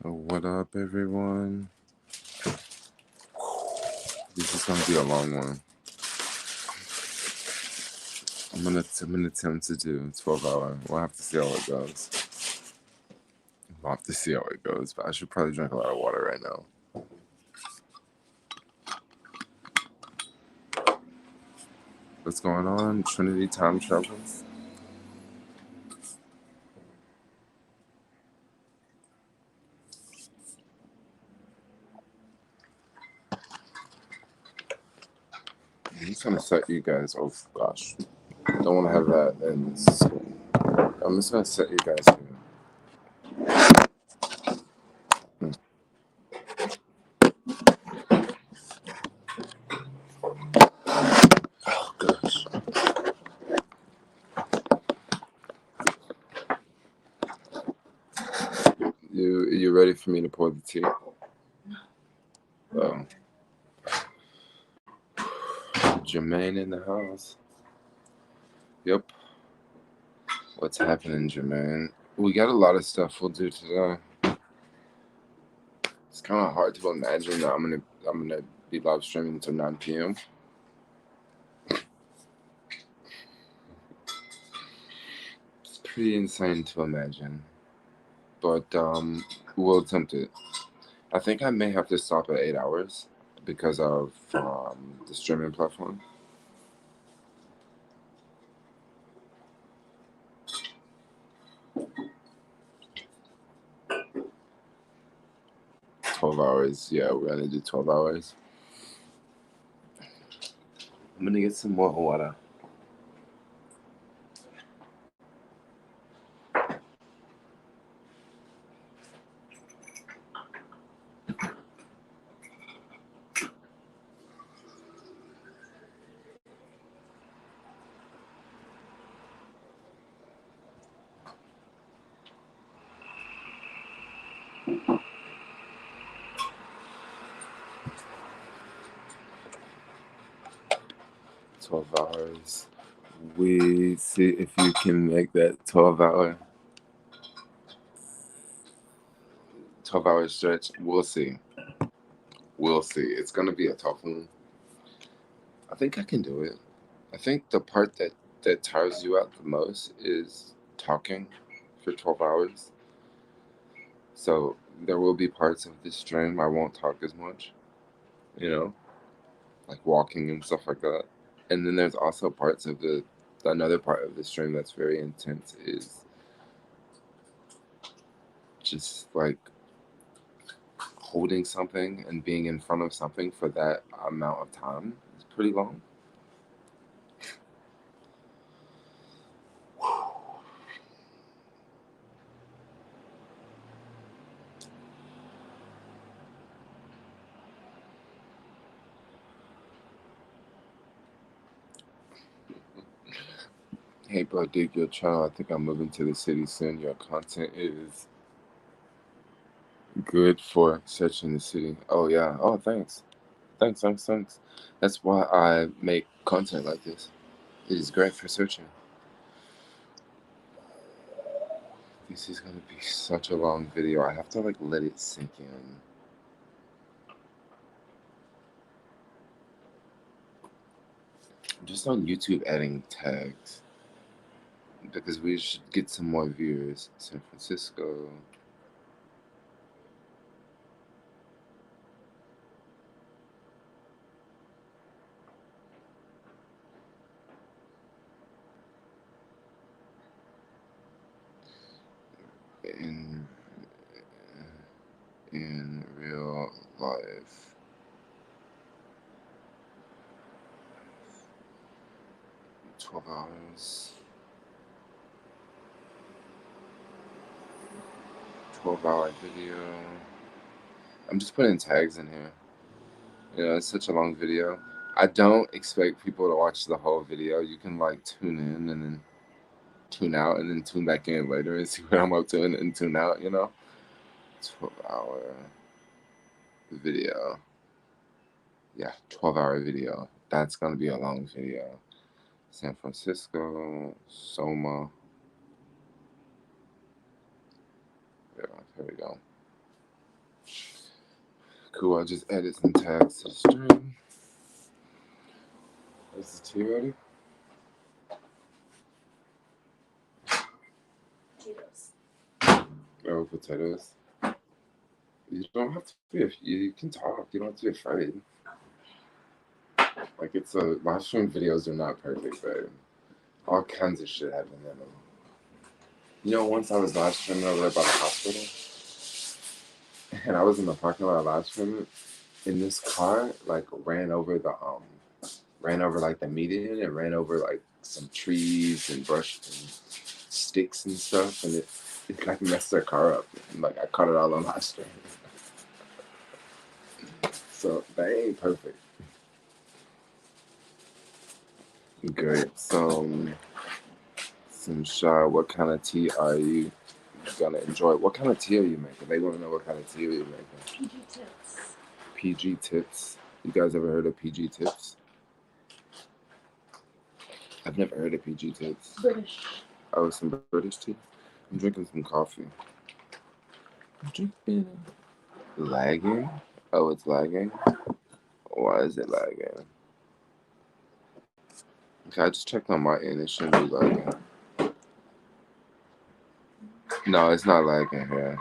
What up, everyone? This is gonna be a long one. I'm gonna attempt to do 12-hour. We'll have to see how it goes. But I should probably drink a lot of water right now. What's going on? Trinity Time Travels? I'm just gonna set you guys. Oh gosh, don't want to have that in school. I'm just gonna set you guys here. Oh gosh. You ready for me to pour the tea? Oh. Jermaine in the house. Yep. What's happening, Jermaine? We got a lot of stuff we'll do today. It's kind of hard to imagine that I'm gonna be live streaming until 9 p.m. It's pretty insane to imagine, but we'll attempt it. I think I may have to stop at 8 hours because of the streaming platform. $12. Yeah, we're gonna do 12 hours. I'm gonna get some more water. $12. We see if you can make that 12-hour stretch. We'll see. We'll see. It's gonna be a tough one. I think I can do it. I think the part that tires you out the most is talking for 12 hours. So there will be parts of this stream I won't talk as much, like walking and stuff like that. And then there's also parts of another part of the stream that's very intense is just like holding something and being in front of something for that amount of time is pretty long. Hey bro, dig your channel. I think I'm moving to the city soon. Your content is good for searching the city. Oh yeah. Oh thanks. Thanks. That's why I make content like this. It is great for searching. This is gonna be such a long video. I have to like let it sink in. I'm just on YouTube adding tags because we should get some more viewers. San Francisco. In real life. 12 hours. 12-hour video. I'm just putting tags in here. It's such a long video. I don't expect people to watch the whole video. You can like tune in and then tune out and then tune back in later and see what I'm up to and then tune out, 12-hour video. Yeah, 12-hour video. That's going to be a long video. San Francisco, Soma. Yeah, here we go. Cool. I just added some tags to the stream. Is the tea ready? Potatoes. Oh, potatoes. You don't have to be. You can talk. You don't have to be afraid. Like it's a live stream videos are not perfect, but all kinds of shit happen in them. You know, once I was live streaming over there by the hospital, and I was in the parking lot live streaming, and this car like ran over like the median and ran over like some trees and brush and sticks and stuff, and it like messed their car up. And, like I caught it all on live stream. So they ain't perfect. Great. So some shot. What kind of tea are you gonna enjoy? What kind of tea are you making? They want to know what kind of tea are you making. PG tips. PG tips. You guys ever heard of PG tips? I've never heard of PG tips. British. Oh, some British tea. I'm drinking some coffee. I'm drinking. Lagging? Oh, it's lagging. Why is it lagging? Okay, I just checked on my end. It shouldn't be lagging. No, it's not lagging here.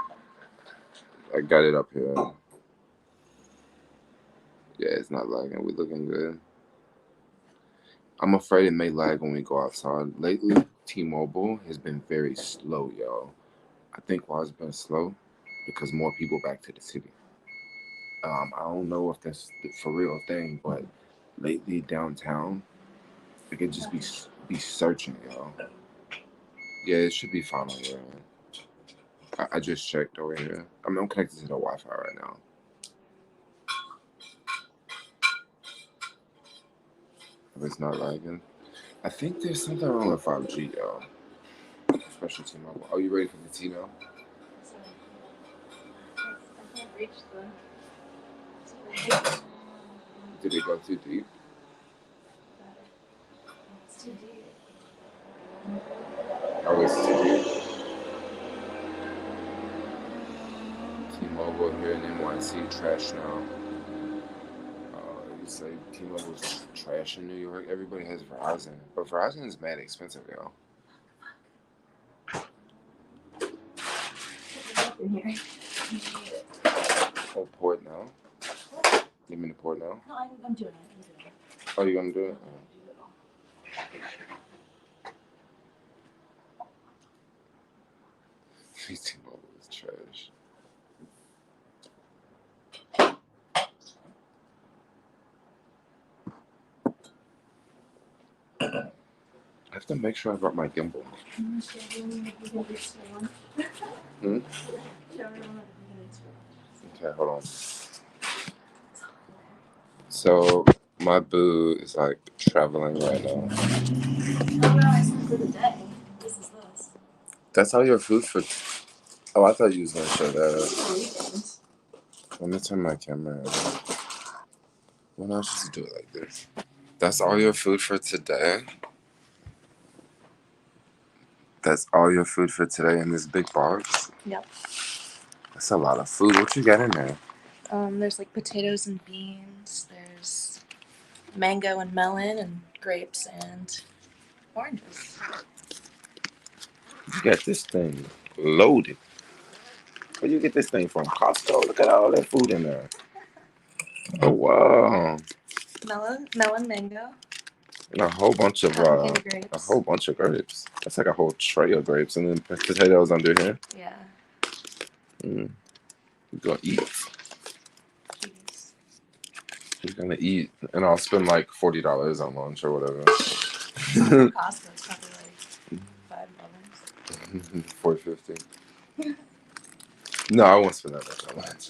I got it up here. Yeah, it's not lagging. We're looking good. I'm afraid it may lag when we go outside. Lately, T-Mobile has been very slow, y'all. I think why it's been slow because more people back to the city. I don't know if that's the for real thing, but lately downtown, it could just be searching, y'all. Yeah, it should be fine on your end. I just checked over here. I'm connected to the Wi-Fi right now. If it's not lagging, I think there's something wrong with 5G, y'all. Especially T-Mobile. Are you ready for the tea now? I can't reach the. Did it go too deep? It's too deep. Oh, it's too deep. T-Mobile here in NYC, trash now. You say T-Mobile's trash in New York. Everybody has Verizon, but Verizon is mad expensive, y'all. In here. Oh, port now. What? You mean to port now? No, I'm doing it. Oh, you gonna do it? T-Mobile is trash. I have to make sure I brought my gimbal. Okay, hold on. So my boo is like traveling right now. For the day. This is this. That's all your food for. Oh, I thought you was gonna show that. Let me turn my camera on. Why not just do it like this? That's all your food for today? That's all your food for today in this big box? Yep. That's a lot of food. What you got in there? There's like potatoes and beans. There's mango and melon and grapes and oranges. You got this thing loaded. Where you get this thing from? Costco? Look at all that food in there. Oh, wow. Melon, mango. And a whole bunch of grapes. a whole bunch of grapes. That's like a whole tray of grapes, and then potatoes under here. Yeah. You gonna eat? Jeez. You're gonna eat, and I'll spend like $40 on lunch or whatever. Costco's probably like $5. $4.50. No, I won't spend that much on lunch.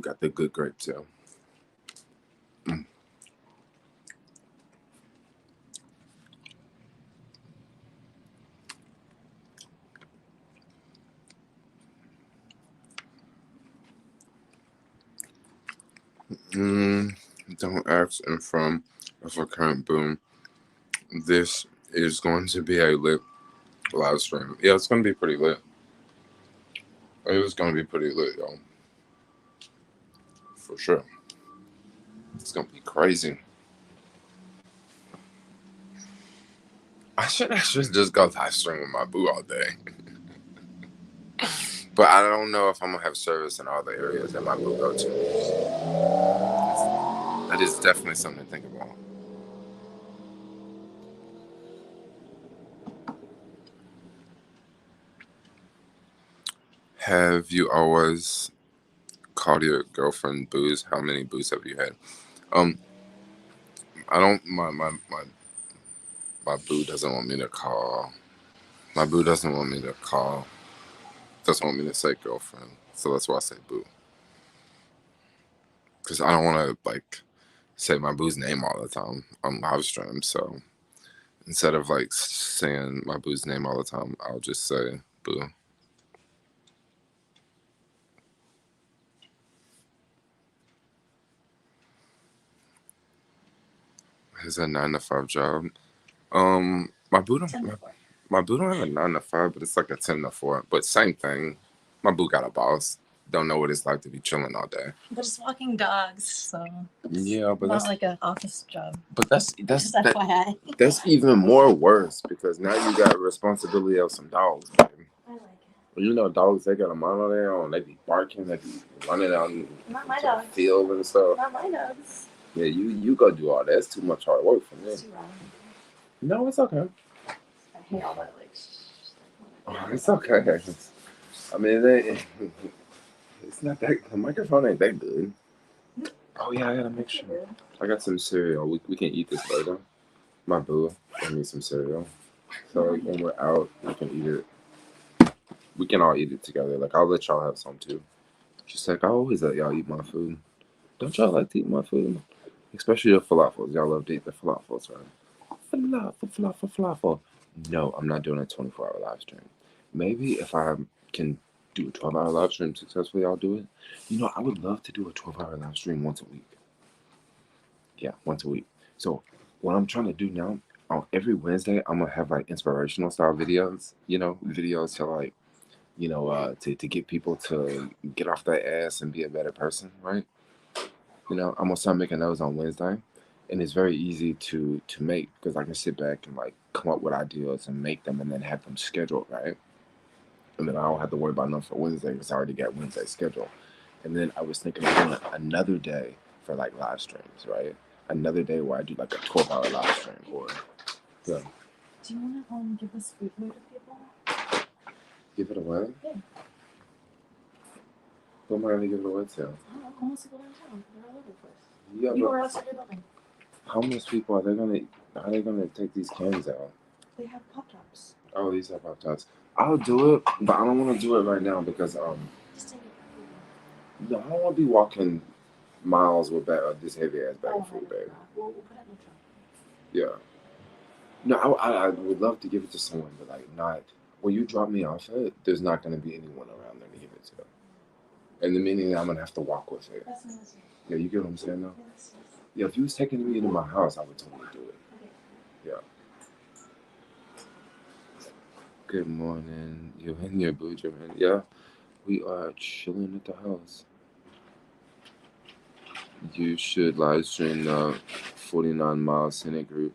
got the good grapes, yeah. Don't ask and from of a current boom. This is going to be a lit live stream. Yeah, it's going to be pretty lit. It was going to be pretty lit, y'all. For sure. It's going to be crazy. I should actually just go live stream with my boo all day. But I don't know if I'm going to have service in all the areas that my boo go to. That is definitely something to think about. Have you always called your girlfriend booze? How many boos have you had? I don't. My boo doesn't want me to call. My boo doesn't want me to call. Doesn't want me to say girlfriend. So that's why I say boo. Because I don't want to like say my boo's name all the time on live stream. So instead of like saying my boo's name all the time, I'll just say boo. Is a 9 to 5 job? My boo don't have a 9 to 5, but it's like a 10 to 4. But same thing. My boo got a boss. Don't know what it's like to be chilling all day. But it's walking dogs, so yeah, but not that's like an office job. But that's Just FYI. That's even more worse because now you got responsibility of some dogs, baby. I like it. You know, dogs, they got a mind on their own. They be barking, they be running out in the field and stuff. Not my dogs. Yeah, you go do all that. It's too much hard work for me. It's too wrong. No, it's okay. I hate all that, like, oh, it's okay. I mean, it's not that, the microphone ain't that good. Oh, yeah, I gotta make sure. I got some cereal. We can eat this later. My boo gave me some cereal. So like, when we're out, we can eat it. We can all eat it together. Like, I'll let y'all have some too. She's like, I always let y'all eat my food. Don't y'all like to eat my food? Especially the falafels. Y'all love to eat the falafels, right? Falafel. No, I'm not doing a 24-hour live stream. Maybe if I can do a 12-hour live stream successfully, I'll do it. You know, I would love to do a 12-hour live stream once a week. Yeah, once a week. So what I'm trying to do now, on every Wednesday, I'm gonna have like inspirational style videos. You know, videos to like, you know, to get people to get off their ass and be a better person, right? You know, I'm gonna start making those on Wednesday, and it's very easy to make because I can sit back and like come up with ideas and make them, and then have them scheduled, right? And then I don't have to worry about nothing for Wednesday because I already got Wednesday scheduled. And then I was thinking of doing another day for like live streams, right? Another day where I do like a 12-hour live stream or yeah. Do you want to give this food away to people? Give it away? Yeah. Who am I gonna give it away to? I don't know. Homeless people downtown. They're all over the place. Yeah, You were outside your building. homeless people, how are they gonna take these cans out? They have Pop Tops. Oh, these are Pop Tarts. I'll do it, but I don't want to do it right now because Just take it. no, I don't want to be walking miles with this heavy ass bag of food, babe. We'll put it in the trunk. Yeah. No, I would love to give it to someone, but like not when you drop me off it. There's not going to be anyone around there to give it to. And the meaning I'm gonna have to walk with it. That's nice. Yeah, you get what I'm saying though? Yes. Yeah, if you was taking me into my house, I would totally do it. Okay. Yeah. Good morning. You in your boo, man? Yeah, we are chilling at the house. You should live stream the 49 Mile Senate group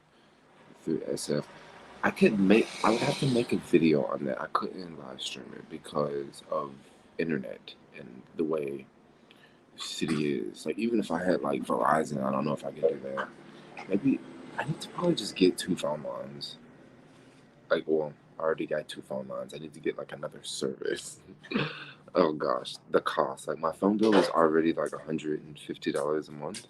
through SF. I would have to make a video on that. I couldn't live stream it because of internet and the way the city is. Like, even if I had like Verizon, I don't know if I could do that. Maybe I need to probably just get 2 phone lines. Like, well, I already got 2 phone lines. I need to get like another service. Oh gosh, the cost. Like, my phone bill is already like $150 a month.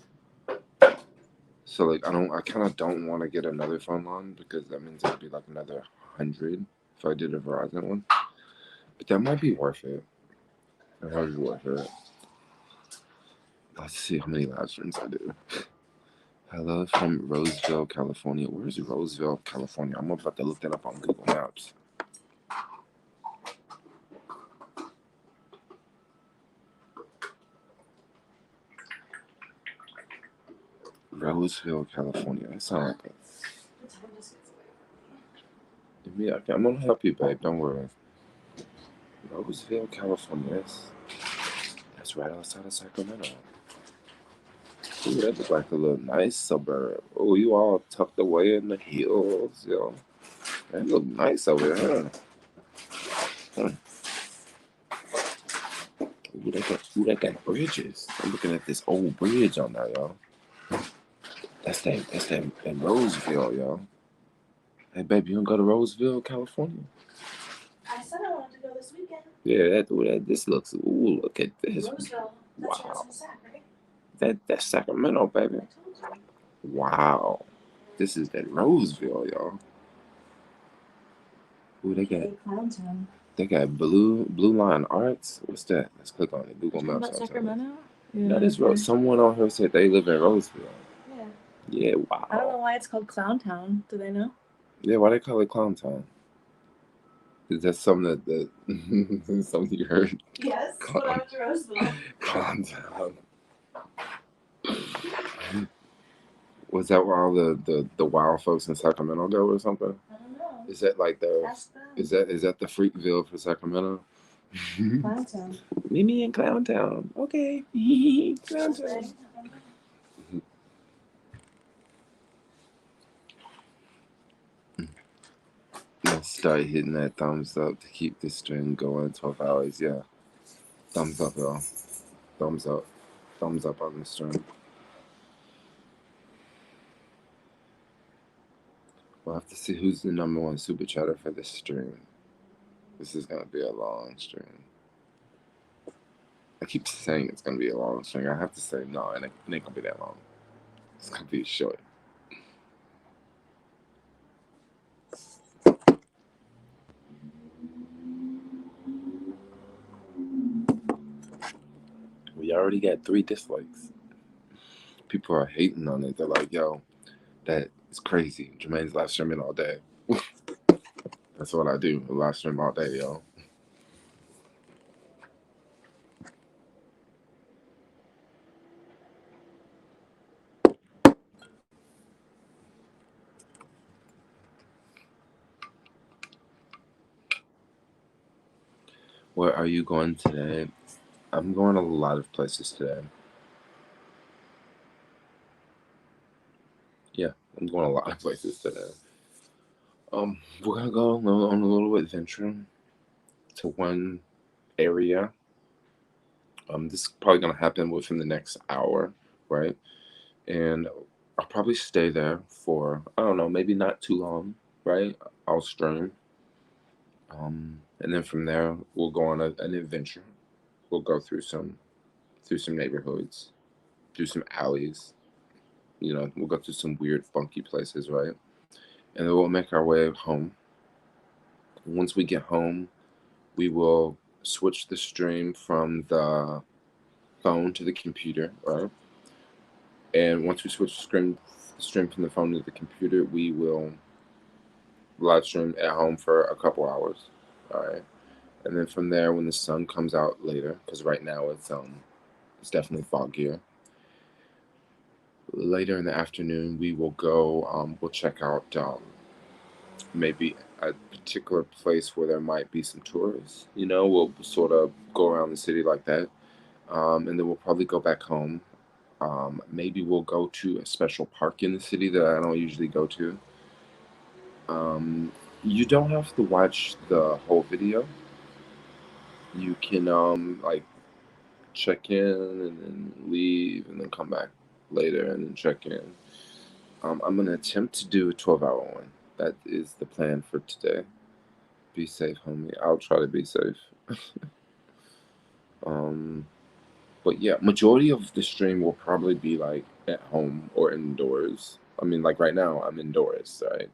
So like I kind of don't want to get another phone line because that means it'd be like another 100 if I did a Verizon one. But that might be worth it. That might be worth it. Let's see how many live streams I do. Hello from Roseville, California. Where's Roseville, California? I'm about to look that up on Google Maps. Roseville, California. That sounds like a... I'm gonna help you, babe. Don't worry. Roseville, California. That's right outside of Sacramento. Ooh, that looks like a little nice suburb. Oh, you all tucked away in the hills, yo. That look nice over there. Huh. Ooh, they got bridges. I'm looking at this old bridge on there, y'all. That's that Roseville, y'all. Hey, baby, you don't go to Roseville, California? I said I wanted to go this weekend. Yeah, this looks. Ooh, look at this. Roseville. That's where it's in Sac, right? That's Sacramento, baby. I told you. Wow, this is that Roseville, y'all. Ooh, they got Blue Line Arts. What's that? Let's click on it. Google Maps. About Sacramento? Yeah. That is someone on here said they live in Roseville. Yeah. Yeah, wow. I don't know why it's called Clown Town. Do they know? Yeah, why they call it Clown Town? Is that something that something you heard? Yes, when I went to Roseville. Clown Town. Was that where all the wild folks in Sacramento go or something? I don't know. Is that like is that the Freakville for Sacramento? Clown Town. Meet me in Clown Town. Okay. Clown Town. Let's start hitting that thumbs up to keep this stream going 12 hours. Yeah. Thumbs up, y'all. Thumbs up. Thumbs up on the stream. We'll have to see who's the #1 super chatter for this stream. This is going to be a long stream. I keep saying it's going to be a long stream. I have to say, no, it ain't going to be that long. It's going to be short. We already got 3 dislikes. People are hating on it. They're like, yo, that is crazy. Jermaine's live streaming all day. That's what I do. I live stream all day, yo. Where are you going today? I'm going a lot of places today. Yeah, I'm going a lot of places today. We're gonna go on a little adventure to one area. This is probably gonna happen within the next hour, right? And I'll probably stay there for, I don't know, maybe not too long, right? I'll stream. And then from there we'll go on an adventure. We'll go through some neighborhoods, through some alleys. You know, we'll go through some weird, funky places, right? And then we'll make our way home. Once we get home, we will switch the stream from the phone to the computer, right? And once we switch the stream from the phone to the computer, we will live stream at home for a couple hours, all right? And then from there, when the sun comes out later, because right now it's definitely foggier. Later in the afternoon, we will go. We'll check out maybe a particular place where there might be some tourists. You know, we'll sort of go around the city like that, and then we'll probably go back home. Maybe we'll go to a special park in the city that I don't usually go to. You don't have to watch the whole video. You can like check in and then leave and then come back later and then check in. I'm gonna attempt to do a 12-hour one. That is the plan for today. Be safe, homie. I'll try to be safe. But yeah, majority of the stream will probably be like at home or indoors. I mean, like right now, I'm indoors, right?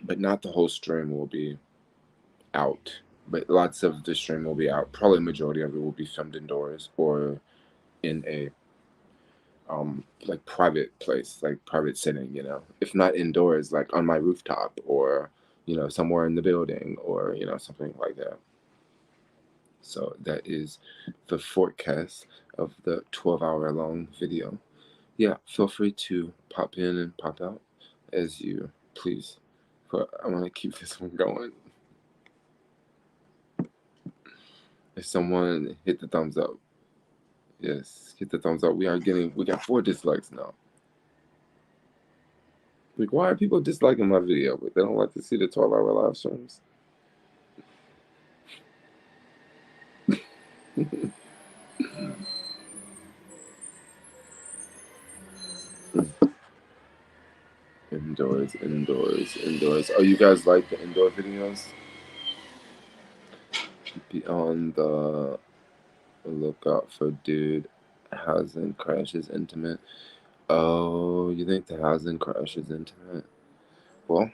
But not the whole stream will be out. But lots of the stream will be out. Probably majority of it will be filmed indoors or in a like private place, like private setting, you know, if not indoors, like on my rooftop or, you know, somewhere in the building or, you know, something like that. So that is the forecast of the 12-hour long video. Yeah, feel free to pop in and pop out as you please. But I want to keep this one going. If someone hit the thumbs up, yes, hit the thumbs up. We got 4 dislikes now. Like, why are people disliking my video? But they don't like to see the 12-hour live streams. Indoors, indoors, indoors. Oh, you guys like the indoor videos? Be on the lookout for dude. Housing crash is intimate. Oh, you think the housing crash is intimate? Well,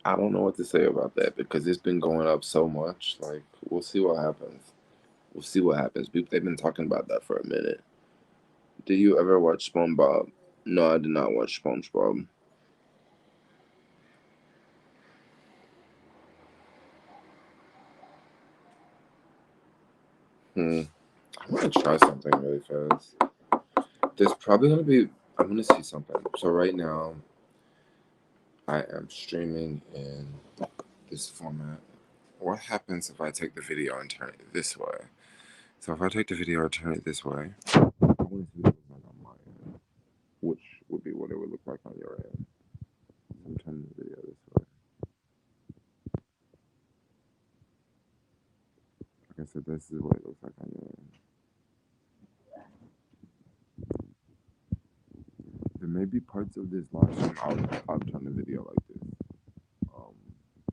I don't know what to say about that because it's been going up so much. Like, we'll see what happens. We'll see what happens. They've been talking about that for a minute. Did you ever watch SpongeBob? No, I did not watch SpongeBob. I want to try something really fast. There's probably going to be. I want to see something. So, right now, I am streaming in this format. What happens if I take the video and turn it this way? So, if I take the video and turn it this way, I want to see what it looks like on my end, which would be what it would look like on your end. So I'm turning the video this way. Like I said, this is what it looks like on your end. There may be parts of this live stream I'll turn the video like this.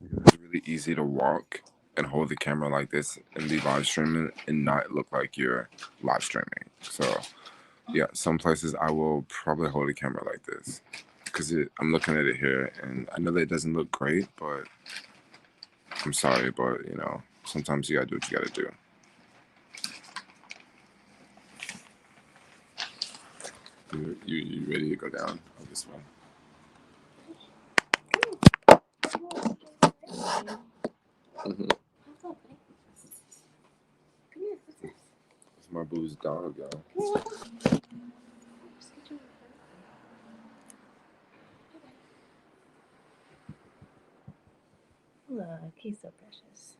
Because it's really easy to walk and hold the camera like this and be live streaming and not look like you're live streaming. So yeah, some places I will probably hold the camera like this because I'm looking at it here and I know that it doesn't look great, but I'm sorry, but you know, sometimes you gotta do what you gotta do. You ready to go down this way? Mm-hmm. It's my boo's dog, y'all. Look, he's so precious.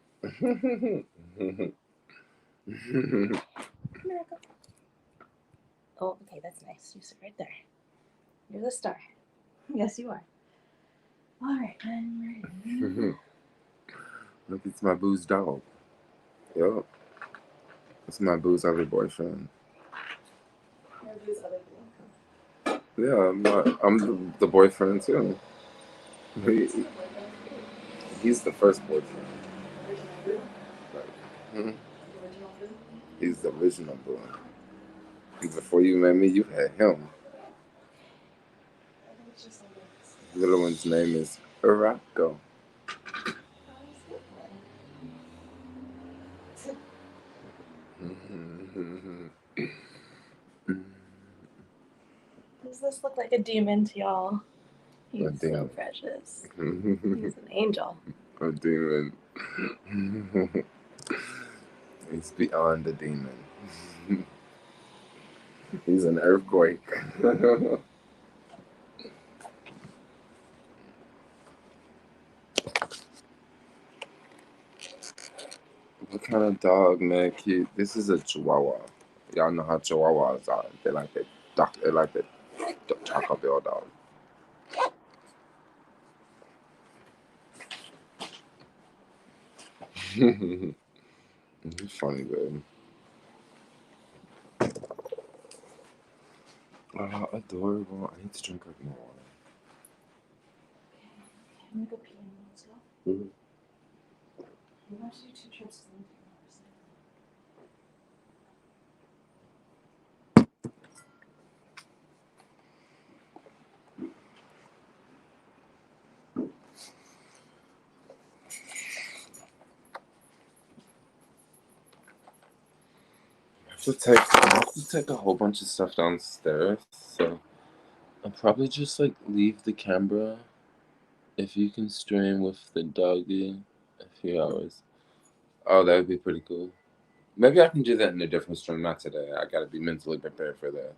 Oh, okay, that's nice. You sit right there. You're the star. Yes, you are. All right, I'm ready. Look, it's my boo's dog. Yup. It's my boo's other boyfriend. Your boo's other boyfriend. Yeah, I'm the boyfriend too. He's the first boyfriend. Like, he's the original boo. Before you met me, you had him. The little one's name is Rocco. Does this look like a demon to y'all? He's so precious. He's an angel. A demon. He's beyond a demon. He's an earthquake. What kind of dog, man? Cute. This is a Chihuahua. Y'all know how Chihuahuas are. They like the Taco Bell dog. He's funny, baby. Adorable. I need to drink like more water. Okay, I'm gonna go pee. Let's go. Mm-hmm. We want to do 2 trips to the I have to take a whole bunch of stuff downstairs, so I'll probably just like leave the camera if you can stream with the doggy a few hours. Oh, that would be pretty cool. Maybe I can do that in a different stream, not today. I gotta be mentally prepared for that.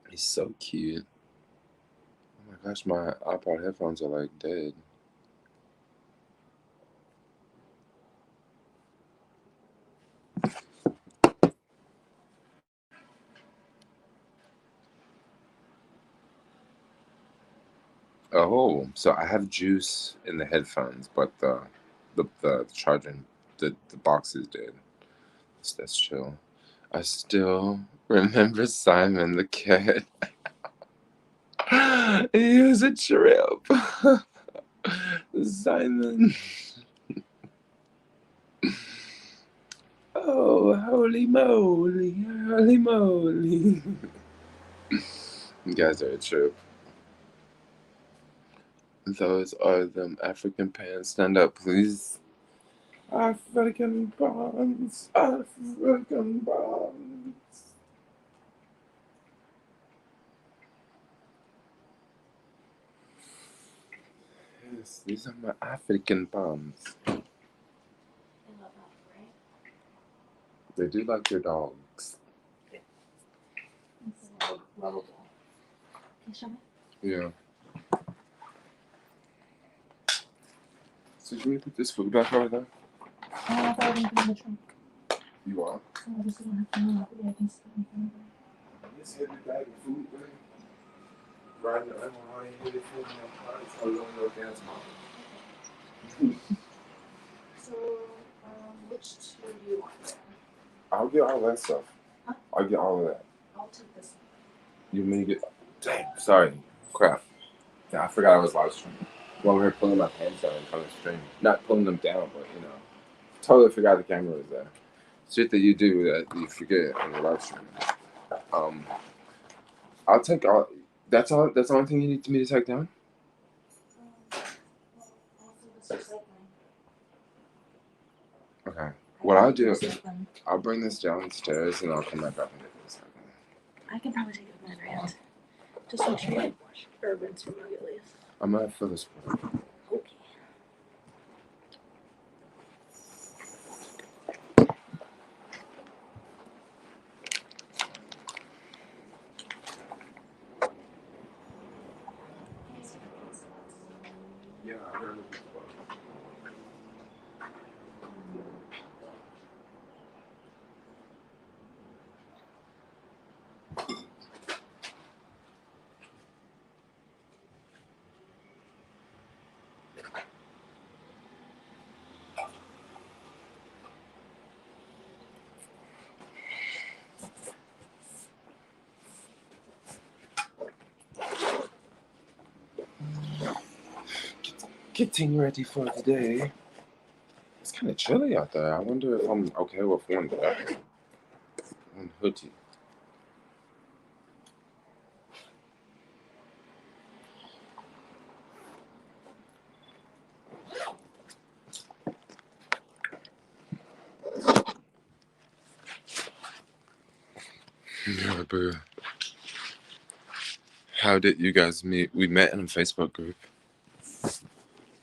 He's so cute. Oh my gosh, my iPod headphones are like dead. Oh, so I have juice in the headphones, but the charging the box is dead. So that's chill. I still remember Simon the cat. He was a trip. Simon. Oh, holy moly, holy moly. You guys are a trip. Those are them African pants. Stand up, please. African bonds, African bonds. Yes, these are my African bonds. They love that, right? They do like your dogs. It's lovable. Can you show me? Yeah. So can we put this food back over there? I thought I didn't put it in the trunk. You are? So I just don't have to know. Yeah, I can sit in front of it. This heavy bag of food, man. Right now, I'm already heavy food in my car. It's all going to go dance mom. So, which two do you want there? I'll get all that stuff. Huh? I'll get all of that. I'll take this one. You may get. Dang, sorry. Crap. Yeah, I forgot I was live streaming. While we were pulling my pants down and trying to stream. Not pulling them down, but you know. Totally forgot the camera was there. Shit that you do that you forget on your live stream. I'll take all. That's all. That's the only thing you need me to take down. Okay. What I'll do, I'll bring this downstairs and I'll come back up and get this. I can probably take it with my other hand. Just make sure you wash or rinse your mug at least. I'm gonna fill this. Okay. Yeah, I heard it. Getting ready for the day. It's kind of chilly out there. I wonder if I'm okay with one hoodie. Yeah, boo. How did you guys meet? We met in a Facebook group.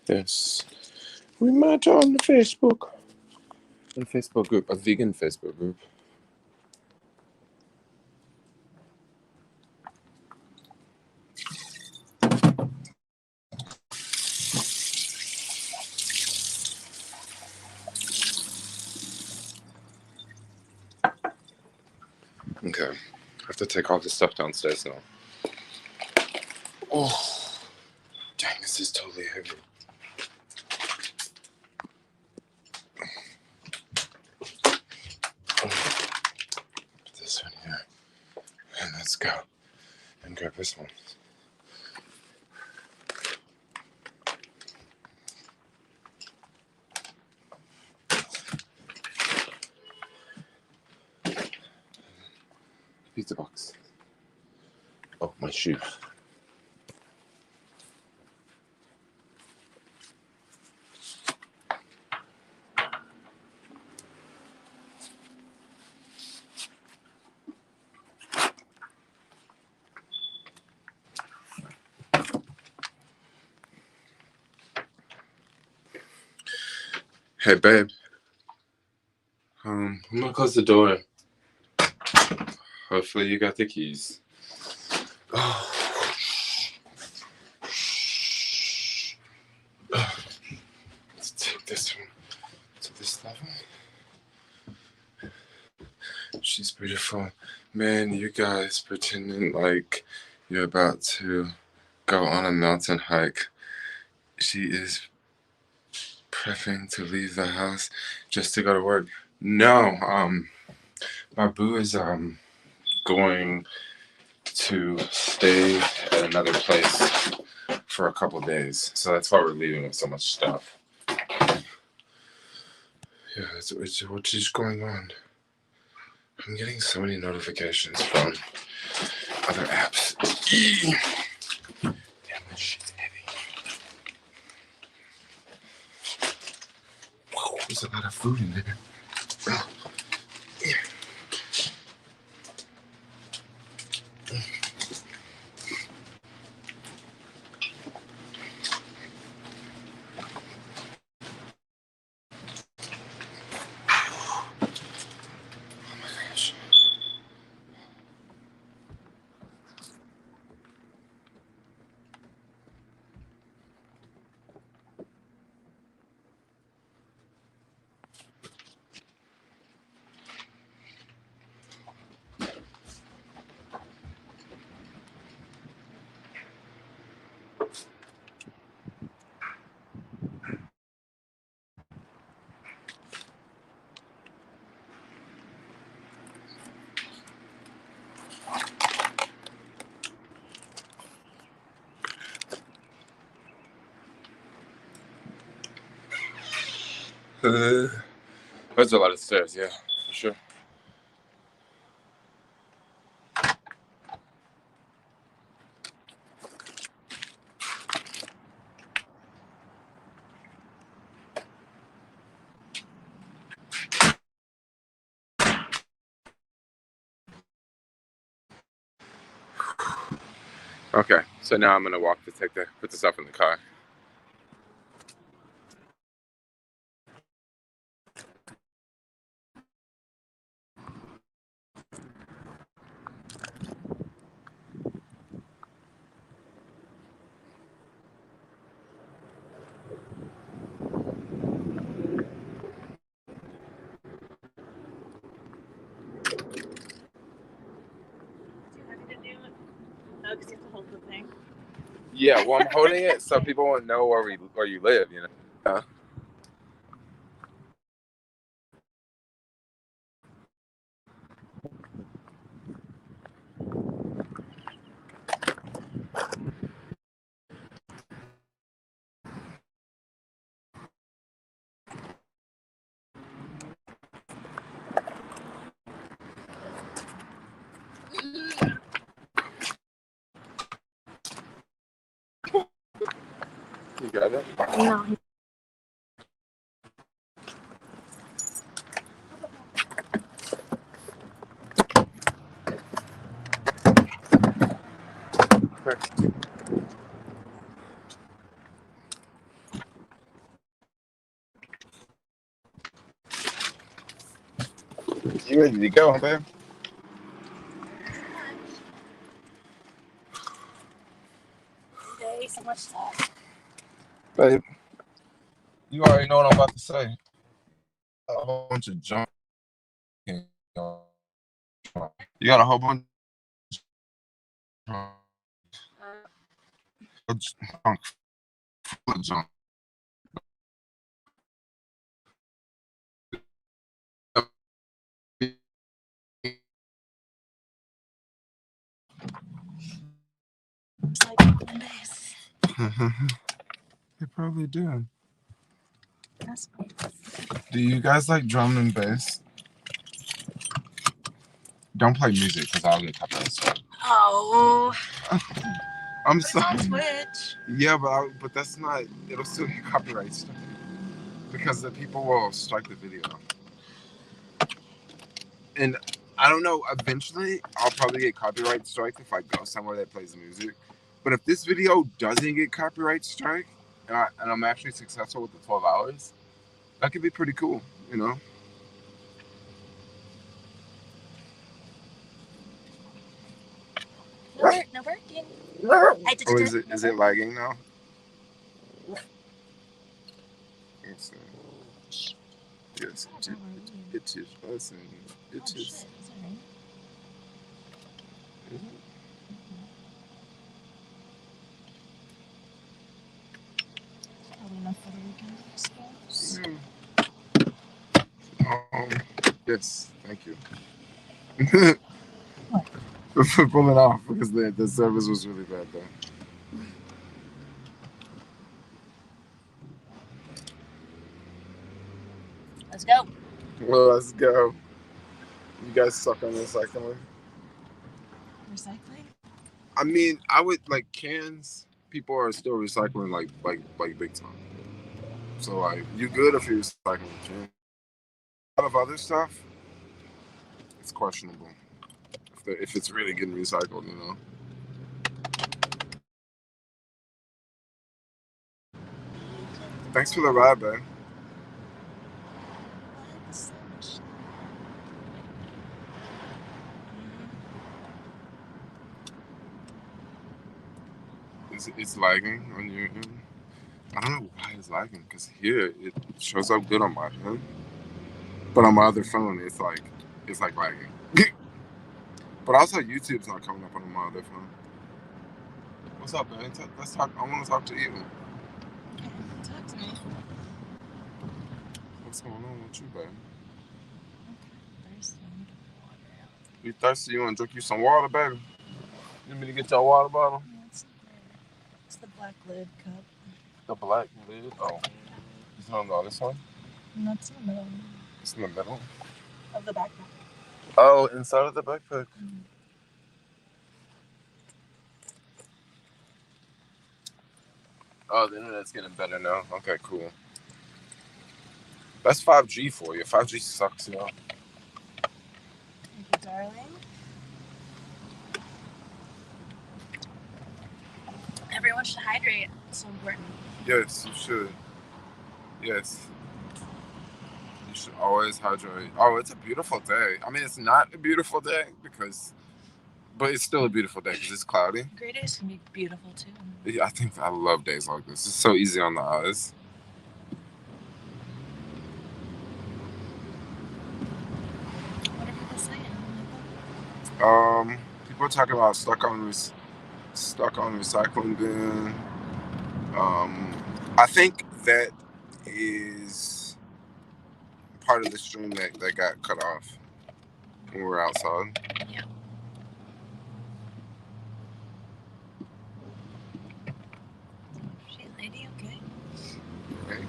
Yes. We met on the Facebook. In a Facebook group, a vegan Facebook group. Okay. I have to take all this stuff downstairs now. Oh, dang, this is totally heavy. Put this one here. And let's go. And grab this one. pizza box. Oh, my shoe. Hey, babe. I'm gonna close the door. Hopefully you got the keys. Oh. Let's take this one to this level. She's beautiful. Man, you guys pretending like you're about to go on a mountain hike. She is prepping to leave the house just to go to work. No, my boo is going to stay at another place for a couple days, so that's why we're leaving with so much stuff. Yeah, what is going on? I'm getting so many notifications from other apps. Damn, this shit's heavy. Whoa, there's a lot of food in there. There's a lot of stairs, yeah, for sure. Okay, so now I'm gonna walk to put the stuff in the car. Because you have to hold the thing. Yeah, well, I'm holding it so people won't know where you live, you know. Yeah. You got it? No. You ready to go, babe? Day, so much stuff. Babe, you already know what I'm about to say. A whole bunch of junk. You got a whole bunch of junk. Full of junk. It's like Mondays. They probably do. That's Do you guys like drum and bass? Don't play music because I'll get copyright strike. Oh. I'm It's on sorry. Twitch. Yeah, but that's not. It'll still get copyright strike because the people will strike the video. And I don't know. Eventually, I'll probably get copyright strike if I go somewhere that plays music. But if this video doesn't get copyright strike, and I'm actually successful with the 12 hours, that could be pretty cool, you know. No working. Oh, is it lagging now? Yes, it is buzzing. It is. Shit, sorry. Probably enough for the weekend, I suppose. Yes, thank you. What? For pulling off because the service was really bad though. Let's go. Well, let's go. You guys suck on recycling. Recycling? I mean, I would like cans. People are still recycling like big time. So like, you good if you're recycling cans. A lot of other stuff, it's questionable if it's really getting recycled, you know. Thanks for the ride, babe. It's lagging on your end. I don't know why it's lagging because here it shows up good on my end, but on my other phone it's like lagging. But also YouTube's not coming up on my other phone. What's up, man? Let's talk. I want to talk to you. Okay, talk to me. What's going on with you, babe? Thirsty. You thirsty? You want to drink you some water, baby? You need me to get your water bottle? Yeah, it's the black lid cup. The black lid? Oh. Is it on the other side? No, it's in the middle. It's in the middle? Of the backpack. Oh, inside of the backpack. Mm-hmm. Oh, the internet's getting better now. Okay, cool. That's 5G for you. 5G sucks, you know. Thank you, darling. Everyone should hydrate. It's so important. Yes, you should. Yes. You should always hydrate. Oh, it's a beautiful day. I mean, it's not a beautiful day but it's still a beautiful day because it's cloudy. Gray days can be beautiful too. Yeah, I think I love days like this. It's so easy on the eyes. What are people saying? People are talking about stuck on recycling bin. I think that is part of the stream that got cut off when we were outside. Yeah. She lady, okay? Right.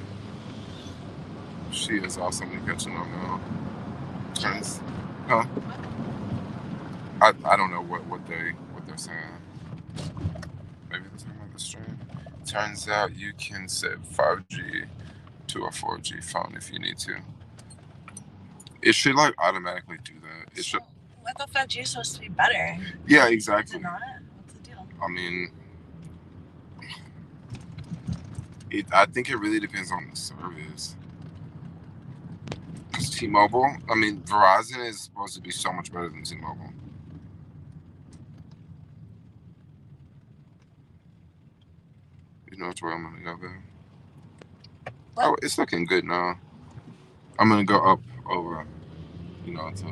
She is awesomely catching on now. Turns, huh? I don't know what they're saying. Maybe they're talking about the stream. Turns out you can set 5G to a 4G phone if you need to. It should like automatically do that. It should. I thought 5G is supposed to be better. Yeah, Is exactly. it not? What's the deal? I mean, I think it really depends on the service. Because T-Mobile, I mean, Verizon is supposed to be so much better than T-Mobile. You know which way I'm gonna go there. What? Oh, it's looking good now. I'm gonna go up over, you know, to.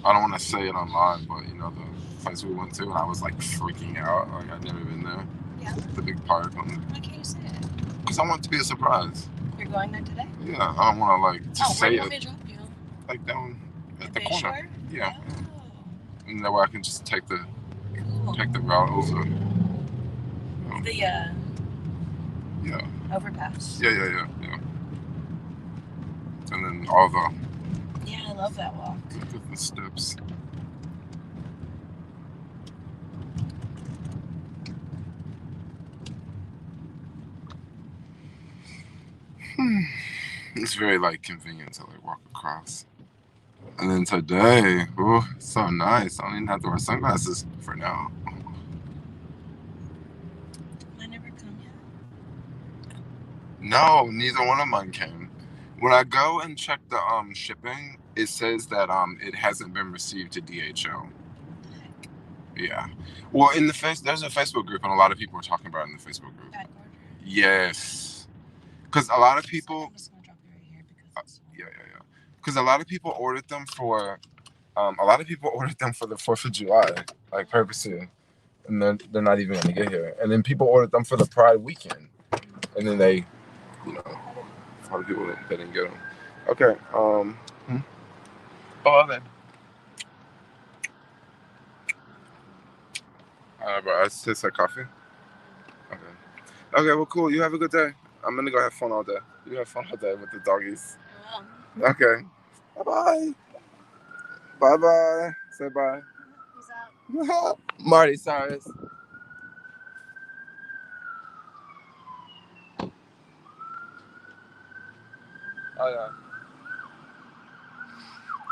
I don't want to say it online, but you know the place we went to, and I was like freaking out. Like I'd never been there. Yeah. The big park on. Why can't you say it? Because I want it to be a surprise. You're going there today? Yeah, I don't want to like just where say do you it. want me to drop you? Like down at the Bay corner. Shore? Yeah. Oh, And that way I can just take the cool. route over. The Yeah. overpass. Yeah. And then all the Yeah, I love that walk. the steps. It's very like convenient to like walk across. And then today, oh, so nice. I don't even have to wear sunglasses for now. I never come yet. No, neither one of mine came. When I go and check the shipping, it says that it hasn't been received to DHL. Yeah. Well, in the there's a Facebook group, and a lot of people are talking about it in the Facebook group. Back order. Yes, because a lot of people. I'm just gonna drop you right here because Yeah. Because a lot of people ordered them for. A lot of people ordered them for the 4th of July, like purposely, and they're not even gonna get here. And then people ordered them for the Pride weekend, and then they, you know, a lot of people they didn't get them. Okay. Oh, okay. But it's just like coffee. Okay. Okay. Well, cool. You have a good day. I'm gonna go have fun all day. You have fun all day with the doggies. Okay. Bye bye. Bye bye. Say bye. Peace out. Marty Cyrus. Oh yeah.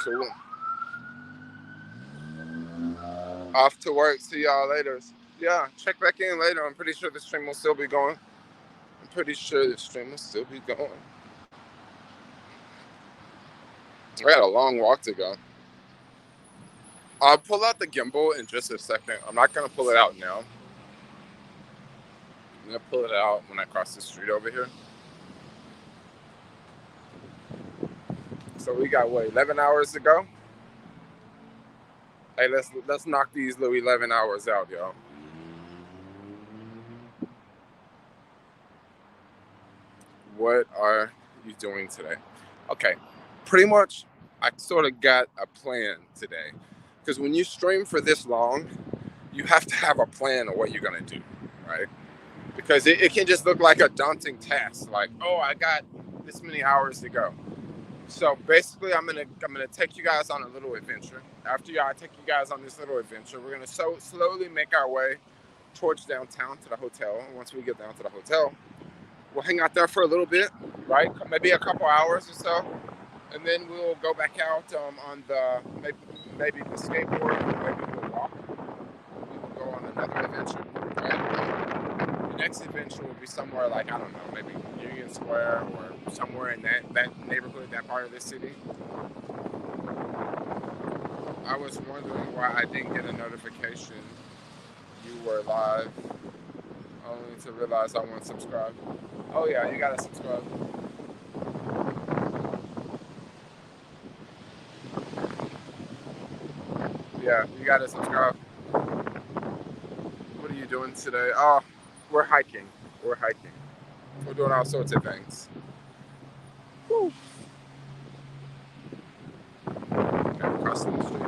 Cool. Off to work. See y'all later. Yeah, check back in later. I'm pretty sure the stream will still be going. I got a long walk to go. I'll pull out the gimbal in just a second. I'm not gonna pull it out now. I'm gonna pull it out when I cross the street over here. So we got what, 11 hours to go? Hey, let's knock these little 11 hours out, y'all. What are you doing today? Okay, pretty much I sort of got a plan today. Because when you stream for this long, you have to have a plan of what you're gonna do, right? Because it can just look like a daunting task, like, oh, I got this many hours to go. So basically, I'm gonna take you guys on a little adventure. After I take you guys on this little adventure, we're gonna slowly make our way towards downtown to the hotel. And once we get down to the hotel, we'll hang out there for a little bit, right? Maybe a couple hours or so, and then we'll go back out on the maybe the skateboard, maybe we'll walk. We will go on another adventure, right? The next adventure will be somewhere like, I don't know, maybe Union Square or somewhere in that neighborhood, that part of the city. I was wondering why I didn't get a notification you were live, only to realize I wasn't subscribed. Oh yeah, you gotta subscribe. Yeah, you gotta subscribe. What are you doing today? Oh, we're hiking. We're doing all sorts of things. Woo. Okay, crossing the street.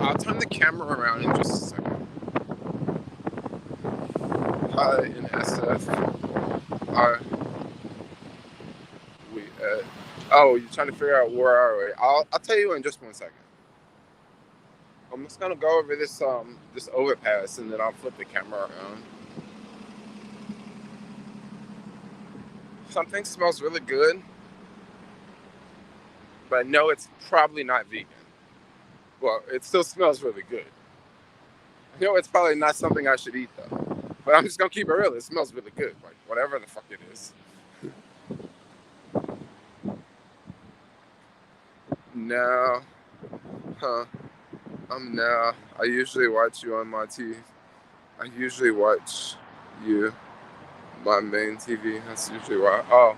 I'll turn the camera around in just a second. Hi in SF. Are we at? Oh, you're trying to figure out where are we? I'll tell you in just 1 second. I'm just gonna go over this overpass and then I'll flip the camera around. Something smells really good, but no, it's probably not vegan. Well, it still smells really good. I know it's probably not something I should eat though, but I'm just gonna keep it real. It smells really good, like whatever the fuck it is. No, huh? No. I usually watch you on my TV. I usually watch you, my main TV. That's usually why. Oh.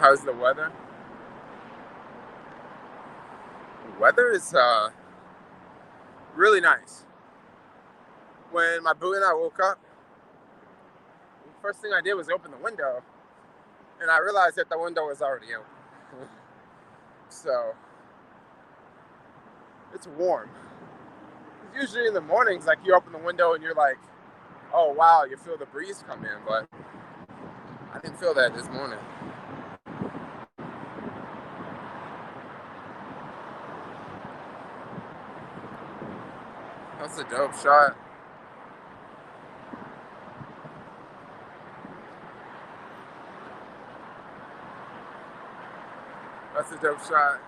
how's the weather? The weather is really nice. When my boo and I woke up, the first thing I did was open the window, and I realized that the window was already open. So it's warm. Usually in the mornings, like, you open the window and you're like, oh wow, you feel the breeze come in, but I didn't feel that this morning. That's a dope shot. That's a dope shot.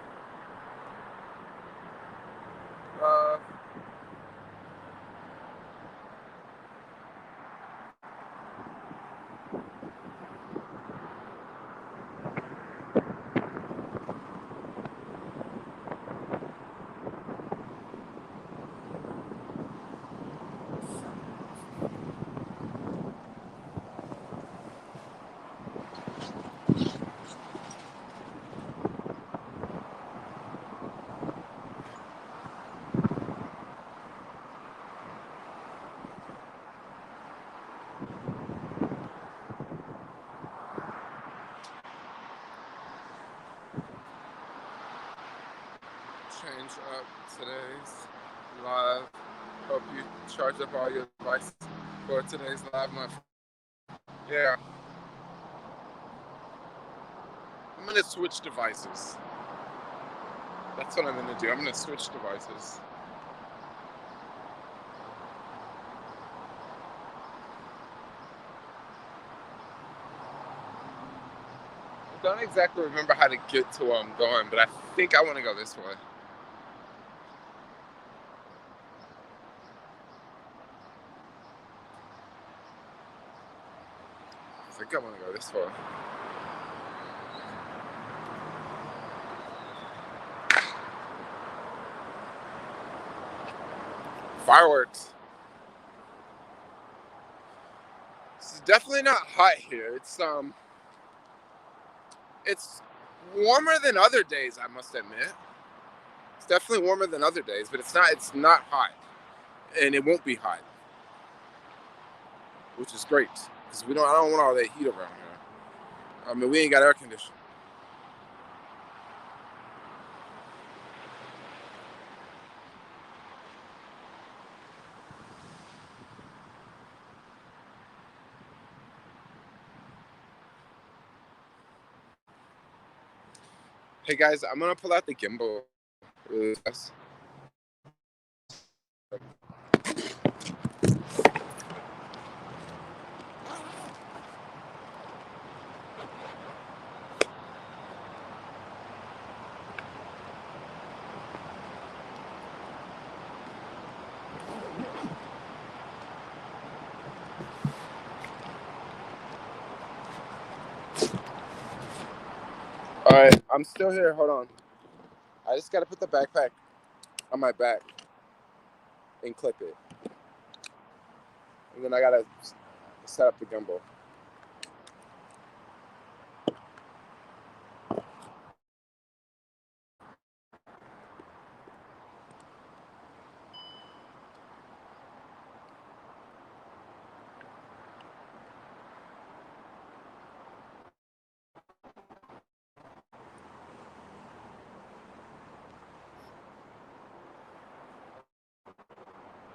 Change up today's live. Hope you charge up all your devices for today's live, my friend. Yeah. I'm gonna switch devices. That's what I'm gonna do. I'm gonna switch devices. I don't exactly remember how to get to where I'm going, but I think I want to go this way. I think I want to go this way. Fireworks. It's definitely not hot here. It's warmer than other days, I must admit. It's definitely warmer than other days, but it's not hot. And it won't be hot. Which is great. Because I don't want all that heat around here. I mean, we ain't got air conditioning. Hey guys, I'm gonna pull out the gimbal really fast. Alright, I'm still here, hold on. I just gotta put the backpack on my back and clip it. And then I gotta set up the gimbal.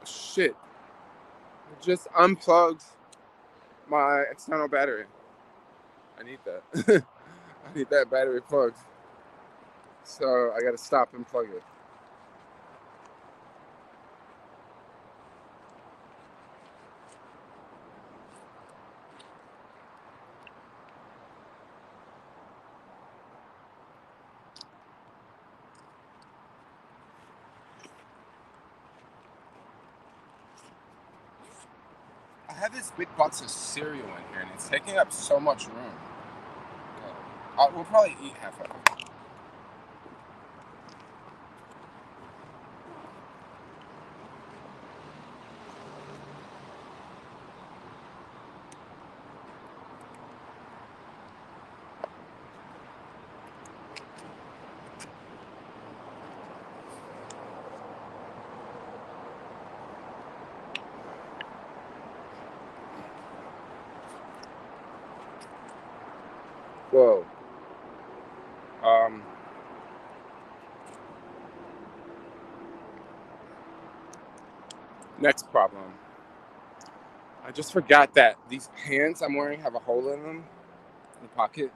Shit. Just unplugged my external battery. I need that. I need that battery plugged. So I gotta stop and plug it. I have this big box of cereal in here and it's taking up so much room. We'll probably eat half of it. go. Next problem. I just forgot that these pants I'm wearing have a hole in them, in the pocket.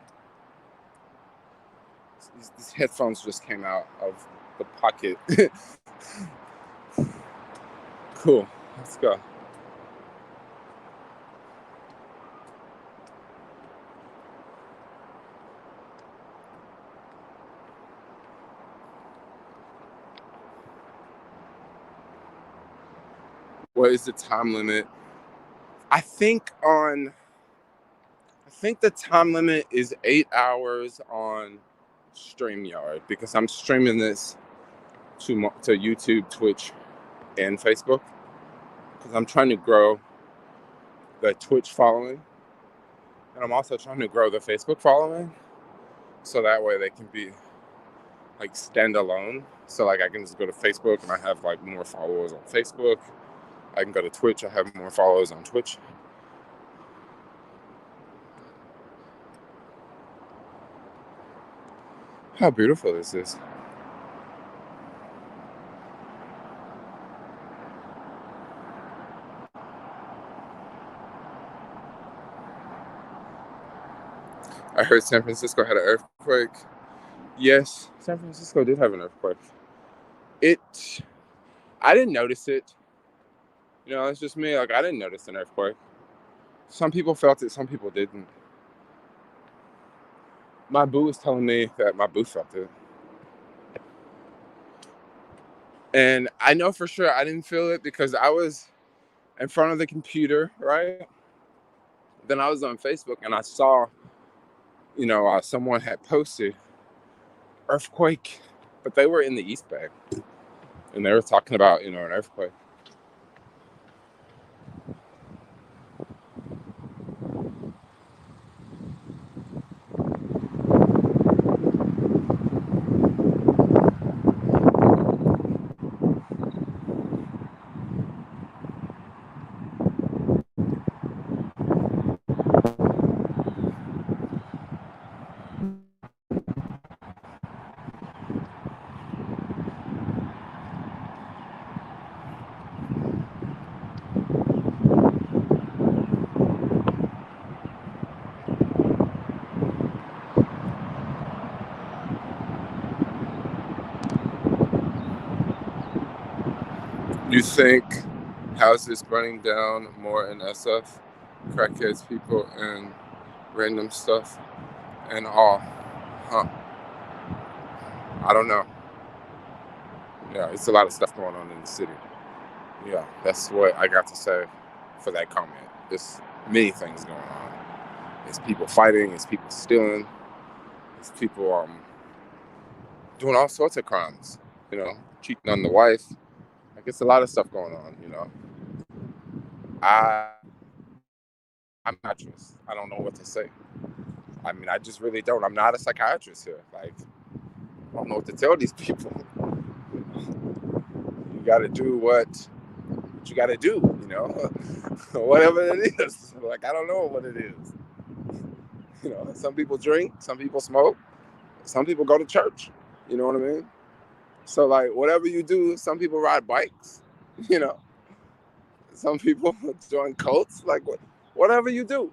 These headphones just came out of the pocket. Cool. Let's go. What is the time limit? I think the time limit is 8 hours on StreamYard because I'm streaming this to YouTube, Twitch, and Facebook because I'm trying to grow the Twitch following, and I'm also trying to grow the Facebook following, so that way they can be like standalone. So like I can just go to Facebook and I have like more followers on Facebook. I can go to Twitch, I have more followers on Twitch. How beautiful is this? I heard San Francisco had an earthquake. Yes, San Francisco did have an earthquake. I didn't notice it. You know, it's just me. Like, I didn't notice an earthquake. Some people felt it, some people didn't. My boo was telling me that my boo felt it. And I know for sure I didn't feel it because I was in front of the computer, right? Then I was on Facebook and I saw, someone had posted earthquake, but they were in the East Bay. And they were talking about, an earthquake. You think houses burning down more in SF, crackheads, people, and random stuff and all? Huh. I don't know. Yeah, it's a lot of stuff going on in the city. Yeah, that's what I got to say for that comment. There's many things going on. It's people fighting, it's people stealing, it's people doing all sorts of crimes, cheating on the wife. Like, it's a lot of stuff going on. I'm not just, I don't know what to say. I mean, I just really don't. I'm not a psychiatrist here. Like, I don't know what to tell these people. You got to do what you got to do, whatever it is. Like, I don't know what it is. Some people drink, some people smoke, some people go to church. You know what I mean? So, like, whatever you do, some people ride bikes, some people join cults. Like, whatever you do,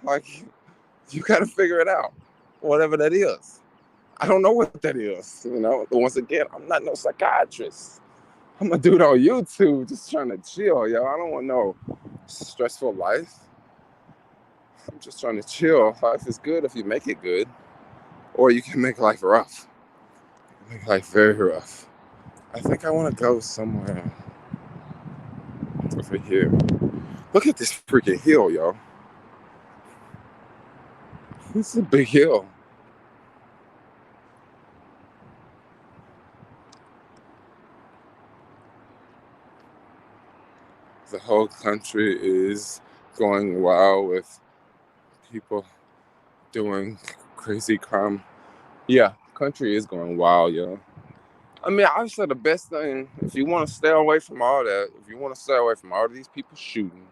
like, you got to figure it out, whatever that is. I don't know what that is, Once again, I'm not no psychiatrist. I'm a dude on YouTube just trying to chill, yo. I don't want no stressful life. I'm just trying to chill. Life is good if you make it good. Or you can make life rough. Make life very rough. I think I want to go somewhere over here. Look at this freaking hill, yo. This is a big hill. The whole country is going wild with people doing crazy crime. Yeah, country is going wild, yo. I mean, I say the best thing, if you want to stay away from all that, if you want to stay away from all these people shooting,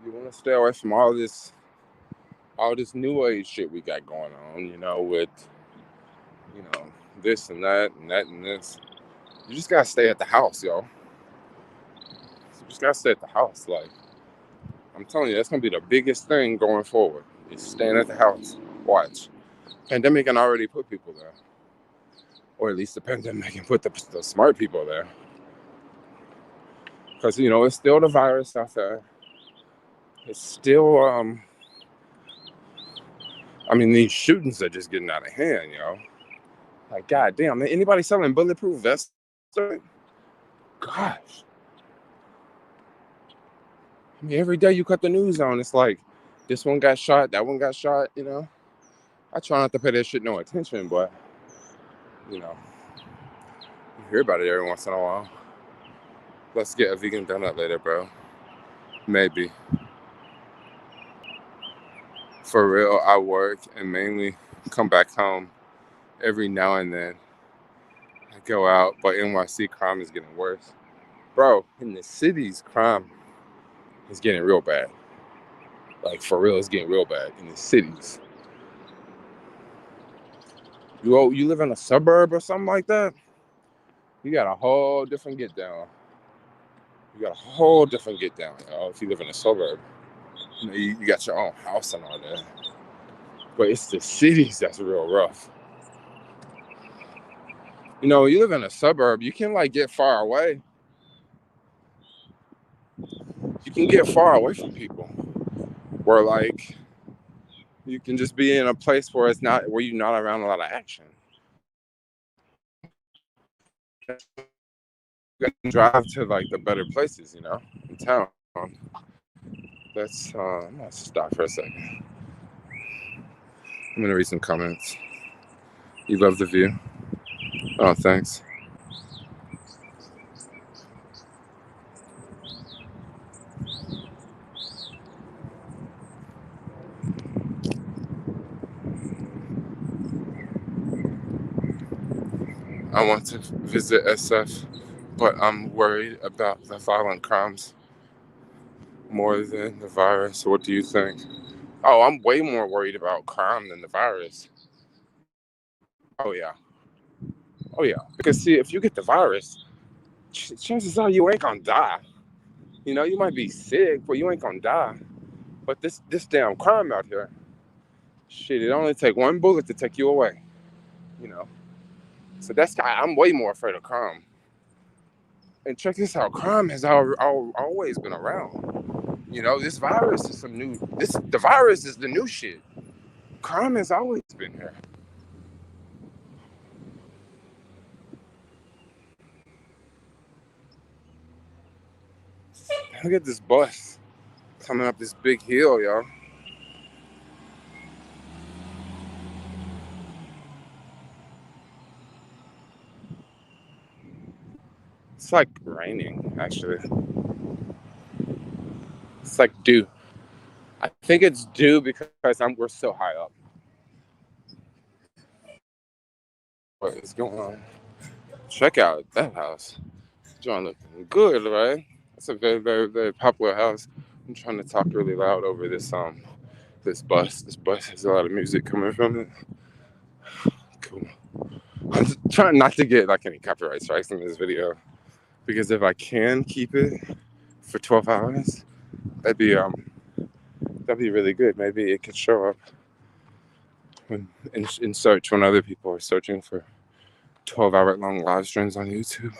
you want to stay away from all this all this new age shit we got going on, with, this and that and that and this. You just gotta stay at the house, yo. You just gotta stay at the house. Like, I'm telling you, that's gonna be the biggest thing going forward. Is staying at the house. Watch. Pandemic can already put people there. Or at least the pandemic can put the smart people there. Because, it's still the virus out there. It's still, these shootings are just getting out of hand, Like, goddamn, anybody selling bulletproof vests? Gosh. Every day you cut the news on, it's like, this one got shot, that one got shot, I try not to pay that shit no attention, but, you hear about it every once in a while. Let's get a vegan donut later, bro. Maybe. For real, I work and mainly come back home every now and then. I go out, but NYC crime is getting worse. Bro, in the cities, crime is getting real bad. Like, for real, it's getting real bad in the cities. You live in a suburb or something like that, you got a whole different get down. If you live in a suburb. You got your own house and all that. But it's the cities that's real rough. When you live in a suburb, you can get far away. You can get far away from people. Where you can just be in a place where you're not around a lot of action. You can drive to the better places, in town. I'm gonna stop for a second. I'm gonna read some comments. You love the view? Oh, thanks. I want to visit SF, but I'm worried about the violent crimes more than the virus. What do you think? Oh, I'm way more worried about crime than the virus. Oh, yeah. Oh, yeah. Because, see, if you get the virus, chances are you ain't gonna die. You might be sick, but you ain't gonna die. But this damn crime out here, shit, it only take one bullet to take you away. So I'm way more afraid of crime. And check this out, crime has always been around. This virus is the virus is the new shit. Crime has always been here. Look at this bus coming up this big hill, y'all. It's like raining, actually. It's like dew. I think it's due because we're so high up. What is going on? Check out that house. John looking good, right? It's a very, very, very popular house. I'm trying to talk really loud over this bus. This bus has a lot of music coming from it. Cool. I'm just trying not to get any copyright strikes in this video, because if I can keep it for 12 hours, that'd be really good. Maybe it could show up in search when other people are searching for 12-hour long live streams on YouTube.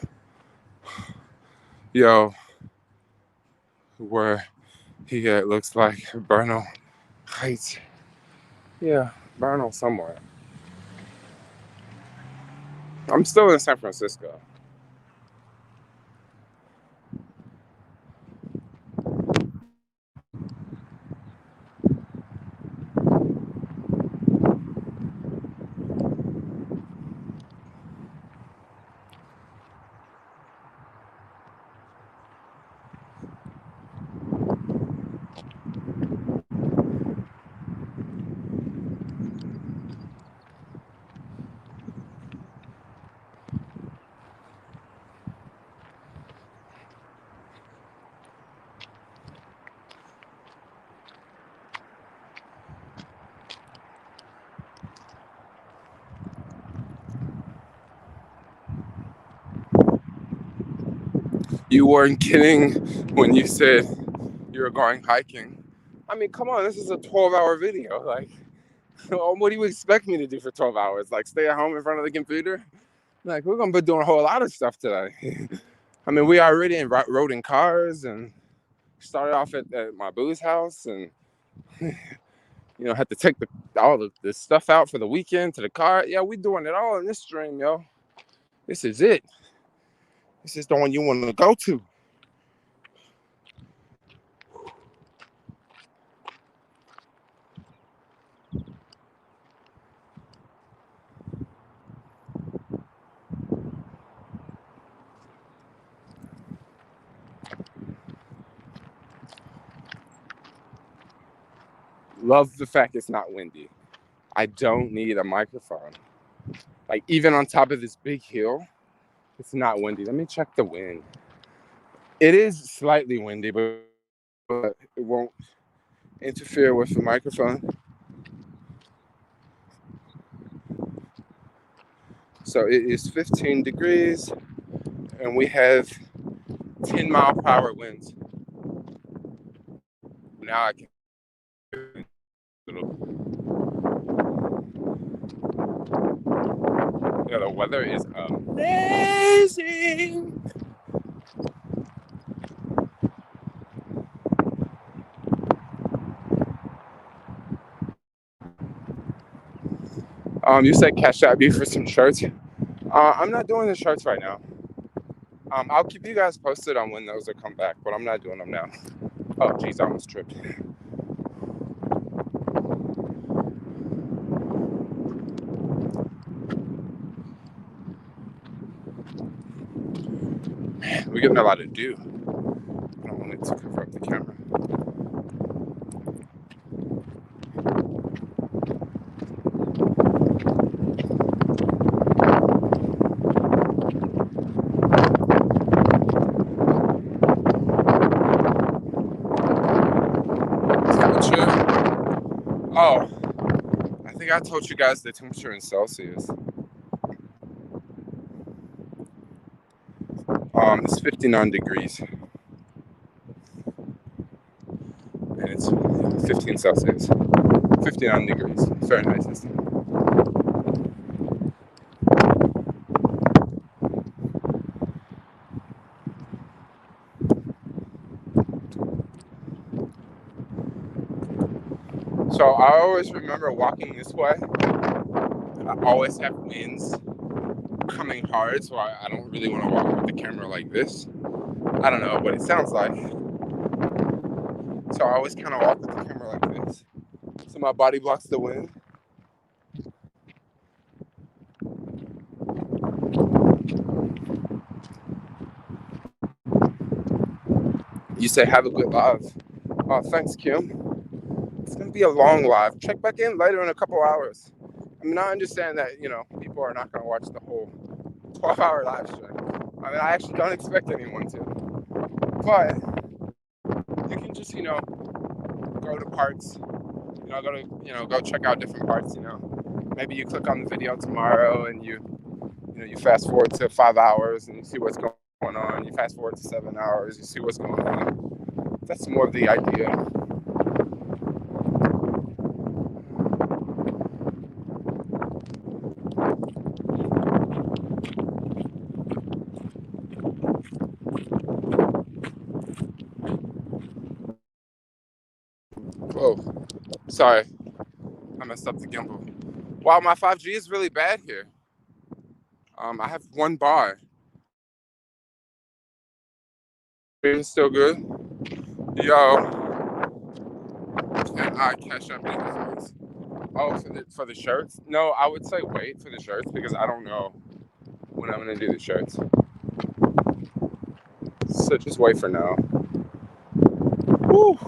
Yo, where he at looks like Bernal Heights. Yeah, Bernal somewhere. I'm still in San Francisco. You weren't kidding when you said you were going hiking. I mean, come on, this is a 12-hour video. Like, what do you expect me to do for 12 hours? Like, stay at home in front of the computer? Like, we're going to be doing a whole lot of stuff today. I mean, we already rode in cars and started off at my boo's house and, had to take all the stuff out for the weekend to the car. Yeah, we doing it all in this stream, yo. This is it. This is the one you want to go to. Love the fact it's not windy. I don't need a microphone. Like, even on top of this big hill, it's not windy. Let me check the wind. It is slightly windy, but it won't interfere with the microphone. So it is 15 degrees, and we have 10-mile-per-hour winds. Now I can. Yeah, the weather is amazing. You said CashApp me for some shirts. I'm not doing the shirts right now. I'll keep you guys posted on when those will come back, but I'm not doing them now. Oh, geez, I almost tripped. Man, we're getting a lot to do. I don't want it to cover up the camera. Oh, I think I told you guys the temperature in Celsius. It's 59 degrees. And it's 15 Celsius. 59 degrees. Fahrenheit system. So I always remember walking this way. I always have winds coming hard, so I don't really want to walk with the camera like this. I don't know what it sounds like. So I always kind of walk with the camera like this. So my body blocks the wind. You say have a good live. Oh, thanks, Kim. It's going to be a long live. Check back in later in a couple hours. I mean, I understand that, people are not going to watch the whole 12-hour live stream. I mean, I actually don't expect anyone to. But you can just, go to parts, go check out different parts, Maybe you click on the video tomorrow and you fast forward to 5 hours and you see what's going on. You fast forward to 7 hours, you see what's going on. That's more of the idea. Whoa, sorry, I messed up the gimbal. Wow, my 5G is really bad here. I have 1 bar. It's still good. Yo, can I cash up these? Oh, for the shirts? No, I would say wait for the shirts because I don't know when I'm gonna do the shirts. So just wait for now. Woo.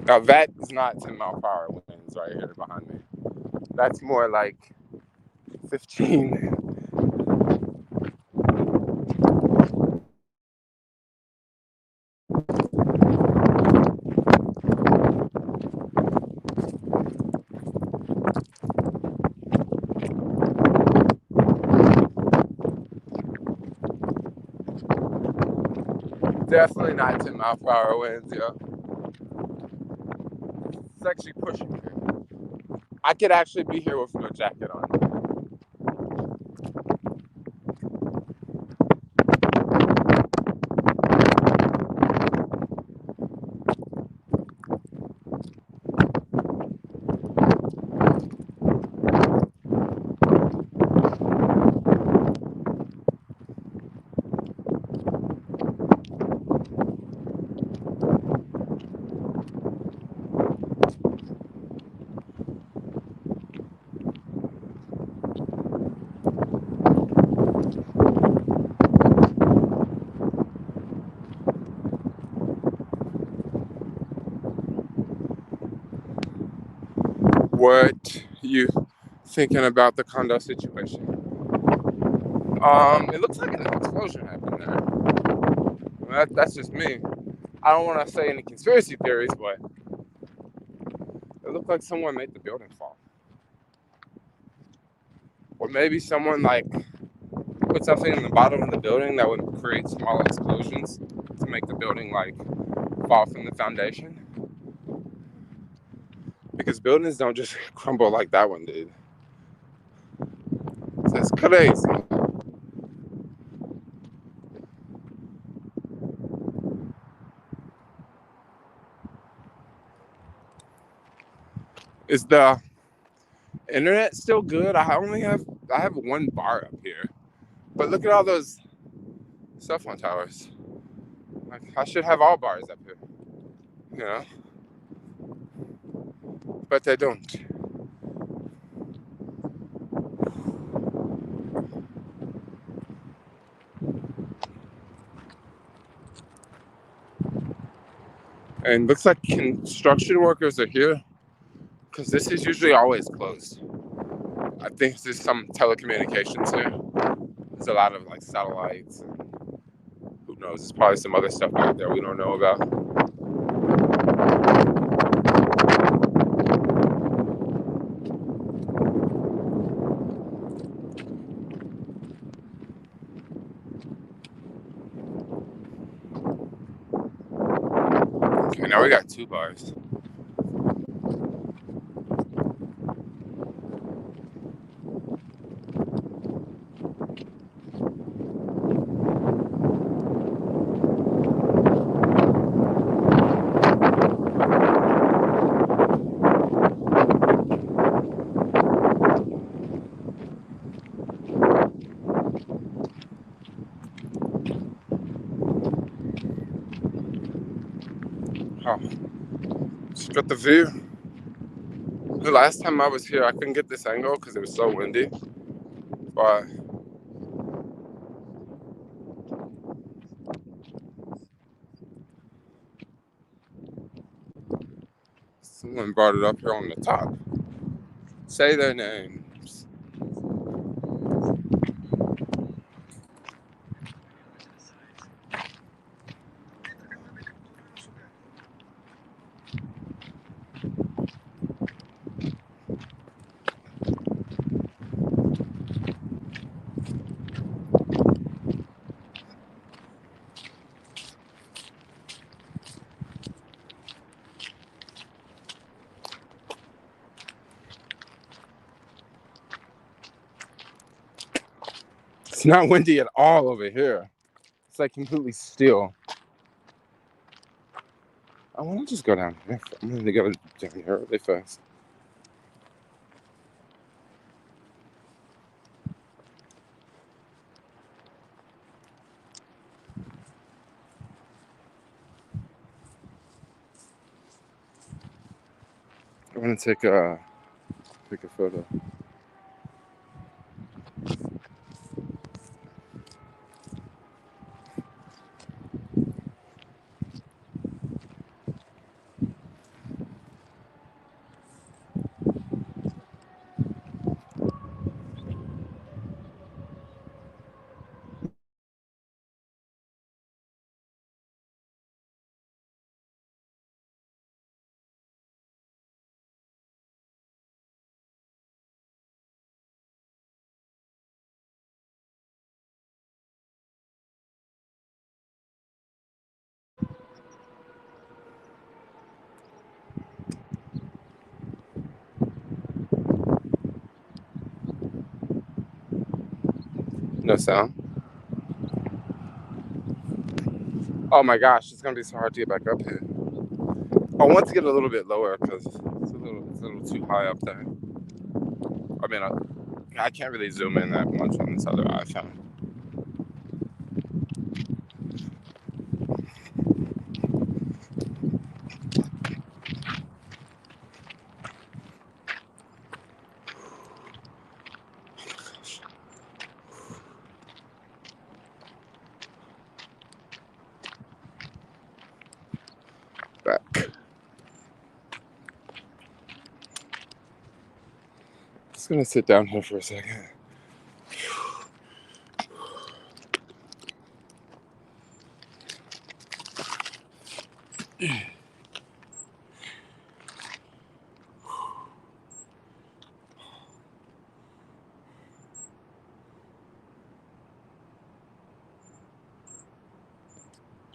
Now that is not 10-mile-per-hour winds right here behind me. That's more like 15. Definitely not 10-mile-per-hour winds, yo. It's actually pushing me. I could actually be here with no jacket on. What you thinking about the condo situation? It looks like an explosion happened there. That's just me. I don't want to say any conspiracy theories, but it looked like someone made the building fall. Or maybe someone like put something in the bottom of the building that would create small explosions to make the building like fall from the foundation. Because buildings don't just crumble like that one did. That's crazy. Is the internet still good? I have one bar up here. But look at all those cell phone towers. Like I should have all bars up here. You know? But they don't. And looks like construction workers are here because this is usually always closed. I think there's some telecommunications here. There's a lot of like satellites and who knows, there's probably some other stuff out there we don't know about. Okay, now we got 2 bars. Oh, just got the view. The last time I was here, I couldn't get this angle because it was so windy. But someone brought it up here on the top. Say their names. It's not windy at all over here. It's like completely still. I want to just go down here. I'm going to go down here really fast. I want to take a photo. No sound. Oh my gosh, it's gonna be so hard to get back up here. I want to get a little bit lower because it's a little too high up there. I mean, I can't really zoom in that much on this other iPhone. Back. Just gonna sit down here for a second.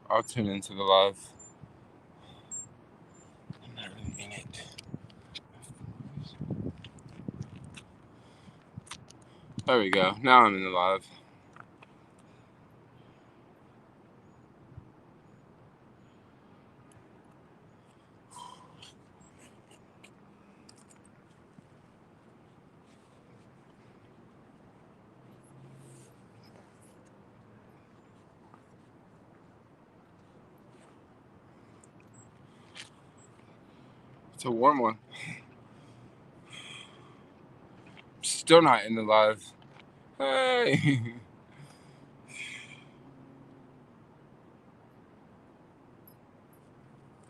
I'll tune into the live. I'm not really in it. There we go. Now I'm in the live. It's a warm one. Still not in the live. Hey.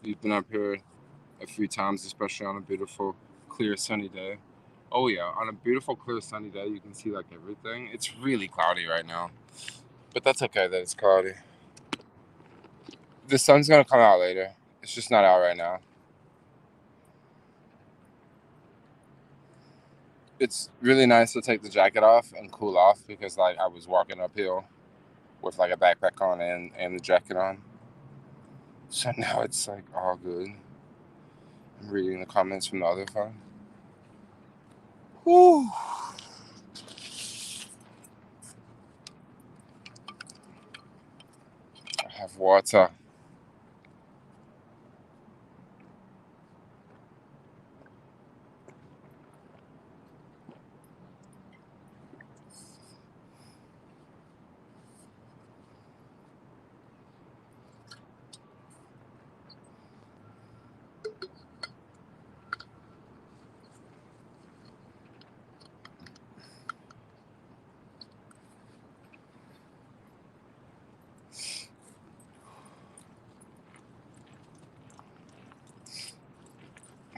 We've been up here a few times, especially on a beautiful, clear, sunny day. Oh yeah, on a beautiful, clear, sunny day, you can see like everything. It's really cloudy right now, but that's okay that it's cloudy. The sun's gonna come out later. It's just not out right now. It's really nice to take the jacket off and cool off because like I was walking uphill with like a backpack on and the jacket on. So now it's like all good. I'm reading the comments from the other phone. Whew. I have water.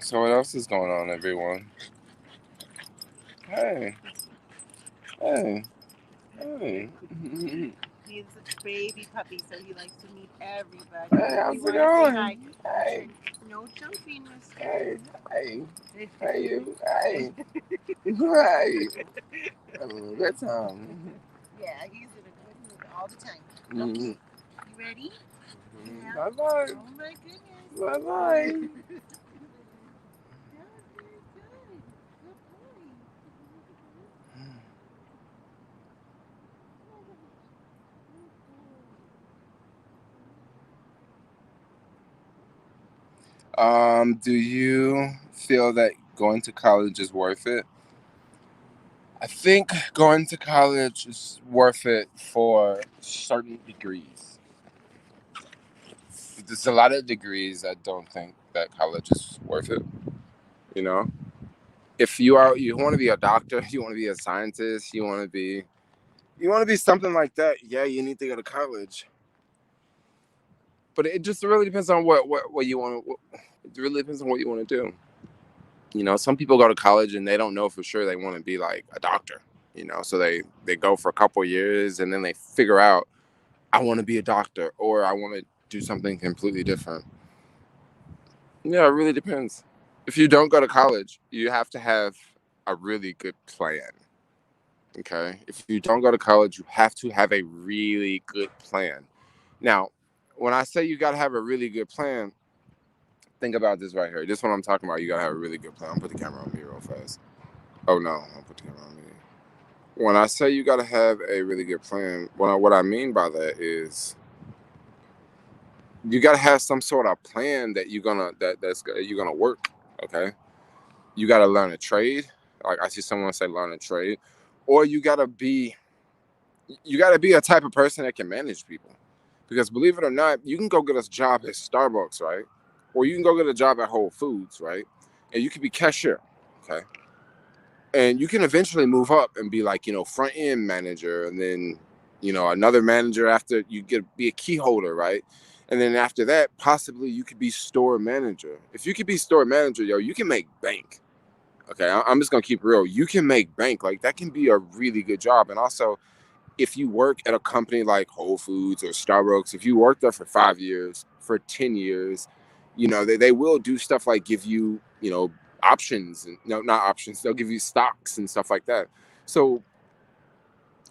So what else is going on, everyone? Hey. Hey. Hey. He's a baby puppy, so he likes to meet everybody. Hey, how's it going? Hey. No jumping, mister. Hey. Hey. Hey, you. Hey. Hey. Having a good time. Yeah, he's in a good mood all the time. Mm-hmm. You ready? Yeah. Bye-bye. Oh my goodness. Bye-bye. That was very good. Good boy. Do you feel that going to college is worth it? I think going to college is worth it for certain degrees. There's a lot of degrees I don't think that college is worth it. You know, if you want to be a doctor, you want to be a scientist, you want to be something like that. Yeah, you need to go to college. But it just really depends on what you want. It really depends on what you want to do. You know, some people go to college and they don't know for sure they want to be like a doctor. You know, so they go for a couple of years and then they figure out I want to be a doctor or I want to do something completely different. Yeah, it really depends. If you don't go to college, you have to have a really good plan. Okay, if you don't go to college, you have to have a really good plan. Now, when I say you got to have a really good plan, think about this right here. This is what I'm talking about. You got to have a really good plan. I'll put the camera on me real fast. Oh no, I'll put the camera on me. when I say you got to have a really good plan, what I mean by that is you got to have some sort of plan that you're gonna work. Okay, you got to learn a trade. Like I see someone say learn a trade, or you got to be a type of person that can manage people. Because believe it or not, you can go get a job at Starbucks, right? Or you can go get a job at Whole Foods, right? And you can be cashier, okay? And you can eventually move up and be like, front end manager, and then, another manager after you be a key holder, right? And then after that, possibly you could be store manager. If you could be store manager, yo, you can make bank. Okay, I'm just gonna keep it real. You can make bank. Like that can be a really good job. And also, if you work at a company like Whole Foods or Starbucks, if you work there for 5 years, for 10 years, they will do stuff like give you, options, and no, not options. They'll give you stocks and stuff like that. So,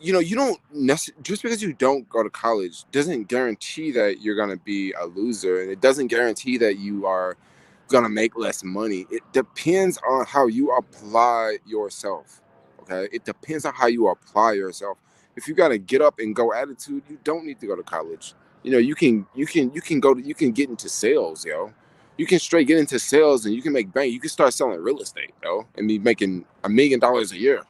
you don't just because you don't go to college doesn't guarantee that you're going to be a loser. And it doesn't guarantee that you are going to make less money. It depends on how you apply yourself. Okay. It depends on how you apply yourself. If you got a get up and go attitude, you don't need to go to college. You can get into sales, yo. You can straight get into sales and you can make bank. You can start selling real estate, yo, and be making $1 million a year,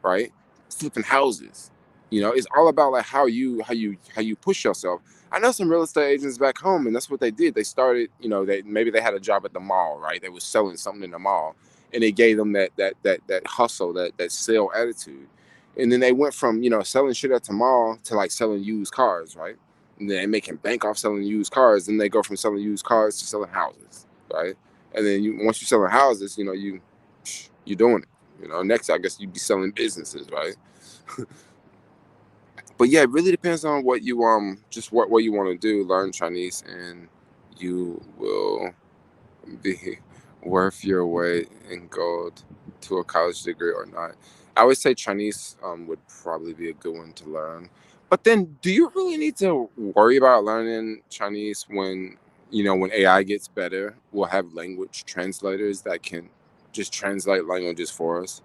right? Flipping houses. It's all about like how you push yourself. I know some real estate agents back home, and that's what they did. They started, maybe they had a job at the mall, right? They was selling something in the mall, and they gave them that hustle, that sale attitude. And then they went from selling shit at the mall to like selling used cars, right? And then they making bank off selling used cars. Then they go from selling used cars to selling houses, right? And then once you're selling houses, you're doing it. Next I guess you'd be selling businesses, right? But yeah, it really depends on what you just what you want to do. Learn Chinese, and you will be worth your weight in gold to a college degree or not. I would say Chinese would probably be a good one to learn. But then, do you really need to worry about learning Chinese when when AI gets better? We'll have language translators that can just translate languages for us.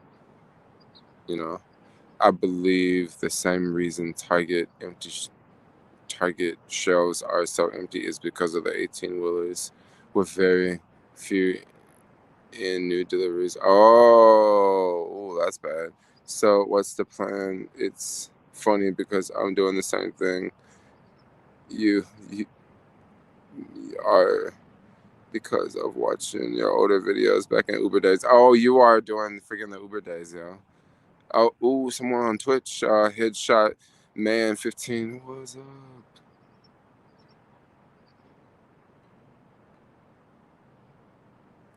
You know. I believe the same reason Target shelves are so empty is because of the 18-wheelers with very few in new deliveries. Oh, that's bad. So what's the plan? It's funny because I'm doing the same thing. You are because of watching your older videos back in Uber days. Oh, you are doing freaking the Uber days, yo. Oh, ooh, someone on Twitch, headshot man 15. What's up?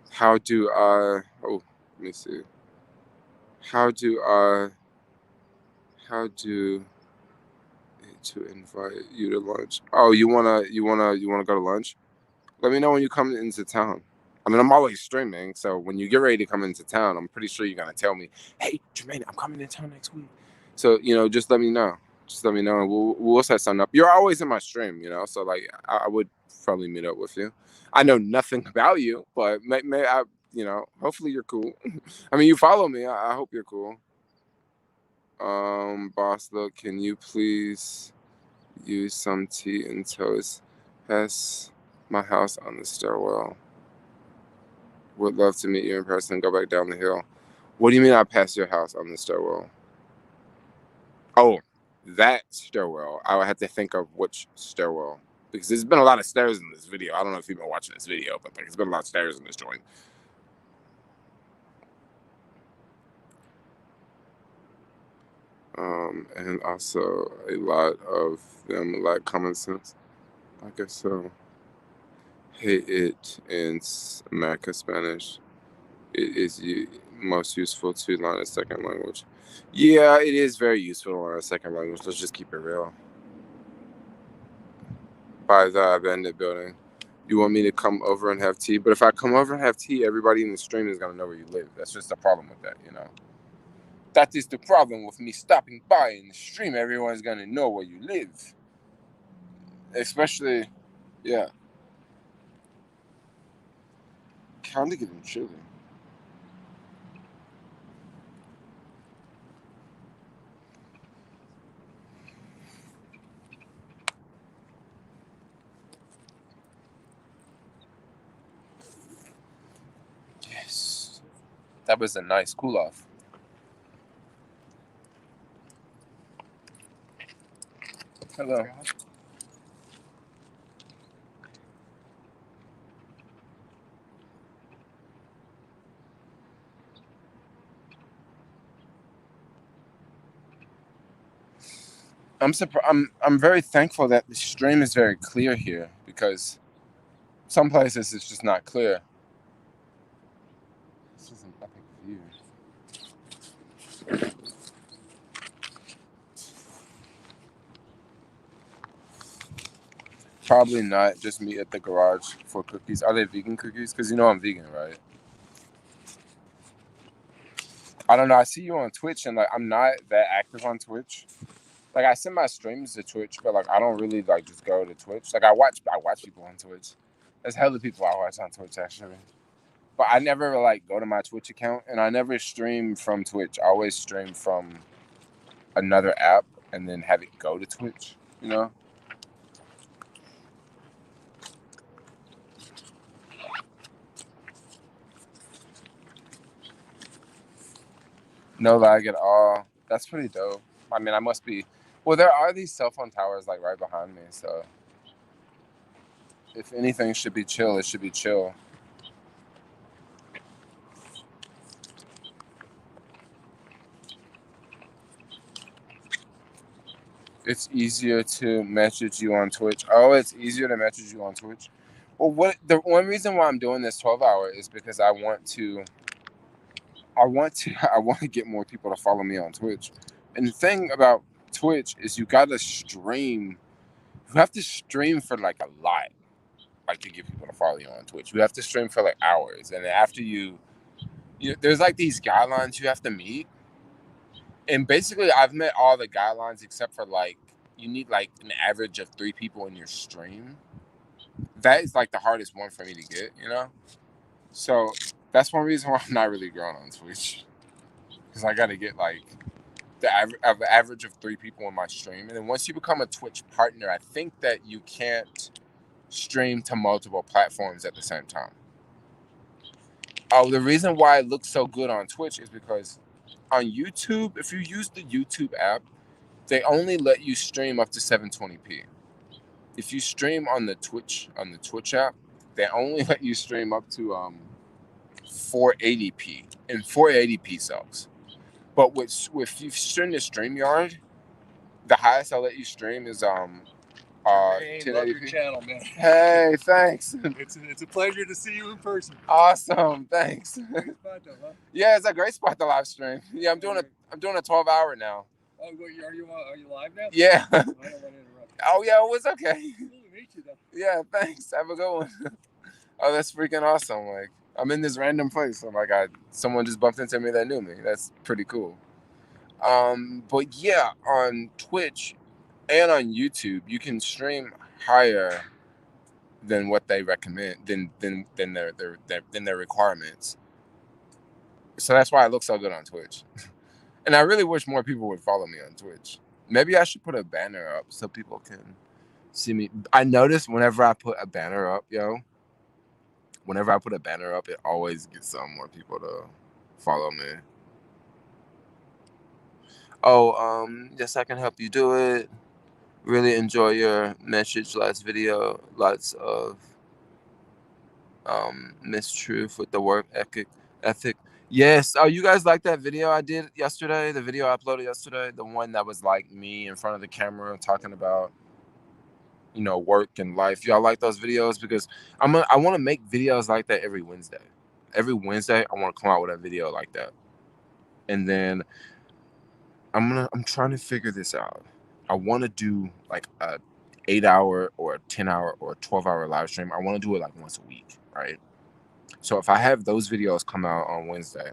How do I? Oh, let me see. How do I? How do to invite you to lunch? Oh, you wanna go to lunch? Let me know when you come into town. I mean, I'm always streaming, so when you get ready to come into town, I'm pretty sure you're gonna tell me, "Hey, Jermaine, I'm coming into town next week." So just let me know. Just let me know, and we'll set something up. You're always in my stream, so like I would probably meet up with you. I know nothing about you, but may I, hopefully you're cool. I mean, you follow me. I hope you're cool. Boss, look, can you please use some tea and toast past my house on the stairwell? Would love to meet you in person and go back down the hill. What do you mean I passed your house on the stairwell? Oh, that stairwell. I would have to think of which stairwell. Because there's been a lot of stairs in this video. I don't know if you've been watching this video, but there's been a lot of stairs in this joint. And also a lot of them lack common sense. I guess so. Hate it in America Spanish. It is most useful to learn a second language. Yeah, it is very useful to learn a second language. Let's just keep it real. By the abandoned building. You want me to come over and have tea? But if I come over and have tea, everybody in the stream is going to know where you live. That's just the problem with that. That is the problem with me stopping by in the stream. Everyone's going to know where you live. Especially, yeah. Kind of getting chilly. That was a nice cool off. Hello. I'm very thankful that the stream is very clear here, because some places it's just not clear. This is an epic view. Probably not. Just meet at the garage for cookies. Are they vegan cookies? Because you know I'm vegan, right? I don't know. I see you on Twitch, and like I'm not that active on Twitch. Like I send my streams to Twitch, but like I don't really like just go to Twitch. Like I watch people on Twitch. There's hella people I watch on Twitch actually. But I never like go to my Twitch account, and I never stream from Twitch. I always stream from another app and then have it go to Twitch, you know? No lag at all. That's pretty dope. I mean, I must be. Well, there are these cell phone towers like right behind me, so if anything should be chill, it should be chill. It's easier to message you on Twitch. Oh, it's easier to message you on Twitch. Well, the one reason why I'm doing this 12-hour is because I want to get more people to follow me on Twitch. And the thing about Twitch is you gotta stream. You have to stream for like a lot, like to get people to follow you on Twitch. You have to stream for like hours, and then after you there's like these guidelines you have to meet. And basically, I've met all the guidelines except for like you need like an average of 3 people in your stream. That is like the hardest one for me to get, you know. So that's one reason why I'm not really growing on Twitch, because I got to get like the average of 3 people in my stream. And then once you become a Twitch partner, I think that you can't stream to multiple platforms at the same time. Oh, the reason why it looks so good on Twitch is because on YouTube, if you use the YouTube app, they only let you stream up to 720p. If you stream on the Twitch app, they only let you stream up to 480p, and 480p sucks. But if you stream to StreamYard, the highest I'll let you stream is Hey, love your 1080p. channel, man. Hey, thanks. It's a pleasure to see you in person. Awesome, thanks. Great spot though, huh? Yeah, it's a great spot to live stream. Yeah, I'm doing a 12-hour now. Oh, are you live now? Yeah. I don't want to interrupt. Oh yeah, it was okay. Cool to meet you though. Yeah, thanks. Have a good one. Oh, that's freaking awesome. Like I'm in this random place. So like someone just bumped into me that knew me. That's pretty cool. But yeah, on Twitch and on YouTube, you can stream higher than what they recommend, than their requirements. So that's why it looks so good on Twitch. And I really wish more people would follow me on Twitch. Maybe I should put a banner up so people can see me. I notice whenever I put a banner up, whenever I put a banner up, it always gets some more people to follow me. Oh, yes, I can help you do it. Really enjoy your message last video. Lots of mistruth with the work ethic. Yes. Oh, you guys like that video I did yesterday? The video I uploaded yesterday, the one that was like me in front of the camera talking about, work and life. Y'all like those videos? Because I want to make videos like that every Wednesday. Every Wednesday, I want to come out with a video like that, and then I'm trying to figure this out. I want to do like a 8-hour or a 10-hour or a 12-hour live stream. I want to do it like once a week, right? So if I have those videos come out on Wednesday,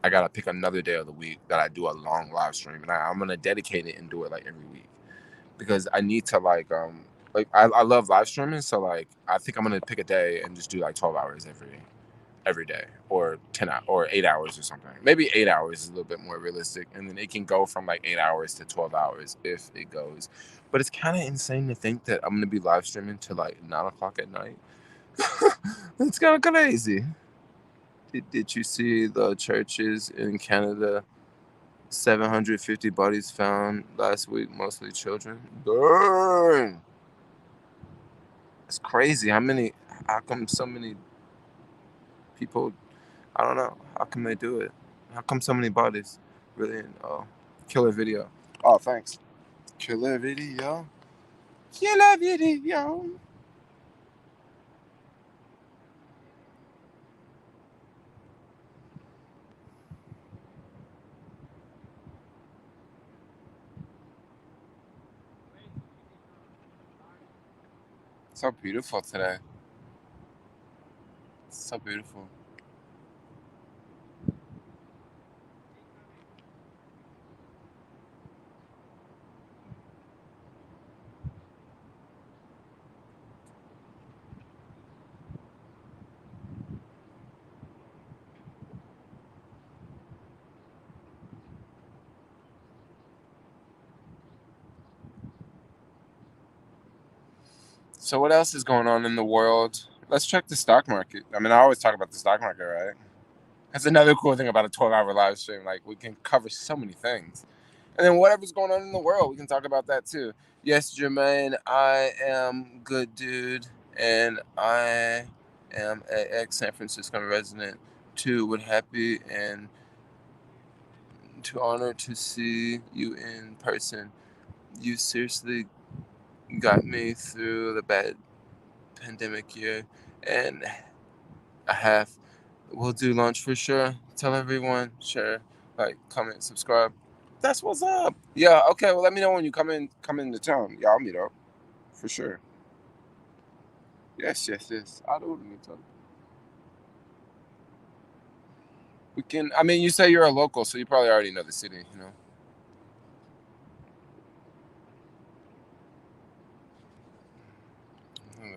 I gotta pick another day of the week that I do a long live stream, and I'm gonna dedicate it and do it like every week, because I need to I love live streaming. So like I think I'm gonna pick a day and just do like 12 hours every day, or 8 hours or something. Maybe 8 hours is a little bit more realistic, and then it can go from like 8 hours to 12 hours if it goes. But it's kind of insane to think that I'm gonna be live streaming till like 9 o'clock at night. It's kind of crazy. Did you see the churches in Canada? 750 bodies found last week, mostly children. Burn! It's crazy. How come so many people, I don't know. How come they do it? How come so many bodies? Really? Oh, killer video. Oh, thanks. Killer video. Killer video. So beautiful today. So beautiful. So what else is going on in the world? Let's check the stock market. I mean, I always talk about the stock market, right? That's another cool thing about a 12-hour live stream. Like, we can cover so many things. And then whatever's going on in the world, we can talk about that too. Yes, Jermaine, I am good, dude. And I am an ex-San Francisco resident too. Would happy and to honor to see you in person. You seriously got me through the bad pandemic year and a half. We'll do lunch for sure. Tell everyone, share, like, comment, subscribe. That's what's up. Yeah, okay, well let me know when you come into town. Yeah, I'll meet up. For sure. Yes. I don't meet up. We can I mean you say you're a local, so you probably already know the city, you know.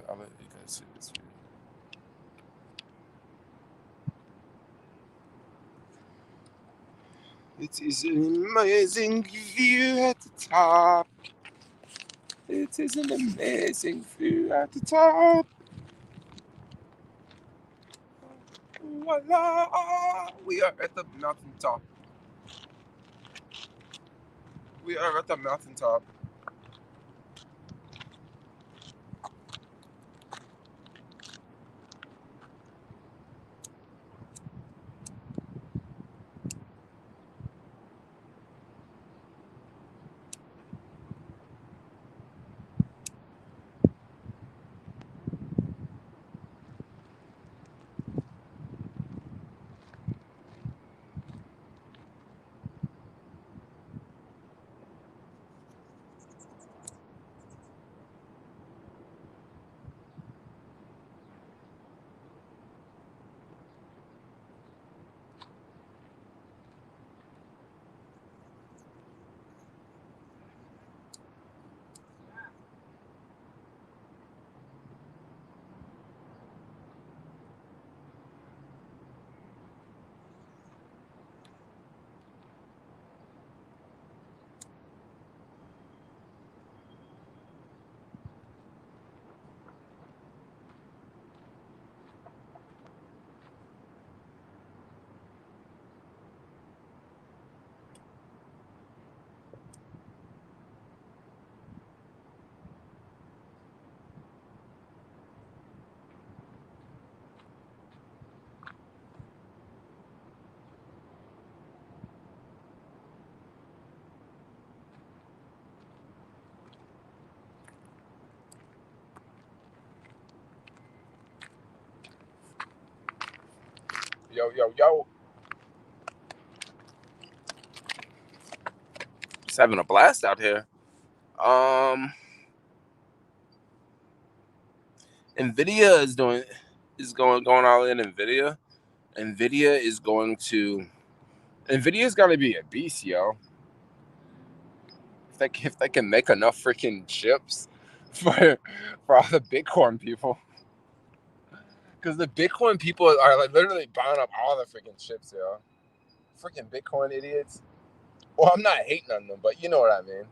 I'll let you guys see this video. It is an amazing view at the top. It is an amazing view at the top. Voila! We are at the mountaintop. We are at the mountaintop. Yo. Just having a blast out here. Nvidia is going all in. Nvidia is gonna be a beast, yo. If they can make enough freaking chips for all the Bitcoin people. Because the Bitcoin people are like literally buying up all the freaking chips, yo. Freaking Bitcoin idiots. Well, I'm not hating on them, but you know what I mean.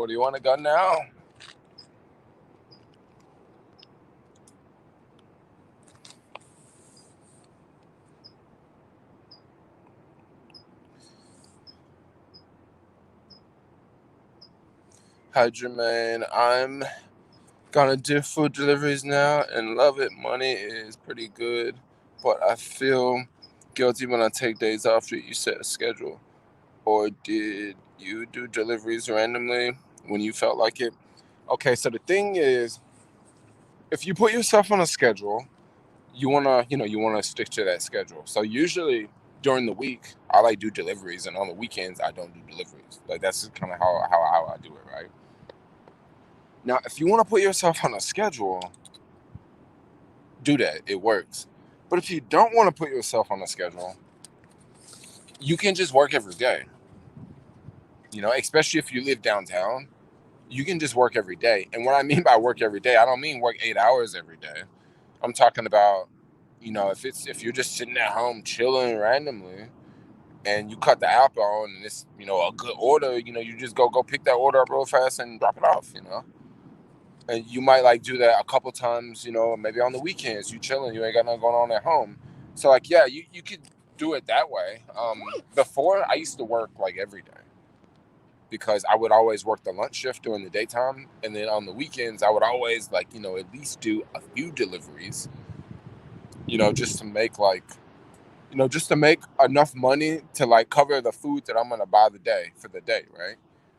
Or do you want to go now? Hi, Jermaine. I'm gonna do food deliveries now and love it. Money is pretty good, but I feel guilty when I take days off. Did you set a schedule, or did you do deliveries randomly when you felt like it? Okay, so the thing is, if you put yourself on a schedule, you wanna stick to that schedule. So usually during the week, I like do deliveries, and on the weekends I don't do deliveries. Like that's just kind of how I do it, right? Now, if you want to put yourself on a schedule, do that. It works. But if you don't want to put yourself on a schedule, you can just work every day. Especially if you live downtown, you can just work every day. And what I mean by work every day, I don't mean work 8 hours every day. I'm talking about, if you're just sitting at home chilling randomly and you cut the app on and it's, a good order, you just go pick that order up real fast and drop it off. And you might like do that a couple times, maybe on the weekends, you chilling, you ain't got nothing going on at home. So like, yeah, you could do it that way. Before I used to work like every day because I would always work the lunch shift during the daytime. And then on the weekends, I would always at least do a few deliveries, just to make enough money to like cover the food that I'm going to buy for the day. Right.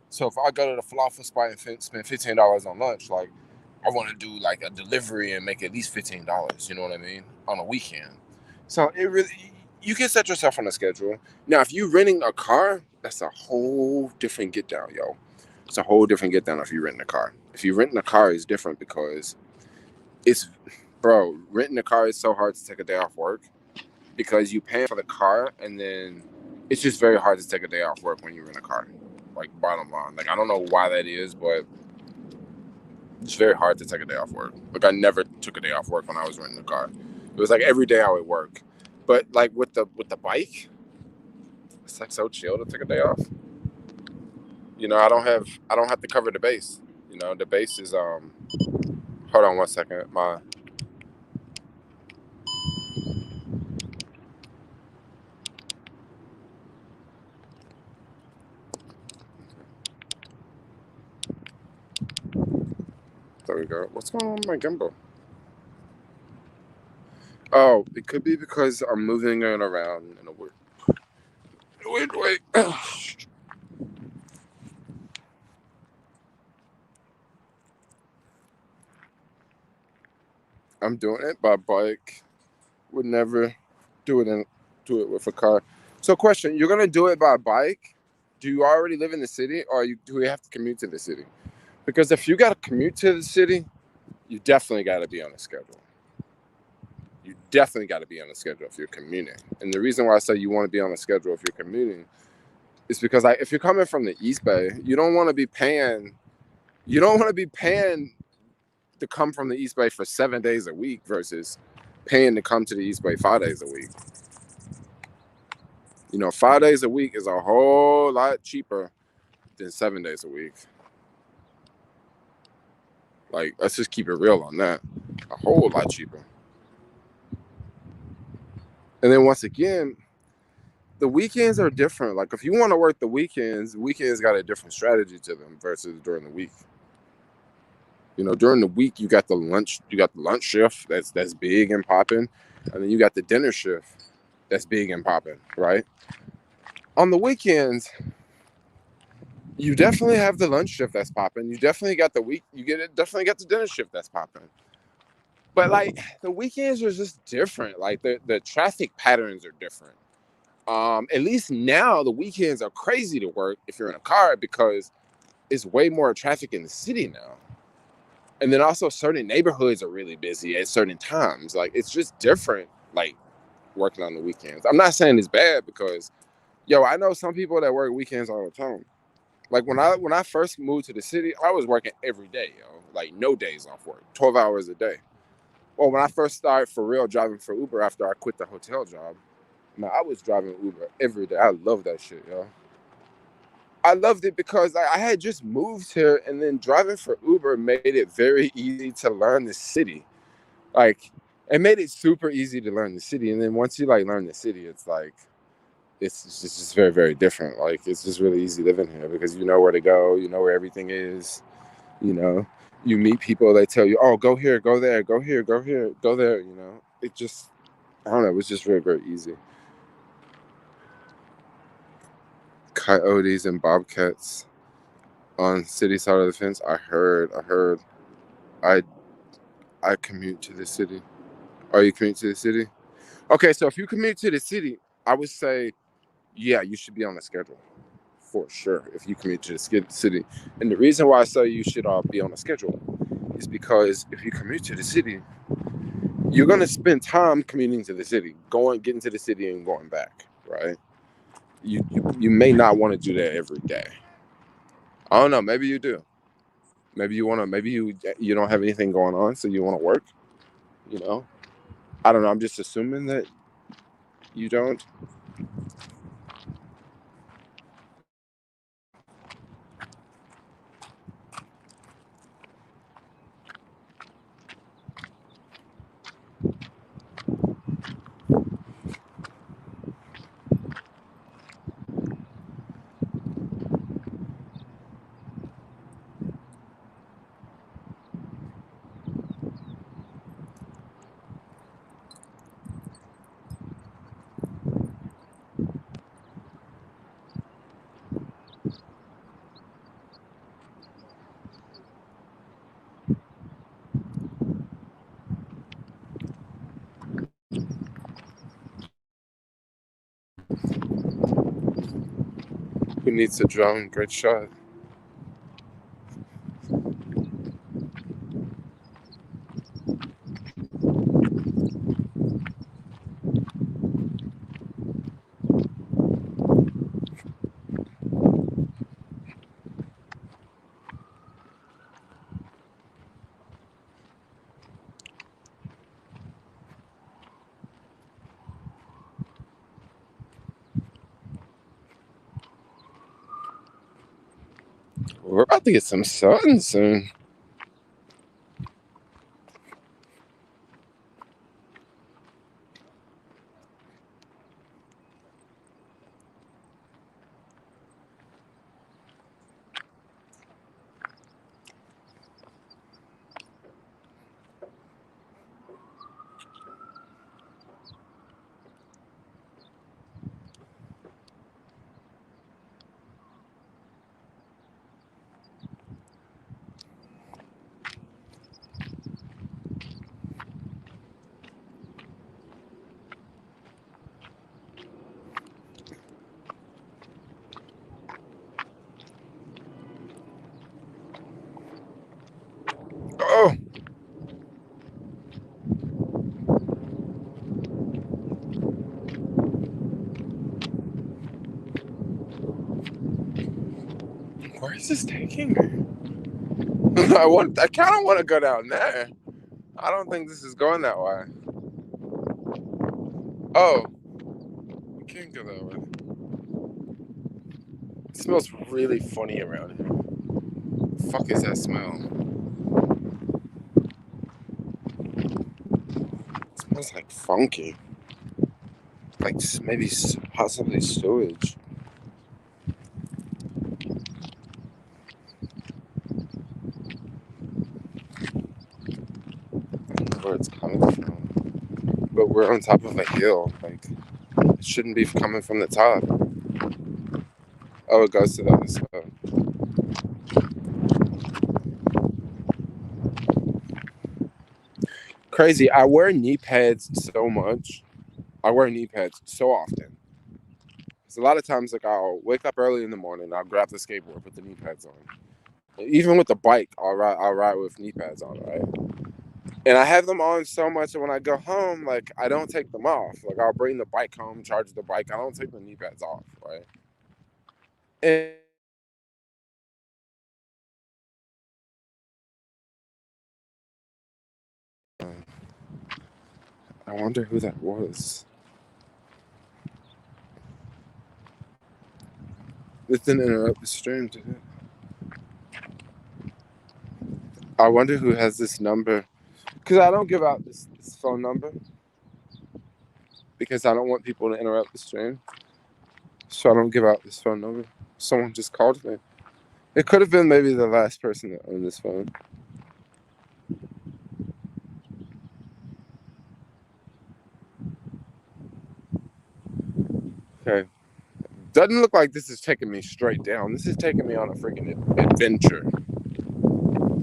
So if I go to the falafel spot and spend $15 on lunch, like I want to do like a delivery and make at least $15. You know what I mean? On a weekend. So you can set yourself on a schedule. Now, if you're renting a car, that's a whole different get down, yo. It's a whole different get down if you're renting a car. If you're renting a car, it's different because renting a car is so hard to take a day off work because you pay for the car and then it's just very hard to take a day off work when you rent a car. Like bottom line, like I don't know why that is, but it's very hard to take a day off work. Like I never took a day off work when I was renting a car. It was like every day I would work. But like with the bike, it's like so chill to take a day off. I don't have to cover the base. The base is hold on one second. There we go. What's going on with my gimbal? Oh, it could be because I'm moving it around in a weird way. I'm doing it by bike. Would never do it with a car. So question, you're gonna do it by bike? Do you already live in the city or do we have to commute to the city? Because if you gotta commute to the city, you definitely gotta be on a schedule. You definitely gotta be on a schedule if you're commuting. And the reason why I say you want to be on a schedule if you're commuting is because if you're coming from the East Bay, you don't want to be paying to come from the East Bay for 7 days a week versus paying to come to the East Bay 5 days a week. 5 days a week is a whole lot cheaper than 7 days a week. Like, let's just keep it real on that. A whole lot cheaper. And then once again, the weekends are different. Like, if you want to work the weekends got a different strategy to them versus during the week. During the week you got the lunch shift that's big and popping, and then you got the dinner shift that's big and popping, right? On the weekends, you definitely have the lunch shift that's popping. You definitely got definitely got the dinner shift that's popping. But like the weekends are just different. Like the traffic patterns are different. At least now the weekends are crazy to work if you're in a car because it's way more traffic in the city now. And then also certain neighborhoods are really busy at certain times. Like it's just different, like working on the weekends. I'm not saying it's bad because, I know some people that work weekends all the time. Like when I first moved to the city, I was working every day, like no days off work, 12 hours a day. Well, when I first started for real driving for Uber after I quit the hotel job, man, I was driving Uber every day. I love that shit, yo. I loved it because I had just moved here, and then driving for Uber made it very easy to learn the city. Like, it made it super easy to learn the city, and then once you like learn the city, it's like it's just very, very different. Like, it's just really easy living here because you know where to go, you know where everything is. You know, you meet people, they tell you, "Oh, go here, go there, go here, go here, go there." You know, it just I don't know. It was just very, very easy. Coyotes and bobcats on city side of the fence. I heard. I I commute to the city. Oh, you commute to the city? Okay, so if you commute to the city, I would say, yeah, you should be on the schedule for sure. If you commute to the city, and the reason why I say you should be on the schedule is because if you commute to the city, you're gonna spend time commuting to the city, getting to the city and going back, right? You may not want to do that every day. I don't know. Maybe you do. Maybe you want to. Maybe you don't have anything going on, so you want to work. You know. I don't know. I'm just assuming that you don't. Who needs a drone? Great shot. We're about to get some sun soon. Oh, where is this taking me? I kind of want to go down there. I don't think this is going that way. Oh, we can't go that way. It smells really funny around here. The fuck is that smell? It smells like funky. Like maybe possibly sewage. I don't know where it's coming from. But we're on top of a hill. Like, it shouldn't be coming from the top. Oh, it goes to the other side. Crazy. I wear knee pads so much. I wear knee pads so often. So a lot of times, like, I'll wake up early in the morning, I'll grab the skateboard, put the knee pads on. Even with the bike, I'll ride with knee pads on, right? And I have them on so much that when I go home, like, I don't take them off. Like, I'll bring the bike home, charge the bike. I don't take the knee pads off, right? And I wonder who that was. This didn't interrupt the stream, did it? I wonder who has this number. Because I don't give out this phone number. Because I don't want people to interrupt the stream. So I don't give out this phone number. Someone just called me. It could have been maybe the last person that owned this phone. Okay. Doesn't look like this is taking me straight down. This is taking me on a freaking adventure.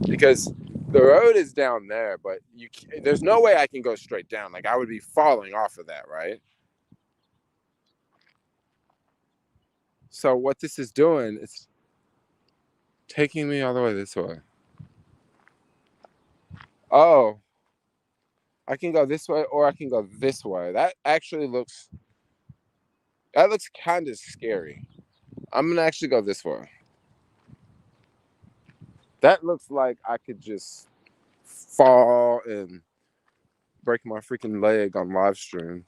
Because the road is down there, but there's no way I can go straight down. Like, I would be falling off of that, right? So what this is doing is taking me all the way this way. Oh, I can go this way or I can go this way. That looks kind of scary. I'm gonna actually go this way. That looks like I could just fall and break my freaking leg on live stream.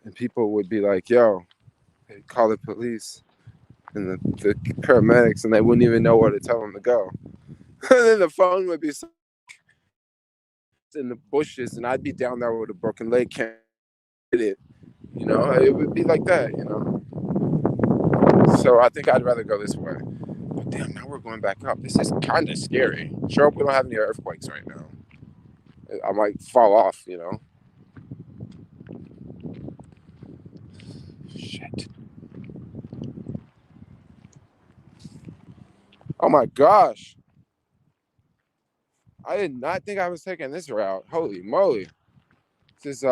And people would be like, yo, they'd call the police and the paramedics, and they wouldn't even know where to tell them to go. And then the phone would be in the bushes, and I'd be down there with a broken leg, can't hit it. You know, it would be like that, you know. So I think I'd rather go this way. But damn, now we're going back up. This is kind of scary. Sure hope we don't have any earthquakes right now. I might fall off, you know. Shit. Oh my gosh. I did not think I was taking this route. Holy moly. This is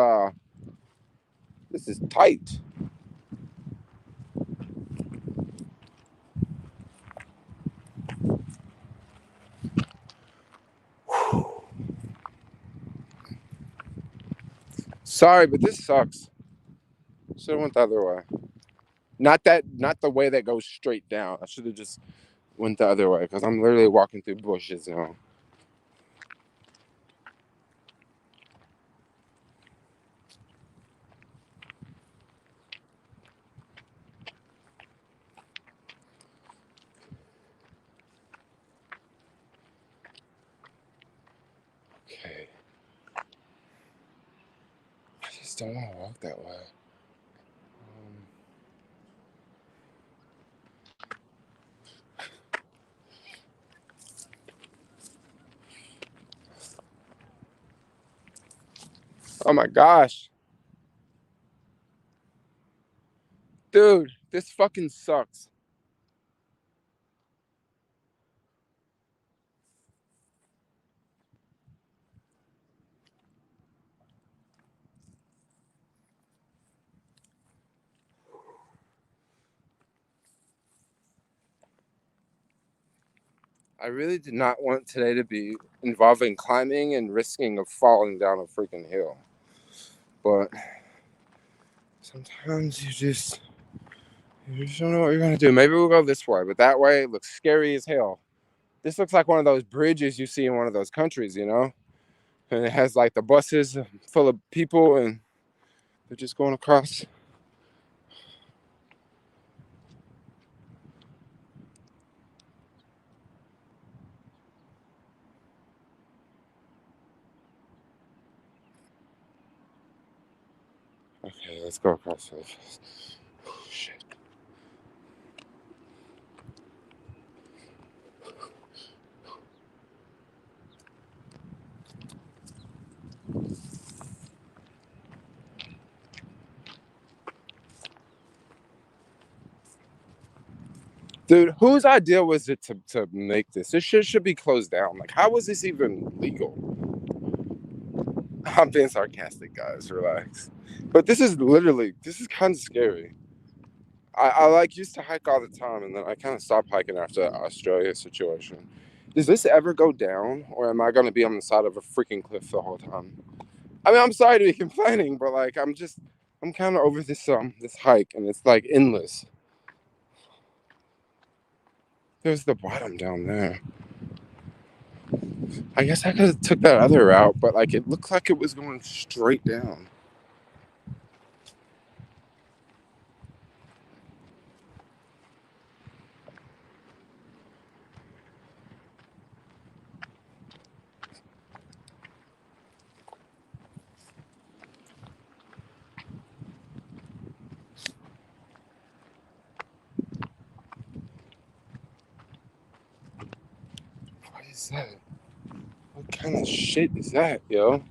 tight. Whew. Sorry, but this sucks. Should have went the other way. Not the way that goes straight down. I should have just went the other way because I'm literally walking through bushes now. Okay. I just don't want to walk that way. Oh my gosh. Dude, this fucking sucks. I really did not want today to be involving climbing and risking of falling down a freaking hill. But sometimes you just don't know what you're gonna do. Maybe we'll go this way, but that way it looks scary as hell. This looks like one of those bridges you see in one of those countries, you know? And it has like the buses full of people and they're just going across. Okay, let's go across this. Oh, shit. Dude, whose idea was it to make this? This shit should be closed down. Like, how was this even legal? I'm being sarcastic, guys. Relax. But this is kind of scary. I like used to hike all the time, and then I kind of stopped hiking after the Australia situation. Does this ever go down, or am I going to be on the side of a freaking cliff the whole time? I mean, I'm sorry to be complaining, but like, I'm kind of over this hike, and it's like endless. There's the bottom down there. I guess I could have took that other route, but like, it looked like it was going straight down. is that? What kind of shit is that, yo?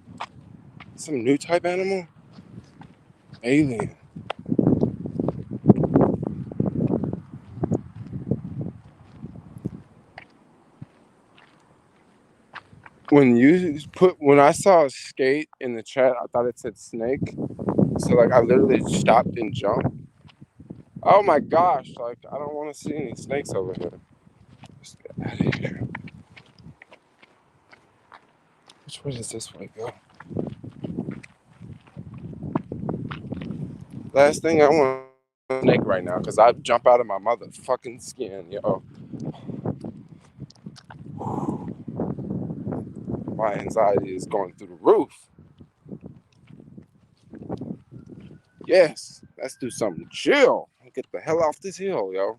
Some new type animal? Alien. When I saw skate in the chat, I thought it said snake. So like I literally stopped and jumped. Oh my gosh, like I don't want to see any snakes over here. Let's get out of here. Which way does this way go? Last thing I want is a snake right now, because I'd jump out of my motherfucking skin, yo. My anxiety is going through the roof. Yes, let's do something chill. Get the hell off this hill, yo.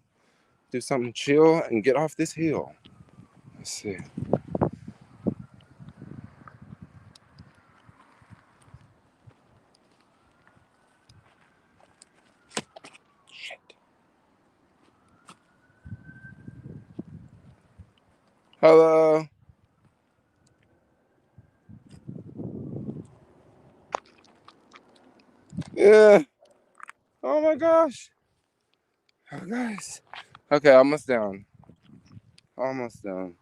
Do something chill and get off this hill. Let's see. Shit. Hello. Yeah. Oh my gosh. Oh, guys. Okay, almost down. Almost down.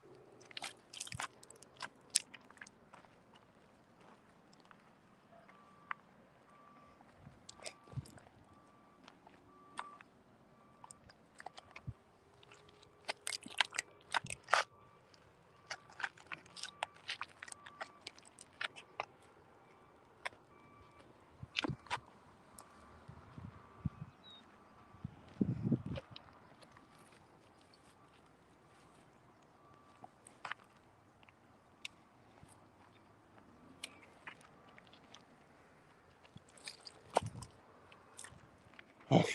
Okay.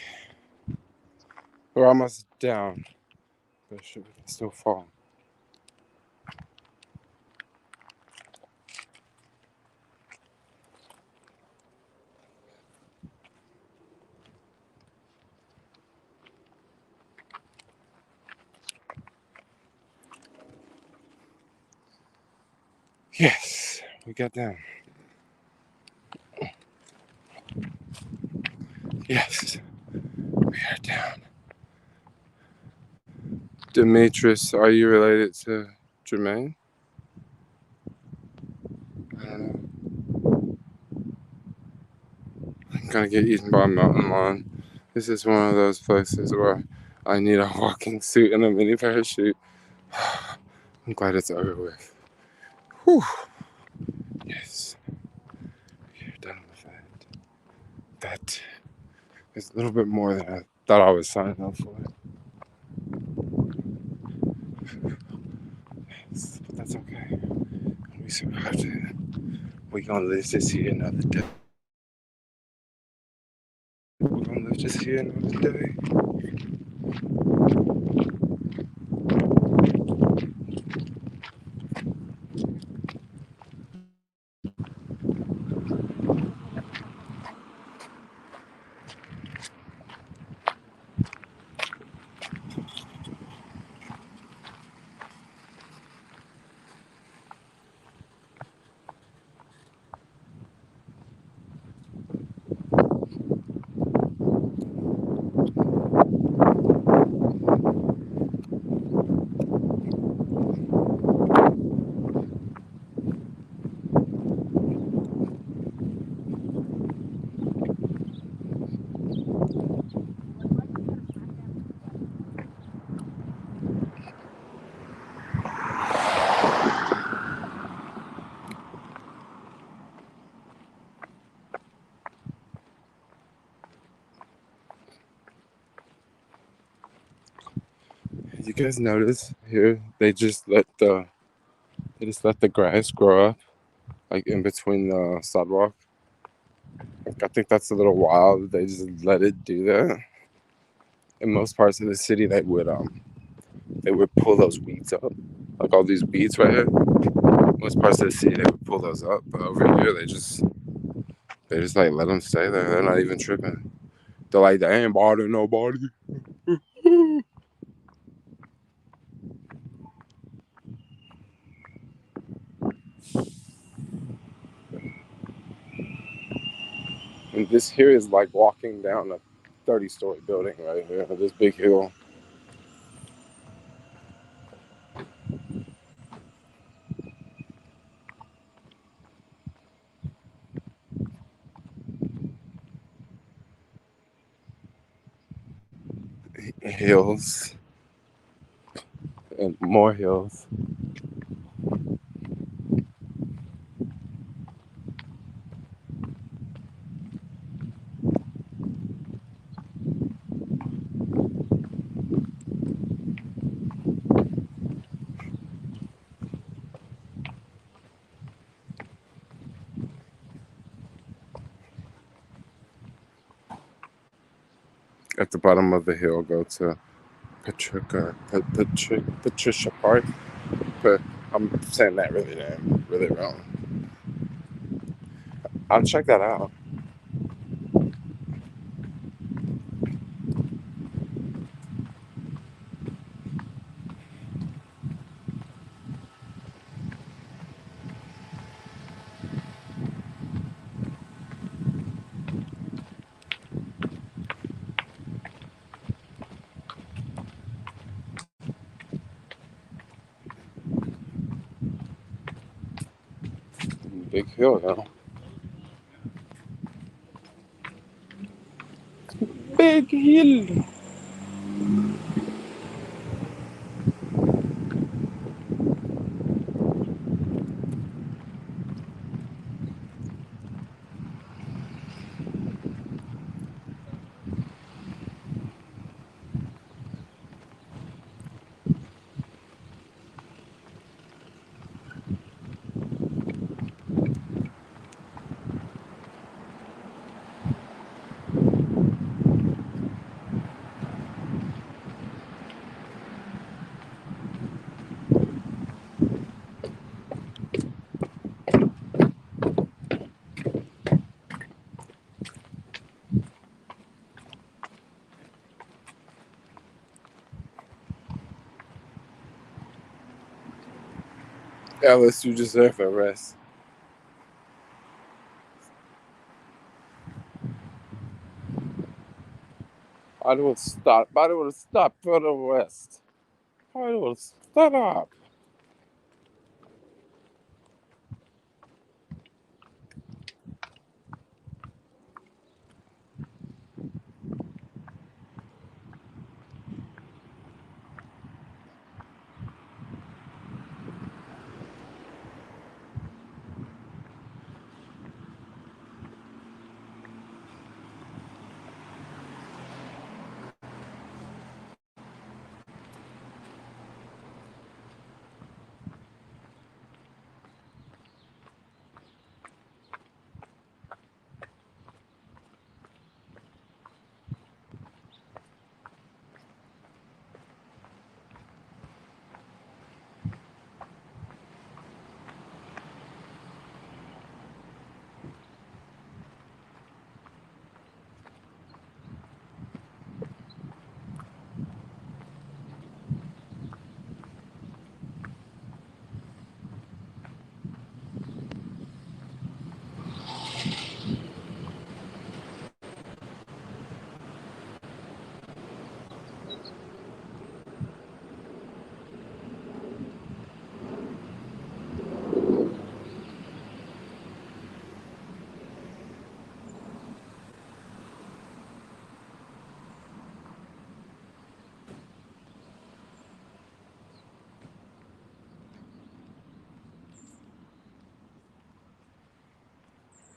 We're almost down. But we can still fall. Yes, we got down. Yes, we are down. Demetrius, are you related to Jermaine? I don't know. I'm gonna get eaten by a mountain lion. This is one of those places where I need a walking suit and a mini parachute. I'm glad it's over with. Whew. Yes, we're done with that. That is a little bit more than I thought I was signing up for. Yes, but that's okay. We survived it. We're gonna live to see another day. We're gonna live to see another day. You guys notice here they just let the grass grow up like in between the sidewalk. Like, I think that's a little wild that they just let it do that. In most parts of the city they would pull those weeds up. Like all these weeds right here. Most parts of the city they would pull those up. But over here they just like let them stay there. They're not even tripping. They're like they ain't bothering nobody. And this here is like walking down a 30-story building right here. This big hill. Hills and more hills. At the bottom of the hill, go to Patricia Park. But I'm saying that really wrong. I'll check that out. Big hill, though. Big hill. Alice, you deserve a rest. I will stop. I will stop for the rest. I will stop.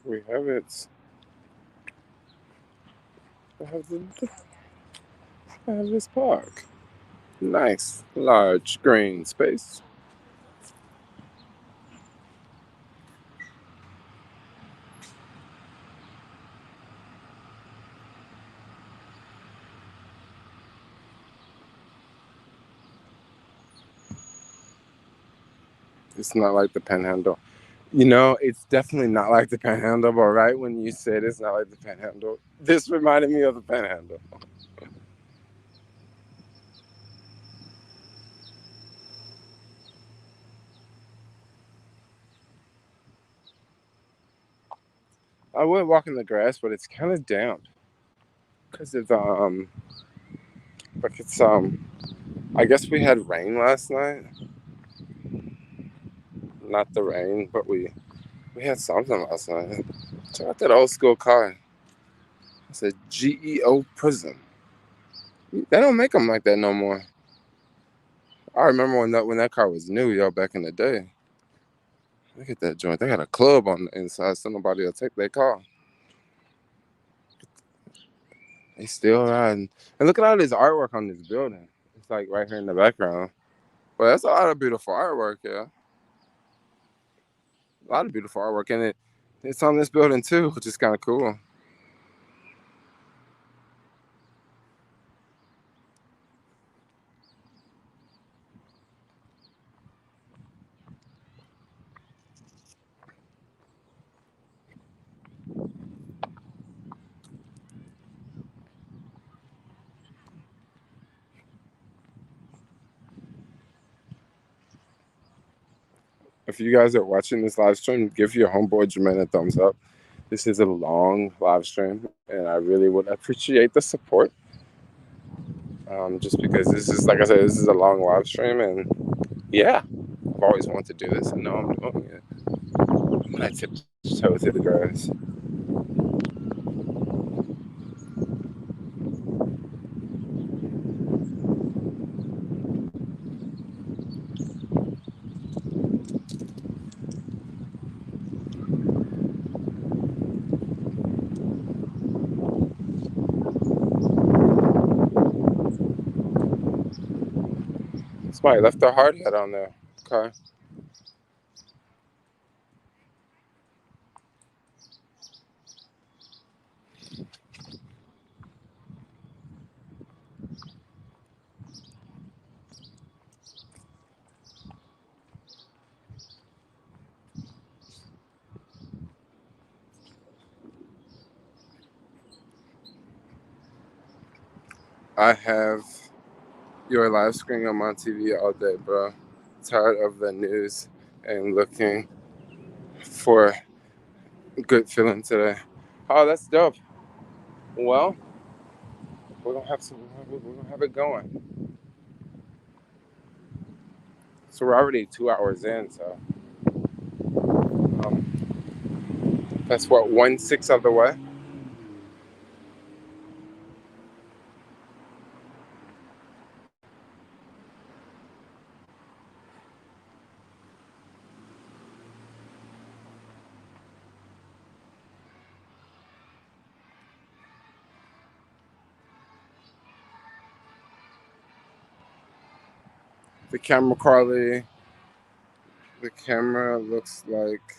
We have it. I have this park. Nice, large green space. It's not like the Panhandle. You know, it's definitely not like the Panhandle, but right when you said it's not like the Panhandle, this reminded me of the Panhandle. I would walk in the grass, but it's kind of damp because it's like it's I guess we had rain last night. Not the rain, but we had something last night. Check out that old school car. It's a GEO Prism. They don't make them like that no more. I remember when that car was new, yo, back in the day. Look at that joint. They got a club on the inside, so nobody will take their car. They still riding. And look at all this artwork on this building. It's like right here in the background. But that's a lot of beautiful artwork, yeah. A lot of beautiful artwork. And it's on this building too, which is kind of cool. If you guys are watching this live stream, give your homeboy Jermaine a thumbs up. This is a long live stream, and I really would appreciate the support. Just because this is, like I said, this is a long live stream, and yeah, I've always wanted to do this, and now I'm doing it. I'm gonna tiptoe through the grass. Somebody left their hard hat on there. Okay. I have your live screen on my TV all day, bro. Tired of the news and looking for a good feeling today. Oh, that's dope. Well, we're gonna have it going. So we're already 2 hours in, so that's what 1/6 of the way. The camera quality, the camera looks like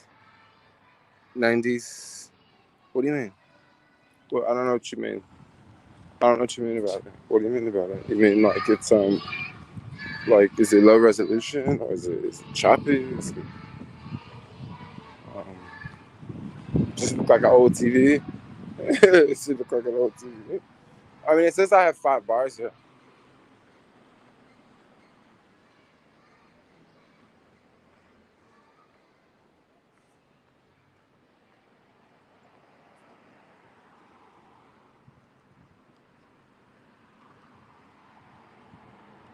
90s. What do you mean? Well, I don't know what you mean. I don't know what you mean about it. What do you mean about it? You mean like it's like is it low resolution or is it choppy? Is it just look like an old TV? It should look like an old TV. I mean, it says I have 5 bars here.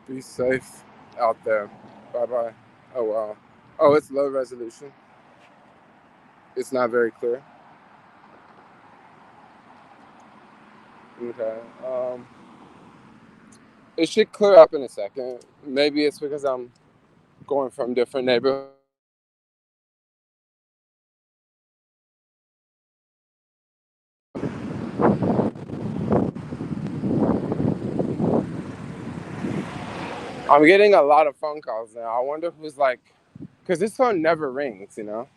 Be safe out there. Bye bye. Oh wow. Oh, it's low resolution. It's not very clear. Okay. It should clear up in a second. Maybe it's because I'm going from different neighborhoods. I'm getting a lot of phone calls now. I wonder who's like, because this phone never rings, you know?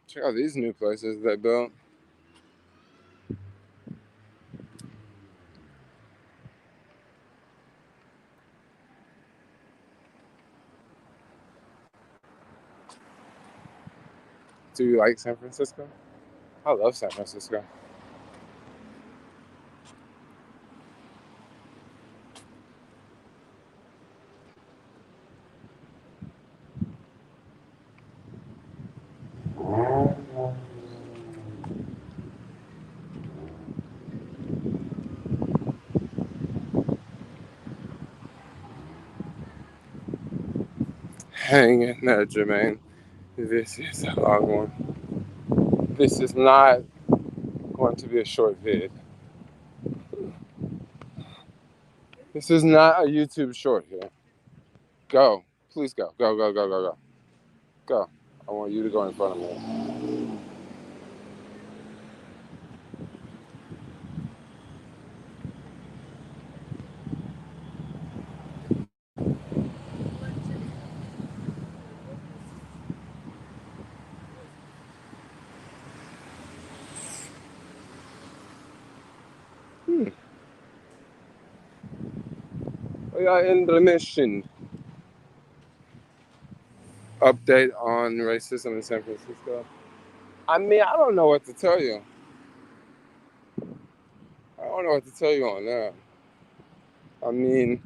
Check out these new places they built. Do you like San Francisco? I love San Francisco. Hang in there, Jermaine. This is a long one. This is not going to be a short vid. This is not a YouTube short here. Go. Please go. Go, go, go, go, go. Go. I want you to go in front of me. We are in the mission. Update on racism in San Francisco. I mean, I don't know what to tell you. I don't know what to tell you on that. I mean,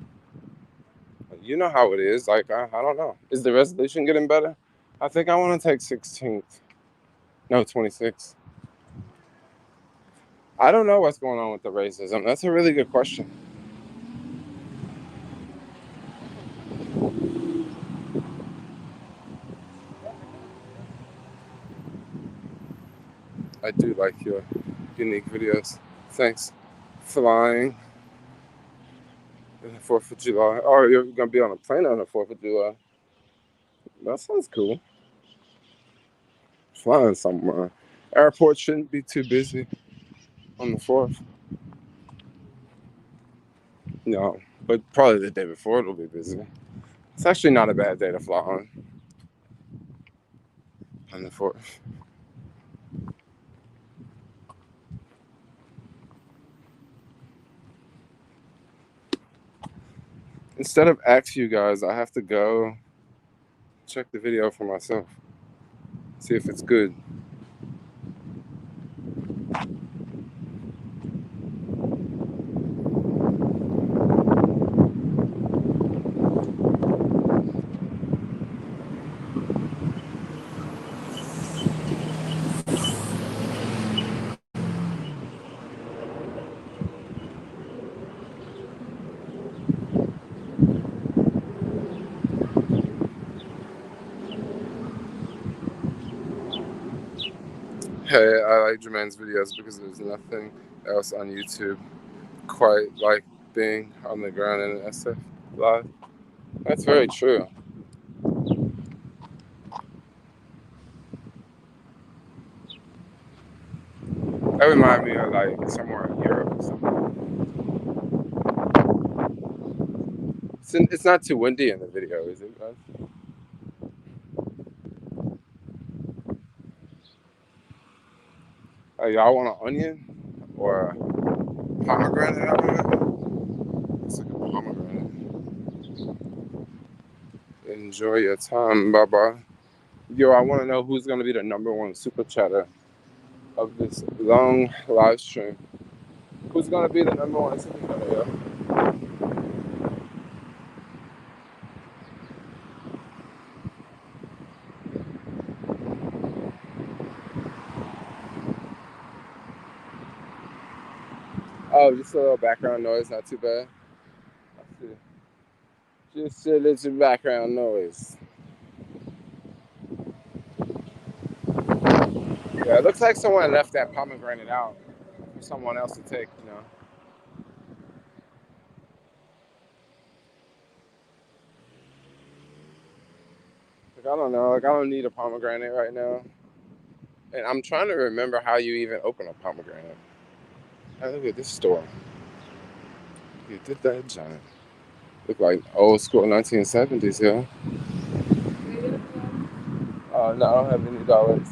you know how it is. Like, I don't know. Is the resolution getting better? I think I want to take 16th. No, 26th. I don't know what's going on with the racism. That's a really good question. I do like your unique videos. Thanks. Flying on the 4th of July. Oh, you're going to be on a plane on the 4th of July. That sounds cool. Flying somewhere. Airport shouldn't be too busy on the 4th. No, but probably the day before it'll be busy. It's actually not a bad day to fly on the 4th. Instead of asking you guys, I have to go check the video for myself. See if it's good. Hey, I like Jermaine's videos because there's nothing else on YouTube quite like being on the ground in an SF live. That's very true. That reminds me of like somewhere in Europe or something. It's not too windy in the video, is it, guys? Y'all want an onion or a pomegranate out of it? It's like a pomegranate. Enjoy your time, bye-bye. Yo, I want to know who's going to be the #1 super chatter of this long live stream. Who's going to be the #1 super chatter, yo? Oh, just a little background noise, not too bad. I see. Just a little background noise. Yeah, it looks like someone left that pomegranate out for someone else to take, you know. Like, I don't know, like I don't need a pomegranate right now. And I'm trying to remember how you even open a pomegranate. Hey, look at this store. You did that, John. Look like old school 1970s, yo. No, I don't have any dollars.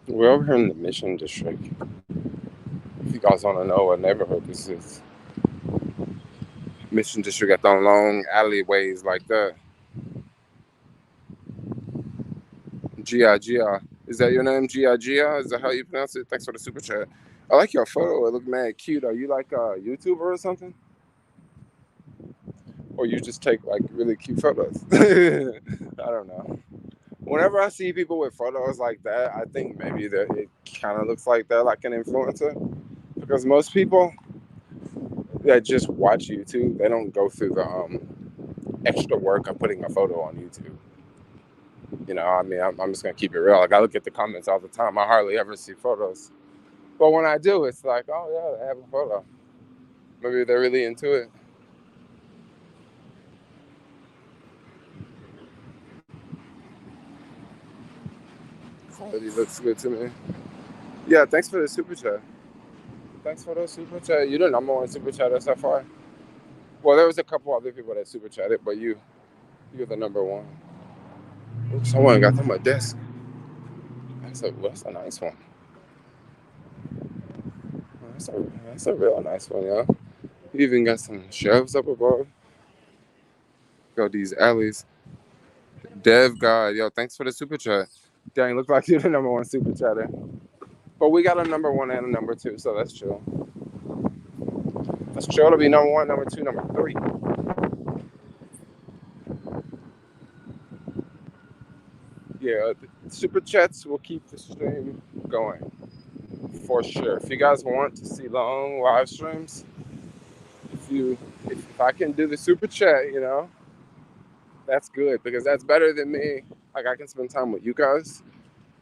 We're over here in the Mission District. If you guys want to know what neighborhood this is. Mission District got them long alleyways like that. Gia. Is that your name, Gia? Is that how you pronounce it? Thanks for the super chat. I like your photo. It looked mad cute. Are you like a YouTuber or something? Or you just take like really cute photos? I don't know. whenever I see people with photos like that, I think maybe that it kind of looks like they're like an influencer. Because most people that just watch YouTube, they don't go through the extra work of putting a photo on YouTube. You know, I mean, I'm just gonna keep it real. Like I look at the comments all the time. I hardly ever see photos, but when I do, it's like, oh yeah, they have a photo. Maybe they're really into it. Quality looks good to me. Yeah, thanks for the super chat. Thanks for the super chat. You're the number one super chatter so far. Well, there was a couple other people that super chatted, but you're the number one. Ooh, someone got them a desk. That's a nice one. That's a real nice one, yeah. You even got some shelves up above. Go these alleys. Dev God, yo, thanks for the super chat. Dang, look like you're the number one super chatter. But we got a number one and a number two, so that's chill. That's chill to be number one, number two, number three. Yeah, the super chats will keep the stream going for sure. If you guys want to see long live streams, if I can do the super chat, you know, that's good because that's better than me. Like I can spend time with you guys,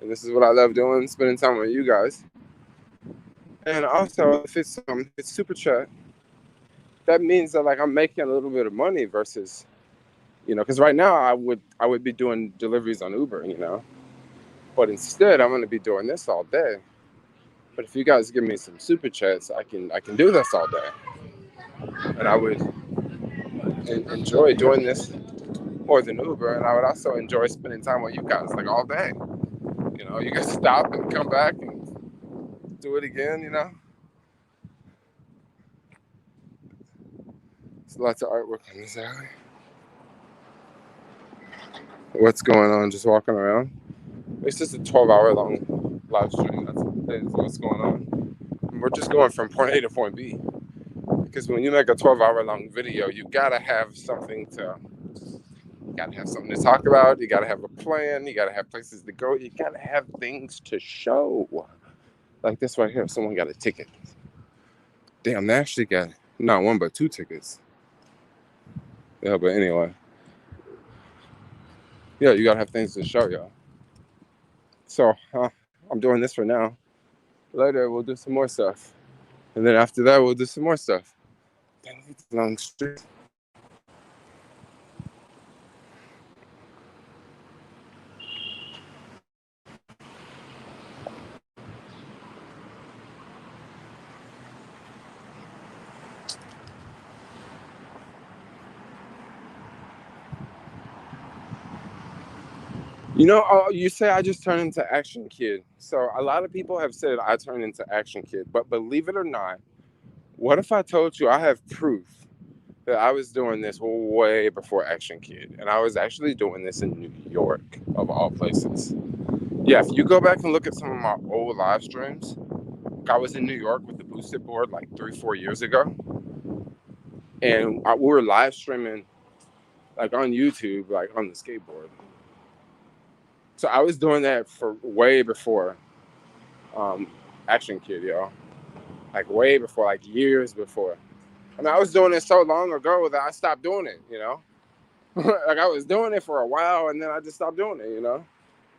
and this is what I love doing, spending time with you guys. And also, if it's super chat, that means that like I'm making a little bit of money versus, you know, because right now I would be doing deliveries on Uber, you know, but instead I'm gonna be doing this all day. But if you guys give me some super chats, I can do this all day, and I would enjoy doing this more than Uber, and I would also enjoy spending time with you guys like all day. You know, you guys stop and come back and do it again. You know, there's lots of artwork in this alley. What's going on? Just walking around. It's just a 12-hour long live stream. That's what's going on. And we're just going from point A to point B. Because when you make a 12-hour long video, you gotta have something to talk about. You gotta have a plan. You gotta have places to go. You gotta have things to show. Like this right here. Someone got a ticket. Damn, they actually got not one but two tickets. Yeah, but anyway. Yeah, you gotta have things to show, y'all. So I'm doing this for now. Later we'll do some more stuff. And then after that we'll do some more stuff. Dang, it's a long street. You know, you say I just turned into Action Kid. So a lot of people have said I turned into Action Kid. But believe it or not, what if I told you I have proof that I was doing this way before Action Kid? And I was actually doing this in New York, of all places. Yeah, if you go back and look at some of my old live streams, I was in New York with the boosted board like 3-4 years ago. And we were live streaming like on YouTube, like on the skateboard. So I was doing that for way before Action Kid, yo. Like way before, like years before. I mean, I was doing it so long ago that I stopped doing it, you know? Like I was doing it for a while and then I just stopped doing it, you know?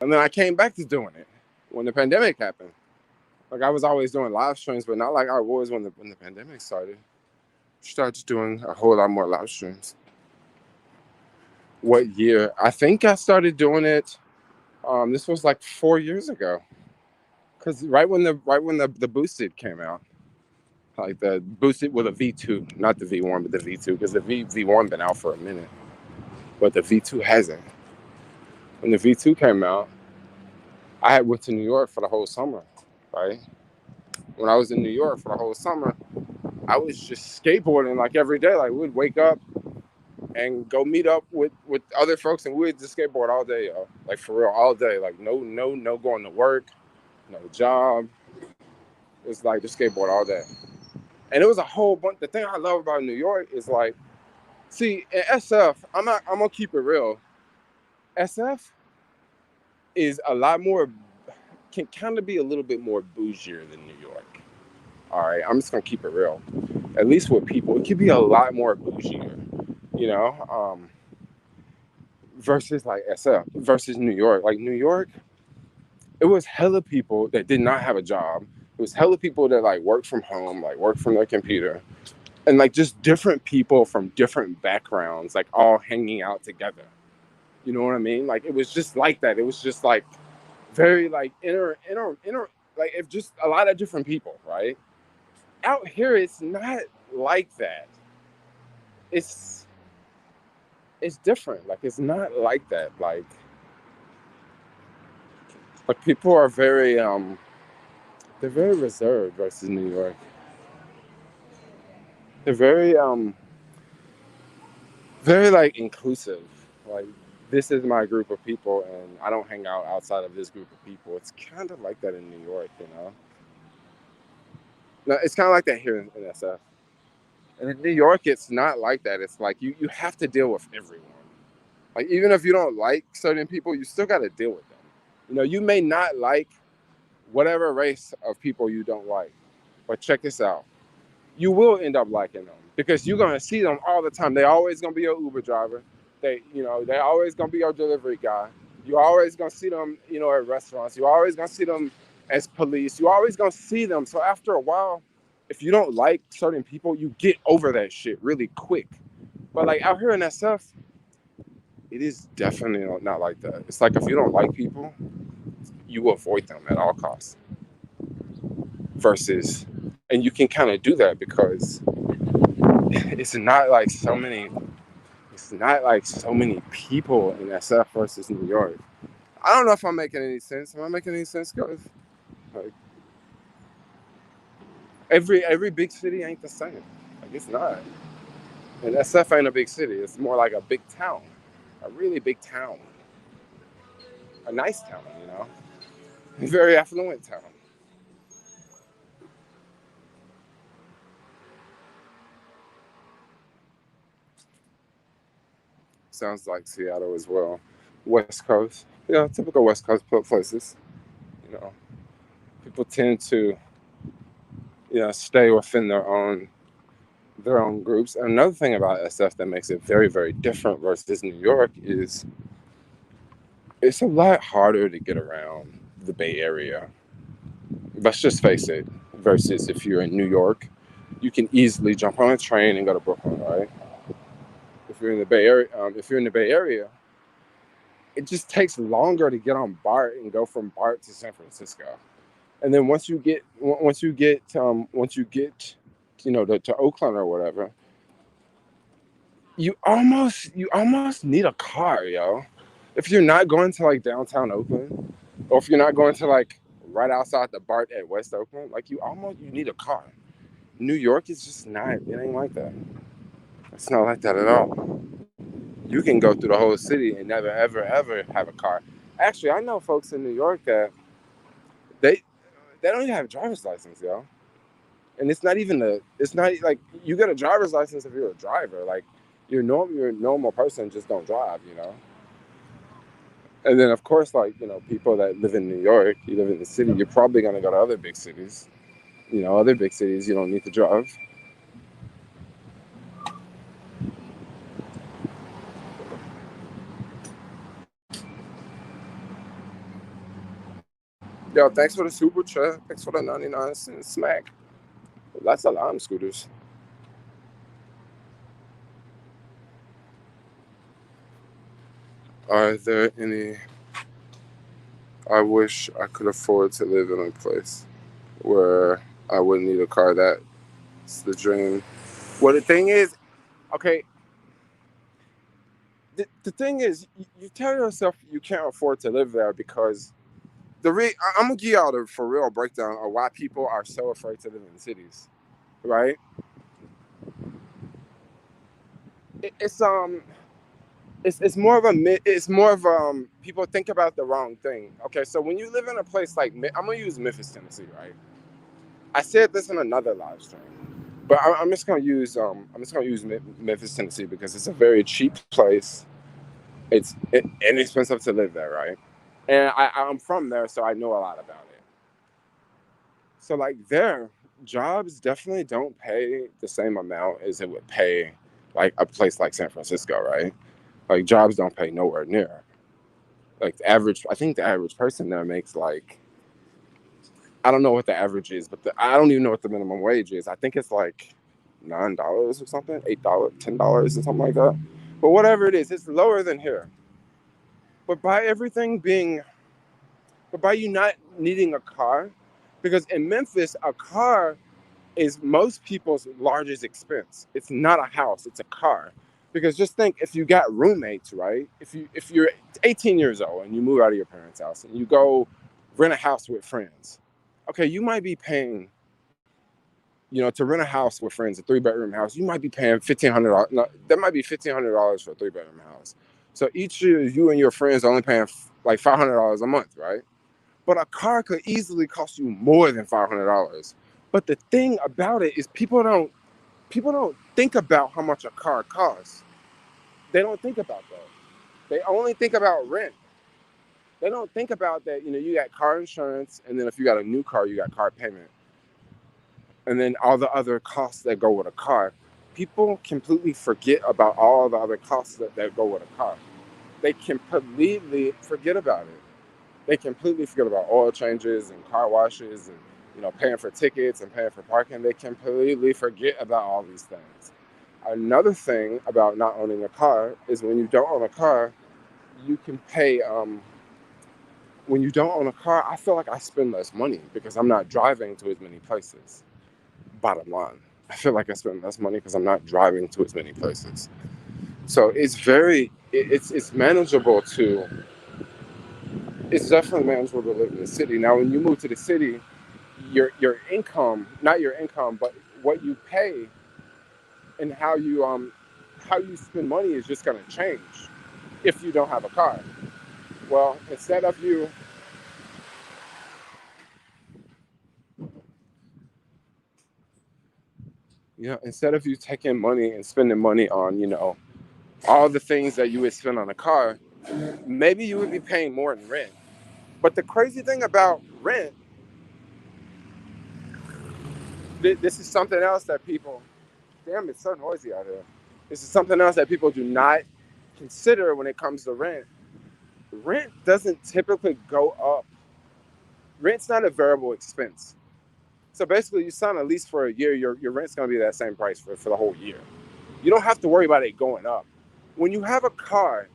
And then I came back to doing it when the pandemic happened. Like I was always doing live streams, but not like I was when the pandemic started. Started doing a whole lot more live streams. What year? I think I started doing it. This was like 4 years ago. Cause right when the boosted came out, like the boosted with a V2, not the V1, but the V2, because the V1 been out for a minute, but the V2 hasn't. When the V2 came out, I went to New York for the whole summer, right? When I was in New York for the whole summer, I was just skateboarding like every day. Like we'd wake up and go meet up with other folks, and we'd just skateboard all day, yo. Like for real, all day. Like no going to work, no job. It was like just skateboard all day. And it was a whole bunch. The thing I love about New York is like, see, in SF, I'm gonna keep it real. SF, is a lot more, can kind of be a little bit more bougier than New York. All right, I'm just gonna keep it real. At least with people, it could be a lot more bougier, you know, versus like SF, versus New York. Like New York, it was hella people that did not have a job. It was hella people that like worked from home, like worked from their computer, and like just different people from different backgrounds, like all hanging out together. You know what I mean? Like it was just like that. It was just like very like inner, like if just a lot of different people, right? Out here, it's not like that. It's different. Like it's not like that. Like people are very they're very reserved versus New York. They're very like inclusive. Like this is my group of people, and I don't hang out outside of this group of people. It's kind of like that in New York, you know. No, it's kind of like that here in SF. And in New York, it's not like that. It's like you have to deal with everyone. Like even if you don't like certain people, you still got to deal with them. You know, you may not like whatever race of people you don't like, but check this out. You will end up liking them because you're gonna see them all the time. They always gonna be your Uber driver. They always gonna be your delivery guy. You always gonna see them, you know, at restaurants. You always gonna see them as police. You always gonna see them. So after a while, if you don't like certain people, you get over that shit really quick. But like out here in SF, it is definitely not like that. It's like if you don't like people, you avoid them at all costs. Versus, and you can kind of do that because it's not like so many. It's not like so many people in SF versus New York. I don't know if I'm making any sense. Am I making any sense, guys? Like every big city ain't the same. Like it's not. And SF ain't a big city. It's more like a big town, a really big town, a nice town, you know, a very affluent town. Sounds like Seattle as well. West Coast, yeah, typical West Coast places. You know, people tend to, you know, stay within their own groups. And another thing about SF that makes it very, very different versus New York is it's a lot harder to get around the Bay Area. Let's just face it. Versus if you're in New York, you can easily jump on a train and go to Brooklyn, right? If you're in the Bay Area, it just takes longer to get on BART and go from BART to San Francisco. And then once you get you know to Oakland or whatever, you almost need a car, yo. If you're not going to like downtown Oakland, or if you're not going to like right outside the BART at West Oakland, like you need a car. New York is just not. It ain't like that. It's not like that at all. You can go through the whole city and never ever have a car. Actually, I know folks in New York that they don't even have a driver's license, yo. And it's not like you get a driver's license if you're a driver. Like you're a normal person just don't drive, you know. And then of course, like, you know, people that live in New York, you live in the city, you're probably gonna go to other big cities. You know, other big cities you don't need to drive. Yo, thanks for the super chat. Thanks for the 99-cent smack. That's alarm scooters. Are there any? I wish I could afford to live in a place where I wouldn't need a car. That's the dream. Well, the thing is, okay, the thing is, you tell yourself you can't afford to live there because I'm gonna give y'all the for real breakdown of why people are so afraid to live in cities, right? It's more of people think about the wrong thing. Okay, so when you live in a place like I'm gonna use Memphis, Tennessee, right? I said this in another live stream, but I'm just gonna use Memphis, Tennessee because it's a very cheap place. It's inexpensive to live there, right? And I'm from there, so I know a lot about it. So like there, jobs definitely don't pay the same amount as it would pay like a place like San Francisco, right? Like jobs don't pay nowhere near. Like the average, I think the average person there makes like, I don't know what the average is, but I don't even know what the minimum wage is. I think it's like $9 or something, $8, $10 or something like that. But whatever it is, it's lower than here. But by everything being, but by you not needing a car, because in Memphis, a car is most people's largest expense. It's not a house, it's a car. Because just think, if you got roommates, right? If you're 18 years old and you move out of your parents' house and you go rent a house with friends, okay, you might be paying, to rent a house with friends, a 3-bedroom house, you might be paying $1,500. No, that might be $1,500 for a 3-bedroom house. So each year, you and your friends are only paying like $500 a month, right? But a car could easily cost you more than $500. But the thing about it is people don't think about how much a car costs. They don't think about that. They only think about rent. They don't think about that, you got car insurance, and then if you got a new car, you got car payment. And then all the other costs that go with a car. People completely forget about all the other costs that go with a car. They completely forget about it. They completely forget about oil changes and car washes and paying for tickets and paying for parking. They completely forget about all these things. Another thing about not owning a car is when you don't own a car, you can pay. When you don't own a car, I feel like I spend less money because I'm not driving to as many places. Bottom line, I feel like I spend less money because I'm not driving to as many places. So it's manageable to. It's definitely manageable to live in the city. Now, when you move to the city, your income, not your income, but what you pay and how you spend money is just going to change if you don't have a car. Well, instead of you taking money and spending money on, all the things that you would spend on a car, maybe you would be paying more in rent. But the crazy thing about rent, this is something else that people, damn, it's so noisy out here. This is something else that people do not consider when it comes to rent. Rent doesn't typically go up. Rent's not a variable expense. So basically, you sign a lease for a year, your rent's going to be that same price for the whole year. You don't have to worry about it going up. When you have a car,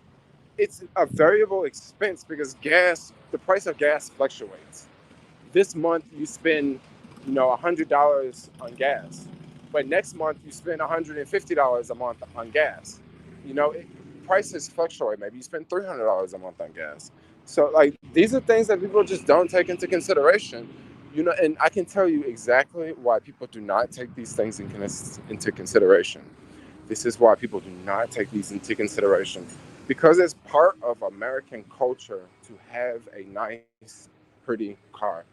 it's a variable expense because the price of gas fluctuates. This month you spend, $100 on gas, but next month you spend $150 a month on gas. Prices fluctuate. Maybe you spend $300 a month on gas. So like these are things that people just don't take into consideration. And I can tell you exactly why people do not take these things into consideration. This is why people do not take these into consideration. Because it's part of American culture to have a nice, pretty car.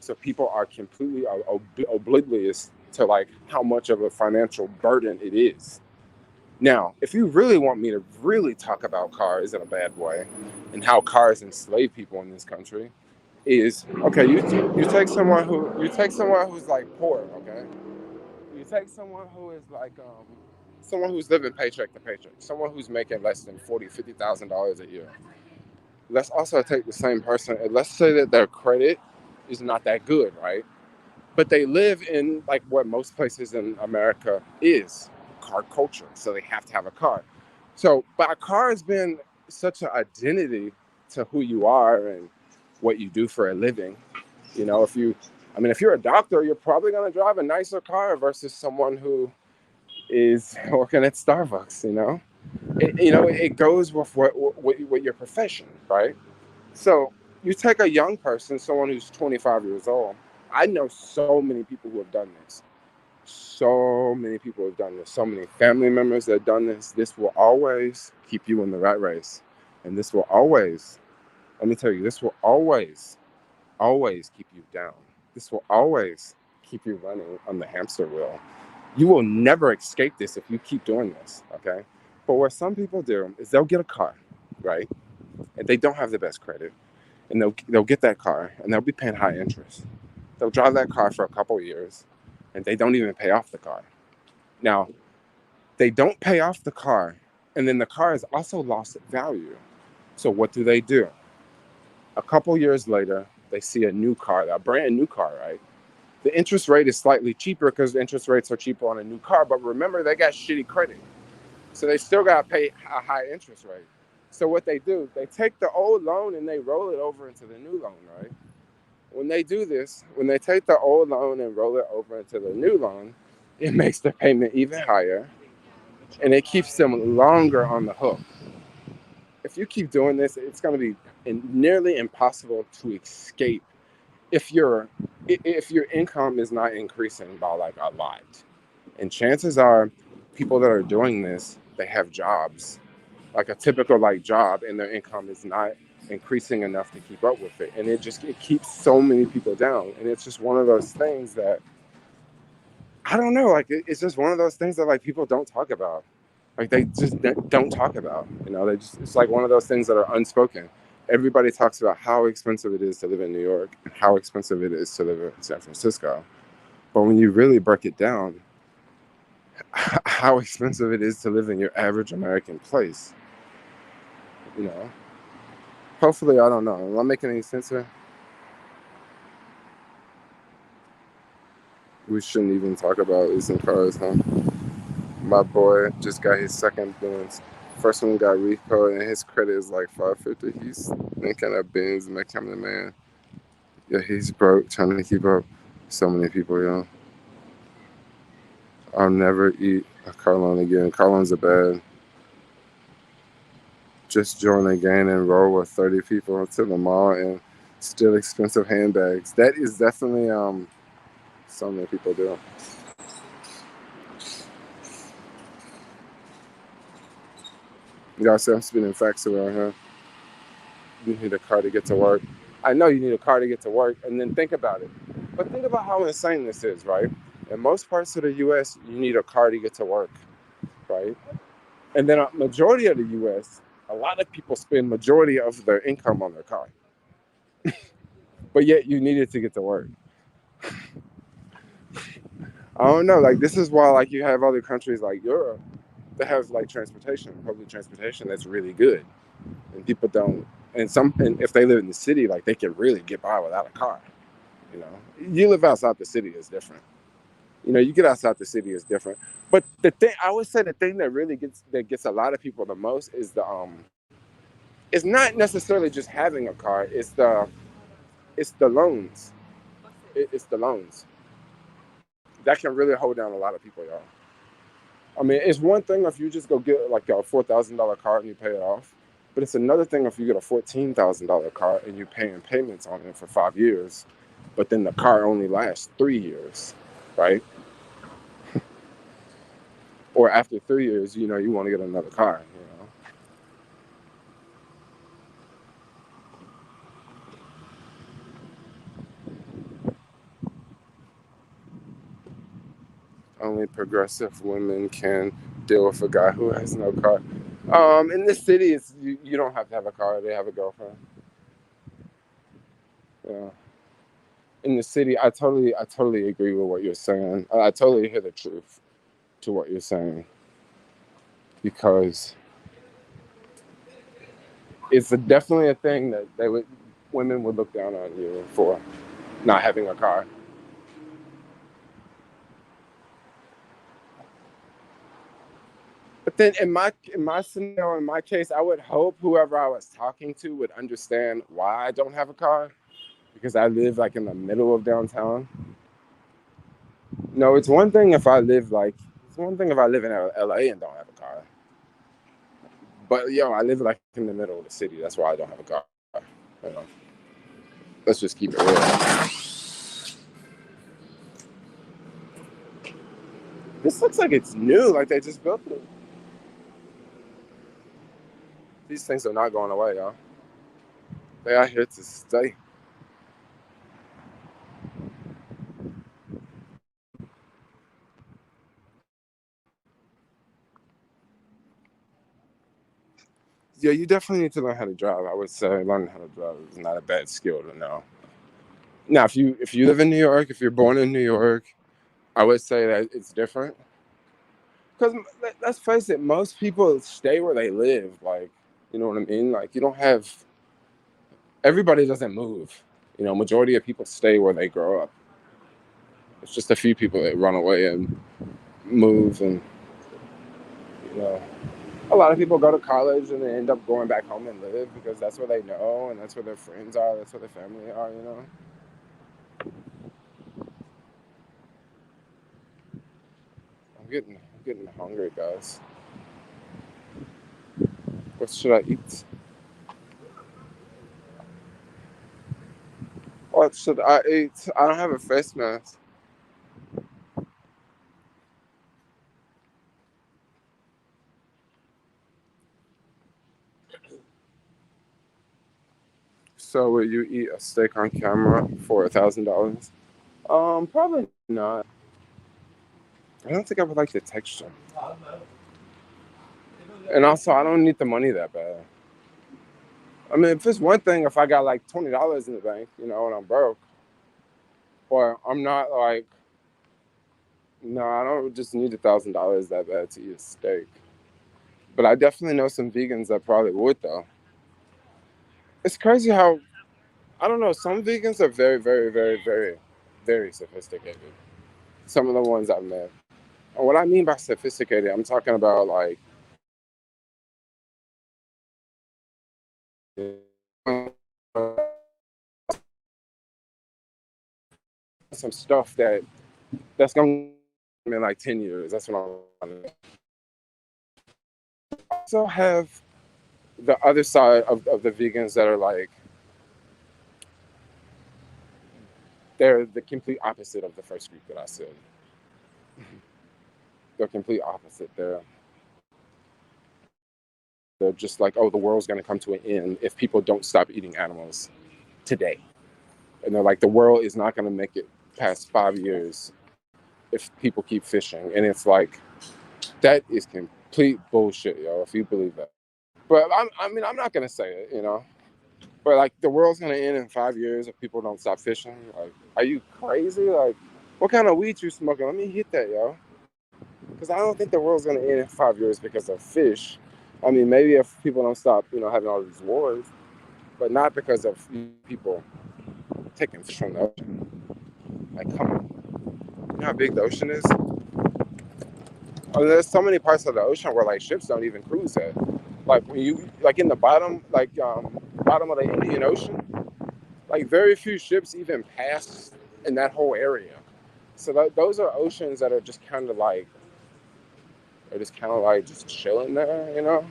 So people are completely oblivious to like how much of a financial burden it is. Now, if you really want me to really talk about cars in a bad way and how cars enslave people in this country, is okay. You take someone who's like poor, okay. You take someone who is like someone who's living paycheck to paycheck, someone who's making less than $40,000-$50,000 a year. Let's also take the same person and let's say that their credit is not that good, right? But they live in like what most places in America is car culture, so they have to have a car. So, but a car has been such an identity to who you are and what you do for a living. If you're a doctor, you're probably going to drive a nicer car versus someone who is working at Starbucks. It goes with what your profession, right? So you take a young person, someone who's 25 years old. I know so many people who have done this. So many people have done this. So many family members that have done this. This will always keep you in the rat race. And this will always, let me tell you, this will always, always keep you down. This will always keep you running on the hamster wheel. You will never escape this if you keep doing this, okay? But what some people do is they'll get a car, right? And they don't have the best credit. and they'll get that car, and they'll be paying high interest. They'll drive that car for a couple of years, and they don't even pay off the car. Now, they don't pay off the car, and then the car has also lost value. So what do? A couple years later, they see a new car, a brand new car, right? The interest rate is slightly cheaper because the interest rates are cheaper on a new car, but remember, they got shitty credit. So they still got to pay a high interest rate. So what they do, they take the old loan and they roll it over into the new loan, right? When they do this, when they take the old loan and roll it over into the new loan, it makes the payment even higher, and it keeps them longer on the hook. If you keep doing this, it's going to be nearly impossible to escape if your income is not increasing by like a lot. And chances are, people that are doing this, they have jobs, like a typical like job, and their income is not increasing enough to keep up with it, and it keeps so many people down. And it's just one of those things that I don't know, like it's just one of those things that like people don't talk about, like they just don't talk about, they just, it's like one of those things that are unspoken. Everybody talks about how expensive it is to live in New York and how expensive it is to live in San Francisco, but when you really break it down, how expensive it is to live in your average American place, hopefully, I don't know, am I making any sense here? We shouldn't even talk about leasing cars, huh? My boy just got his second Benz. First one got repo, and his credit is like 550. He's thinking of Benz make him the man. Yeah, he's broke, trying to keep up. So many people, yo. I'll never eat a car loan again. Car loans are bad. Just join a gang and roll with 30 people to the mall and steal expensive handbags. That is definitely so many people do. Y'all say I'm spinning facts around here. You need a car to get to work. I know you need a car to get to work, and then think about it. But think about how insane this is, right? In most parts of the U.S., you need a car to get to work, right? And then a majority of the U.S., a lot of people spend majority of their income on their car. But yet you need it to get to work. I don't know. Like, this is why, like, you have other countries like Europe that have, like, public transportation that's really good. And people don't, and if they live in the city, like, they can really get by without a car. You live outside the city is different. You get outside the city is different. But the thing, I would say, the thing that really gets a lot of people the most is it's not necessarily just having a car. It's the loans. It's the loans that can really hold down a lot of people, y'all. I mean, it's one thing if you just go get like a $4,000 car and you pay it off, but it's another thing if you get a $14,000 car and you're paying payments on it for 5 years, but then the car only lasts 3 years, right? Or after 3 years, you want to get another car. Only progressive women can deal with a guy who has no car. In this city, it's you don't have to have a car. They have a girlfriend. Yeah. In the city, I totally agree with what you're saying. I totally hear the truth to what you're saying, because it's definitely a thing that women would look down on you for not having a car. But then in my scenario, in my case, I would hope whoever I was talking to would understand why I don't have a car, because I live like in the middle of downtown. No, it's one thing if I live in LA and don't have a car. But I live like in the middle of the city. That's why I don't have a car. You know? Let's just keep it real. This looks like it's new, like they just built it. These things are not going away, y'all. They are here to stay. Yeah, you definitely need to learn how to drive. I would say learning how to drive is not a bad skill to know. Now, if you live in New York, if you're born in New York, I would say that it's different. Because let's face it, most people stay where they live. Like, you know what I mean? Like, you don't have everybody doesn't move. You know, majority of people stay where they grow up. It's just a few people that run away and move, and you know, a lot of people go to college and they end up going back home and live because that's where they know and that's where their friends are, that's where their family are. You know. I'm getting hungry, guys. What should I eat? What should I eat? I don't have a face mask. So will you eat a steak on camera for $1,000? Probably not. I don't think I would like the texture. And also, I don't need the money that bad. I mean, if it's one thing, if I got like $20 in the bank, you know, and I'm broke, or I'm not like, no, I don't just need $1,000 that bad to eat a steak. But I definitely know some vegans that probably would, though. It's crazy how, I don't know, some vegans are very, very, very, very, very sophisticated. Some of the ones I've met. And what I mean by sophisticated, I'm talking about like some stuff that's gonna in like 10 years. That's what I'm also have the other side of the vegans that are like they're the complete opposite of the first group that I said. They're complete opposite. They're just like, oh, the world's gonna come to an end if people don't stop eating animals today. And they're like, the world is not gonna make it past 5 years if people keep fishing. And it's like that is complete bullshit, yo, if you believe that. But I mean, I'm not gonna say it, you know. But like, the world's gonna end in 5 years if people don't stop fishing. Like, are you crazy? Like, what kind of weed you smoking? Let me hit that, yo. Because I don't think the world's gonna end in 5 years because of fish. I mean, maybe if people don't stop, you know, having all these wars, but not because of people taking fish from the ocean. Like, come on, you know how big the ocean is? I mean, there's so many parts of the ocean where like ships don't even cruise at. Like when you like in the bottom, like bottom of the Indian Ocean, like very few ships even pass in that whole area. So those are oceans that are just kind of like, are just kind of like just chilling there, you know.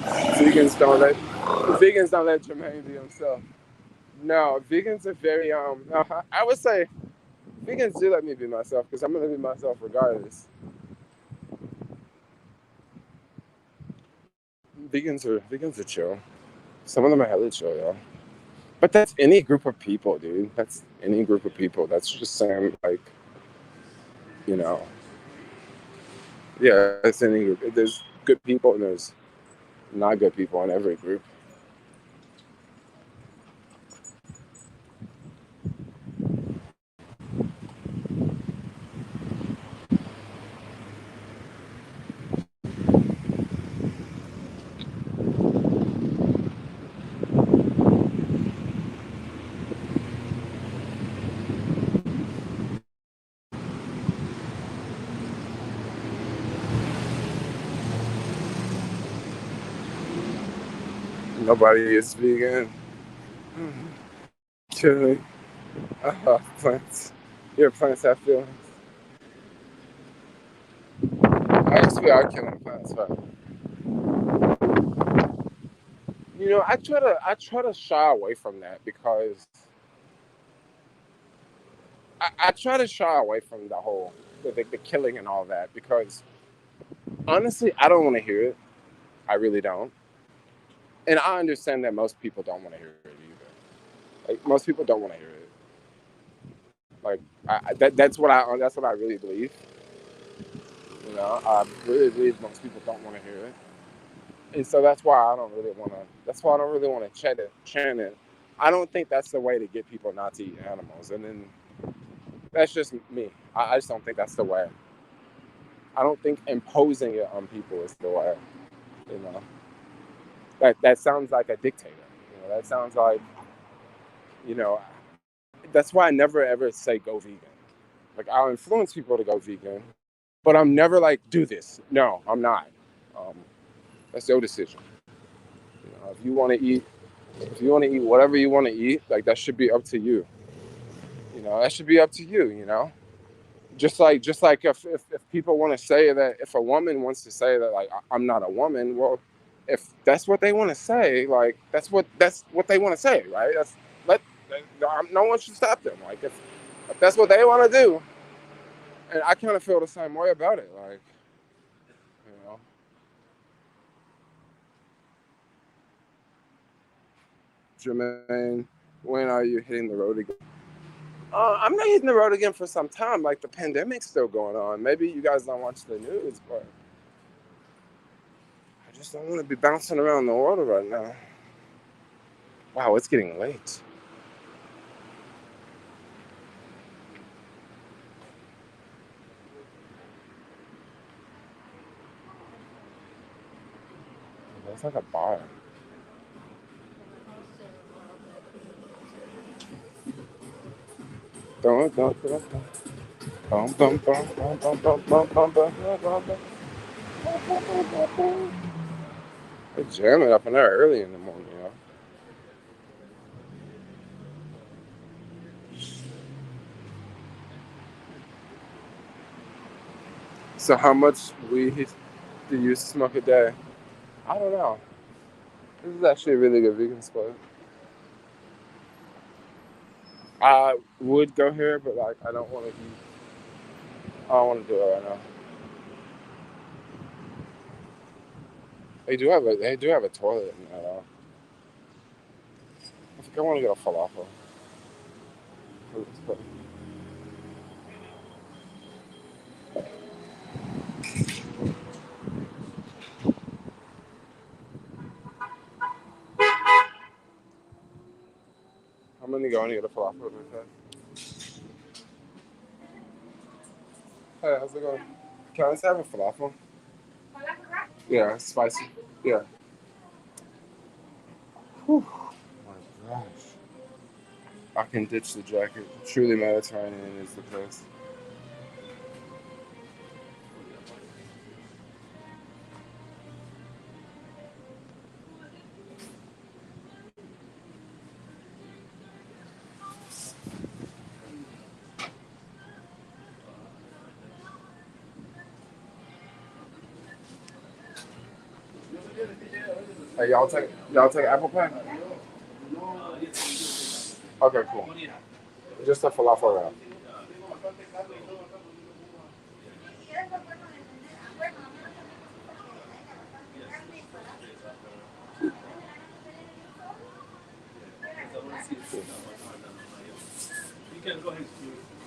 Vegans don't let Jermaine be himself. No, vegans are very I would say vegans do let me be myself because I'm gonna be myself regardless. Vegans are chill. Some of them are hella chill, y'all. But that's any group of people, dude. That's any group of people. That's just saying, like, you know, yeah, it's any group. There's good people and there's not good people in every group. Nobody is vegan. Chilling. Plants. Your plants have feelings. I guess we are killing plants, but you know, I try to shy away from that because I try to shy away from the whole the killing and all that because honestly, I don't want to hear it. I really don't. And I understand that most people don't want to hear it either. Like most people don't want to hear it. Like that's what I really believe. You know, I really believe most people don't want to hear it, and so that's why I don't really want to. That's why I don't really want to chant it. I don't think that's the way to get people not to eat animals, and then that's just me. I just don't think that's the way. I don't think imposing it on people is the way. You know, that sounds like a dictator. You know, that sounds like, you know, that's why I never ever say go vegan. Like I'll influence people to go vegan, but I'm never like do this. No, I'm not. Um, that's your decision. You know, if you want to eat whatever you want to eat, like that should be up to you. You know, that should be up to you. You know, just like if people want to say that, if a woman wants to say that like I'm not a woman, well, if that's what they want to say, like that's what they want to say, right? That's let no one should stop them. Like if that's what they want to do, and I kind of feel the same way about it. Like, you know, Jermaine, when are you hitting the road again? I'm not hitting the road again for some time. Like the pandemic's still going on. Maybe you guys don't watch the news, but I just don't want to be bouncing around the world right now. Wow, it's getting late. That's like a bar. Dun, dun, dun, dun. Bum, bum, bum, bum, bum, bum, bum, bum, bum, bum, bum. They jam it up in there early in the morning, you know. So how much weed do you smoke a day? I don't know. This is actually a really good vegan spot. I would go here, but like I don't want to eat. I don't want to do it right now. They do have a toilet in that. I think I want to get a falafel. I'm gonna go and get a falafel with my friend. Hey, how's it going? Can I just have a falafel? Yeah, spicy. Yeah. Whew. Oh my gosh. I can ditch the jacket. Truly Mediterranean is the place. Hey, y'all take Apple Pie? Okay, cool. Just a falafel wrap.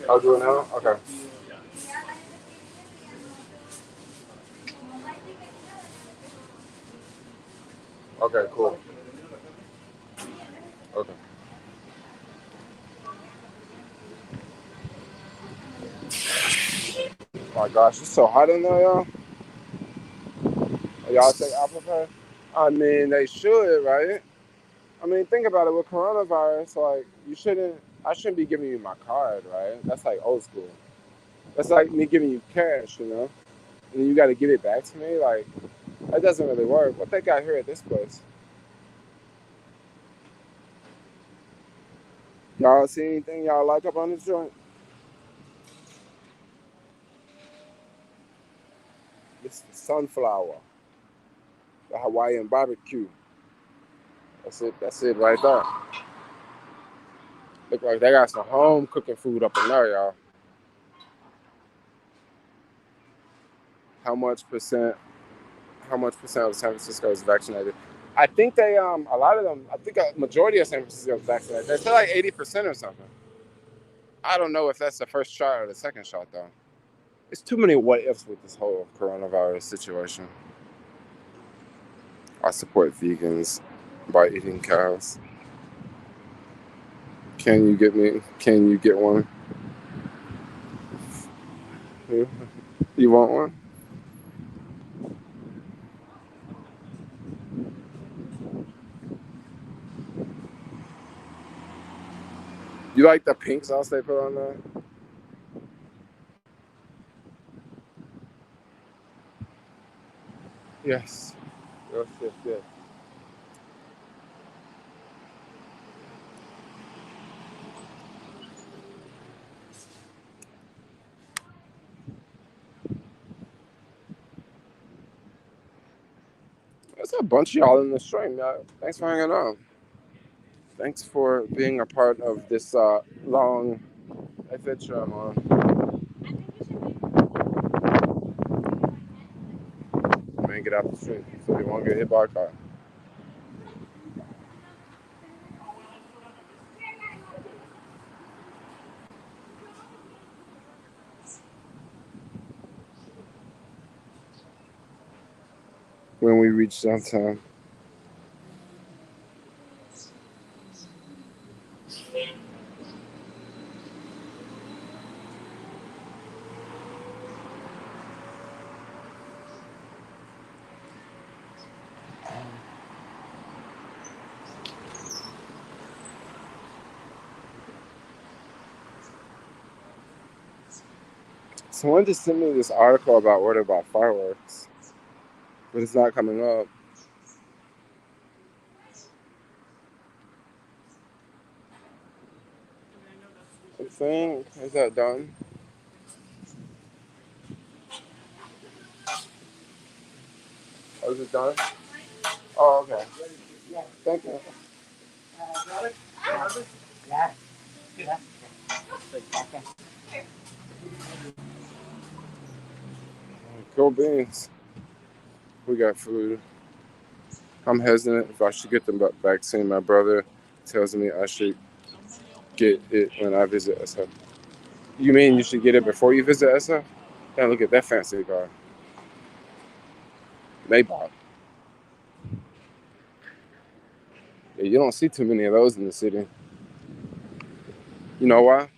I'll do it now? Okay. Okay, cool. Okay. Oh my gosh, it's so hot in there, y'all. Y'all take Apple Pie? I mean, they should, right? I mean, think about it. With coronavirus, like, I shouldn't be giving you my card, right? That's like old school. That's like me giving you cash, you know? And then you got to give it back to me. Like, that doesn't really work. What they got here at this place? Y'all see anything y'all like up on this joint? This is the sunflower, the Hawaiian barbecue. That's it right there. Look like they got some home cooking food up in there, y'all. How much percent? How much percent of San Francisco is vaccinated? I think a lot of them. I think a majority of San Francisco is vaccinated. They say like 80% or something. I don't know if that's the first shot or the second shot, though. It's too many what ifs with this whole coronavirus situation. I support vegans by eating cows. Can you get one? You want one? You like the pink sauce they put on there? Yes. Yes. There's a bunch of y'all in the stream, y'all. Thanks for hanging out. Thanks for being a part of this long adventure I'm on. Man, get out the street so you won't get hit by a car. When we reach downtown. Someone just sent me this article about fireworks, but it's not coming up. I think, is that done? Oh, is it done? Oh, okay. Thank you. Cool beans. We got food. I'm hesitant if I should get the vaccine. My brother tells me I should get it when I visit SF. You mean you should get it before you visit SF? Yeah, look at that fancy car. Maybach. Yeah, you don't see too many of those in the city. You know why?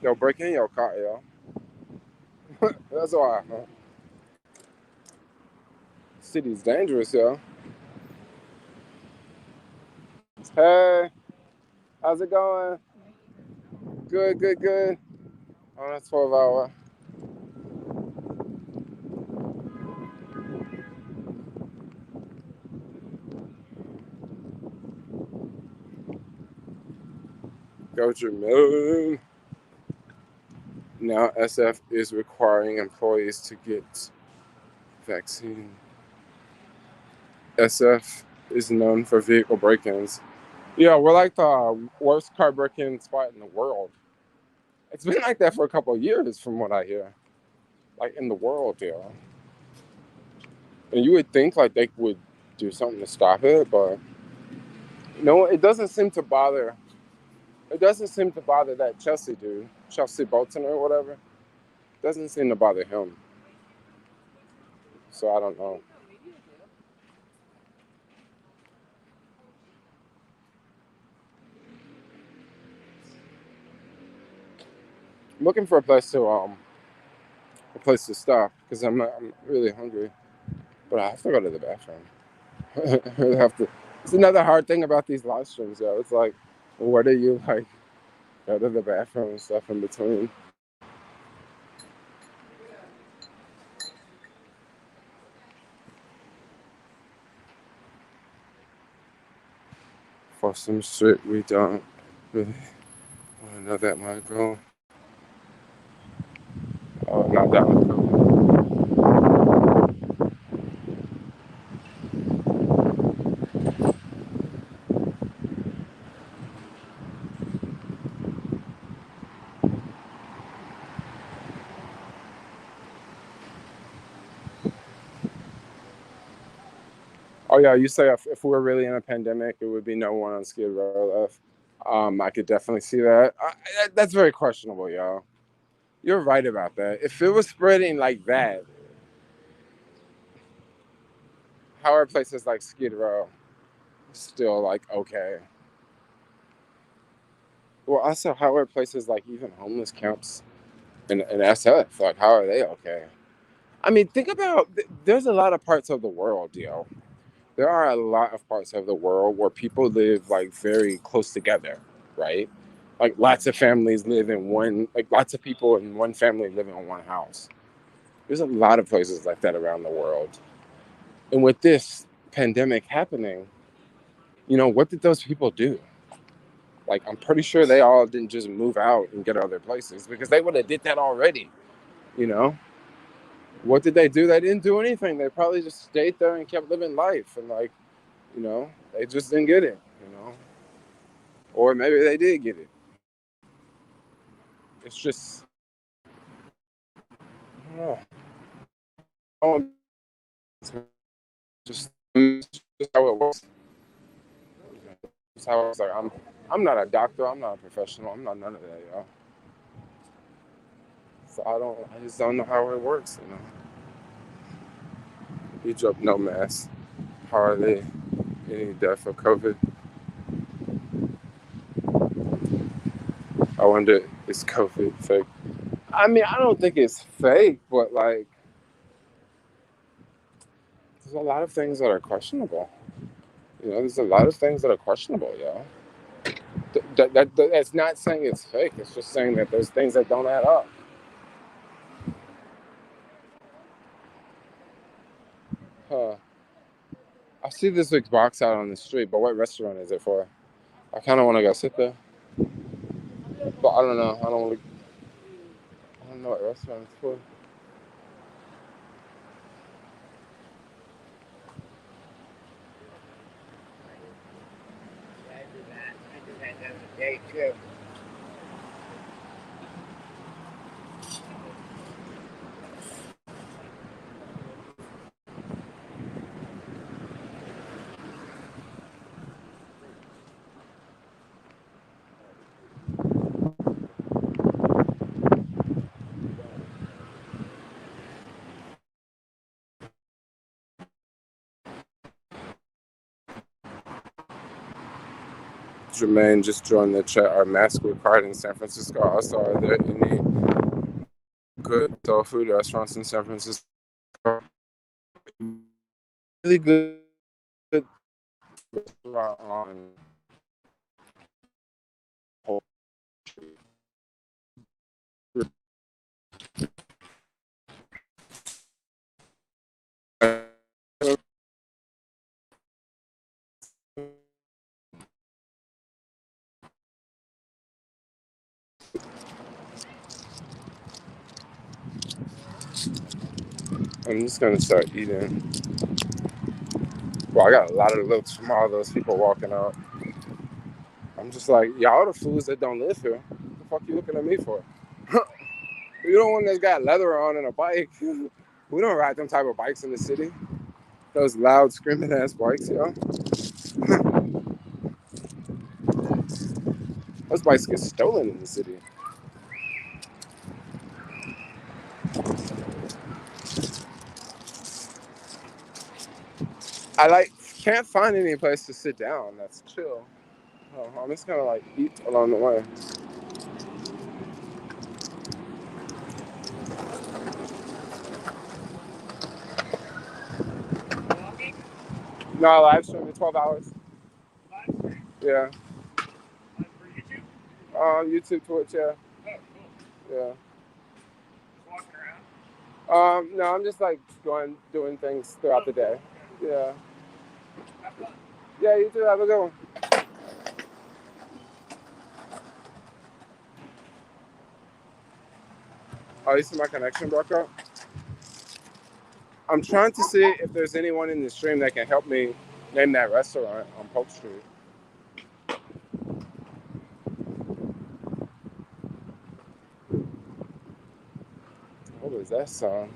They'll break in your car, yo. That's why. City's dangerous, yo. Hey, how's it going? Good. On a 12-hour. Go Jamil. Now SF is requiring employees to get vaccine. SF is known for vehicle break-ins. Yeah, we're like the worst car break-in spot in the world. It's been like that for a couple of years, from what I hear. Like in the world, yeah. And you would think like they would do something to stop it, but no, it doesn't seem to bother. It doesn't seem to bother that Chelsea dude, Chelsea Bolton or whatever. It doesn't seem to bother him. So I don't know. I'm looking for a place to stop because I'm really hungry, but I have to go to the bathroom. I really have to. It's another hard thing about these live streams, yo. It's like, where do you like go to the bathroom and stuff in between? For some shit we don't really want to know that might go. Oh, not that one. Oh yeah, you say if we're really in a pandemic, it would be no one on Skid Row left. I could definitely see that. That's very questionable, y'all. You're right about that. If it was spreading like that, how are places like Skid Row still like okay? Well, also, how are places like even homeless camps in SF, like how are they okay? I mean, think about there's a lot of parts of the world, yo. There are a lot of parts of the world where people live like very close together, right? Like lots of families live in one, like lots of people in one family live in one house. There's a lot of places like that around the world. And with this pandemic happening, what did those people do? Like, I'm pretty sure they all didn't just move out and get other places because they would have did that already, you know? What did they do? They didn't do anything. They probably just stayed there and kept living life. And like, they just didn't get it. Or maybe they did get it. It's just, I don't know. It's just how it works. It's how it's like, I'm not a doctor. I'm not a professional. I'm not none of that, y'all. So I just don't know how it works. Egypt, no mask. Hardly any death of COVID. I wonder, is COVID fake? I mean, I don't think it's fake, but like, there's a lot of things that are questionable. There's a lot of things that are questionable, y'all. That's not saying it's fake. It's just saying that there's things that don't add up. Huh. I see this big box out on the street, but what restaurant is it for? I kind of want to go sit there, but I don't know. I don't know what restaurant it's for. I do that. I do that the other day too. Jermaine just joined the chat. Are masks required in San Francisco? Also, are there any good soul food restaurants in San Francisco? Really good restaurant on Whole Street. I'm just gonna start eating. Well, I got a lot of looks from all those people walking out. I'm just like, y'all the fools that don't live here. What the fuck you looking at me for? You don't want that's got leather on and a bike. We don't ride them type of bikes in the city. Those loud screaming ass bikes, yo. Those bikes get stolen in the city. I can't find any place to sit down that's chill. I'm just gonna like eat along the way. No, I live stream in 12 hours. Yeah. YouTube, Twitch, yeah. Yeah. No, I'm just like doing things throughout the day. Yeah. Yeah, you too. Have a good one. Oh, you see my connection broke up? I'm trying to see if there's anyone in the stream that can help me name that restaurant on Polk Street. What was that song?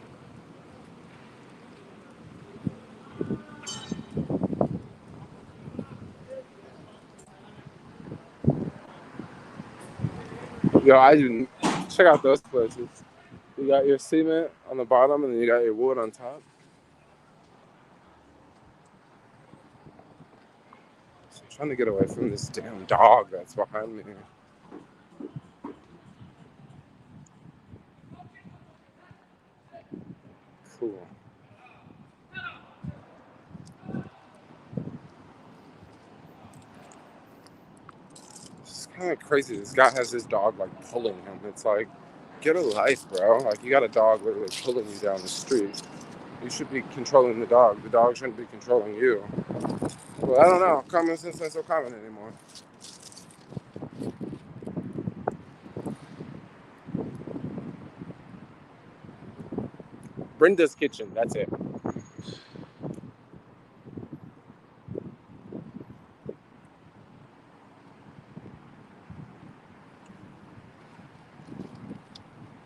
Yo, I didn't check out those places. You got your cement on the bottom, and then you got your wood on top. So I'm trying to get away from this damn dog that's behind me. Cool. It's kind of crazy. This guy has his dog like pulling him. It's like, get a life, bro. Like, you got a dog literally pulling you down the street. You should be controlling the dog. The dog shouldn't be controlling you. Well, I don't know. Common sense ain't so common anymore. Brenda's Kitchen. That's it.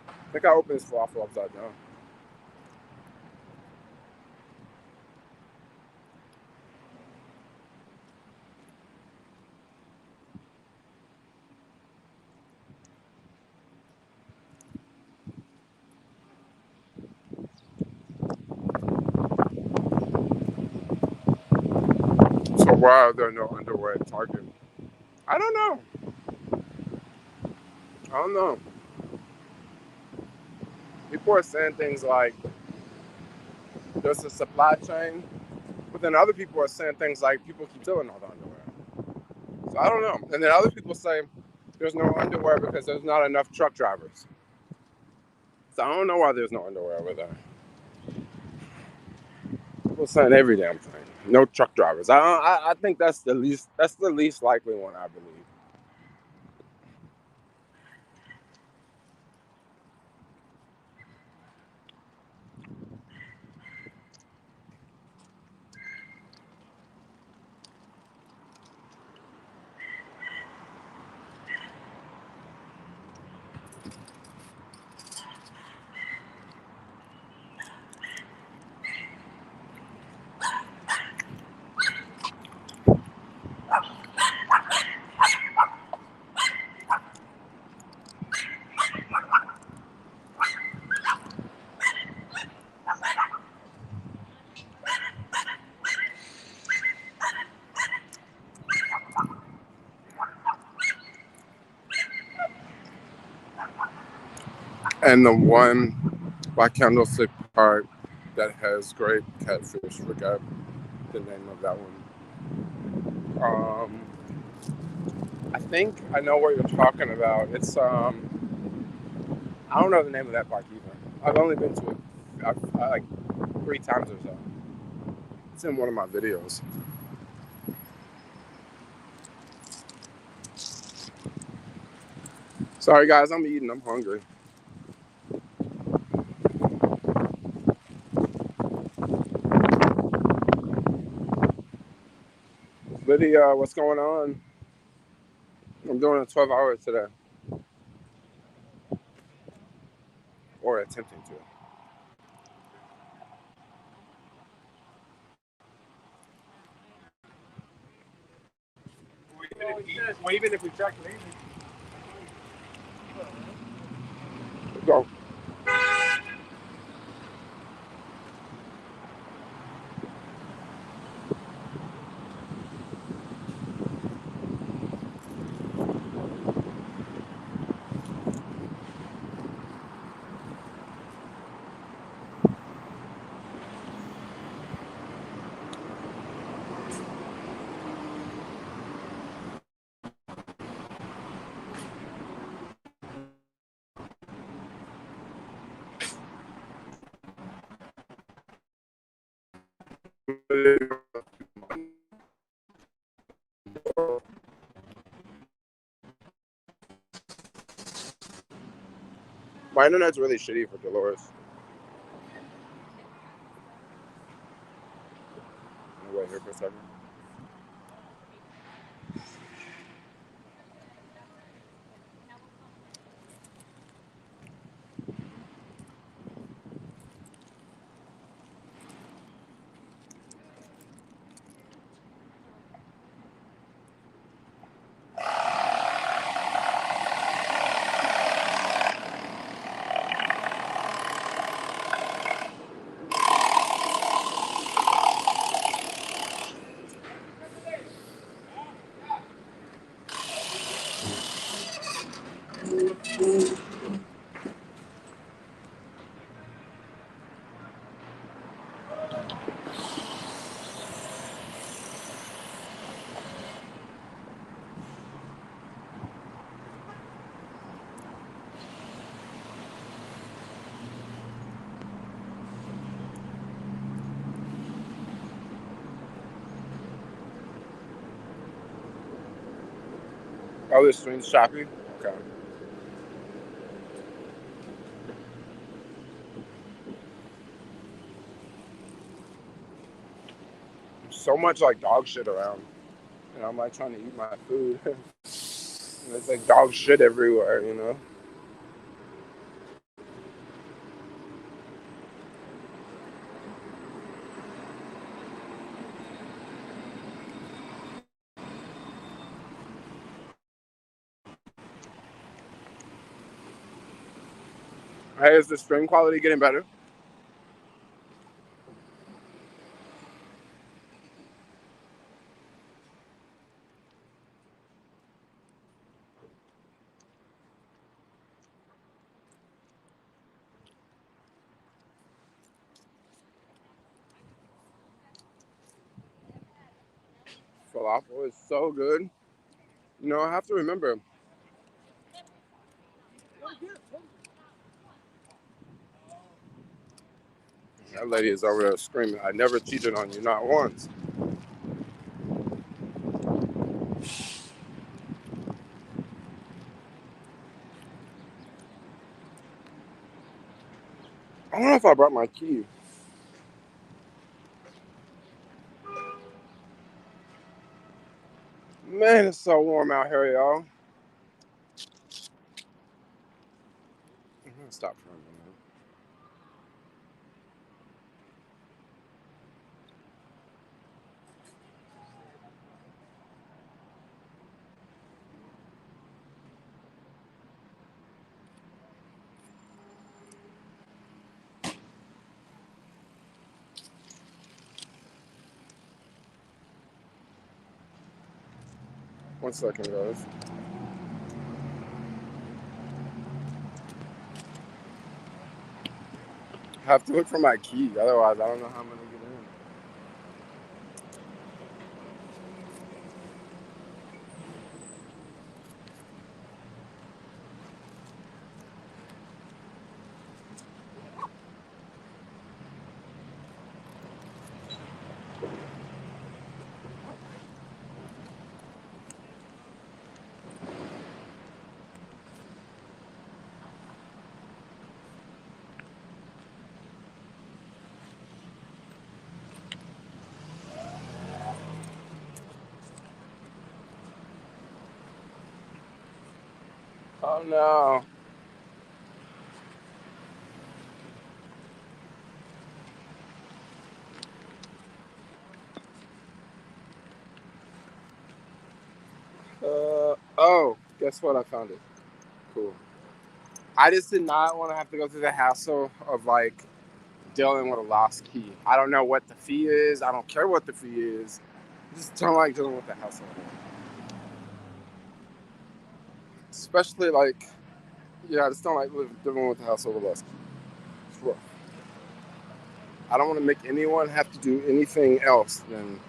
I think I opened this falafel upside down. So why are there no underwear at Target? I don't know. I don't know. People are saying things like there's a supply chain, but then other people are saying things like people keep stealing all the underwear. So I don't know. And then other people say there's no underwear because there's not enough truck drivers. So I don't know why there's no underwear over there. People saying every damn thing. No truck drivers. I think that's the least likely one, I believe. And the one by Candlestick Park that has great catfish. Forgot the name of that one. I think I know what you're talking about. It's I don't know the name of that park either. I've only been to it like 3 times or so. It's in one of my videos. Sorry guys, I'm eating. I'm hungry. Lydia, what's going on? I'm doing a 12 hours today. Or attempting to. Well, even if we check later. Go. My internet's really shitty for Dolores. I'll wait here for a second. Oh, this stream's choppy? Okay. So much like dog shit around. And I'm like trying to eat my food. And it's like dog shit everywhere, you know? Hey, is the stream quality getting better? Falafel is so good. You know, I have to remember, that lady is over there screaming, I never cheated on you, not once. I don't know if I brought my key. Man, it's so warm out here, y'all. I'm gonna stop for a minute. One second, guys. I have to look for my key, otherwise I don't know how I'm gonna get in. Oh no. Oh, guess what? I found it. Cool. I just did not want to have to go through the hassle of like dealing with a lost key. I don't know what the fee is. I don't care what the fee is. Just don't like dealing with the hassle. Especially like, yeah, I just don't like dealing with the hassle of a lost key. It's rough. I don't want to make anyone have to do anything else than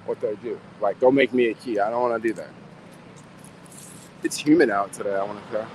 what they do. Like, go make me a key. I don't want to do that. It's humid out today, I want to say.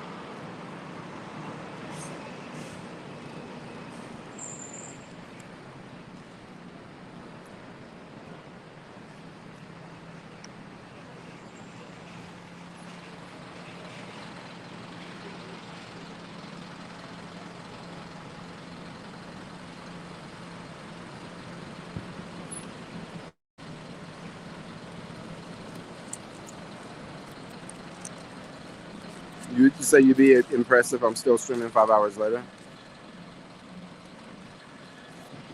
You say you'd be impressed if I'm still streaming 5 hours later?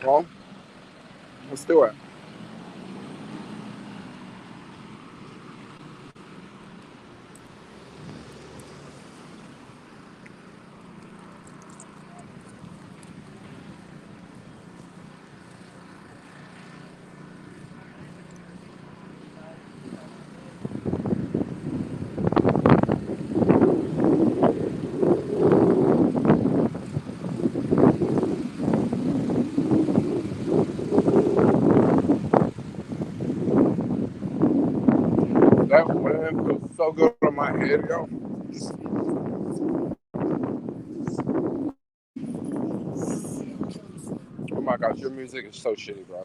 Well, let's do it. here to go. Oh my gosh, your music is so shitty, bro.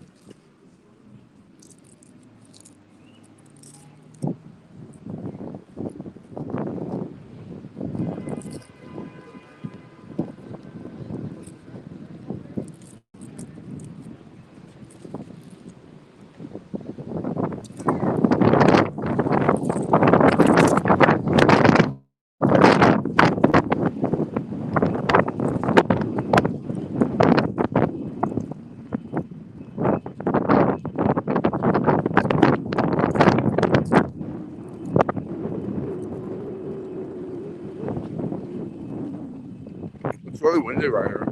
It's really windy right here.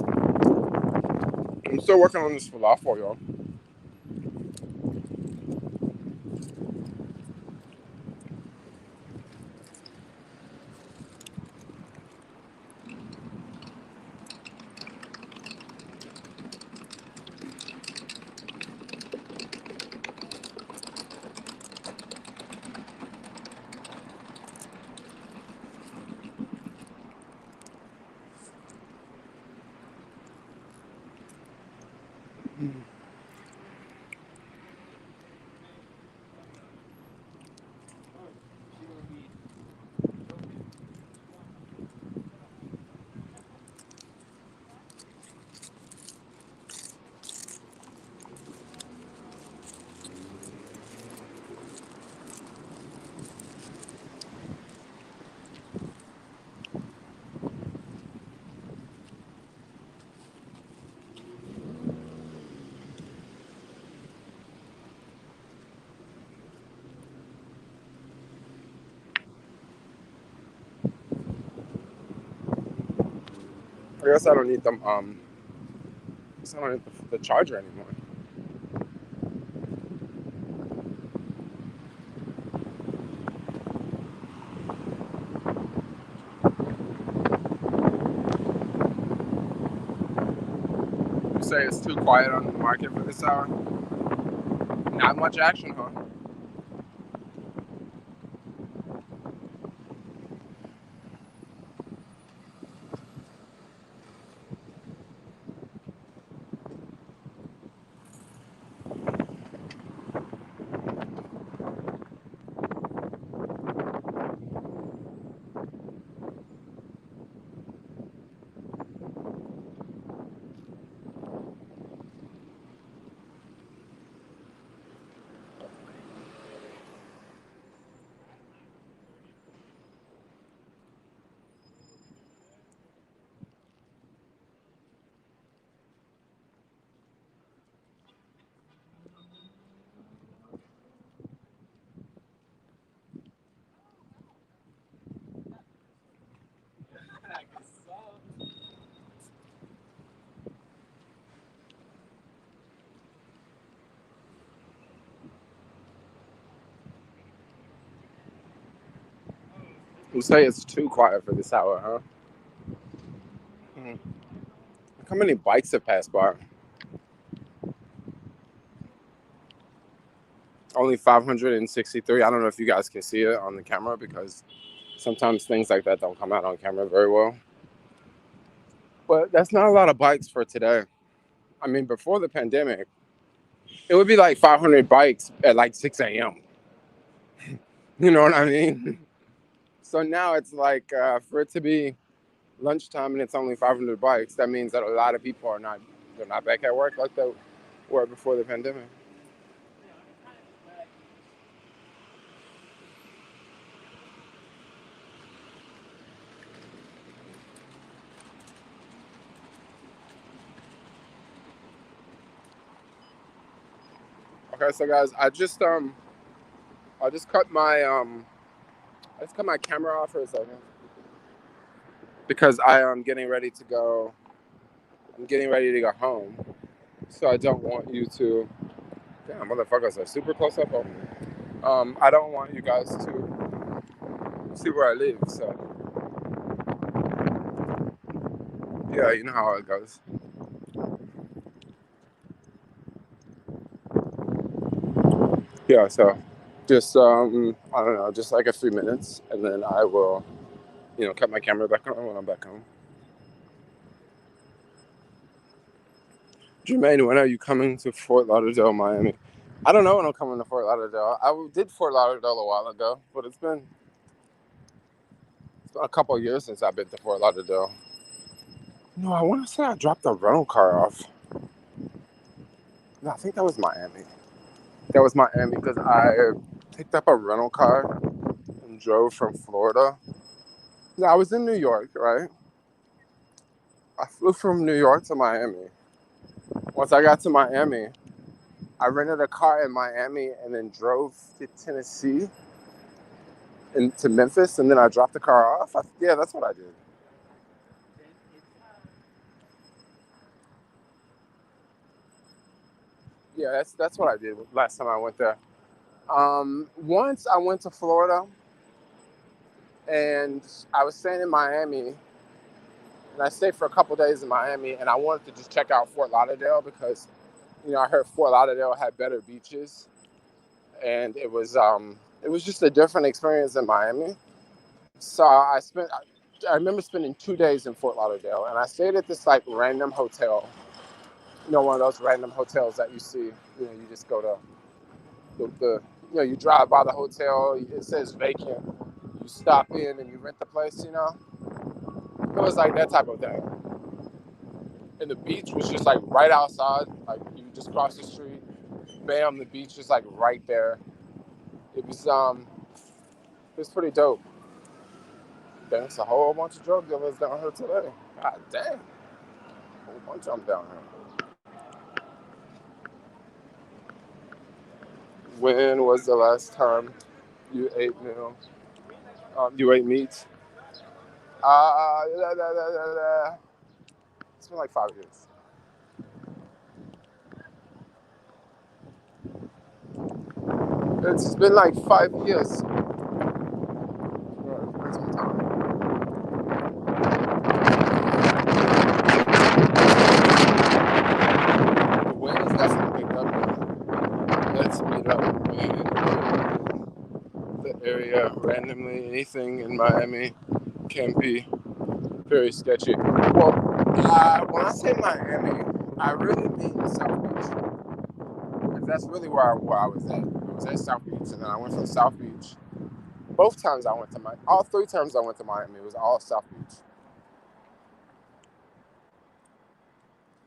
I'm still working on this falafel, y'all. I guess I don't need them. I guess I don't need the charger anymore. You say it's too quiet on the market for this hour? Not much action, huh? You say it's too quiet for this hour, huh? Mhm. Look how many bikes have passed by? Only 563. I don't know if you guys can see it on the camera because sometimes things like that don't come out on camera very well. But that's not a lot of bikes for today. I mean, before the pandemic, it would be like 500 bikes at like 6 a.m. You know what I mean? So now it's like for it to be lunchtime and it's only 500 bikes, that means that a lot of people they're not back at work like they were before the pandemic. Okay, so guys, I just cut my camera off for a second because I am getting ready to go. I'm getting ready to go home, so I don't want you to. Damn, motherfuckers are super close up on me. I don't want you guys to see where I live. So yeah, you know how it goes. Yeah, so Just I don't know, just like a 3 minutes, and then I will, cut my camera back on when I'm back home. Jermaine, when are you coming to Fort Lauderdale, Miami? I don't know when I'm coming to Fort Lauderdale. I did Fort Lauderdale a while ago, but it's been a couple of years since I've been to Fort Lauderdale. No, I want to say I dropped a rental car off. No, I think that was Miami. That was Miami because I picked up a rental car and drove from Florida. No, I was in New York, right? I flew from New York to Miami. Once I got to Miami, I rented a car in Miami and then drove to Tennessee and to Memphis, and then I dropped the car off. Yeah, that's what I did. Yeah, that's what I did last time I went there. Once I went to Florida, and I was staying in Miami, and I stayed for a couple days in Miami, and I wanted to just check out Fort Lauderdale because, I heard Fort Lauderdale had better beaches, and it was just a different experience in Miami. So I remember spending 2 days in Fort Lauderdale, and I stayed at this like random hotel. One of those random hotels that you see. You just go to you drive by the hotel. It says vacant. You stop in and you rent the place. It was like that type of thing. And the beach was just like right outside. Like you just cross the street, bam, the beach is like right there. It was pretty dope. There's a whole bunch of drug dealers down here today. God damn. A whole bunch of them down here. When was the last time you ate meal? You ate meat? It's been like 5 years. It's been like 5 years. The wind is definitely picked up now. Let's meet up in the area randomly. Anything in Miami can be very sketchy. Well, when I say Miami, I really mean South Beach. Because that's really where I was at. I was at South Beach, and then I went from South Beach. Both times I went to Miami, all 3 times I went to Miami, it was all South Beach.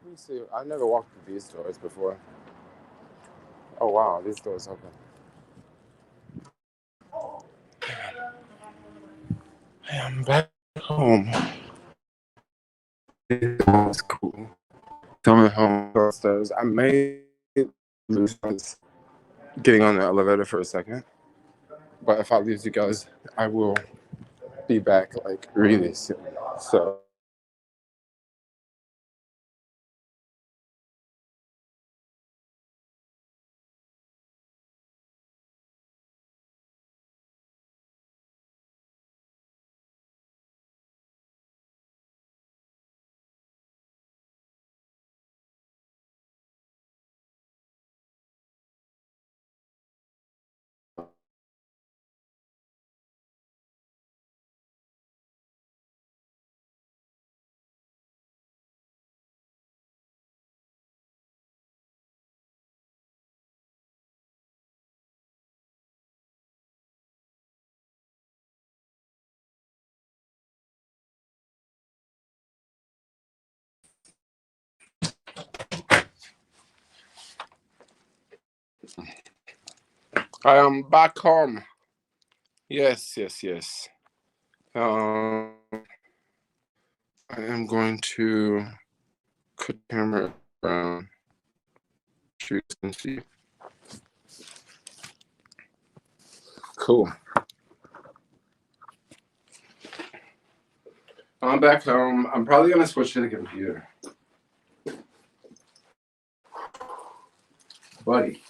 Let me see. I've never walked through these doors before. Oh wow, these doors open. I'm back home. That's cool. Coming home downstairs. I may lose friends getting on the elevator for a second. But if I lose you guys, I will be back like really soon. So I am back home. Yes. I am going to put the camera around. You can see. Cool. I'm back home. I'm probably gonna switch to the computer. Buddy.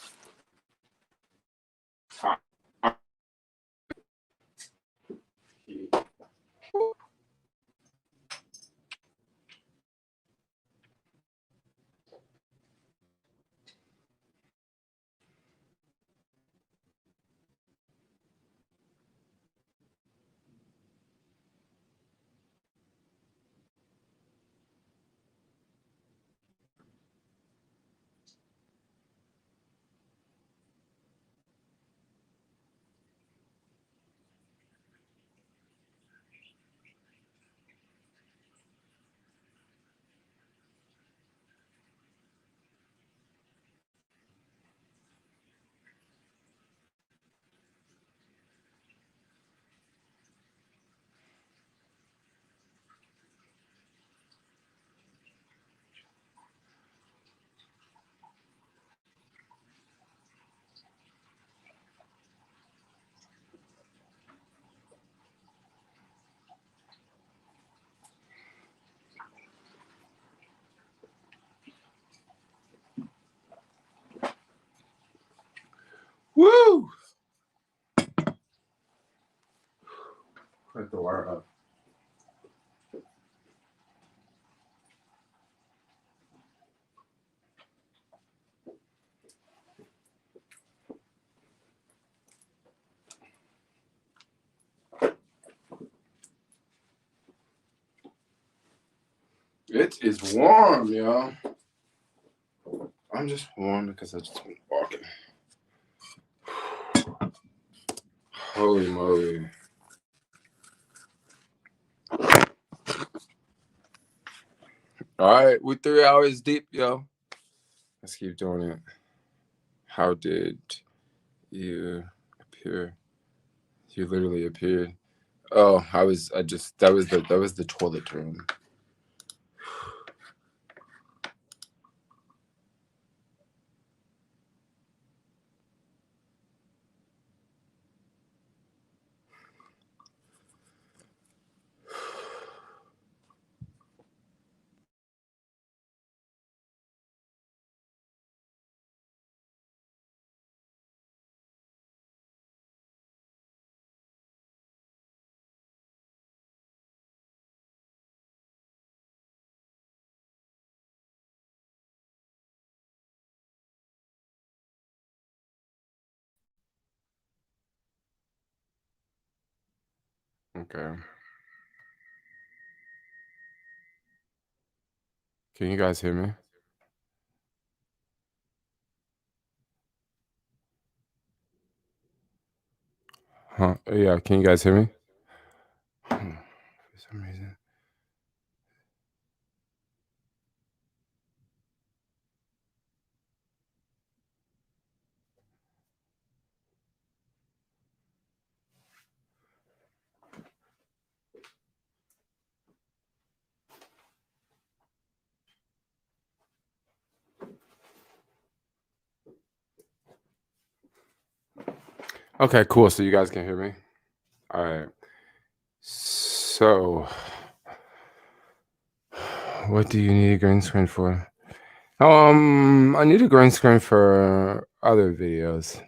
the wire up. It is warm, y'all. I'm just warm because I just been walking. Holy moly. All right, we're 3 hours deep, yo. Let's keep doing it. How did you appear? You literally appeared. Oh, that was the toilet room. Okay. Can you guys hear me? Huh? Yeah, can you guys hear me? For some reason. Okay, cool. So you guys can hear me? All right. So, what do you need a green screen for? I need a green screen for other videos.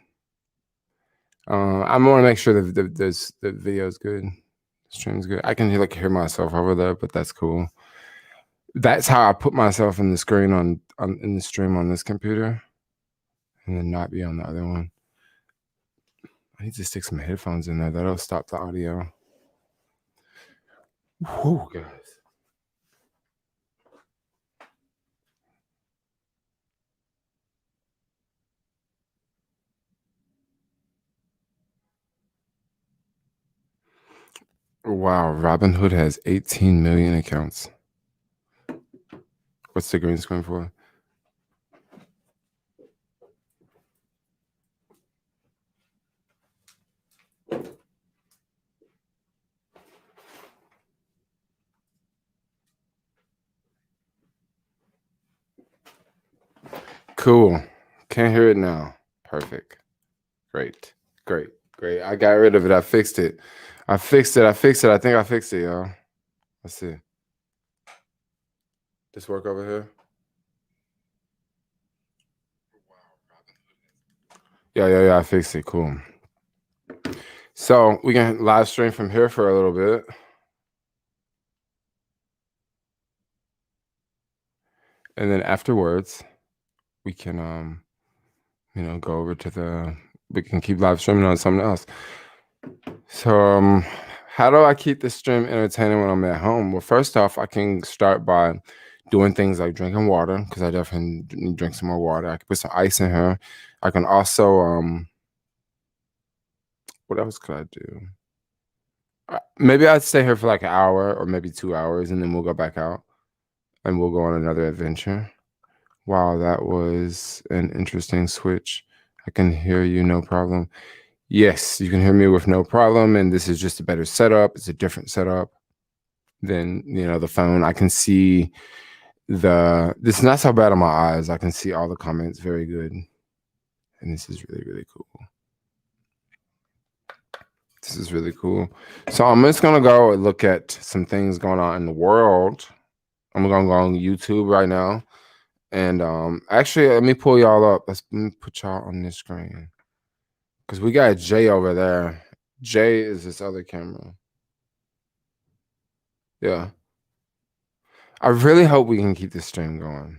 I want to make sure that the video is good, the stream's good. I can hear myself over there, but that's cool. That's how I put myself in the screen in the stream on this computer, and then not be on the other one. I need to stick some headphones in there. That'll stop the audio. Whew, guys. Wow, Robinhood has 18 million accounts. What's the green screen for? Cool. Can't hear it now. Perfect. Great. I got rid of it. I fixed it. I think I fixed it, y'all. Let's see. This work over here? Yeah. I fixed it. Cool. So we can live stream from here for a little bit. And then afterwards, we can go over to we can keep live streaming on something else. So how do I keep the stream entertaining when I'm at home? Well, first off, I can start by doing things like drinking water, because I definitely need to drink some more water. I can put some ice in here. I can also what else could I do? Maybe I'd stay here for like an hour or maybe 2 hours, and then we'll go back out and we'll go on another adventure. Wow, that was an interesting switch. I can hear you, no problem. Yes, you can hear me with no problem, and this is just a better setup. It's a different setup than the phone. I can see this is not so bad on my eyes. I can see all the comments very good, and this is really, really cool. This is really cool. So I'm just gonna go and look at some things going on in the world. I'm gonna go on YouTube right now, and actually, let me pull y'all up. Let me put y'all on this screen, because we got Jay over there. Jay is this other camera. Yeah. I really hope we can keep this stream going.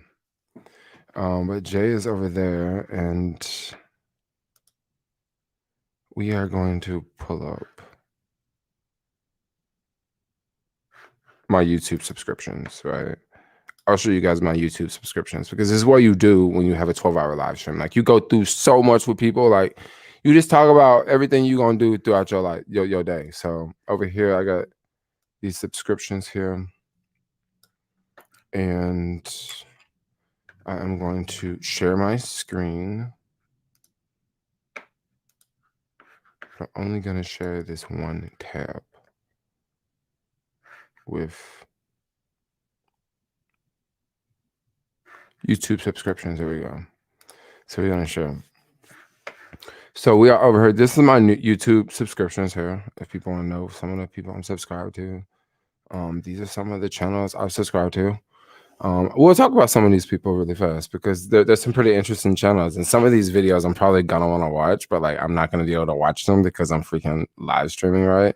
But Jay is over there, and we are going to pull up my YouTube subscriptions, right? I'll show you guys my YouTube subscriptions because this is what you do when you have a 12-hour live stream. Like, you go through so much with people. Like, you just talk about everything you're gonna do throughout your life, your day. So over here, I got these subscriptions here, and I am going to share my screen. I'm only gonna share this one tab with YouTube subscriptions. There we go. So we're gonna share. So we are over here. This is my new YouTube subscriptions here. If people want to know some of the people I'm subscribed to, these are some of the channels I've subscribed to. We'll talk about some of these people really fast because there's some pretty interesting channels, and some of these videos I'm probably gonna want to watch, but like I'm not gonna be able to watch them because I'm freaking live streaming, right?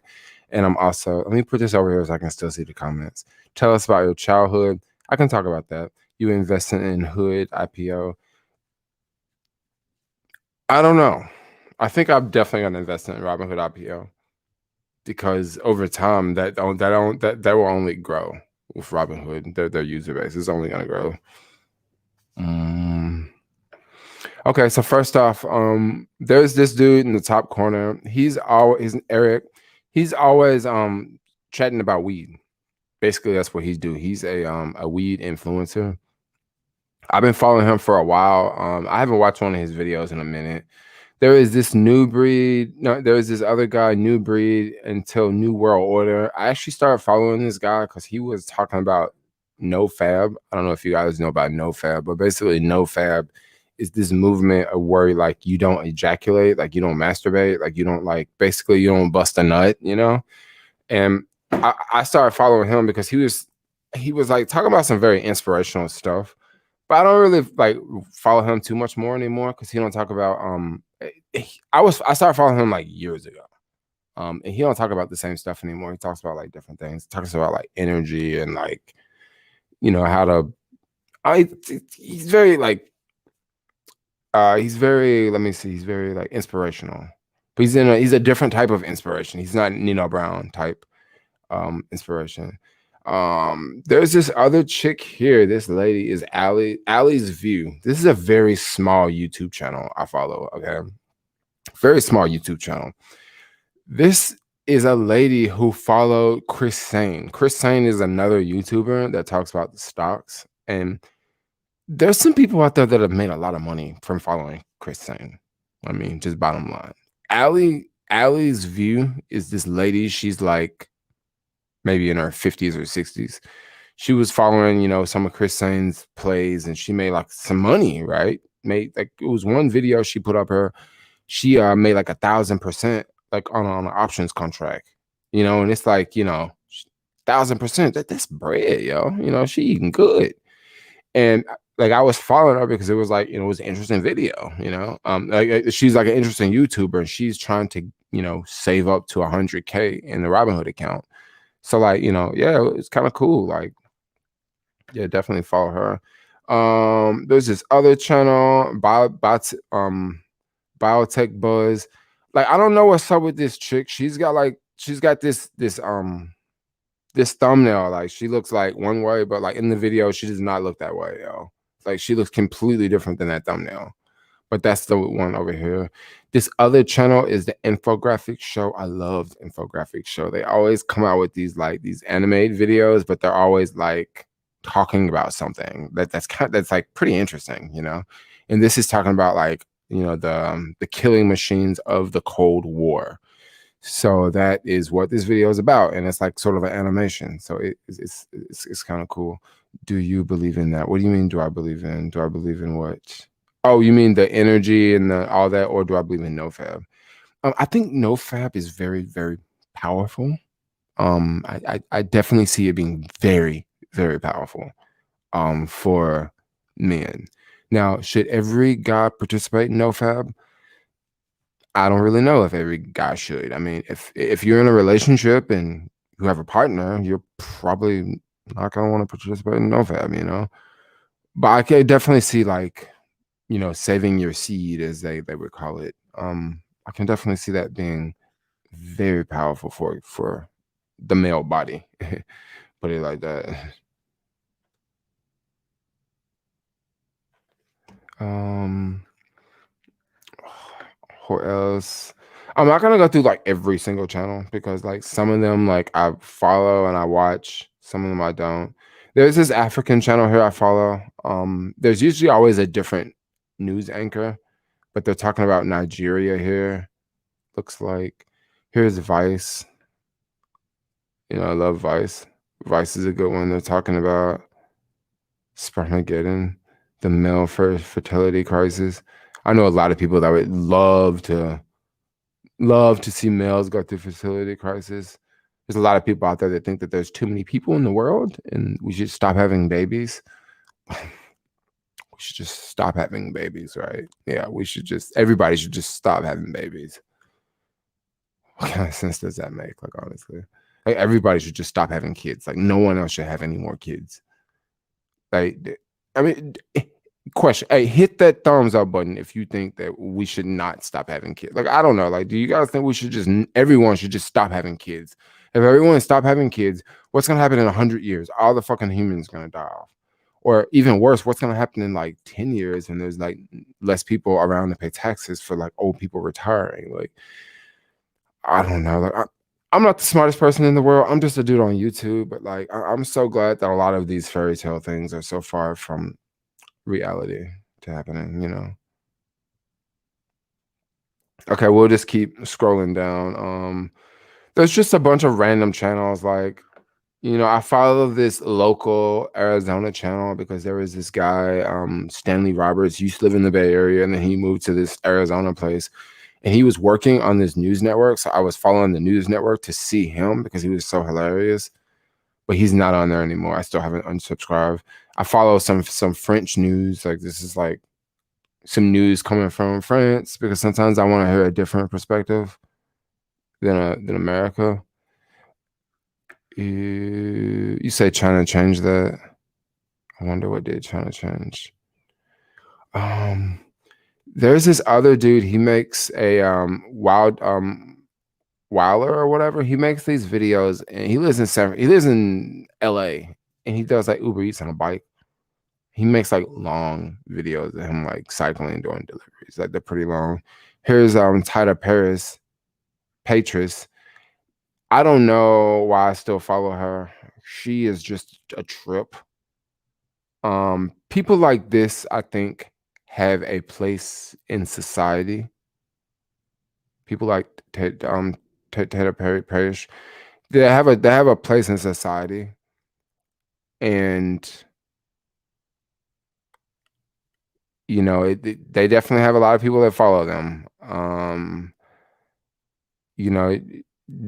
And I'm also, let me put this over here so I can still see the comments. Tell us about your childhood. I can talk about that. You investing in Hood IPO? I don't know. I think I'm definitely gonna invest in Robinhood IPO because over time that will only grow with Robinhood. Their user base is only gonna grow. Okay, so first off, there's this dude in the top corner. He's Eric. He's always chatting about weed. Basically, that's what he's do. He's a weed influencer. I've been following him for a while. I haven't watched one of his videos in a minute. There is this new breed. No, there is this other guy, new breed until New World Order. I actually started following this guy because he was talking about no fab. I don't know if you guys know about no fab, but basically no fab is this movement of where like you don't ejaculate, like you don't masturbate, like you don't like basically you don't bust a nut, you know? And I started following him because he was like talking about some very inspirational stuff. But I don't really like follow him too much more anymore because he don't talk about I started following him like years ago. And he don't talk about the same stuff anymore. He talks about like different things. He talks about like energy and like, you know, how to he's very like he's very, let me see, he's very like inspirational. But he's a different type of inspiration. He's not Nino Brown type inspiration. There's this other chick here. This lady is Allie's View. This is a very small YouTube channel I follow. Okay, very small YouTube channel. This is a lady who followed Chris Sane. Chris Sane is another YouTuber that talks about the stocks, and there's some people out there that have made a lot of money from following Chris Sane. I mean, just bottom line. Allie's View is this lady. She's like maybe in her 50s or 60s. She was following, you know, some of Chris Sane's plays, and she made like some money, right? Made like it was one video she put up her. She made like 1,000% like on an options contract, you know, and it's like, you know, 1,000%. That's bread, yo. You know, she eating good. And like I was following her because it was like, you know, it was an interesting video, you know. Like she's like an interesting YouTuber, and she's trying to, you know, save up to 100K in the Robinhood account. So like, you know, yeah, it's kind of cool. Like, yeah, definitely follow her. There's this other channel, Biotech Buzz. Like, I don't know what's up with this chick. She's got this thumbnail. Like, she looks like one way, but like in the video, she does not look that way, yo. Like, she looks completely different than that thumbnail. But that's the one over here. This other channel is the Infographic Show. I love the Infographic Show. They always come out with these animated videos, but they're always like talking about something that's like pretty interesting, you know. And this is talking about like, you know, the killing machines of the Cold War. So that is what this video is about, and it's like sort of an animation. So it's kind of cool. Do you believe in that? What do you mean? Do I believe in what? Oh, you mean the energy and all that, or do I believe in NoFab? I think NoFab is very, very powerful. I definitely see it being very, very powerful for men. Now, should every guy participate in NoFab? I don't really know if every guy should. I mean, if you're in a relationship and who have a partner, you're probably not gonna want to participate in NoFap, you know. But I could definitely see like, you know, saving your seed as they would call it. I can definitely see that being very powerful for the male body. Put it like that. What else? I'm not gonna go through like every single channel because like some of them like I follow and I watch, some of them I don't. There's this African channel here I follow. There's usually always a different news anchor, but they're talking about Nigeria here. Looks like here's Vice. You know, I love Vice. Vice is a good one. They're talking about Spermageddon, the male fertility crisis. I know a lot of people that would love to see males go through fertility crisis. There's a lot of people out there that think that there's too many people in the world and we should stop having babies. We should just stop having babies, right? Yeah, everybody should just stop having babies. What kind of sense does that make? Like, honestly, like everybody should just stop having kids. Like, no one else should have any more kids. Like, I mean, question. Hey, hit that thumbs up button if you think that we should not stop having kids. Like, I don't know. Like, do you guys think everyone should just stop having kids? If everyone stop having kids, what's gonna happen in 100 years? All the fucking humans gonna die off. Or even worse, what's gonna happen in like 10 years and there's like less people around to pay taxes for like old people retiring? Like, I don't know. Like, I'm not the smartest person in the world. I'm just a dude on YouTube, but like, I'm so glad that a lot of these fairy tale things are so far from reality to happening, you know. Okay, we'll just keep scrolling down. There's just a bunch of random channels. Like, you know, I follow this local Arizona channel because there was this guy, Stanley Roberts, used to live in the Bay Area, and then he moved to this Arizona place. And he was working on this news network. So I was following the news network to see him because he was so hilarious. But he's not on there anymore. I still haven't unsubscribed. I follow some French news. Like, this is like some news coming from France because sometimes I want to hear a different perspective than America. You say China changed that? I wonder what did China change. There's this other dude. He makes a Wilder or whatever. He makes these videos and he lives in LA and he does like Uber Eats on a bike. He makes like long videos of him like cycling doing deliveries. Like, they're pretty long. Here's Tyler Patris. I don't know why I still follow her. She is just a trip. People like this, I think, have a place in society. People like Taylor Parrish, they have a place in society, and you know, they definitely have a lot of people that follow them. You know,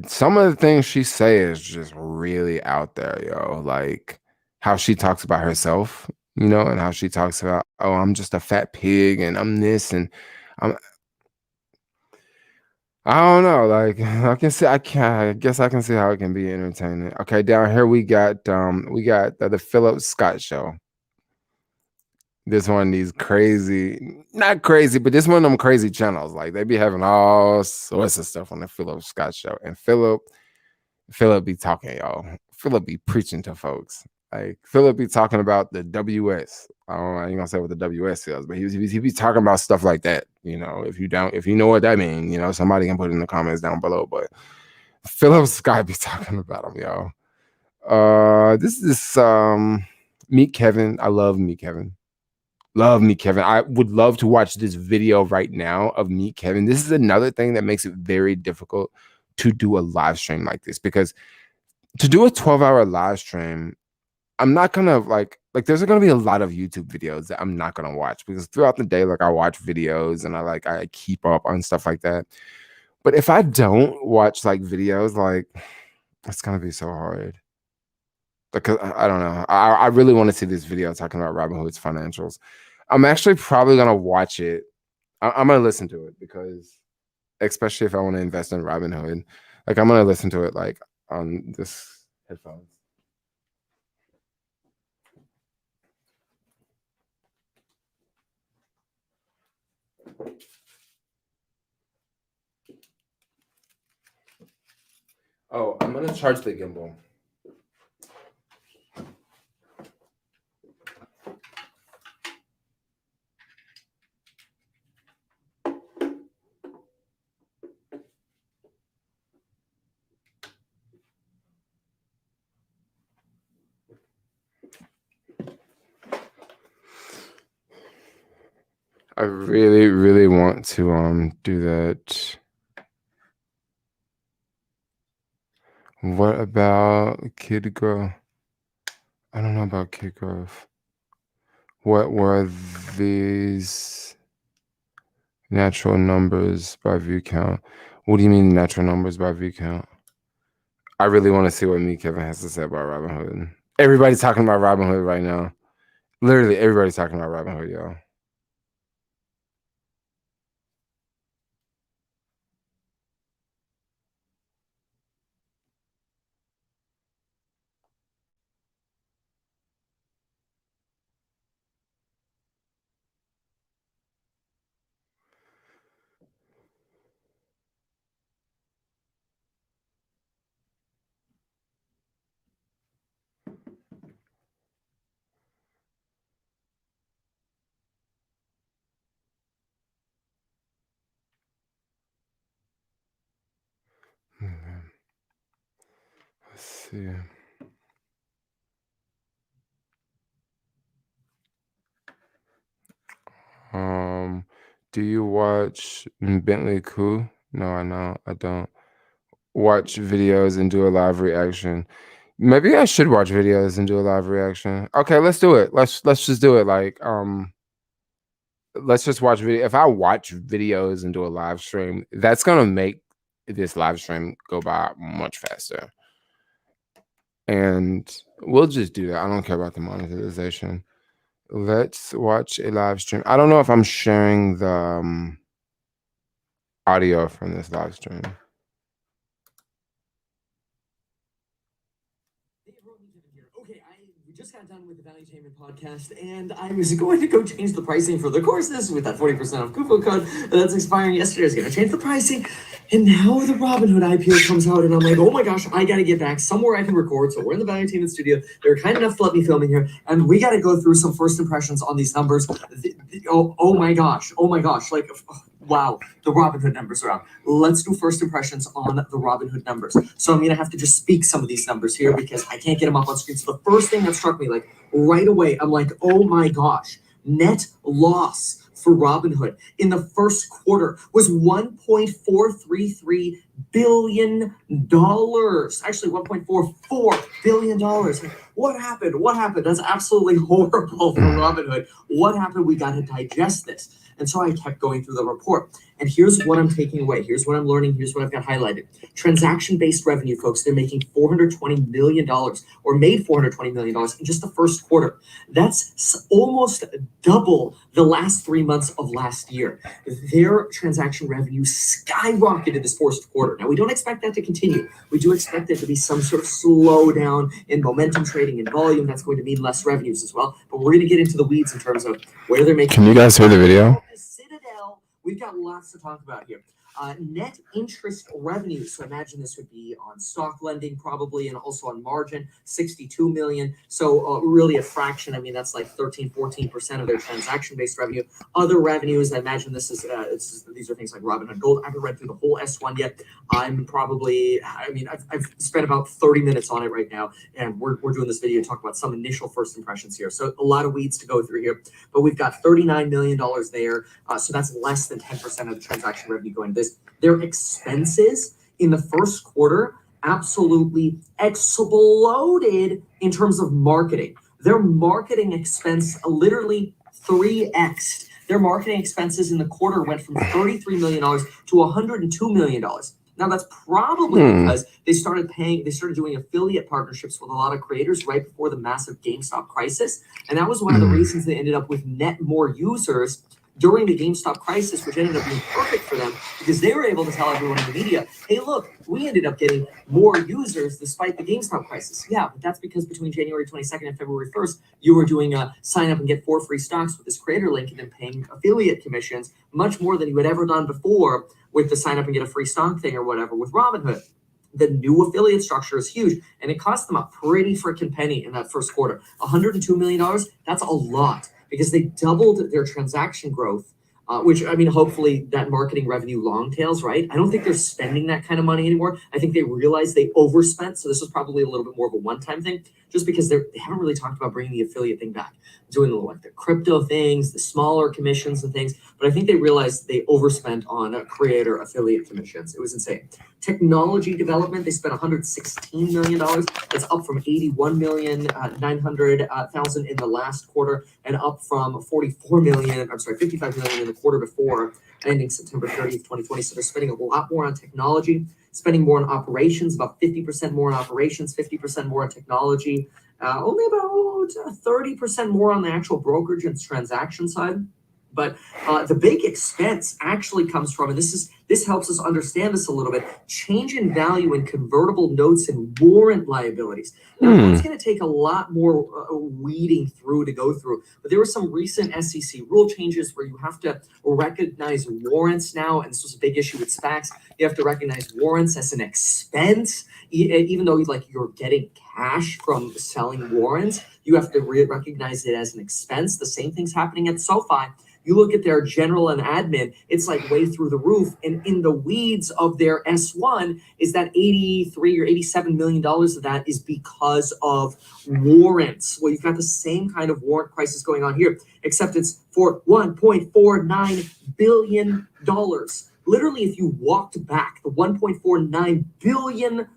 some of the things she say is just really out there, yo. Like how she talks about herself, you know, and how she talks about, oh, I'm just a fat pig and I'm this and I'm I don't know. Like I guess I can see how it can be entertaining. Okay, down here we got the Philip Scott show. This one of these crazy, not crazy, but this one of them crazy channels. Like, they be having all sorts of stuff on the Philip Scott show. And Philip be talking, y'all. Philip be preaching to folks. Like, Philip be talking about the WS. I ain't gonna say what the WS is, but he be talking about stuff like that. You know, if you know what that means, you know, somebody can put it in the comments down below. But Philip Scott be talking about him, y'all. This is Meet Kevin. I love Meet Kevin. Love Meet Kevin. I would love to watch this video right now of Meet Kevin. This is another thing that makes it very difficult to do a live stream like this, because to do a 12-hour live stream, I'm not gonna like there's gonna be a lot of YouTube videos that I'm not gonna watch, because throughout the day, like, I watch videos and I keep up on stuff like that. But if I don't watch like videos, like, it's gonna be so hard. Because I don't know. I really want to see this video talking about Robinhood's financials. I'm actually probably gonna watch it. I'm gonna listen to it, because especially if I want to invest in Robinhood, like, I'm gonna listen to it like on this headphones. Oh, I'm gonna charge the gimbal. I really, really want to do that. What about kid growth? I don't know about kid growth. What were these natural numbers by view count? What do you mean natural numbers by view count? I really want to see what me Kevin has to say about Robinhood. Everybody's talking about Robinhood right now. Literally, everybody's talking about Robinhood, y'all. Let's see. Do you watch Bentley Coup? No, I know I don't. Watch videos and do a live reaction. Maybe I should watch videos and do a live reaction. Okay, let's do it. Let's just do it. Like, let's just watch video. If I watch videos and do a live stream, that's gonna make this live stream go by much faster. And we'll just do that. I don't care about the monetization. Let's watch a live stream. I don't know if I'm sharing the audio from this live stream. Okay, we just got done with the Valuetainment podcast, and I was going to go change the pricing for the courses with that 40% off coupon code that's expiring yesterday. I was going to change the pricing, and now the Robinhood IPO comes out, and I'm like, oh my gosh, I got to get back somewhere I can record. So we're in the Valuetainment studio. They're kind enough to let me film in here, and we got to go through some first impressions on these numbers. Oh my gosh, like, wow, the Robinhood numbers are out. Let's do first impressions on the Robinhood numbers. So I'm going to have to just speak some of these numbers here because I can't get them up on screen. So the first thing that struck me, like right away, I'm like, oh my gosh, net loss for Robinhood in the first quarter was $1.433 billion. Actually, $1.44 billion. What happened? That's absolutely horrible for Robinhood. What happened? We got to digest this. And so I kept going through the report. And here's what I'm taking away. Here's what I'm learning. Here's what I've got highlighted. Transaction-based revenue, folks. They're making $420 million or made $420 million in just the first quarter. That's almost double the last 3 months of last year. Their transaction revenue skyrocketed this first quarter. Now, we don't expect that to continue. We do expect there to be some sort of slowdown in momentum trading and volume. That's going to mean less revenues as well. But we're going to get into the weeds in terms of where they're making. Can you guys hear the video? Citadel, we've got lots to talk about here. Net interest revenue. So imagine this would be on stock lending probably, and also on margin, 62 million. So really a fraction. I mean, that's like 13-14% of their transaction-based revenue. Other revenues, I imagine this is, these are things like Robinhood Gold. I haven't read through the whole S1 yet. I've spent about 30 minutes on it right now, and we're doing this video to talk about some initial first impressions here. So a lot of weeds to go through here, but we've got $39 million there. So that's less than 10% of the transaction revenue going to this. Their expenses in the first quarter absolutely exploded in terms of marketing. Their marketing expense literally 3x'd. Their marketing expenses in the quarter went from $33 million to $102 million. Now that's probably because they started doing affiliate partnerships with a lot of creators right before the massive GameStop crisis. And that was one of the reasons they ended up with net more users during the GameStop crisis, which ended up being perfect for them because they were able to tell everyone in the media, hey, look, we ended up getting more users despite the GameStop crisis. Yeah, but that's because between January 22nd and February 1st, you were doing a sign up and get 4 free stocks with this creator link and then paying affiliate commissions much more than you had ever done before with the sign up and get a free stock thing or whatever with Robinhood. The new affiliate structure is huge, and it cost them a pretty freaking penny in that first quarter. $102 million, that's a lot because they doubled their transaction growth, which, I mean, hopefully that marketing revenue long tails, right? I don't think they're spending that kind of money anymore. I think they realized they overspent, so this was probably a little bit more of a one-time thing, just because they haven't really talked about bringing the affiliate thing back, doing the crypto things, the smaller commissions and things, but I think they realized they overspent on creator affiliate commissions. It was insane. Technology development, they spent $116 million. That's up from $81,900,000 in the last quarter and up from $55 million in the quarter before, ending September 30th, 2020. So they're spending a lot more on technology, spending more on operations, about 50% more on operations, 50% more on technology, only about 30% more on the actual brokerage and transaction side. But the big expense actually comes from, and this helps us understand this a little bit, change in value in convertible notes and warrant liabilities. Now, it's going to take a lot more weeding through to go through, but there were some recent SEC rule changes where you have to recognize warrants now, and this was a big issue with SPACs. You have to recognize warrants as an expense, even though you're getting cash from selling warrants. You have to recognize it as an expense. The same thing's happening at SoFi. You look at their general and admin, it's like way through the roof. And in the weeds of their S1 is that $83 or $87 million of that is because of warrants. Well, you've got the same kind of warrant crisis going on here, except it's for $1.49 billion. Literally, if you walked back the $1.49 billion,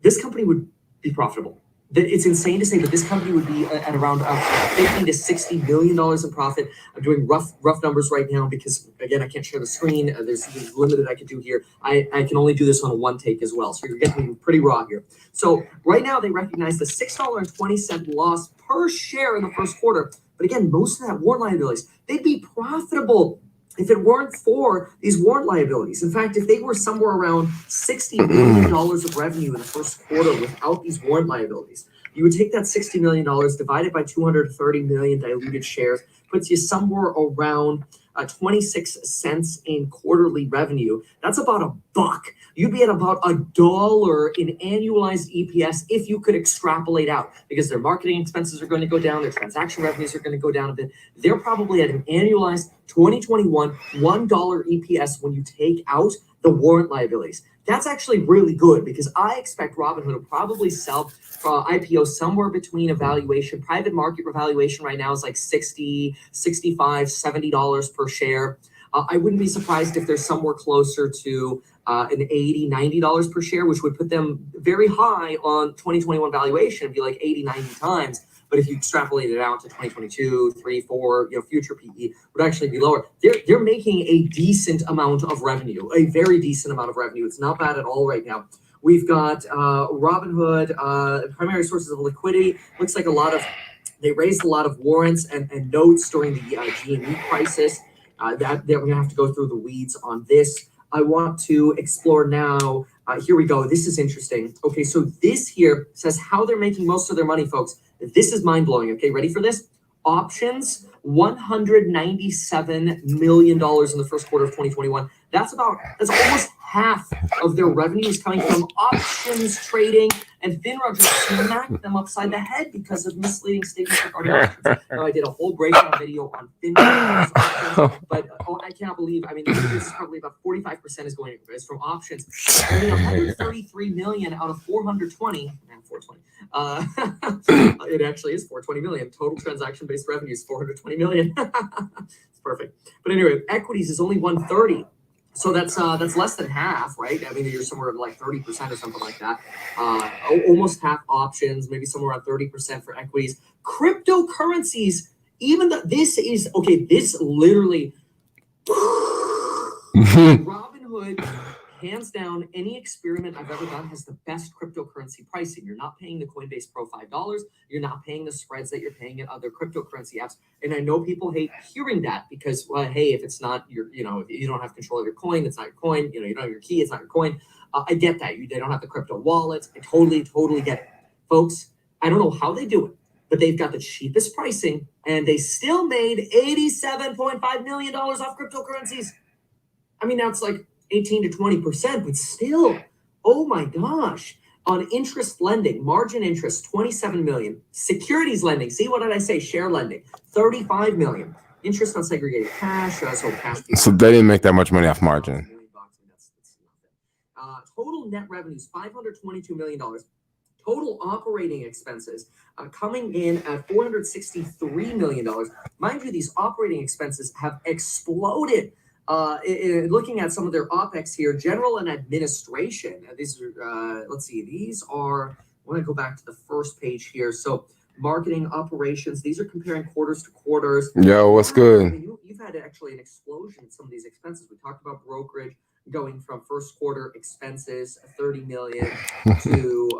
this company would be profitable. It's insane to say that this company would be at around $50 to $60 million in profit. I'm doing rough numbers right now because, again, I can't share the screen. There's limited I can do here. I can only do this on a one take as well. So you're getting pretty raw here. So right now they recognize the $6.20 loss per share in the first quarter. But again, most of that warrant liabilities, they'd be profitable if it weren't for these warrant liabilities. In fact, if they were somewhere around $60 million of revenue in the first quarter without these warrant liabilities, you would take that $60 million, divide it by 230 million diluted shares, puts you somewhere around 26 cents in quarterly revenue. That's about $1. You'd be at about $1 in annualized EPS if you could extrapolate out, because their marketing expenses are going to go down, their transaction revenues are going to go down a bit. They're probably at an annualized 2021 $1 EPS when you take out the warrant liabilities. That's actually really good because I expect Robinhood to probably sell IPO somewhere between a valuation. Private market valuation right now is like $60, $65, $70 per share. I wouldn't be surprised if they're somewhere closer to an $80, $90 per share, which would put them very high on 2021 valuation. It'd be like 80, 90 times. But if you extrapolate it out to 2022, 3, 4, future PE would actually be lower. They're making a decent amount of revenue, a very decent amount of revenue. It's not bad at all right now. We've got Robinhood, primary sources of liquidity. Looks like they raised a lot of warrants and notes during the GME crisis. That we're gonna have to go through the weeds on this. I want to explore now. Here we go. This is interesting. Okay, so this here says how they're making most of their money, folks. This is mind-blowing. Okay, ready for this? Options, $197 million in the first quarter of 2021. That's almost half of their revenue is coming from options trading, and FINRA just smacked them upside the head because of misleading statements regarding options. Now, I did a whole breakdown video on FINRA options, but I cannot believe, this is probably about 45% is from options. Only 133 million out of 420, man, 420. It actually is 420 million. Total transaction-based revenue is 420 million. It's perfect. But anyway, equities is only 130. So that's less than half, right? You're somewhere at like 30% or something like that. Almost half options, maybe somewhere around 30% for equities. Cryptocurrencies, this literally Robinhood hands down, any experiment I've ever done has the best cryptocurrency pricing. You're not paying the Coinbase Pro $5. You're not paying the spreads that you're paying in other cryptocurrency apps. And I know people hate hearing that because, well, hey, if it's not your, if you don't have control of your coin, it's not your coin. You don't have your key, it's not your coin. I get that. They don't have the crypto wallets. I totally get it. Folks, I don't know how they do it, but they've got the cheapest pricing and they still made $87.5 million off cryptocurrencies. I mean, that's like 18 to 20%, but still, oh my gosh. On interest lending, margin interest, 27 million. Securities lending, see, what did I say? Share lending, 35 million. Interest on segregated cash, so they didn't make that much money off margin. Total net revenues, $522 million. Total operating expenses coming in at $463 million. Mind you, these operating expenses have exploded. Looking at some of their OPEX here, general and administration. These are, let's see, these are, I want to go back to the first page here. So marketing operations, these are comparing quarters to quarters. Yo, what's good? I mean, you've had actually an explosion in some of these expenses. We talked about brokerage going from first quarter expenses 30 million to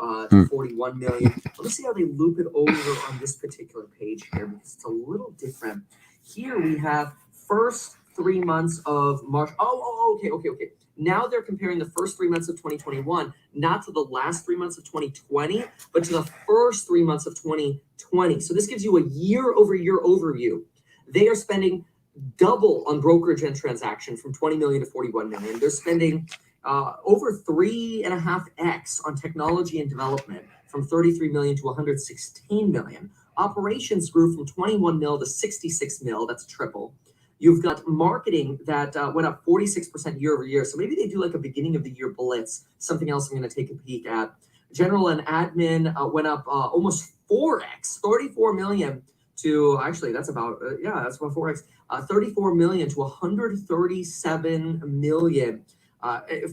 41 million. Let me see how they loop it over on this particular page here because it's a little different. Here we have first 3 months of March. Okay. Now they're comparing the first 3 months of 2021, not to the last 3 months of 2020, but to the first 3 months of 2020. So this gives you a year-over-year overview. They are spending double on brokerage and transaction from 20 million to 41 million. They're spending over 3.5x on technology and development from 33 million to 116 million. Operations grew from 21 mil to 66 mil. That's triple. You've got marketing that went up 46% year over year. So maybe they do like a beginning of the year blitz, something else I'm going to take a peek at. General and admin went up almost 4x, 34 million to, actually, that's about 4x, 34 million to 137 million.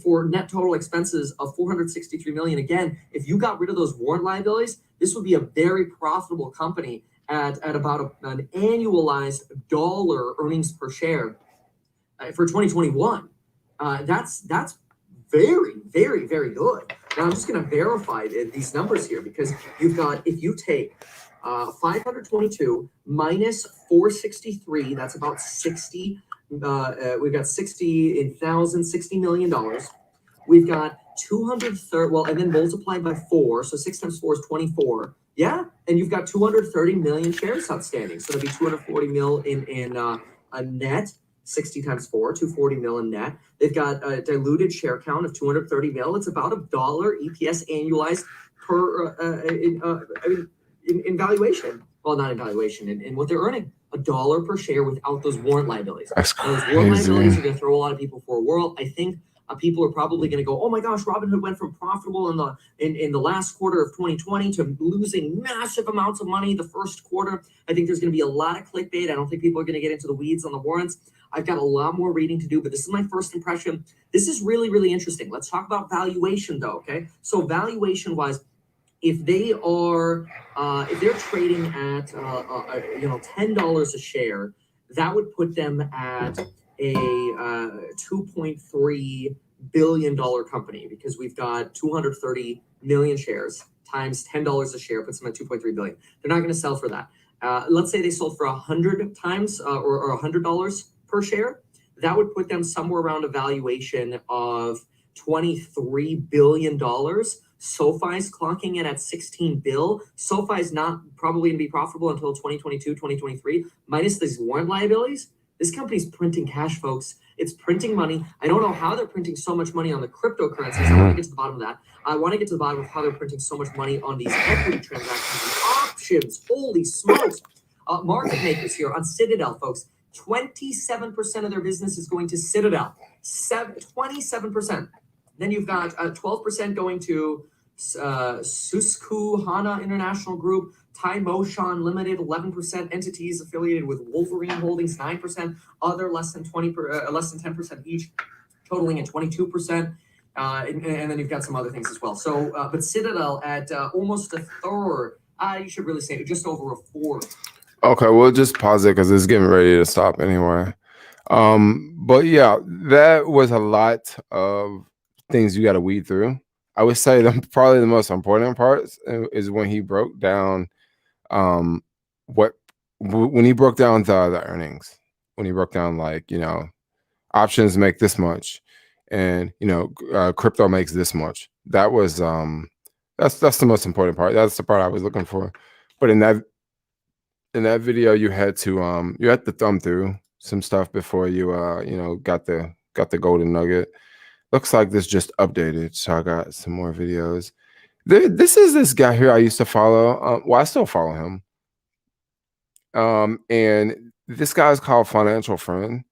For net total expenses of 463 million. Again, if you got rid of those warrant liabilities, this would be a very profitable company at about an annualized dollar earnings per share for 2021. That's very, very, very good. Now I'm just going to verify these numbers here because you've got, if you take 522 minus 463, that's about 60. We've got $60 million. We've got 230, well, and then multiplied by 4. So 6 times 4 is 24. Yeah. And you've got 230 million shares outstanding. So that'd be 240 mil in a net, 60 times 4, 240 mil in net. They've got a diluted share count of 230 mil. It's about $1 EPS annualized per, in valuation. Well, not in valuation, in what they're earning. $1 per share without those warrant liabilities. That's crazy. Those warrant liabilities are going to throw a lot of people for a whirl. I think people are probably going to go, oh my gosh, Robinhood went from profitable in the last quarter of 2020 to losing massive amounts of money the first quarter. I think there's going to be a lot of clickbait. I don't think people are going to get into the weeds on the warrants. I've got a lot more reading to do, but this is my first impression. This is really, really interesting. Let's talk about valuation though, okay? So valuation wise, if they are, if they're trading at, $10 a share, that would put them at a $2.3 billion company because we've got 230 million shares times $10 a share puts them at 2.3 billion. They're not going to sell for that. Let's say they sold for 100 times or $100 per share. That would put them somewhere around a valuation of $23 billion. SoFi's clocking in at 16 bill. SoFi's not probably going to be profitable until 2022, 2023, minus these warrant liabilities. This company's printing cash, folks. It's printing money. I don't know how they're printing so much money on the cryptocurrencies. I want to get to the bottom of that. I want to get to the bottom of how they're printing so much money on these equity transactions and options. Holy smokes. Market makers here on Citadel, folks. 27% of their business is going to Citadel. 27%. Then you've got 12% going to Susquehanna International Group, Thai Moshan Limited, 11% entities affiliated with Wolverine Holdings, 9%, other less than 10% each, totaling at 22%. And then you've got some other things as well. So, but Citadel at almost a third. You should really say just over a fourth. Okay, we'll just pause it because it's getting ready to stop anyway. But yeah, that was a lot of things you got to weed through. I would say probably the most important parts is when he broke down when he broke down the earnings, when he broke down, like, options make this much, and crypto makes this much. That was that's the most important part. That's the part I was looking for. But in that video, you had to thumb through some stuff before you got the golden nugget. Looks like this just updated, so I got some more videos. This is this guy here I used to follow. Well, I still follow him. And this guy's called Financial Friend.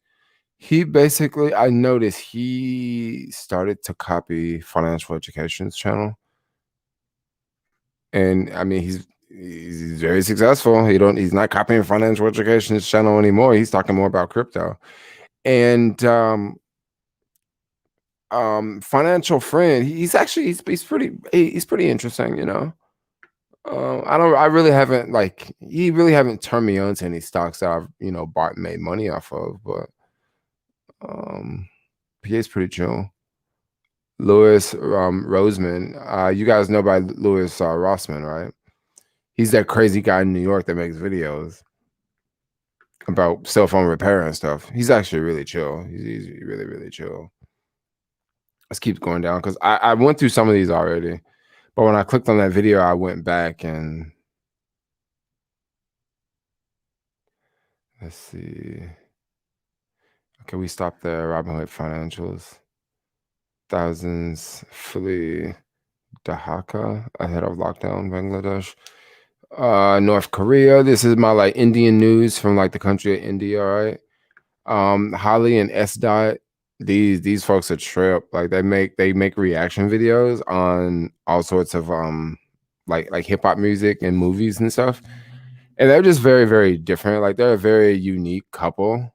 He basically, I noticed he started to copy Financial Education's channel. And I mean, he's very successful. He's not copying Financial Education's channel anymore. He's talking more about crypto. And Financial Friend, he's pretty interesting. I really haven't, he really haven't turned me on to any stocks that I've bought and made money off of, but PA's pretty chill. Louis Roseman, you guys know by Louis Rossman, right? He's that crazy guy in New York that makes videos about cell phone repair and stuff. He's actually really chill. He's really, really chill. Let's keep going down because I went through some of these already. But when I clicked on that video, I went back and let's see. Okay, we stopped there. Robinhood Financials. Thousands fully Dhaka ahead of lockdown, Bangladesh. North Korea. This is my Indian news from the country of India, right? Holly and S Dot. These folks are trip. They make reaction videos on all sorts of like hip hop music and movies and stuff. And they're just very, very different. They're a very unique couple,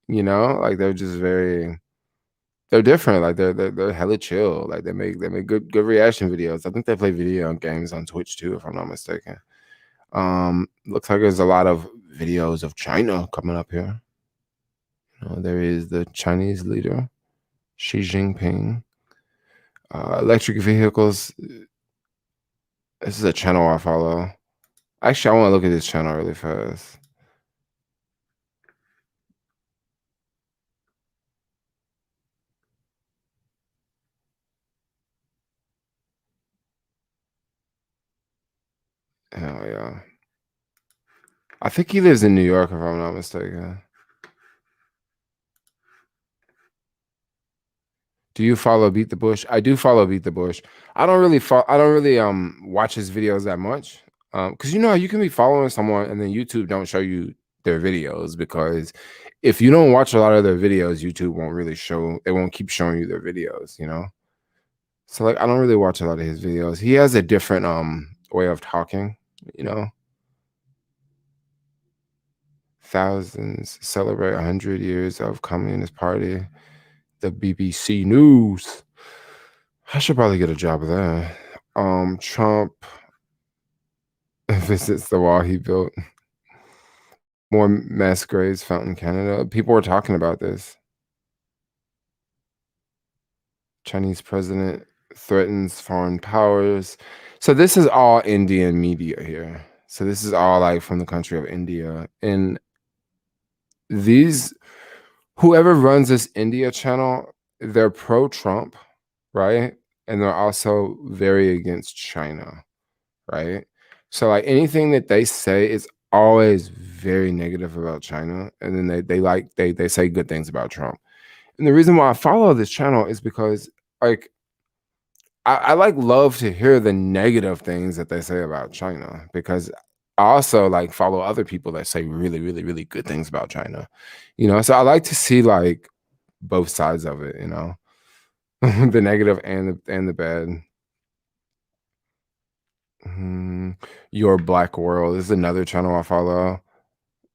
they're just they're different. They're hella chill. They make good reaction videos. I think they play video games on Twitch too, if I'm not mistaken. Looks like there's a lot of videos of China coming up here. There is the Chinese leader, Xi Jinping. Electric vehicles. This is a channel I follow. Actually, I want to look at this channel really fast. Hell yeah. I think he lives in New York, if I'm not mistaken. Do you follow Beat the Bush? I do follow Beat the Bush. I don't really watch his videos that much. Because you can be following someone and then YouTube don't show you their videos, because if you don't watch a lot of their videos, YouTube won't keep showing you their videos, So I don't really watch a lot of his videos. He has a different way of talking, Thousands celebrate 100 years of Communist Party. The BBC News. I should probably get a job there. Trump visits the wall he built. More mass graves found in Canada. People were talking about this. Chinese president threatens foreign powers. So this is all Indian media here. So this is all from the country of India. And whoever runs this India channel, they're pro-Trump, right? And they're also very against China, right? So anything that they say is always very negative about China, and then they say good things about Trump. And the reason why I follow this channel is because I love to hear the negative things that they say about China, because I also follow other people that say really, really, really good things about China. So I like to see both sides of it, the negative and the bad. Your Black World is another channel I follow.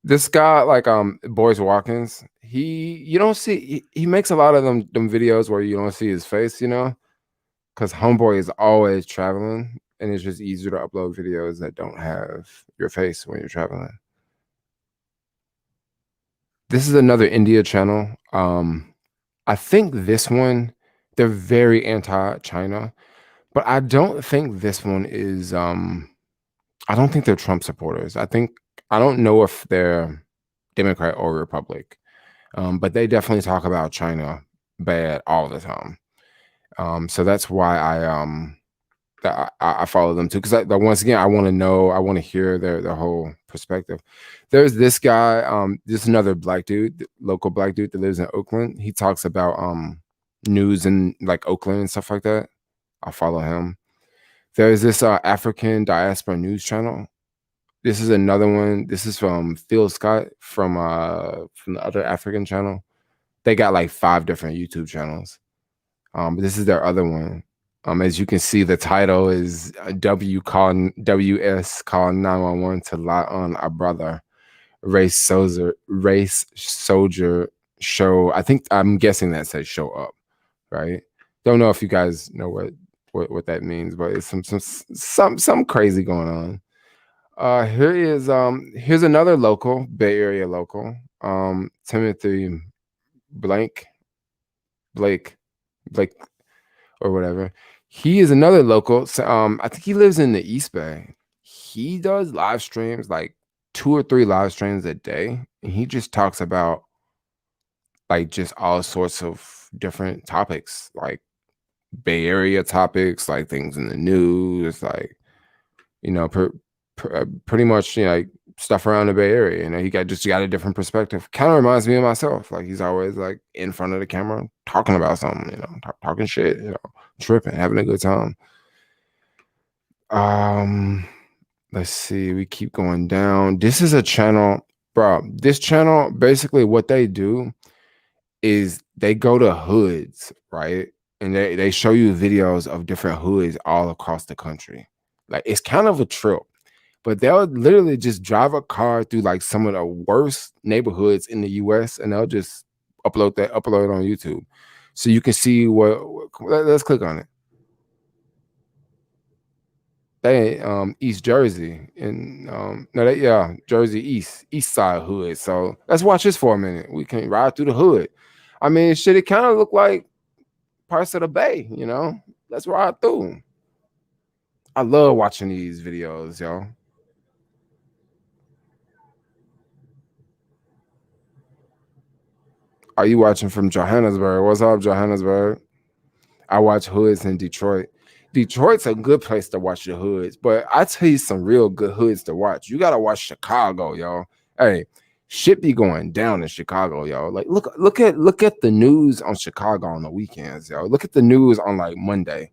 This guy, Boris Watkins, you don't see he makes a lot of them videos where you don't see his face, because homeboy is always traveling, and it's just easier to upload videos that don't have your face when you're traveling. This is another India channel. I think this one They're very anti-China, but I don't think this one is. I don't think they're Trump supporters. I don't know if they're Democrat or Republic, but they definitely talk about China bad all the time. So that's why I follow them too, because once again I want to know, I want to hear their whole perspective. There's this guy, just another black dude, local black dude that lives in Oakland. He talks about news in like Oakland and stuff like that. I follow him. There's this African diaspora news channel. This is another one. This is from Phil Scott from the other African channel. They got like 5 different YouTube channels. But this is their other one. As you can see, the title is WS call 911 to lie on our brother. Race soldier show. I'm guessing that says show up, right? Don't know if you guys know what that means, but it's some crazy going on. Here's another local, Bay Area local. Timothy Blake or whatever. He is another local. So, I think he lives in the East Bay. He does live streams, like 2 or 3 live streams a day, and he just talks about like just all sorts of different topics, like Bay Area topics, like things in the news, like pretty much like stuff around the Bay Area. He got a different perspective. Kind of reminds me of myself. Like he's always like in front of the camera talking about something, talking shit, tripping, having a good time. Let's see, we keep going down. This is a channel, bro. This channel, basically what they do is they go to hoods, right? And they show you videos of different hoods all across the country. Like it's kind of a trip. But they'll literally just drive a car through like some of the worst neighborhoods in the US, and they'll just upload it on YouTube. So you can see let's click on it. They East Jersey and Jersey East Side hood. So let's watch this for a minute. We can ride through the hood. I mean, shit, it kind of look like parts of the Bay, Let's ride through. I love watching these videos, yo. Are you watching from Johannesburg? What's up, Johannesburg? I watch hoods in Detroit. Detroit's a good place to watch the hoods, but I tell you some real good hoods to watch. You gotta watch Chicago, yo. Hey, shit be going down in Chicago, yo. Like look at the news on Chicago on the weekends, yo. Look at the news on like Monday.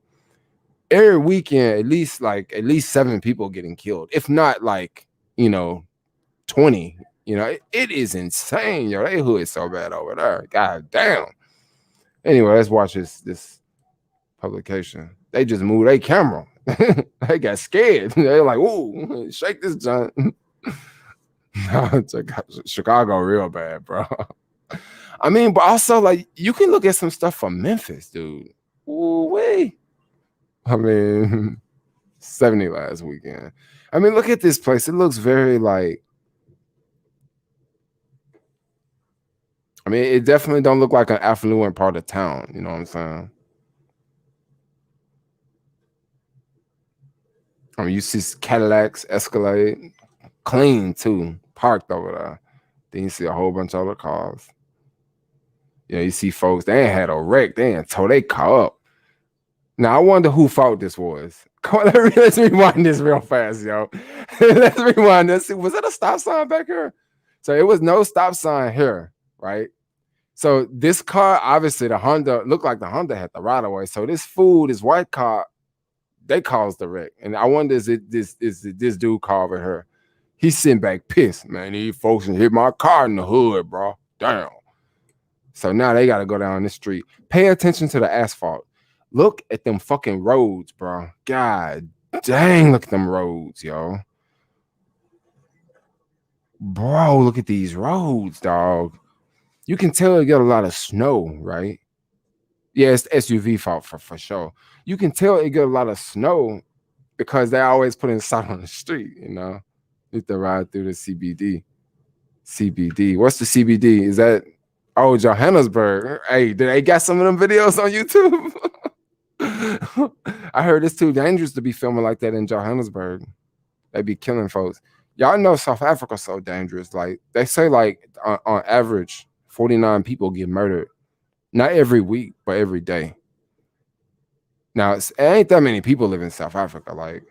Every weekend, at least 7 people getting killed, if not like 20. It is insane, yo. That hood is so bad over there. God damn. Anyway, let's watch this publication. They just moved their camera. They got scared. They're like, "Ooh, shake this joint." Chicago real bad, bro. I mean, but also like you can look at some stuff from Memphis, dude. Ooh, wait. I mean, 70 last weekend. I mean, look at this place. It looks very like. I mean, it definitely don't look like an affluent part of town. You know what I'm saying? I mean, you see Cadillacs, Escalade, clean too, parked over there. Then you see a whole bunch of other cars. You see folks, they ain't had a wreck. They ain't tore their car up. Now, I wonder who fault this was. Come on, let's rewind this real fast, yo. Let's rewind this. Was that a stop sign back here? So it was no stop sign here, right? So this car, obviously, the Honda looked like the Honda had the right of way. So this white car, they caused the wreck. And I wonder is this dude car over here? He's sitting back pissed, man. These folks hit my car in the hood, bro. Damn. So now they got to go down the street. Pay attention to the asphalt. Look at them fucking roads, bro. God dang, look at them roads, yo. Bro, look at these roads, dog. You can tell it got a lot of snow, right? Yeah, it's the SUV fault for sure. You can tell it got a lot of snow because they always put inside on the street, You have to ride through the CBD. CBD. What's the CBD? Is that Oh, Johannesburg. Hey, did they got some of them videos on YouTube? I heard it's too dangerous to be filming like that in Johannesburg. They be killing folks. Y'all know South Africa's so dangerous. Like they say, like on average, 49 people get murdered. Not every week, but every day. Now, it ain't that many people live in South Africa. Like,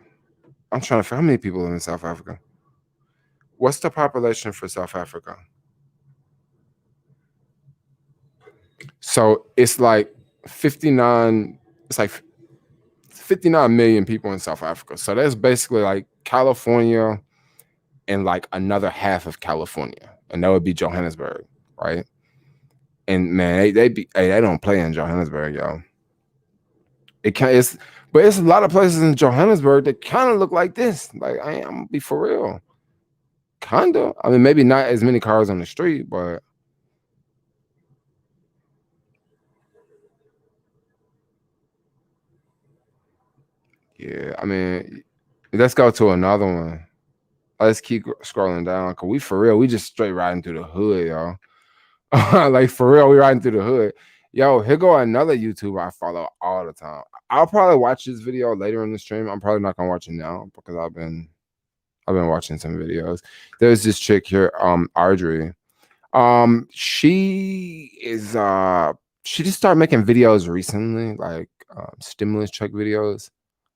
I'm trying to figure how many people live in South Africa. What's the population for South Africa? So it's like 59, it's like 59 million people in South Africa. So that's basically like California and like another half of California. And that would be Johannesburg, right? And man, they don't play in Johannesburg, y'all. But it's a lot of places in Johannesburg that kind of look like this. Like I'm gonna be for real. Kinda. I mean, maybe not as many cars on the street, but yeah, I mean, let's go to another one. Let's keep scrolling down. Cause we for real, we just straight riding through the hood, y'all. Like for real, we riding through the hood. Yo, here go another YouTuber I follow all the time. I'll probably watch this video later in the stream. I'm probably not gonna watch it now because I've been watching some videos. There's this chick here, Audrey. She is she just started making videos recently, like stimulus check videos.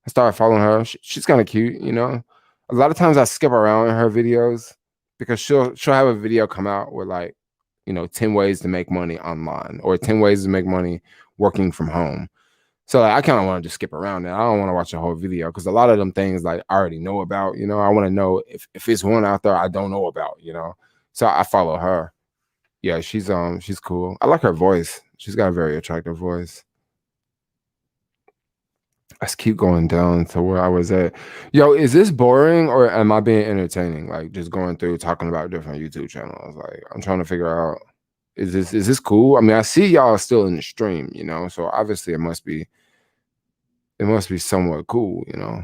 I started following her. She's kind of cute, you know. A lot of times I skip around in her videos because she'll have a video come out with like, you know, 10 ways to make money online or 10 ways to make money working from home. So like, I kind of want to just skip around it. I don't want to watch the whole video because a lot of them things like I already know about, you know. I want to know if it's one out there I don't know about, you know. So I follow her. Yeah, she's cool. I like her voice. She's got a very attractive voice. Let's keep going down to where I was at. Yo, is this boring or am I being entertaining? Like just going through talking about different YouTube channels. Like I'm trying to figure out is this cool? I mean, I see y'all still in the stream, you know, so obviously it must be somewhat cool, you know.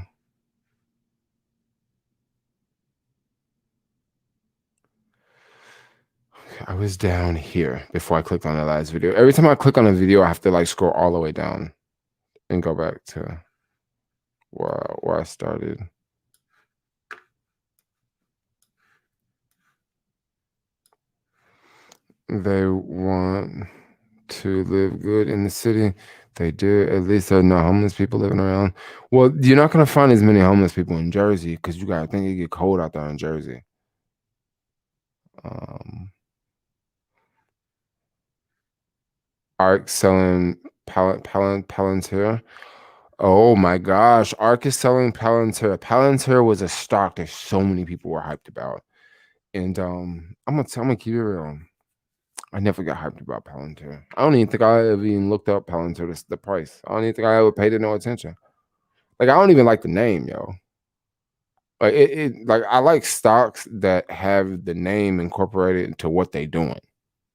I was down here before I clicked on the last video. Every time I click on a video, I have to like scroll all the way down and go back to where I started. They want to live good in the city. They do. At least there are no homeless people living around. Well, you're not gonna find as many homeless people in Jersey because you gotta think it get cold out there in Jersey. Arc selling Palantir. Oh my gosh, Arc is selling Palantir. Palantir was a stock that so many people were hyped about, and I'm gonna keep it real. I never got hyped about Palantir. I don't even think I ever even looked up Palantir, the price. I don't even think I ever paid it no attention. Like I don't even like the name, yo. Like like I like stocks that have the name incorporated into what they doing.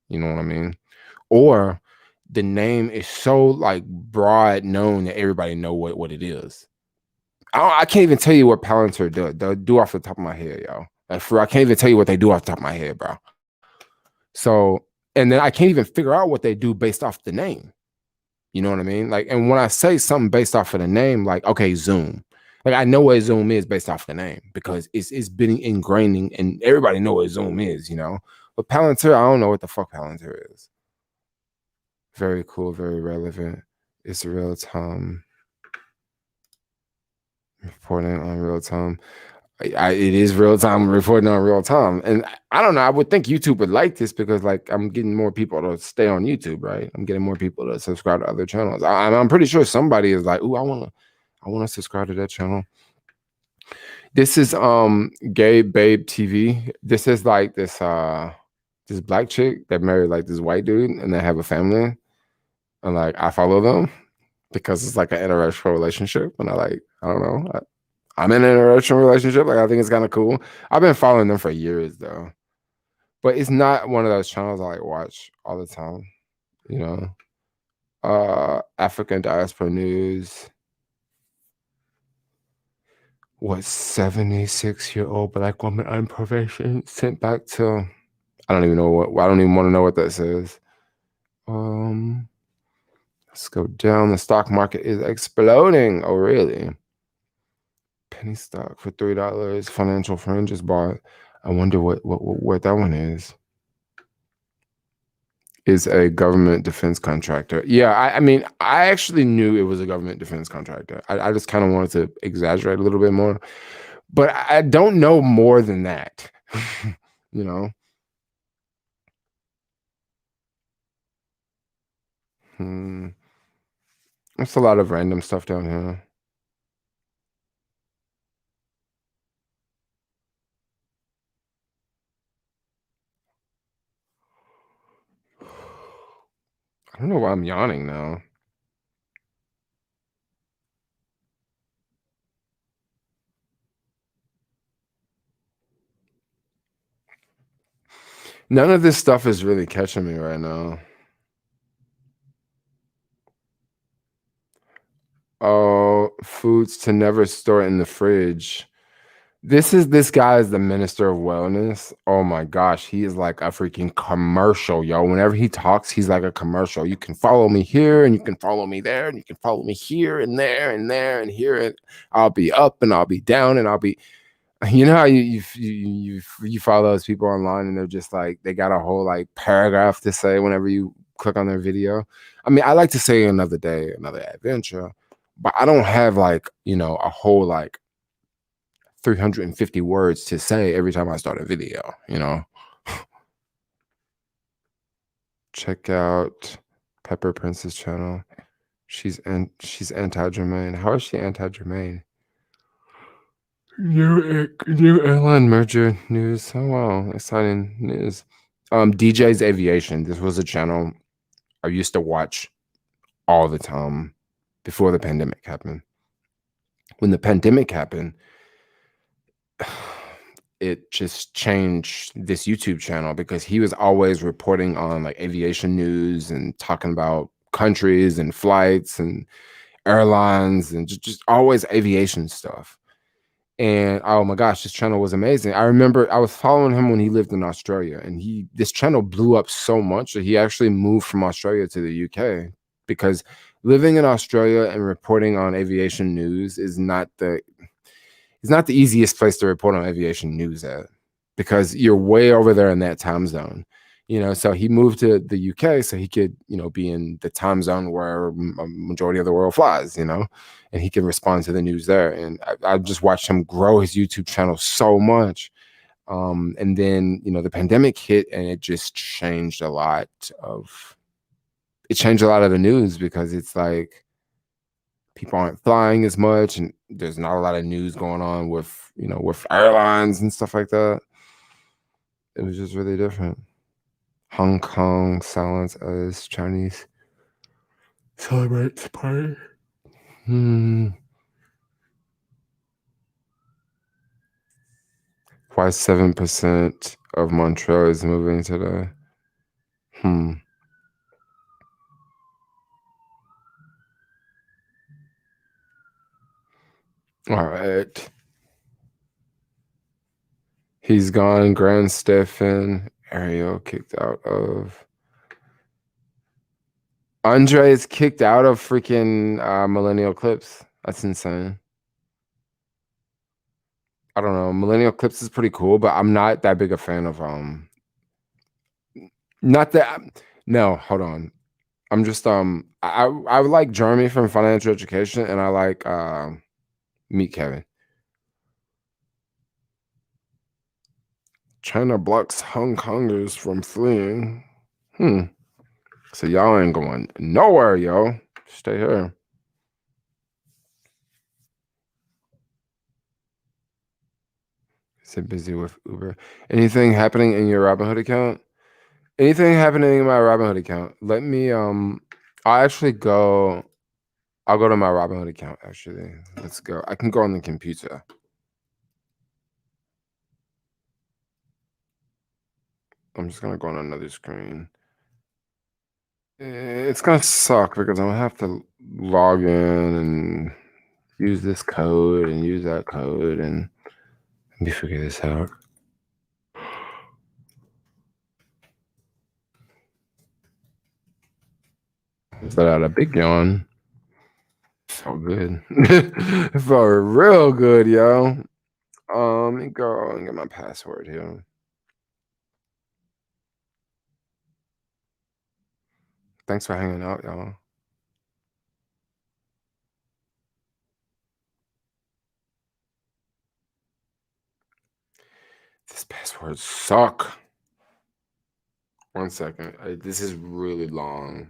You know what I mean? Or the name is so like broad known that everybody know what it is. I can't even tell you what Palantir do off the top of my head, yo. Like I can't even tell you what they do off the top of my head, bro. So, and then I can't even figure out what they do based off the name. You know what I mean? Like, and when I say something based off of the name, like, okay, Zoom. Like, I know what Zoom is based off the name because it's been ingraining and everybody know what Zoom is, you know? But Palantir, I don't know what the fuck Palantir is. Very cool, very relevant. It's real time. Reporting on real time. It is real time reporting on real time. And I don't know, I would think YouTube would like this because like I'm getting more people to stay on YouTube, right? I'm getting more people to subscribe to other channels. I'm pretty sure somebody is like, "Ooh, I want to subscribe to that channel." This is Gay Babe TV. This is like this black chick that married like this white dude and they have a family. And like I follow them because it's like an interracial relationship. And I don't know. I'm in an interracial relationship. Like I think it's kind of cool. I've been following them for years though. But it's not one of those channels I like watch all the time, you know. African diaspora news. What 76-year-old black woman on probation sent back to I don't even know I don't even want to know what that says. Let's go down. The stock market is exploding. Oh, really? Penny stock for $3. Financial Friend just bought. I wonder what that one is. Is a government defense contractor. Yeah, I mean, I actually knew it was a government defense contractor. I just kind of wanted to exaggerate a little bit more, but I don't know more than that. You know. There's a lot of random stuff down here. I don't know why I'm yawning now. None of this stuff is really catching me right now. Oh, foods to never store in the fridge. This guy is the Minister of Wellness. Oh my gosh, he is like a freaking commercial, yo. Whenever he talks, he's like a commercial. You can follow me here, and you can follow me there, and you can follow me here and there and there and here. And I'll be up and I'll be down and I'll be. You know how you follow those people online and they're just like they got a whole like paragraph to say whenever you click on their video. I mean, I like to say another day, another adventure, but I don't have like a whole like 350 words to say every time I start a video. Check out Pepper Prince's channel. She's anti-Germain. How is she anti-Germain? New airline merger news. Oh wow, exciting news. DJ's Aviation. This was a channel I used to watch all the time before the pandemic happened. When the pandemic happened, it just changed this YouTube channel because he was always reporting on like aviation news and talking about countries and flights and airlines and just always aviation stuff. And oh my gosh, this channel was amazing. I remember I was following him when he lived in Australia, and this channel blew up so much that he actually moved from Australia to the UK because living in Australia and reporting on aviation news is not the easiest place to report on aviation news at, because you're way over there in that time zone. So he moved to the UK so he could, be in the time zone where a majority of the world flies, and he can respond to the news there. And I just watched him grow his YouTube channel so much. And then, the pandemic hit and it just changed a lot of the news because it's like people aren't flying as much and there's not a lot of news going on with, with airlines and stuff like that. It was just really different. Hong Kong silence as Chinese celebrates party. Why 7% of Montreal is moving today? All right. He's gone. Grand Stefan. Ariel kicked out of. Andre is kicked out of freaking Millennial Clips. That's insane. I don't know. Millennial Clips is pretty cool, but I'm not that big a fan of not that no, hold on. I'm just I like Jeremy from Financial Education, and I like Meet Kevin. China blocks Hong Kongers from fleeing. So y'all ain't going nowhere, yo. Stay here. Is it busy with Uber? Anything happening in your Robinhood account? Anything happening in my Robinhood account? Let me I'll go to my Robinhood account actually. Let's go. I can go on the computer. I'm just gonna go on another screen. It's gonna suck because I'm gonna have to log in and use this code and use that code, and let me figure this out. Let out a big yawn. Felt good. It felt real good, yo. Let me go and get my password here. Thanks for hanging out, y'all. This password suck. 1 second. This is really long.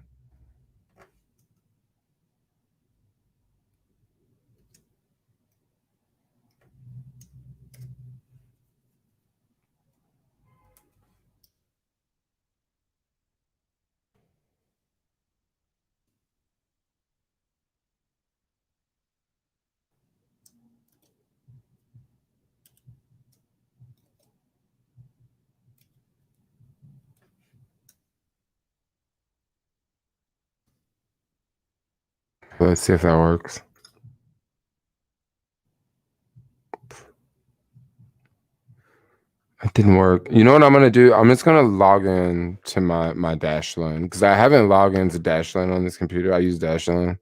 Let's see if that works. It didn't work. You know what I'm gonna do? I'm just gonna log in to my Dashlane because I haven't logged into Dashlane on this computer. I use Dashlane.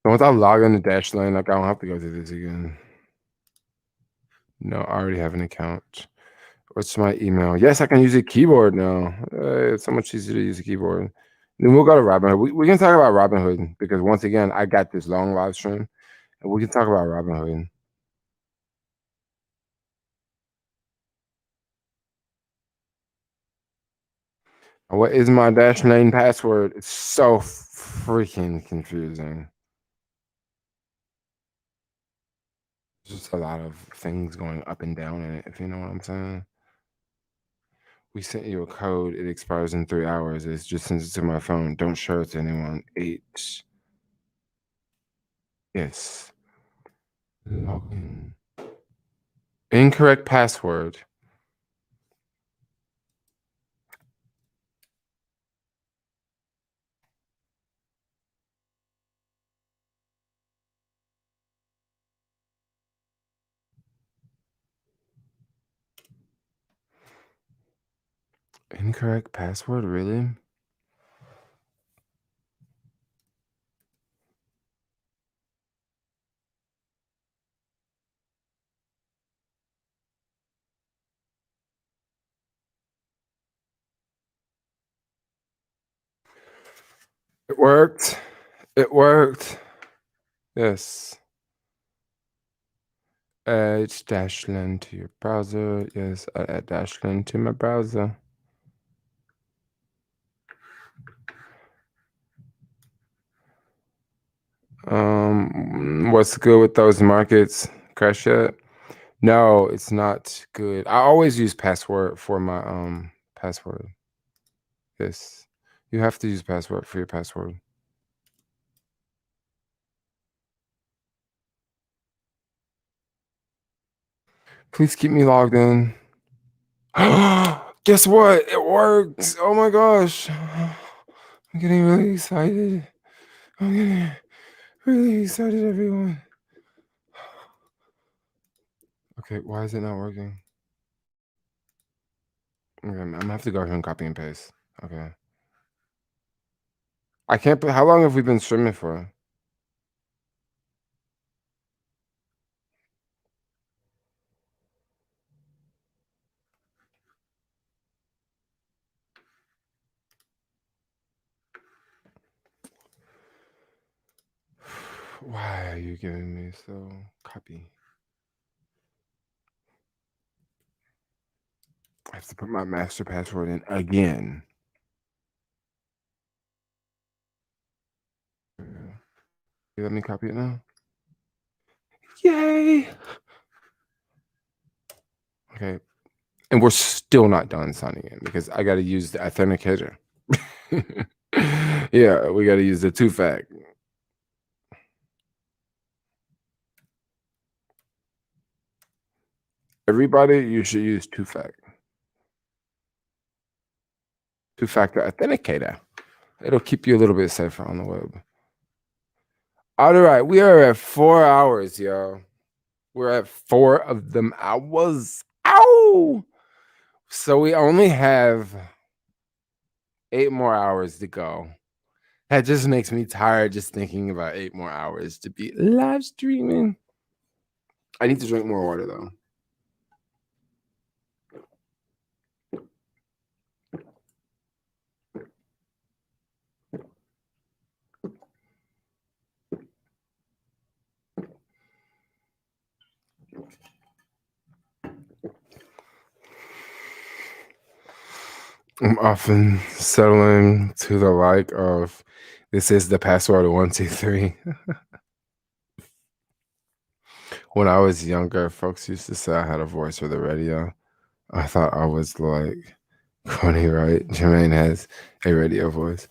So once I log into Dashlane, like I don't have to go through this again. No, I already have an account. What's my email? Yes, I can use a keyboard now. It's so much easier to use a keyboard. Then we'll go to Robinhood. We can talk about Robinhood because once again, I got this long live stream, and we can talk about Robinhood. What is my Dashlane password? It's so freaking confusing. Just a lot of things going up and down in it, if you know what I'm saying. We sent you a code. It expires in 3 hours. It's just sent it to my phone. Don't share it to anyone. 8. Yes. Login. Incorrect password. Incorrect password, really? It worked. It worked. Yes. Add Dashlane to your browser. Yes, I add Dashlane to my browser. What's good with those markets? CashApp? No, it's not good. I always use password for my password. Yes. You have to use password for your password. Please keep me logged in. Guess what? It works. Oh my gosh. I'm getting really excited. I'm getting really excited, everyone. Okay, why is it not working? Okay, I'm gonna have to go here and copy and paste. Okay. I can't how long have we been streaming for? Why are you giving me so copy? I have to put my master password in again. You let me copy it now? Yay! Okay. And we're still not done signing in because I got to use the authenticator. Yeah, we got to use the 2-factor. Everybody, you should use 2-factor. 2-factor authenticator. It'll keep you a little bit safer on the web. All right, we are at 4 hours, yo. We're at 4 of them hours. Ow! So we only have 8 more hours to go. That just makes me tired just thinking about 8 more hours to be live streaming. I need to drink more water though. I'm often settling to the like of this is the password of 123. When I was younger, folks used to say I had a voice for the radio. I thought I was like funny, right? Jermaine has a radio voice.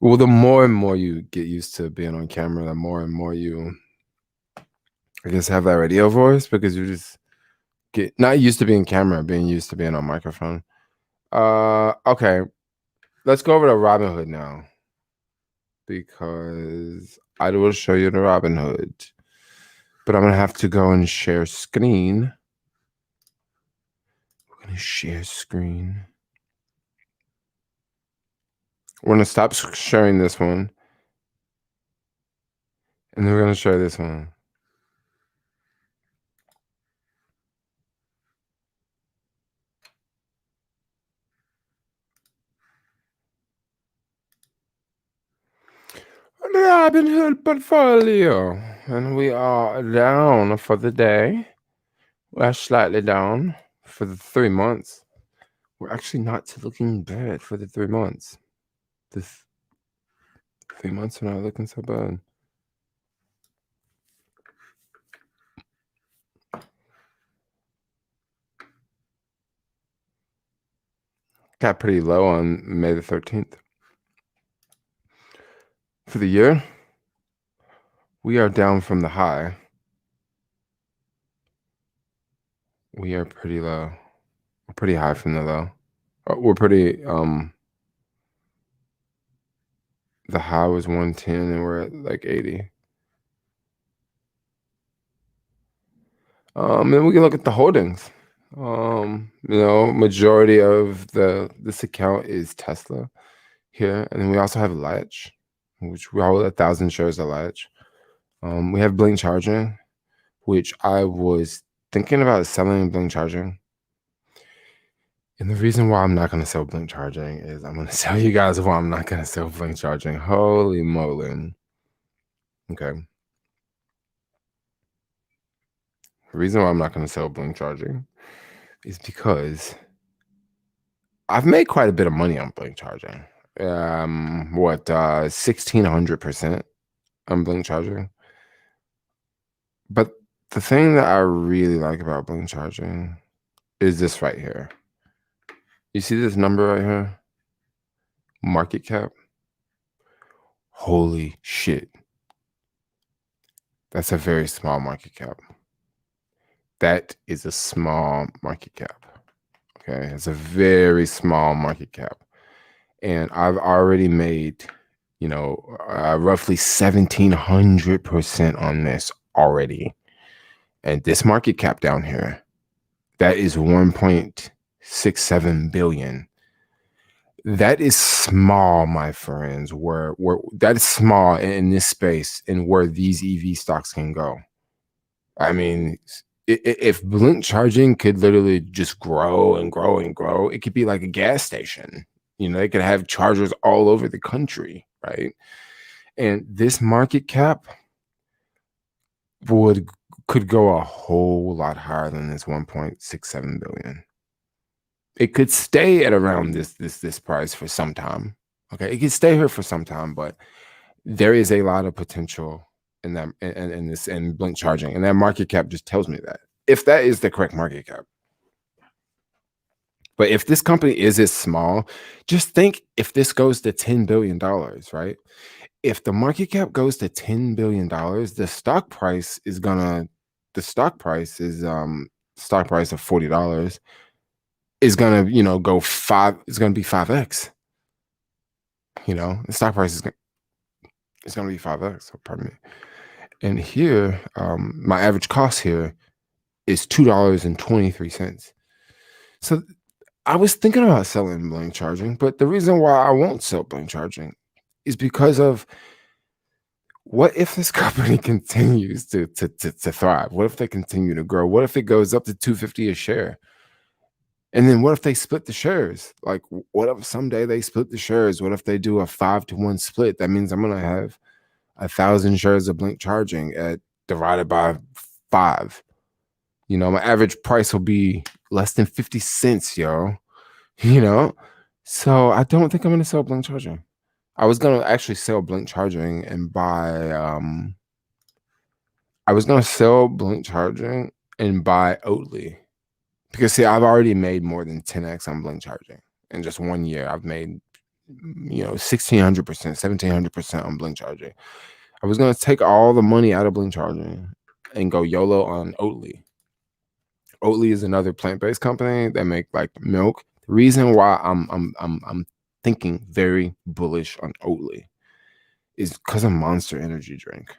Well, the more and more you get used to being on camera, the more and more you, I guess, have that radio voice because you just get not used to being camera, being used to being on microphone. Okay. Let's go over to Robinhood now because I will show you the Robinhood, but I'm gonna have to go and share screen. We're gonna share screen. We're gonna stop sharing this one, and then we're gonna share this one. Robinhood portfolio, and we are down for the day. We're slightly down for the 3 months. We're actually not looking bad for the 3 months. This 3 months are not looking so bad. Got pretty low on May the 13th. For the year, we are down from the high. We are pretty low. We're pretty high from the low. We're pretty, the high was 110 and we're at like 80. Then we can look at the holdings. Majority of this account is Tesla here. And then we also have Latch, which we hold 1,000 shares of Latch. We have Blink Charging, which I was thinking about selling Blink Charging. And the reason why I'm not going to sell Blink Charging is I'm going to tell you guys why I'm not going to sell Blink Charging. Holy moly. Okay. The reason why I'm not going to sell Blink Charging is because I've made quite a bit of money on Blink Charging. 1,600% on Blink Charging. But the thing that I really like about Blink Charging is this right here. You see this number right here? Market cap. Holy shit. That's a very small market cap. That is a small market cap. Okay, it's a very small market cap. And I've already made, roughly 1,700% on this already. And this market cap down here, that is 1.67 billion. That is small, my friends. Where that is small in this space and where these EV stocks can go. I mean, if Blink Charging could literally just grow and grow and grow, it could be like a gas station. They could have chargers all over the country, right? And this market cap could go a whole lot higher than this 1.67 billion. It could stay at around this price for some time. Okay, it could stay here for some time, but there is a lot of potential in that in Blink Charging, and that market cap just tells me that if that is the correct market cap. But if this company is as small, just think if this goes to $10 billion, right? If the market cap goes to $10 billion, the stock price is stock price of $40 is gonna, go it's gonna be 5x. The stock price is gonna be 5x. So pardon me. And here, my average cost here is $2.23. So I was thinking about selling Blink Charging, but the reason why I won't sell Blink Charging is because of what if this company continues to thrive? What if they continue to grow? What if it goes up to 250 a share? And then what if they split the shares? Like, what if someday they split the shares? What if they do a 5-to-1 split? That means I'm gonna have 1,000 shares of Blink Charging at divided by 5. You know, my average price will be less than 50 cents, yo. You know, so I don't think I'm gonna sell Blink Charging. I was gonna actually sell Blink Charging and buy. I was gonna sell Blink Charging and buy Oatly. Because see, I've already made more than 10x on Blink Charging in just 1 year. I've made 1,600%, 1,700% on Blink Charging. I was gonna take all the money out of Blink Charging and go YOLO on Oatly. Oatly is another plant-based company that make like milk. The reason why I'm thinking very bullish on Oatly is because of Monster Energy drink.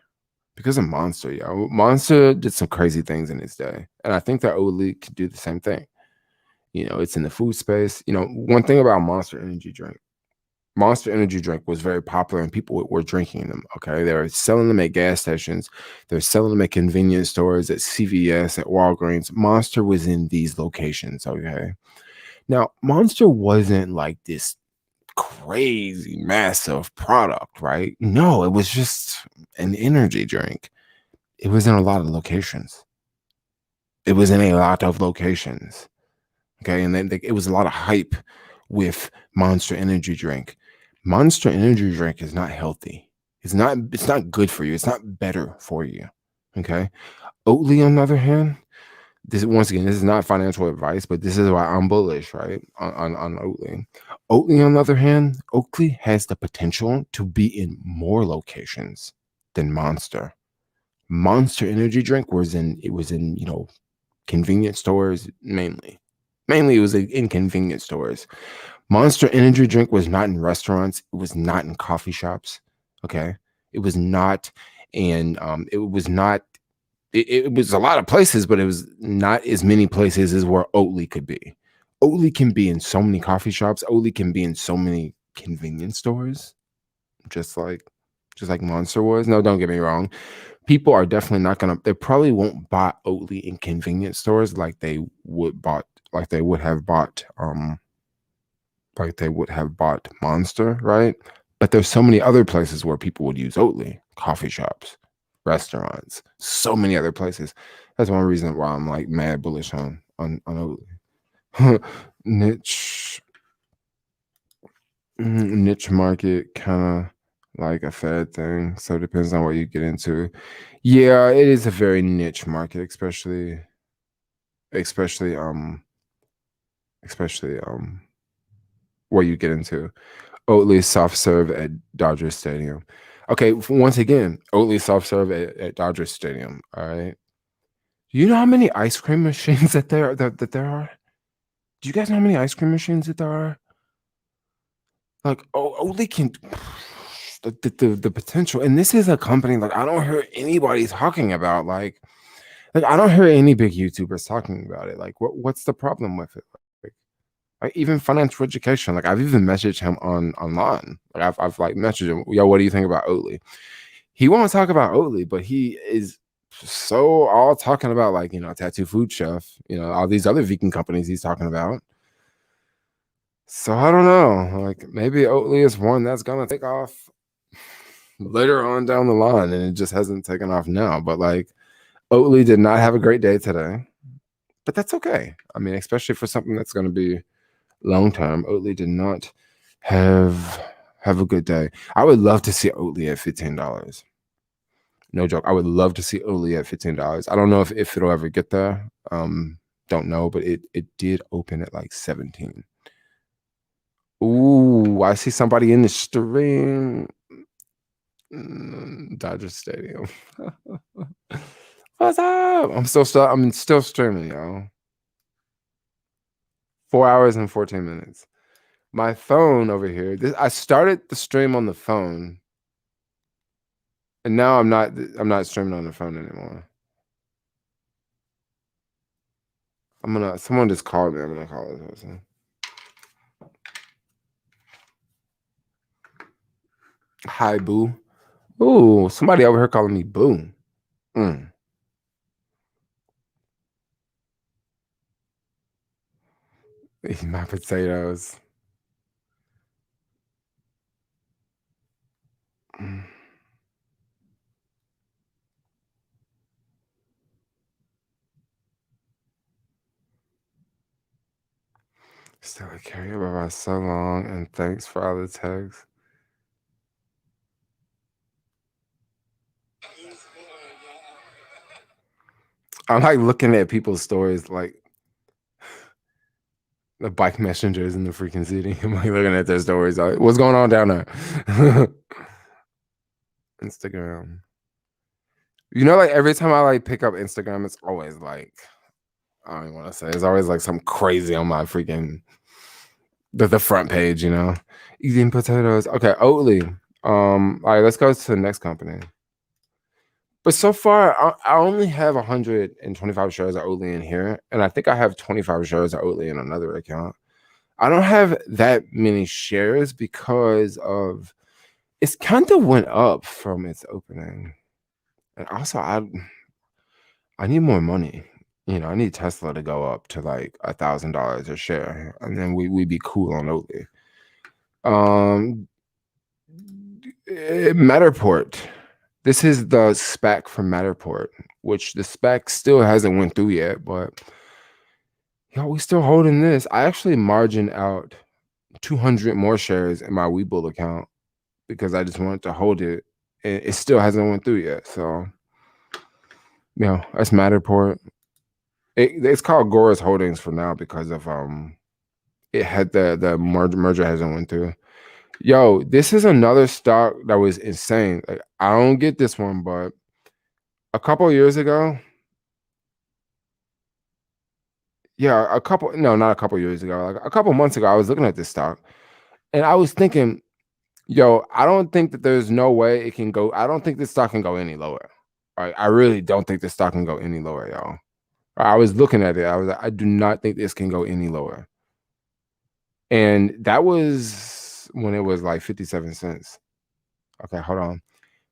Because of Monster, yo. Monster did some crazy things in its day. And I think that Oatly could do the same thing. You know, it's in the food space. You know, one thing about Monster Energy drink was very popular and people were drinking them. Okay. They were selling them at gas stations. They're selling them at convenience stores, at CVS, at Walgreens. Monster was in these locations. Okay. Now, Monster wasn't like this crazy massive product, right? No, it was just an energy drink. It was in a lot of locations. Okay, and then it was a lot of hype with Monster Energy drink. Monster Energy drink is not healthy. It's not good for you. It's not better for you. Okay. Oatly, on the other hand, this is not financial advice, but this is why I'm bullish, right? On Oatly. Oatly, on the other hand, Oatly has the potential to be in more locations than Monster. Monster Energy drink was in convenience stores mainly. Mainly it was in convenience stores. Monster Energy drink was not in restaurants. It was not in coffee shops. Okay. It was not in it was a lot of places, but it was not as many places as where Oatly could be. Oatly can be in so many coffee shops. Oatly can be in so many convenience stores, just like Monster was. No, don't get me wrong. People are definitely not gonna. They probably won't buy Oatly in convenience stores like they would have bought Monster, right? But there's so many other places where people would use Oatly: coffee shops, restaurants, so many other places. That's one reason why I'm like mad bullish on Oatly. Niche market, kind of like a fad thing. So it depends on what you get into. Yeah, it is a very niche market, especially what you get into. Oatly soft serve at Dodger Stadium. Okay, once again, Oatly soft serve at Dodger Stadium. All right. Do you know how many ice cream machines that there are? Do you guys know how many ice cream machines that there are? Like, Oatly can the potential, and this is a company like I don't hear anybody talking about. Like I don't hear any big YouTubers talking about it. Like, what's the problem with it? Like even financial education. Like I've even messaged him online. Like I've like messaged him, yo, what do you think about Oatly? He won't talk about Oatly, but he is so all talking about like, Tattoo Food Chef, all these other vegan companies he's talking about. So I don't know. Like maybe Oatly is one that's gonna take off later on down the line, and it just hasn't taken off now. But like Oatly did not have a great day today. But that's okay. I mean, especially for something that's gonna be long term. Oatly did not have a good day. I would love to see Oatly at $15. No joke. I would love to see Oatly at $15. I don't know if it'll ever get there. Don't know, but it did open at like 17. Ooh, I see somebody in the stream. Dodger Stadium. What's up? I'm still streaming, y'all. 4 hours and 14 minutes. My phone over here. I started the stream on the phone, and now I'm not streaming on the phone anymore. Someone just called me. I'm gonna call this person. Hi, boo. Ooh, somebody over here calling me boo. Mm. Eat my potatoes. Mm. Still a carrier by so long, and thanks for all the texts. I'm like looking at people's stories, like the bike messengers in the freaking city. I'm like looking at their stories. Like, what's going on down there? Instagram. You know, like every time I like pick up Instagram, it's always like I don't even want to say. It's always like something crazy on my freaking the front page. You know, eating potatoes. Okay, Oatly. All right, let's go to the next company. But so far, I only have 125 shares of Oatly in here, and I think I have 25 shares of Oatly in another account. I don't have that many shares because of it's kind of went up from its opening, and also I need more money. You know, I need Tesla to go up to like $1,000 a share, and then we'd be cool on Oatly. Matterport. This is the SPAC from Matterport, which the SPAC still hasn't went through yet, but yo, we still holding this. I actually margined out 200 more shares in my Webull account because I just wanted to hold it. And it still hasn't went through yet. So, you know, that's Matterport. It's called Gora's Holdings for now because of it had the merger hasn't went through. Yo, this is another stock that was insane. Like, I don't get this one, but a couple years ago, yeah, not a couple years ago, like a couple months ago, I was looking at this stock and I was thinking, yo, I don't think that there's no way it can go. I don't think this stock can go any lower. Right? I really don't think this stock can go any lower, y'all. I was looking at it. I was like, I do not think this can go any lower. And that was when it was like 57 cents. Okay, hold on.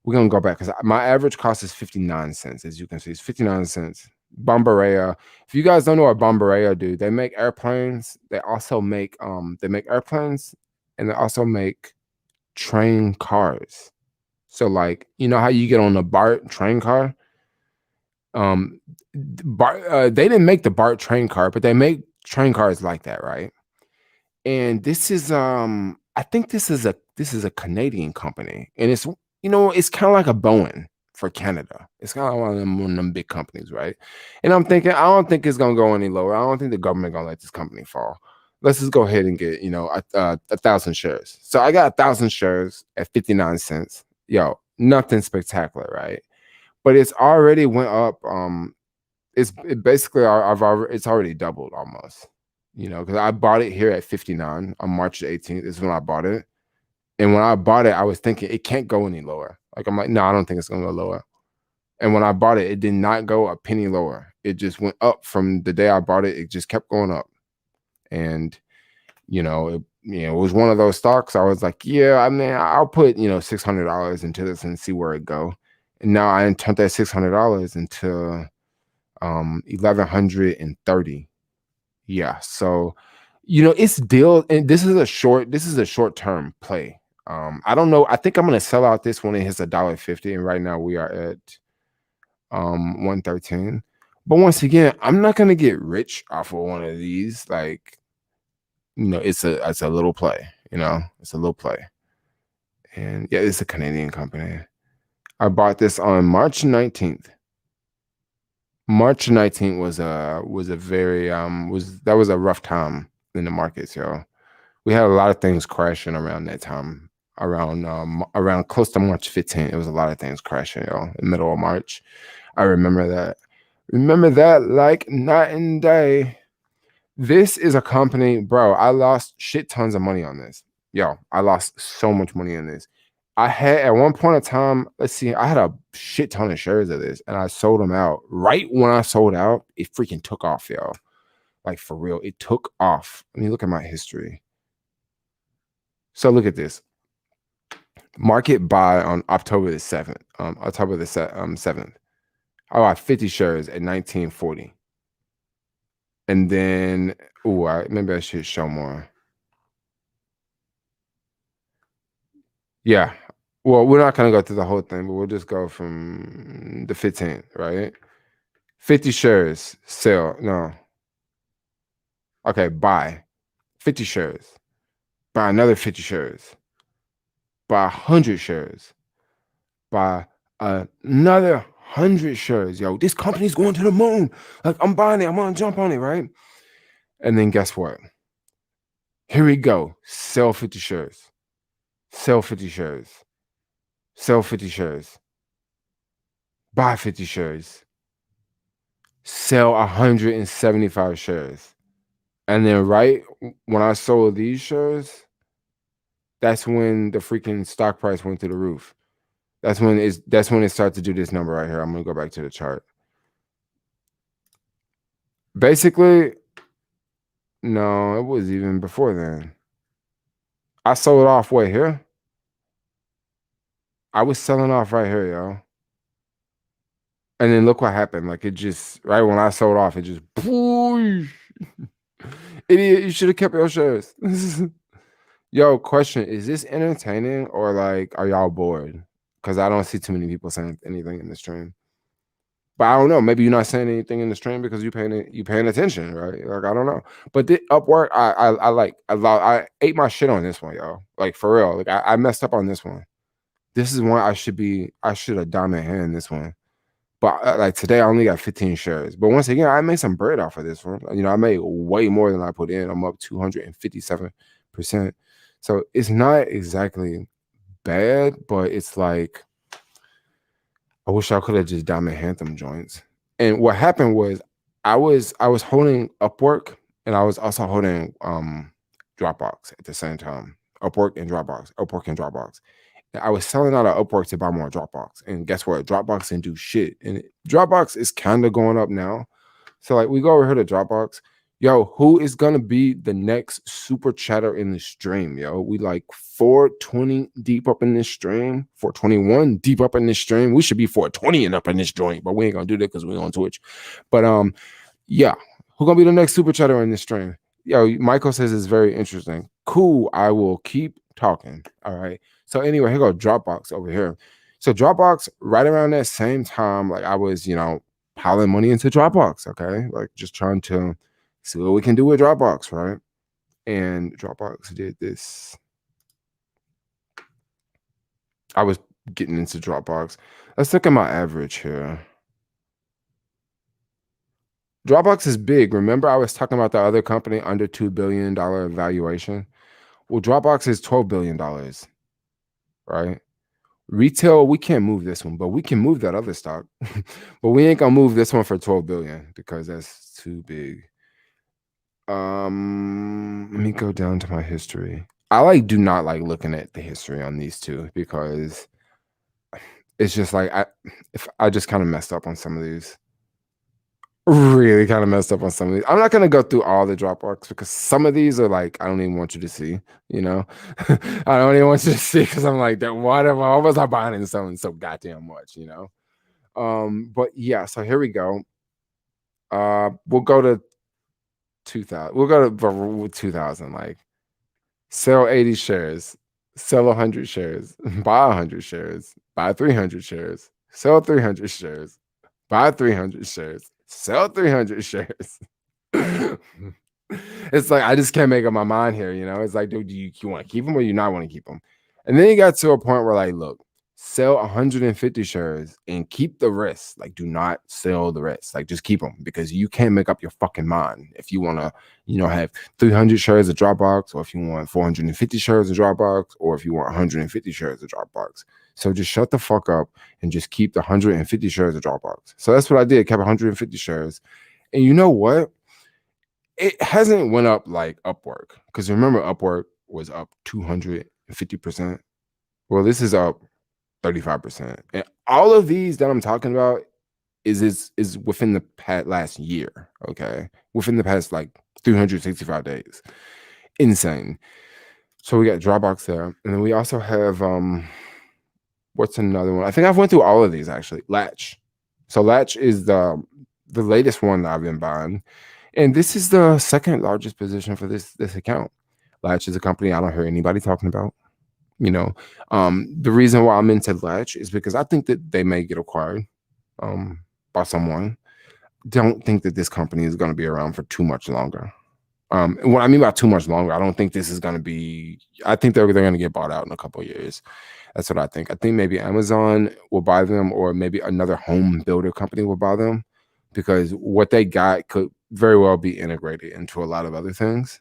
We're gonna go back because my average cost is 59 cents, as you can see. It's 59 cents. Bombardier. If you guys don't know what Bombardier do, they make airplanes. They also make airplanes and they also make train cars. So like, you know how you get on the BART train car? They didn't make the BART train car, but they make train cars like that, right? And this is I think this is a Canadian company, and it's it's kind of like a Boeing for Canada. It's kind of one of them big companies, right? And I'm thinking I don't think it's gonna go any lower. I don't think the government gonna let this company fall. Let's just go ahead and get 1,000 shares. So I got 1,000 shares at 59 cents. Yo, nothing spectacular, right? But it's already went up. Basically it's already doubled almost. Because I bought it here at 59 on March the 18th is when I bought it. And when I bought it, I was thinking it can't go any lower. Like I'm like, no, I don't think it's gonna go lower. And when I bought it, it did not go a penny lower. It just went up from the day I bought it. It just kept going up. And it was one of those stocks. I was like, yeah, I mean, I'll put $600 into this and see where it go. And now I turned that $600 into 1,130. Yeah, so it's deal, and this is a short term play. I don't know. I think I'm gonna sell out this when it hits $1.50, and right now we are at 113. But once again, I'm not gonna get rich off of one of these. Like, it's a little play. It's a little play, and yeah, it's a Canadian company. I bought this on March 19th. March 19th was a very that was a rough time in the markets, yo. We had a lot of things crashing around that time. Around close to March 15th, it was a lot of things crashing, yo, in the middle of March. I remember that. Remember that like night and day. This is a company, bro. I lost shit tons of money on this. Yo, I lost so much money on this. I had at one point in time, let's see, I had a shit ton of shares of this and I sold them out. Right when I sold out, it freaking took off, yo. Like for real, it took off. Let me look at my history. So look at this. Market buy on October the 7th. October the 7th. I bought 50 shares at 1940. And then, maybe I should show more. Yeah. Well, we're not going to go through the whole thing, but we'll just go from the 15th, right? 50 shares, sell. No. Okay, buy 50 shares. Buy another 50 shares. Buy 100 shares. Buy another 100 shares. Yo, this company's going to the moon. Like, I'm buying it. I'm going to jump on it, right? And then guess what? Here we go. Sell 50 shares. Sell 50 shares. Sell 50 shares. Buy 50 shares. Sell 175 shares. And then right when I sold these shares, that's when the freaking stock price went through the roof. That's when it started to do this number right here. I'm gonna go back to the chart. Basically, no, it was even before then. I sold off way here. I was selling off right here, yo. And then look what happened. Like, it just, right when I sold off, it just, idiot, you should have kept your shares. Yo, question, is this entertaining or like, are y'all bored? Because I don't see too many people saying anything in the stream. But I don't know. Maybe you're not saying anything in the stream because you paying attention, right? Like, I don't know. But the Upwork, I ate my shit on this one, yo. Like, for real. Like, I messed up on this one. This is one I should have diamond hand this one. But like today, I only got 15 shares. But once again, I made some bread off of this one. You know, I made way more than I put in. I'm up 257%. So it's not exactly bad, but it's like, I wish I could have just diamond hand them joints. And what happened was I was holding Upwork and I was also holding Dropbox at the same time. Upwork and Dropbox. I was selling out of Upwork to buy more Dropbox. And guess what? Dropbox didn't do shit. And Dropbox is kind of going up now. So like we go over here to Dropbox. Yo, who is gonna be the next super chatter in the stream? Yo, we like 420 deep up in this stream, 421 deep up in this stream. We should be 420 and up in this joint, but we ain't gonna do that because we're on Twitch. But yeah, who gonna be the next super chatter in this stream? Yo, Michael says it's very interesting. Cool, I will keep talking. All right. So anyway, here go Dropbox over here. So Dropbox, right around that same time, like I was, piling money into Dropbox. Okay, like just trying to see what we can do with Dropbox, right? And Dropbox did this. I was getting into Dropbox. Let's look at my average here. Dropbox is big. Remember, I was talking about the other company under $2 billion valuation. Well, Dropbox is $12 billion, right? Retail, we can't move this one, but we can move that other stock. But we ain't gonna move this one for 12 billion because that's too big. Let me go down to my history. I do not like looking at the history on these two because it's just like I just kind of messed up on some of these. Really kind of messed up on some of these. I'm not gonna go through all the Dropbox because some of these are like I don't even want you to see, I don't even want you to see because I'm like that. Why was I buying in something so goddamn much, But yeah, so here we go. We'll go to 2000. We'll go to 2000. Like sell 80 shares, sell 100 shares, buy 100 shares, buy 300 shares, sell 300 shares, buy 300 shares. Sell 300 shares. It's like I just can't make up my mind here, It's like, dude, do you want to keep them or you not want to keep them? And then you got to a point where, like, look, sell 150 shares and keep the rest. Like, do not sell the rest. Like, just keep them because you can't make up your fucking mind if you want to, have 300 shares of Dropbox, or if you want 450 shares of Dropbox, or if you want 150 shares of Dropbox. So just shut the fuck up and just keep the 150 shares of Dropbox. So that's what I did. Kept 150 shares. And you know what? It hasn't went up like Upwork. Because remember, Upwork was up 250%. Well, this is up 35%. And all of these that I'm talking about is within the last year. Okay. Within the past like 365 days. Insane. So we got Dropbox there, and then we also have what's another one? I think I've went through all of these actually. Latch. So Latch is the latest one that I've been buying, and this is the second largest position for this account. Latch is a company I don't hear anybody talking about. You know, the reason why I'm into Latch is because I think that they may get acquired by someone. Don't think that this company is going to be around for too much longer. And what I mean by too much longer, I don't think this is going to be. I think they're going to get bought out in a couple of years. That's what I think. I think maybe Amazon will buy them, or maybe another home builder company will buy them, because what they got could very well be integrated into a lot of other things,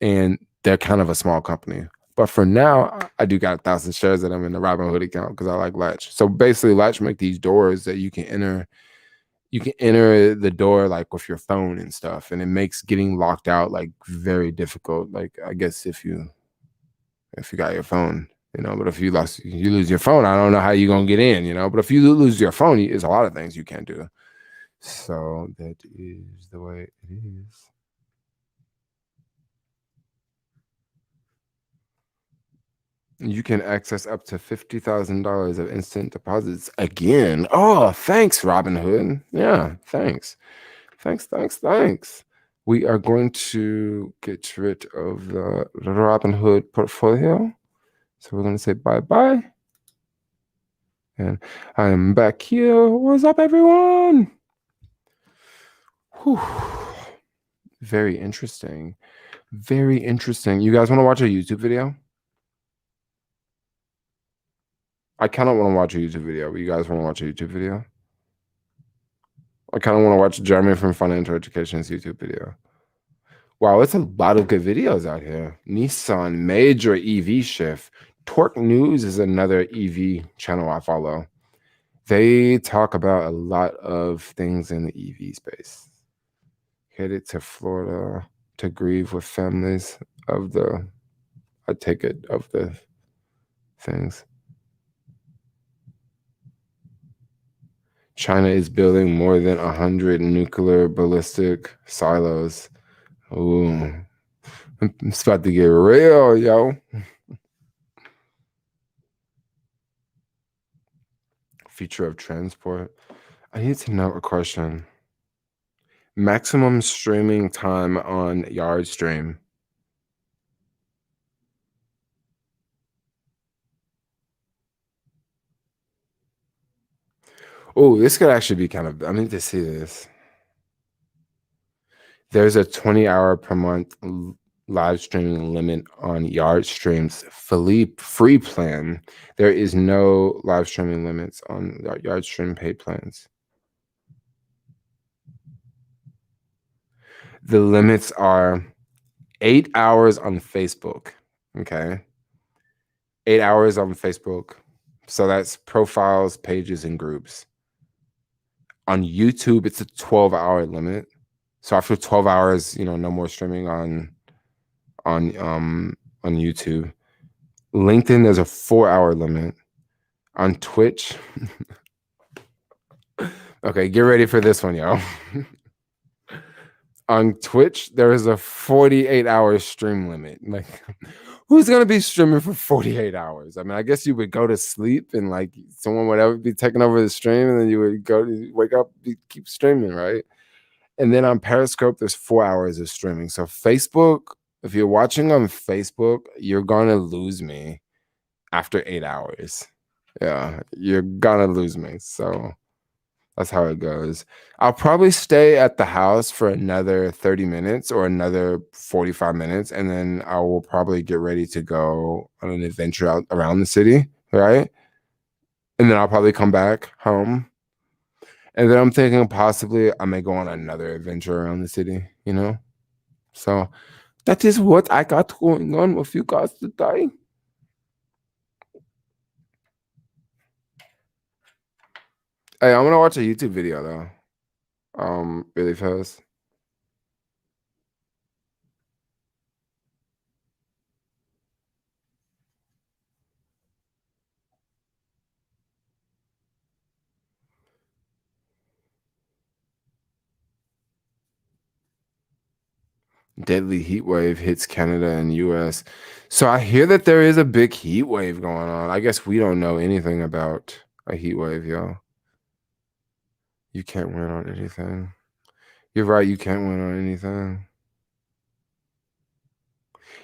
and they're kind of a small company. But for now, I do got 1,000 shares of them in the Robinhood account because I like Latch. So basically, Latch make these doors that you can enter. You can enter the door like with your phone and stuff, and it makes getting locked out like very difficult. Like I guess if you got your phone, but if you lose your phone, I don't know how you're gonna get in, but if you lose your phone, there's a lot of things you can't do. So that is the way it is. You can access up to $50,000 of instant deposits again. Oh, thanks, Robinhood. Yeah, thanks. We are going to get rid of the Robinhood portfolio. So we're going to say bye-bye. And I am back here. What's up, everyone? Whew. Very interesting. Very interesting. You guys want to watch a YouTube video? I kind of want to watch a YouTube video. You guys want to watch a YouTube video? I kind of want to watch Jeremy from Financial Education's YouTube video. Wow, it's a lot of good videos out here. Nissan, major EV shift. Torque News is another EV channel I follow. They talk about a lot of things in the EV space. Headed to Florida to grieve with families of the things. China is building more than 100 nuclear ballistic silos. Ooh, it's about to get real, yo. Future of transport. I need to know a question. Maximum streaming time on Yardstream. Oh, this could actually be kind of, I need to see this. There's a 20-hour per month live streaming limit on Yardstream's free plan. There is no live streaming limits on Yardstream paid plans. The limits are 8 hours on Facebook. Okay. 8 hours on Facebook. So that's profiles, pages, and groups. On YouTube, it's a 12-hour limit. So after 12 hours, no more streaming on YouTube. LinkedIn, there's a 4-hour limit. On Twitch. Okay, get ready for this one, yo. On Twitch, there is a 48-hour stream limit. Like, who's gonna be streaming for 48 hours? I mean, I guess you would go to sleep and like someone would be taking over the stream, and then you would wake up, keep streaming, right? And then on Periscope, there's 4 hours of streaming. So Facebook, if you're watching on Facebook, you're gonna lose me after 8 hours. Yeah, you're gonna lose me. So that's how it goes. I'll probably stay at the house for another 30 minutes or another 45 minutes, and then I will probably get ready to go on an adventure out around the city, right? And then I'll probably come back home. And then I'm thinking possibly I may go on another adventure around the city, So that is what I got going on with you guys today. Hey, I'm gonna watch a YouTube video though. Really fast. Deadly heat wave hits Canada and US. So I hear that there is a big heat wave going on. I guess we don't know anything about a heat wave, y'all. You can't win on anything. You're right, you can't win on anything.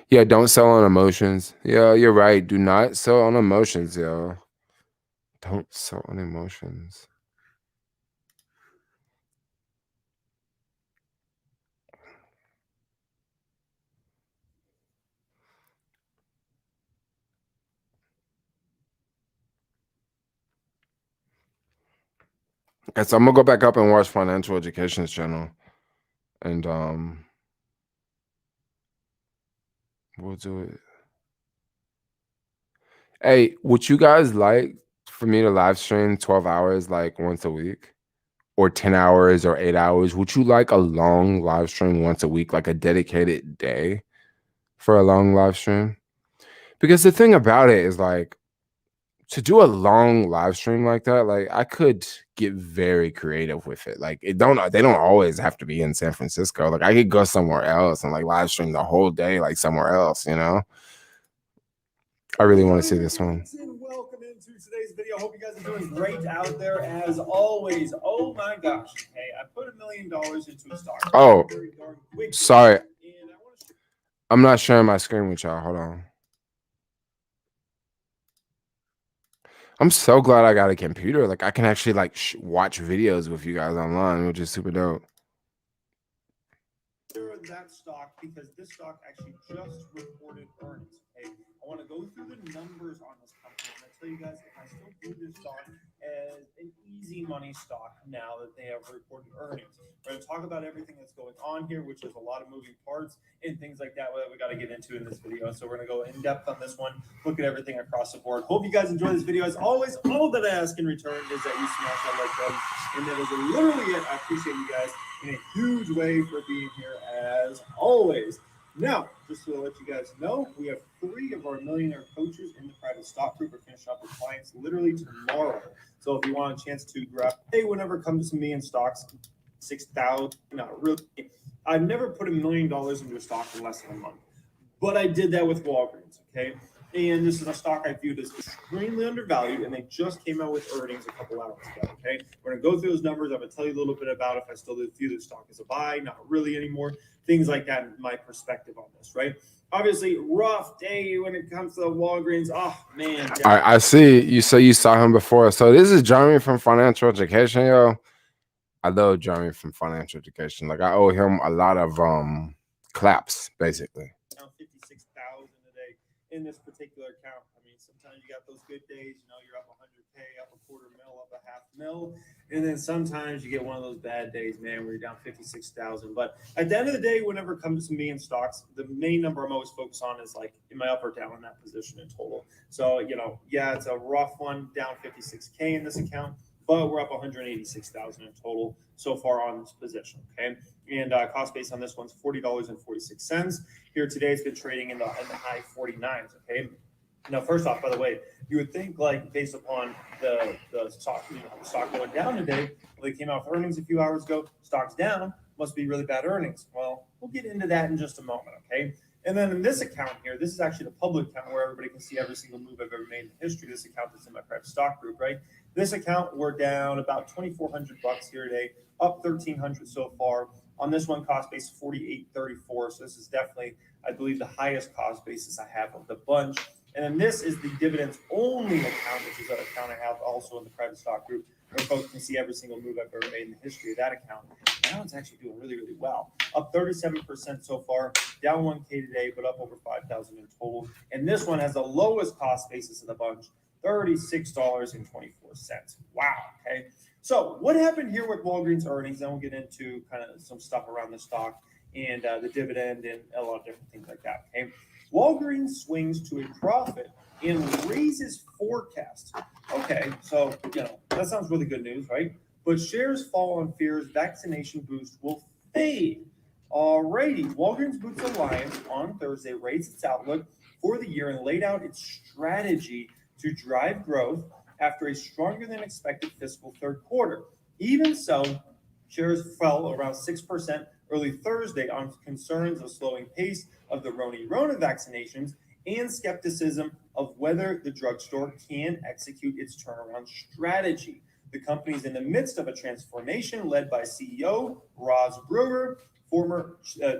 Yeah, don't sell on emotions. Yeah, you're right. Do not sell on emotions, yo. Don't sell on emotions. Okay, so I'm gonna go back up and watch Financial Education's channel. And we'll do it. Hey, would you guys like for me to live stream 12 hours like once a week? Or 10 hours or 8 hours? Would you like a long live stream once a week, like a dedicated day for a long live stream? Because the thing about it is like to do a long live stream like that, like I could get very creative with it. Like they don't always have to be in San Francisco. Like I could go somewhere else and like live stream the whole day, like somewhere else, you know? I really want to see this one. Welcome into today's video. Hope you guys are doing great out there as always. Oh my gosh. Hey, I put $1 million into a stock. Oh, sorry. I'm not sharing my screen with y'all. Hold on. I'm so glad I got a computer. Like I can actually like watch videos with you guys online, which is super dope. That stock, because this stock actually just reported earnings. Okay, I want to go through the numbers on this company. And I tell you guys, if I still do this stock as an easy money stock now that they have reported earnings, we're going to talk about everything that's going on here, which is a lot of moving parts and things like that we got to get into in this video. So we're going to go in depth on this one, look at everything across the board. Hope you guys enjoy this video. As always, all that I ask in return is that you smash that like button, and that is literally it. I appreciate you guys in a huge way for being here as always. Now, just to let you guys know, we have 3 of our millionaire coaches in the private stock group. We're finishing up with clients literally tomorrow. So if you want a chance to grab, hey, whenever it comes to me in stocks, 6,000, not really. I've never put $1 million into a stock in less than a month, but I did that with Walgreens. Okay. And this is a stock I viewed as extremely undervalued, and they just came out with earnings a couple hours ago. Okay, we're gonna go through those numbers. I'm gonna tell you a little bit about if I still view the stock as a buy, not really anymore. Things like that, and my perspective on this. Right? Obviously, rough day when it comes to the Walgreens. Oh man! I see. You say you saw him before. So this is Jeremy from Financial Education, yo. I love Jeremy from Financial Education. Like I owe him a lot of claps, basically. 56,000 a day in this particular account. I mean, sometimes you got those good days, you're up 100K, up a quarter mil, up a half mil, and then sometimes you get one of those bad days, man, where you're down 56,000. But at the end of the day, whenever it comes to me in stocks, the main number I'm always focused on is like, am I up or down in that position in total? So, yeah, it's a rough one, down 56K in this account, but we're up 186,000 in total so far on this position. Okay, and cost base on this one's $40.46. Here today, it's been trading in the high 49s. Okay. Now, first off, by the way, you would think like based upon the stock, stock going down today, well, they came out with earnings a few hours ago. Stock's down, must be really bad earnings. Well, we'll get into that in just a moment. Okay. And then in this account here, this is actually the public account where everybody can see every single move I've ever made in history. This account is in my private stock group, right? This account, we're down about $2,400 here today, up 1,300 so far. On this one, cost base $48.34. So this is definitely, I believe, the highest cost basis I have of the bunch. And then this is the dividends only account, which is an account I have also in the private stock group, where folks can see every single move I've ever made in the history of that account. That one's actually doing really, really well. Up 37% so far, down 1K today, but up over 5,000 in total. And this one has the lowest cost basis of the bunch, $36.24. Wow. Okay. So what happened here with Walgreens earnings? Then we'll get into kind of some stuff around the stock and the dividend and a lot of different things like that. Okay. Walgreens swings to a profit and raises forecast. Okay. So, that sounds really good news, right? But shares fall on fears vaccination boost will fade. Alrighty. Walgreens Boots Alliance on Thursday raised its outlook for the year and laid out its strategy to drive growth after a stronger than expected fiscal third quarter. Even so, Shares fell around 6% early Thursday on concerns of slowing pace of the Rona vaccinations and skepticism of whether the drugstore can execute its turnaround strategy. The company is in the midst of a transformation led by CEO Roz Brewer.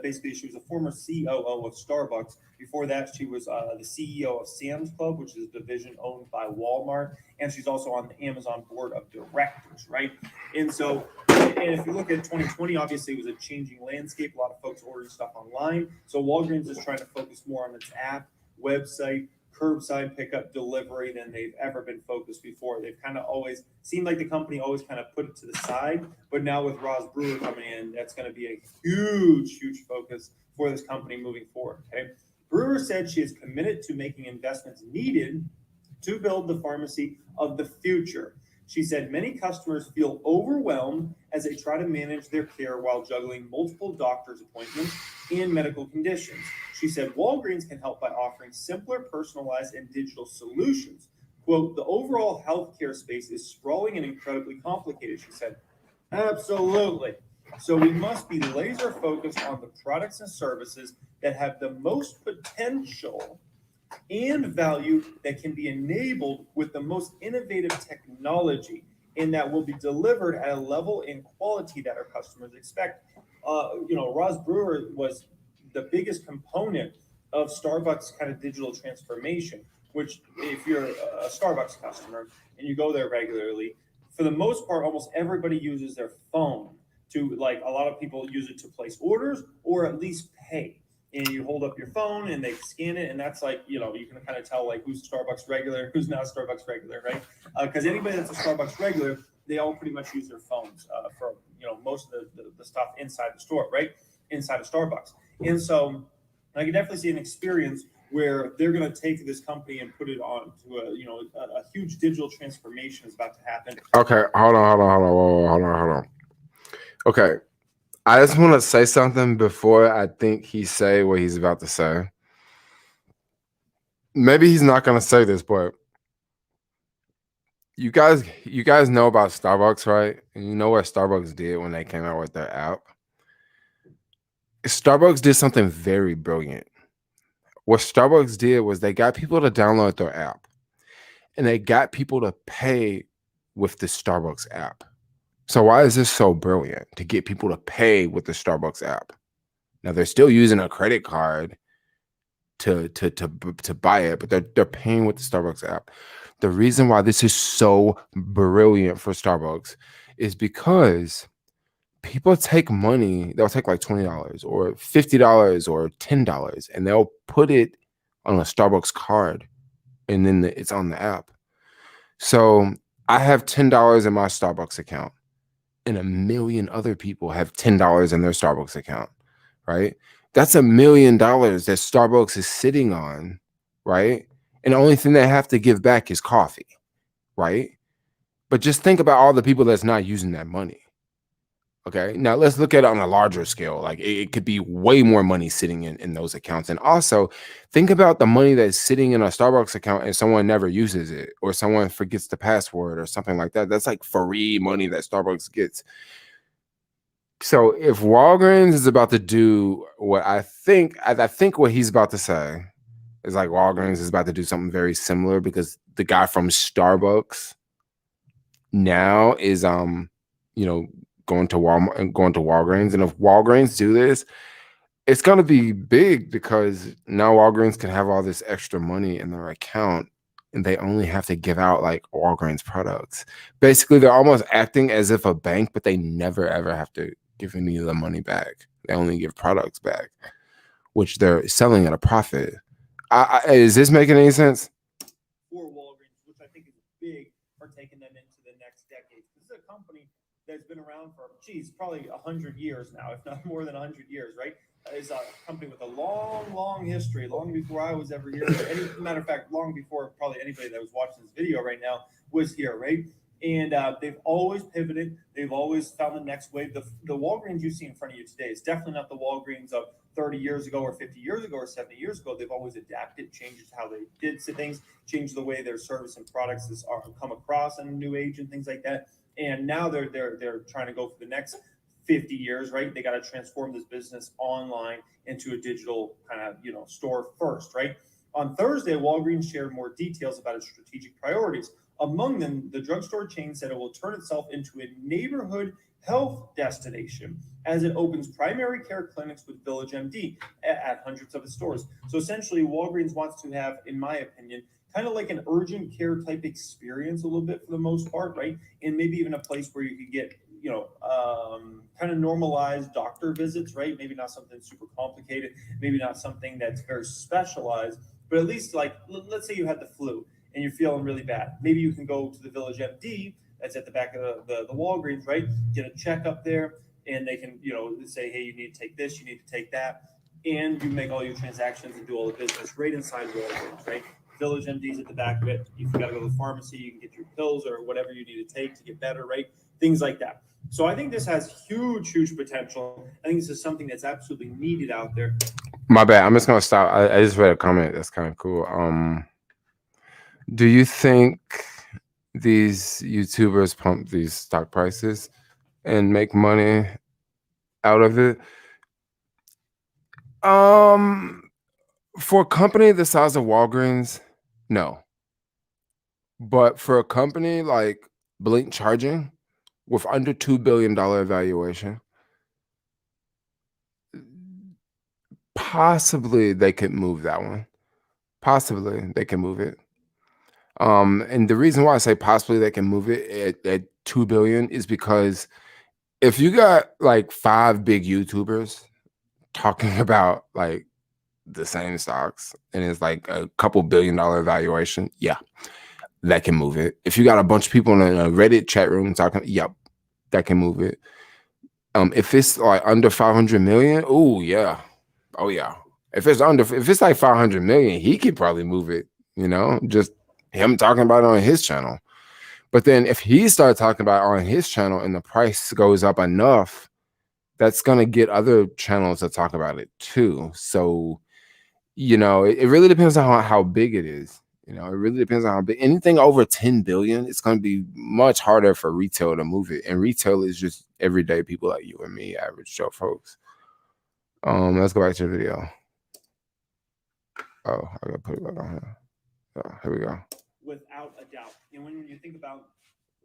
Basically, she was a former COO of Starbucks. Before that, she was the CEO of Sam's Club, which is a division owned by Walmart, and she's also on the Amazon board of directors, right? And so, and if you look at 2020, obviously it was a changing landscape. A lot of folks ordering stuff online. So Walgreens is trying to focus more on its app, website, curbside pickup, delivery than they've ever been focused before. They've kind of always seemed like the company always kind of put it to the side, but now with Roz Brewer coming in, that's going to be a huge focus for this company moving forward. Okay, Brewer said she is committed to making investments needed to build the pharmacy of the future. She said many customers feel overwhelmed as they try to manage their care while juggling multiple doctor's appointments and medical conditions. She said Walgreens can help by offering simpler, personalized, and digital solutions. Quote, the overall healthcare space is sprawling and incredibly complicated, she said. Absolutely. So we must be laser focused on the products and services that have the most potential and value that can be enabled with the most innovative technology and that will be delivered at a level and quality that our customers expect. Roz Brewer was the biggest component of Starbucks kind of digital transformation, which if you're a Starbucks customer and you go there regularly, for the most part, almost everybody uses their phone to, like, a lot of people use it to place orders or at least pay. And you hold up your phone and they scan it, and that's like, you can kind of tell like who's Starbucks regular, who's not Starbucks regular, right? Because anybody that's a Starbucks regular, they all pretty much use their phones for most of the stuff inside the store, right? Inside of Starbucks. And so I can definitely see an experience where they're going to take this company and put it on to a huge digital transformation is about to happen. Okay, hold on. Okay, I just want to say something before I think he say what he's about to say. Maybe he's not going to say this, but you guys know about Starbucks, right? And you know what Starbucks did when they came out with their app? Starbucks did something very brilliant. What Starbucks did was they got people to download their app, and they got people to pay with the Starbucks app. So why is this so brilliant to get people to pay with the Starbucks app? Now they're still using a credit card to buy it, but they're paying with the Starbucks app. The reason why this is so brilliant for Starbucks is because people take money, they'll take like $20 or $50 or $10, and they'll put it on a Starbucks card, and then it's on the app. So I have $10 in my Starbucks account, and a million other people have $10 in their Starbucks account, right? That's $1 million that Starbucks is sitting on, right? And the only thing they have to give back is coffee, right? But just think about all the people that's not using that money. Okay, now let's look at it on a larger scale. Like it could be way more money sitting in those accounts. And also think about the money that's sitting in a Starbucks account and someone never uses it, or someone forgets the password or something like that. That's like free money that Starbucks gets. So if Walgreens is about to do what I think what he's about to say is like Walgreens is about to do something very similar, because the guy from Starbucks now is going to Walmart and going to Walgreens. And if Walgreens do this, it's going to be big, because now Walgreens can have all this extra money in their account, and they only have to give out like Walgreens products. Basically, they're almost acting as if a bank, but they never ever have to give any of the money back. They only give products back, which they're selling at a profit. Is this making any sense? For Walgreens, which I think is big for taking them into the next decade. This is a company that's been around for, probably 100 years now, if not more than 100 years, right? It's a company with a long history, long before I was ever here. Matter of fact, long before probably anybody that was watching this video right now was here, right? And they've always pivoted. They've always found the next wave. The Walgreens you see in front of you today is definitely not the Walgreens of 30 years ago or 50 years ago or 70 years ago. They've always adapted, changed how they did things, changed the way their service and products are come across in a new age and things like that. And now they're trying to go for the next 50 years, right? They got to transform this business online into a digital kind of, store first, right? On Thursday, Walgreens shared more details about its strategic priorities. Among them, the drugstore chain said it will turn itself into a neighborhood health destination as it opens primary care clinics with Village MD at hundreds of its stores. So essentially, Walgreens wants to have, in my opinion, kind of like an urgent care type experience a little bit for the most part, right? And maybe even a place where you could get, kind of normalized doctor visits, right? Maybe not something super complicated, maybe not something that's very specialized, but at least like, let's say you had the flu and you're feeling really bad. Maybe you can go to the Village MD that's at the back of the Walgreens, right? Get a checkup there and they can, say, hey, you need to take this, you need to take that. And you make all your transactions and do all the business right inside Walgreens, right? Village MD's at the back of it. If you got to go to the pharmacy, you can get your pills or whatever you need to take to get better, right? Things like that. So I think this has huge, huge potential. I think this is something that's absolutely needed out there. My bad. I'm just gonna stop. I just read a comment that's kind of cool. Do you think these YouTubers pump these stock prices and make money out of it? For a company the size of Walgreens, no. But for a company like Blink Charging with under $2 billion valuation, possibly they could move that one. Possibly they can move it. And the reason why I say possibly they can move it at 2 billion is because if you got like 5 big YouTubers talking about like the same stocks and it's like a couple $1 billion valuation, yeah, that can move it. If you got a bunch of people in a Reddit chat room talking, yep, that can move it. If it's like under 500 million, oh yeah. If it's like 500 million, he could probably move it, just him talking about it on his channel. But then if he starts talking about it on his channel and the price goes up enough, that's going to get other channels to talk about it too. So, it really depends on how big it is. It really depends on how big. Anything over 10 billion, it's going to be much harder for retail to move it. And retail is just everyday people like you and me, average Joe folks. Let's go back to the video. Oh, I gotta put it back on here. Oh, here we go. Without a doubt. And when you think about,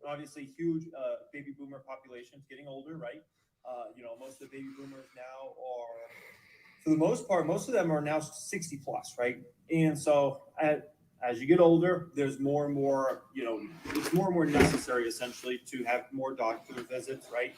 obviously, huge baby boomer populations getting older, right? Most of the baby boomers now are, for the most part, most of them are now 60 plus, right? And so as you get older, there's more and more, it's more and more necessary essentially to have more doctor visits, right?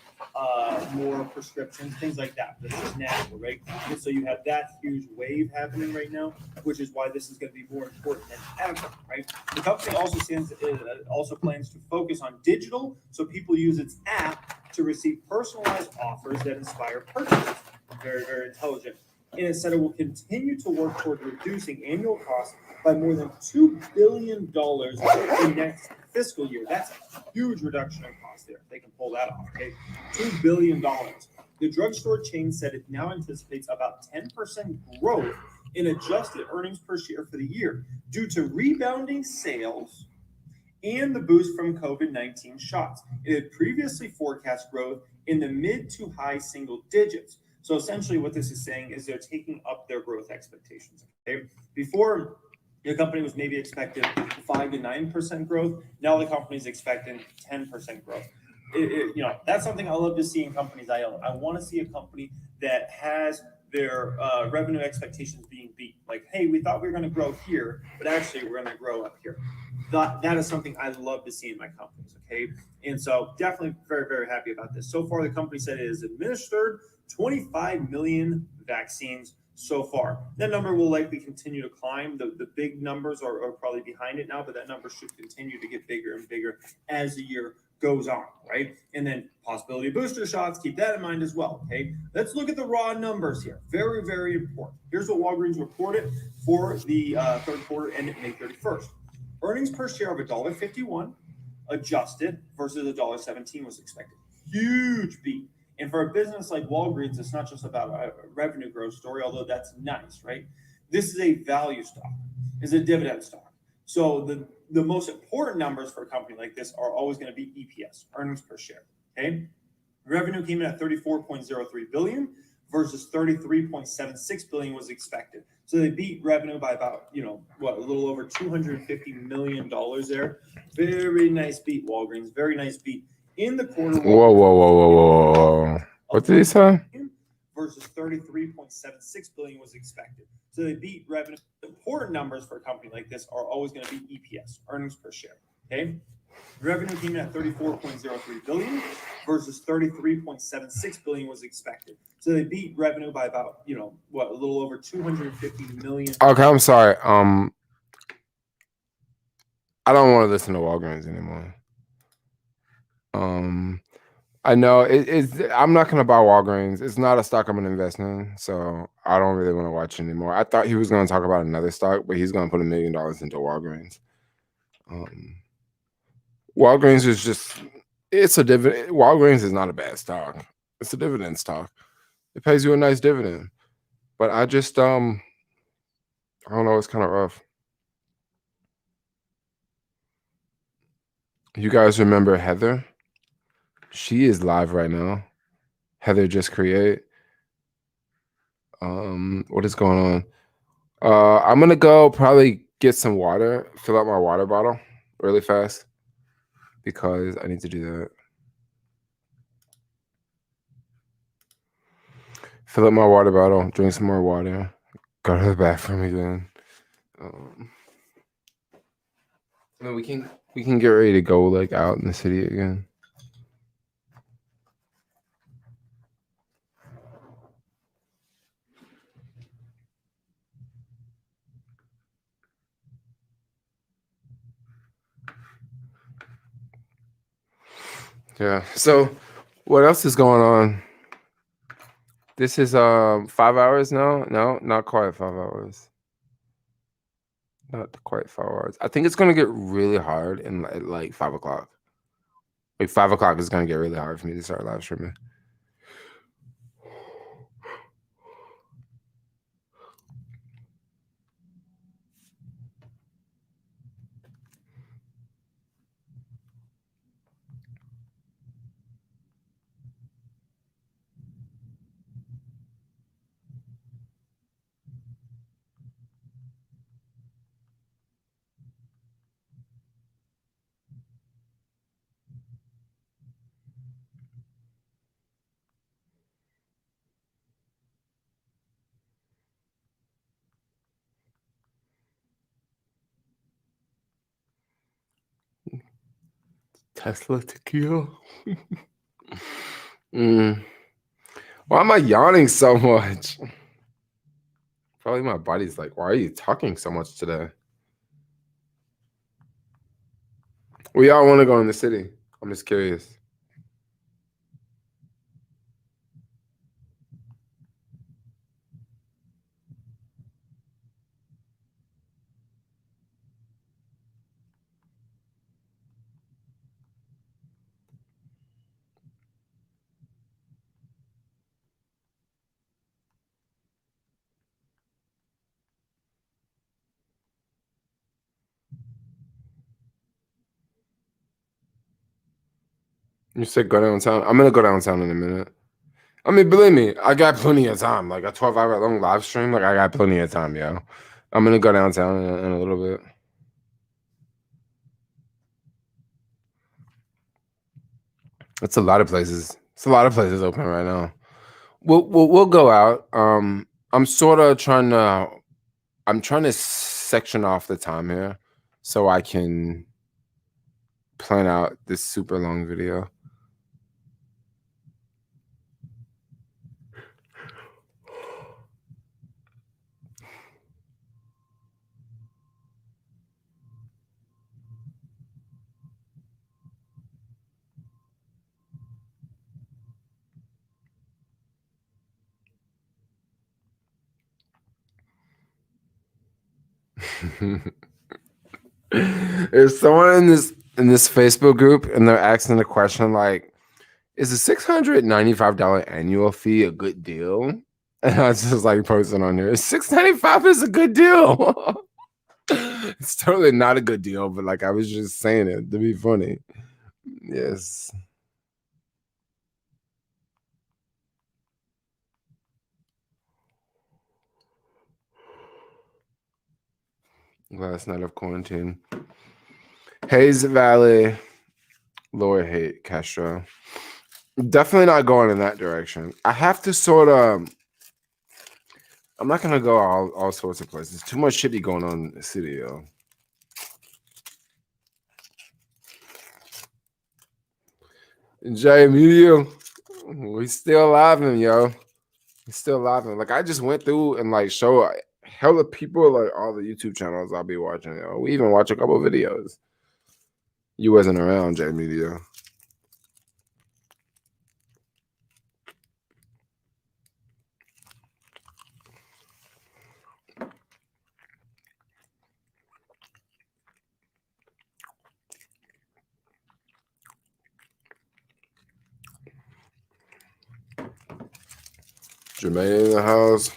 More prescriptions, things like that. That's just natural, right? And so you have that huge wave happening right now, which is why this is going to be more important than ever, right? The company also plans to focus on digital, so people use its app to receive personalized offers that inspire purchases. Very, very intelligent. And it said it will continue to work toward reducing annual costs by more than $2 billion in next fiscal year. That's a huge reduction in cost there. They can pull that off, okay? $2 billion. The drugstore chain said it now anticipates about 10% growth in adjusted earnings per share for the year due to rebounding sales and the boost from COVID-19 shots. It had previously forecast growth in the mid to high single digits. So essentially what this is saying is they're taking up their growth expectations. Okay? Before, the company was maybe expecting 5 to 9% growth. Now the company is expecting 10% growth. That's something I love to see in companies I own. I want to see a company that has their revenue expectations being beat. Like, hey, we thought we were going to grow here, but actually we're going to grow up here. That is something I love to see in my companies, okay? And so definitely very, very happy about this. So far, the company said it has administered 25 million vaccines so far. That number will likely continue to climb. The big numbers are probably behind it now, but that number should continue to get bigger and bigger as the year goes on, right? And then possibility of booster shots, keep that in mind as well, okay? Let's look at the raw numbers here. Very, very important. Here's what Walgreens reported for the third quarter ended May 31st. Earnings per share of $1.51 adjusted versus $1.17 was expected. Huge beat. And for a business like Walgreens, it's not just about a revenue growth story, although that's nice, right? This is a value stock. It's a dividend stock. So the most important numbers for a company like this are always going to be EPS, earnings per share, okay? Revenue came in at 34.03 billion versus 33.76 billion was expected. So they beat revenue by about, a little over $250 million there. Very nice beat, Walgreens. Very nice beat. In the quarter, Whoa. What did he say? Versus 33.76 billion was expected. So they beat revenue. Important numbers for a company like this are always going to be EPS, earnings per share. Okay. Revenue came in at 34.03 billion versus 33.76 billion was expected. So they beat revenue by about, a little over 250 million. Okay, I'm sorry. I don't want to listen to Walgreens anymore. I know I'm not gonna buy Walgreens. It's not a stock I'm gonna invest in, so I don't really want to watch it anymore. I thought he was gonna talk about another stock, but he's gonna put $1 million into Walgreens. Walgreens is it's a dividend. Walgreens is not a bad stock. It's a dividend stock. It pays you a nice dividend. But I just I don't know, it's kind of rough. You guys remember Heather? She is live right now. Heather Just Create. What is going on? I'm gonna go probably get some water, fill up my water bottle really fast because I need to do that. Fill up my water bottle, drink some more water, go to the bathroom again. And then we can get ready to go like out in the city again. Yeah. So what else is going on? This is 5 hours now. No, not quite 5 hours. Not quite 5 hours. I think it's gonna get really hard in like 5 o'clock. Like 5 o'clock is gonna get really hard for me to start live streaming. Tesla tequila. Why am I yawning so much? Probably my body's like, why are you talking so much today? We all want to go in the city. I'm just curious. You said go downtown. I'm gonna go downtown in a minute. I mean, believe me, I got plenty of time. Like a 12-hour long live stream, like I got plenty of time, yo. I'm gonna go downtown in a little bit. It's a lot of places. It's a lot of places open right now. We'll go out. I'm sort of trying to section off the time here so I can plan out this super long video. There's someone in this Facebook group and they're asking the question like, is a $695 annual fee a good deal? And I was just like posting on here, $695 is a good deal. It's totally not a good deal, but like I was just saying it to be funny. Yes. last night of quarantine. Hayes Valley, Lower Haight, Castro. Definitely not going in that direction. I have to sort of. I'm not gonna go all sorts of places. Too much shitty going on in the city, yo. J Media, we still living, yo. We still living. Like I just went through and like show hella people like all the YouTube channels I'll be watching. Yo. We even watch a couple of videos. You wasn't around, J Media. Jermaine in the house.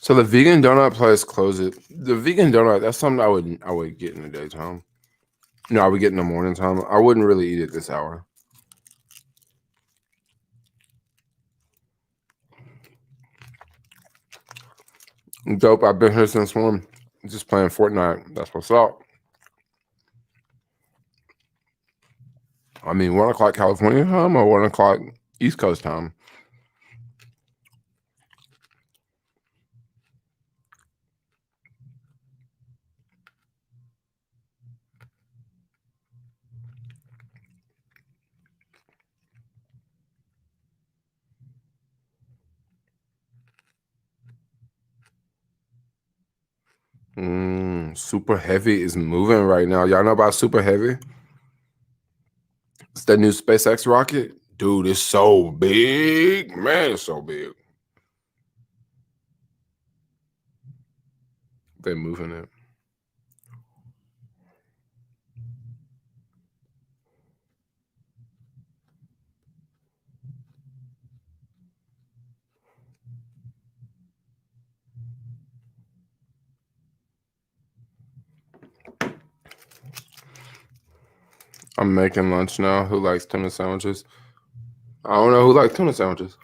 So the vegan donut place closes. The vegan donut, that's something I would get in the daytime. No, I would get in the morning time. I wouldn't really eat it this hour. Dope. I've been here since 1. Just playing Fortnite. That's what's up. I mean, 1 o'clock California time or 1 o'clock East Coast time. Super Heavy is moving right now. Y'all know about Super Heavy? It's that new SpaceX rocket. Dude, it's so big. Man, it's so big. They're moving it. I'm making lunch now. Who likes tuna sandwiches? I don't know who likes tuna sandwiches.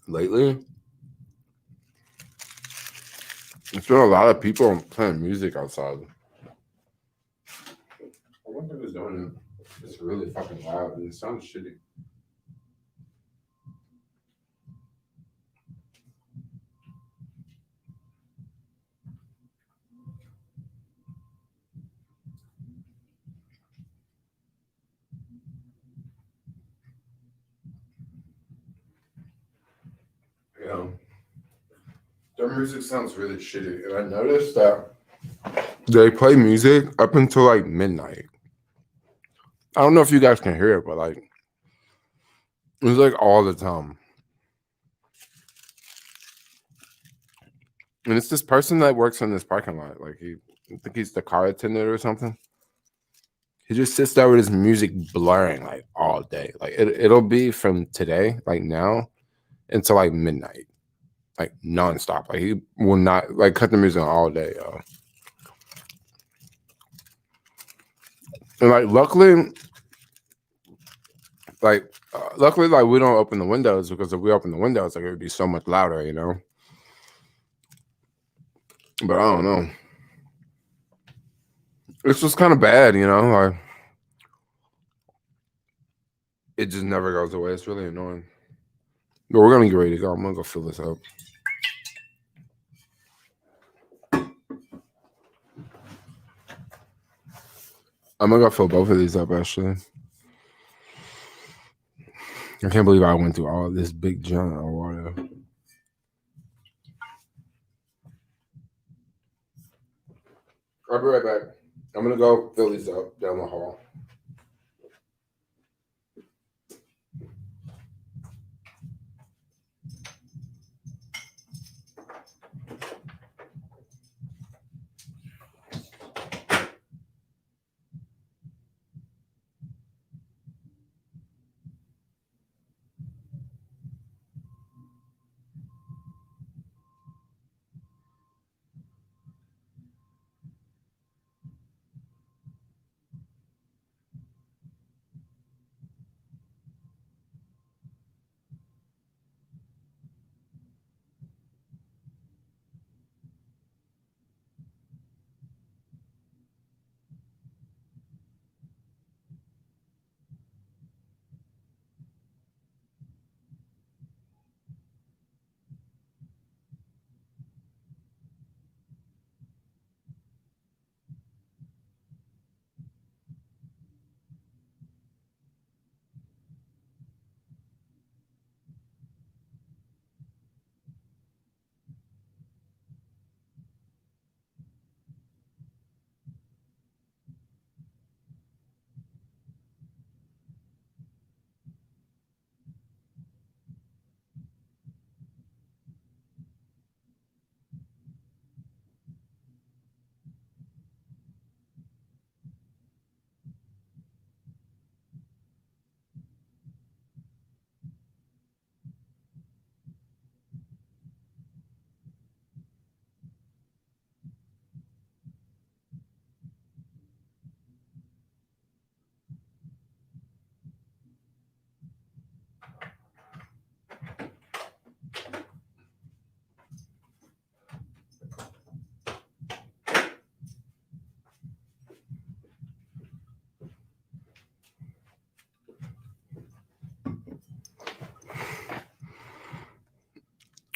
Lately, there's been a lot of people playing music outside. I wonder who's doing it. It's really fucking loud and it sounds shitty. Yeah. Their music sounds really shitty. And I noticed that they play music up until like midnight. I don't know if you guys can hear it, but like it's like all the time. And it's this person that works in this parking lot. Like I think he's the car attendant or something. He just sits there with his music blaring like all day. Like it'll be from today, like now, until like midnight. Like nonstop. Like he will not like cut the music all day, yo. And like luckily, like we don't open the windows because if we open the windows, like it would be so much louder, you know. But I don't know. It's just kind of bad, you know. Like it just never goes away. It's really annoying. But we're gonna get ready to go. I'm gonna go fill this up. I'm gonna go fill both of these up actually. I can't believe I went through all this big junk of water. I'll be right back. I'm gonna go fill these up down the hall.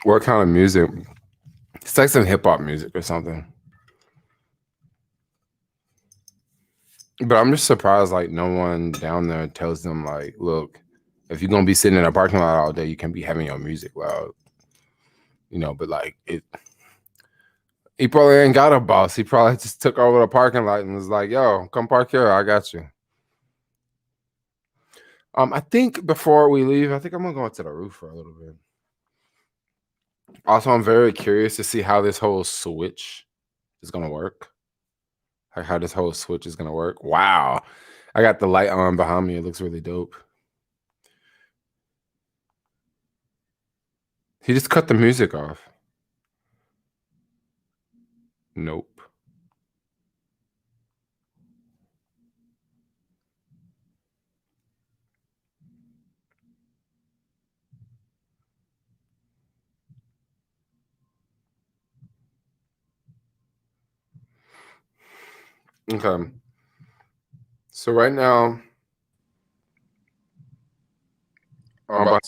What kind of music? It's like some hip hop music or something. But I'm just surprised, like, no one down there tells them, like, look, if you're gonna be sitting in a parking lot all day, you can be having your music loud. You know, but like he probably ain't got a boss. He probably just took over the parking lot and was like, yo, come park here, I got you. I think before we leave, I think I'm gonna go into the roof for a little bit. Also, I'm very curious to see how this whole switch is gonna work. Like how this whole switch is gonna work. Wow. I got the light on behind me. It looks really dope. He just cut the music off. Nope. Okay. So right now, I'm about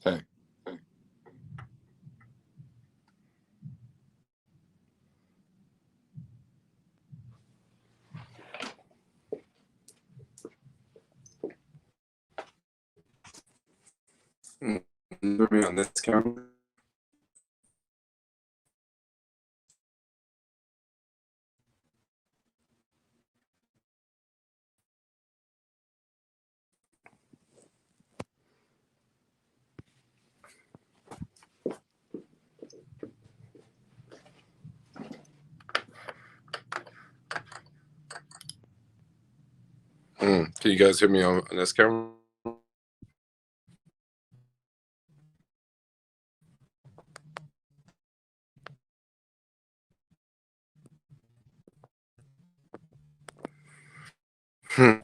hey. Put me on this camera. Can you guys hear me on this camera? I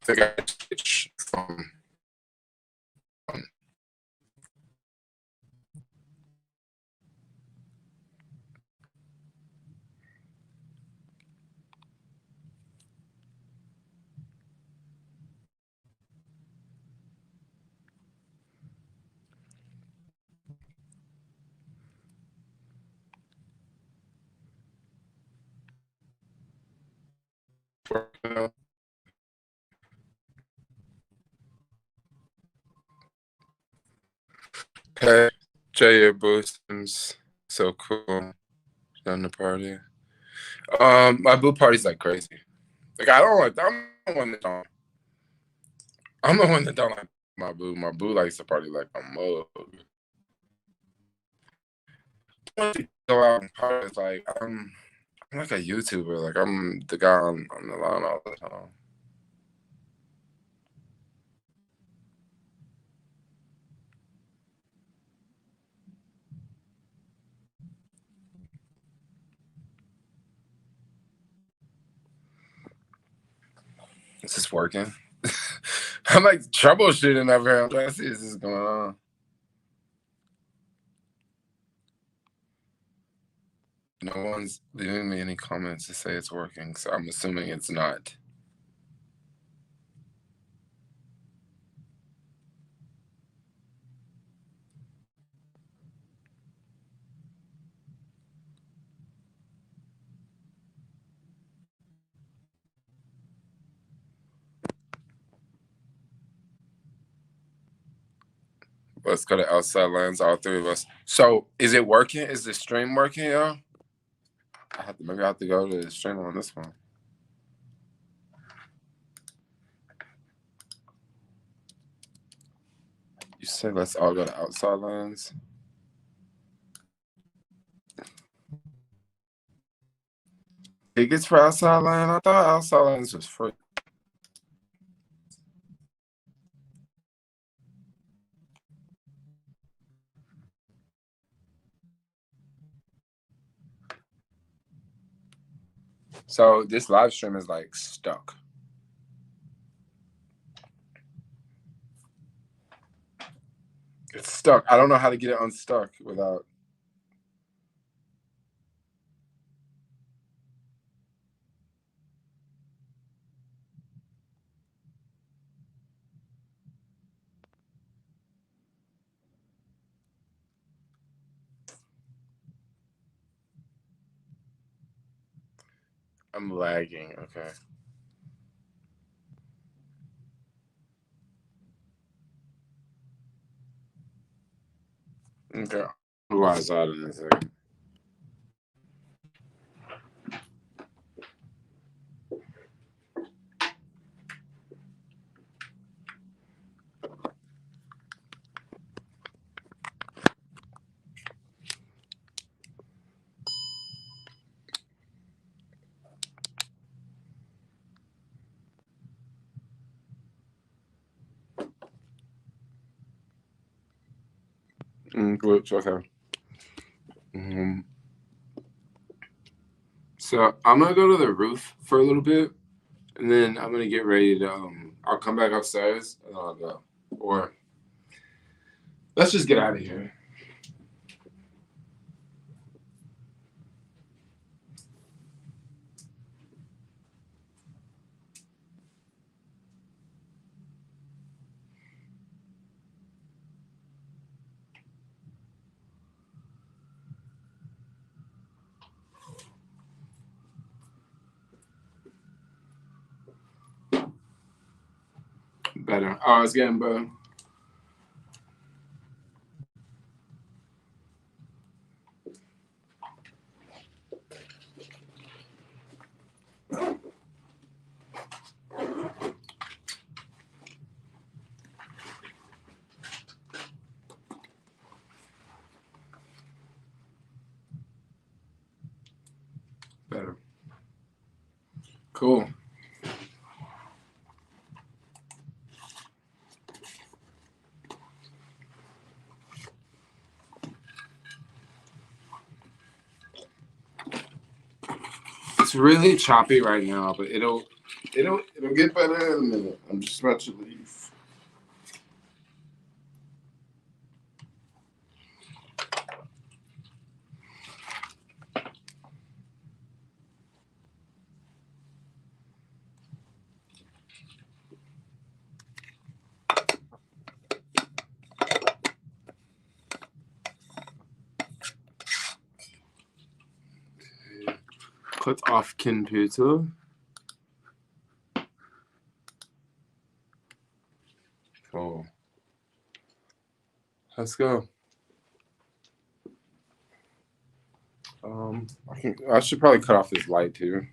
think I switch from Hey, Jay Boosums, so cool. Done the party. My boo party's like crazy. Like I'm the one that don't. I'm the one that don't like my boo. My boo likes to party like a mug. Go out and party. It's like I'm like a YouTuber. Like I'm the guy on the line all the time. Is this working? I'm like troubleshooting over here. I'm trying to see if this is going on. No one's leaving me any comments to say it's working, so I'm assuming it's not. Let's go to outside lands, all three of us. So is it working? Is the stream working, y'all? Maybe I have to go to the stream on this one. You said let's all go to outside lands. Tickets for outside land? I thought outside lands was free. So this live stream is like stuck. It's stuck. I don't know how to get it unstuck without. I'm lagging. Okay. Okay. Otherwise, out in a second. Glitch. Okay. So I'm gonna go to the roof for a little bit, and then I'm gonna get ready to. I'll come back upstairs and I'll go. Or let's just get out of here. Better. Oh, it's getting better. Better. Cool. It's really choppy right now, but it'll get better in a minute. I'm just about to leave. Click off computer. Let's go. I should probably cut off this light too.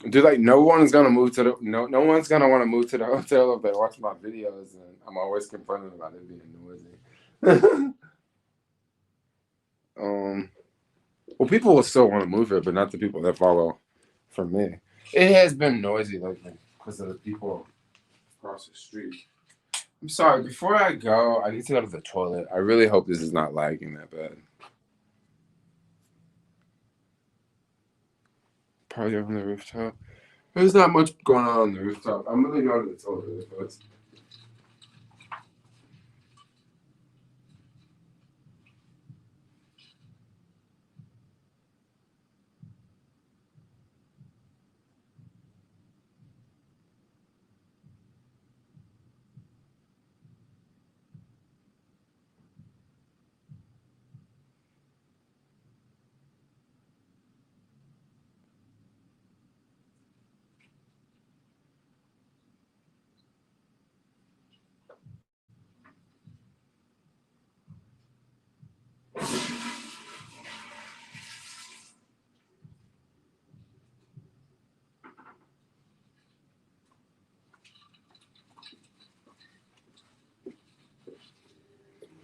Dude, like no one's gonna move to the no one's gonna want to move to the hotel if they watch my videos, and I'm always complaining about it being noisy. Well, people will still want to move it, but not the people that follow from me. It has been noisy lately because of the people across the street. I'm sorry. Before I go, I need to go to the toilet. I really hope this is not lagging that bad. Probably on the rooftop. There's not much going on the rooftop. I'm gonna go to the toilet first.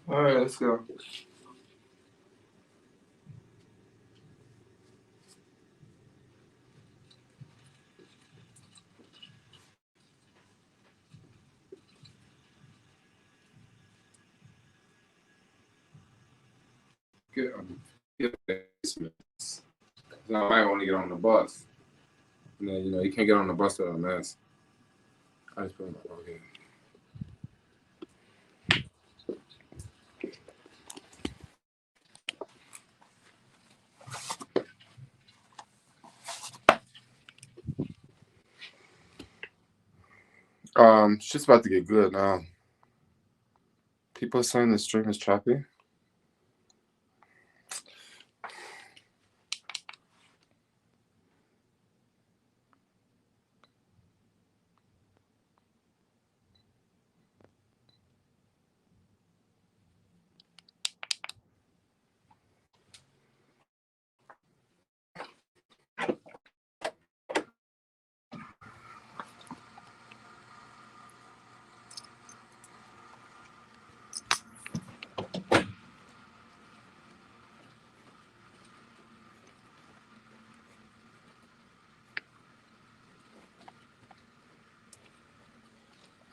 All right, let's go. Get basements. I might want to get on the bus. And then, you can't get on the bus without a mask. I just put my pocket. It's just about to get good now. People are saying the stream is choppy.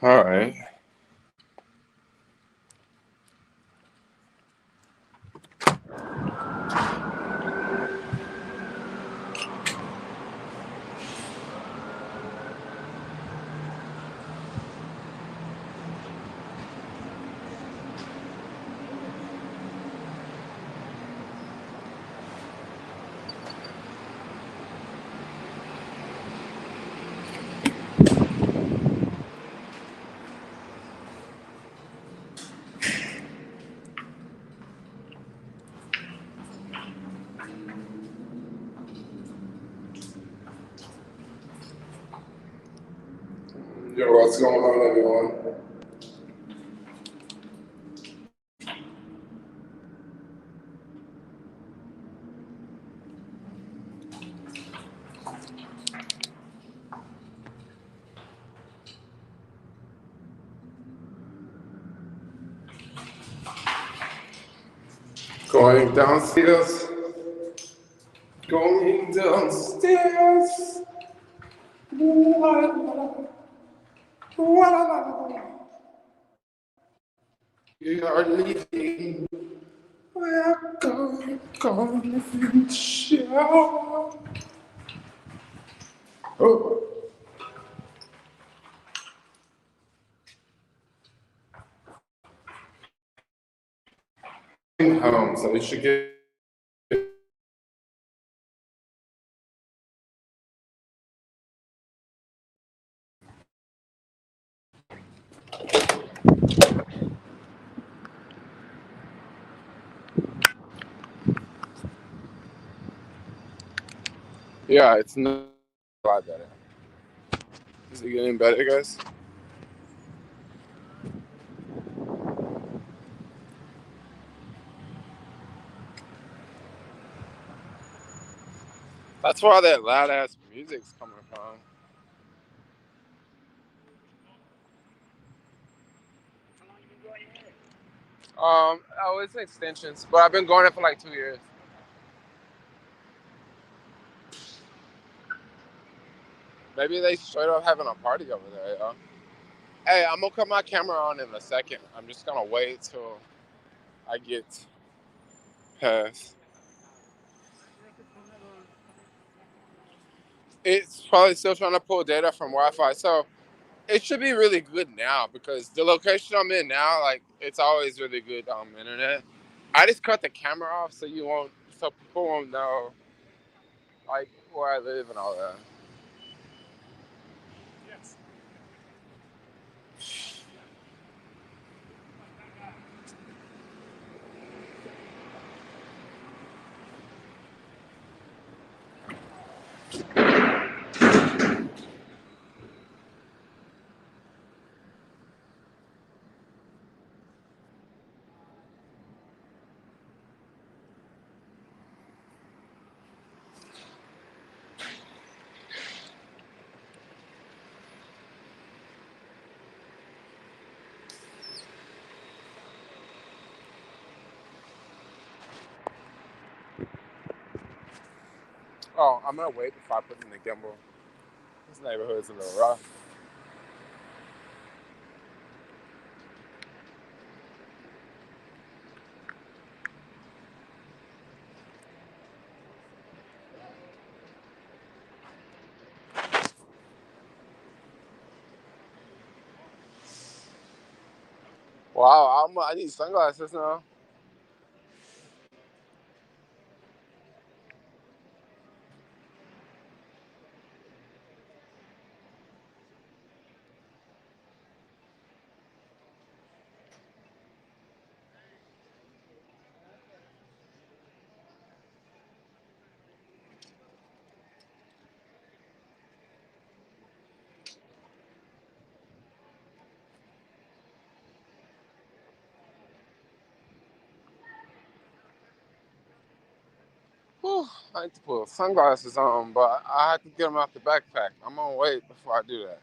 All right. Yo, what's going on, everyone? Going downstairs. Going downstairs. You are leaving. We're going to show. Oh. Home, so we should get. Yeah, it's not a lot better. Is it getting better, guys? That's where all that loud ass music's coming from. Oh, it's extensions, but I've been going it for like 2 years. Maybe they straight up having a party over there, yo. Hey, I'm gonna cut my camera on in a second. I'm just gonna wait till I get past. It's probably still trying to pull data from Wi-Fi, so it should be really good now because the location I'm in now, like, it's always really good internet. I just cut the camera off so people won't know like where I live and all that. Oh, I'm gonna wait before I put in the gimbal. This neighborhood's a little rough. Wow, I need sunglasses now. Whew, I need to put sunglasses on, but I have to get them out the backpack. I'm gonna wait before I do that.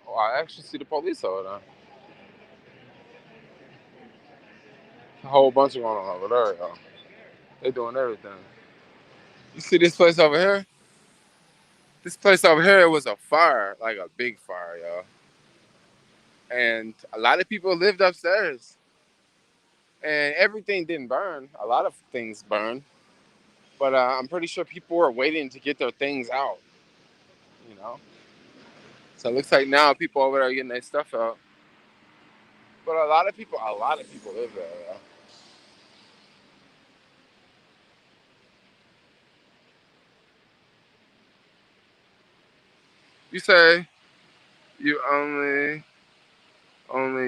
Oh, I actually see the police over there. A whole bunch of going on over there, y'all. They doing everything. You see this place over here? This place over here was a fire, like a big fire, y'all. And a lot of people lived upstairs. And everything didn't burn. A lot of things burned. But I'm pretty sure people were waiting to get their things out, you know? So it looks like now people over there are getting their stuff out. But a lot of people live there, y'all. You say you only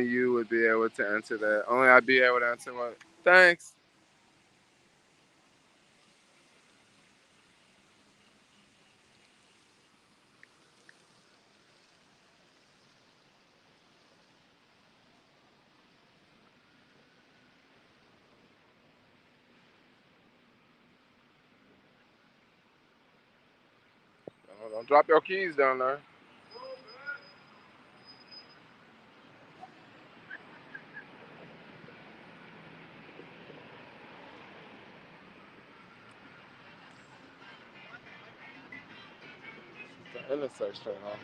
you would be able to answer that. Only I'd be able to answer what? Thanks. Don't drop your keys down there. It's the intersection, huh?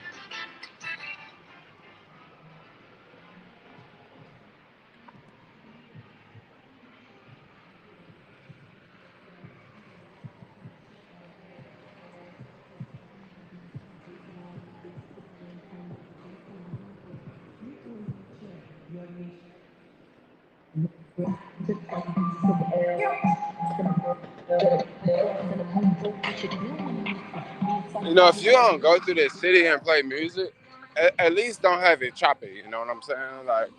You know, if you don't go through the city and play music, at least don't have it choppy. You know what I'm saying? Like,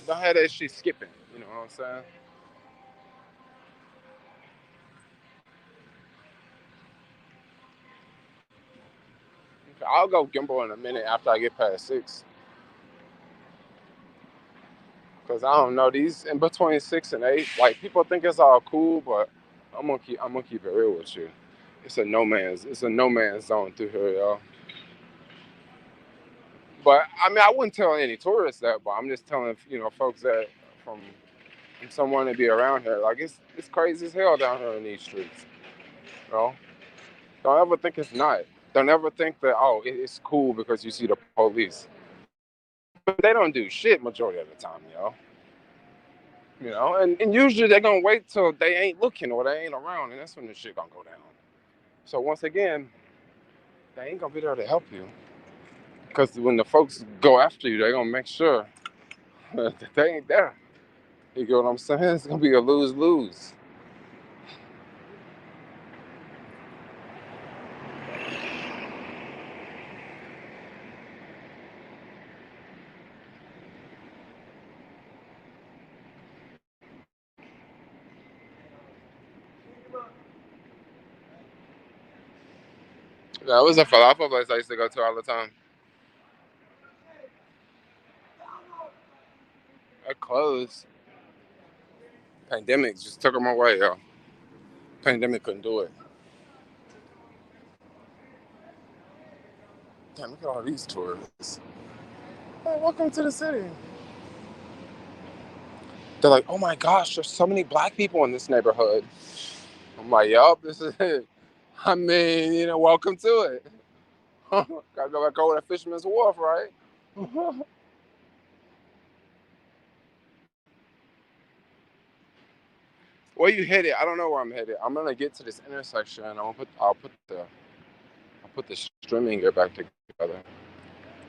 don't have that shit skipping. You know what I'm saying? I'll go gimbal in a minute after I get past 6. Cause I don't know, these in between 6 and 8, like people think it's all cool, but I'm gonna keep it real with you. It's a no man's zone through here, y'all. But I mean, I wouldn't tell any tourists that, but I'm just telling folks that from someone to be around here. Like it's crazy as hell down here in these streets. You know, don't ever think it's not. Don't ever think that it's cool because you see the police. But they don't do shit majority of the time, yo. And usually they're gonna wait till they ain't looking or they ain't around, and that's when the shit gonna go down. So once again, they ain't gonna be there to help you. Because when the folks go after you, they're gonna make sure that they ain't there. You get what I'm saying? It's gonna be a lose-lose. That was a falafel place I used to go to all the time. It closed. Pandemic just took them away, yo. Pandemic couldn't do it. Damn, look at all these tourists. Oh, welcome to the city. They're like, oh my gosh, there's so many black people in this neighborhood. I'm like, yup, this is it. I mean, welcome to it. Gotta go back over to Fisherman's Wharf, right? Where you headed? I don't know where I'm headed. I'm gonna get to this intersection. I'll put the streaming gear back together.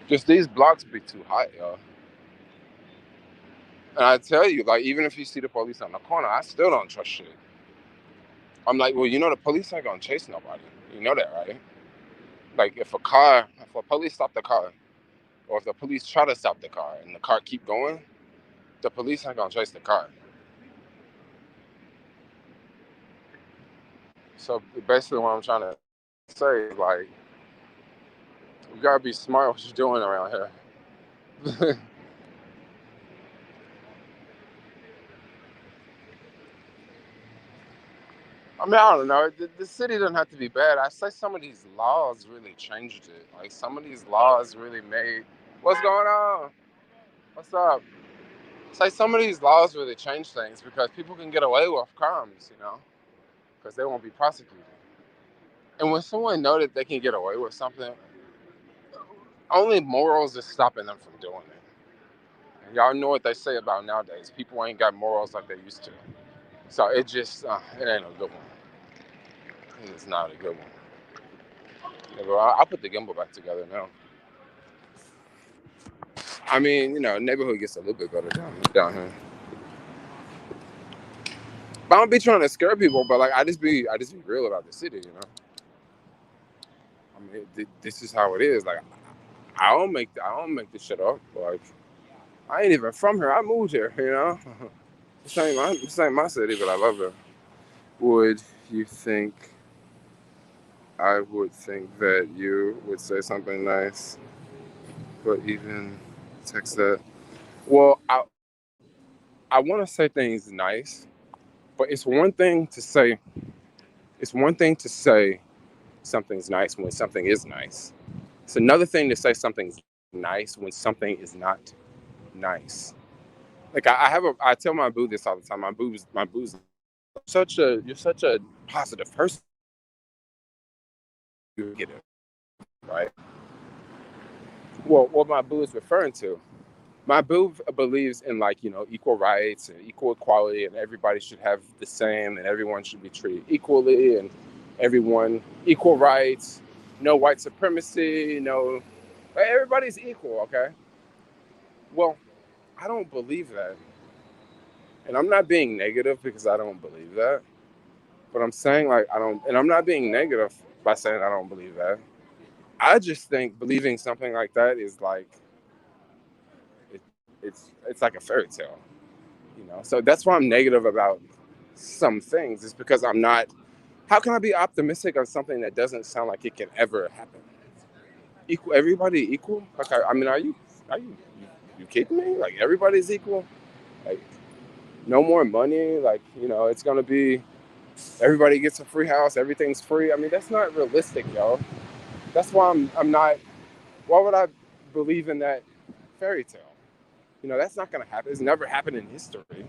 Just these blocks be too hot, y'all. And I tell you, like, even if you see the police on the corner, I still don't trust shit. I'm like, well, the police ain't gonna chase nobody. You know that, right? Like, if a police stop the car, or if the police try to stop the car and the car keep going, the police ain't gonna chase the car. So basically what I'm trying to say is, like, you gotta be smart what you're doing around here. I mean, I don't know. The city doesn't have to be bad. I say some of these laws really changed it. Like, some of these laws really made... What's going on? What's up? Say some of these laws really change things because people can get away with crimes, because they won't be prosecuted. And when someone knows that they can get away with something, only morals is stopping them from doing it. And y'all know what they say about nowadays. People ain't got morals like they used to. So it just, it ain't a good one. It's not a good one. Yeah, but I'll put the gimbal back together now. I mean, neighborhood gets a little bit better down here. But I don't be trying to scare people, but like I just be real about the city, I mean, this is how it is. Like I don't make this shit up. Like I ain't even from here. I moved here, This ain't my city, but I love it. Would you think I would think that you would say something nice, but even text that? Well, I want to say things nice, but it's one thing to say something's nice when something is nice. It's another thing to say something's nice when something is not nice. Like I tell my boo this all the time. My boo's you're such a positive person. You get it, right? Well, what my boo is referring to, my boo believes in equal rights and equal equality, and everybody should have the same, and everyone should be treated equally, and everyone equal rights, no white supremacy, no, everybody's equal, okay? Well, I don't believe that, and I'm not being negative because I don't believe that, but I'm saying I don't, and I'm not being negative by saying I don't believe that. I just think believing something like that is like it's like a fairy tale. So that's why I'm negative about some things. It's because I'm not. How can I be optimistic on something that doesn't sound like it can ever happen? equal. Everybody equal? Like, I mean, are you kidding me? Like, everybody's equal? Like, no more money? Like, it's gonna be everybody gets a free house, everything's free. I mean, that's not realistic, yo. That's why I'm not. Why would I believe in that fairy tale? That's not gonna happen. It's never happened in history.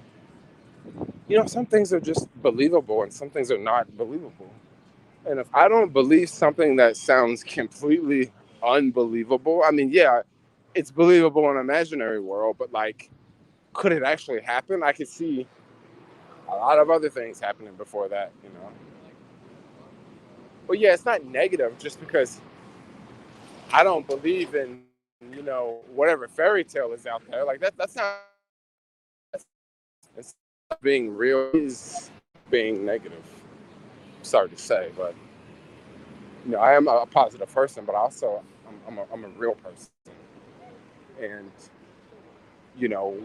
Some things are just believable and some things are not believable. And if I don't believe something that sounds completely unbelievable, I mean, yeah, it's believable in an imaginary world, but like, could it actually happen? I could see a lot of other things happening before that. But yeah, it's not negative just because I don't believe in, whatever fairy tale is out there. Like that's not it's being real is being negative. Sorry to say, but I am a positive person, but also I'm a real person. And you know,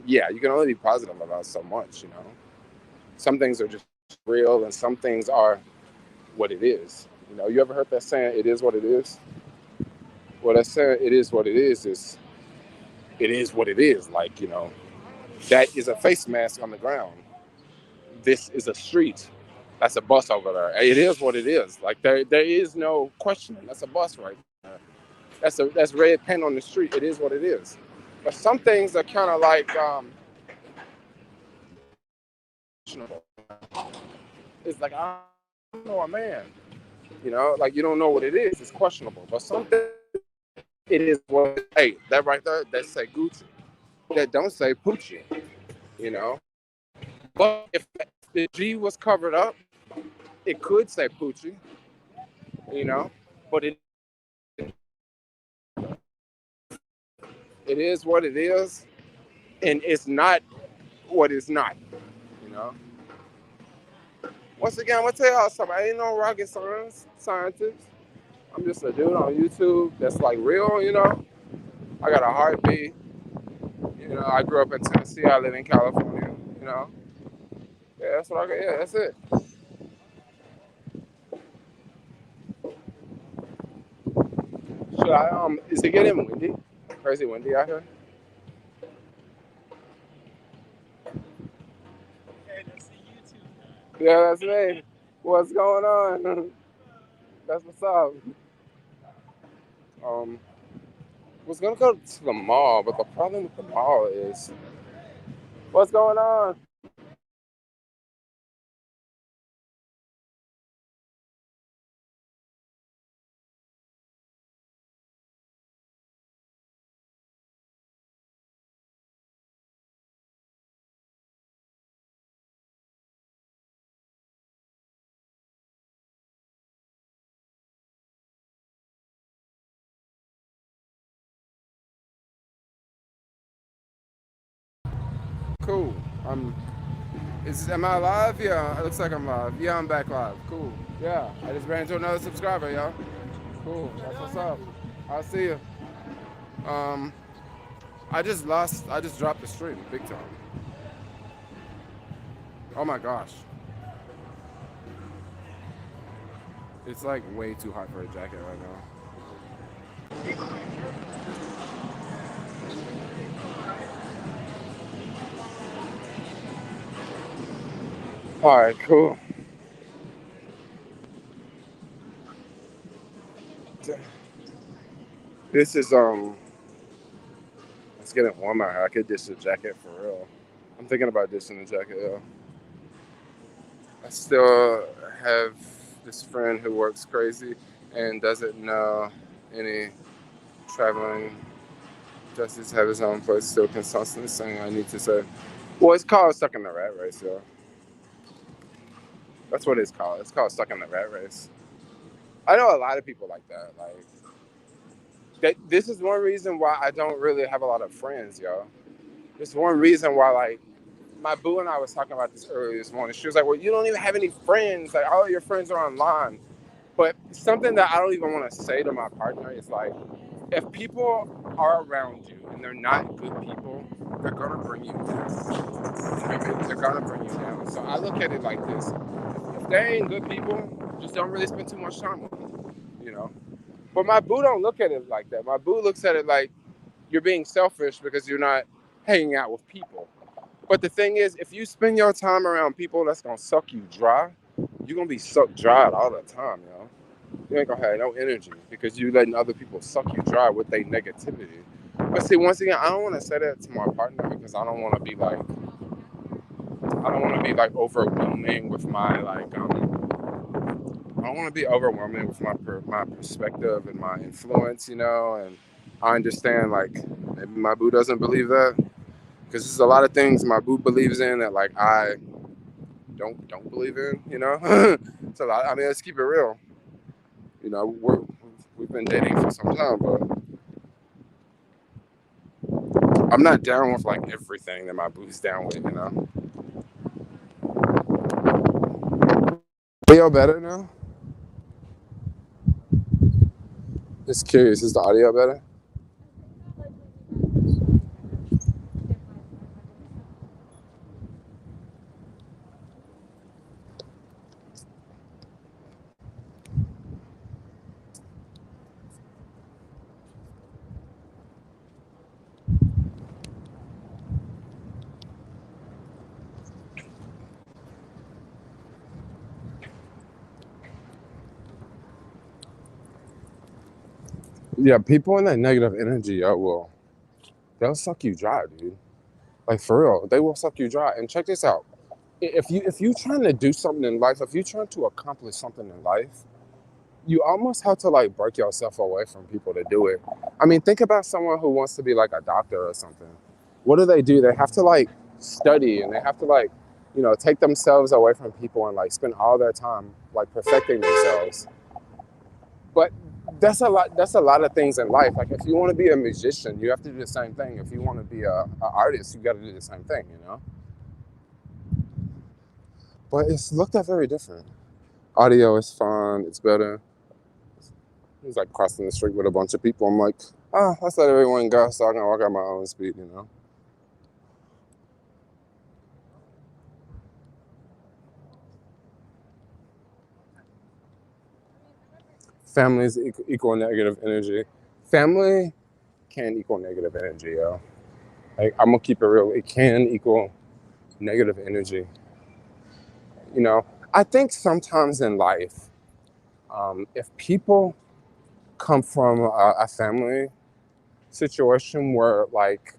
yeah, you can only be positive about so much. Some things are just real and some things are what it is. You ever heard that saying, it is what it is? Well, that saying, it is what it is it is what it is. Like, that is a face mask on the ground. This is a street. That's a bus over there. It is what it is. Like, there is no questioning. That's a bus right there. That's red pen on the street. It is what it is. But some things are kind of like, questionable. It's like, I don't know a man. Like, you don't know what it is. It's questionable. But something, it is what, hey, that right there, that say Gucci. That don't say Poochie, you know? But if the G was covered up, it could say Poochie, you know? But it is what it is, and it's not what it's not, you know? Once again, I'm gonna tell y'all something. I ain't no rocket scientist. I'm just a dude on YouTube that's like real. I got a heartbeat. I grew up in Tennessee. I live in California. Yeah, that's what I got. Yeah, that's it. Should I, is it getting windy? Crazy windy out here? Okay, that's the YouTube guy. Yeah, that's me. What's going on? That's what's up. Um, was gonna go to the mall, but the problem with the mall is, what's going on? Cool. Am I live? Yeah, it looks like I'm live. Yeah, I'm back live. Cool. Yeah, I just ran into another subscriber, y'all. Cool. That's what's up. I'll see you. Um, I just dropped the stream big time. Oh my gosh. It's like way too hot for a jacket right now. All right, cool. This is it's getting warmer. I could dish the jacket for real. I'm thinking about dishing the jacket. Yeah. I still have this friend who works crazy and doesn't know any traveling justice have his own place. Still constantly saying I need to say. Well, it's called stuck in the rat race, yo. That's what it's called. It's called stuck in the rat race. I know a lot of people like that. Like this is one reason why I don't really have a lot of friends, yo. This is one reason why, like, my boo and I was talking about this earlier this morning. She was like, well, you don't even have any friends. Like, all of your friends are online. But something that I don't even want to say to my partner is like, if people are around you and they're not good people, they're going to bring you down. They're going to bring you down. So I look at it like this. If they ain't good people, just don't really spend too much time with them, But my boo don't look at it like that. My boo looks at it like you're being selfish because you're not hanging out with people. But the thing is, if you spend your time around people that's gonna suck you dry, you're gonna be sucked dry all the time, yo. You ain't gonna have no energy because you letting other people suck you dry with their negativity. But see, once again, I don't want to say that to my partner because I don't want to be like overwhelming with my I don't want to be overwhelming with my perspective and my influence, and I understand like maybe my boo doesn't believe that because there's a lot of things my boo believes in that like I don't believe in. So I mean, let's keep it real. We've been dating for some time, but I'm not down with like everything that my boo's down with. Audio better now? Just curious, is the audio better? Yeah, people in that negative energy, they'll suck you dry, dude. Like for real, they will suck you dry. And check this out: if you trying to do something in life, if you're trying to accomplish something in life, you almost have to like break yourself away from people to do it. I mean, think about someone who wants to be like a doctor or something. What do? They have to like study and they have to like, take themselves away from people and like spend all their time like perfecting themselves. But that's a lot. That's a lot of things in life. Like if you want to be a musician, you have to do the same thing. If you want to be a artist, you got to do the same thing. But it's looked at very different. Audio is fine. It's better. He's like crossing the street with a bunch of people. I'm like, let's let everyone go so I can walk at my own speed. Family is equal negative energy. Family can equal negative energy, yo. Like, I'm gonna keep it real. It can equal negative energy. I think sometimes in life, if people come from a family situation where, like,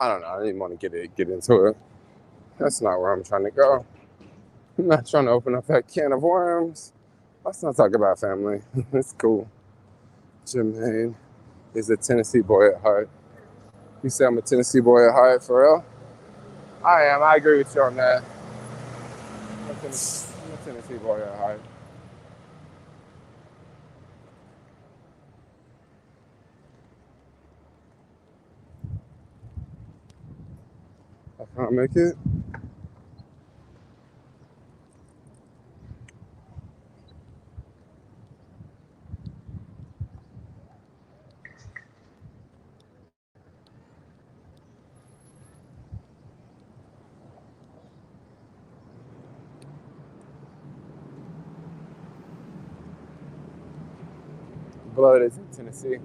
I don't know, I didn't want to get into it. That's not where I'm trying to go. I'm not trying to open up that can of worms. Let's not talk about family. It's cool. Jermaine is a Tennessee boy at heart. You say I'm a Tennessee boy at heart, for real? I am. I agree with you on that. I'm a Tennessee boy at heart. I can't make it. Blood is in Tennessee.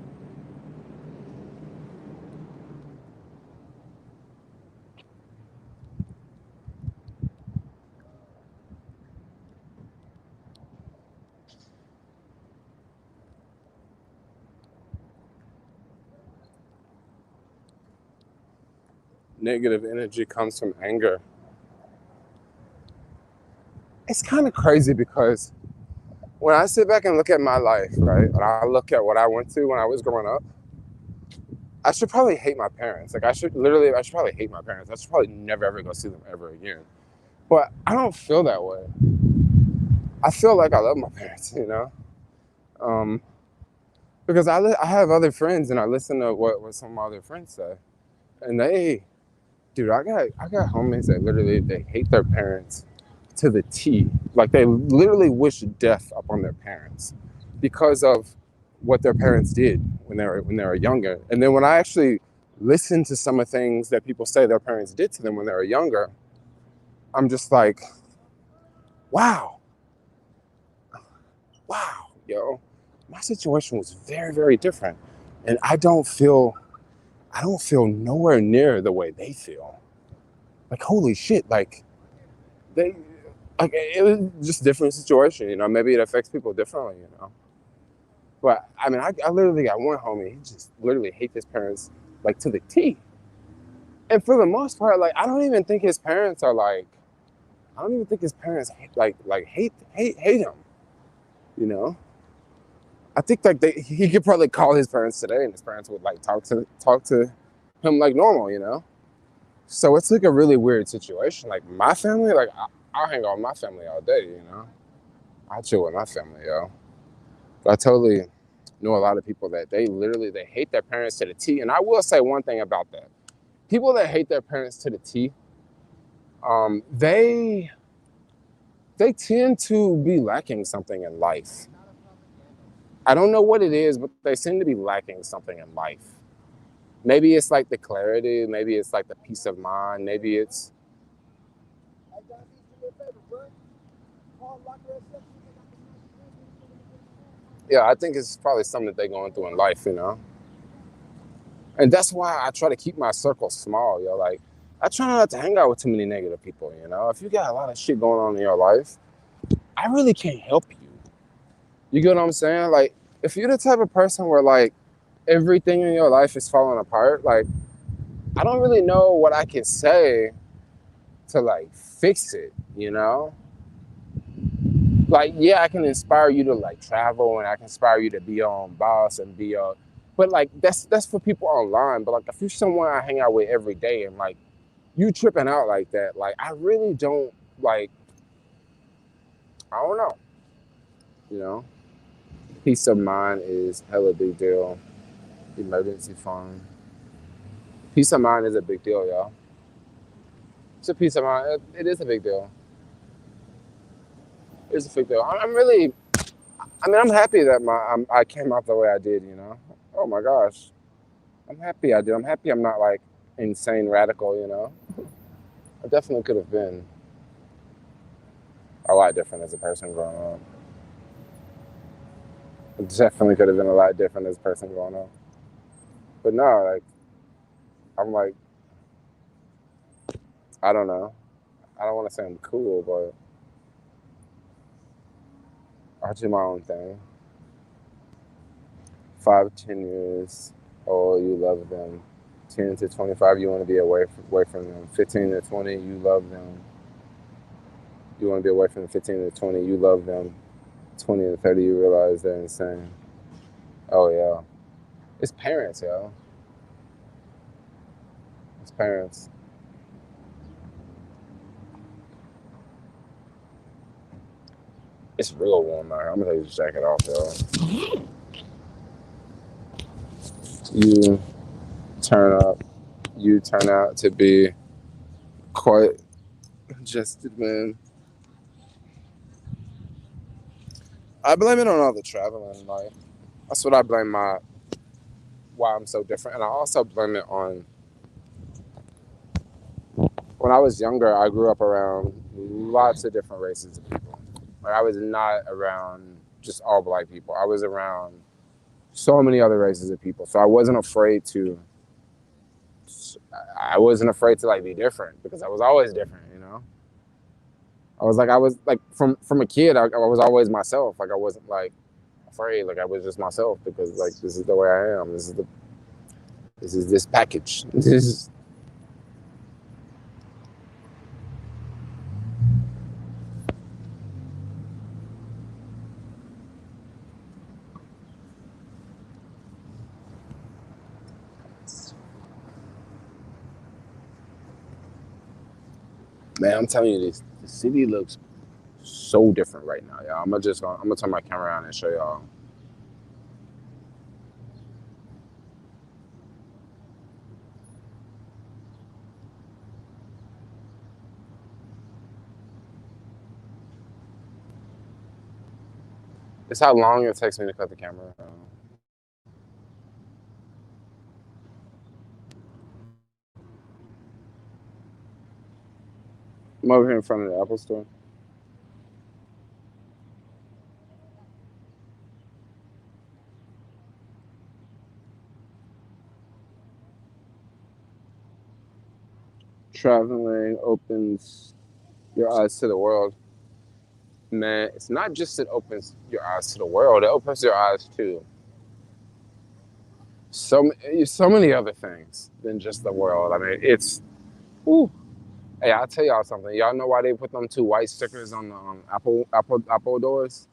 Negative energy comes from anger. It's kind of crazy because when I sit back and look at my life, right, and I look at what I went through when I was growing up, I should probably hate my parents. Like I should probably hate my parents. I should probably never ever go see them ever again. But I don't feel that way. I feel like I love my parents, because I have other friends and I listen to what some of my other friends say, and dude, I got homies that literally they hate their parents to the T. Like they literally wish death upon their parents because of what their parents did when they were younger. And then when I actually listen to some of the things that people say their parents did to them when they were younger, I'm just like, wow, yo. my situation was very, very different. And I don't feel nowhere near the way they feel. Like, holy shit, like they, like, it was just a different situation, you know, maybe it affects people differently, you know. But I mean, I literally got one homie, he just literally hates his parents like to the T. And for the most part, like, I don't even think his parents are like, I don't even think his parents hate him, you know. I think like he could probably call his parents today, and his parents would like talk to him like normal, you know. So it's like a really weird situation. Like my family, like I'll hang out with my family all day, you know. I chill with my family, yo. But I totally know a lot of people that they hate their parents to the T. And I will say one thing about that: people that hate their parents to the T, they tend to be lacking something in life. I don't know what it is, but they seem to be lacking something in life. Maybe it's like the clarity, maybe it's like the peace of mind, maybe it's, yeah, I think it's probably something that they're going through in life, you know? And that's why I try to keep my circle small, yo. Like, I try not to hang out with too many negative people, you know? If you got a lot of shit going on in your life, I really can't help you. You get what I'm saying? Like, if you're the type of person where, like, everything in your life is falling apart, like, I don't really know what I can say to, like, fix it, you know? Like, yeah, I can inspire you to, like, travel, and I can inspire you to be your own boss and be your, but, like, that's for people online. But, like, if you're someone I hang out with every day and, like, you tripping out like that, like, I really don't, like, I don't know, you know? Peace of mind is hella big deal. Emergency fund. Peace of mind is a big deal, y'all. It's a peace of mind. It is a big deal. It's a big deal. I'm really, I mean, I'm happy that I came out the way I did, you know? Oh my gosh. I'm happy I did. I'm happy I'm not like insane radical, you know? I definitely could have been a lot different as a person growing up. I definitely could have been a lot different as a person growing up. But no, like, I'm like, I don't know. I don't want to say I'm cool, but I do my own thing. 5 to 10 years old, you love them. 10 to 25, you want to be away from them. 15 to 20, you love them. You want to be away from them. 15 to 20, you love them. 20 to 30, you realize they're insane. Oh, yeah. It's parents, yo. It's parents. It's real warm out here. I'm going to take this jacket off, yo. You turn out to be quite congested, man. I blame it on all the traveling, like, that's what I blame why I'm so different. And I also blame it on, when I was younger, I grew up around lots of different races of people. Like, I was not around just all black people. I was around so many other races of people. So I wasn't afraid to like be different, because I was always different, you know? I was like from a kid, I was always myself. Like, I wasn't like afraid. Like, I was just myself, because like, this is the way I am. This is this package. This is, man, I'm telling you, the city looks so different right now, y'all. I'm gonna turn my camera around and show y'all. It's how long it takes me to cut the camera. I'm over here in front of the Apple store. Traveling opens your eyes to the world. Man, it's not just it opens your eyes to the world, it opens your eyes to so many other things than just the world. I mean, it's, ooh. Hey, I'll tell y'all something. Y'all know why they put them two white stickers on the Apple doors?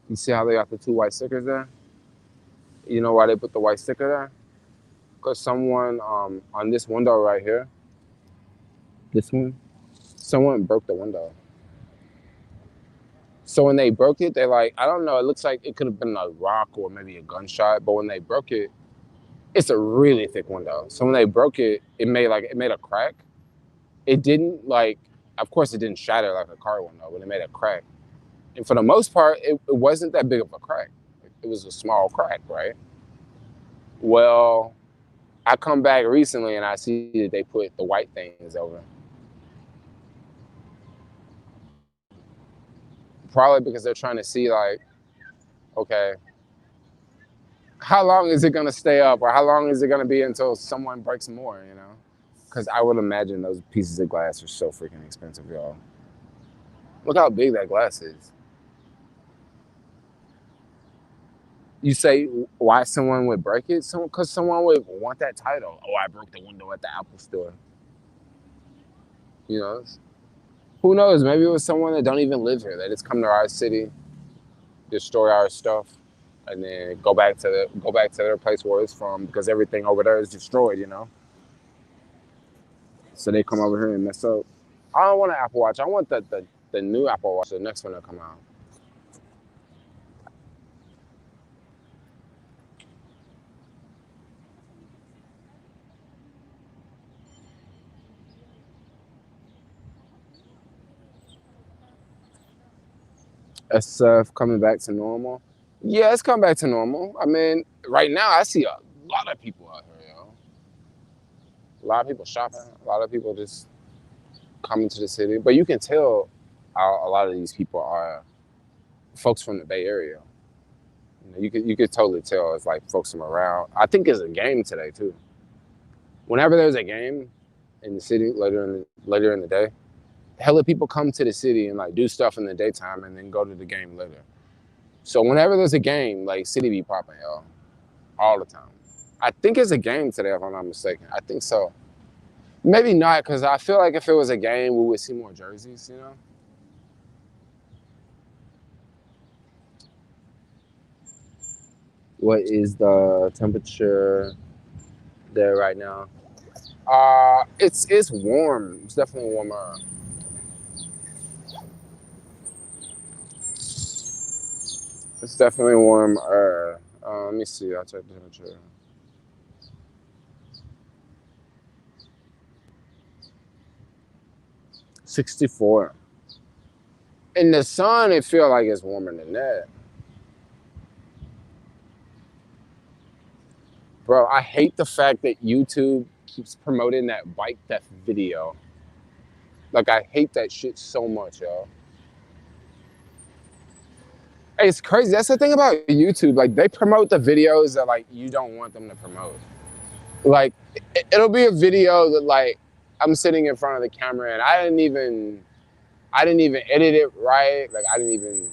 You see how they got the two white stickers there? You know why they put the white sticker there? Because someone on this window right here, this one, someone broke the window. So when they broke it, they like, I don't know, it looks like it could have been a rock or maybe a gunshot, but when they broke it, it's a really thick window. So when they broke it, it made a crack. It didn't like, of course it didn't shatter like a car window, but it made a crack. And for the most part, it wasn't that big of a crack. It was a small crack, right? Well, I come back recently and I see that they put the white things over. Probably because they're trying to see like, okay, how long is it gonna stay up, or how long is it gonna be until someone breaks more, you know? Because I would imagine those pieces of glass are so freaking expensive, y'all. Look how big that glass is. You say why someone would break it? Because someone would want that title. Oh, I broke the window at the Apple store. You know, who knows? Maybe it was someone that don't even live here. They just come to our city, destroy our stuff, and then go back to their place where it's from because everything over there is destroyed. You know, so they come over here and mess up. I don't want an Apple Watch. I want the new Apple Watch, the next one to come out. SF coming back to normal. Yeah, it's come back to normal. I mean, right now I see a lot of people out here, yo. A lot of people shopping. A lot of people just coming to the city. But you can tell a lot of these people are folks from the Bay Area. You know, you could totally tell it's like folks from around. I think it's a game today too. Whenever there's a game in the city later in the day, hella people come to the city and like do stuff in the daytime and then go to the game later. So whenever there's a game, like city be popping, y'all, all the time. I think it's a game today, if I'm not mistaken. I think so. Maybe not, because I feel like if it was a game, we would see more jerseys, you know? What is the temperature there right now? It's warm. It's definitely warmer. It's definitely warmer. Let me see. I'll check the temperature. '64. In the sun, it feels like it's warmer than that. Bro, I hate the fact that YouTube keeps promoting that bike theft video. Like, I hate that shit so much, y'all. Hey, it's crazy. That's the thing about YouTube. Like, they promote the videos that, like, you don't want them to promote. Like, it'll be a video that, like, I'm sitting in front of the camera and I didn't even edit it right. Like, I didn't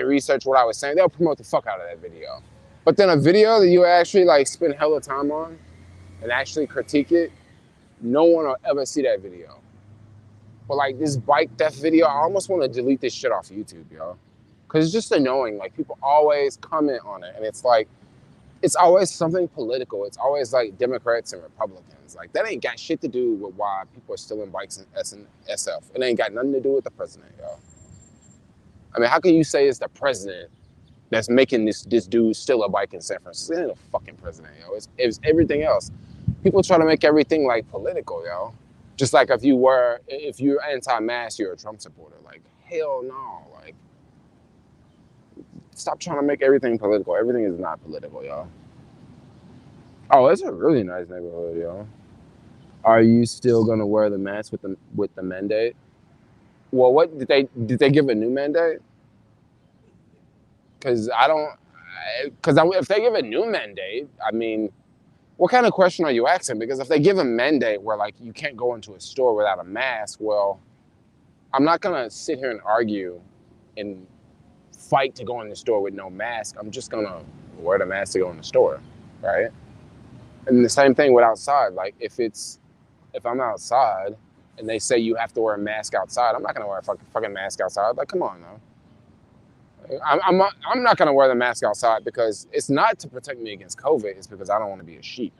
research what I was saying. They'll promote the fuck out of that video. But then a video that you actually, like, spend hella time on and actually critique it, no one will ever see that video. But like this bike theft video, I almost want to delete this shit off YouTube, yo. Cause it's just annoying. Like people always comment on it and it's like, it's always something political. It's always like Democrats and Republicans. Like that ain't got shit to do with why people are stealing bikes in SF. It ain't got nothing to do with the president, yo. I mean, how can you say it's the president that's making this dude steal a bike in San Francisco? It ain't a fucking president, yo. It's everything else. People try to make everything like political, yo. Just like if you're anti-mask, you're a Trump supporter. Like, hell no. Like, stop trying to make everything political. Everything is not political, y'all. Oh, it's a really nice neighborhood, y'all. Are you still gonna wear the mask with the mandate? Well, what did they give a new mandate? Because if they give a new mandate, I mean, what kind of question are you asking? Because if they give a mandate where like you can't go into a store without a mask, well, I'm not gonna sit here and argue and fight to go in the store with no mask. I'm just gonna wear the mask to go in the store, right? And the same thing with outside. Like if I'm outside and they say you have to wear a mask outside, I'm not gonna wear a fucking mask outside. Like, come on now. I'm not gonna wear the mask outside because it's not to protect me against COVID. It's because I don't want to be a sheep.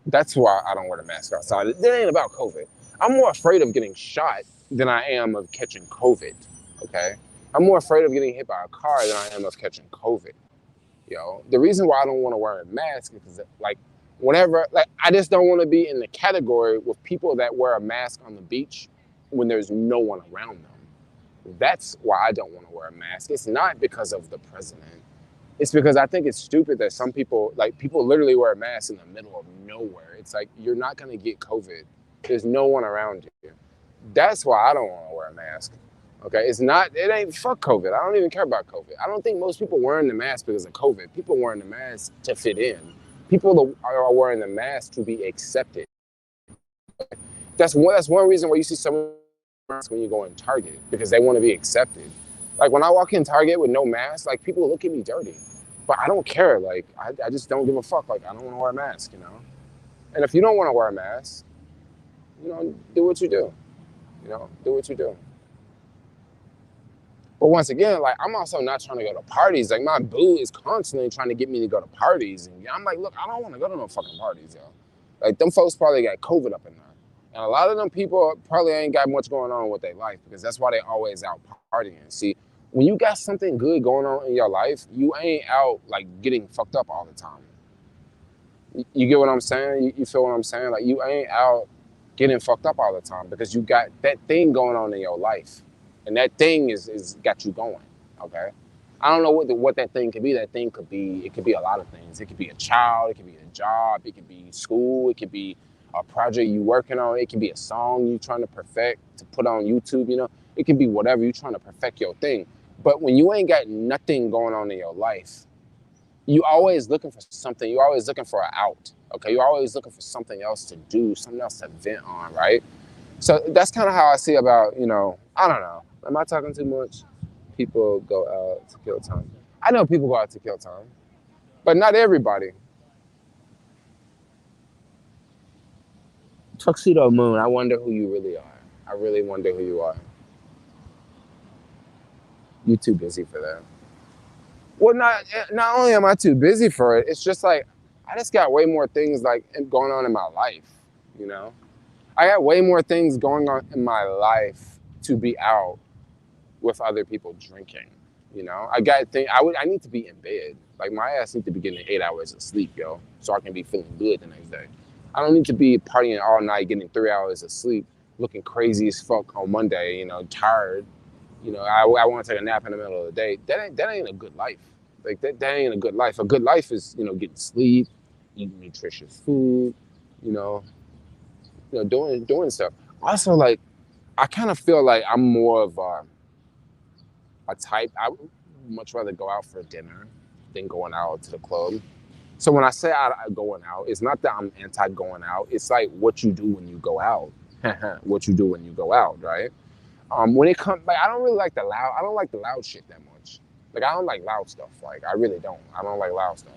That's why I don't wear the mask outside. It ain't about COVID. I'm more afraid of getting shot than I am of catching COVID. Okay, I'm more afraid of getting hit by a car than I am of catching COVID. The reason why I don't want to wear a mask is because like whenever like I just don't want to be in the category with people that wear a mask on the beach when there's no one around them. That's why I don't want to wear a mask. It's not because of the president. It's because I think it's stupid that some people, like people literally wear a mask in the middle of nowhere. It's like, you're not going to get COVID. There's no one around you. That's why I don't want to wear a mask. Okay, it ain't fuck COVID. I don't even care about COVID. I don't think most people wearing the mask because of COVID. People wearing the mask to fit in. People are wearing the mask to be accepted. That's one reason why you see someone when you go in Target, because they want to be accepted. Like when I walk in Target with no mask, like people look at me dirty, but I don't care. Like I just don't give a fuck. Like I don't want to wear a mask, And if you don't want to wear a mask, do what you do. Do what you do. But once again, like I'm also not trying to go to parties. Like my boo is constantly trying to get me to go to parties, and I'm like, look, I don't want to go to no fucking parties, yo. Like them folks probably got COVID up in there. And a lot of them people probably ain't got much going on with their life because that's why they always out partying. See, when you got something good going on in your life, you ain't out like getting fucked up all the time. You get what I'm saying? You feel what I'm saying? Like you ain't out getting fucked up all the time because you got that thing going on in your life. And that thing is got you going, okay? I don't know what that thing could be. That thing could be, it could be a lot of things. It could be a child, it could be a job, it could be school, it could be a project you working on, it could be a song you trying to perfect to put on YouTube, It could be whatever you trying to perfect your thing. But when you ain't got nothing going on in your life, you always looking for something. You're always looking for an out, okay? You're always looking for something else to do, something else to vent on, right? So that's kind of how I see about, I don't know. Am I talking too much? People go out to kill time. I know people go out to kill time, but not everybody. Tuxedo Moon, I wonder who you really are. I really wonder who you are. You too busy for that. Well, not only am I too busy for it, it's just like, I just got way more things like going on in my life, I got way more things going on in my life to be out with other people drinking, I need to be in bed. Like my ass need to be getting 8 hours of sleep, yo, so I can be feeling good the next day. I don't need to be partying all night, getting 3 hours of sleep, looking crazy as fuck on Monday, tired. I want to take a nap in the middle of the day. That ain't a good life. Like that ain't a good life. A good life is, getting sleep, eating nutritious food, doing stuff. Also, like, I kind of feel like I'm more of a type. I would much rather go out for dinner than going out to the club. So when I say I going out, it's not that I'm anti going out. It's like what you do when you go out. What you do when you go out, right? When it comes, like, I don't like the loud shit that much. Like, I don't like loud stuff. Like, I really don't. I don't like loud stuff.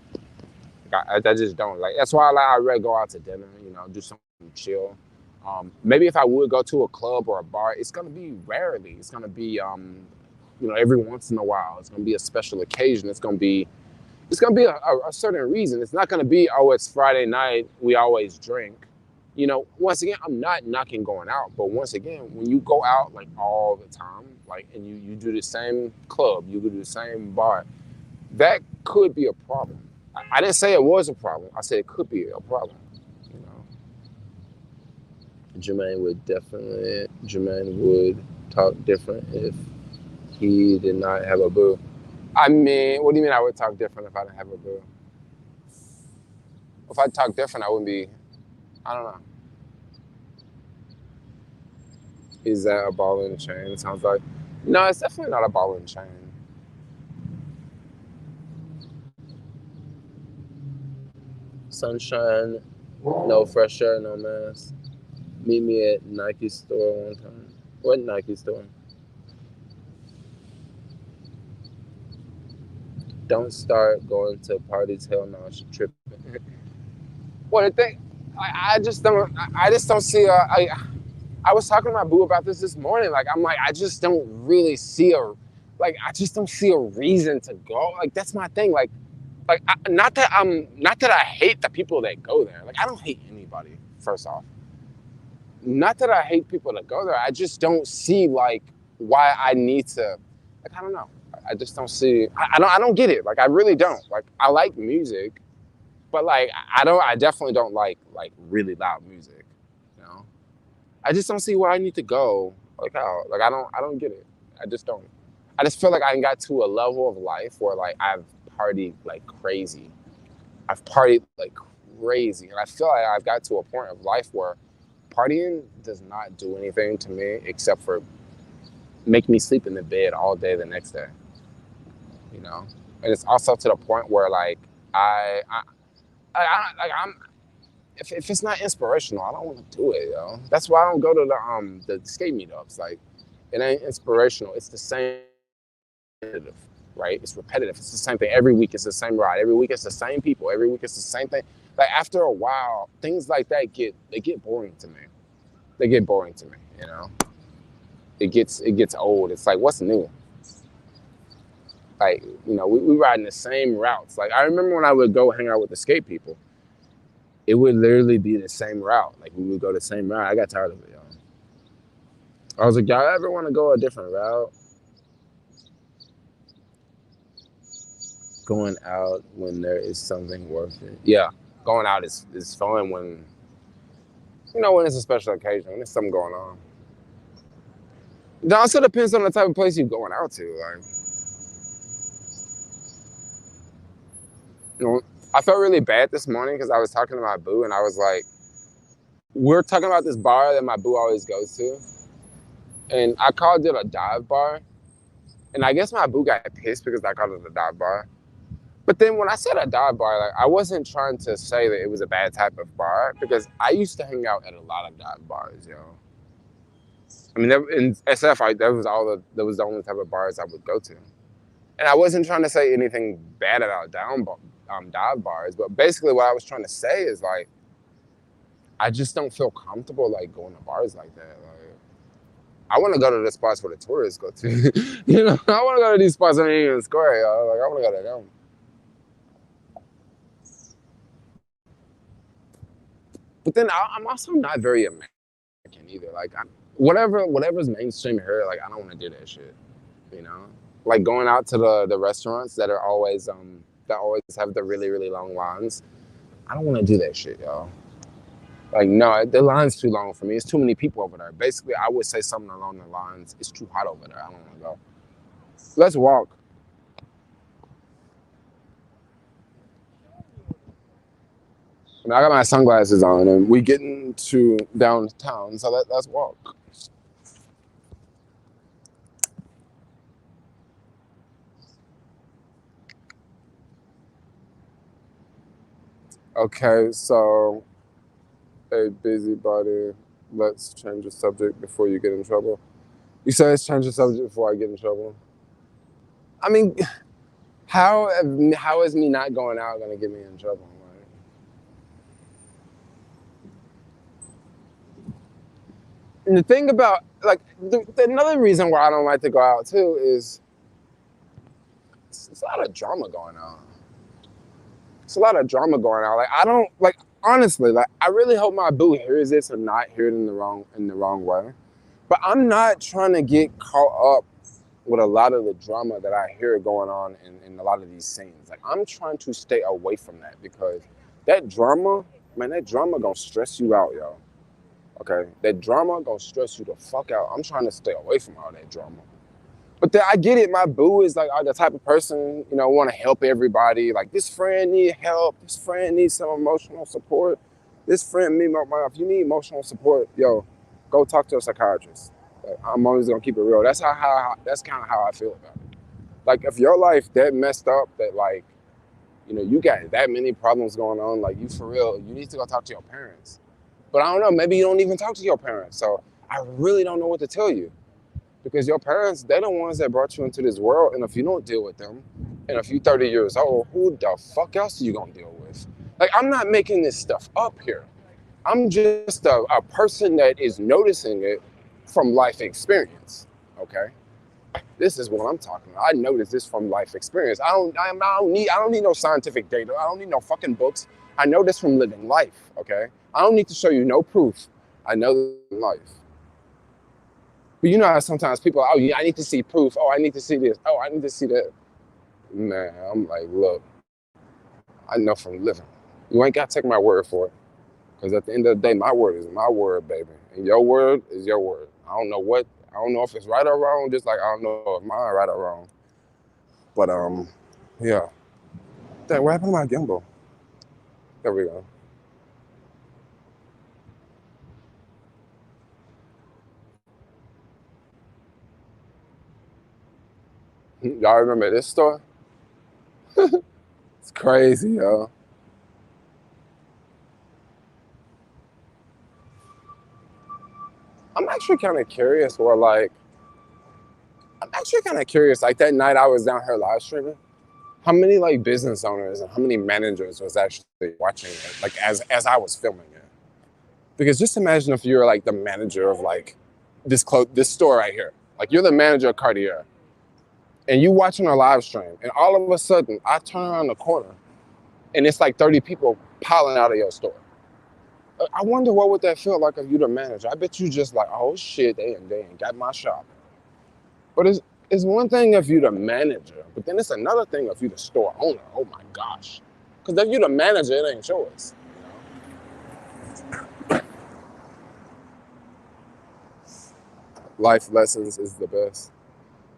Like, I just don't. Like, that's why I'd rather go out to dinner, do something chill. Maybe if I would go to a club or a bar, it's going to be rarely. It's going to be, every once in a while. It's going to be a special occasion. It's going to be a certain reason. It's not going to be, oh, it's Friday night, we always drink. Once again, I'm not knocking going out, but once again, when you go out like all the time, like, and you do the same club, you do the same bar, that could be a problem. I didn't say it was a problem. I said it could be a problem. Jermaine would talk different if he did not have a boo. I mean, what do you mean I would talk different if I didn't have a boo? If I talk different, I wouldn't be, I don't know. Is that a ball and chain? It sounds like. No, it's definitely not a ball and chain. sunshine, no fresh air, no mask. Meet me at Nike store one time. What Nike store? Don't start going to parties. Hell no, she tripping. Well, the thing, I just don't see. I was talking to my boo about this morning. Like, I'm like, I just don't really see I just don't see a reason to go. Like, that's my thing. Not that I hate the people that go there. Like, I don't hate anybody. First off, not that I hate people that go there. I just don't see like why I need to. Like, I don't know. I just don't see. I don't get it. Like, I really don't. Like, I like music, but like, I definitely don't like really loud music. You know. I just don't see why I need to go. Like how? Like, I don't get it. I just don't. I just feel like I got to a level of life where like I've partied like crazy. I've partied like crazy, and I feel like I've got to a point of life where partying does not do anything to me except for make me sleep in the bed all day the next day. You know, and it's also to the point where like I'm. If it's not inspirational, I don't want to do it, yo. That's why I don't go to the skate meetups. Like, it ain't inspirational. It's the same, right? It's repetitive. It's the same thing. Every week it's the same ride. Every week it's the same people. Every week it's the same thing. Like, after a while, things like that get boring to me. They get boring to me, you know? It gets old. It's like, what's new? Like, you know, we riding the same routes. Like, I remember when I would go hang out with the skate people, it would literally be the same route. Like, we would go the same route. I got tired of it, y'all. I was like, y'all ever want to go a different route? Going out when there is something worth it. Yeah, going out is fun when, you know, when it's a special occasion, when there's something going on. It also depends on the type of place you're going out to. Like, you know, I felt really bad this morning because I was talking to my boo and I was like, we're talking about this bar that my boo always goes to. And I called it a dive bar. And I guess my boo got pissed because I called it a dive bar. But then when I said a dive bar, like, I wasn't trying to say that it was a bad type of bar because I used to hang out at a lot of dive bars, yo. I mean, in SF, that was the only type of bars I would go to. And I wasn't trying to say anything bad about dive bars, but basically what I was trying to say is like, I just don't feel comfortable like going to bars like that. Like, I want to go to the spots where the tourists go to. You know, I want to go to these spots in Union Square, yo. Like, I want to go to them. But then I'm also not very American either. Like, whatever's mainstream here, like, I don't want to do that shit. You know, like going out to the restaurants that are always that always have the really, really long lines. I don't want to do that shit, y'all. Like, no, the line's too long for me. It's too many people over there. Basically, I would say something along the lines, it's too hot over there. I don't want to go. Let's walk. I mean, I got my sunglasses on and we getting to downtown, so let's walk. Okay, so, hey, busybody, let's change the subject before you get in trouble. You say let's change the subject before I get in trouble? I mean, how is me not going out gonna get me in trouble? Right? And the thing about, like, another reason why I don't like to go out too is it's a lot of drama going on. It's a lot of drama going on. Like, I don't, like, honestly, like, I really hope my boo hears this and not hear it in the wrong way. But I'm not trying to get caught up with a lot of the drama that I hear going on in a lot of these scenes. Like, I'm trying to stay away from that because that drama gonna stress you out, yo. Okay? That drama gonna stress you the fuck out. I'm trying to stay away from all that drama. But then I get it, my boo is like the type of person, you know, want to help everybody. Like, this friend need help. This friend needs some emotional support. This friend, if you need emotional support, yo, go talk to a psychiatrist. Like, I'm always gonna keep it real. That's kind of how I feel about it. Like, if your life that messed up, that like You know, you got that many problems going on. Like, you for real, you need to go talk to your parents. But I don't know, maybe you don't even talk to your parents. So I really don't know what to tell you. Because your parents, they're the ones that brought you into this world. And if you don't deal with them, and if you're 30 years old, who the fuck else are you gonna deal with? Like, I'm not making this stuff up here. I'm just a person that is noticing it from life experience, okay? This is what I'm talking about. I noticed this from life experience. I don't need no scientific data. I don't need no fucking books. I know this from living life, okay? I don't need to show you no proof. I know this from life. But you know how sometimes people, oh yeah, I need to see proof. Oh, I need to see this. Oh, I need to see that. Man, I'm like, look, I know from living. You ain't got to take my word for it. Because at the end of the day, my word is my word, baby. And your word is your word. I don't know if it's right or wrong, just like I don't know if mine right or wrong. But yeah. Dang, what happened to my gimbal? There we go. Y'all remember this store? It's crazy, yo. I'm actually kind of curious like that night I was down here live streaming, how many like business owners and how many managers was actually watching it, like as I was filming it. Because just imagine if you're like the manager of like this store right here. Like you're the manager of Cartier and you watching a live stream and all of a sudden I turn around the corner and it's like 30 people piling out of your store. I wonder what would that feel like if you're the manager. I bet you just like, oh shit, they ain't got my shop. But it's one thing if you're the manager, but then it's another thing if you're the store owner. Oh my gosh. Because if you're the manager, it ain't yours. You know? Life lessons is the best.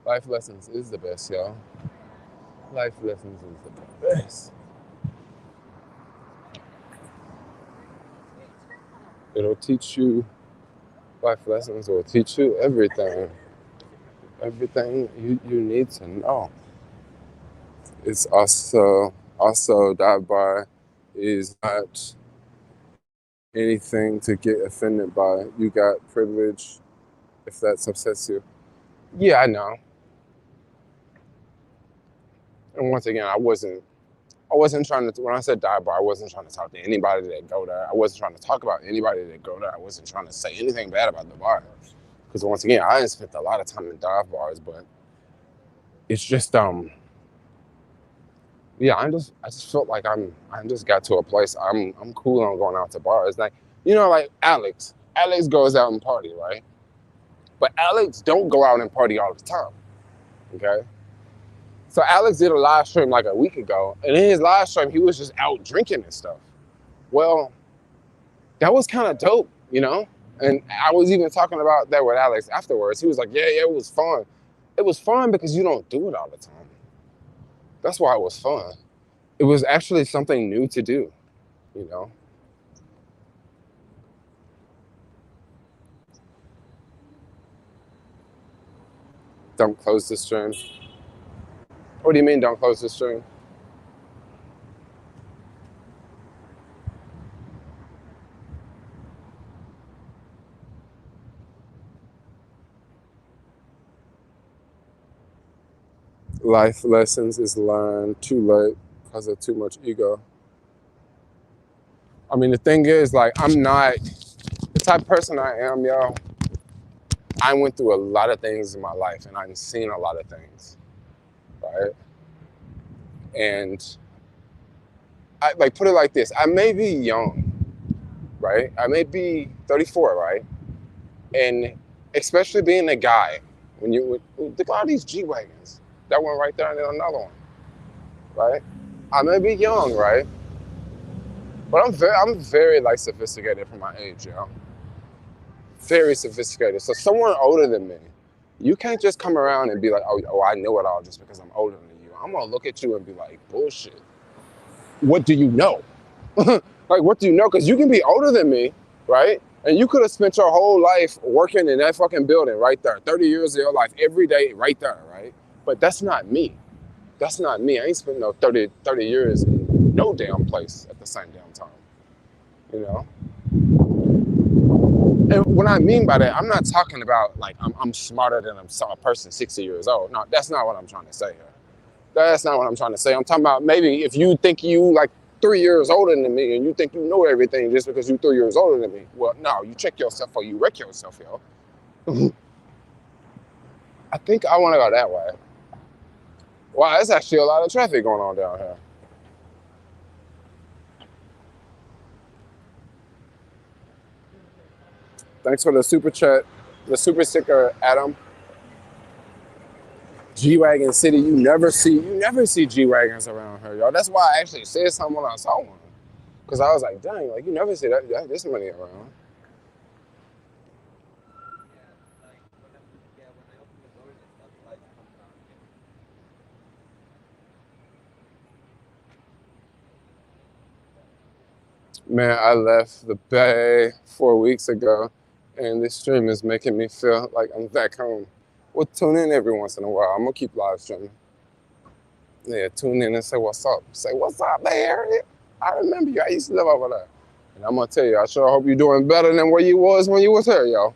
Life lessons is the best, y'all. Life lessons is the best. It'll teach you, life lessons will teach you everything. Everything you need to know. It's also dive bar is not anything to get offended by. You got privilege if that upsets you. Yeah, I know. And once again, I wasn't trying to, when I said dive bar, I wasn't trying to talk to anybody that go there. I wasn't trying to talk about anybody that go there. I wasn't trying to say anything bad about the bar. Because once again, I didn't spend a lot of time in dive bars, but it's just yeah, I just felt like I just got to a place I'm cool on going out to bars. Like, you know, like Alex goes out and party, right? But Alex don't go out and party all the time. Okay? So Alex did a live stream like a week ago, and in his live stream he was just out drinking and stuff. Well, that was kind of dope, you know? And I was even talking about that with Alex afterwards. He was like, yeah, it was fun. It was fun because you don't do it all the time. That's why it was fun. It was actually something new to do, you know? Don't close the stream. What do you mean don't close the stream? Life lessons is learned too late because of too much ego. I mean, the thing is, like, I'm not the type of person I am, y'all. I went through a lot of things in my life and I've seen a lot of things, right? And I like put it like this. I may be young, right? I may be 34, right? And especially being a guy, when you look at all these G-Wagons, that one right there and then another one, right? I may be young, right? But I'm very like sophisticated for my age, yo. Very sophisticated. So someone older than me, you can't just come around and be like, oh, I know it all just because I'm older than you. I'm gonna look at you and be like, bullshit. What do you know? Like, what do you know? Because you can be older than me, right? And you could have spent your whole life working in that fucking building right there, 30 years of your life, every day right there, right? But that's not me. That's not me. I ain't spent no 30 years in no damn place at the same damn time. You know? And what I mean by that, I'm not talking about like I'm smarter than a person 60 years old. No, that's not what I'm trying to say here. That's not what I'm trying to say. I'm talking about maybe if you think you like 3 years older than me and you think you know everything just because you're 3 years older than me. Well, no, you check yourself or you wreck yourself, yo. I think I want to go that way. Wow, there's actually a lot of traffic going on down here. Thanks for the super chat, the super sticker, Adam. G-Wagon City, you never see G-Wagons around here, y'all. That's why I actually said something when I saw one. Because I was like, dang, like you never see this many around. Man, I left the Bay 4 weeks ago, and this stream is making me feel like I'm back home. Well, tune in every once in a while. I'm gonna keep live streaming. Yeah, tune in and say what's up. Say what's up, there. I remember you. I used to live over there. And I'm gonna tell you, I sure hope you're doing better than where you was when you was here, yo.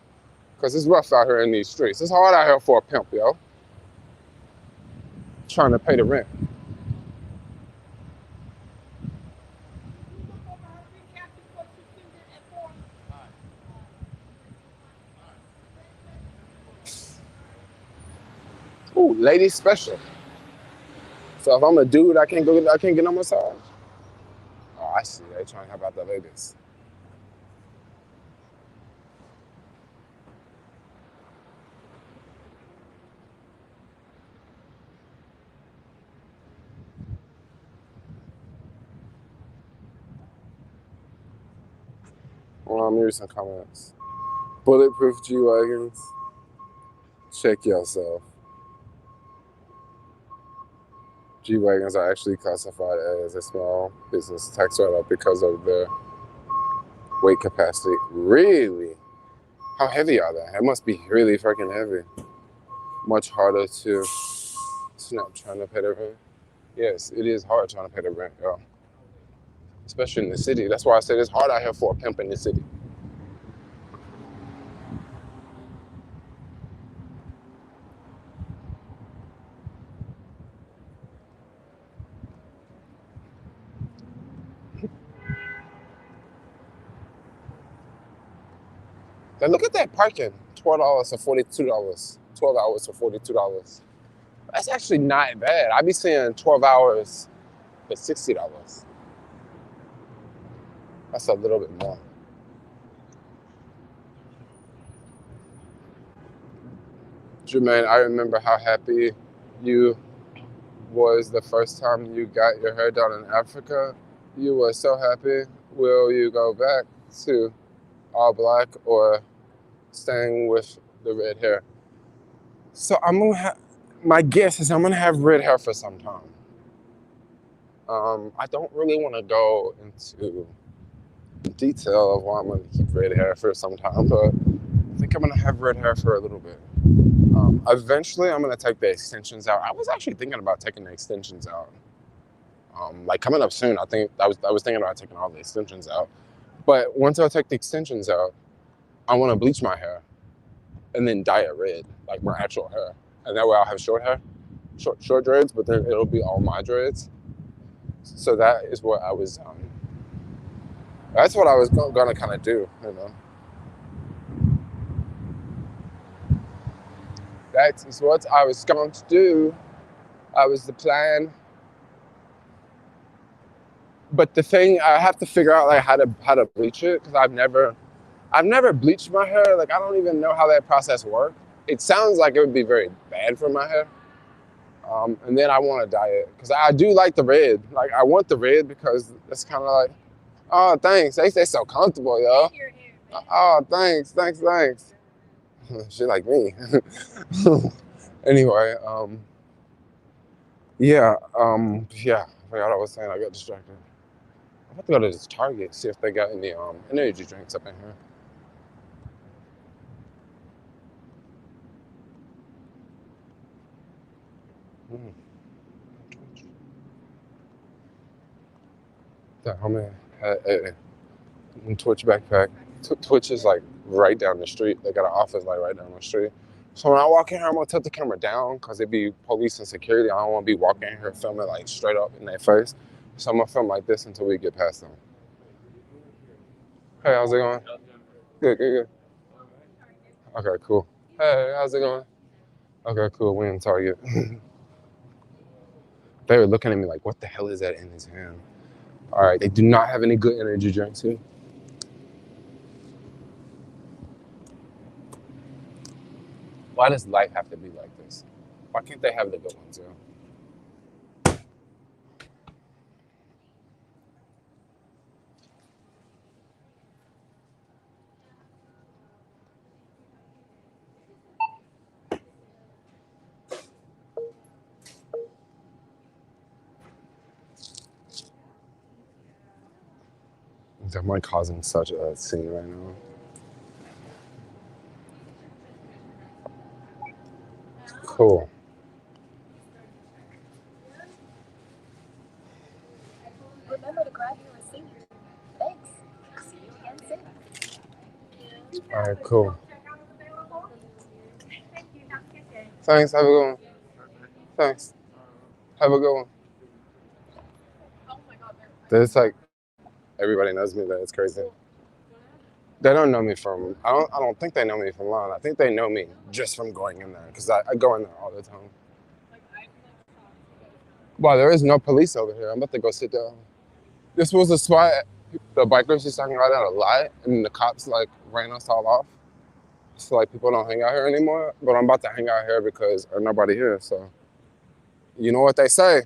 Cause it's rough out here in these streets. It's hard out here for a pimp, yo. Trying to pay the rent. Ooh, ladies special. So if I'm a dude, I can't get no massage. Oh, I see. They trying to help out the ladies. Well, maybe some comments. Bulletproof G-Wagons. Check yourself. G-Wagons are actually classified as a small business tax write-off because of their weight capacity. Really? How heavy are they? It must be really freaking heavy. Much harder to snap trying to pay the rent. Yes, it is hard trying to pay the rent, y'all. Especially in the city. That's why I said it's hard out here for a pimp in the city. Now look at that parking. $12 or $42. 12 hours for $42. That's actually not bad. I be seeing 12 hours for $60. That's a little bit more. Jermaine, I remember how happy you was the first time you got your hair done in Africa. You were so happy. Will you go back to all black or staying with the red hair? So my guess is I'm gonna have red hair for some time. I don't really want to go into detail of why I'm gonna keep red hair for some time, but I think I'm gonna have red hair for a little bit. Eventually, I'm gonna take the extensions out. I was actually thinking about taking the extensions out. Like coming up soon, I was thinking about taking all the extensions out. But once I take the extensions out, I want to bleach my hair and then dye it red, like my actual hair. And that way I'll have short hair, short dreads, but then it'll be all my dreads. So that is what I was, that's what I was gonna kind of do, you know. That is what I was going to do. That was the plan. But the thing, I have to figure out like how to bleach it because I've never bleached my hair. Like I don't even know how that process works. It sounds like it would be very bad for my hair. And then I want to dye it because I do like the red. Like I want the red because it's kind of like, oh thanks, they stay so comfortable, yo. Oh thanks. She like me. Anyway, yeah, I forgot what I was saying. I got distracted. I'm about to go to this Target, see if they got any energy drinks up in here. The homie had a Twitch backpack. Twitch is like right down the street. They got an office like right down the street. So when I walk in here, I'm gonna tilt the camera down because it be police and security. I don't want to be walking in here filming like straight up in their face. So I'm gonna film like this until we get past them. Hey, how's it going? Good, good, good. Okay, cool. Hey, how's it going? Okay, cool. We in Target. They were looking at me like, what the hell is that in his hand? All right, they do not have any good energy drinks here. Why does life have to be like this? Why can't they have the good ones, yo? Am I causing such a scene right now? Cool. Remember to grab your receipt. Thanks. See you again soon. All right, cool. Thanks, have a good one. Thanks. Have a good one. It's like everybody knows me there. It's crazy. They don't know me from. I don't think they know me from line. I think they know me just from going in there because I go in there all the time. Wow, there is no police over here. I'm about to go sit down. This was the spot the bikers was talking about that a lot, and the cops like ran us all off. So like people don't hang out here anymore. But I'm about to hang out here because there's nobody here. So you know what they say?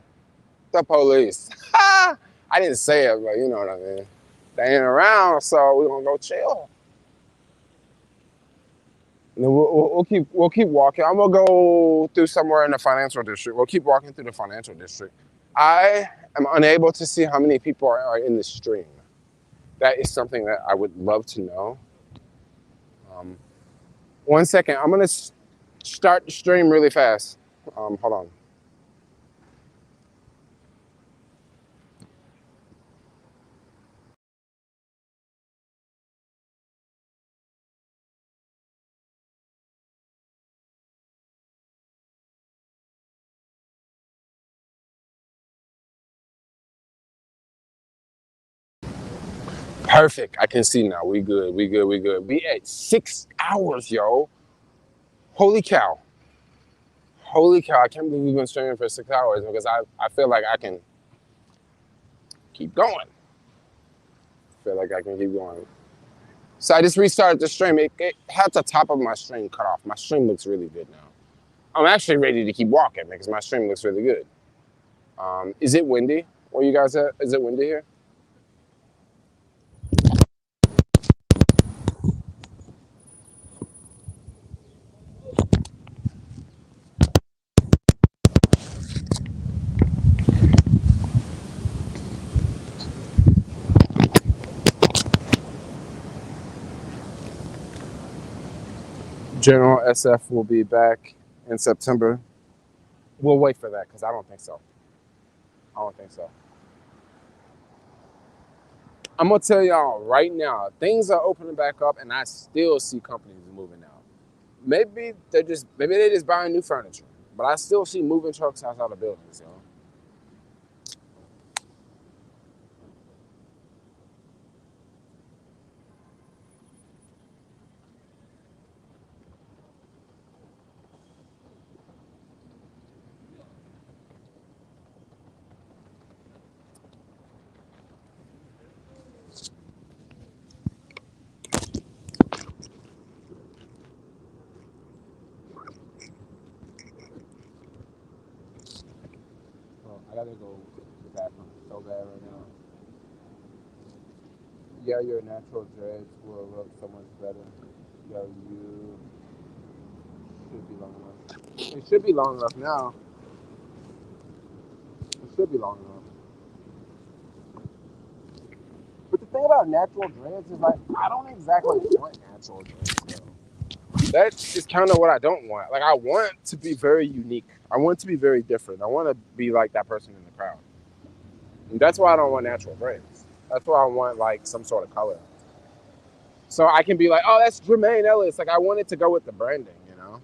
The police. I didn't say it, but you know what I mean. They ain't around, so we're gonna go chill. And then we'll keep walking. I'm gonna go through somewhere in the financial district. We'll keep walking through the financial district. I am unable to see how many people are in the stream. That is something that I would love to know. 1 second, I'm gonna start the stream really fast. Hold on. Perfect. I can see now. We good. We good. We good. We at 6 hours, yo. Holy cow. Holy cow. I can't believe we've been streaming for 6 hours because I feel like I can keep going. I feel like I can keep going. So I just restarted the stream. It had the top of my stream cut off. My stream looks really good now. I'm actually ready to keep walking because my stream looks really good. Is it windy? Where you guys at? Is it windy here? General SF will be back in September. We'll wait for that because I don't think so. I don't think so. I'm gonna tell y'all right now, things are opening back up, and I still see companies moving out. Maybe they're just buying new furniture, but I still see moving trucks outside of buildings, yo. Oh, I gotta go to the bathroom so bad right now. Yeah, your natural dreads will look so much better. Yo, you should be long enough. It should be long enough now. It should be long enough. But the thing about natural dreads is like, I don't exactly want natural dreads, though. That's just kind of what I don't want. Like, I want to be very unique. I want to be very different. I want to be like that person in the crowd. And that's why I don't want natural dreads. That's why I want like some sort of color. So I can be like, oh, that's Jermaine Ellis. Like I want it to go with the branding, you know?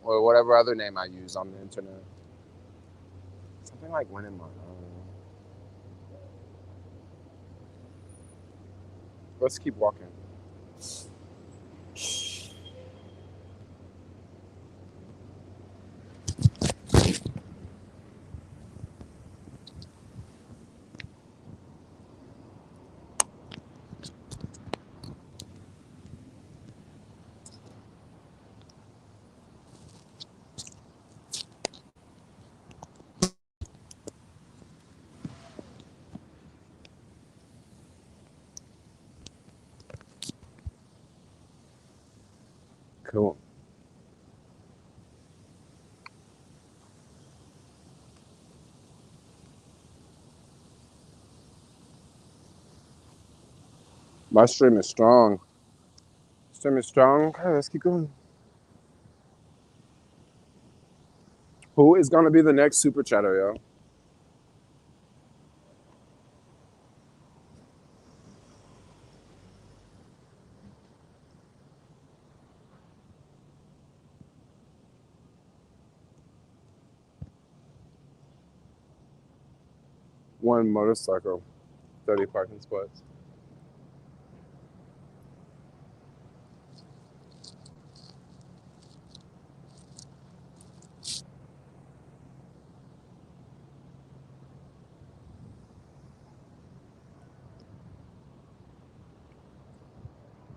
Or whatever other name I use on the internet. Something like Winnemar. Let's keep walking. Cool. My stream is strong. Stream is strong. Okay, let's keep going. Who is gonna be the next super chatter, yo? One motorcycle, 30 parking spots.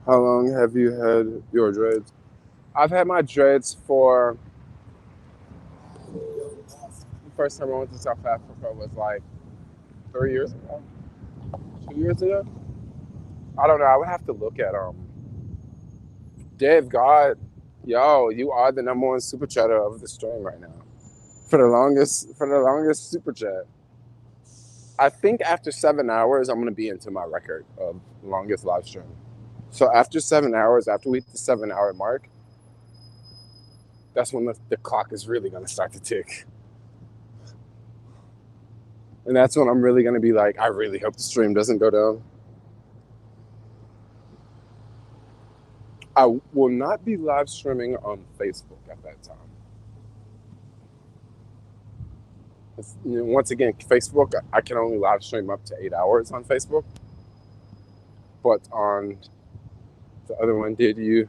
How long have you had your dreads? I've had my dreads for, the first time I went to South Africa was like 3 years ago, 2 years ago. I don't know. I would have to look at Dave God, yo, you are the #1 super chatter of the stream right now. For the longest super chat. I think after 7 hours, I'm gonna be into my record of longest live stream. So after 7 hours, after we hit the 7-hour mark, that's when the clock is really gonna start to tick. And that's when I'm really gonna be like, I really hope the stream doesn't go down. I will not be live streaming on Facebook at that time. Once again, Facebook, I can only live stream up to 8 hours on Facebook. But on the other one, did you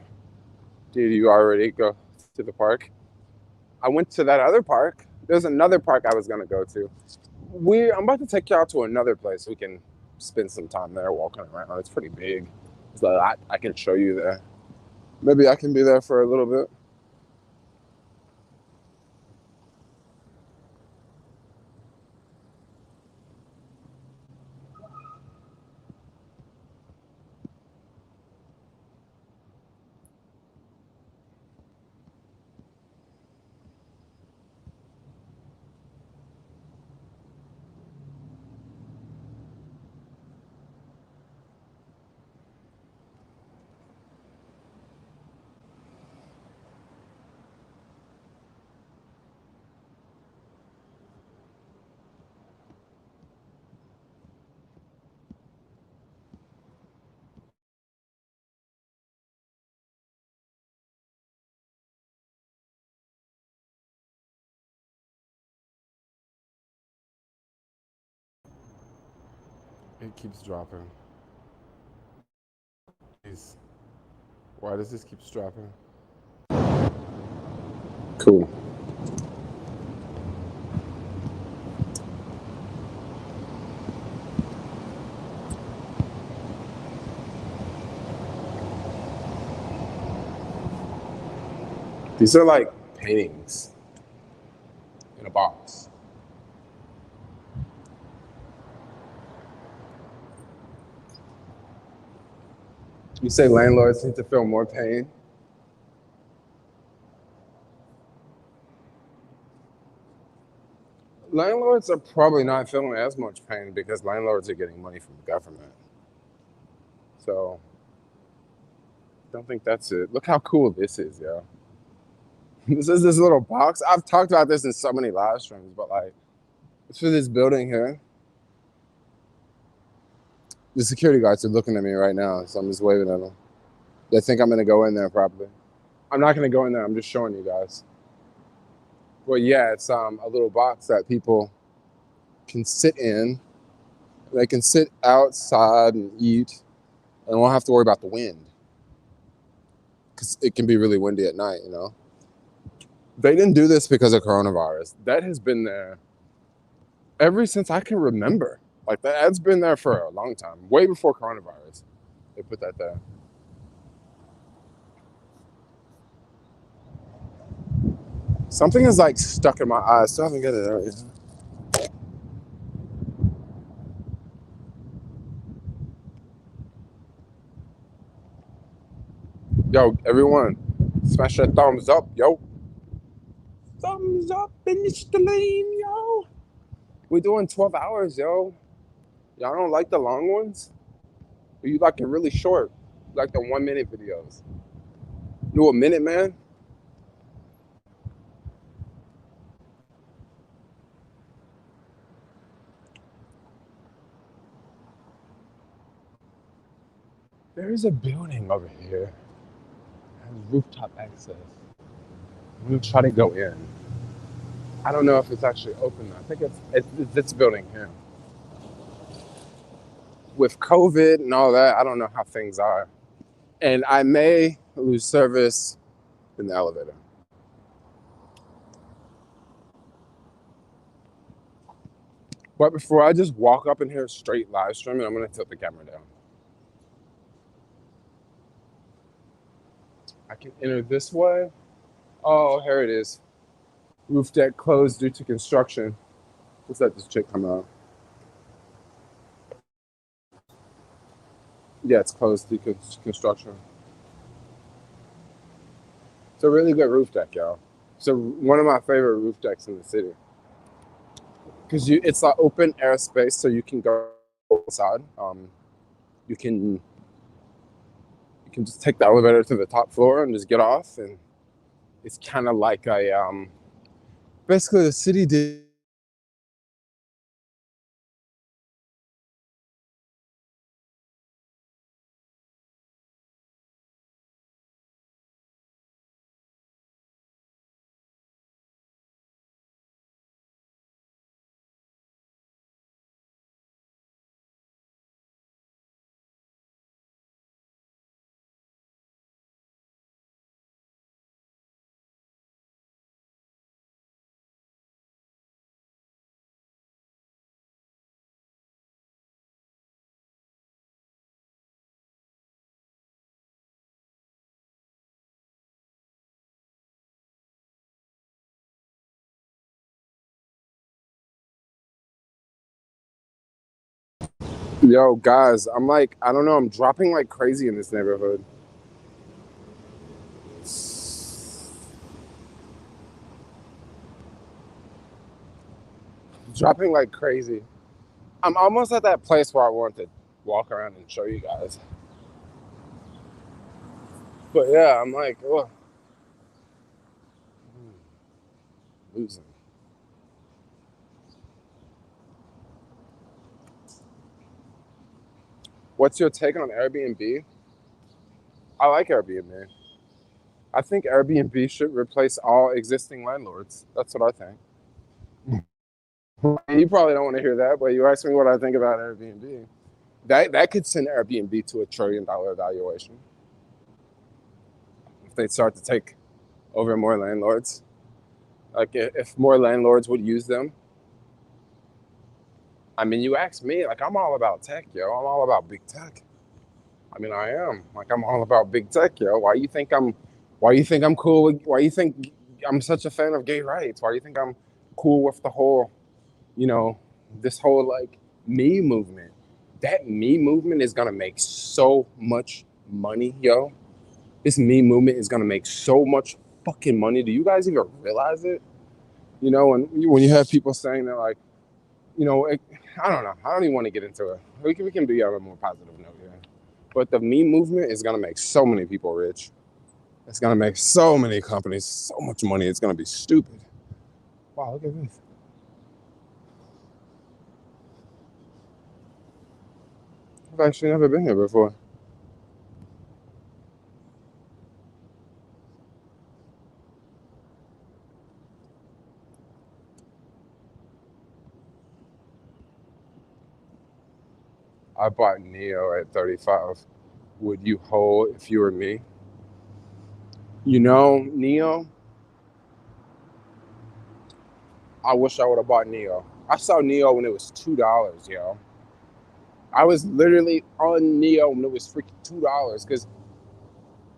already go to the park? I went to that other park. There's another park I was gonna go to. I'm about to take y'all to another place. We can spend some time there walking around. It's pretty big. There's a lot I can show you there. Maybe I can be there for a little bit. It keeps dropping. Jeez. Why does this keep dropping? Cool. These are like paintings in a box. You say landlords need to feel more pain? Landlords are probably not feeling as much pain because landlords are getting money from the government. So I don't think that's it. Look how cool this is, yo. This is this little box. I've talked about this in so many live streams, but like, it's for this building here. The security guards are looking at me right now, so I'm just waving at them. They think I'm gonna go in there probably. I'm not gonna go in there, I'm just showing you guys. Well, yeah, it's a little box that people can sit in. They can sit outside and eat and won't have to worry about the wind. Because it can be really windy at night, you know? They didn't do this because of coronavirus. That has been there ever since I can remember. Like, that's been there for a long time, way before coronavirus. They put that there. Something is like stuck in my eye. I still haven't got it out yet. Yo, everyone, smash that thumbs up, yo. Thumbs up in the stream, yo. We're doing 12 hours, yo. Y'all don't like the long ones? Or you like it really short? Like the 1 minute videos? Do a minute, man? There is a building over here. It has rooftop access. I'm gonna try to go in. I don't know if it's actually open. I think it's this building here. With COVID and all that, I don't know how things are. And I may lose service in the elevator. But before I just walk up in here straight live streaming, I'm gonna tilt the camera down. I can enter this way. Oh, here it is. Roof deck closed due to construction. Let's let this chick come out. Yeah, it's closed due to construction. It's a really good roof deck, y'all. So one of my favorite roof decks in the city. Because it's like open air space, so you can go outside. You can just take the elevator to the top floor and just get off, and it's kind of like a basically the city did. Yo, guys, I'm like, I don't know, I'm dropping like crazy in this neighborhood. Dropping like crazy. I'm almost at that place where I want to walk around and show you guys. But yeah, I'm like, oh, losing. What's your take on Airbnb? I like Airbnb. I think Airbnb should replace all existing landlords. That's what I think. You probably don't want to hear that, but you asked me what I think about Airbnb. That could send Airbnb to $1 trillion valuation if they start to take over more landlords. Like if more landlords would use them. I mean, you ask me, like I'm all about tech, yo. I'm all about big tech. I mean, I am. Like I'm all about big tech, yo. Why you think I'm cool with, why you think I'm such a fan of gay rights? Why do you think I'm cool with the whole, you know, this whole like me movement? That me movement is gonna make so much money, yo. This me movement is gonna make so much fucking money. Do you guys even realize it? You know, when you have people saying that, like, you know, I don't know. I don't even want to get into it. We can be on a more positive note here. But the meme movement is gonna make so many people rich. It's gonna make so many companies so much money. It's gonna be stupid. Wow, look at this. I've actually never been here before. I bought Neo at 35. Would you hold if you were me? You know, Neo, I wish I would have bought Neo. I saw Neo when it was $2, yo. I was literally on Neo when it was freaking $2 because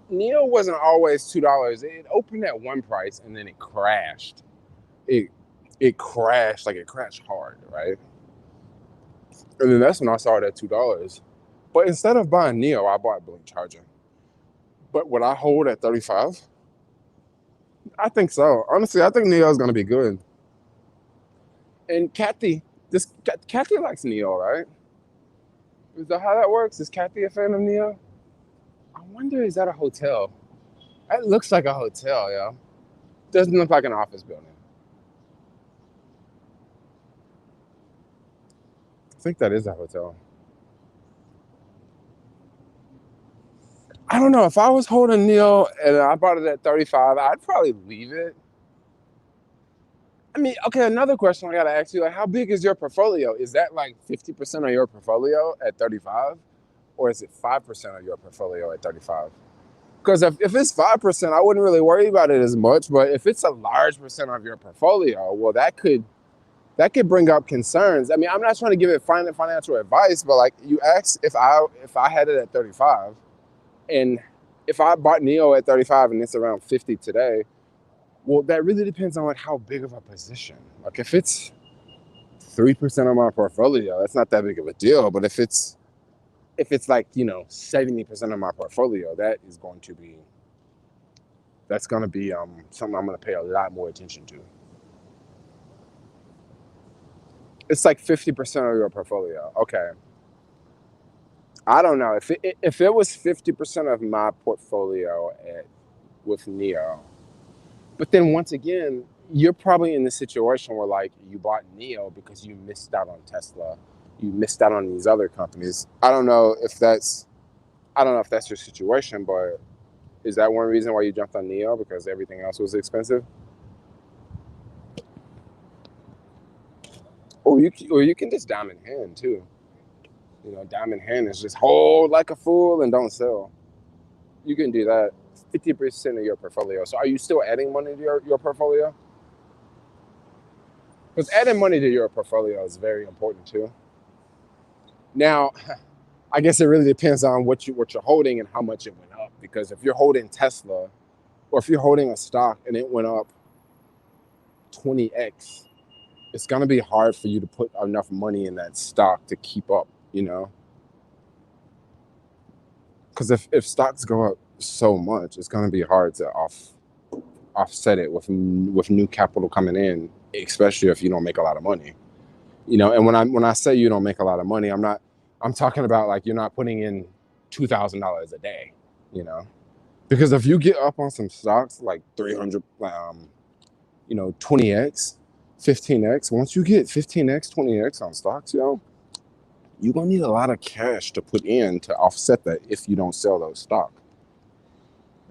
Neo wasn't always $2. It opened at one price and then it crashed. It crashed, like it crashed hard, right? And then that's when I saw it at $2. But instead of buying Neo, I bought Blink Charger. But would I hold at 35? I think so. Honestly, I think Neo is gonna be good. And Kathy likes Neo, right? Is that how that works? Is Kathy a fan of Neo? I wonder, is that a hotel? It looks like a hotel, yeah. Doesn't look like an office building. I think that is a hotel. I don't know. If I was holding Neo and I bought it at 35, I'd probably leave it. I mean, okay, another question I gotta ask you, like, how big is your portfolio? Is that like 50% of your portfolio at 35? Or is it 5% of your portfolio at 35? Because if it's 5%, I wouldn't really worry about it as much. But if it's a large percent of your portfolio, well, that could bring up concerns. I mean, I'm not trying to give it financial advice, but like you asked if I had it at 35, and if I bought Neo at 35 and it's around 50 today, well, that really depends on like how big of a position. Like if it's 3% of my portfolio, that's not that big of a deal. But if it's like, 70% of my portfolio, that's going to be something I'm going to pay a lot more attention to. It's like 50% of your portfolio. Okay. I don't know. If it was 50% of my portfolio with Neo, but then once again, you're probably in the situation where like you bought Neo because you missed out on Tesla. You missed out on these other companies. I don't know if that's your situation, but is that one reason why you jumped on Neo, because everything else was expensive? Or you can just diamond hand too. Diamond hand is just hold like a fool and don't sell. You can do that. 50% of your portfolio. So are you still adding money to your portfolio? Because adding money to your portfolio is very important too. Now, I guess it really depends on what you're holding and how much it went up. Because if you're holding Tesla, or if you're holding a stock and it went up 20x, it's gonna be hard for you to put enough money in that stock to keep up, Because if stocks go up so much, it's gonna be hard to offset it with new capital coming in, especially if you don't make a lot of money. And when I say you don't make a lot of money, I'm talking about like you're not putting in $2,000 a day, because if you get up on some stocks like 300, 20x, 15x, once you get 15x, 20x on stocks, you're gonna need a lot of cash to put in to offset that if you don't sell those stock.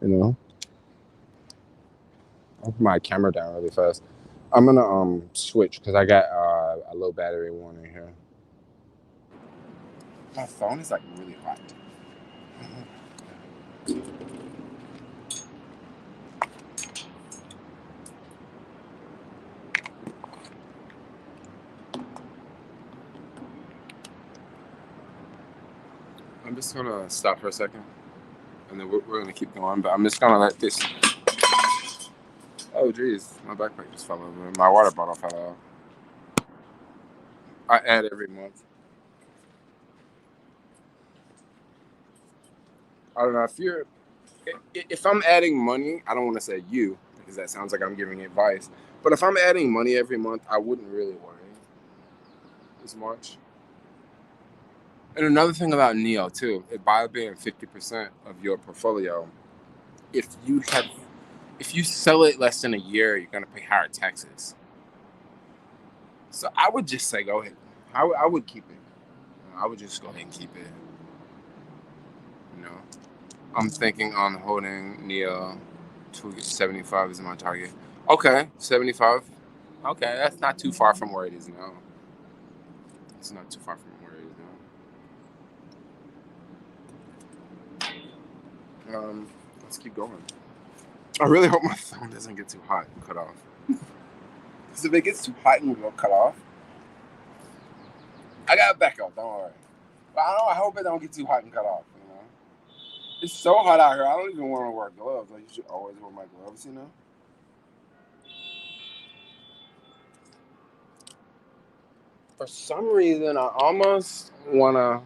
I'll put my camera down really fast. I'm gonna switch because I got a low battery warning here. My phone is like really hot. I'm just gonna stop for a second, and then we're gonna keep going. But I'm just gonna let this. Oh geez, my backpack just fell over. My water bottle fell out. I add every month. I don't know if I'm adding money. I don't want to say you because that sounds like I'm giving advice. But if I'm adding money every month, I wouldn't really worry as much. And another thing about Neo too, by being 50% of your portfolio, if you sell it less than a year, you're gonna pay higher taxes. So I would just say go ahead. I would keep it. I would just go ahead and keep it. You know, I'm thinking on holding near 275 is my target. Okay, 75. Okay, that's not too far from where it is now. It's not too far from where it is now. Let's keep going. I really hope my phone doesn't get too hot and cut off. Because if it gets too hot and will cut off, I got a backup, don't worry. But I hope it don't get too hot and cut off, you know? It's so hot out here, I don't even want to wear gloves. Like, you should always wear my gloves, you know? For some reason, I almost want to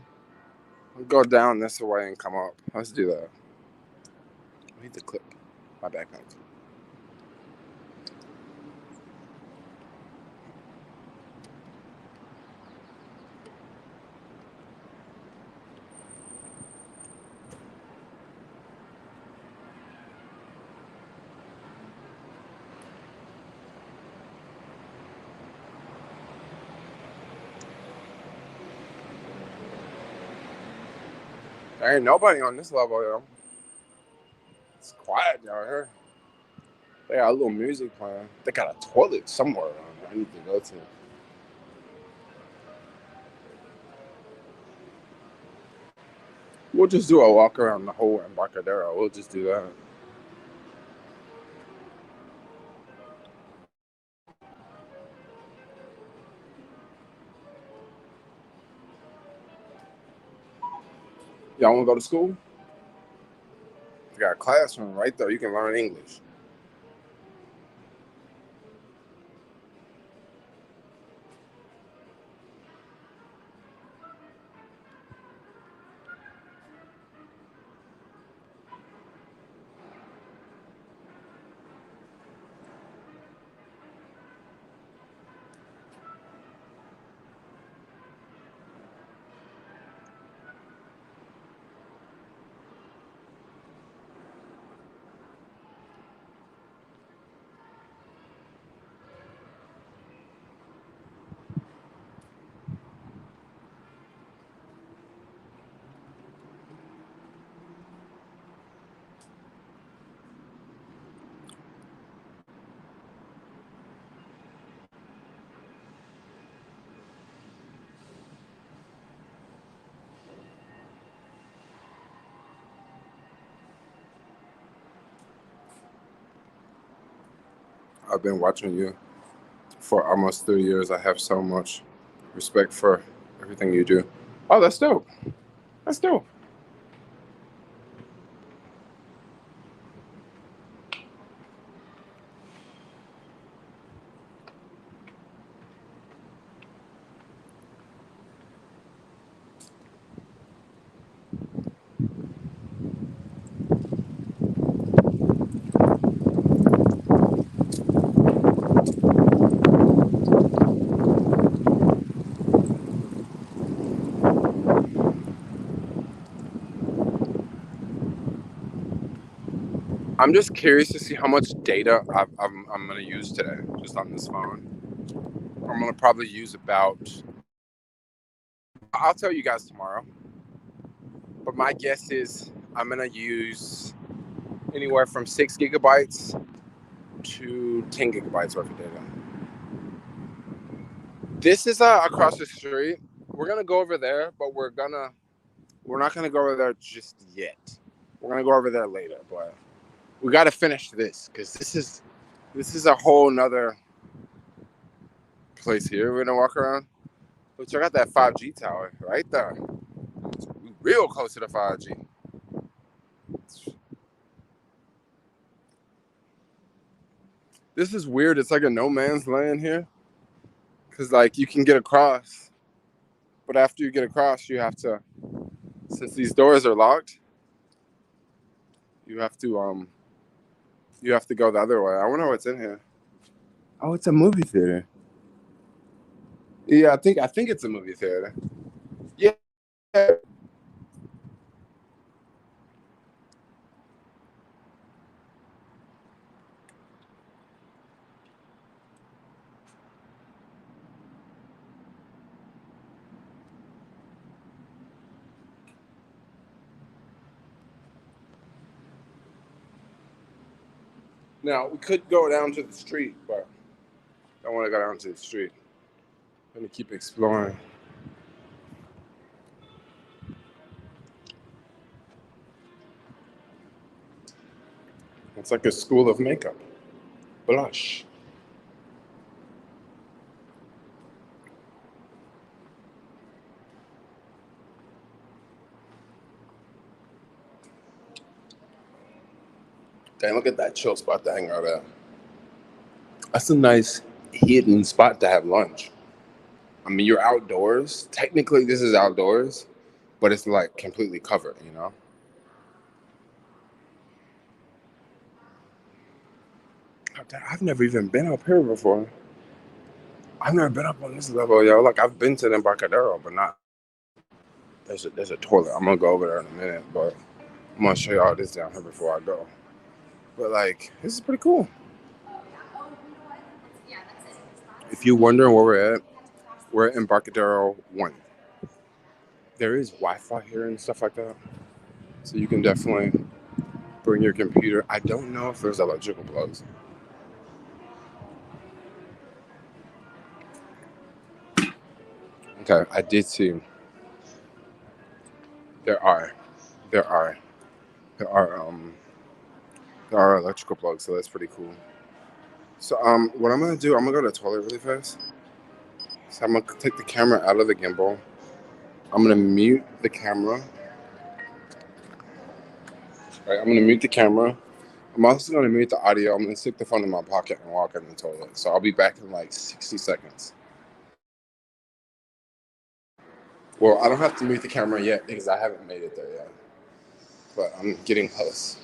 go down this way and come up. Let's do that. I need to clip my backpack. There ain't nobody on this level, yo. It's quiet down here. They got a little music playing. They got a toilet somewhere around here I need to go to. We'll just do a walk around the whole Embarcadero. We'll just do that. Y'all want to go to school? You got a classroom right there. You can learn English. I've been watching you for almost 3 years. I have so much respect for everything you do. Oh, that's dope. That's dope. I'm just curious to see how much data I'm going to use today, just on this phone. I'm going to probably use about, I'll tell you guys tomorrow, but my guess is I'm going to use anywhere from 6 gigabytes to 10 gigabytes worth of data. This is across the street. We're going to go over there, but we're not going to go over there just yet. We're going to go over there later, but we got to finish this because this is a whole nother place here we're going to walk around. But check out that 5G tower right there. It's real close to the 5G. This is weird. It's like a no man's land here. Because, like, you can get across. But after you get across, you have to, since these doors are locked, you have to go the other way. I wonder what's in here. Oh, it's a movie theater. Yeah, I think it's a movie theater. Yeah. Now, we could go down to the street, but I don't want to go down to the street. I'm going to keep exploring. It's like a school of makeup. Blush. Dang, look at that chill spot to hang out at. That's a nice hidden spot to have lunch. I mean, you're outdoors. Technically, this is outdoors, but it's like completely covered, you know? I've never even been up here before. I've never been up on this level, yo. Like, I've been to the Embarcadero, but not. There's a toilet. I'm gonna go over there in a minute, but I'm gonna show y'all this down here before I go. But like, this is pretty cool. If you're wondering where we're at Embarcadero 1. There is Wi-Fi here and stuff like that, so you can definitely bring your computer. I don't know if there's electrical plugs. Okay, I did see there are there are there are there are electrical plugs, so that's pretty cool. So what I'm gonna do, I'm gonna go to the toilet really fast. So I'm gonna take the camera out of the gimbal. I'm gonna mute the camera. Right, I'm gonna mute the camera. I'm also gonna mute the audio. I'm gonna stick the phone in my pocket and walk in the toilet. So I'll be back in like 60 seconds. Well, I don't have to mute the camera yet because I haven't made it there yet. But I'm getting close.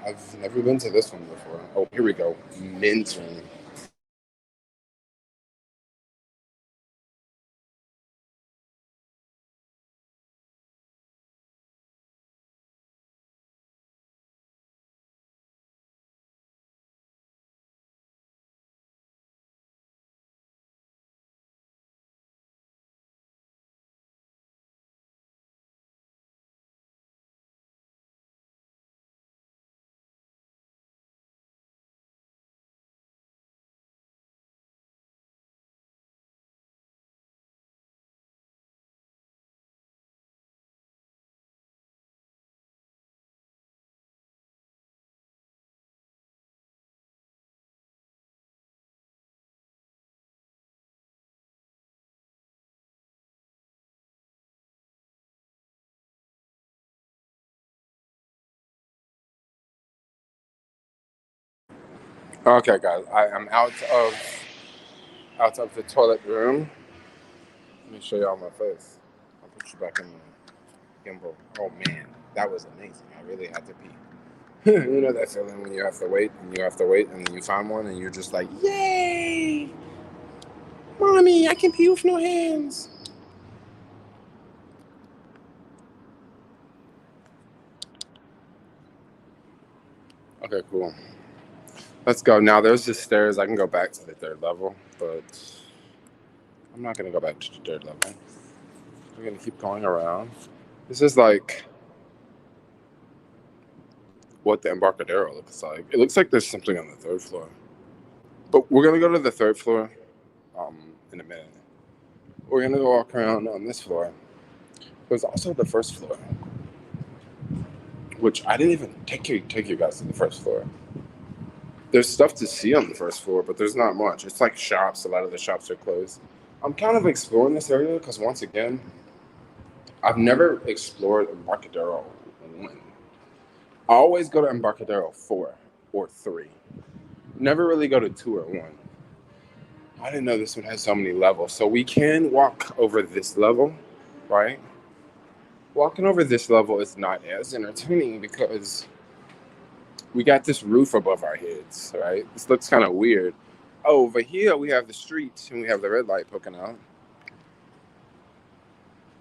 I've never been to this one before. Oh, here we go. Men's room. Okay, guys, I am out of the toilet room. Let me show y'all my face. I'll put you back in the gimbal. Oh man, that was amazing. I really had to pee. You know that feeling when you have to wait and you have to wait and then you find one and you're just like, yay! Mommy, I can pee with no hands. Okay, cool. Let's go. Now there's the stairs. I can go back to the third level, but I'm not gonna go back to the third level. We're gonna keep going around. This is like what the Embarcadero looks like. It looks like there's something on the third floor. But we're gonna go to the third floor in a minute. We're gonna go walk around on this floor. There's also the first floor, which I didn't even take you guys to the first floor. There's stuff to see on the first floor, but there's not much. It's like shops. A lot of the shops are closed. I'm kind of exploring this area because once again, I've never explored Embarcadero 1. I always go to Embarcadero 4 or 3. Never really go to 2 or 1. I didn't know this one has so many levels. So we can walk over this level, right? Walking over this level is not as entertaining because we got this roof above our heads, right? This looks kind of weird. Oh, over here we have the street and we have the red light poking out.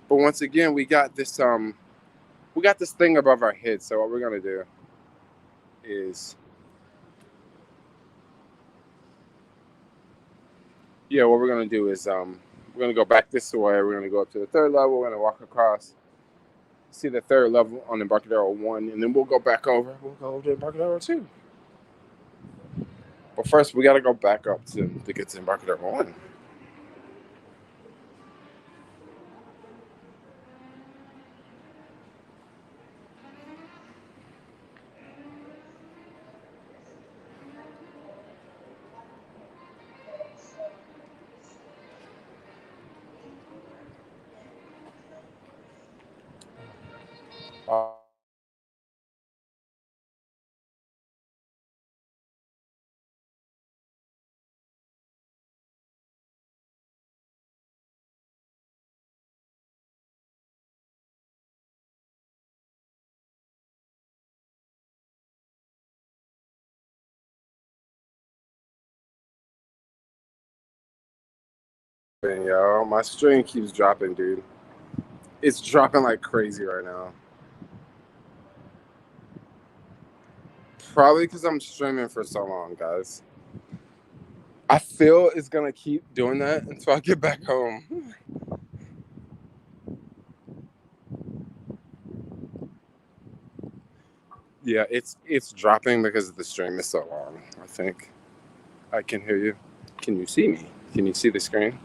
But once again, we got this thing above our heads. So what we're gonna do is, we're gonna go back this way. We're gonna go up to the third level. We're gonna walk across. see the third level on Embarcadero 1, and then we'll go back over. We'll go over to Embarcadero 2. But first, we got to go back up to get to Embarcadero 1. Yo, my stream keeps dropping, dude. It's dropping like crazy right now. Probably because I'm streaming for so long, guys. I feel it's gonna keep doing that until I get back home. Yeah, it's dropping because the stream is so long. I think I can hear you. Can you see me? Can you see the screen?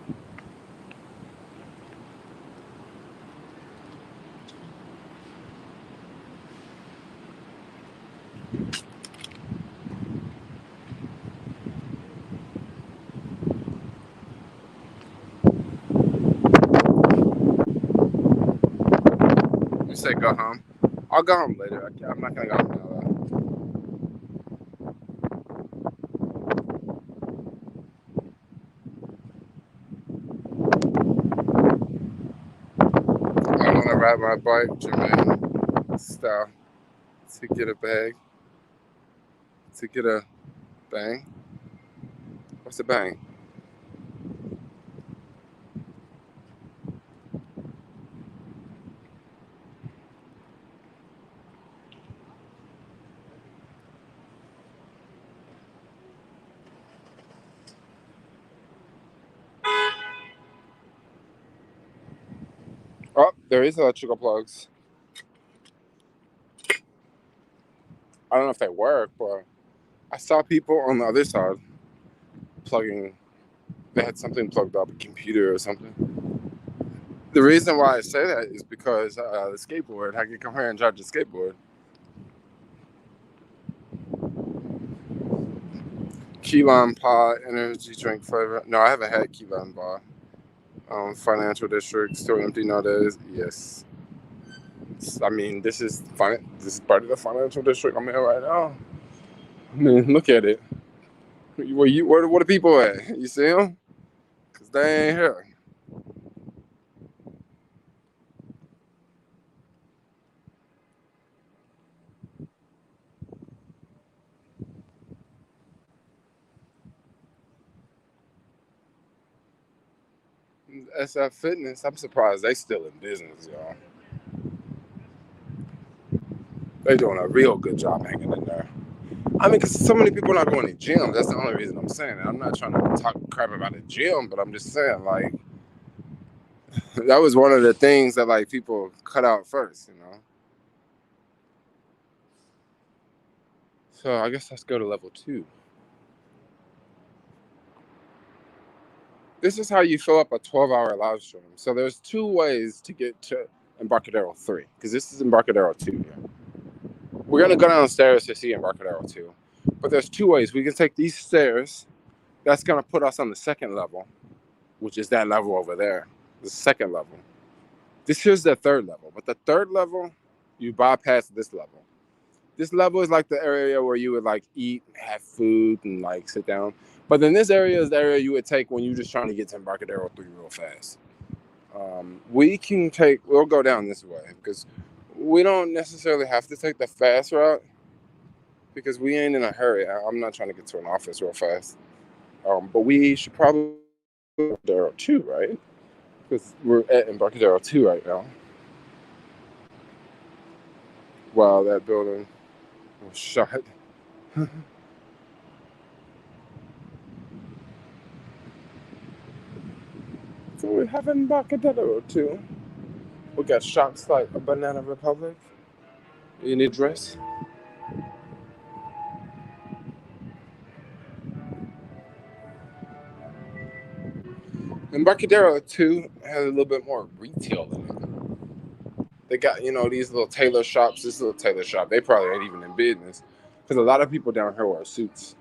You say go home. I'll go home later. I'm not gonna go home now. I want to ride my bike, Jermaine style, to get a bag, to get a bang. What's a bang? Oh, there is electrical plugs. I don't know if they work, but I saw people on the other side plugging. They had something plugged up, a computer or something. The reason why I say that is because the skateboard, I can come here and charge the skateboard. Key lime pie, energy drink flavor. No, I haven't had key lime pie. Financial district, still empty nowadays. Yes. I mean, this is part of the financial district I'm in right now. I mean, look at it. Where the people at? You see them? Because they ain't here. SF Fitness, I'm surprised they still in business, y'all. They doing a real good job hanging in there. I mean, because so many people are not going to gym. That's the only reason I'm saying it. I'm not trying to talk crap about the gym, but I'm just saying, like, that was one of the things that, like, people cut out first, you know? So I guess let's go to level 2. This is how you fill up a 12-hour live stream. So there's 2 ways to get to Embarcadero 3, because this is Embarcadero 2 here. We're going to go downstairs to see Embarcadero 2. But there's 2 ways. We can take these stairs. That's going to put us on the 2nd level, which is that level over there, the 2nd level. This here's the 3rd level. But the 3rd level, you bypass this level. This level is like the area where you would like eat, have food, and like sit down. But then this area is the area you would take when you're just trying to get to Embarcadero 3 real fast. We'll go down this way because we don't necessarily have to take the fast route because we ain't in a hurry. I'm not trying to get to an office real fast. But we should probably go to Embarcadero 2, right? Because we're at Embarcadero 2 right now. Wow, that building was shot. So we have Embarcadero 2. We got shops like Banana Republic. You need dress? Embarcadero too has a little bit more retail in it. They got, these little tailor shops. This little tailor shop, they probably ain't even in business because a lot of people down here wear suits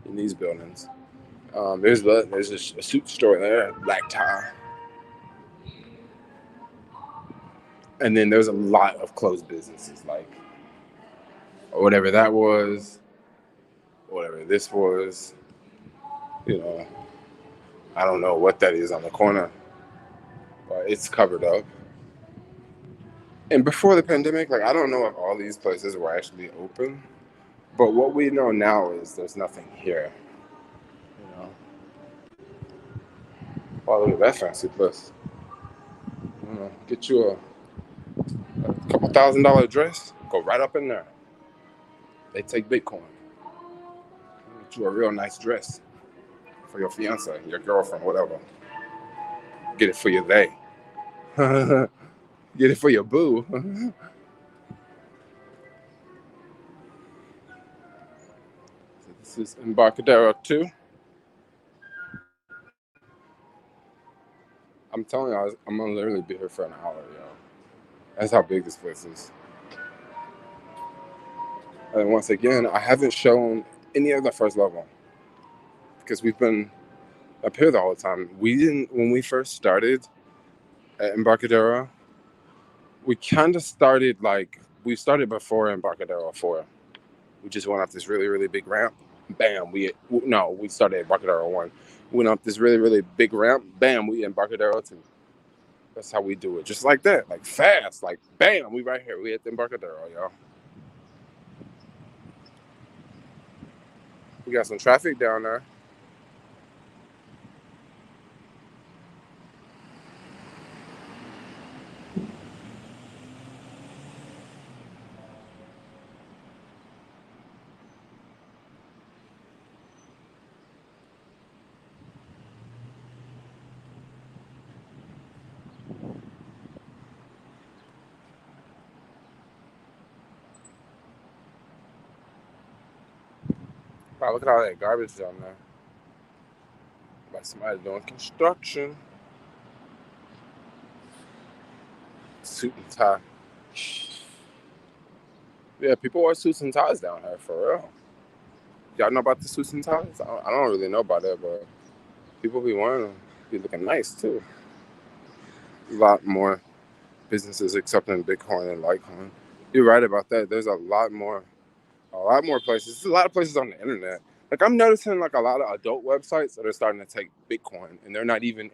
in these buildings. There's a suit store there, black tie, and then there's a lot of closed businesses like whatever that was, whatever this was. You know, I don't know what that is on the corner, but it's covered up. And before the pandemic, like I don't know if all these places were actually open, but what we know now is there's nothing here. You know, oh look at that fancy place. Get you a couple $1,000 dress, go right up in there. They take Bitcoin. Get you a real nice dress for your fiance, your girlfriend, whatever. Get it for your they. Get it for your boo. So this is Embarcadero 2. I'm telling you, I'm gonna literally be here for an hour, yo. That's how big this place is. And once again, I haven't shown any of the first level because we've been up here the whole time. We didn't, when we first started at Embarcadero, we kind of started we started before Embarcadero 4. We just went up this really, really big ramp. Bam, we started at Embarcadero 1. Went up this really, really big ramp. Bam, we Embarcadero 2. That's how we do it. Just like that, like fast, like bam, we right here. We at the Embarcadero, y'all. We got some traffic down there. Wow, look at all that garbage down there. Like somebody doing construction. Suit and tie. Yeah, people wear suits and ties down here, for real. Y'all know about the suits and ties? I don't really know about it, but people be wearing them. Be looking nice, too. A lot more businesses accepting Bitcoin and Litecoin. You're right about that. There's a lot more places. There's a lot of places on the internet. Like I'm noticing like a lot of adult websites that are starting to take Bitcoin and they're not even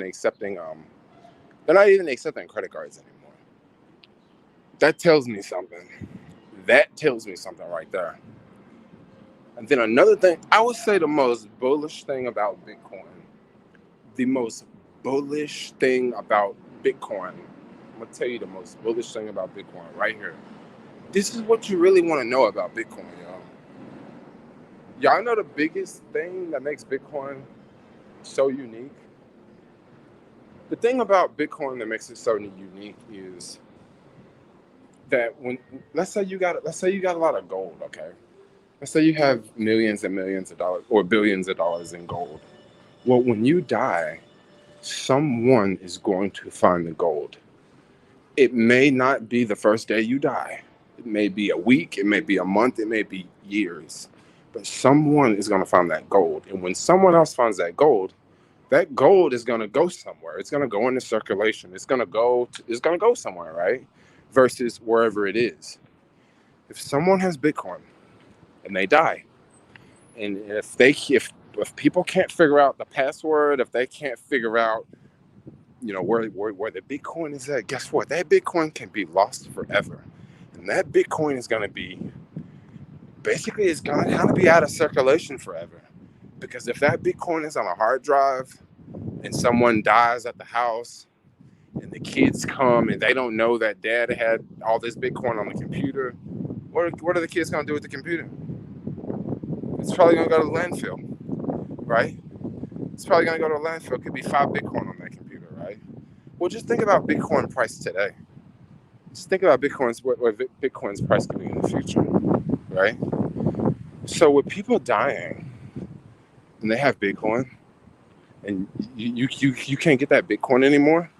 accepting credit cards anymore. That tells me something. That tells me something right there. And then another thing, I would say the most bullish thing about Bitcoin, I'm gonna tell you the most bullish thing about Bitcoin right here. This is what you really want to know about Bitcoin, y'all. Y'all know the biggest thing that makes Bitcoin so unique? The thing about Bitcoin that makes it so unique is that let's say you got a lot of gold, okay? Let's say you have millions and millions of dollars or billions of dollars in gold. Well, when you die, someone is going to find the gold. It may not be the first day you die. It may be a week, it may be a month, it may be years. But someone is going to find that gold. And when someone else finds that gold is going to go somewhere. It's going to go into circulation. It's going to go somewhere, right? Versus wherever it is. If someone has Bitcoin and they die, and if people can't figure out the password, if they can't figure out, where the Bitcoin is at, guess what? That Bitcoin can be lost forever, and that Bitcoin is going to be it's going to be out of circulation forever. Because if that Bitcoin is on a hard drive and someone dies at the house and the kids come and they don't know that dad had all this Bitcoin on the computer, what are the kids going to do with the computer? It's probably going to go to the landfill, right? It's probably going to go to the landfill. It could be 5 Bitcoin on that computer, right? Well, just think about Bitcoin price today. Just think about what Bitcoin's price could be in the future, right? So with people dying and they have Bitcoin, and you can't get that Bitcoin anymore,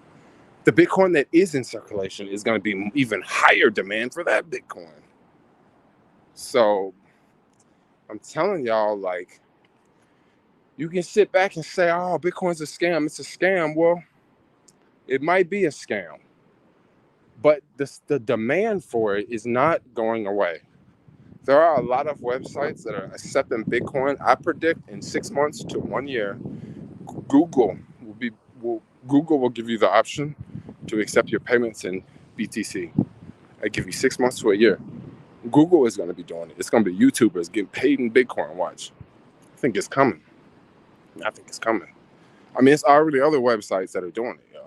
the Bitcoin that is in circulation is going to be even higher demand for that Bitcoin. So I'm telling y'all, like, you can sit back and say, oh, Bitcoin's a scam. It's a scam. Well, it might be a scam, but the demand for it is not going away. There are a lot of websites that are accepting Bitcoin. I predict in 6 months to 1 year, Google will give you the option to accept your payments in BTC. I give you 6 months to a year. Google is going to be doing it. It's going to be YouTubers getting paid in Bitcoin. Watch. I think it's coming. I mean, it's already other websites that are doing it, yo.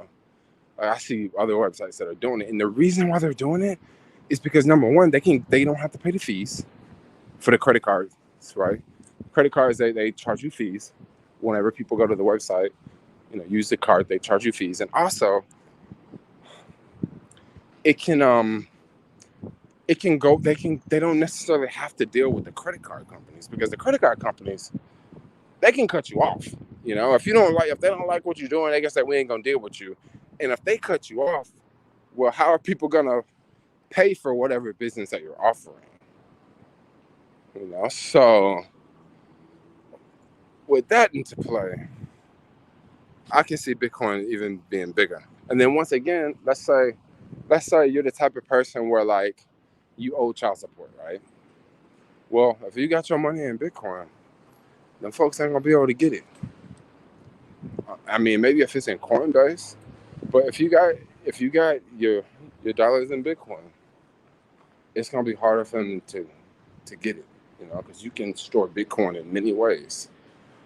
I see other websites that are doing it, and the reason why they're doing it is because, number one, they don't have to pay the fees for the credit cards, right? Credit cards, they charge you fees whenever people go to the website, use the card, they charge you fees. And also they don't necessarily have to deal with the credit card companies, because the credit card companies, they can cut you off. If they don't like what you're doing, they can say, we ain't gonna deal with you. And if they cut you off, well, how are people gonna pay for whatever business that you're offering? So with that into play, I can see Bitcoin even being bigger. And then once again, let's say you're the type of person where, like, you owe child support, right? Well, if you got your money in Bitcoin, then folks ain't gonna be able to get it. I mean, maybe if it's in Coinbase, but if you got your dollars in Bitcoin, it's gonna be harder for them to get it, because you can store Bitcoin in many ways.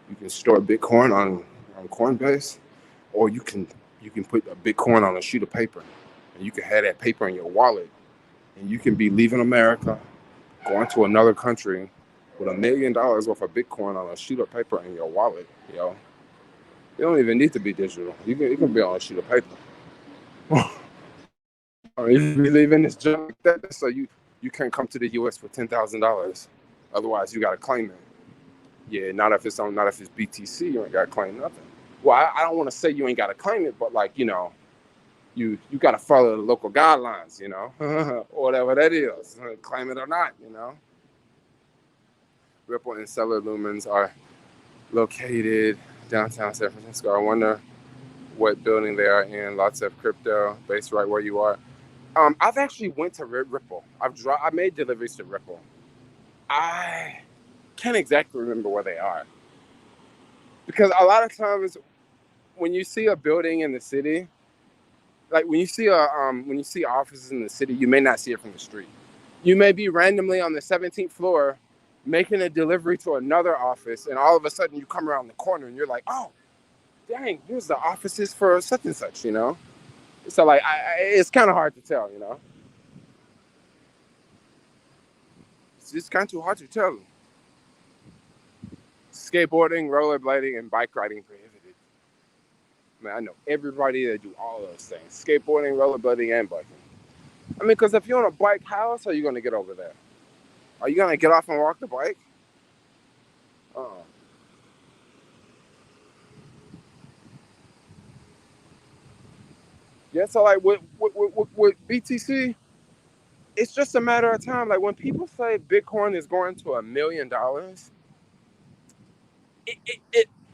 You can store Bitcoin on Coinbase, or you can put a Bitcoin on a sheet of paper, and you can have that paper in your wallet, and you can be leaving America, going to another country with $1 million worth of Bitcoin on a sheet of paper in your wallet, yo. You don't even need to be digital. You can be on a sheet of paper. Or if you be leaving this junk like that, so you can't come to the U.S. for $10,000. Otherwise, you gotta claim it. Yeah, not if it's BTC, you ain't gotta claim nothing. Well, I don't want to say you ain't gotta claim it, but, like, you gotta follow the local guidelines, or whatever that is, claim it or not, Ripple and Stellar Lumens are located downtown San Francisco. I wonder what building they are in. Lots of crypto based right where you are. I've actually went to Ripple. I made deliveries to Ripple. I can't exactly remember where they are, because a lot of times when you see a building in the city, like when you see offices in the city, you may not see it from the street. You may be randomly on the 17th floor making a delivery to another office, and all of a sudden you come around the corner and you're like, oh, dang, here's the offices for such and such, So, like, it's kind of hard to tell, It's just kind of hard to tell. Skateboarding, rollerblading, and bike riding prohibited. Man, I know everybody that do all those things. Skateboarding, rollerblading, and biking. I mean, because if you're on a bike, how else are you going to get over there? Are you going to get off and walk the bike? Yeah, so, like, with BTC, it's just a matter of time. Like, when people say Bitcoin is going to $1 million,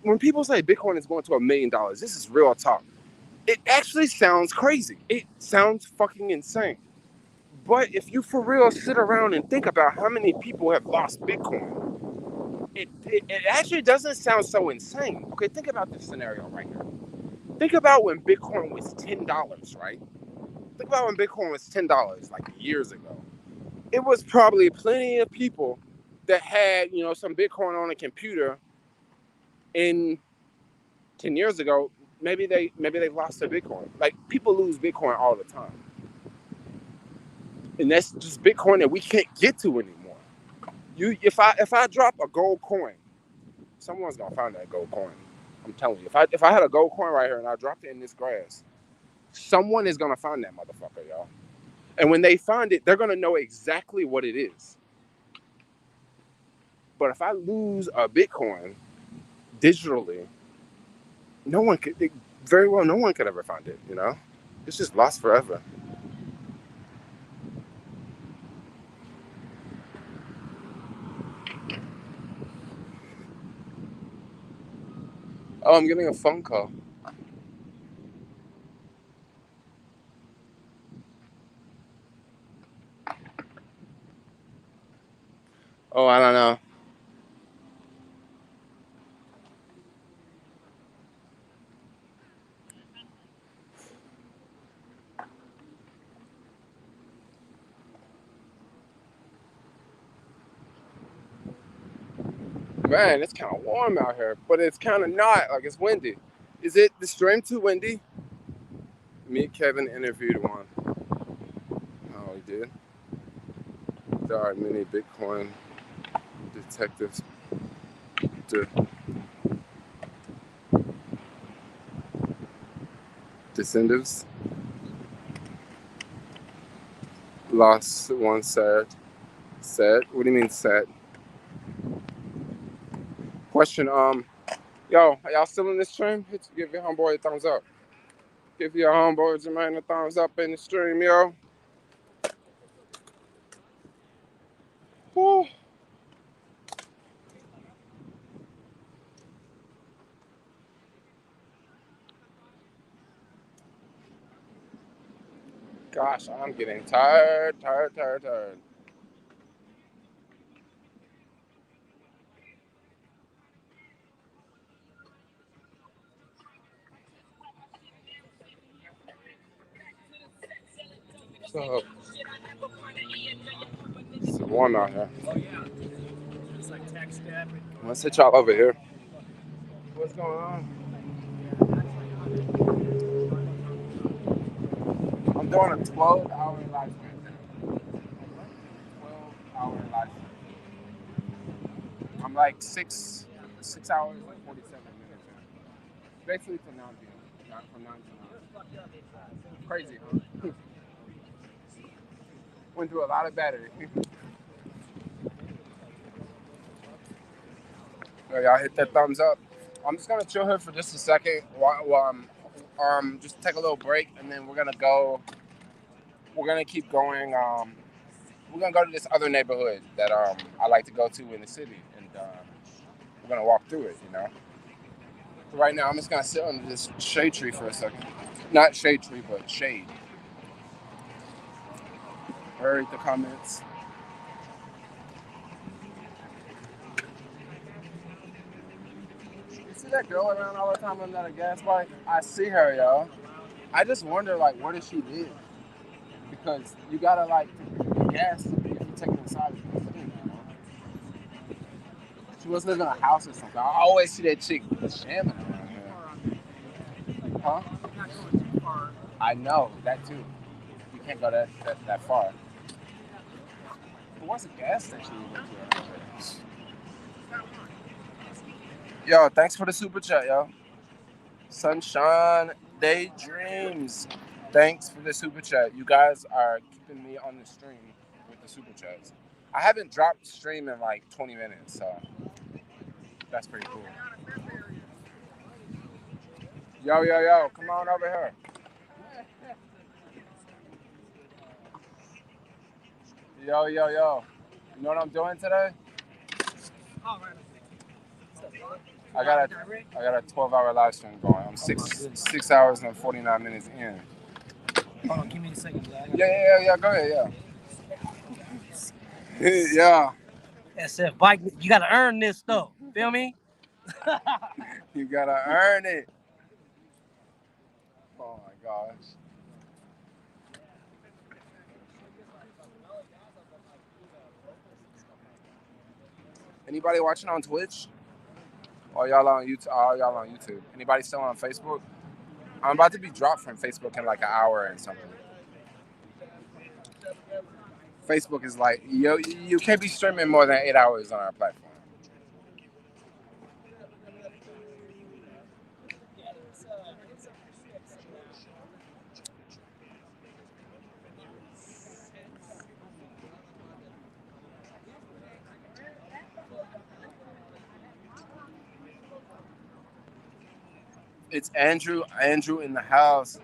when people say Bitcoin is going to $1 million, this is real talk. It actually sounds crazy. It sounds fucking insane. But if you for real sit around and think about how many people have lost Bitcoin, it actually doesn't sound so insane. Okay, think about this scenario right here. Think about when Bitcoin was $10, right? Think about when Bitcoin was $10, like, years ago. It was probably plenty of people that had, some Bitcoin on a computer in 10 years ago. Maybe they lost their Bitcoin. Like, people lose Bitcoin all the time. And that's just Bitcoin that we can't get to anymore. If I drop a gold coin, someone's gonna find that gold coin. I'm telling you. If I had a gold coin right here and I dropped it in this grass, Someone is gonna find that motherfucker, y'all. And when they find it, they're gonna know exactly what it is. But if I lose a Bitcoin digitally, no one could, very well, no one could ever find it, you know? It's just lost forever. Oh, I'm getting a phone call. Oh, I don't know. Man, it's kind of warm out here, but it's kind of not. Like, it's windy. Is it the stream too windy? Me and Kevin interviewed one. Oh, he did. There are many Bitcoin detectives. Descendants. Lost one sad. Sad? What do you mean sad? Question, yo, are y'all still in this stream? Give your homeboy a thumbs up. Give your homeboy Jermaine a thumbs up in the stream, yo. Woo. Gosh, I'm getting tired. So, it's warm out here. Let's hit y'all over here. What's going on? I'm doing a 12-hour live stream. 12-hour live stream. I'm like 6 hours and 47 minutes in. Basically to 9 p.m. From 9 to 9. Crazy, huh? Went through a lot of battery. So y'all hit that thumbs up. I'm just gonna chill here for just a second while I'm just take a little break, and then we're gonna go. We're gonna keep going. We're gonna go to this other neighborhood that I like to go to in the city, and we're gonna walk through it. You know. So right now, I'm just gonna sit under this shade tree for a second. Not shade tree, but shade. Read the comments. You see that girl around all the time on that gas bike? I see her, y'all. I just wonder, like, where does she live? Because you gotta, like, gas if you take it inside. You know? She must live in a house or something. I always see that chick shamming around here. Huh? I know, that too. You can't go that far. But what's a gas station you go to around here? Yo, thanks for the super chat, yo. Sunshine Daydreams. Thanks for the super chat. You guys are keeping me on the stream with the super chats. I haven't dropped stream in like 20 minutes, so that's pretty cool. Yo, come on over here. Yo. You know what I'm doing today? I got a 12-hour live stream going. I'm 6 hours and 49 minutes in. Hold on, give me a second. Yeah. Go ahead, yeah. Yeah. SF bike, you gotta earn this stuff. Feel me? You gotta earn it. Oh my gosh. Anybody watching on Twitch? Or y'all on YouTube? Anybody still on Facebook? I'm about to be dropped from Facebook in like an hour and something. Facebook is like, you can't be streaming more than 8 hours on our platform. It's Andrew in the house.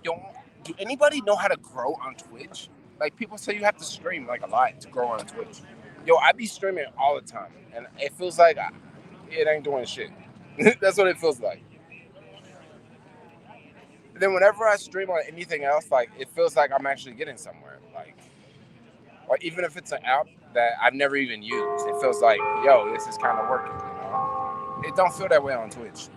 Yo, do anybody know how to grow on Twitch? Like, people say you have to stream like a lot to grow on Twitch. Yo, I be streaming all the time, and it feels like it ain't doing shit. That's what it feels like. Then whenever I stream on anything else, like, it feels like I'm actually getting somewhere. Like, or even if it's an app that I've never even used, it feels like, yo, this is kind of working, you know? It don't feel that way on Twitch.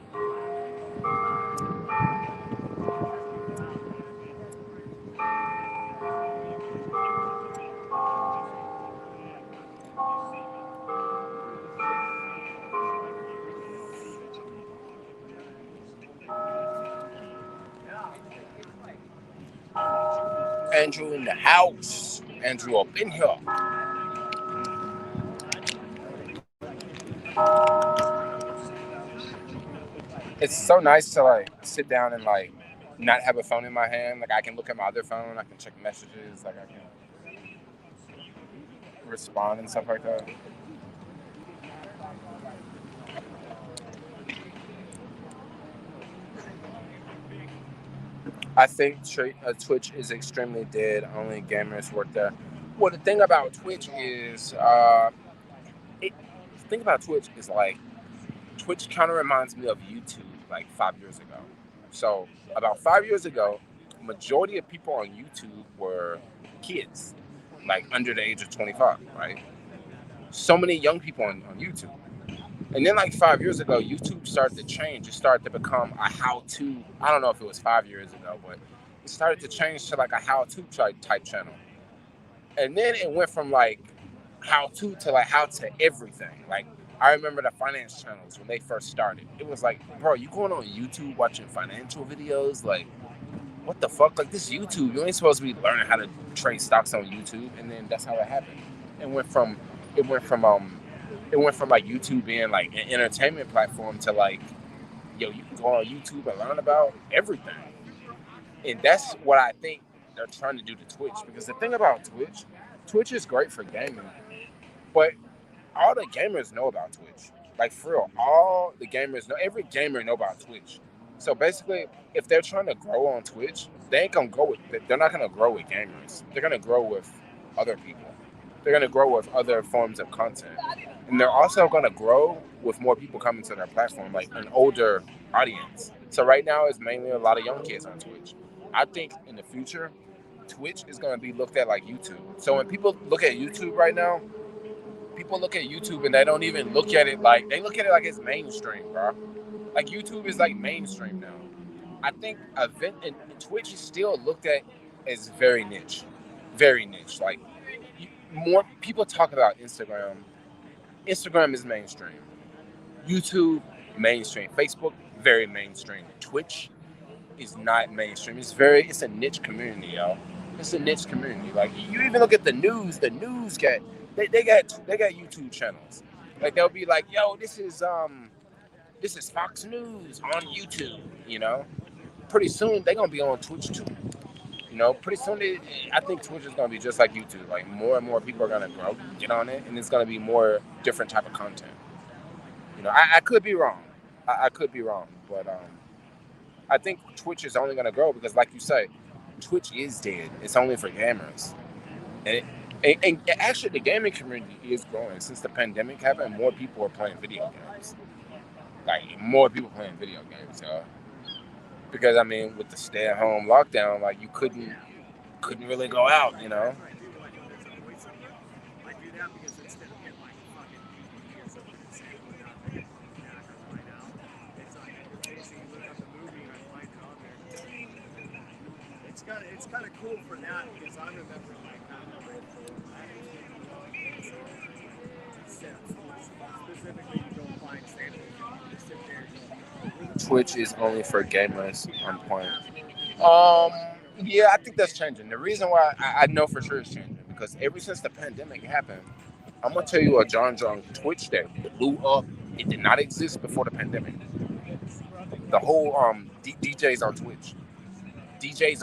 Andrew in the house. Andrew up in here. It's so nice to like sit down and like not have a phone in my hand. Like, I can look at my other phone, I can check messages, like I can respond and stuff like that. I think Twitch is extremely dead. Only gamers work there. Well, the thing about Twitch is, like, Twitch kind of reminds me of YouTube like 5 years ago. So about 5 years ago, majority of people on YouTube were kids, like under the age of 25, right? So many young people on YouTube. And then like 5 years ago, YouTube started to change. It started to become a how-to. I don't know if it was 5 years ago, but it started to change to like a how-to type channel. And then it went from like how-to to like how to everything. Like, I remember the finance channels when they first started. It was like, bro, you going on YouTube watching financial videos? Like, what the fuck? Like, this YouTube, you ain't supposed to be learning how to trade stocks on YouTube. And then that's how it happened. It went from like YouTube being like an entertainment platform to like, yo, you can go on YouTube and learn about everything. And that's what I think they're trying to do to Twitch. Because the thing about Twitch is great for gaming, but all the gamers know about Twitch. Like, for real, all the gamers know, every gamer know about Twitch. So basically, if they're trying to grow on Twitch, they're not gonna grow with gamers. They're gonna grow with other people. They're gonna grow with other forms of content. And they're also gonna grow with more people coming to their platform, like an older audience. So right now, it's mainly a lot of young kids on Twitch. I think in the future, Twitch is gonna be looked at like YouTube. So when people look at YouTube right now, people look at YouTube and they don't even look at it like, they look at it like it's mainstream, bro. Like, YouTube is like mainstream now. I think Twitch is still looked at as very niche. Like, more people talk about Instagram. Instagram is mainstream. YouTube, mainstream. Facebook, very mainstream. Twitch is not mainstream. It's a niche community, yo. It's a niche community. Like, you even look at the news. The news got YouTube channels. Like, they'll be like, yo, this is Fox News on YouTube. You know, pretty soon they're gonna be on Twitch too. You know, pretty soon I think Twitch is gonna be just like YouTube. Like, more and more people are gonna get on it, and it's gonna be more different type of content. You know, I could be wrong. I could be wrong, but I think Twitch is only gonna grow because, like you say, Twitch is dead. It's only for gamers, and actually the gaming community is growing. Since the pandemic happened, more people are playing video games. Like, more people playing video games, because I mean, with the stay-at-home lockdown, like, you couldn't really go out, you know. It's kind of cool for that because I remember specifically you go find samples, you sit there. Twitch is only for gamers on point. Yeah, I think that's changing. The reason why I know for sure it's changing because ever since the pandemic happened, I'm gonna tell you a John Twitch that blew up. It did not exist before the pandemic. The whole DJs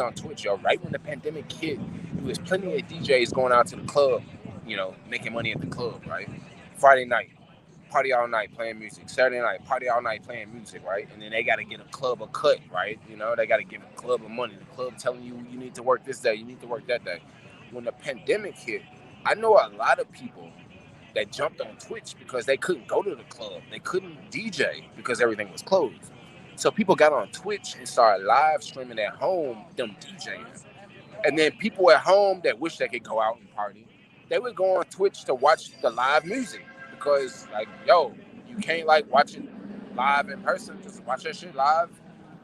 on Twitch, yo. Right when the pandemic hit, there was plenty of DJs going out to the club, you know, making money at the club, right? Friday night, party all night playing music. Saturday night, party all night playing music, right? And then they got to get a club a cut, right? You know, they got to give a club a money. The club telling you you need to work this day, you need to work that day. When the pandemic hit, I know a lot of people that jumped on Twitch because they couldn't go to the club. They couldn't DJ because everything was closed. So people got on Twitch and started live streaming at home, them DJing. And then people at home that wish they could go out and party, they would go on Twitch to watch the live music because, like, yo, you can't like watch it live in person. Just watch that shit live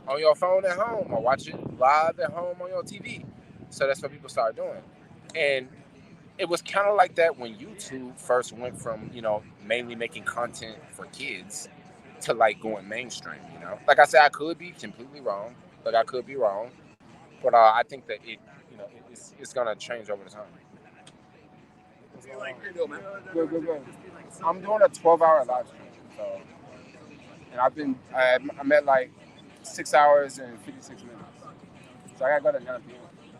on your phone at home or watch it live at home on your TV. So that's what people started doing. And it was kind of like that when YouTube first went from, you know, mainly making content for kids to like going mainstream, you know. Like I said, I could be completely wrong. Like I could be wrong. But I think that it's gonna change over time. Good. I'm doing a 12-hour live stream, so, and I'm at like 6 hours and 56 minutes. So I gotta go to 9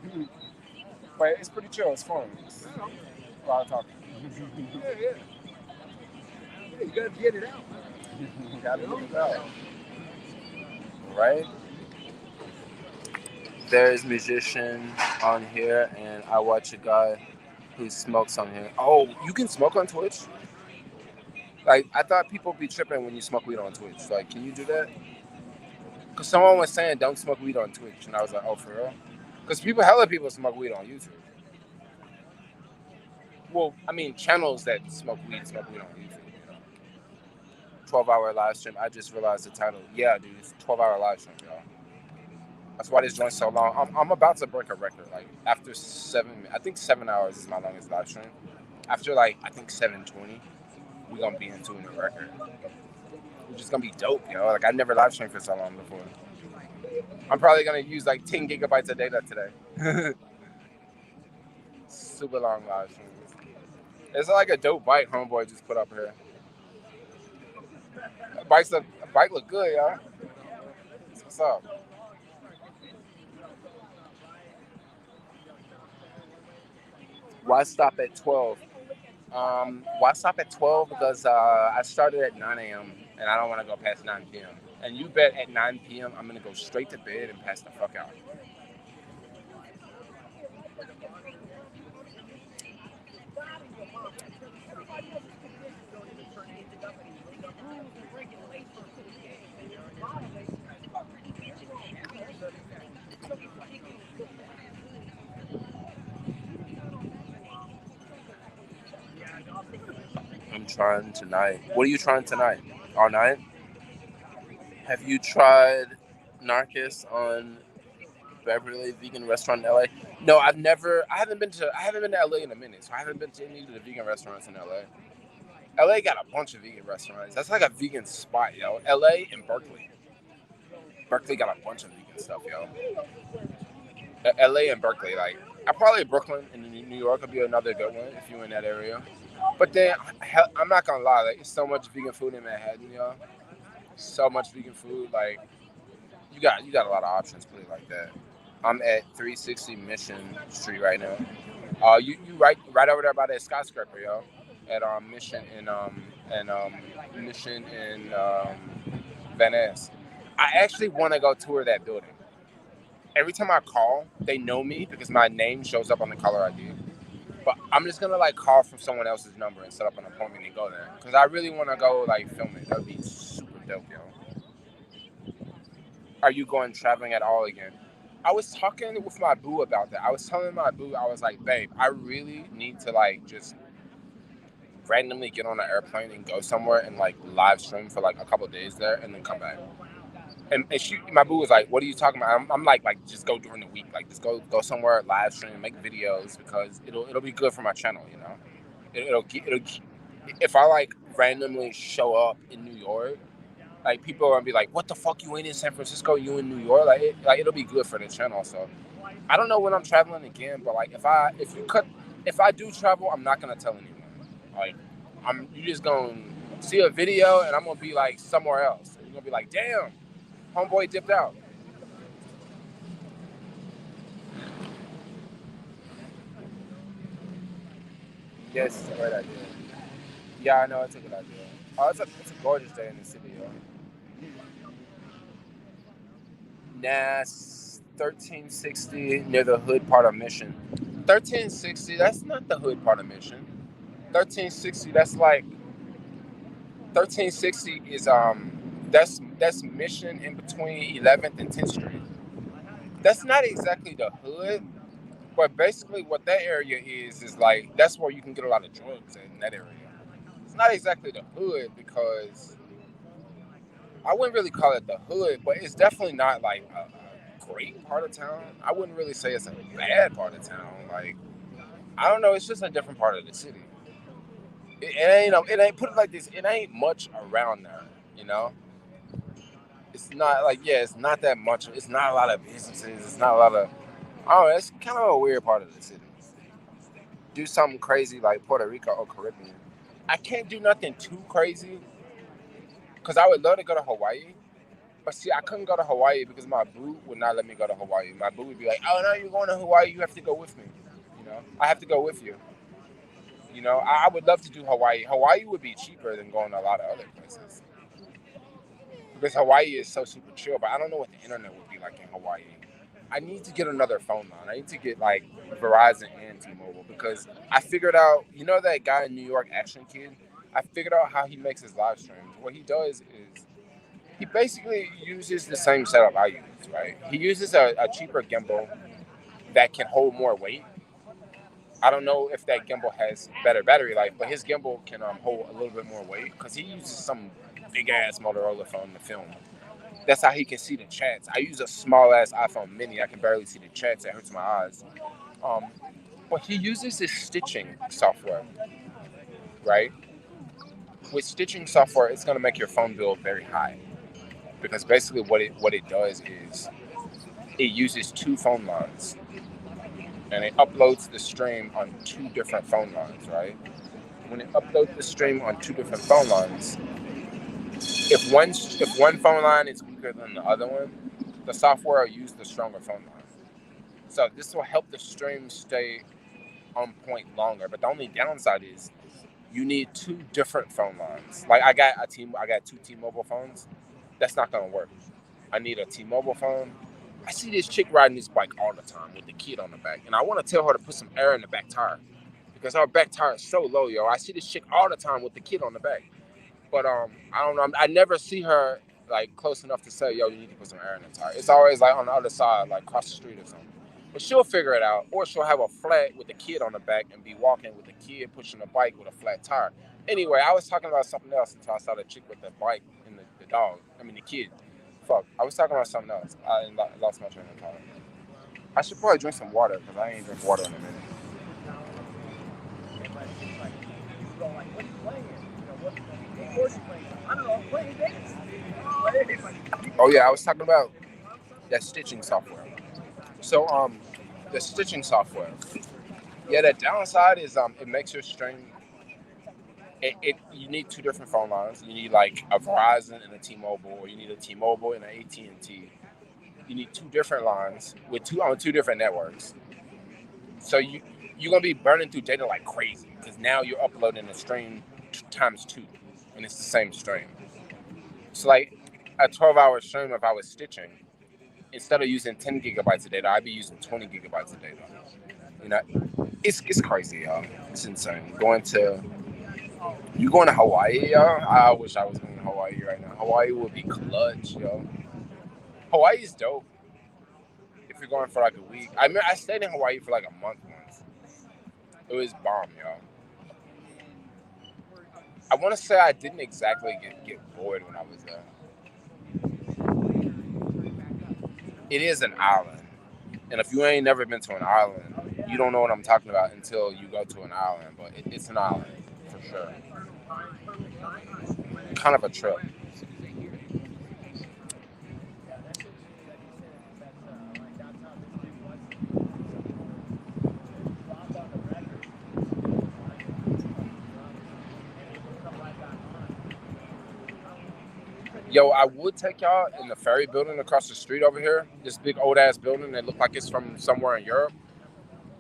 p.m. But it's pretty chill. It's fun. It's a lot of talking. Yeah. You gotta get it out. You gotta get it out. Right? There's musician on here, and I watch a guy who smokes on here. Oh, you can smoke on Twitch? Like, I thought people be tripping when you smoke weed on Twitch. Like, can you do that? Because someone was saying don't smoke weed on Twitch, and I was like, oh, for real? Because hella people smoke weed on YouTube. Well, I mean, channels that smoke weed on YouTube, you know. 12-hour live stream. I just realized the title. Yeah, dude, it's 12-hour live stream, y'all. That's why this joint's so long. I'm about to break a record. Like, after 7 hours is my longest live stream. After, like, I think 7:20, we're going to be into a new record. Which is going to be dope, you know? Like, I never live streamed for so long before. I'm probably going to use, like, 10 gigabytes of data today. Super long live stream. It's like a dope bike homeboy just put up here. Bike look good, y'all. What's up? Why stop at 12? Why stop at 12? Because I started at 9 a.m. and I don't want to go past 9 p.m. And you bet at 9 p.m. I'm going to go straight to bed and pass the fuck out. I'm trying tonight. What are you trying tonight? All night? Have you tried Narcos on Beverly Vegan Restaurant in LA? No, I haven't been to LA in a minute, so I haven't been to any of the vegan restaurants in LA. LA got a bunch of vegan restaurants. That's like a vegan spot, yo. LA and Berkeley. Berkeley got a bunch of vegan stuff, yo. LA and Berkeley, like, probably Brooklyn and New York would be another good one if you're in that area. But then, I'm not gonna lie, like, there's so much vegan food in Manhattan, yo. So much vegan food, like, you got a lot of options, put it like that. I'm at 360 Mission Street right now. You right over there by that skyscraper, yo. At Mission in Van Ness. I actually want to go tour that building. Every time I call, they know me because my name shows up on the caller ID. But I'm just gonna like call from someone else's number and set up an appointment and go there because I really want to go like film it. That would be super dope, yo. Are you going traveling at all again? I was talking with my boo about that. I was telling my boo, I was like, babe, I really need to like just randomly get on an airplane and go somewhere and like live stream for like a couple of days there and then come back. And my boo was like, what are you talking about? I'm like just go during the week. Like just go somewhere, live stream, make videos because it'll be good for my channel, you know? It'll if I like randomly show up in New York, like people are gonna be like, what the fuck, you ain't in San Francisco, you in New York? Like it'll be good for the channel. So I don't know when I'm traveling again, but like if I do travel, I'm not gonna tell anyone. Like you just gonna see a video and I'm gonna be like somewhere else. And you're gonna be like, damn, homeboy dipped out. Yes, it's a great idea. Yeah, I know it's a good idea. Oh, it's a gorgeous day in the city, yo. Nass 1360 near the hood part of Mission. 1360, that's not the hood part of Mission. 1360, that's like 1360 is that's Mission in between 11th and 10th Street. That's not exactly the hood, but basically what that area is like that's where you can get a lot of drugs in that area. It's not exactly the hood because I wouldn't really call it the hood, but it's definitely not like a great part of town. I wouldn't really say it's a bad part of town. Like I don't know, it's just a different part of the city. It ain't put it like this. It ain't much around there, you know. It's not like it's not that much. It's not a lot of businesses. It's not a lot of. Oh, it's kind of a weird part of the city. Do something crazy like Puerto Rico or Caribbean. I can't do nothing too crazy because I would love to go to Hawaii. But see, I couldn't go to Hawaii because my boo would not let me go to Hawaii. My boo would be like, "Oh no, you're going to Hawaii. You have to go with me. You know, I have to go with you. You know, I would love to do Hawaii. Hawaii would be cheaper than going to a lot of other places because Hawaii is so super chill. But I don't know what the internet would be like in Hawaii. I need to get another phone line. I need to get like Verizon and T-Mobile because I figured out, you know, that guy in New York, Action Kid. I figured out how he makes his live streams. What he does is he basically uses the same setup I use, right? He uses a cheaper gimbal that can hold more weight. I don't know if that gimbal has better battery life, but his gimbal can hold a little bit more weight because he uses some big ass Motorola phone to film. That's how he can see the chats. I use a small ass iPhone mini. I can barely see the chats. It hurts my eyes. Um, but he uses this stitching software, right? With stitching software, it's going to make your phone bill very high because basically what it does is it uses two phone lines and it uploads the stream on two different phone lines, right? When it uploads the stream on two different phone lines, if one phone line is weaker than the other one, the software will use the stronger phone line. So this will help the stream stay on point longer. But the only downside is you need two different phone lines. Like I got two T-Mobile phones. That's not gonna work. I need a T-Mobile phone. I see this chick riding this bike all the time with the kid on the back, and I want to tell her to put some air in the back tire because her back tire is so low, yo. I see this chick all the time with the kid on the back. But I don't know. I never see her like close enough to say, "Yo, you need to put some air in the tire." It's always like on the other side, like across the street or something. But she'll figure it out, or she'll have a flat with the kid on the back and be walking with the kid pushing a bike with a flat tire. Anyway, I was talking about something else until I saw the chick with the bike and the dog. I mean, the kid. Fuck. I was talking about something else. I lost my train of thought. I should probably drink some water because I ain't drink water in a minute. Oh yeah, I was talking about that stitching software. So the stitching software. Yeah, the downside is it makes your stream. You need two different phone lines. You need like a Verizon and a T-Mobile, or you need a T-Mobile and an AT&T. You need two different lines with two different networks. So you're gonna be burning through data like crazy because now you're uploading a stream times two, and it's the same stream. So like a 12-hour stream, if I was stitching, instead of using 10 gigabytes of data, I'd be using 20 gigabytes of data. You know, it's crazy, y'all. It's insane. You going to Hawaii, yo? I wish I was going to Hawaii right now. Hawaii would be clutch, yo. Hawaii's dope. If you're going for like a week, I stayed in Hawaii for like a month once. It was bomb, yo. I want to say I didn't exactly get bored when I was there. It is an island, and if you ain't never been to an island, you don't know what I'm talking about until you go to an island. But it's an island for sure. Kind of a trip. Yo, I would take y'all in the ferry building across the street over here. This big old ass building that looked like it's from somewhere in Europe.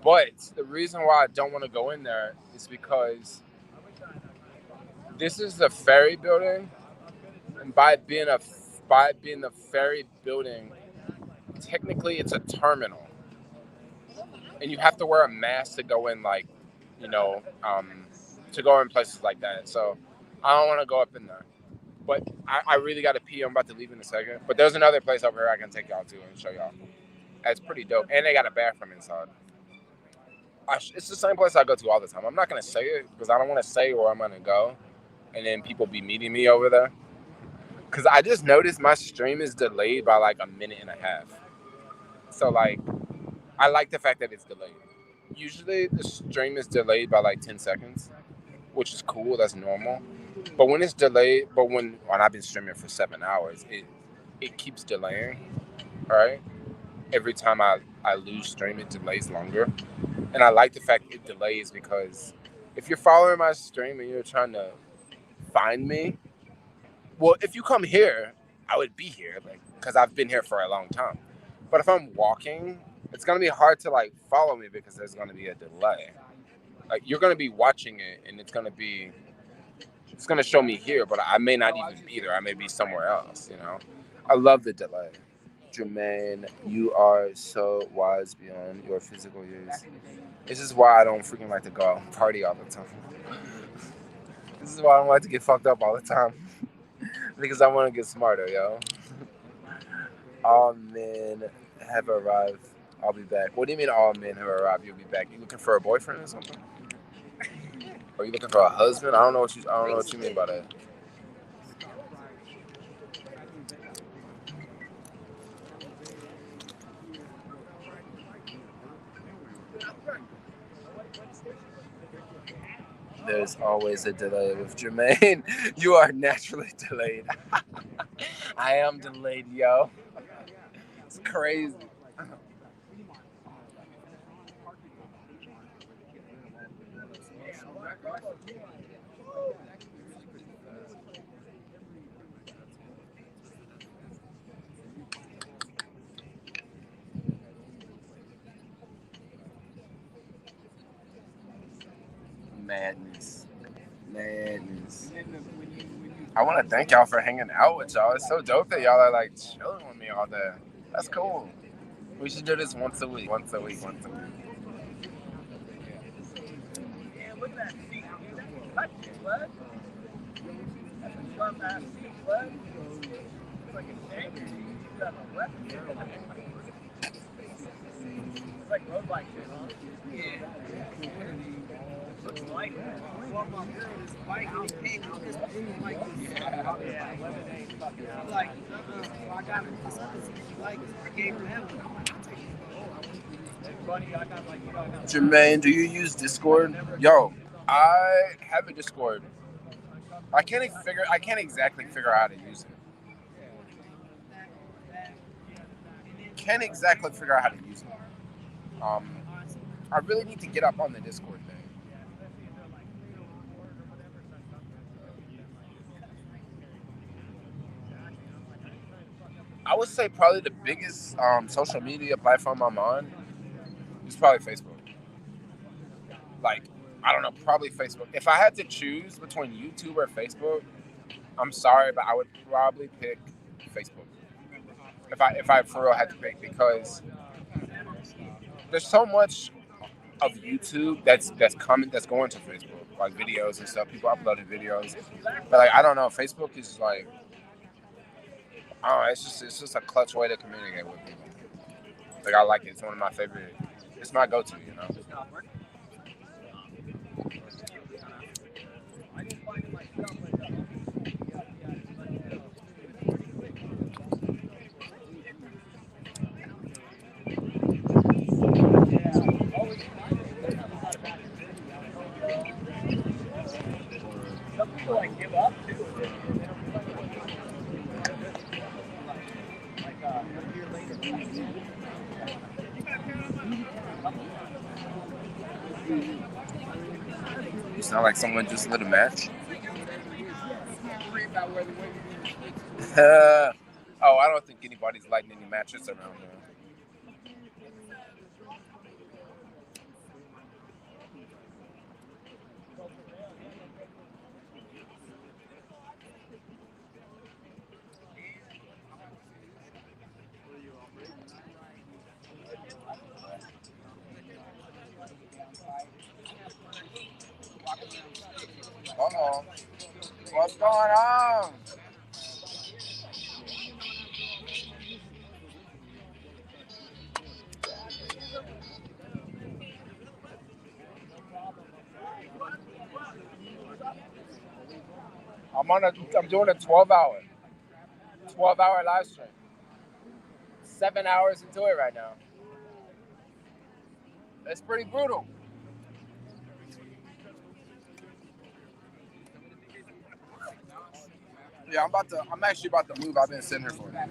But the reason why I don't want to go in there is because This is the ferry building, and by it being the ferry building, technically it's a terminal, and you have to wear a mask to go in, like, to go in places like that. So I don't want to go up in there. But I really got to pee. I'm about to leave in a second. But there's another place over here I can take y'all to and show y'all. It's pretty dope, and they got a bathroom inside. It's the same place I go to all the time. I'm not gonna say it because I don't want to say where I'm gonna go, and then people be meeting me over there. Because I just noticed my stream is delayed by like a minute and a half. So like, I like the fact that it's delayed. Usually the stream is delayed by like 10 seconds, which is cool. That's normal. But when it's delayed, when I've been streaming for 7 hours, it keeps delaying. All right. Every time I lose stream, it delays longer. And I like the fact it delays because if you're following my stream and you're trying to find me, well, if you come here, I would be here, like, because I've been here for a long time. But if I'm walking, it's gonna be hard to like follow me because there's gonna be a delay. Like you're gonna be watching it, and it's gonna show me here, but I may not even be there. I may be somewhere else. I love the delay. Jermaine, you are so wise beyond your physical years. This is why I don't freaking like to go out and party all the time. This is why I don't like to get fucked up all the time. Because I want to get smarter, yo. All men have arrived. I'll be back. What do you mean all men have arrived? You'll be back. You looking for a boyfriend or something? Are you looking for a husband? I don't know what you mean by that. There's always a delay with Jermaine. You are naturally delayed. I am delayed, yo. It's crazy. Madness. I want to thank y'all for hanging out with y'all. It's so dope that y'all are like chilling with me all day. That's cool. We should do this once a week. Yeah, look at that feet. Touch it, bud. That's a sharp ass feet, bud. It's like a dagger. You got a weapon. It's like road bike shit, huh? Yeah. Looks like it. Walk on through this bike and he came out this boom like this. Yeah, 11 days fucking out. Like, I got it. This other you like it. I gave him one. Buddy, I got like, Jermaine, do you use Discord? Yo, I have a Discord. I can't exactly figure out how to use it. Can't exactly figure out how to use it. I really need to get up on the Discord thing. I would say probably the biggest social media platform I'm on is probably Facebook. Like, I don't know, probably Facebook. If I had to choose between YouTube or Facebook, I'm sorry, but I would probably pick Facebook. If I for real had to pick, because there's so much of YouTube that's going to Facebook, like videos and stuff. People uploading videos, but like I don't know, Facebook is like, I don't know, it's just a clutch way to communicate with people. Like I like it. It's one of my favorite. It's my go-to, some people like give up too. Like a year later. You sound like someone just lit a match. Oh, I don't think anybody's lighting any matches around here. Yo, what's going on? I'm doing a 12-hour live stream. 7 hours into it right now. It's pretty brutal. Yeah, I'm actually about to move. I've been sitting here for a minute.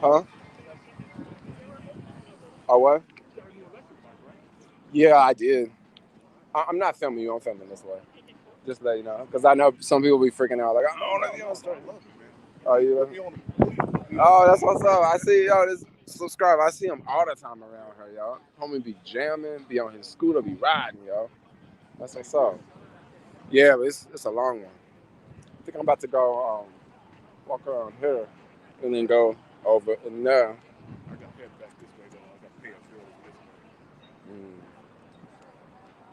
Huh? Oh, what? Yeah, I did. I'm not filming you. I'm filming this way. Just let you know. Because I know some people be freaking out. Like, I don't know if you on story. Oh, you? Oh, that's what's up. I see, yo, this subscribe. I see him all the time around her, yo. Homie be jamming, be on his scooter, be riding, yo. That's what's up. Yeah, but it's a long one. I think I'm about to go walk around here and then go over in there. I got head back this way though. I got pay up here this way.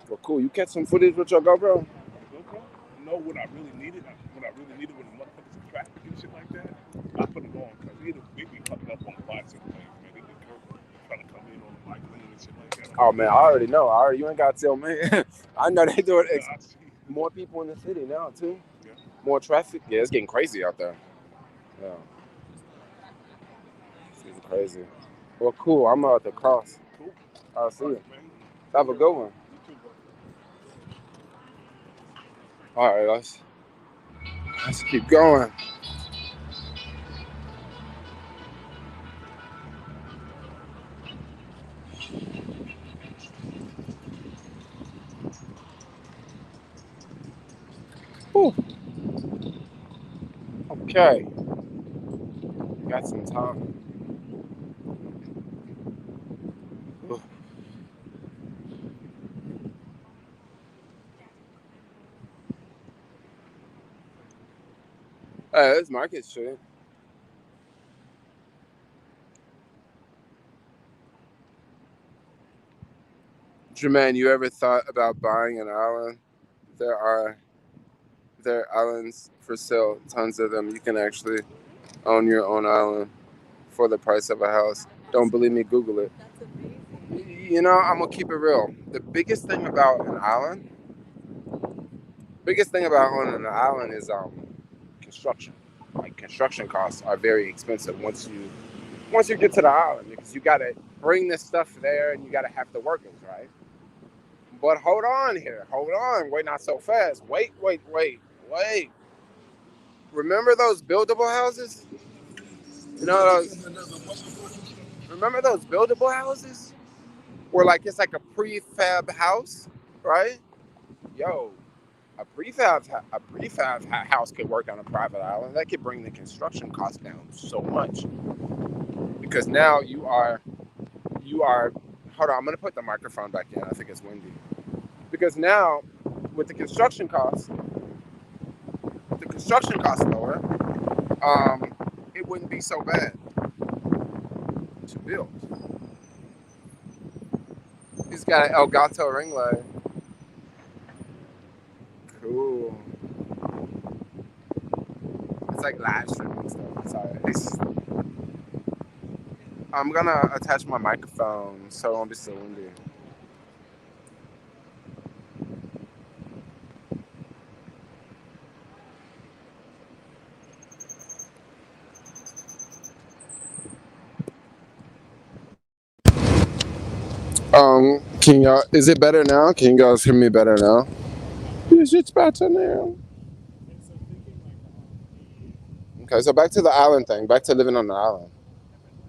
Well, cool. You catch some footage with your GoPro? GoPro? No, what I really needed when the motherfuckers in traffic and shit like that, I put it on because they be fucking up on the bicycle lanes, man. They be trying to come in on the bike lane and shit like that. Oh man, I already know. You ain't gotta tell me. I know they do it. More people in the city now too. Yeah. More traffic. Yeah, it's getting crazy out there. Yeah. It's getting crazy. Well, cool. I'm at the cross. Cool. I'll see you. Man. Have a good one. You too, bro. All right, let's keep going. Whew. Okay. Got some time. Whew. Hey, this Market Street. Jermaine, you ever thought about buying an island? There are islands for sale, tons of them. You can actually own your own island for the price of a house. Don't believe me? Google it. You know, I'm gonna keep it real. The biggest thing about owning an island is construction. Like construction costs are very expensive once you get to the island because you gotta bring this stuff there and you gotta have the workers, right? But hold on here. Hold on. Wait, not so fast. Wait. Remember those buildable houses? You know remember those buildable houses? Where like it's like a prefab house, right? Yo, a prefab house could work on a private island. That could bring the construction cost down so much. Because now you are hold on, I'm gonna put the microphone back in. I think it's windy. Because now with the construction costs lower, it wouldn't be so bad to build. He's got an Elgato ring light. Cool. It's like live streaming stuff. Sorry. I'm gonna attach my microphone so it won't be so windy. Can y'all? Is it better now? Can you guys hear me better now? Is it better now? Okay, so back to the island thing. Back to living on the island.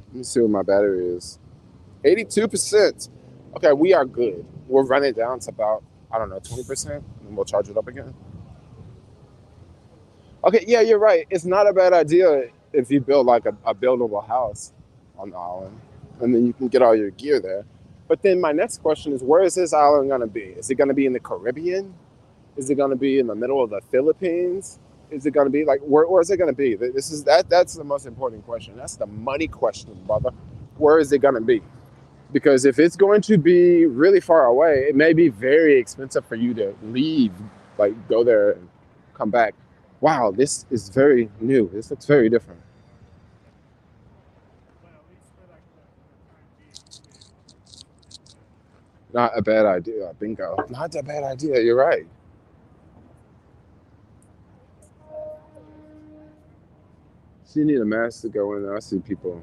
Let me see what my battery is. 82%. Okay, we are good. We'll run it down to about, 20%, and we'll charge it up again. Okay, yeah, you're right. It's not a bad idea if you build like a buildable house on the island, and then you can get all your gear there. But then my next question is, where is this island going to be? Is it going to be in the Caribbean? Is it going to be in the middle of the Philippines? Is it going to be like, where is it going to be? That's the most important question. That's the money question, brother. Where is it going to be? Because if it's going to be really far away, it may be very expensive for you to leave, like go there and come back. Wow, this is very new. This looks very different. But at least for like the time being, we'll be able to. Not a bad idea, bingo. Not a bad idea, you're right. So you need a mask to go in there. I see people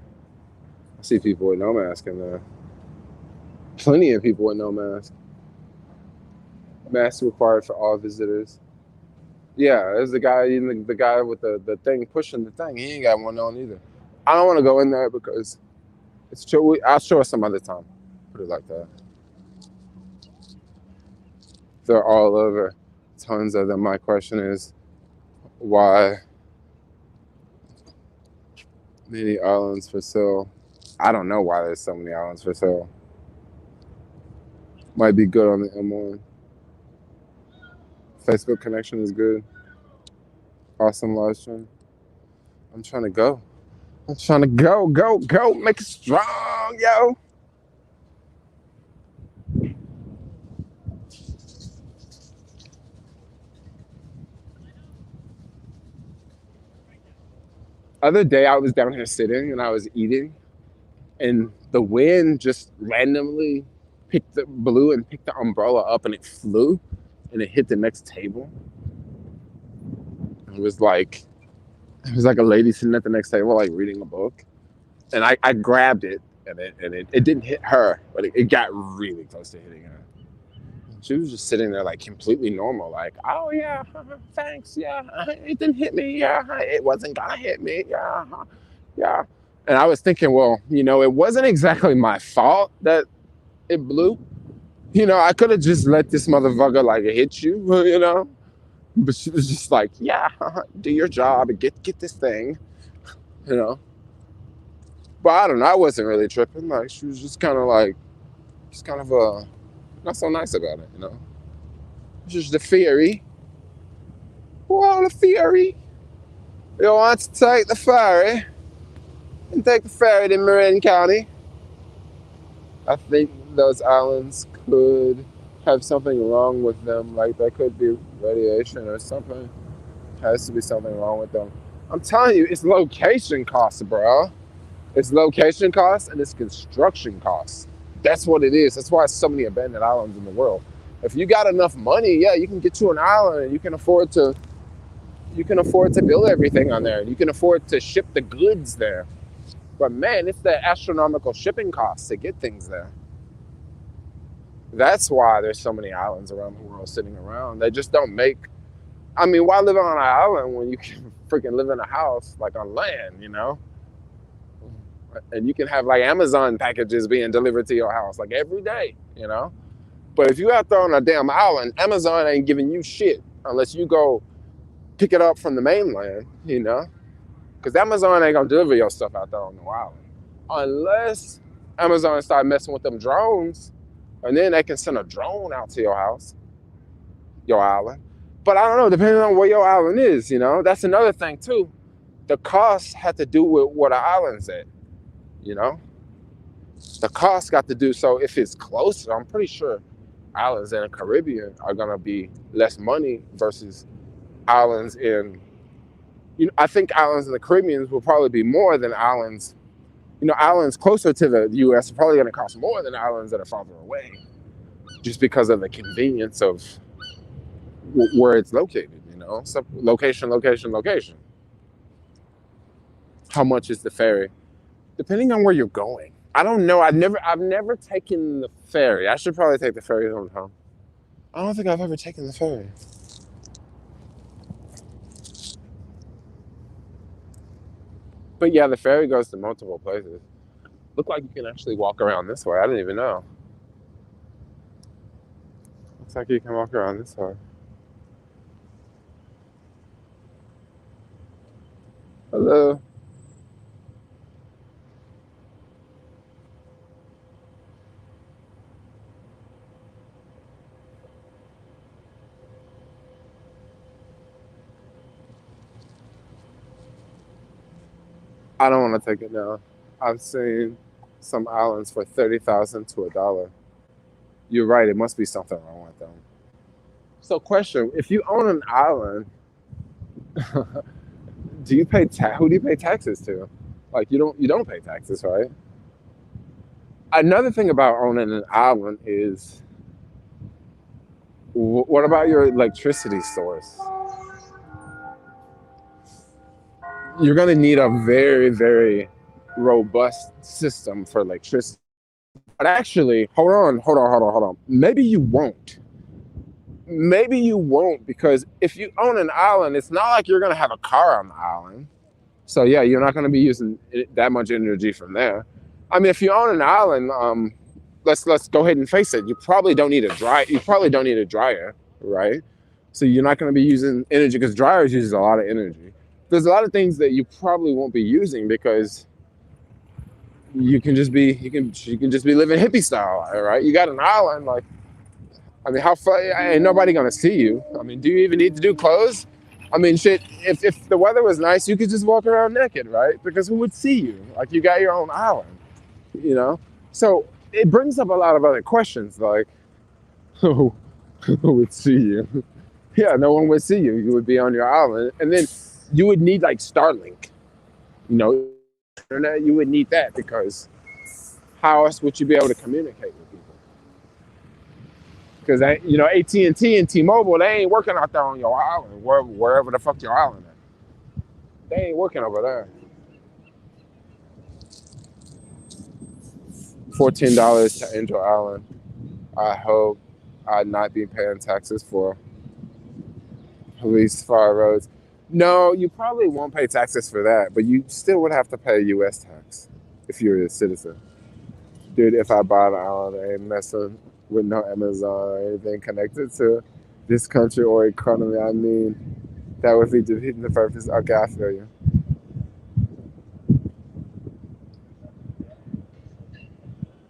with no mask in there. Plenty of people with no mask. Mask required for all visitors. Yeah, there's the guy, even the guy with the thing pushing the thing. He ain't got one on either. I don't want to go in there because it's true. I'll show us some other time. Put it like that. They're all over. Tons of them. My question is, why many islands for sale? I don't know why there's so many islands for sale. Might be good on the M1. Facebook connection is good. Awesome live stream. I'm trying to go. Go. Make it strong, yo. Other day I was down here sitting and I was eating, and the wind just randomly blew and picked the umbrella up, and it flew and it hit the next table. It was like a lady sitting at the next table, like reading a book, and I grabbed it, and it didn't hit her, but it got really close to hitting her. She was just sitting there like completely normal, like, oh yeah, thanks, yeah, it didn't hit me, yeah, it wasn't gonna hit me, yeah, yeah. And I was thinking, well, it wasn't exactly my fault that it blew. I could have just let this motherfucker like hit you, But she was just like, yeah, do your job and get this thing, But I don't know, I wasn't really tripping. Like, she was just kind of not so nice about it, It's just the theory. Well, the theory. You want to take the ferry and take the ferry to Marin County. I think those islands could have something wrong with them. Like, there could be radiation or something. Has to be something wrong with them. I'm telling you, it's location costs, bro. It's location costs and it's construction costs. That's what it is. That's why there's so many abandoned islands in the world. If you got enough money, yeah, you can get to an island and you can afford to build everything on there. You can afford to ship the goods there. But man, it's the astronomical shipping costs to get things there. That's why there's so many islands around the world sitting around. They just don't make. I mean, why live on an island when you can freaking live in a house like on land, And you can have like Amazon packages being delivered to your house like every day, But if you out there on a damn island, Amazon ain't giving you shit unless you go pick it up from the mainland, Because Amazon ain't gonna deliver your stuff out there on the island. Unless Amazon start messing with them drones, and then they can send a drone out to your house, your island. But I don't know, depending on where your island is, That's another thing too. The cost had to do with where the island's at, The cost got to do, so if it's closer, I'm pretty sure islands in the Caribbean are gonna be less money versus islands in, I think islands in the Caribbean will probably be more than islands, islands closer to the U.S. are probably gonna cost more than islands that are farther away, just because of the convenience of where it's located, So location. How much is the ferry? Depending on where you're going. I don't know. I've never taken the ferry. I should probably take the ferry sometime. I don't think I've ever taken the ferry. But yeah, the ferry goes to multiple places. Look like you can actually walk around this way. I didn't even know. Looks like you can walk around this way. Hello. I don't want to take it now. I've seen some islands for 30,000 to $1. You're right. It must be something wrong with them. So, question: if you own an island, do you pay who do you pay taxes to? Like you don't pay taxes, right? Another thing about owning an island is what about your electricity source? You're gonna need a very, very robust system for electricity. But actually, hold on. Maybe you won't. Maybe you won't, because if you own an island, it's not like you're gonna have a car on the island. So yeah, you're not gonna be using that much energy from there. I mean, if you own an island, let's go ahead and face it. You probably don't need a dryer, right? So you're not gonna be using energy, because dryers uses a lot of energy. There's a lot of things that you probably won't be using because you can just be living hippie style, right? You got an island, like, I mean, how far? Ain't nobody gonna see you. I mean, do you even need to do clothes? I mean, shit. If the weather was nice, you could just walk around naked, right? Because who would see you? Like, you got your own island, you know. So it brings up a lot of other questions, like, who would see you? Yeah, no one would see you. You would be on your island, and then you would need like Starlink, you know, internet. You would need that, because how else would you be able to communicate with people? Because you know, AT&T and T-Mobile, they ain't working out there on your island, wherever the fuck your island is. They ain't working over there. $14 to Angel Island. I hope I'd not be paying taxes for police fire roads. No, you probably won't pay taxes for that, but you still would have to pay U.S. tax if you're a citizen. Dude, if I buy the island, I ain't messing with no Amazon or anything connected to this country or economy. I mean, that would be defeating the purpose. Okay, I feel you.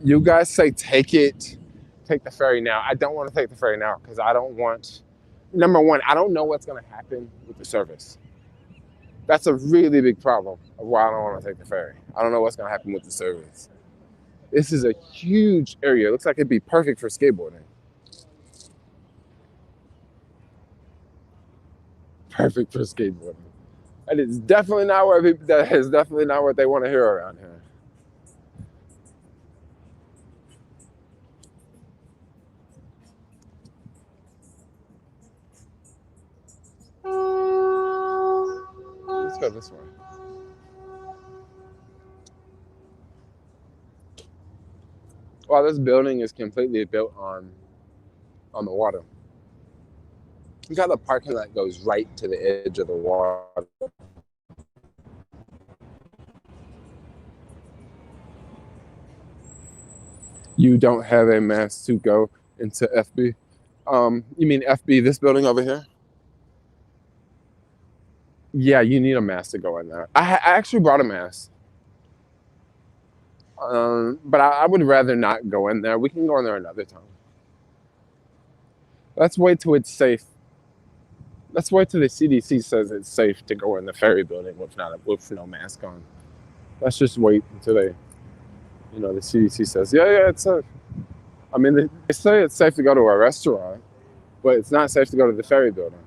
You guys say take the ferry now. I don't want to take the ferry now because I don't want, number one, I don't know what's going to happen with the service. That's a really big problem of why I don't want to take the ferry. I don't know what's going to happen with the service. This is a huge area. It looks like it'd be perfect for skateboarding. Perfect for skateboarding. And it's definitely not where people, that is definitely not what they want to hear around here. Let's go this way. Wow, this building is completely built on the water. You got the parking lot goes right to the edge of the water. You don't have a mask to go into FB. You mean FB, this building over here? Yeah, you need a mask to go in there. I actually brought a mask. But I would rather not go in there. We can go in there another time. Let's wait till it's safe. Let's wait till the CDC says it's safe to go in the ferry building with no mask on. Let's just wait until the CDC says, yeah, it's safe. I mean, they say it's safe to go to a restaurant, but it's not safe to go to the ferry building.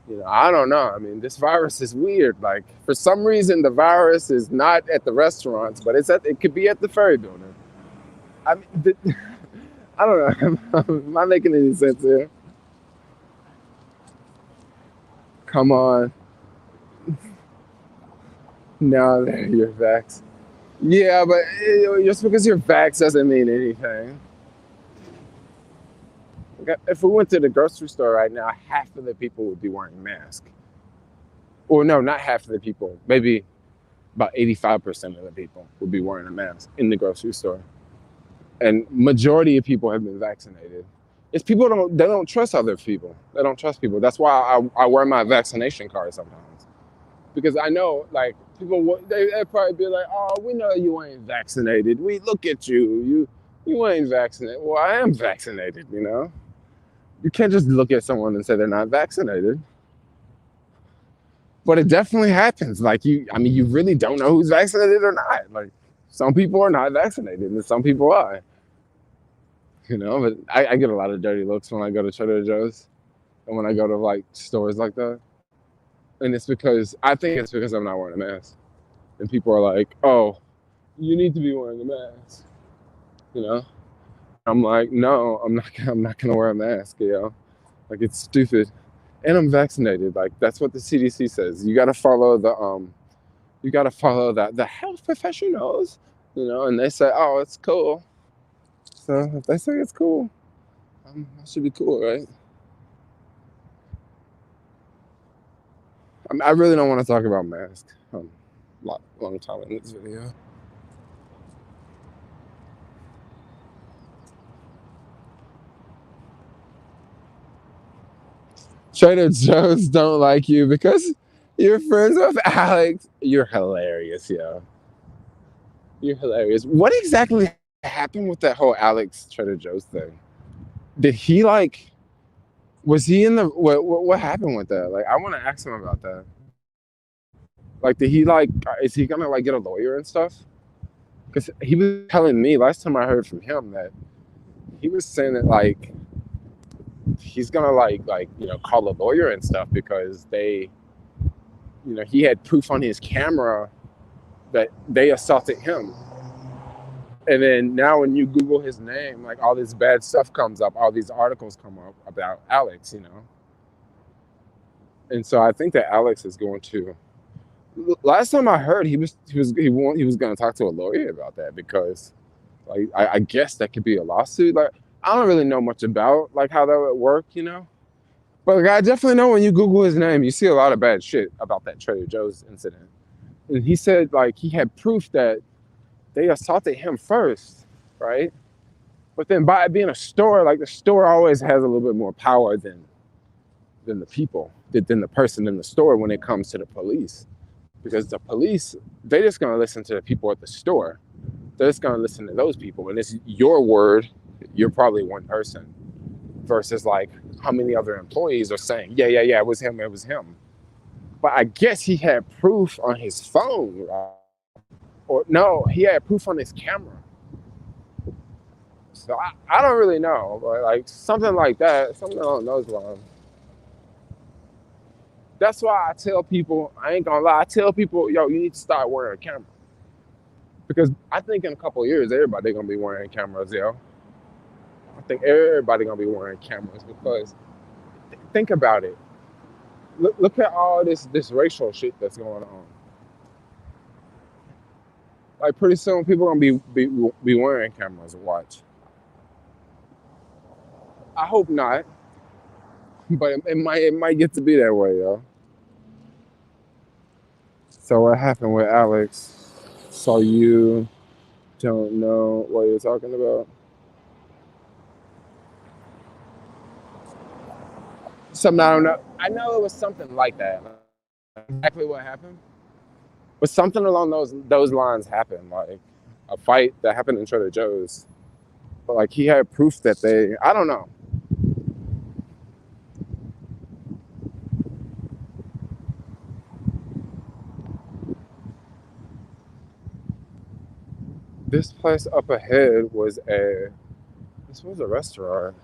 You know, I don't know. I mean, this virus is weird. Like, for some reason, the virus is not at the restaurants, but it could be at the ferry building. I mean, I don't know. Am I making any sense here? Come on. No, you're vaxxed. Yeah, but just because you're vaxxed doesn't mean anything. If we went to the grocery store right now, half of the people would be wearing masks. Or no, not half of the people. Maybe about 85% of the people would be wearing a mask in the grocery store. And majority of people have been vaccinated. It's people they don't trust other people. They don't trust people. That's why I wear my vaccination card sometimes. Because I know, like, people, they probably be like, oh, we know you ain't vaccinated. We look at you. You ain't vaccinated. Well, I am vaccinated, you know? You can't just look at someone and say they're not vaccinated. But it definitely happens. Like, you really don't know who's vaccinated or not. Like, Some people are not vaccinated, and some people are. But I get a lot of dirty looks when I go to Trader Joe's and when I go to like stores like that. And I think it's because I'm not wearing a mask. And people are like, "Oh, you need to be wearing a mask." You know? I'm like, "No, I'm not. I'm not gonna wear a mask. Like it's stupid." And I'm vaccinated. Like that's what the CDC says. You gotta follow the health professionals. And they say, "Oh, it's cool." So if they say it's cool, that should be cool, right? I really don't want to talk about masks. Long time in this video. Trader Joe's don't like you because you're friends with Alex. You're hilarious, yo. You're hilarious. What exactly happened with that whole Alex Trader Joe's thing? Did he was he in the what happened with that? Like I want to ask him about that. Like did he is he gonna get a lawyer and stuff? Because he was telling me last time I heard from him that he was saying that he's gonna call a lawyer and stuff because he had proof on his camera that they assaulted him. And then now when you Google his name, like all this bad stuff comes up, all these articles come up about Alex. And so I think that Alex is going to. Last time I heard, he was going to talk to a lawyer about that because, I guess that could be a lawsuit. Like I don't really know much about how that would work, But I definitely know when you Google his name, you see a lot of bad shit about that Trader Joe's incident. And he said he had proof that they assaulted him first, right? But then by it being a store, the store always has a little bit more power than the people, than the person in the store when it comes to the police. Because the police, they're just gonna listen to the people at the store. They're just gonna listen to those people. And it's your word, you're probably one person. Versus how many other employees are saying, yeah, it was him. But I guess he had proof on his phone, right? Or no, he had proof on his camera. So I don't really know, but something like that, something along those lines. That's why I tell people, I ain't gonna lie, I tell people, yo, you need to start wearing a camera. Because I think in a couple of years, everybody gonna be wearing cameras, yo. I think everybody gonna be wearing cameras because think about it. Look at all this racial shit that's going on. Pretty soon, people gonna be wearing cameras. Watch. I hope not, but it might get to be that way, yo. So what happened with Alex? So you don't know what you're talking about? Something I don't know. I know it was something like that. Exactly what happened? But something along those lines happened, like a fight that happened in Trader Joe's. But he had proof that I don't know. This place up ahead was a restaurant.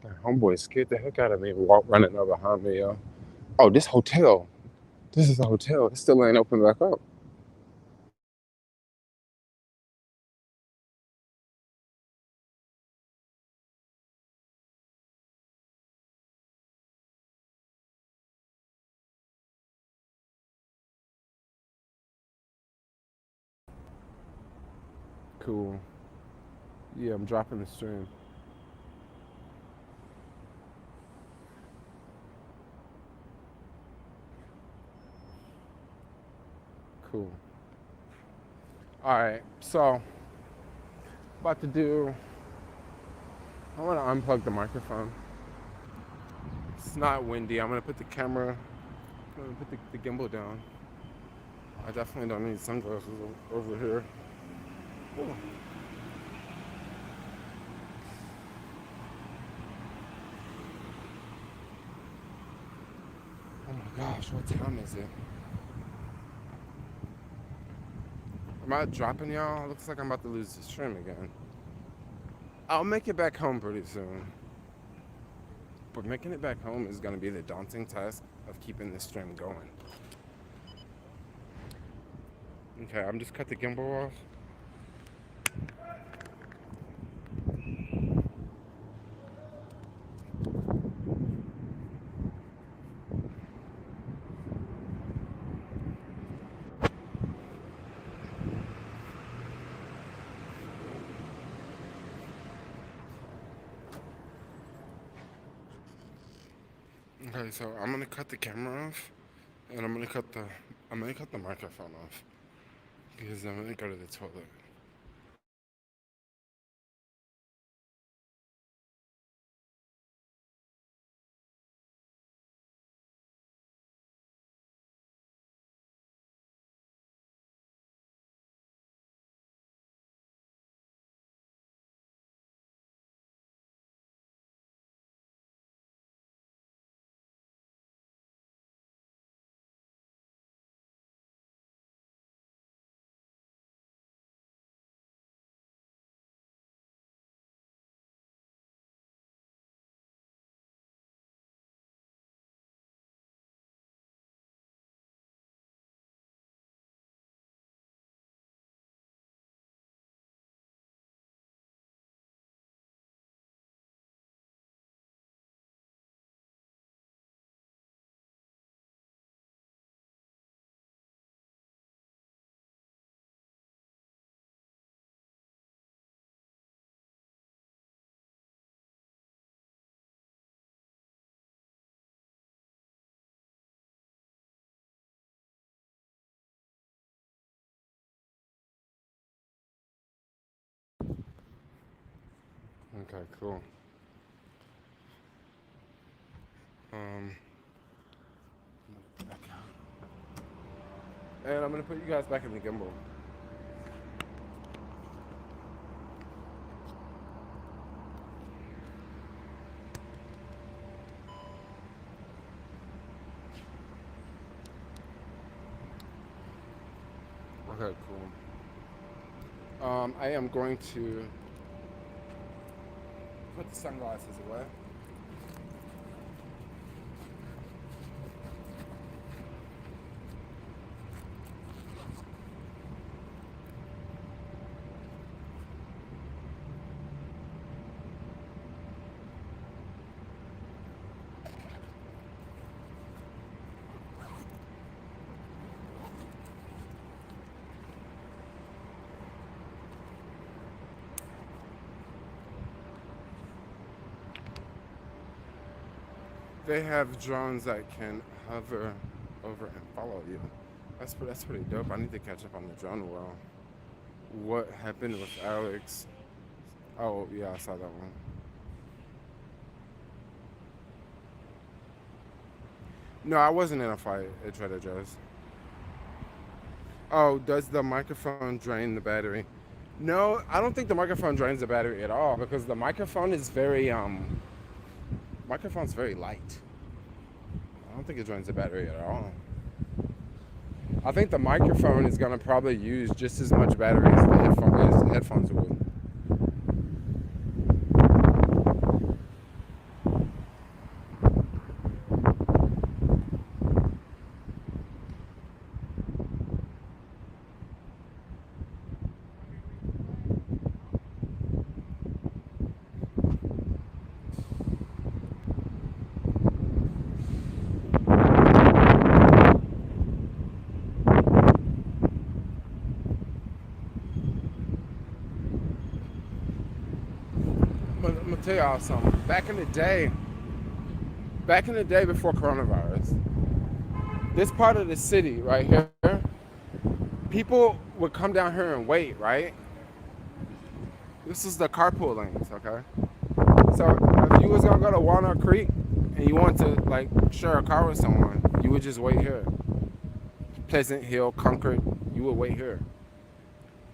My homeboy scared the heck out of me running up behind me, yo. Oh, this hotel. This is a hotel. It still ain't open back up. Cool. Yeah, I'm dropping the stream. Cool. All right, so I want to unplug the microphone. It's not windy. I'm gonna put the gimbal down. I definitely don't need sunglasses over here. Ooh. Oh my gosh, what time is it? Am I dropping y'all? Looks like I'm about to lose the stream again. I'll make it back home pretty soon. But making it back home is going to be the daunting task of keeping this stream going. Okay, I'm just cut the gimbal off. Okay, so I'm gonna cut the camera off, and I'm gonna cut the microphone off because I'm gonna go to the toilet. Okay, cool. Back out. And I'm gonna put you guys back in the gimbal. Okay, cool. I am going to put the sunglasses away. They have drones that can hover over and follow you. That's pretty dope. I need to catch up on the drone world. What happened with Alex? Oh yeah, I saw that one. No, I wasn't in a fight at Trader Joe's. Oh, does the microphone drain the battery? No, I don't think the microphone drains the battery at all because the microphone is microphone's very light. I don't think it drains the battery at all. I think the microphone is gonna probably use just as much battery as the headphones would. But I'm gonna tell y'all something. Back in the day before coronavirus, this part of the city right here, people would come down here and wait, right? This is the carpool lanes, okay? So if you was gonna go to Walnut Creek and you want to like share a car with someone, you would just wait here. Pleasant Hill, Concord, you would wait here.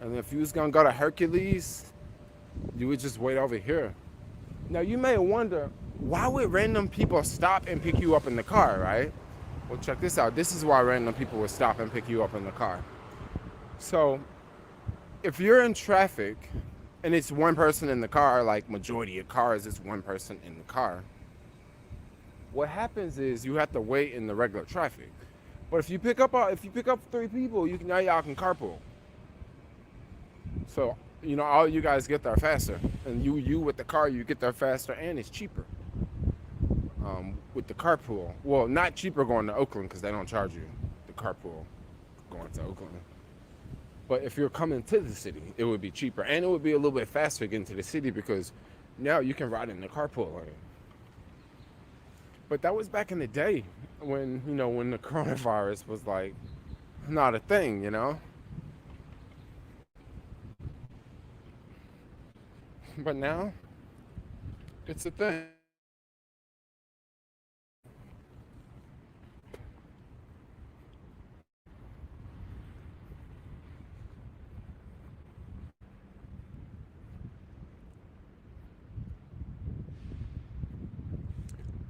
And if you was gonna go to Hercules, you would just wait over here. Now you may wonder, why would random people stop and pick you up in the car, right? Well, check this out. This is why random people would stop and pick you up in the car. So, if you're in traffic and it's one person in the car, like majority of cars, it's one person in the car. What happens is you have to wait in the regular traffic. But if you pick up three people, now y'all can carpool. So all you guys get there faster, and you with the car you get there faster, and it's cheaper. With the carpool, well, not cheaper going to Oakland because they don't charge you the carpool going to Oakland. But if you're coming to the city, it would be cheaper, and it would be a little bit faster getting to the city because now you can ride in the carpool lane. But that was back in the day when when the coronavirus was like not a thing. But now it's a thing.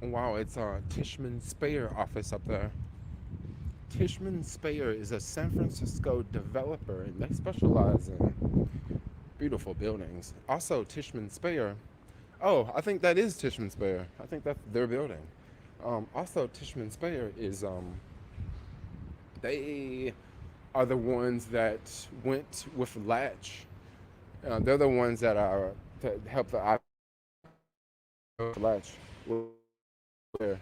Wow, it's a Tishman Speyer office up there. Tishman Speyer is a San Francisco developer, and they specialize in beautiful buildings. Also, Tishman Speyer. Oh, I think that is Tishman Speyer. I think that's their building. Also, Tishman Speyer is they are the ones that went with Latch. They're the ones that are to help the Latch. There.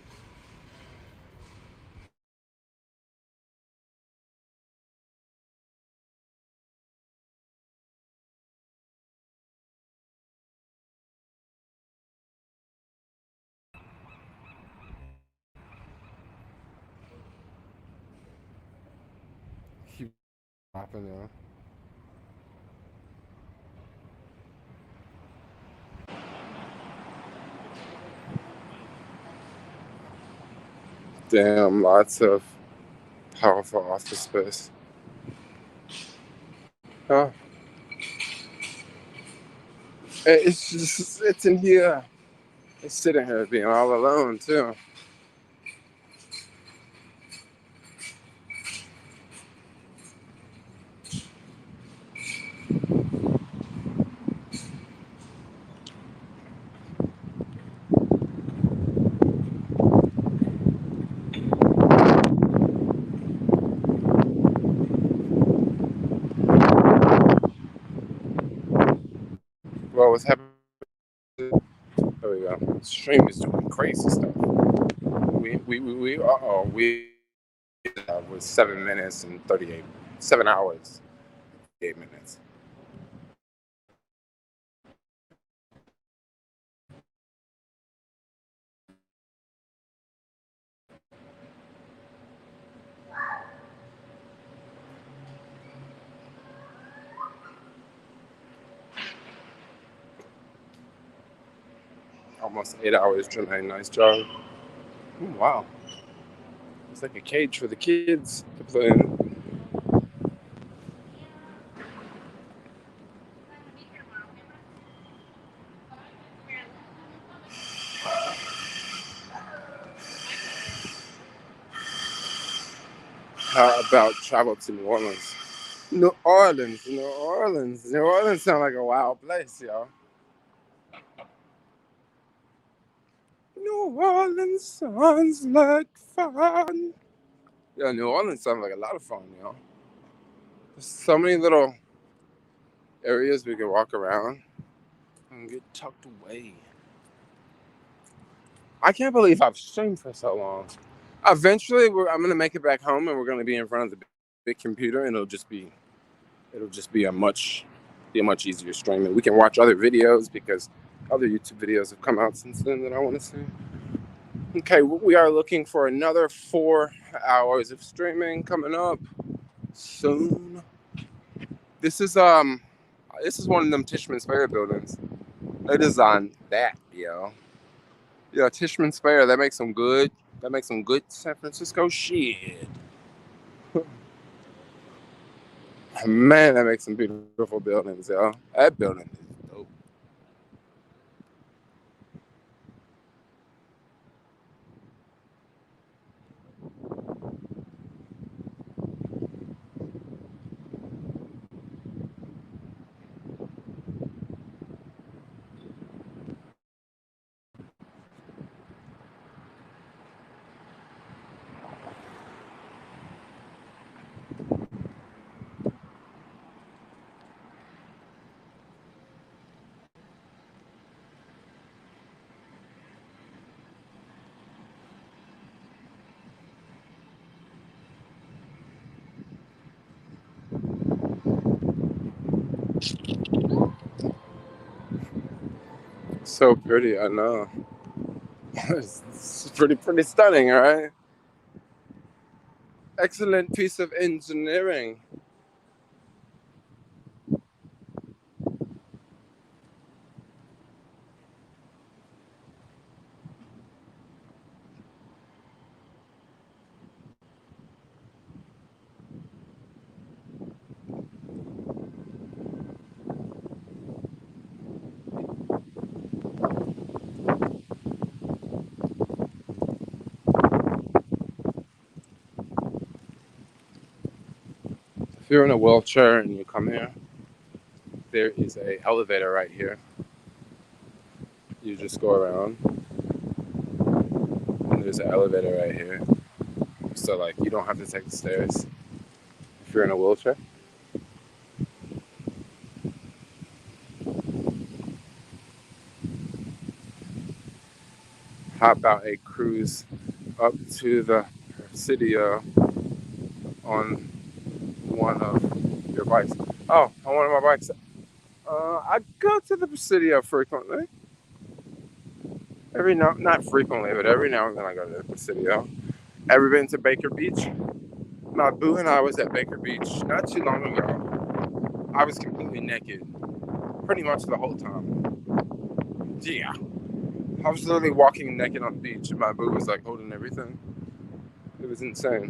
Keep popping there. Damn, lots of powerful office space. Oh, it's in here. It's sitting here being all alone too. Well, what's happening? There we go. Stream is doing crazy stuff. We was 7 minutes and 38, 7 hours, 8 minutes. Almost 8 hours, Janae. Nice job. Ooh, wow. It's like a cage for the kids to play in. How about travel to New Orleans? New Orleans, New Orleans. New Orleans sound like a wild place, y'all. New Orleans sounds like fun. Yeah, New Orleans sounds like a lot of fun, y'all. There's so many little areas we can walk around and get tucked away. I can't believe I've streamed for so long. Eventually, I'm gonna make it back home, and we're gonna be in front of the big computer, and it'll just be a much easier stream, and we can watch other videos because other YouTube videos have come out since then that I want to see. Okay, we are looking for another 4 hours of streaming coming up soon. This is one of them Tishman Speyer buildings. They designed that, yo. Yeah, Tishman Speyer. That makes some good San Francisco shit. Man, that makes some beautiful buildings, yo. That building is dope. So pretty, I know. It's pretty stunning, right? Excellent piece of engineering. If you're in a wheelchair and you come here, there is a elevator right here. You just go around, and there's an elevator right here. So like you don't have to take the stairs if you're in a wheelchair. Hop out a cruise up to the Presidio on one of your bikes. Oh, on one of my bikes. I go to the Presidio frequently. Not frequently, but every now and then I go to the Presidio. Ever been to Baker Beach? My boo and I was at Baker Beach not too long ago. I was completely naked, pretty much the whole time. Yeah. I was literally walking naked on the beach, and my boo was like holding everything. It was insane.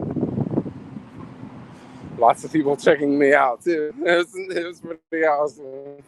Lots of people checking me out too. It was pretty awesome.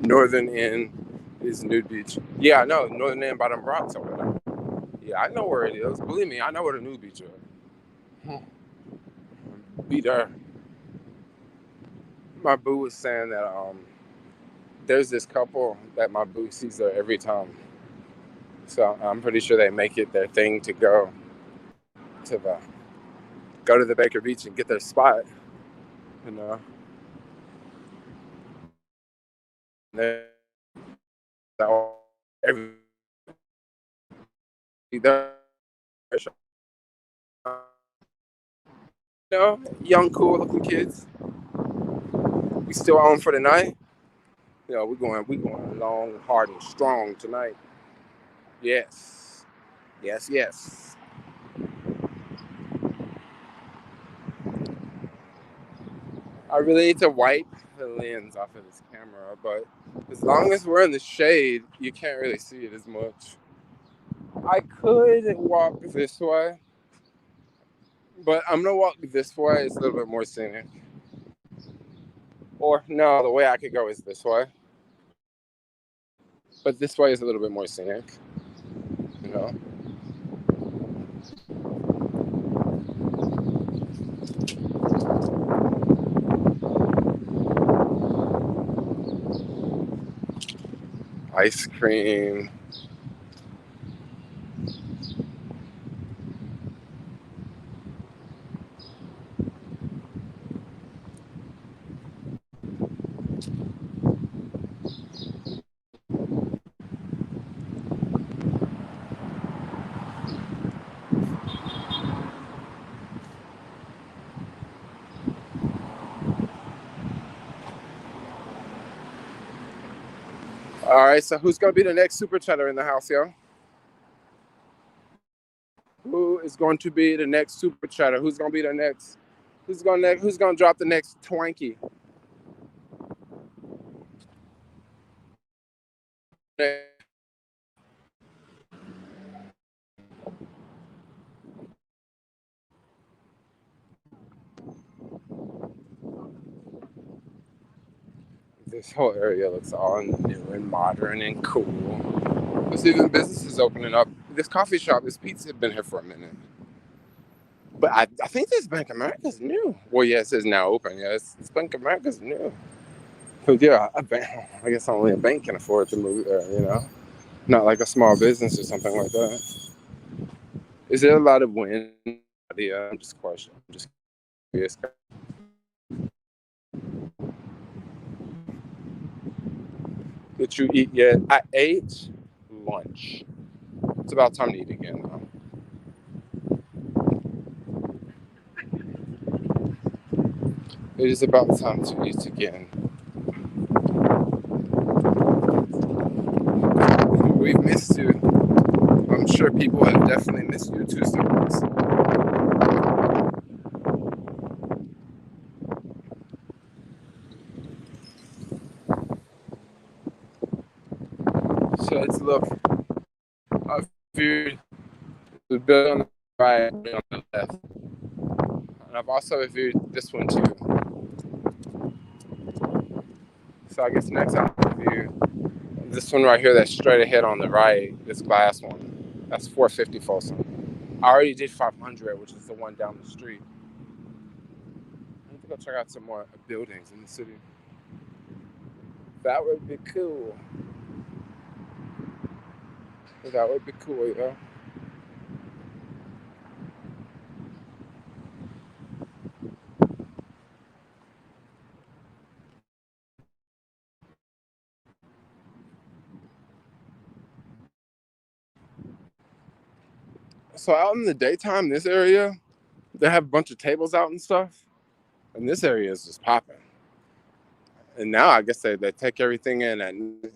Northern End is Nude Beach. Yeah, I know. Northern End by them rocks over there. Yeah, I know where it is. Believe me, I know where the Nude Beach is. Be there. My boo was saying that there's this couple that my boo sees there every time. So I'm pretty sure they make it their thing to to the Baker Beach and get their spot. You know. Every young, cool looking kids. We still on for the night. We're going long, hard, and strong tonight. Yes. Yes, yes. I really need to wipe the lens off of this camera, but as long as we're in the shade, you can't really see it as much. I could walk this way, but I'm gonna walk this way. It's a little bit more scenic. Or no, the way I could go is this way. But this way is a little bit more scenic, you know. Ice cream. All right, so who's gonna be the next super chatter in the house, yo? Who is going to be the next super chatter? Who's gonna be the next? Who's gonna drop the next twanky? This whole area looks all new and modern and cool. There's even businesses opening up. This coffee shop, this pizza, had been here for a minute. But I think this Bank of America's new. Well, yeah, it says now open. Yeah, this Bank of America's new. But yeah, I guess only a bank can afford to move there, you know? Not like a small business or something like that. Is there a lot of wind? Yeah, I'm just questioning. I'm just curious. Did you eat yet? I ate lunch. It's about time to eat again now. It is about time to eat again. We've missed you. I'm sure people have definitely missed you too, students. So let's look. I've viewed the building on the right, on the left. And I've also reviewed this one too. So I guess next I'll review this one right here that's straight ahead on the right, this glass one. That's 450 Folsom. I already did 500, which is the one down the street. I need to go check out some more buildings in the city. That would be cool. That would be cool, yeah. So out in the daytime, this area, they have a bunch of tables out and stuff. And this area is just popping. And now I guess they take everything in at night.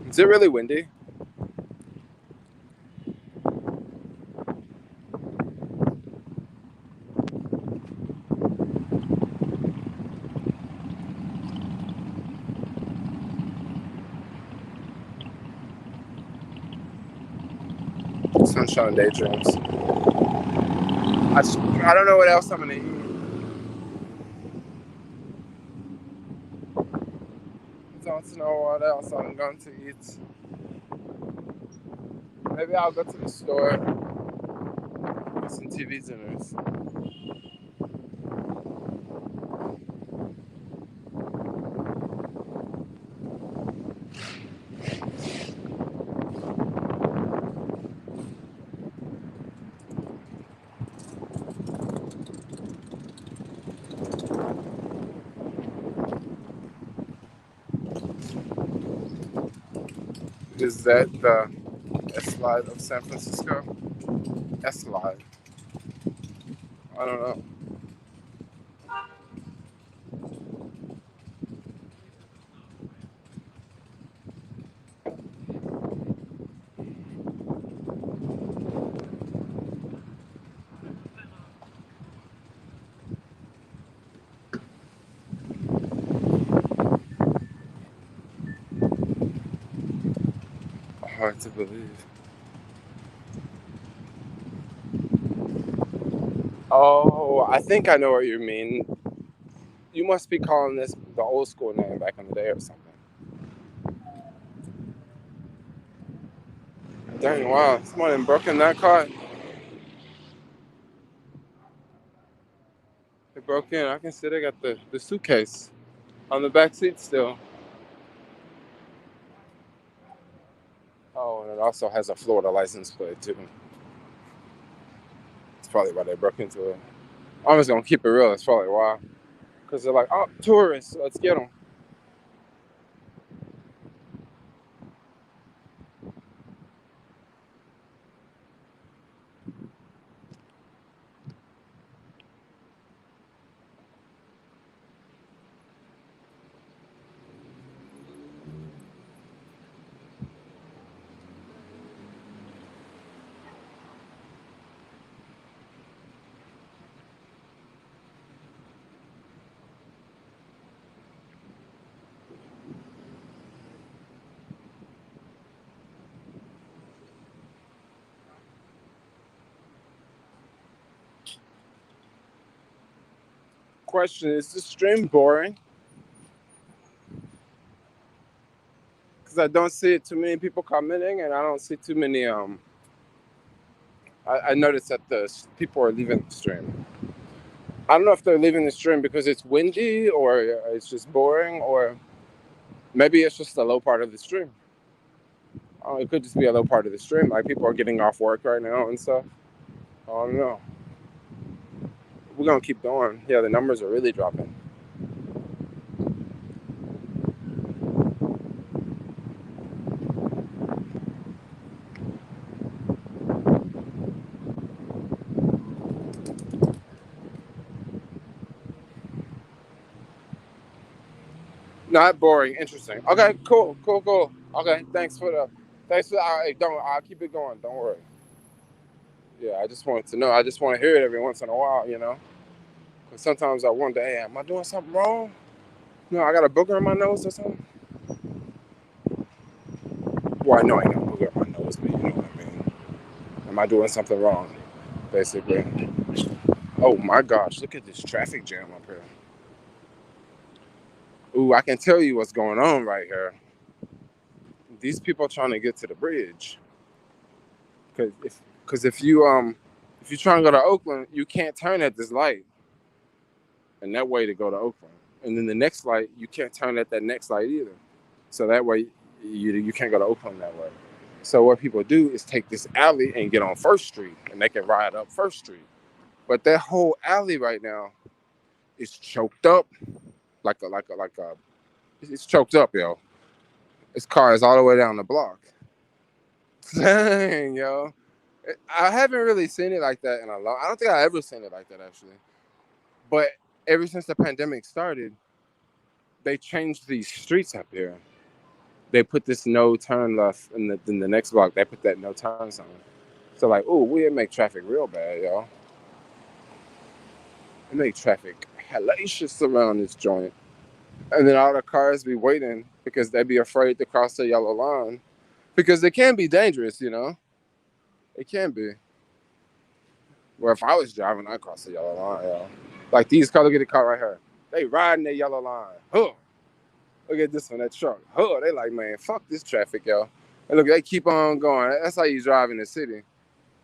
Is it really windy? Sunshine daydreams. I don't know what else I'm gonna eat. I don't know what else I'm going to eat. Maybe I'll go to the store, get some TV dinners. Is that the S-Slide of San Francisco? S-Slide. I don't know. Hard to believe. Oh, I think I know what you mean. You must be calling this the old school name back in the day or something. Dang, wow. Someone broke in that car. They broke in. I can see they got the suitcase on the back seat still. Oh, and it also has a Florida license plate too. It's probably why they broke into it. I'm just gonna keep it real. It's probably why. Because they're like, oh, tourists, let's get them. Question: is this stream boring? Because I don't see too many people commenting, and I don't see too many. I noticed that the people are leaving the stream. I don't know if they're leaving the stream because it's windy, or it's just boring, or maybe it's just a low part of the stream. It could just be a low part of the stream. Like people are getting off work right now and stuff. I don't know. We're gonna keep going. Yeah, the numbers are really dropping. Not boring, interesting. Okay, cool. Okay, thanks for the. I'll keep it going. Don't worry. Yeah, I just wanted to know. I just want to hear it every once in a while, you know. Because sometimes I wonder, hey, am I doing something wrong? No, I got a booger in my nose or something. Well, I know I got a booger in my nose, but you know what I mean. Am I doing something wrong? Basically. Oh my gosh, look at this traffic jam up here. Ooh, I can tell you what's going on right here. These people are trying to get to the bridge. Because if you're trying to go to Oakland, you can't turn at this light and that way to go to Oakland. And then the next light, you can't turn at that next light either. So that way you can't go to Oakland that way. So what people do is take this alley and get on First Street, and they can ride up First Street. But that whole alley right now is choked up it's choked up, yo. It's cars all the way down the block. Dang, yo. I haven't really seen it like that in a long. I don't think I ever seen it like that actually. But ever since the pandemic started, they changed these streets up here. They put this no turn left in the next block. They put that no turn sign. So like, ooh, we make traffic real bad, yo. It make traffic hellacious around this joint. And then all the cars be waiting because they be afraid to cross the yellow line. Because it can be dangerous, you know? It can be. Well, if I was driving, I'd cross the yellow line, yo. Like these cars, look at the car right here. They riding the yellow line. Huh. Look at this one, that truck. Huh. They like, man, fuck this traffic, yo. And look, they keep on going. That's how you drive in the city.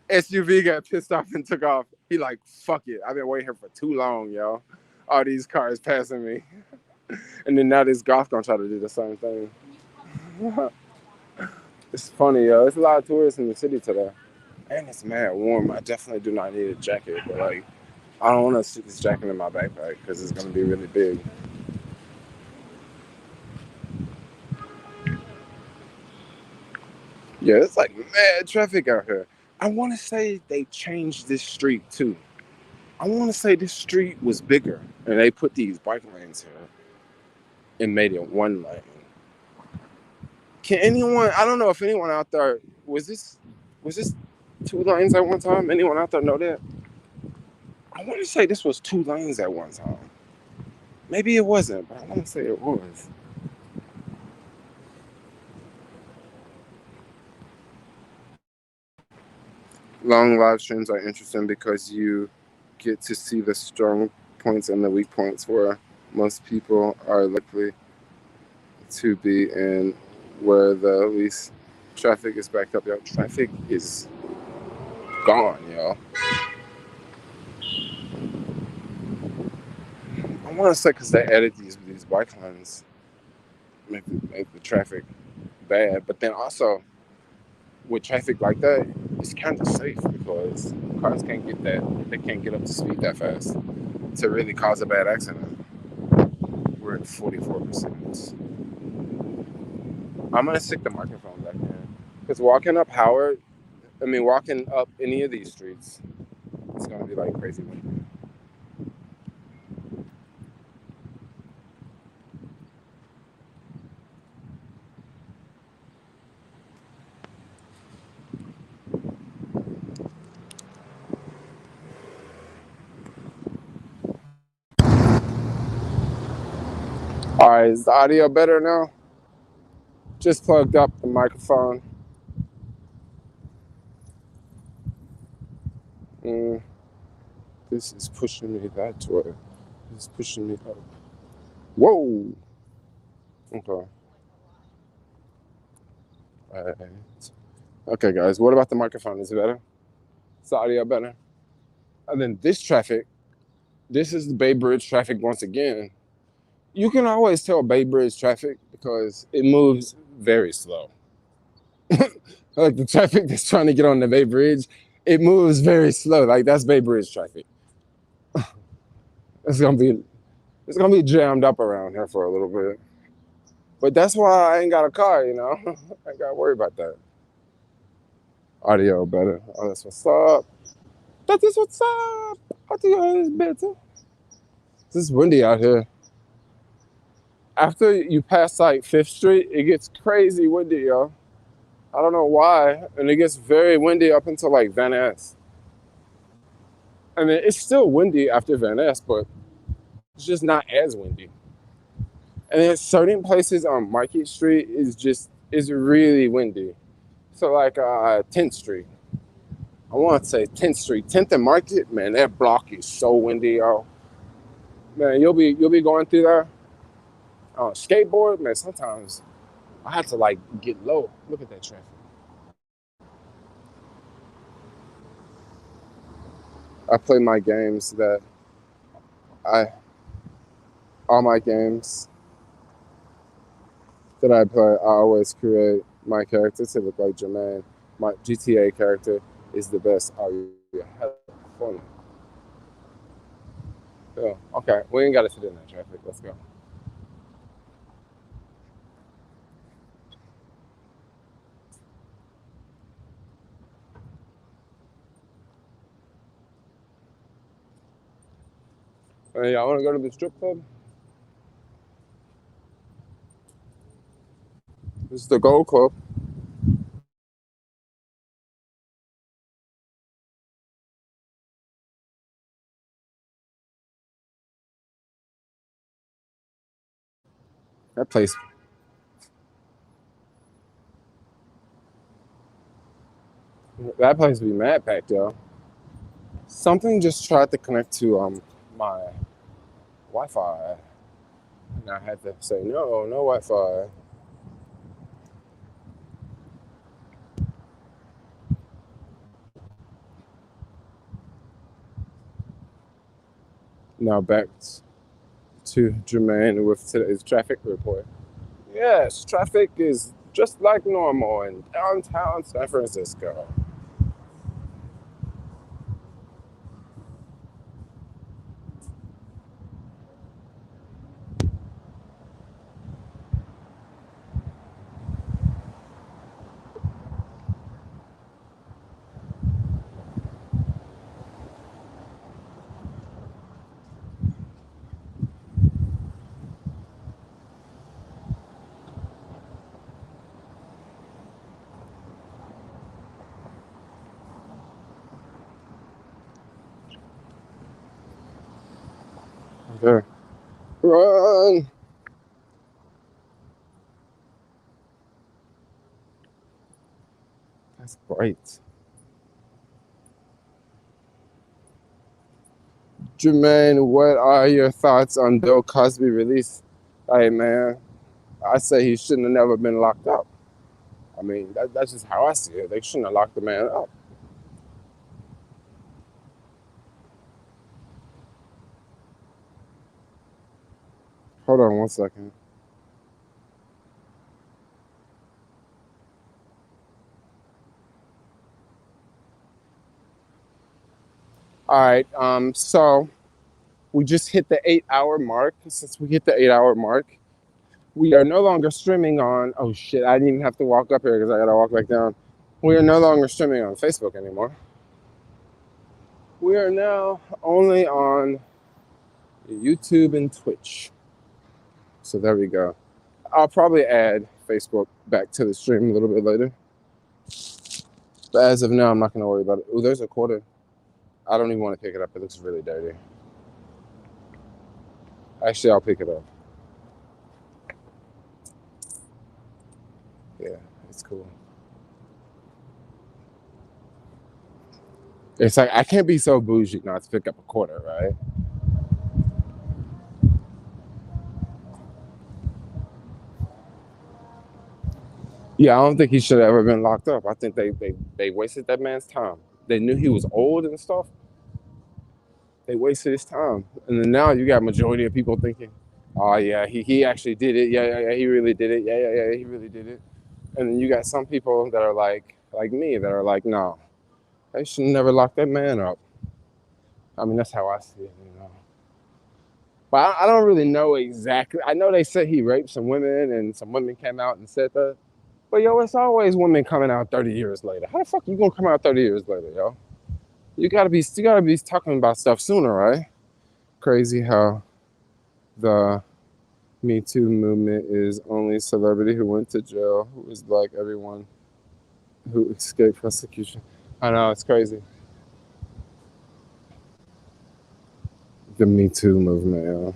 SUV got pissed off and took off. He like, fuck it. I've been waiting here for too long, yo. All these cars passing me. And then now this golf gonna try to do the same thing. It's funny, yo. There's a lot of tourists in the city today. And it's mad warm. I definitely do not need a jacket, but like, I don't want to stick this jacket in my backpack because it's gonna be really big. Yeah, it's like mad traffic out here. I want to say they changed this street too. I want to say this street was bigger, and they put these bike lanes here and made it one lane. Can anyone? I don't know if anyone out there was this two lanes at one time. Anyone out there know that? I want to say this was two lanes at one time. Maybe it wasn't, but I want to say it was. Long live streams are interesting because you get to see the strong points and the weak points where most people are likely to be and where the least traffic is backed up. Yo, traffic is gone, yo. I want to say because they added these bike lanes, make the traffic bad. But then also, with traffic like that, it's kind of safe because cars can't get that. They can't get up to speed that fast to really cause a bad accident. We're at 44%. I'm gonna stick the microphone back in because walking up walking up any of these streets, it's gonna be like crazy. All right, is the audio better now? Just plugged up the microphone. Mm, this is pushing me that way. It's pushing me up. Whoa. Okay. All right. Okay, guys. What about the microphone? Is it better? Is the audio better? And then this traffic. This is the Bay Bridge traffic once again. You can always tell Bay Bridge traffic because it moves very slow. Like the traffic that's trying to get on the Bay Bridge, it moves very slow. Like that's Bay Bridge traffic. It's gonna be jammed up around here for a little bit. But that's why I ain't got a car, you know. I ain't gotta worry about that. Audio better. Oh, that's what's up. That is what's up. Audio is better. This is windy out here. After you pass like 5th Street, it gets crazy windy, yo. I don't know why. And it gets very windy up until like Van Ness. I mean, it's still windy after Van Ness, but it's just not as windy. And then certain places on Market Street is really windy. So like 10th Street. I want to say 10th Street, 10th and Market, man, that block is so windy, yo. Man, you'll be going through there on a skateboard, man. Sometimes I have to like get low. Look at that traffic. I play my games I all my games that I play, I always create my character to look like Jermaine. My GTA character is the best. Oh, yeah, hell, funny. Yeah, okay, we ain't got to sit in that traffic. Let's go. Hey, y'all want to go to the strip club? This is the Gold Club. That place be mad packed, yo. Something just tried to connect to my Wi-Fi, and I had to say no Wi-Fi. Now back to Jermaine with today's traffic report. Yes, traffic is just like normal in downtown San Francisco. Okay. Run! That's great. Jermaine, what are your thoughts on Bill Cosby release? Hey, man, I say he shouldn't have never been locked up. I mean, that's just how I see it. They shouldn't have locked the man up. Hold on one second. All right. So we just hit the 8-hour mark. Since we hit the 8-hour mark, we are no longer streaming on. Oh shit! I didn't even have to walk up here because I gotta walk back down. We are no longer streaming on Facebook anymore. We are now only on YouTube and Twitch. So there we go. I'll probably add Facebook back to the stream a little bit later. But as of now, I'm not going to worry about it. Oh, there's a quarter. I don't even want to pick it up. It looks really dirty. Actually, I'll pick it up. Yeah, it's cool. It's like, I can't be so bougie not to pick up a quarter, right? Yeah, I don't think he should have ever been locked up. I think they wasted that man's time. They knew he was old and stuff. They wasted his time. And then now you got majority of people thinking, oh yeah, he actually did it. Yeah, he really did it. Yeah, he really did it. And then you got some people that are like me, that are like, no, they should never lock that man up. I mean, that's how I see it, you know. But I don't really know exactly. I know they said he raped some women and some women came out and said that. But yo, it's always women coming out 30 years later. How the fuck you gonna come out 30 years later, yo? You gotta be talking about stuff sooner, right? Crazy how the Me Too movement is only celebrity who went to jail who is like everyone who escaped prosecution. I know, it's crazy. The Me Too movement,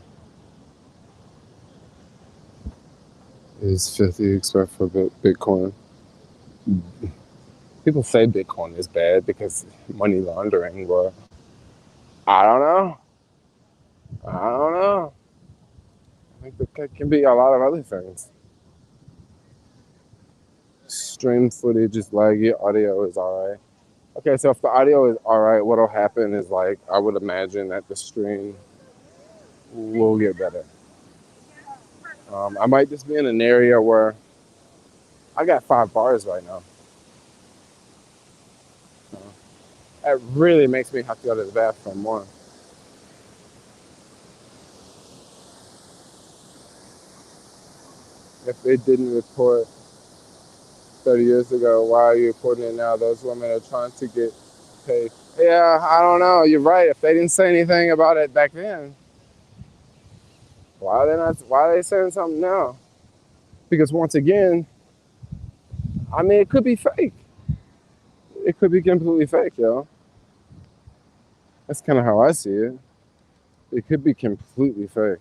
is 50 except for Bitcoin. People say Bitcoin is bad because money laundering, but I don't know. I think that can be a lot of other things. Stream footage is laggy, audio is alright. Okay, so if the audio is alright, what'll happen is like, I would imagine that the stream will get better. I might just be in an area where I got 5 bars right now. That really makes me have to go to the bathroom more. If they didn't report 30 years ago, why are you reporting it now? Those women are trying to get paid. Yeah, I don't know. You're right. If they didn't say anything about it back then, why are they saying something now? Because once again, I mean, it could be fake. It could be completely fake, yo. That's kind of how I see it. It could be completely fake.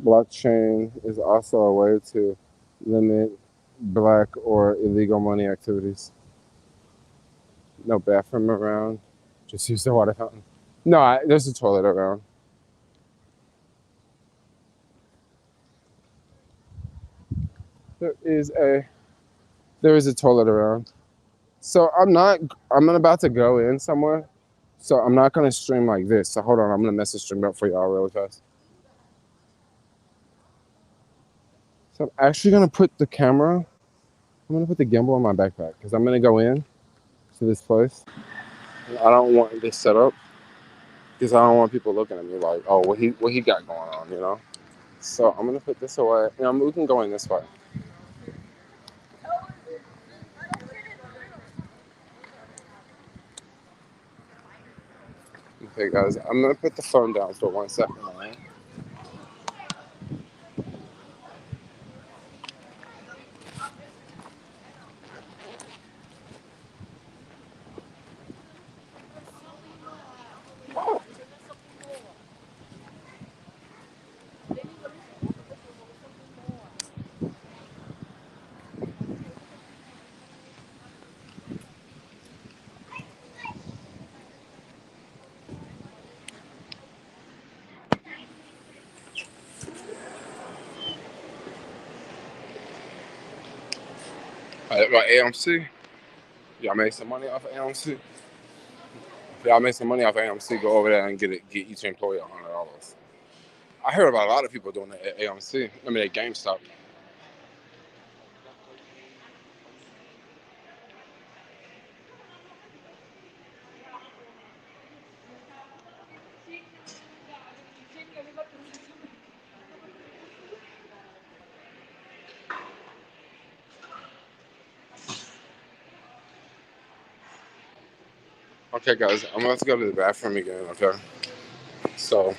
Blockchain is also a way to limit black or illegal money activities. No bathroom around. Just use the water fountain. No, there's a toilet around. There is a toilet around. So I'm about to go in somewhere. So I'm not gonna stream like this. So hold on, I'm gonna mess the stream up for y'all really fast. So I'm actually gonna put the camera, I'm gonna put the gimbal in my backpack because I'm gonna go in to this place. I don't want this set up because I don't want people looking at me like, oh, what he got going on, you know? So I'm gonna put this away. You know, we can go in this way. Okay, guys, I'm gonna put the phone down for 1 second, all right? About AMC, y'all made some money off of AMC. If y'all made some money off of AMC, go over there and get each employee $100. I heard about a lot of people doing that at AMC. I mean, at GameStop. Okay, guys, I'm about to go to the bathroom again. Okay, so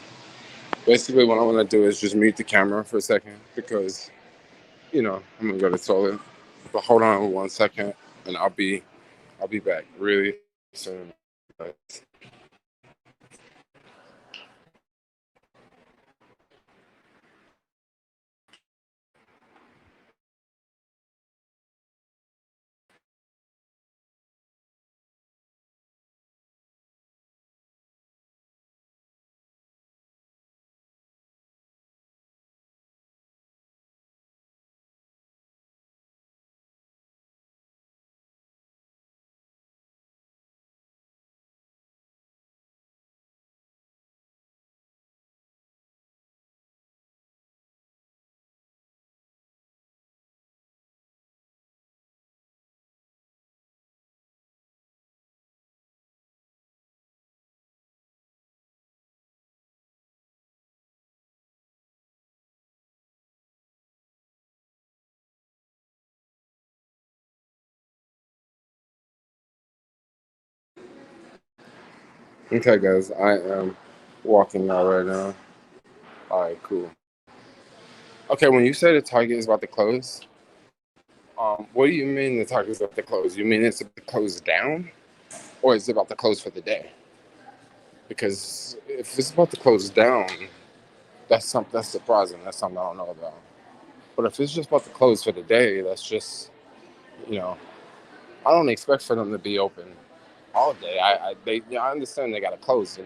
basically, what I want to do is just mute the camera for a second because I'm gonna go to the toilet. But hold on 1 second, and I'll be back really soon. Guys. Okay, guys, I am walking out right now. All right, cool. Okay, when you say the Target is about to close, what do you mean the Target is about to close? You mean it's about to close down, or is it about to close for the day? Because if it's about to close down, that's surprising. That's something I don't know about. But if it's just about to close for the day, that's just you know I don't expect for them to be open all day. I understand they gotta close.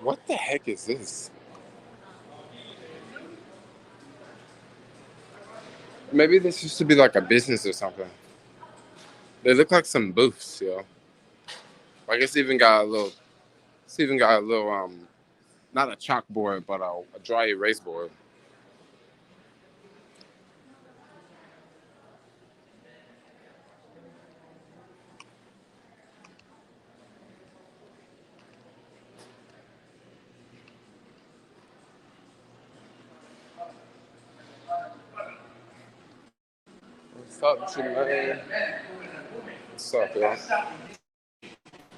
What the heck is this? Maybe this used to be like a business or something. They look like some booths, yo. Like it's even got a little not a chalkboard, but a dry erase board. What's up, man? What's up, yo?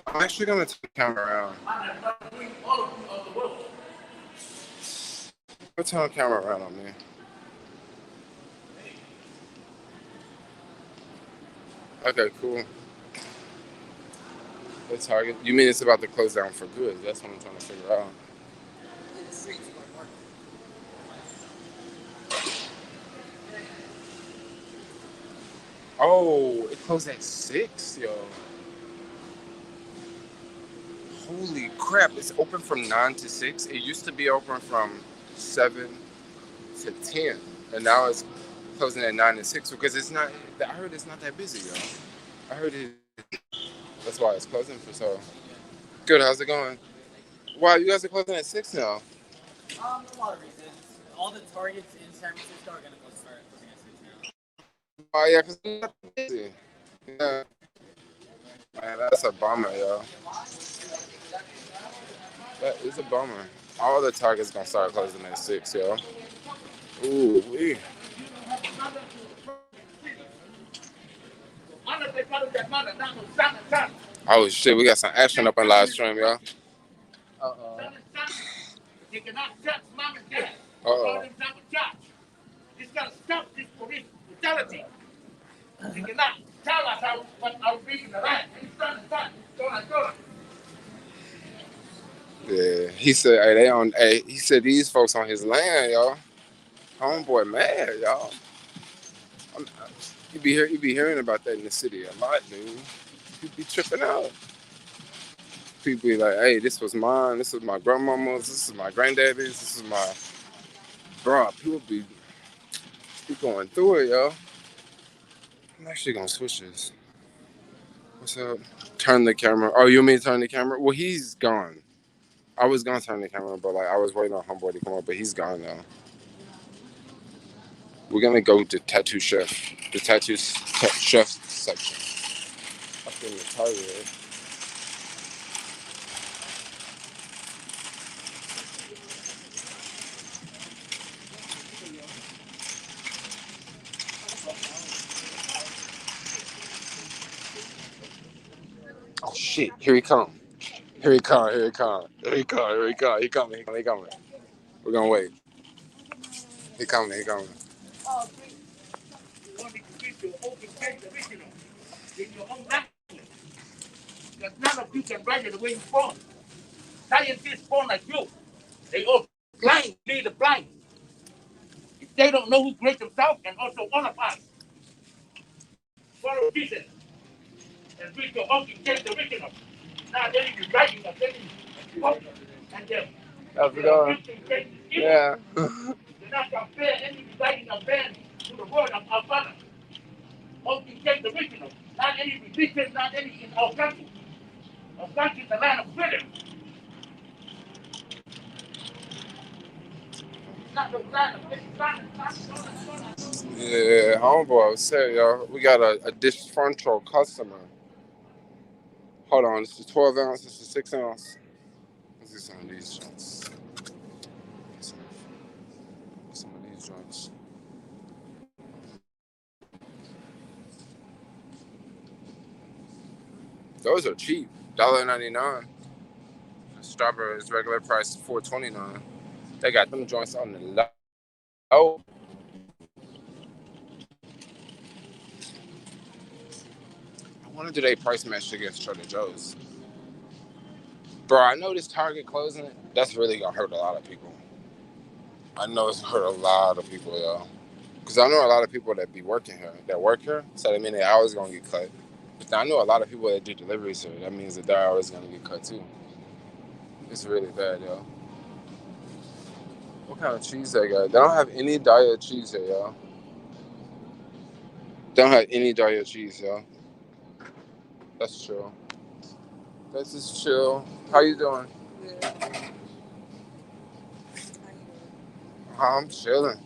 I'm actually gonna turn the camera around. Let's turn the camera around on me. Okay, cool. The Target. You mean it's about to close down for good? That's what I'm trying to figure out. Oh, it closed at 6, yo. Holy crap! It's open from 9 to 6. It used to be open from 7 to 10, and now it's closing at 9 to 6 because it's not. I heard it's not that busy, yo. I heard it. That's why it's closing for so. Good. How's it going? Wow, you guys are closing at 6 now. A lot of reasons. All the targets in San Francisco are gonna start closing at 6 now. Oh yeah, because it's not that busy. Yeah, man, that's a bummer, yo. That is a bummer. All the Targets gonna start closing at 6, yo. Ooh, wee. Oh shit, we got some action up in live stream, y'all. Uh-oh. Uh-oh. He's got to stop this police brutality. He cannot tell us what our being in the land. He's done and done. Yeah, he said, hey, he said these folks on his land, y'all. Homeboy mad, y'all. I'm, you be hearing about that in the city a lot, dude. You be tripping out. People be like, hey, this was mine, this was my grandmama's, this is my granddaddy's, this is my bro. People be going through it, yo. I'm actually gonna switch this. What's up? Turn the camera. Oh, you want me to turn the camera? Well, he's gone. I was gonna turn the camera, but like I was waiting on homeboy to come up, but he's gone now. We're gonna go to Tattoo Chef, the Chef section. Up in the Target. Oh shit! Here he come! Here he come! Here he come! Here he come! Here he come! He coming! He coming! We're gonna wait. He coming! He coming! Because none of you can write it the way you born. Scientists born like you. They all blind, lead the blind. If they don't know who created themselves and also all of us, follow Jesus and read your own change the original. Now they be writing a thing and them. How's it going? Yeah. They're not compare any writing of man to the word of our Father. All can change the original. Not any religion, not any in our country. Our country is the land of freedom. Not the land of Yeah, homeboy, say y'all, we got a dysfunctional customer. Hold on, this is 12 ounce, this is 6 ounce. Let's do some of these joints. Some of these joints. Those are cheap. $1.99. Strawberries regular price $4.29. They got them joints on the low. I wonder do they price match against Trader Joe's? Bro, I know this Target closing. That's really gonna hurt a lot of people. I know it's gonna hurt a lot of people, y'all. Because I know a lot of people that be working here, that work here, so that means their hours gonna get cut. But I know a lot of people that do deliveries here. That means that their hours gonna get cut too. It's really bad, y'all. What kind of cheese they got? They don't have any diet cheese here, y'all. They don't have any diet cheese, y'all. That's chill. That's just chill. How you doing? I'm chilling.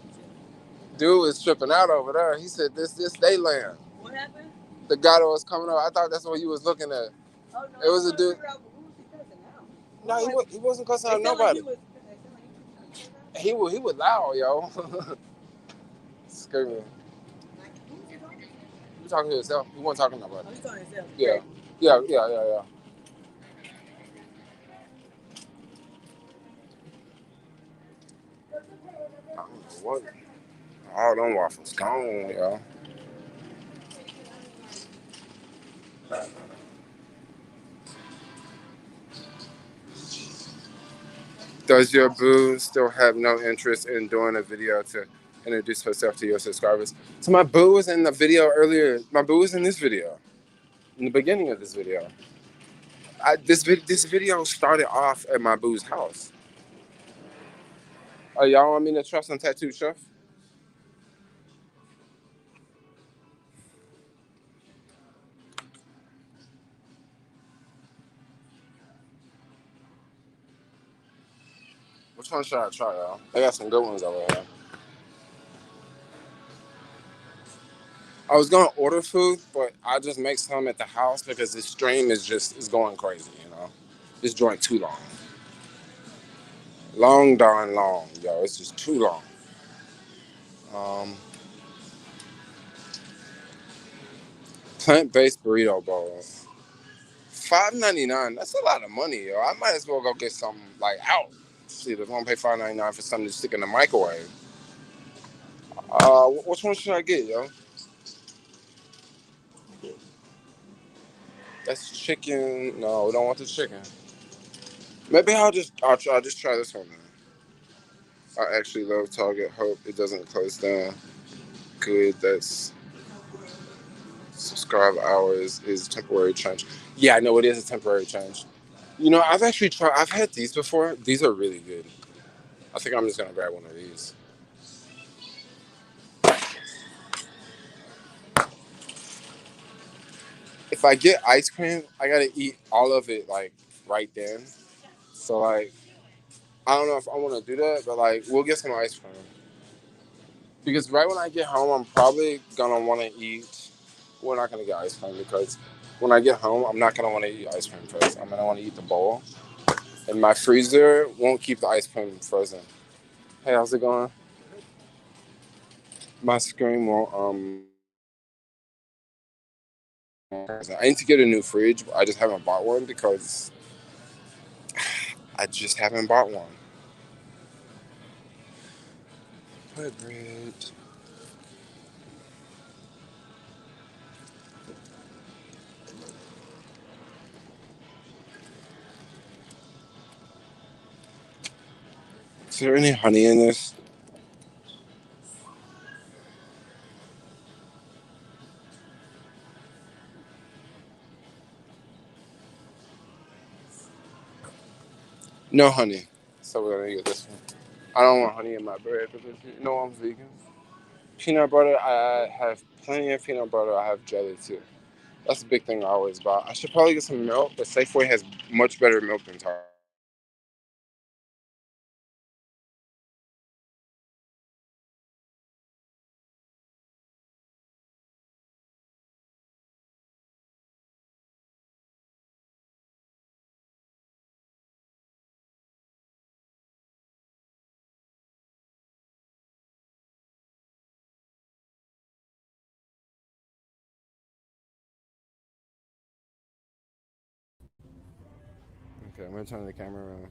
Dude is tripping out over there. He said this they land. What happened? The guy that was coming up, I thought that's what he was looking at. Oh, no, It was a dude. No, he wasn't cussing out nobody. He was loud, yo. Screaming. He talking to himself. He wasn't talking to nobody. Oh, he's talking to himself. Yeah. I don't know what. All them waffles gone, yo. Does your boo still have no interest in doing a video to introduce herself to your subscribers? So my boo was in the video earlier. My boo was in this video, in the beginning of this video. This video started off at my boo's house. Oh, y'all want me to trust on Tattoo Chef? Which one should I try, y'all? I got some good ones over here. I was gonna order food, but I just make some at the house because this stream is going crazy, you know. This joint too long. Long darn long, yo. It's just too long. Plant-based burrito bowl. $5.99. That's a lot of money, yo. I might as well go get something like out. See, they're gonna pay $5.99 for something to stick in the microwave. Which one should I get, yo? That's chicken. No, we don't want the chicken. Maybe I'll just try this one, man. I actually love Target. Hope it doesn't close down. Good. That's subscribe hours is temporary change. Yeah, I know it is a temporary change. You know, I've actually tried. I've had these before. These are really good. I think I'm just gonna grab one of these. if I get ice cream, I gotta eat all of it like right then. So like, I don't know if I want to do that, but like, we'll get some ice cream because right when I get home, I'm probably gonna want to eat. We're not gonna get ice cream because when I get home, I'm not gonna want to eat ice cream first. I'm gonna want to eat the bowl, and my freezer won't keep the ice cream frozen. Hey, how's it going? My screen won't. I need to get a new fridge. I just haven't bought one because I just haven't bought one. Put bread. Is there any honey in this? No honey. So we're gonna get this one. I don't want honey in my bread because you know I'm vegan. Peanut butter, I have plenty of peanut butter. I have jelly too. That's a big thing I always buy. I should probably get some milk, but Safeway has much better milk than Target. Okay, I'm gonna turn the camera around.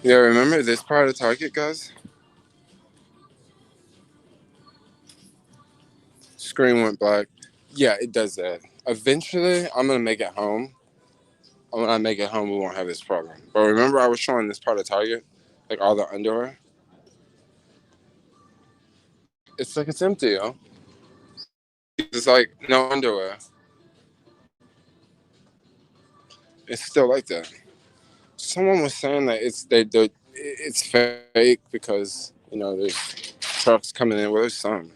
Yeah, remember this part of Target, guys? Screen went black. Yeah, it does that. Eventually, I'm gonna make it home. When I make it home, we won't have this problem. But remember, I was showing this part of Target, like all the underwear. It's like it's empty, yo. It's like no underwear. It's still like that. Someone was saying that it's fake because there's trucks coming in. Well, there's some,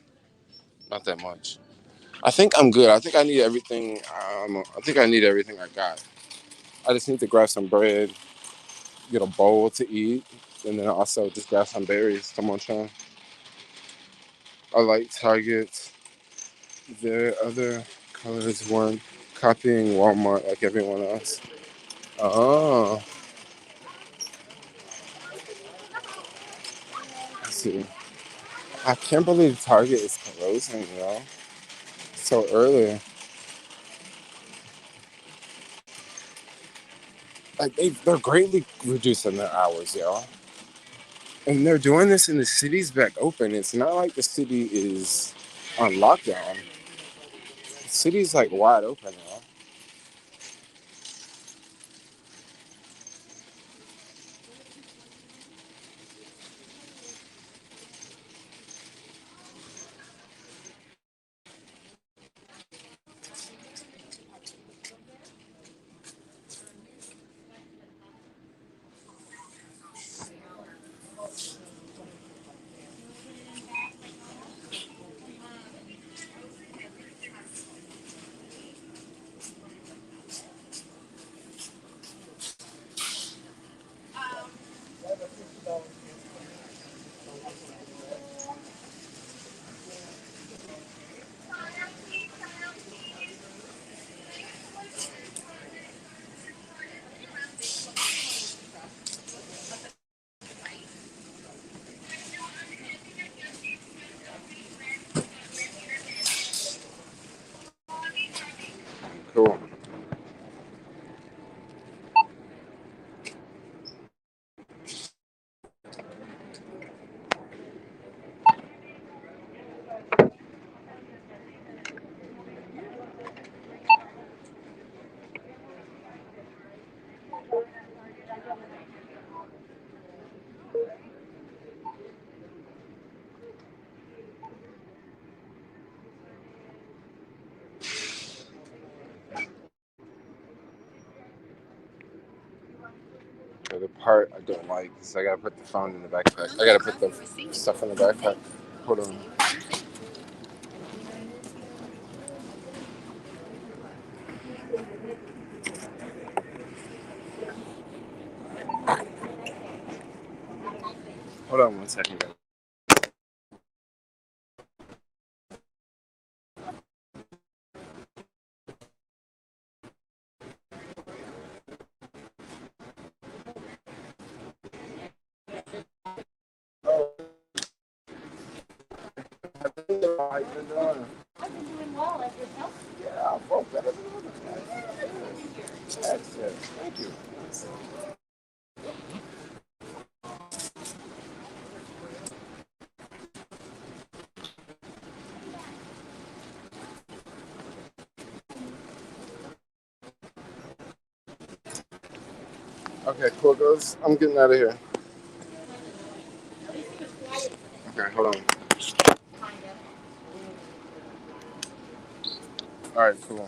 not that much. I think I'm good. I think I need everything. I think I need everything I got. I just need to grab some bread, get a bowl to eat, and then also just grab some berries to munch on. I like Target. The other colors weren't copying Walmart like everyone else. Oh, I see. I can't believe Target is closing, yo. So early. Like they're greatly reducing their hours, yo. And they're doing this in the cities back open. It's not like the city is on lockdown. The city's like wide open, yo. So the part I don't like is I gotta put the phone in the backpack. I gotta put the stuff in the backpack. Hold on. Hold on 1 second, guys. How you been doing? I've been doing well at yourself. Yeah, I felt better than others. Yes, yes. Thank you. Okay, cool, girls. I'm getting out of here. Okay, hold on. All right, cool.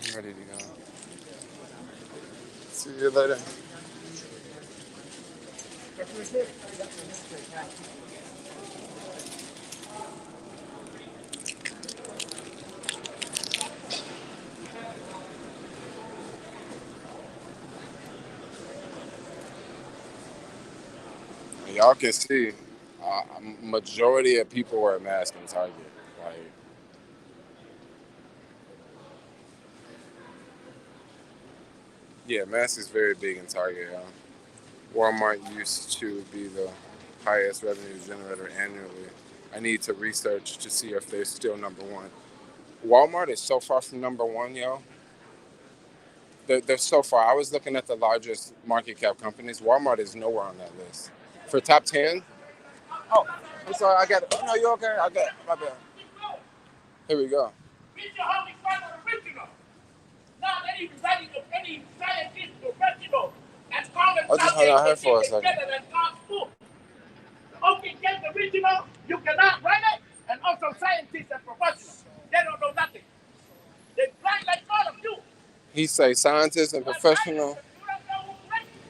I'm ready to go. See you later. Y'all can see, majority of people wear masks in Target. Like, yeah, masks is very big in Target. Walmart used to be the highest revenue generator annually. I need to research to see if they're still number one. Walmart is so far from number one, yo. They're so far. I was looking at the largest market cap companies. Walmart is nowhere on that list. For top 10, oh, I'm sorry, I got it. Oh, no, you okay? I got it. My bad. Here we go. I'll just hold on here for a second. Okay, get the original, you cannot write it, and also scientists and professionals. They don't know nothing. They blind like all of you. He say scientist and professional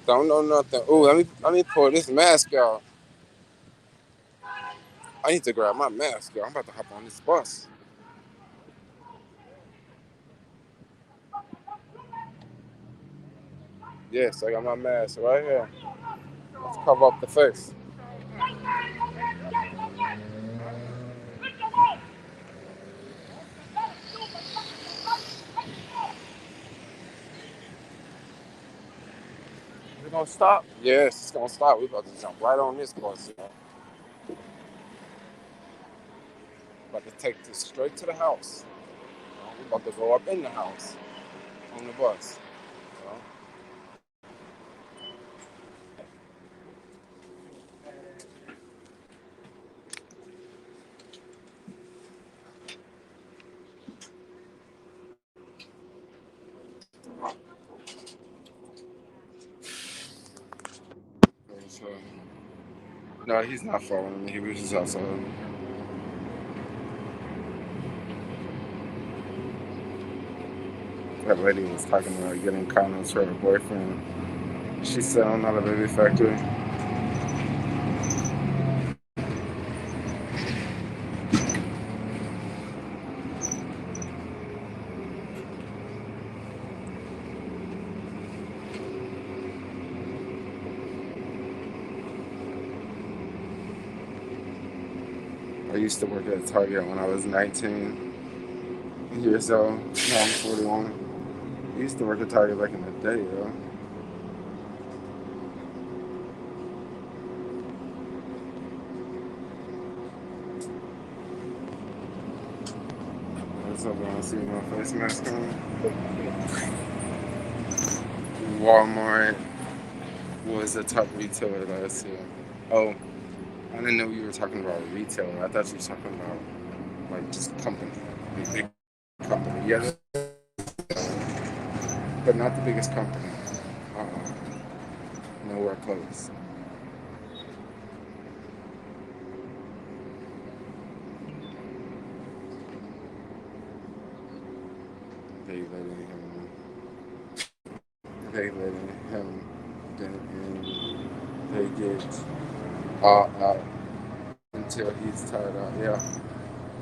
don't know nothing. Ooh, let me pull this mask out. I need to grab my mask, yo. I'm about to hop on this bus. Yes, I got my mask right here. Let's cover up the face. Is it gonna stop? Yes, it's gonna stop. We about to jump right on this bus, yo. About to take this straight to the house. We about to go up in the house on the bus. So, no, he's not following me. He was just outside. That lady was talking about getting condoms for her boyfriend. She's selling out a baby factory. I used to work at Target when I was 19 years old. Now I'm 41. I used to work at Target back in the day, yo. What's up, man? See my face mask on? Walmart was a top retailer last year. Oh, I didn't know you were talking about a retailer. I thought you were talking about, like, just company. A big company. Yeah, but not the biggest company. Nowhere close. They letting him. all out until he's tired out. Yeah,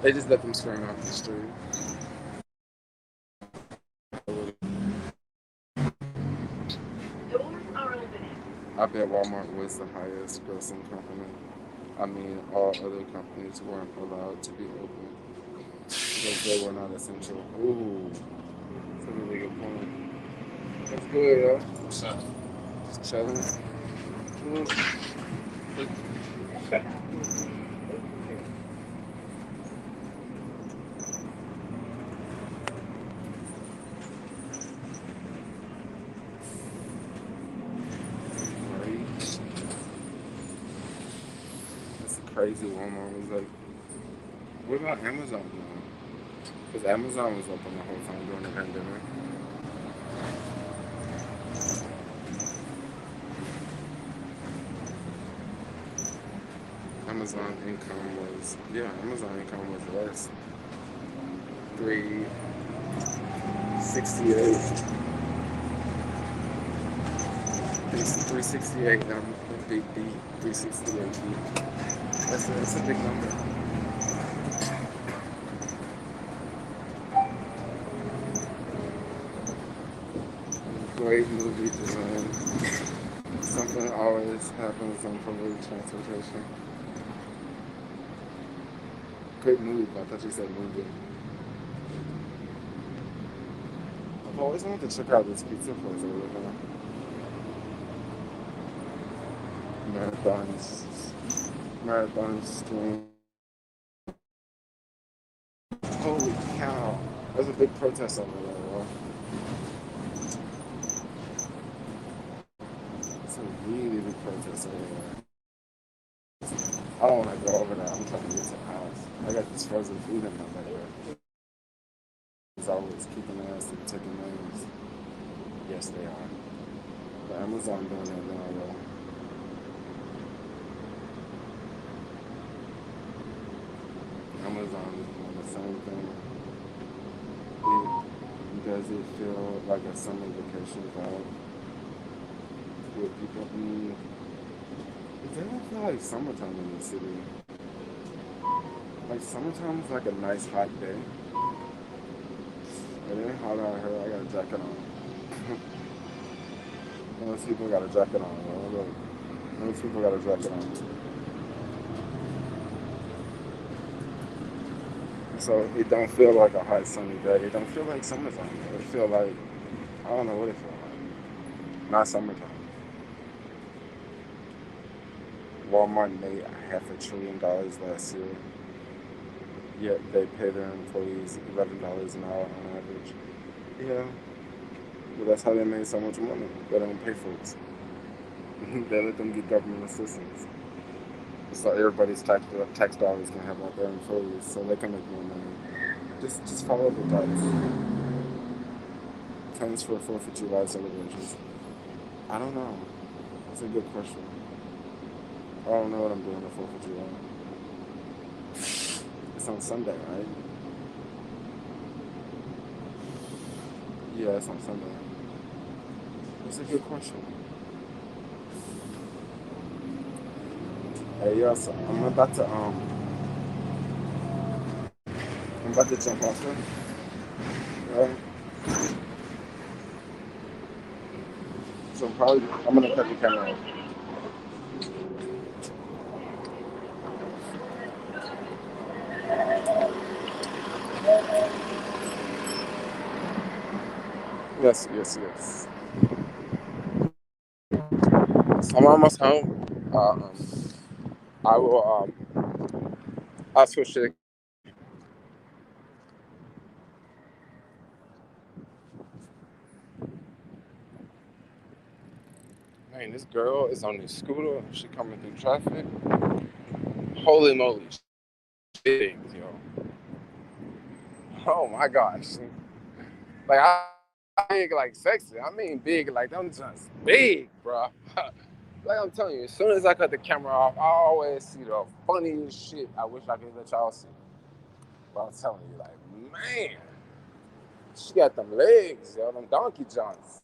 they just let them scream off the street. I bet Walmart was the highest grossing company. I mean, all other companies weren't allowed to be open because they were not essential. Ooh, that's a really good point. That's good, yo. What's up? Just chilling. That's crazy. Walmart was like, what about Amazon now? Because Amazon was open the whole time during the pandemic. Amazon income was less. 368. 368. Big B. 368 B. That's a big number. Great movie design. Something always happens on public transportation. Great movie, but I thought you said movie. I've always wanted to check out this pizza place over there. Marathon stream. Holy cow. There's a big protest over there, bro. It's a really big protest over there. I don't want to go over there. I'm trying to get to the house. I got this frozen food in my backyard. It's always keeping us and taking names. Yes, they are. But Amazon doing that now, though. Amazon is doing the same thing. Does it feel like a summer vacation vibe with people? It doesn't feel like summertime in the city. Like summertime is like a nice hot day. It ain't hot out here. I got a jacket on. Most people got a jacket on. Look. Most people got a jacket on. So it don't feel like a hot sunny day. It don't feel like summertime. It feel like, I don't know what it feels like. Not summertime. Walmart made $500 billion last year. Yet they pay their employees $11 an hour on average. Yeah. But that's how they made so much money. They don't pay folks. They let them get government assistance. So everybody's tax dollars can have like their employees so they can make more money. Just follow the dots. Plans for 4th of July celebrations. I don't know. That's a good question. I don't know what I'm doing on the 4th of July. It's on Sunday, right? Yeah, it's on Sunday. That's a good question. Hey, yeah, so I'm about to jump off here. Right? So I'm gonna cut the camera off. Yes. So I'm almost home. I will I'll switch to. Man, this girl is on this scooter. She coming through traffic. Holy moly, big, yo. Oh my gosh. Like I'm big, like sexy. I mean big, like I'm just big, bro. Like I'm telling you, as soon as I cut the camera off, I always see the funniest shit. I wish I could let y'all see. But I'm telling you, like, man, she got them legs, yo, them donkey johns.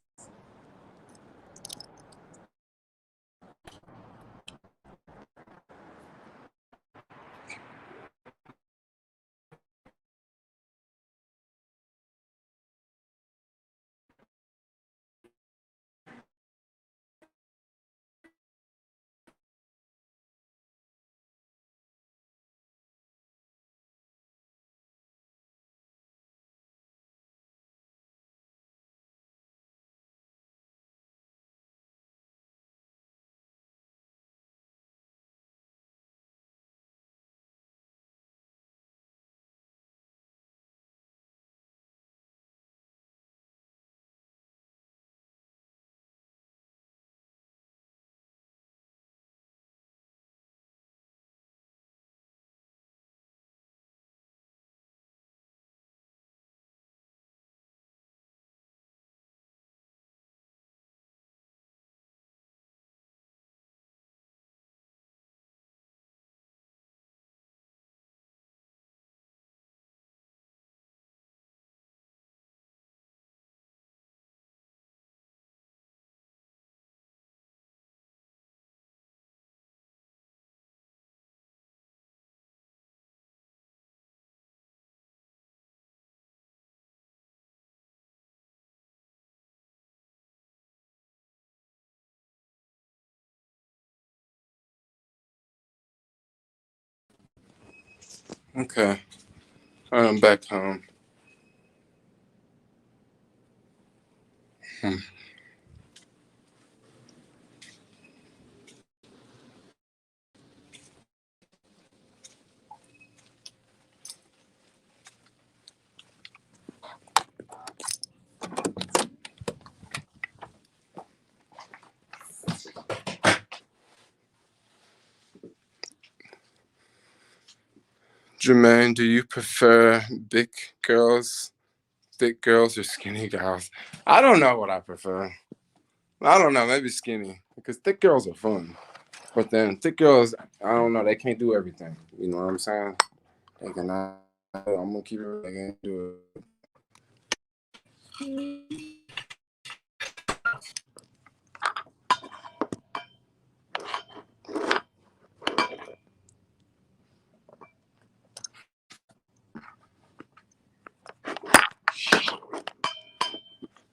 Okay. I'm back home. Hmm. Jermaine, do you prefer big girls, thick girls, or skinny girls? I don't know what I prefer. I don't know, maybe skinny. Because thick girls are fun. But then thick girls, I don't know, they can't do everything. You know what I'm saying? They cannot. I'm gonna keep it. They can't do it.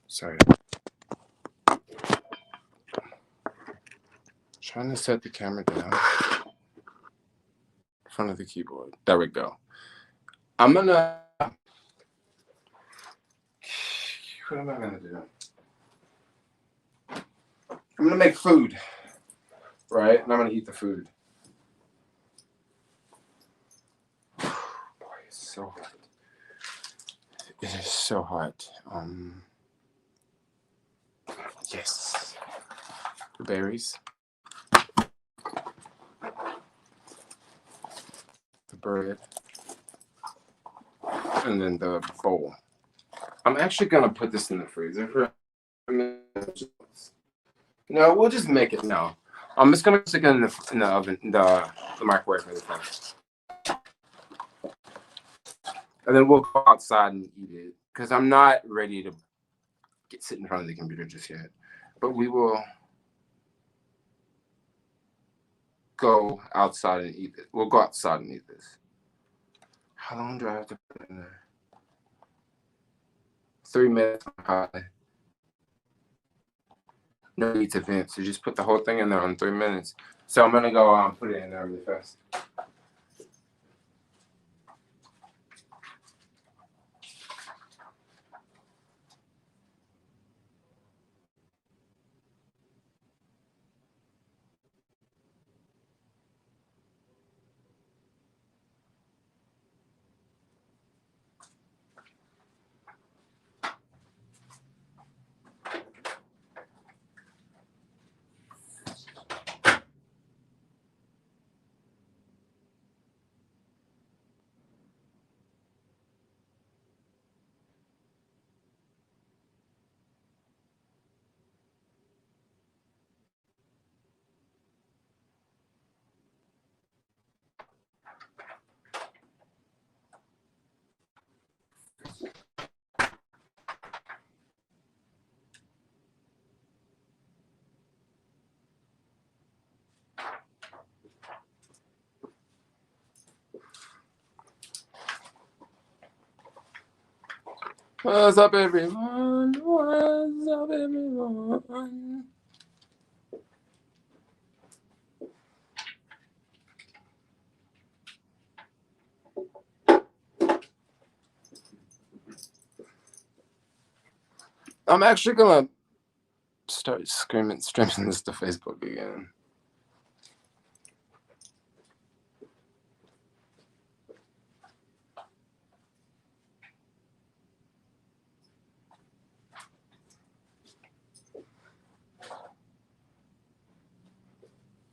Sorry. Trying to set the camera down in front of the keyboard. There we go. I'm gonna. What am I gonna do? I'm gonna make food, right? And I'm gonna eat the food. Boy, it's so hot. It is so hot. Yes. The berries. The bread. And then the bowl. I'm actually gonna put this in the freezer for a minute. No, we'll just make it now. I'm just gonna stick it in the oven, the microwave really fast. And then we'll go outside and eat it. Because I'm not ready to sit in front of the computer just yet. But we will go outside and eat it. We'll go outside and eat this. How long do I have to put it in there? 3 minutes on high. No need to vent. So just put the whole thing in there in 3 minutes. So I'm gonna go put it in there really fast. What's up, everyone? What's up, everyone? I'm actually gonna start streaming this to Facebook again.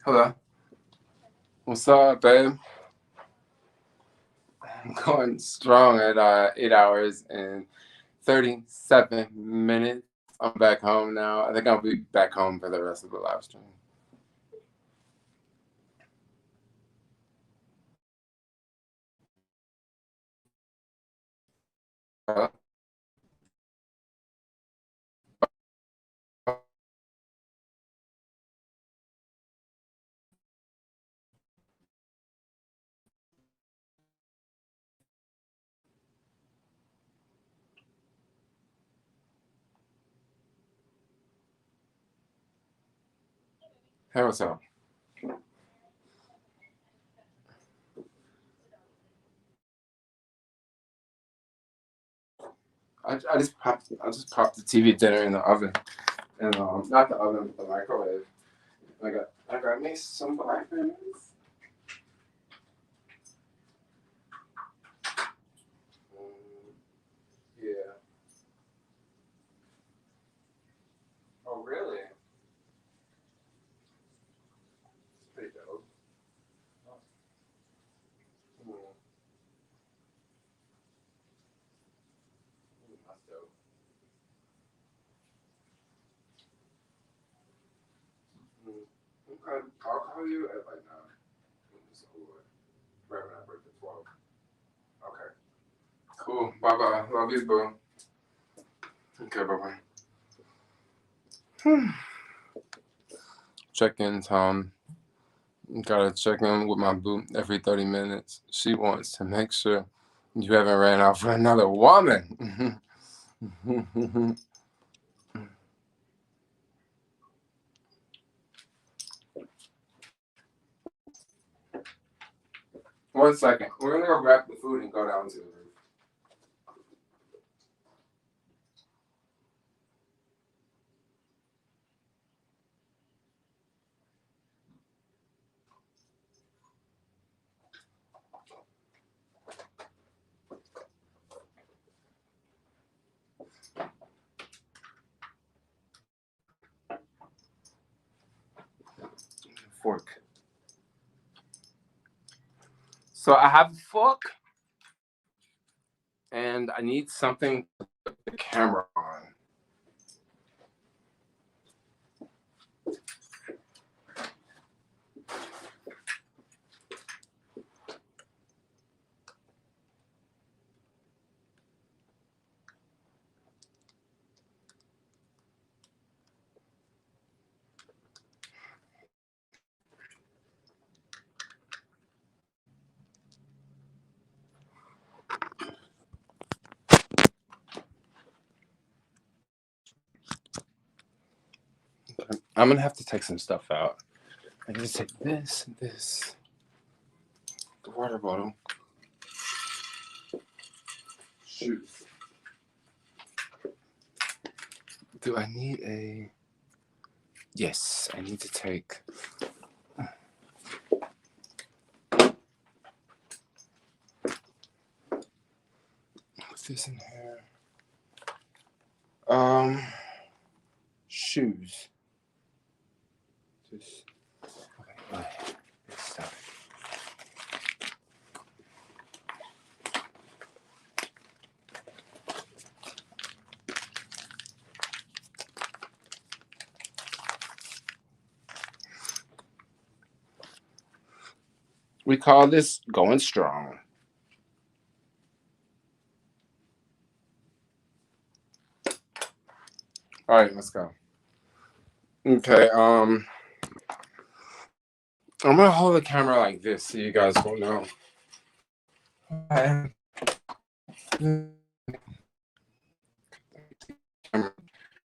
Hello. What's up, babe? I'm going strong at 8 hours and 37 minutes. I'm back home now. I think I'll be back home for the rest of the live stream. Hey, what's up? I just popped the TV dinner in the oven, and not the oven, but the microwave. I got me some blackberries. Yeah. Oh really? It's pretty dope. Mm. That's dope. Okay, I'll call you at like 9. It's over. Right when I break the 12. Okay. Cool. Bye bye. Love you, boo. Okay, bye bye. Check-in time. Gotta check in with my boo every 30 minutes. She wants to make sure you haven't ran off with another woman. 1 second. We're gonna go grab the food and go down to the roof. Fork. So I have a fork, and I need something to put the camera on. I'm gonna have to take some stuff out. I need to take this, the water bottle, shoes. Do I need a? Yes, I need to take. What's this in here? Shoes. Just okay. This stuff. We call this going strong. All right, let's go. Okay, I'm gonna hold the camera like this so you guys won't know. Camera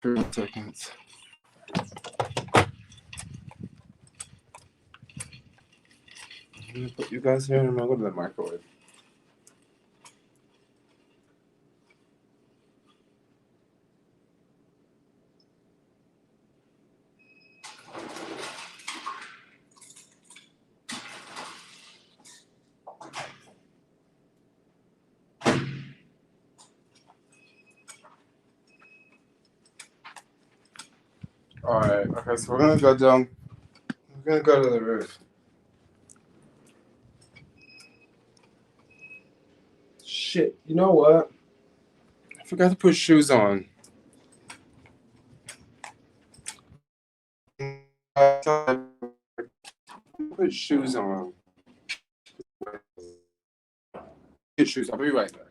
3 seconds. I'm gonna put you guys here and I'm gonna go to the microwave. All right, okay, so we're gonna go down. We're gonna go to the roof. Shit, you know what? I forgot to put shoes on. Put shoes on. Get shoes. I'll be right back.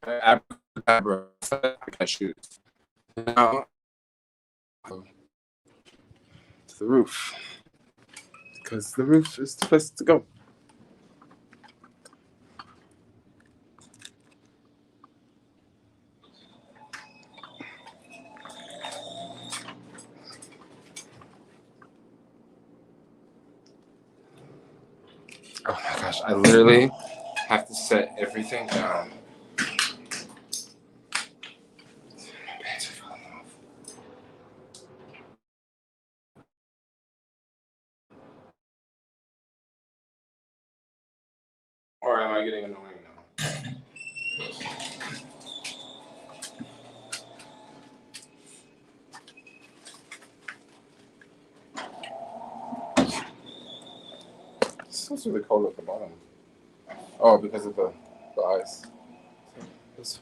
Abracadabra. I got shoes. Now to the roof because the roof is the place to go. Gosh, I literally have to set everything down. My pants are falling off. Or am I getting annoying now? It's supposed to be cold at the bottom. Oh, because of the ice. So,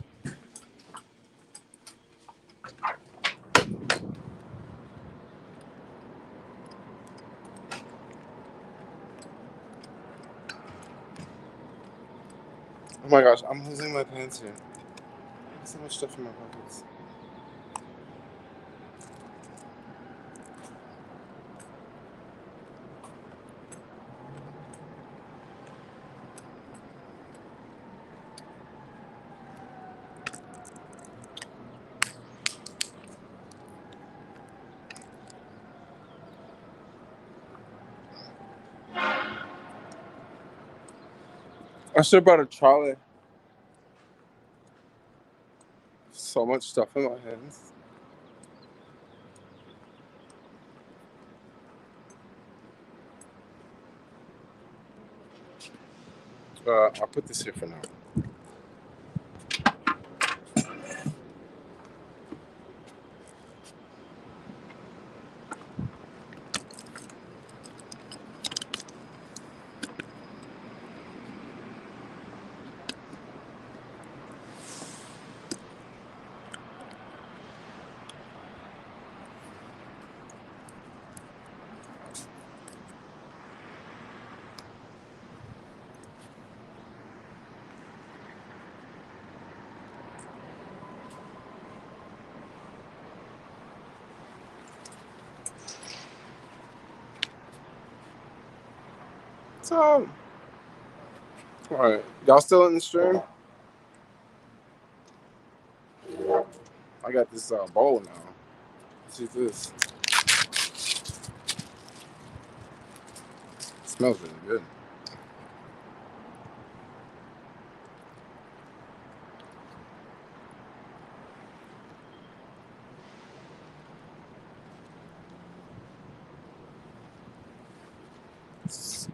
oh my gosh, I'm losing my pants here. There's so much stuff in my pockets. I should have brought a trolley. So much stuff in my hands. I'll put this here for now. So, alright. Y'all still in the stream? I got this bowl now. Let's see this. It smells really good.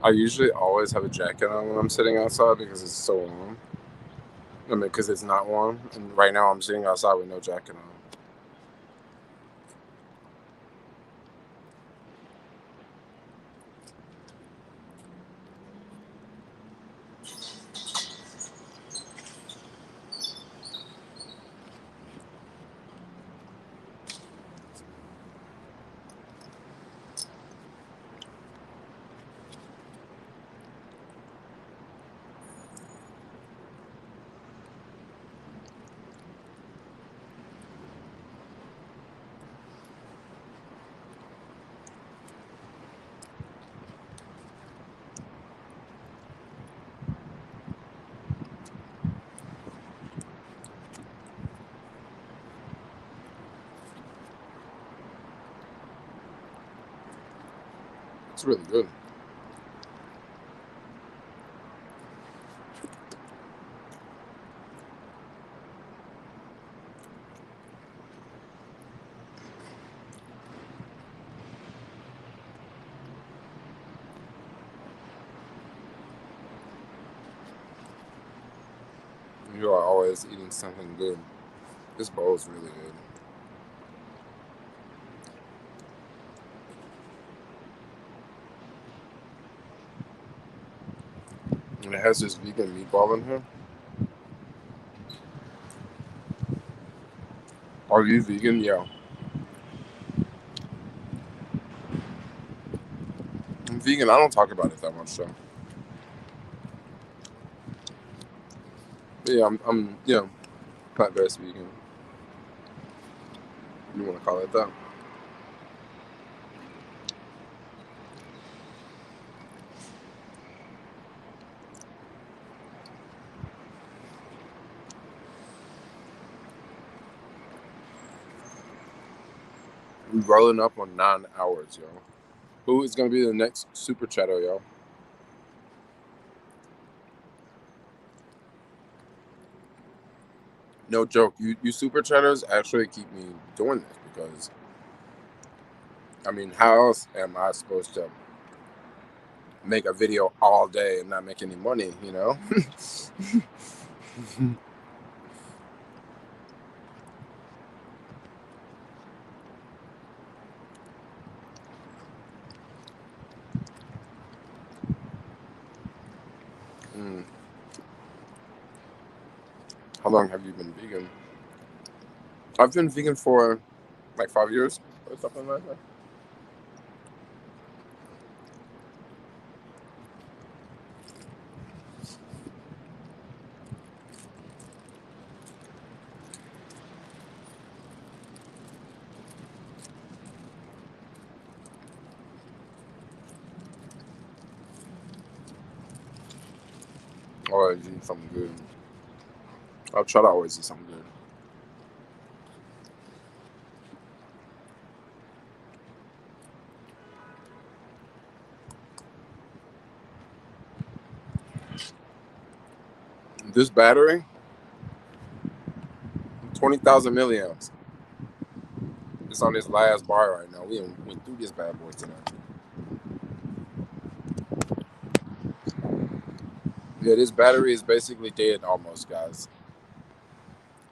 I usually always have a jacket on when I'm sitting outside because it's so warm. I mean, because it's not warm. And right now I'm sitting outside with no jacket on. It's really good. You are always eating something good. This bowl is really good. And it has this vegan meatball in here. Are you vegan? Yeah. I'm vegan. I don't talk about it that much, though. But yeah, I'm plant-based vegan. You want to call it that? We're rolling up on 9 hours, yo. Who is gonna be the next super chatter, yo? No joke. You super chatters actually keep me doing this because, I mean, how else am I supposed to make a video all day and not make any money, you know? Mm. How long have you been vegan? I've been vegan for like 5 years or something like that. Always eat something good. I'll try to always eat something good. This battery, 20,000 milliamps. It's on this last bar right now. We went through this bad boy tonight. Yeah, this battery is basically dead almost, guys.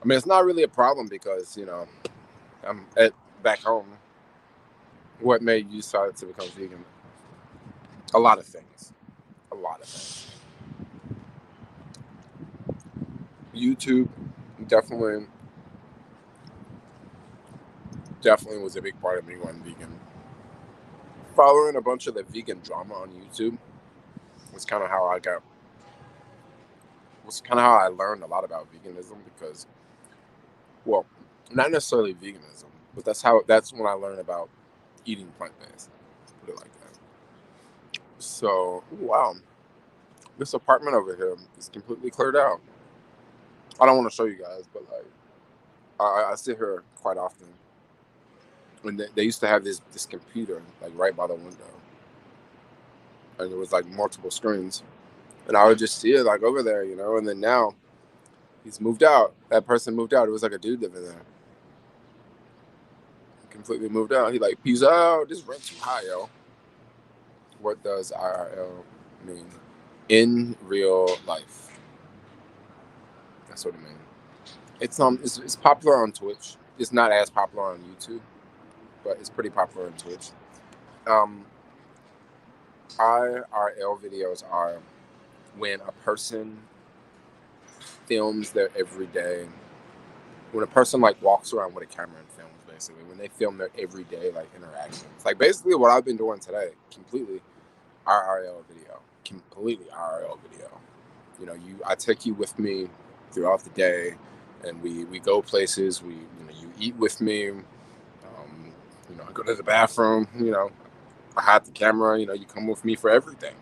I mean, it's not really a problem because, you know, I'm back home. What made you decide to become vegan? A lot of things. A lot of things. YouTube definitely was a big part of me going vegan. Following a bunch of the vegan drama on YouTube was kind of how I learned a lot about veganism because, well, not necessarily veganism, but that's when I learned about eating plant-based. Put it like that. So, wow, this apartment over here is completely cleared out. I don't want to show you guys, but like, I sit here quite often. When they used to have this computer like right by the window, and there was like multiple screens, and I would just see it like over there, you know. And then now he's moved out. That person moved out. It was like a dude living there. Completely moved out. He like, peace out. This rent too high, yo. What does IRL mean? In real life. That's what it means. It's popular on Twitch. It's not as popular on YouTube, but it's pretty popular on Twitch. IRL videos are when a person films their everyday. When a person like walks around with a camera and films, basically, when they film their everyday like interactions, like basically what I've been doing today, completely IRL video, completely IRL video. You know, I take you with me throughout the day, and we go places. You eat with me. I go to the bathroom. I hide the camera. You come with me for everything.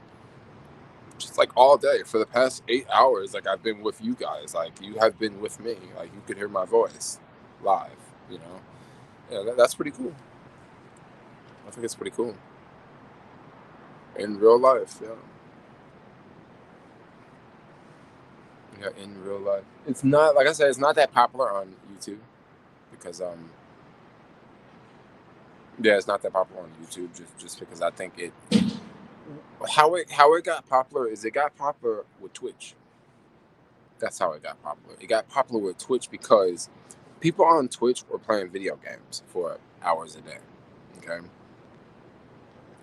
Just like all day for the past 8 hours, like I've been with you guys. Like you have been with me. Like you could hear my voice live. Yeah, that's pretty cool. I think it's pretty cool in real life. Yeah, in real life. It's not, like I said, it's not that popular on YouTube because it's not that popular on YouTube just because I think how it got popular is it got popular with Twitch. That's how it got popular. It got popular with Twitch because people on Twitch were playing video games for hours a day. Okay.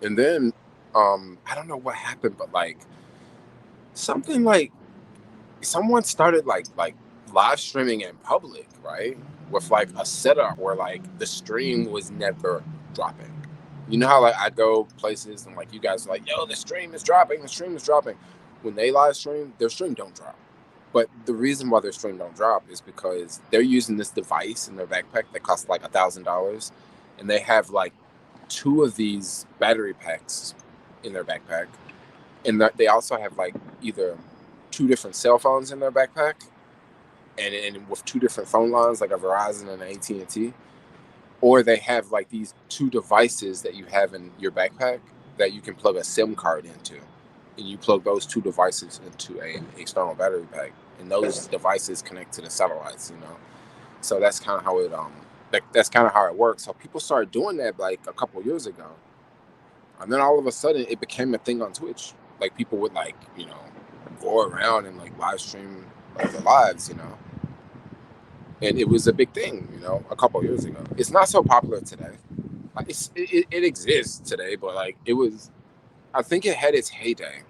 And then I don't know what happened, but like something like someone started like live streaming in public, right? With like a setup where like the stream was never dropping. You know how like I go places and like you guys are like, yo, the stream is dropping. When they live stream, their stream don't drop. But the reason why their stream don't drop is because they're using this device in their backpack that costs like $1,000, and they have like 2 of these battery packs in their backpack, and they also have like either 2 different cell phones in their backpack, and with 2 different phone lines, like a Verizon and an AT&T, or they have like these 2 devices that you have in your backpack that you can plug a SIM card into. and you plug those two devices into a external battery pack, and those devices connect to the satellites. So that's kind of how it that's kind of how it works. So people started doing that like a couple years ago, and then all of a sudden it became a thing on Twitch. Like people would like go around and like live stream like their lives, and it was a big thing, a couple years ago. It's not so popular today. Like it exists today, but like it was. I think it had its heyday.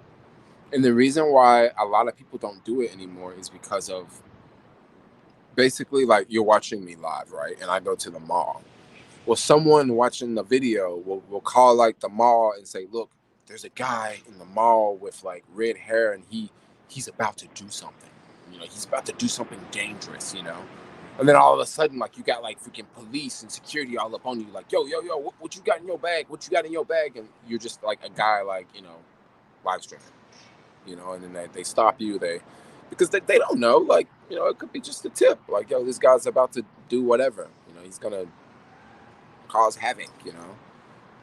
And the reason why a lot of people don't do it anymore is because of basically like you're watching me live, right? And I go to the mall. Well, someone watching the video will call like the mall and say, look, there's a guy in the mall with like red hair and he's about to do something. He's about to do something dangerous, And then all of a sudden, like you got like freaking police and security all up on you, like, yo, what you got in your bag? What you got in your bag? And you're just like a guy like, live streaming. And then they stop you, because they don't know, like, it could be just a tip, like, yo, this guy's about to do whatever, he's gonna cause havoc,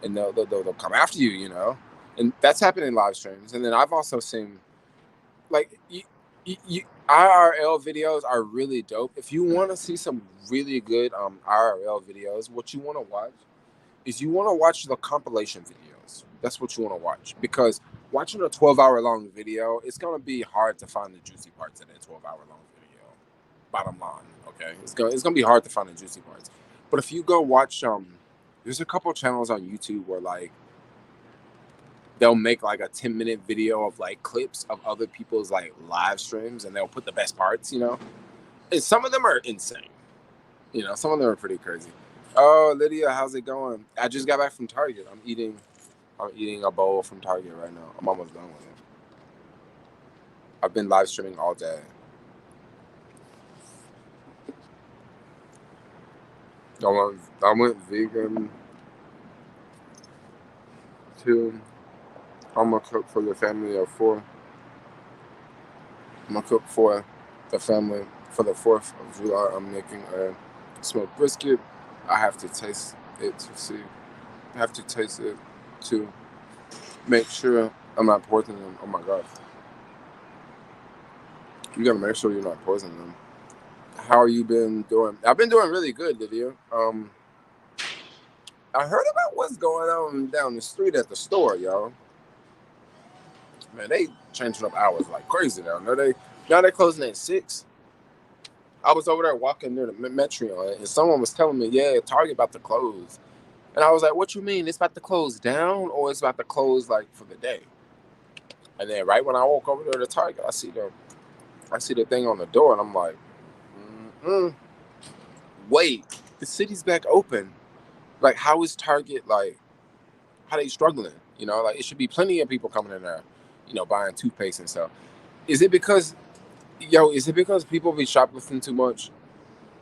and they'll come after you, and that's happened in live streams. And then I've also seen, like, IRL videos are really dope. If you want to see some really good IRL videos, what you want to watch is you want to watch the compilation videos. That's what you want to watch, because watching a 12-hour long video, it's going to be hard to find the juicy parts in a 12-hour long video. Bottom line, okay? It's going to be hard to find the juicy parts. But if you go watch, there's a couple channels on YouTube where, like, they'll make, like, a 10-minute video of, like, clips of other people's, like, live streams, and they'll put the best parts, And some of them are insane. Some of them are pretty crazy. Oh, Lydia, how's it going? I just got back from Target. I'm eating a bowl from Target right now. I'm almost done with it. I've been live streaming all day. I went vegan too. I'm gonna cook for the family of 4. I'm gonna cook for the family for the 4th of July. I'm making a smoked brisket. I have to taste it to see. I have to taste it to make sure I'm not poisoning them. Oh my God. You gotta make sure you're not poisoning them. How you been doing? I've been doing really good, Lydia. I heard about what's going on down the street at the store, y'all. Man, they changing up hours like crazy down there. Now they're closing at 6. I was over there walking near the Metreon, and someone was telling me, yeah, Target about to close. And I was like, what you mean? It's about to close down, or it's about to close like for the day? And then right when I walk over there to Target, I see the thing on the door, and I'm like, wait, the city's back open. Like, how is Target, like, how they struggling? Like, it should be plenty of people coming in there, buying toothpaste and stuff. Is it because people be shoplifting too much?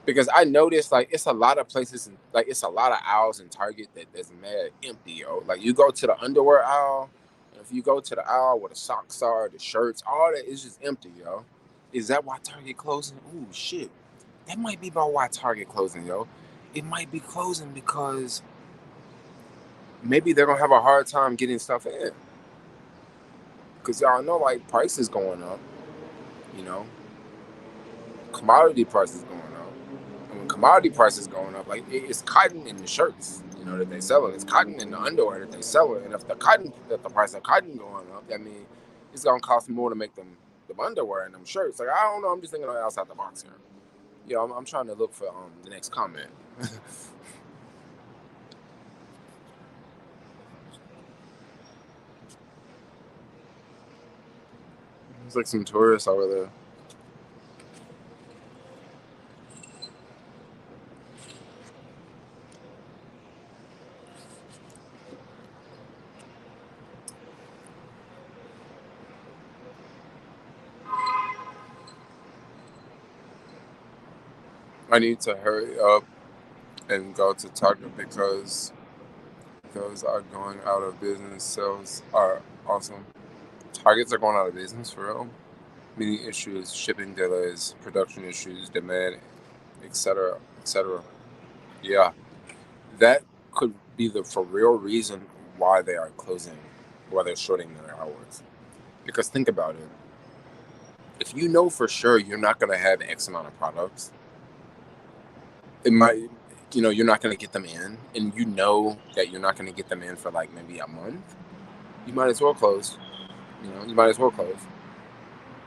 Because I noticed, like, it's a lot of places, like, it's a lot of aisles in Target that's mad empty, yo. Like, you go to the underwear aisle, and if you go to the aisle where the socks are, the shirts, all that is just empty, yo. Is that why Target closing? Ooh, shit. That might be about why Target closing, yo. It might be closing because maybe they're gonna have a hard time getting stuff in. Because y'all know, like, prices going up, commodity prices going up. And when commodity prices going up, like, it's cotton in the shirts, that they selling. It's cotton in the underwear that they selling. And if the price of cotton going up, that means it's gonna cost more to make them underwear and them shirts. Like, I don't know. I'm just thinking outside the box here. I'm trying to look for the next comment. There's like some tourists over there. I need to hurry up and go to Target because those are going out of business. Sales are awesome. Targets are going out of business for real. Many issues, shipping delays, production issues, demand, etc., etc. Yeah, that could be the for real reason why they are closing, why they're shorting their hours. Because think about it. If you know for sure you're not going to have X amount of products, it might, you're not going to get them in, and you know that you're not going to get them in for like maybe a month, you might as well close. You might as well close.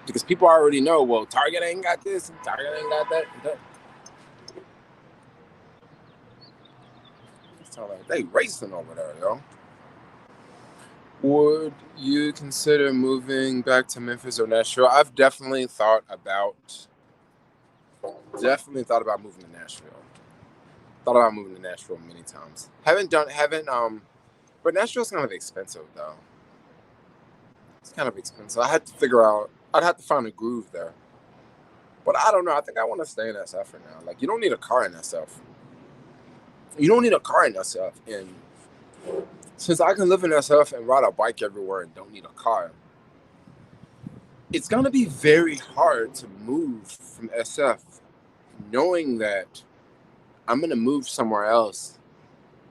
Because people already know, well, Target ain't got this, and Target ain't got that. It's like they racing over there, yo. Would you consider moving back to Memphis or Nashville? I've definitely thought about moving to Nashville. Thought about moving to Nashville many times. But Nashville's kind of expensive though. It's kind of expensive. I'd have to find a groove there. But I don't know. I think I want to stay in SF for now. Like, you don't need a car in SF. And since I can live in SF and ride a bike everywhere and don't need a car, it's going to be very hard to move from SF knowing that I'm going to move somewhere else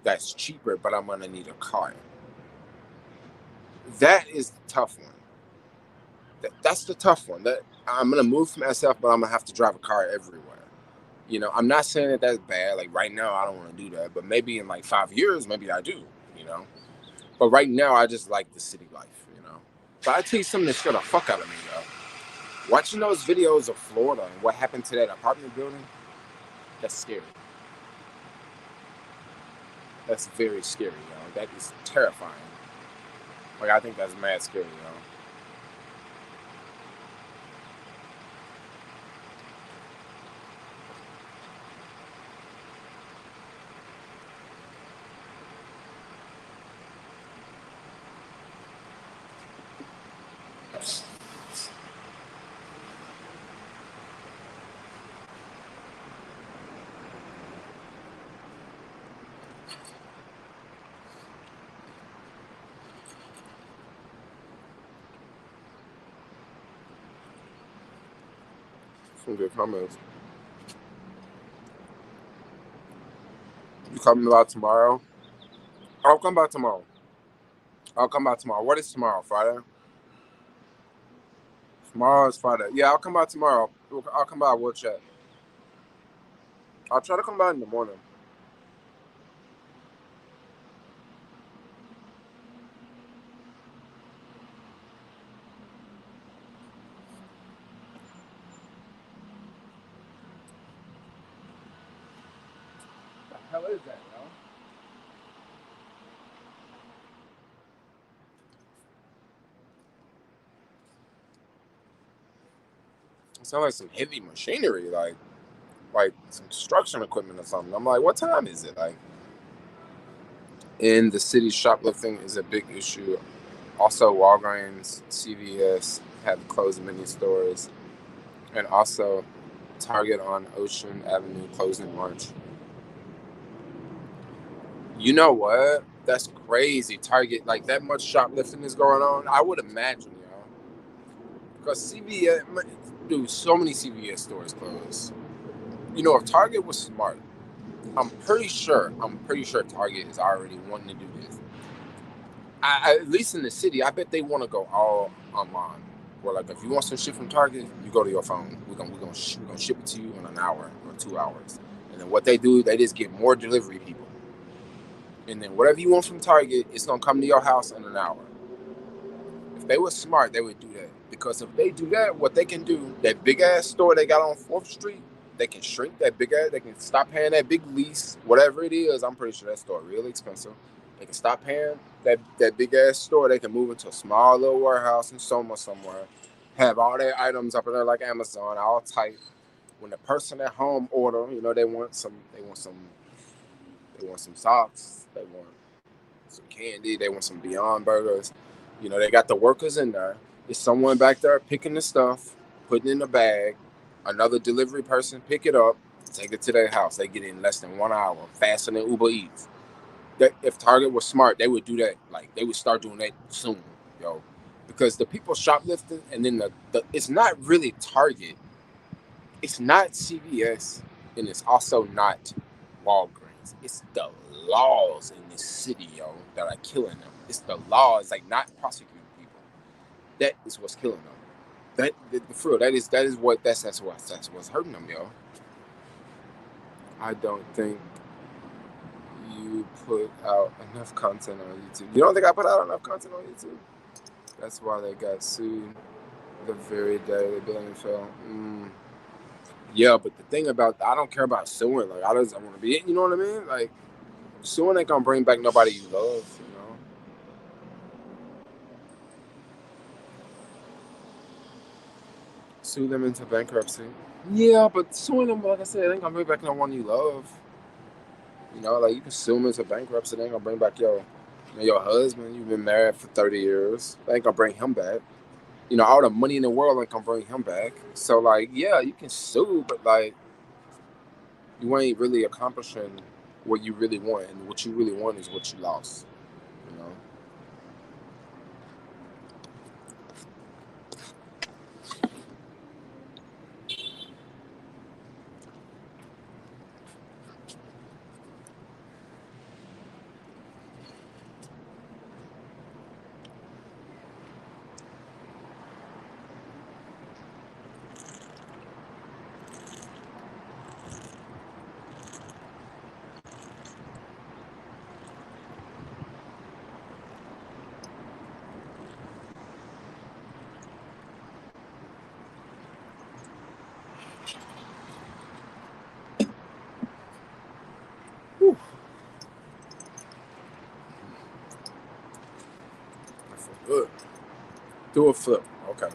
that's cheaper, but I'm going to need a car. That is the tough one. That's the tough one. That I'm going to move from SF, but I'm going to have to drive a car everywhere. I'm not saying that that's bad. Like, right now, I don't want to do that. But maybe in like 5 years, maybe I do, But right now, I just like the city life, But I tell you something that scared the fuck out of me, though. Watching those videos of Florida and what happened to that apartment building, that's scary. That's very scary, That is terrifying. Like, I think that's mad scary, Some good comments. You coming by tomorrow? I'll come by tomorrow. What is tomorrow? Friday? Tomorrow is Friday. Yeah, I'll come by tomorrow. I'll come by. We'll chat. I'll try to come by in the morning. What the hell is that, It sounds like some heavy machinery, like some construction equipment or something. I'm like, what time is it? Like, in the city, shoplifting is a big issue. Also, Walgreens, CVS have closed many stores, and also Target on Ocean Avenue closed in March. You know what? That's crazy. Target, like, that much shoplifting is going on. I would imagine, because CVS, dude, so many CVS stores closed. If Target was smart, I'm pretty sure Target is already wanting to do this. At least in the city, I bet they want to go all online. Where, like, if you want some shit from Target, you go to your phone. We're gonna ship it to you in an hour or 2 hours. And then what they do, they just get more delivery people. And then whatever you want from Target, it's gonna come to your house in an hour. If they were smart, they would do that. Because if they do that, what they can do, that big ass store they got on 4th Street, they can shrink that big ass, they can stop paying that big lease, whatever it is. I'm pretty sure that store really expensive. They can stop paying that big ass store. They can move into a small little warehouse in Soma somewhere, have all their items up in there like Amazon, all tight. When the person at home order, they want some socks, they want some candy, they want some Beyond Burgers. They got the workers in there. There's someone back there picking the stuff, putting it in a bag. Another delivery person pick it up, take it to their house. They get it in less than 1 hour, faster than Uber Eats. If Target was smart, they would do that. Like, they would start doing that soon, because the people shoplifting, and then the it's not really Target, it's not CVS, and it's also not Walgreens. It's the laws in this city, that are killing them. It's the laws, like, not prosecuting people. That is what's killing them. For real, that's what's hurting them, yo. I don't think you put out enough content on YouTube. You don't think I put out enough content on YouTube? That's why they got sued the very day the billion fell. Yeah, but the thing about, I don't care about suing. Like, I just want to be it. You know what I mean? Like, suing ain't gonna bring back nobody you love. You know. Sue them into bankruptcy. Yeah, but suing them, like I said, ain't gonna bring back no one you love. You know, like, you can sue them into bankruptcy. They ain't gonna bring back your husband. You've been married for 30 years. They ain't gonna bring him back. You know, all the money in the world ain't gonna bring him back. So, like, yeah, you can sue, but, like, you ain't really accomplishing what you really want. And what you really want is what you lost. You know? Whew. I feel good. Do a flip. Okay.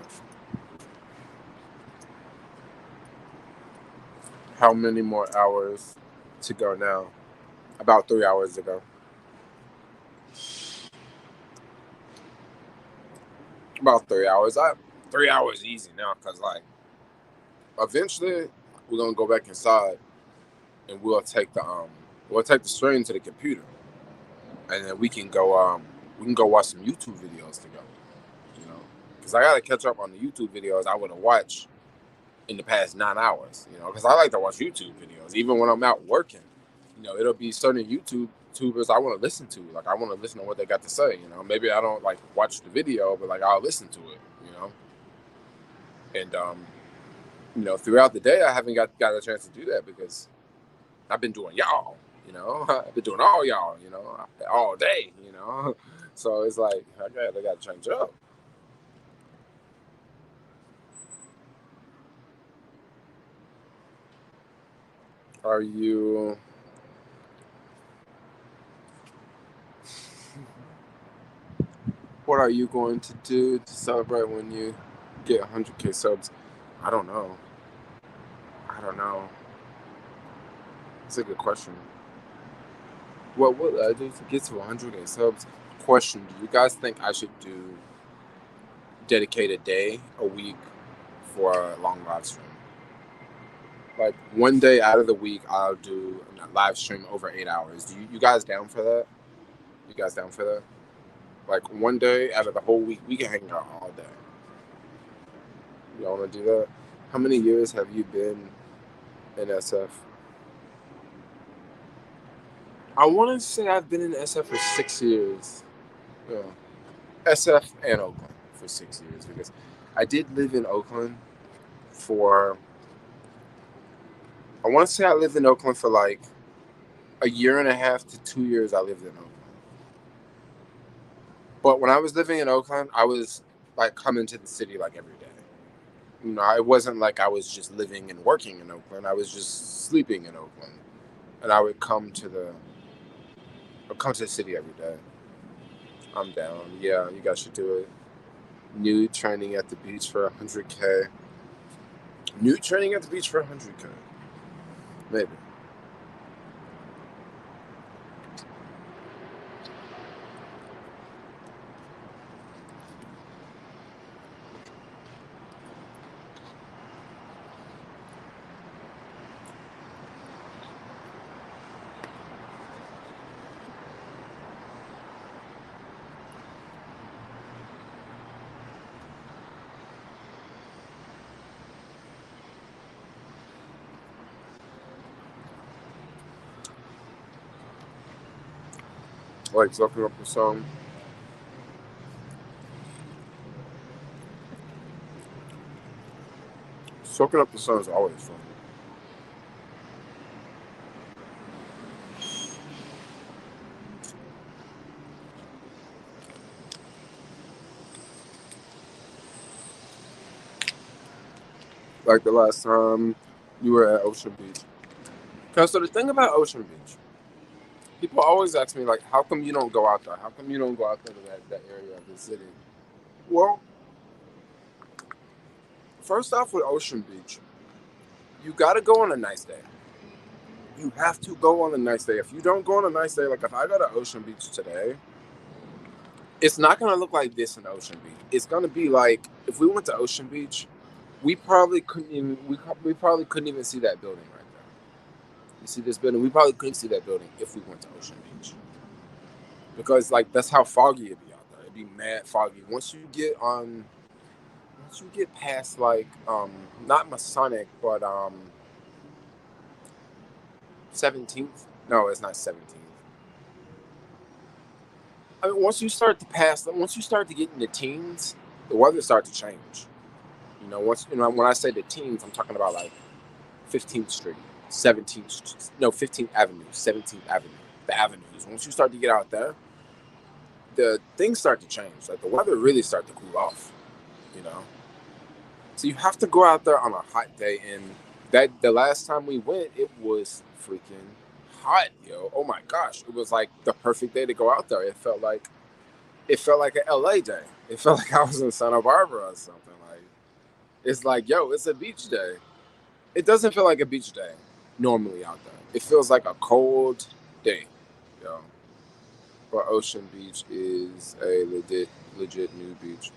How many more hours to go now? About 3 hours to go. About 3 hours. 3 hours easy now, because, like, eventually we're gonna go back inside and we'll take the stream to the computer, and then we can go watch some YouTube videos together. You know, because I gotta catch up on the YouTube videos I would have watched in the past 9 hours. You know, because I like to watch YouTube videos even when I'm out working. You know, it'll be certain YouTubers I want to listen to. Like, I want to listen to what they got to say. You know, maybe I don't like watch the video, but, like, I'll listen to it. You know, and you know, throughout the day I haven't got a chance to do that because I've been doing y'all. You know, I've been doing all y'all. You know, all day. You know, so it's like I got to change up. Are you? What are you going to do to celebrate when you get 100K subs? I don't know. It's a good question. What will I do to get to 100K subs? Question: do you guys think I should dedicate a day, a week for a long live stream? Like, one day out of the week, I'll do a live stream over 8 hours. Do you guys down for that? You guys down for that? Like, one day out of the whole week, we can hang out all day. Y'all want to do that? How many years have you been in SF? I want to say I've been in SF for 6 years. Yeah. SF and Oakland for 6 years, because I did live in Oakland for, I want to say I lived in Oakland for like a year and a half to 2 years. I lived in Oakland. But when I was living in Oakland, I was like coming to the city like every day. You know, it wasn't like I was just living and working in Oakland. I was just sleeping in Oakland, and I would come to the city every day. I'm down. Yeah, you guys should do it. Nude training at the beach for 100K. Nude training at the beach for 100K. Maybe. Like, looking up the song. Soaking up the sun is always fun. Like the last time you were at Ocean Beach. Cause so the thing about Ocean Beach, people always ask me like, how come you don't go out there? How come you don't go out there to that area of the city? Well, first off with Ocean Beach, you gotta go on a nice day. You have to go on a nice day. If you don't go on a nice day, like if I go to Ocean Beach today, it's not gonna look like this in Ocean Beach. It's gonna be like if we went to Ocean Beach, we probably couldn't even see that building right there. You see this building? We probably couldn't see that building if we went to Ocean Beach. Because like that's how foggy it'd be out there. It'd be mad foggy. Once you get past like not Masonic, but 17th. No, it's not 17th. I mean, once you start to get in the teens, the weather starts to change. You know, when I say the teens, I'm talking about like 15th Street, 15th Avenue, 17th Avenue, the avenues. Once you start to get out there, the things start to change. Like the weather really starts to cool off, you know. So you have to go out there on a hot day, and the last time we went, it was freaking hot, yo. Oh my gosh, it was like the perfect day to go out there. It felt like an LA day. It felt like I was in Santa Barbara or something. Like it's like, yo, it's a beach day. It doesn't feel like a beach day normally out there. It feels like a cold day, yo. But Ocean Beach is a legit new beach.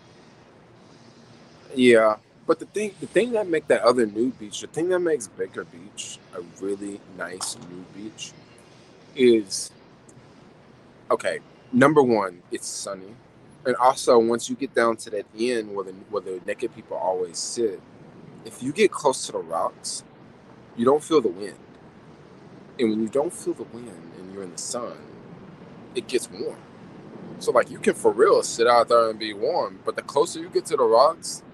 Yeah. But the thing that makes that other new beach, the thing that makes Baker Beach a really nice new beach is, okay, number one, it's sunny. And also, once you get down to that end where the naked people always sit, if you get close to the rocks, you don't feel the wind. And when you don't feel the wind and you're in the sun, it gets warm. So, like, you can for real sit out there and be warm. But the closer you get to the rocks,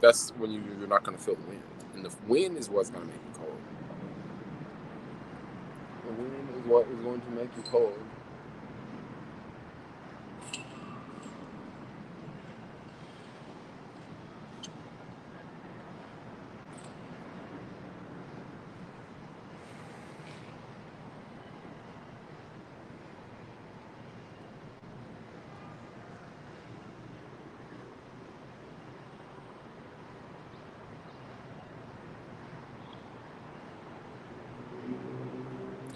that's when you're not going to feel the wind. And the wind is what's going to make you cold. The wind is what is going to make you cold.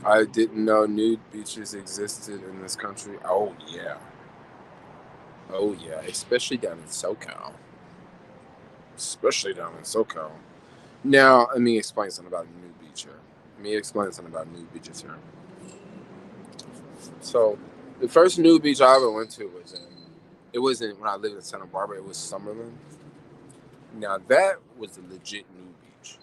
I didn't know nude beaches existed in this country. Oh yeah, especially down in SoCal. Now, let me explain something about a nude beach here. Beaches here. So, the first nude beach I ever went to wasn't when I lived in Santa Barbara. It was Summerlin. Now that was a legit nude beach.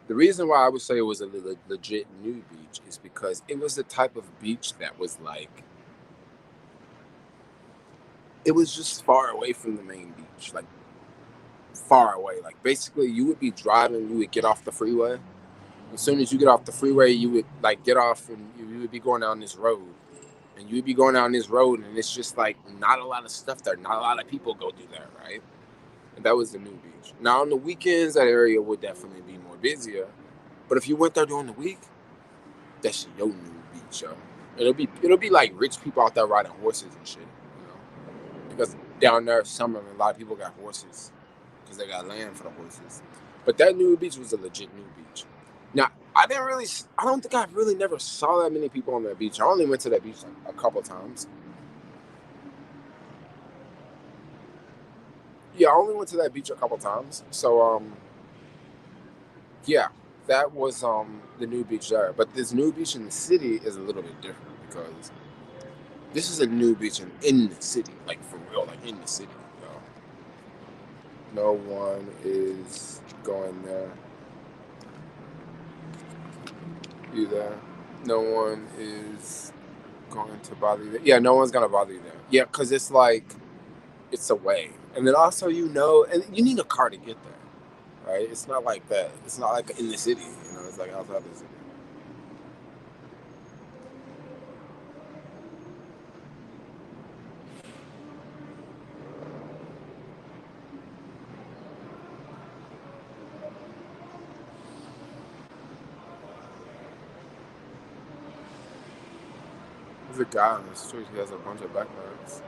The reason why I would say it was a legit nude beach is because it was the type of beach that was like, it was just far away from the main beach, like far away. Like basically you would be driving, you would get off the freeway. As soon as you get off the freeway, you would like get off and you would be going down this road. And you would be going down this road and it's just like not a lot of stuff there. Not a lot of people go through there, right? And that was the new beach. Now on the weekends, that area would definitely be more busier. But if you went there during the week, that's your new beach, yo. It'll be like rich people out there riding horses and shit, you know. Because down there, summer, a lot of people got horses because they got land for the horses. But that new beach was a legit new beach. Now I don't think I really never saw that many people on that beach. I only went to that beach like a couple times. Yeah, I only went to that beach a couple times. So yeah, that was the new beach there. But this new beach in the city is a little bit different because this is a new beach in the city, like for real, like in the city. No one is going there. You there? No one is going to bother you there. Yeah, no one's gonna bother you there. Yeah, because it's like it's away, and then also and you need a car to get there, right? It's not like that. It's not like in the city, you know. It's like outside the city. There's a guy on the street. He has a bunch of backpacks.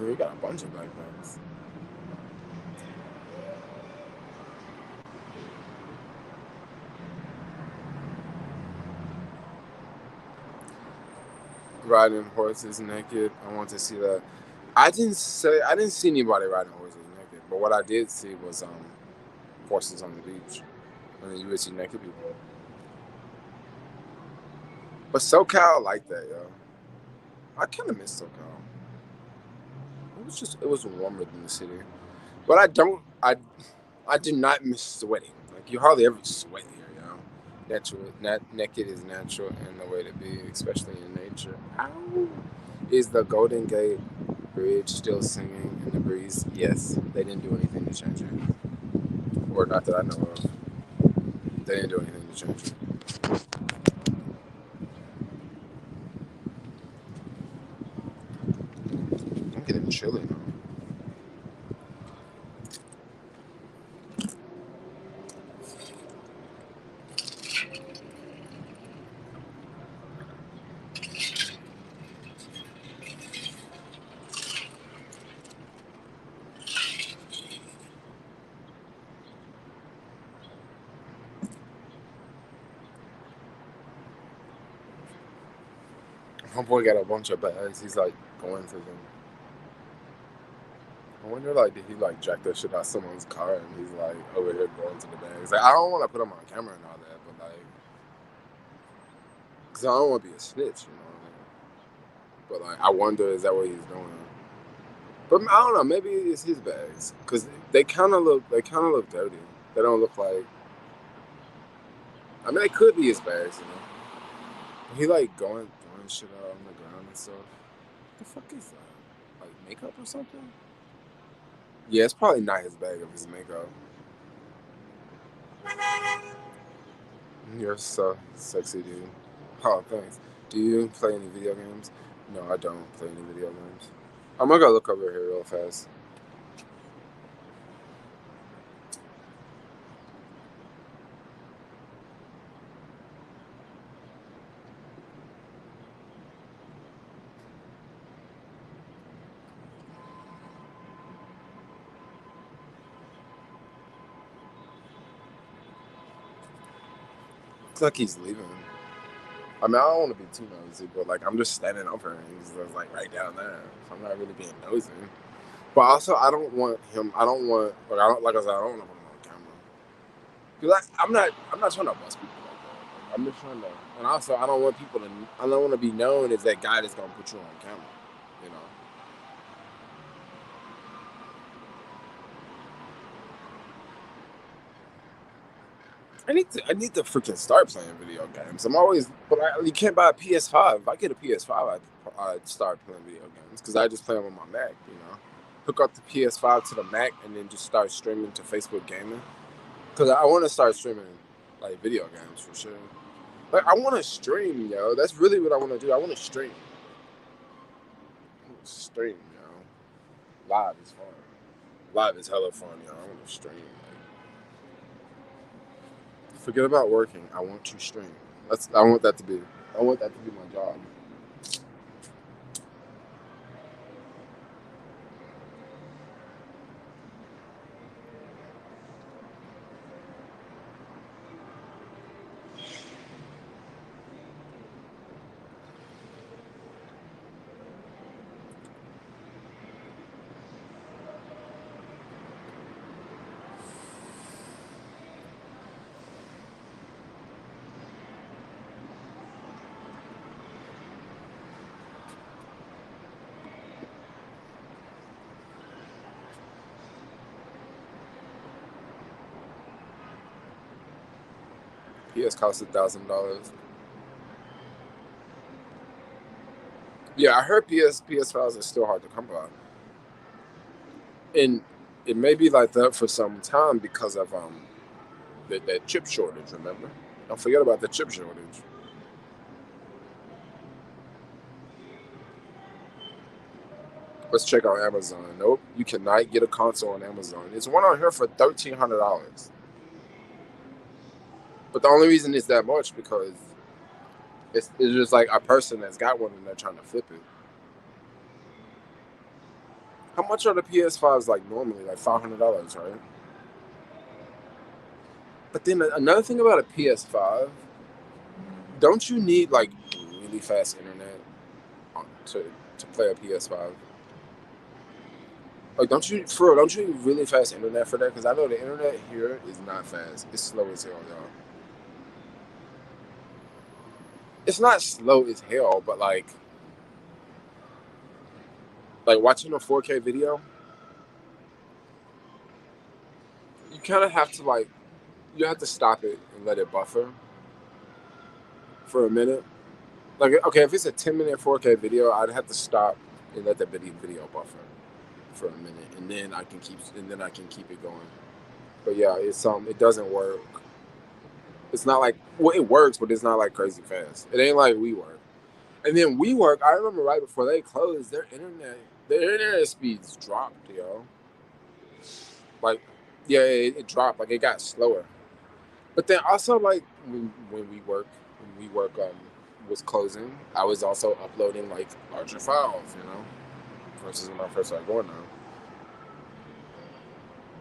He got a bunch of backpacks. Riding horses naked. I want to see that. I didn't see anybody riding horses naked, but what I did see was horses on the beach, and then you would see naked people. But SoCal like that, yo. I kind of miss SoCal. It was warmer than the city, but I do not miss sweating. Like you hardly ever sweat here, you know. Naked is natural and the way to be, especially in nature. Ow. Is the Golden Gate Bridge still singing in the breeze? Yes, they didn't do anything to change it, or not that I know of. They didn't do anything to change it. I'm getting chilly now. My boy got a bunch of bags. He's like going to them. I wonder, like, did he like jack that shit out someone's car and he's like over here going to the bags? Like, I don't want to put him on camera and all that, but like, cause I don't want to be a snitch, you know. But like, I wonder, is that what he's doing? But I don't know. Maybe it's his bags, cause they kind of look dirty. They don't look like. I mean, they could be his bags, you know. He like throwing shit out on the ground and stuff. What the fuck is that? Like makeup or something? Yeah, it's probably not his bag of his makeup. You're so sexy, dude. Oh, thanks. Do you play any video games? No, I don't play any video games. I'm gonna go look over here real fast. Looks like he's leaving. I mean, I don't want to be too nosy, but like I'm just standing over and he's just like right down there. So I'm not really being nosy. But also, I don't want him. I don't want. Like I don't. Like I said, I don't want to put him on camera. Cause I'm not trying to bust people like that. I'm just trying to. And also, I don't want people to. I don't want to be known as that guy that's gonna put you on camera. You know. I need to freaking start playing video games. I'm always, but you can't buy a PS5. If I get a PS5, I'd start playing video games because I just play them on my Mac. You know, hook up the PS5 to the Mac and then just start streaming to Facebook gaming. Because I want to start streaming like video games for sure. Like I want to stream, yo. That's really what I want to do. I want to stream. I want to stream, yo. Live is fun. Live is hella fun, yo. I want to stream. Forget about working. I want to stream. I want that to be my job. PS cost $1,000. Yeah, I heard PS5s are still hard to come by, and it may be like that for some time because of that chip shortage. Remember, don't forget about the chip shortage. Let's check out Amazon. Nope, you cannot get a console on Amazon. There's one on here for $1,300, but the only reason it's that much because it's just like a person that's got one and they're trying to flip it. How much are the PS5s like normally? Like $500, right? But then another thing about a PS5, don't you need like really fast internet to play a PS5? Like, don't you need really fast internet for that? Because I know the internet here is not fast. It's slow as hell, y'all. It's not slow as hell, but like watching a 4K video, you kind of have to you have to stop it and let it buffer for a minute. Like, okay, if it's a 10-minute 4K video, I'd have to stop and let the video buffer for a minute, and then I can keep it going. But yeah, it doesn't work. It's not like, well, it works, but it's not like crazy fast. It ain't like WeWork. And then WeWork, I remember right before they closed, their internet speeds dropped, yo. Like, yeah, it dropped. Like, it got slower. But then also, like, when WeWork was closing, I was also uploading like larger files, versus when I first started going now.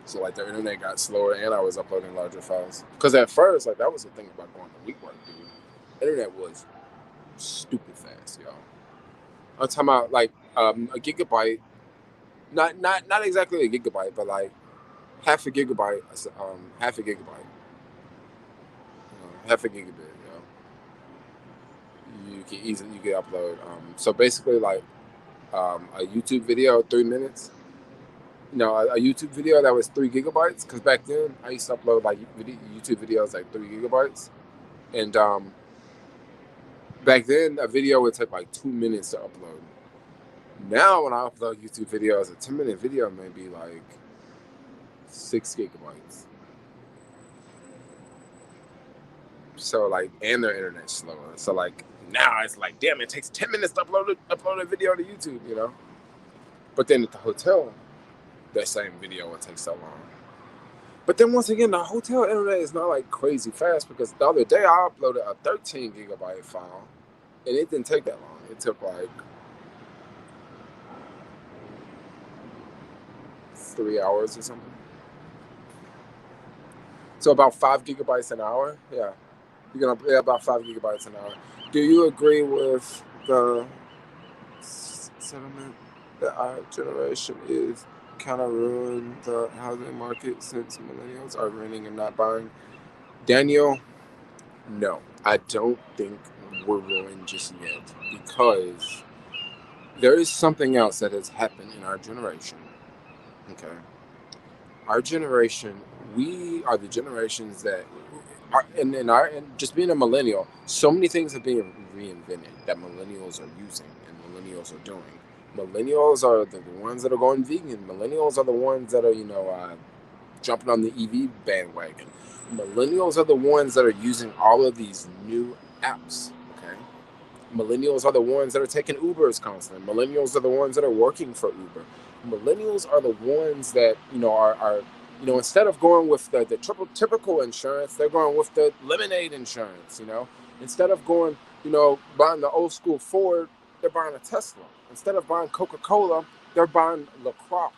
So like the internet got slower, and I was uploading larger files. Because at first, like, that was the thing about going to WeWork, dude. Internet was stupid fast, y'all. I'm talking about like a gigabyte, not exactly a gigabyte, but like half a gigabyte, half a gigabyte, half a gigabit, you can upload. So basically, like a YouTube video, 3 minutes. A YouTube video that was 3 gigabytes. Because back then I used to upload like YouTube videos like 3 gigabytes, and back then a video would take like 2 minutes to upload. Now when I upload YouTube videos, a 10-minute video may be like 6 gigabytes. So like, and their internet's slower. So like now it's like, damn, it takes 10 minutes to upload a video to YouTube, But then at the hotel, that same video would take so long. But then once again, the hotel internet is not like crazy fast, because the other day I uploaded a 13 gigabyte file and it didn't take that long. It took like 3 hours or something. So about 5 gigabytes an hour. Yeah. You're going to play about 5 gigabytes an hour. Do you agree with the sentiment that our generation is kind of ruined the housing market since millennials are renting and not buying? Daniel, no, I don't think we're ruined just yet, because there is something else that has happened in our generation. Okay. Our generation, we are the generations that are, and just being a millennial, so many things are being reinvented that millennials are using and millennials are doing. Millennials are the ones that are going vegan. Millennials are the ones that are, jumping on the EV bandwagon. Millennials are the ones that are using all of these new apps. Okay. Millennials are the ones that are taking Ubers constantly. Millennials are the ones that are working for Uber. Millennials are the ones that are instead of going with the typical insurance, they're going with the lemonade insurance. Instead of going buying the old school Ford, they're buying a Tesla. Instead of buying Coca-Cola, they're buying LaCroix.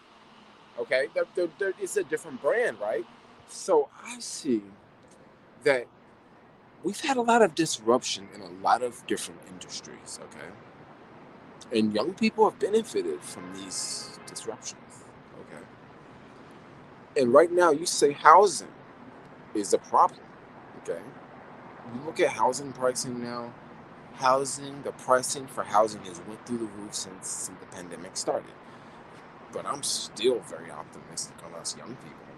Okay, it's a different brand, right? So I see that we've had a lot of disruption in a lot of different industries, okay? And young people have benefited from these disruptions, okay? And right now, you say housing is a problem, okay? You look at housing pricing now. The pricing for housing has went through the roof since the pandemic started. But I'm still very optimistic on us young people,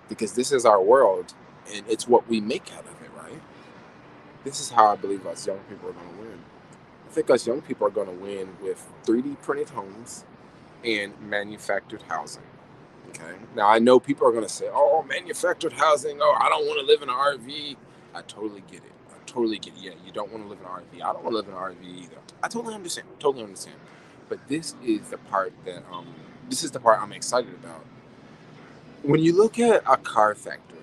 because this is our world, and it's what we make out of it, right? This is how I believe us young people are going to win. I think us young people are going to win with 3D printed homes and manufactured housing. Okay. Now I know people are going to say, "Oh, manufactured housing. Oh, I don't want to live in an RV." I totally get it. I totally get it. Yeah, you don't want to live in an RV. I don't want to live in an RV either. I totally understand. Totally understand. But this is the part that I'm excited about. When you look at a car factory,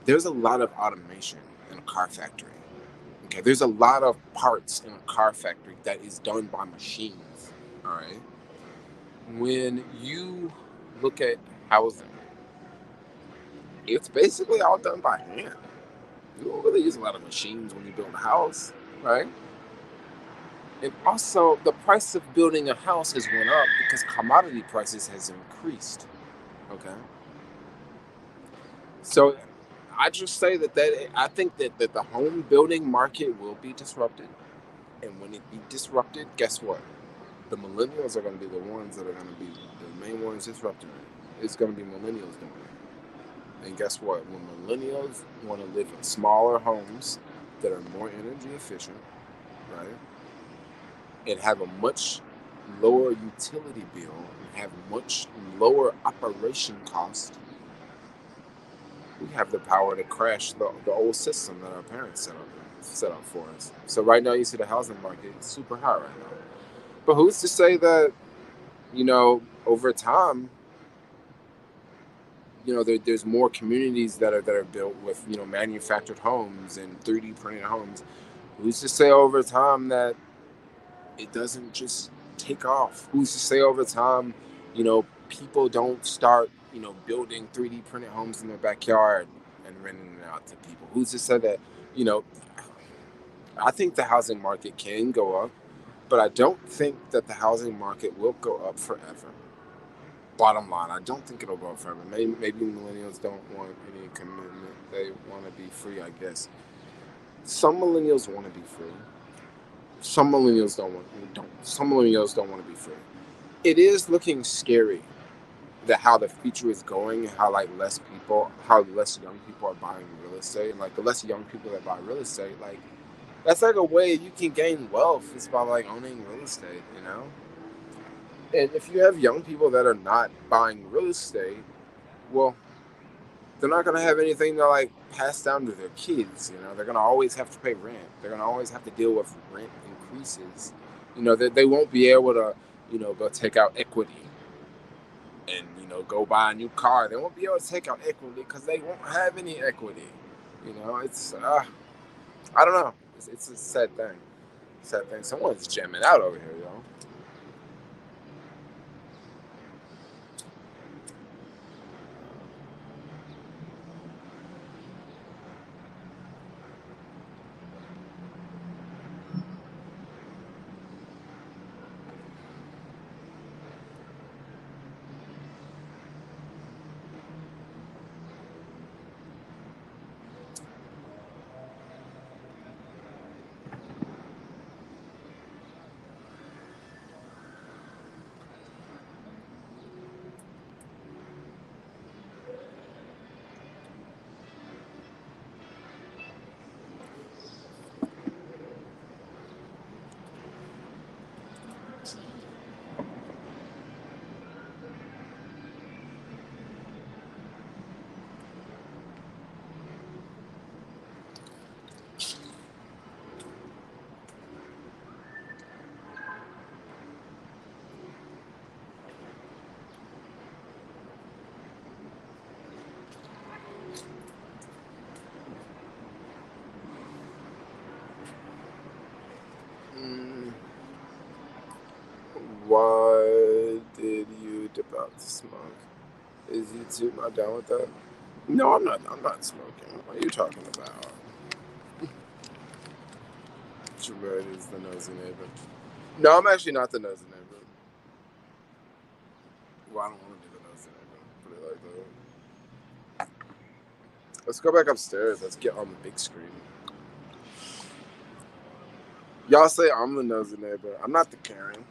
there's a lot of automation in a car factory. Okay, there's a lot of parts in a car factory that is done by machines. All right. When you look at housing, it's basically all done by hand. You don't really use a lot of machines when you build a house, right? And also, the price of building a house has went up because commodity prices has increased. Okay, so I just say that I think that the home building market will be disrupted, and when it be disrupted, guess what? The millennials are going to be the ones that are going to be the main ones disrupting it. It's going to be millennials doing it. And guess what? When millennials want to live in smaller homes that are more energy efficient, right, and have a much lower utility bill and have much lower operation cost, we have the power to crash the old system that our parents set up for us. So right now you see the housing market is super high right now. But who's to say that, over time, there's more communities that are built with, manufactured homes and 3D printed homes. Who's to say over time that it doesn't just take off? Who's to say over time, people don't start, building 3D printed homes in their backyard and renting it out to people? Who's to say that, you know, I think the housing market can go up, but I don't think that the housing market will go up forever. Bottom line, I don't think it'll go up forever. Maybe millennials don't want any commitment. They want to be free, I guess. Some millennials want to be free. Some millennials Some millennials don't want to be free. It is looking scary that how the future is going, how less young people are buying real estate, and the less young people that buy real estate, that's a way you can gain wealth is by owning real estate, And if you have young people that are not buying real estate, well, they're not gonna have anything to pass down to their kids. They're gonna always have to pay rent. They're gonna always have to deal with rent increases. They won't be able to, go take out equity and go buy a new car. They won't be able to take out equity because they won't have any equity. It's I don't know. It's a sad thing. Sad thing. Someone's jamming out over here, y'all. Why did you dip out to smoke? Is YouTube not down with that? No, I'm not. I'm not smoking. What are you talking about? Jared is the nosy neighbor. No, I'm actually not the nosy neighbor. Well, I don't want to be the nosy neighbor. Put it like that. Let's go back upstairs. Let's get on the big screen. Y'all say I'm the nosy neighbor. I'm not the Karen.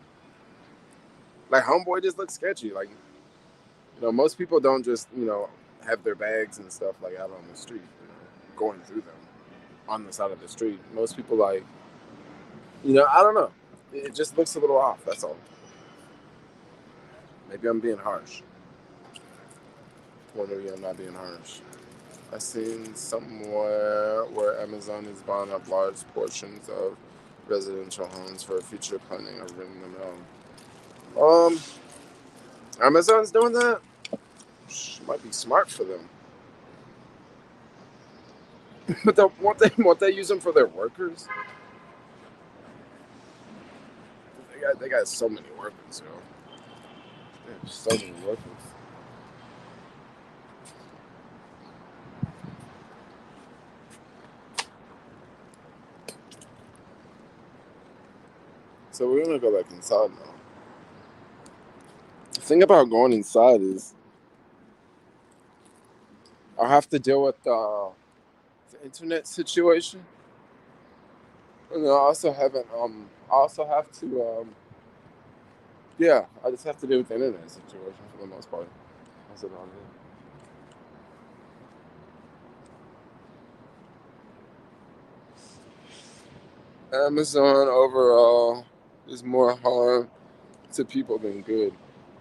Homeboy just looks sketchy. Most people don't just, have their bags and stuff out on the street, going through them on the side of the street. Most people You know, I don't know. It just looks a little off. That's all. Maybe I'm being harsh. Well, maybe I'm not being harsh. I seen somewhere where Amazon is buying up large portions of residential homes for future planning of renting them out. Amazon's doing that? Might be smart for them. But won't they use them for their workers? They got so many workers, yo. They have so many workers. So we're gonna go back inside now. The thing about going inside is I have to deal with the internet situation. And I also haven't I also have to yeah, I just have to deal with the internet situation for the most part. That's about it. Amazon overall is more harm to people than good.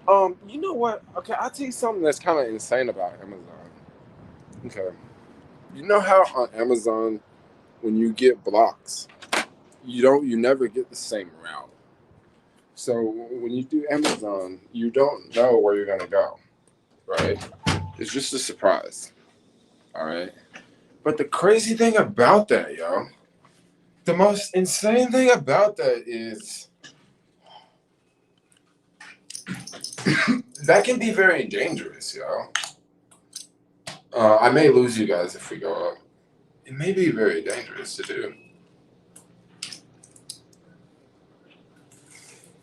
You know what? Okay, I'll tell you something that's kind of insane about Amazon. Okay. You know how on Amazon when you get blocks, you never get the same route. So when you do Amazon, you don't know where you're gonna go, right? It's just a surprise. All right. But the crazy thing about that, yo, the most insane thing about that is that can be very dangerous, yo. I may lose you guys if we go up. It may be very dangerous to do.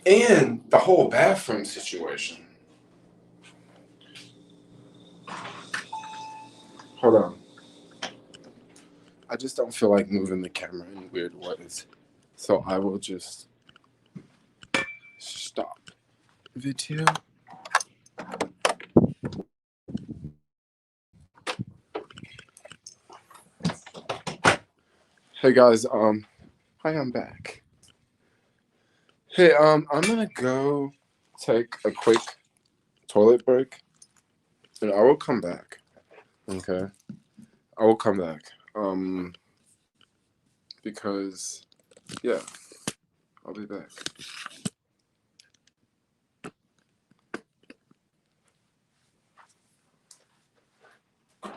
And the whole bathroom situation. Hold on. I just don't feel like moving the camera in weird ways. So I will just stop video. Hey guys, hi, I'm back. Hey, I'm gonna go take a quick toilet break and I will come back. Okay. I will come back. Because yeah, I'll be back.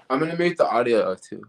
I'm gonna mute the audio too.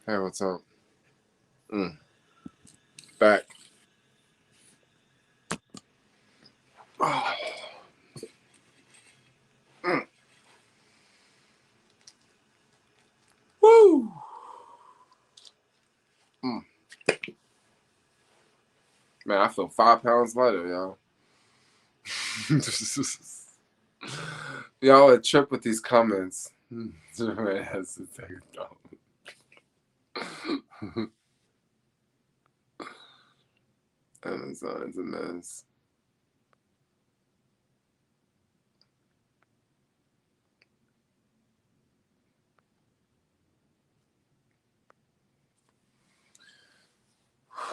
Hey, what's up? Back. Oh. Woo! Man, I feel 5 pounds lighter, y'all. Y'all a trip with these comments. Jermaine has to take a dump. Amazon is a mess.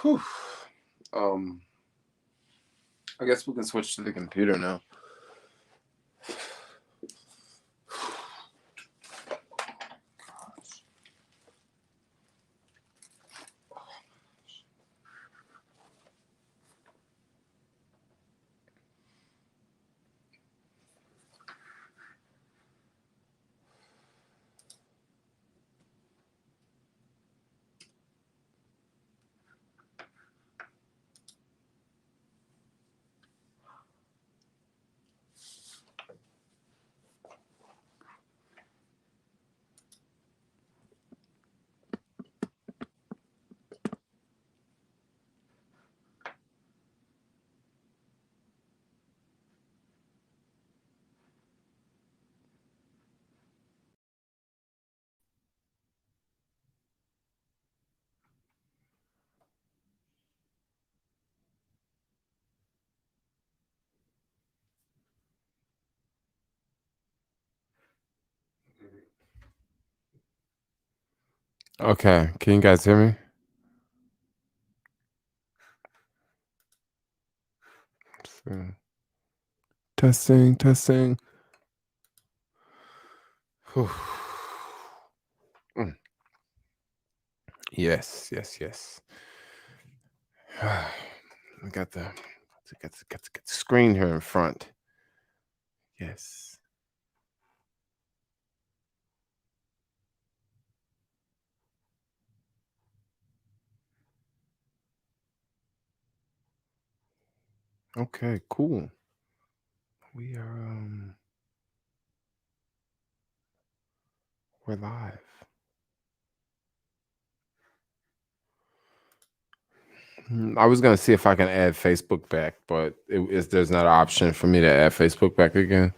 Whew. I guess we can switch to the computer now. Okay, can you guys hear me? Testing, testing. Whew. Yes, yes, yes. I got the screen here in front. Yes. Okay, cool. We are we're live. I was gonna see if I can add Facebook back, but there's not an option for me to add Facebook back again.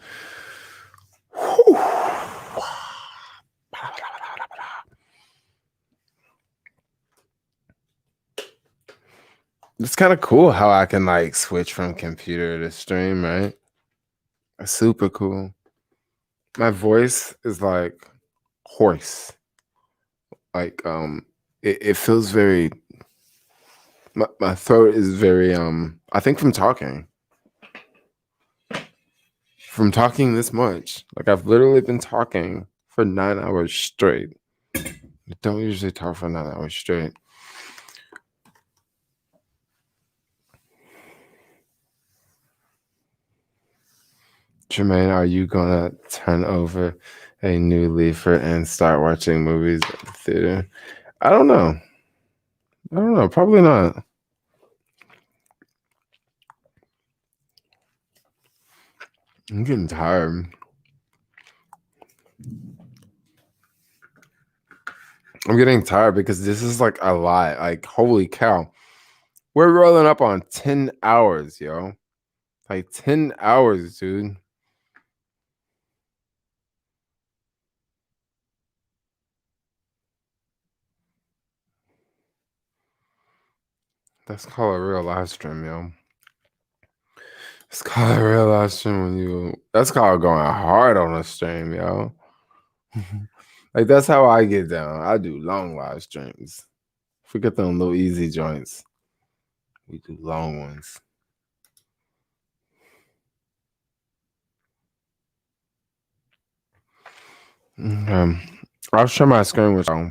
It's kind of cool how I can like switch from computer to stream, right? That's super cool. My voice is like hoarse. Like it feels very my throat is very I think from talking this much. Like I've literally been talking for 9 hours straight. I don't usually talk for 9 hours straight. Jermaine, are you gonna turn over a new leafer and start watching movies at the theater? I don't know. Probably not. I'm getting tired. I'm getting tired because this is like a lot. Like, holy cow. We're rolling up on 10 hours, yo. Like 10 hours, dude. That's called a real live stream, yo. It's called a real live stream that's called going hard on a stream, yo. Like that's how I get down. I do long live streams. Forget them little easy joints. We do long ones. I'll share my screen with y'all.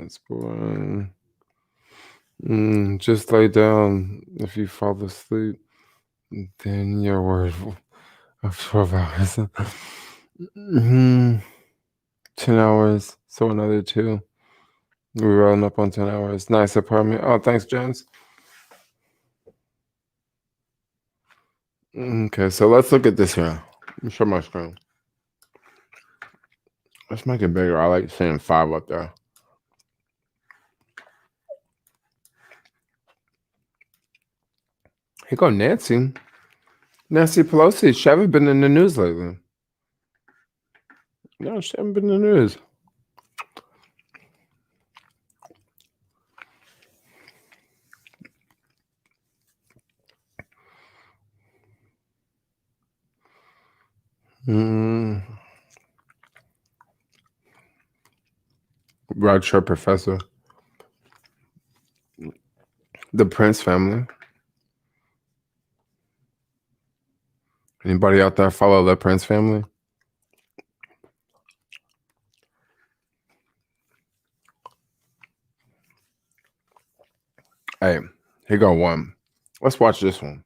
That's boring. Just lay down. If you fall asleep, then your word of 12 hours. 10 hours. So another 2. We're rolling up on 10 hours. Nice apartment. Oh, thanks, James. Okay, so let's look at this here. Let me show my screen. Let's make it bigger. I like seeing 5 up there. Here go Nancy. Nancy Pelosi. She haven't been in the news lately. No, she haven't been in the news. Roger Professor. The Prince family. Anybody out there follow the Prince family? Hey, here go one. Let's watch this one.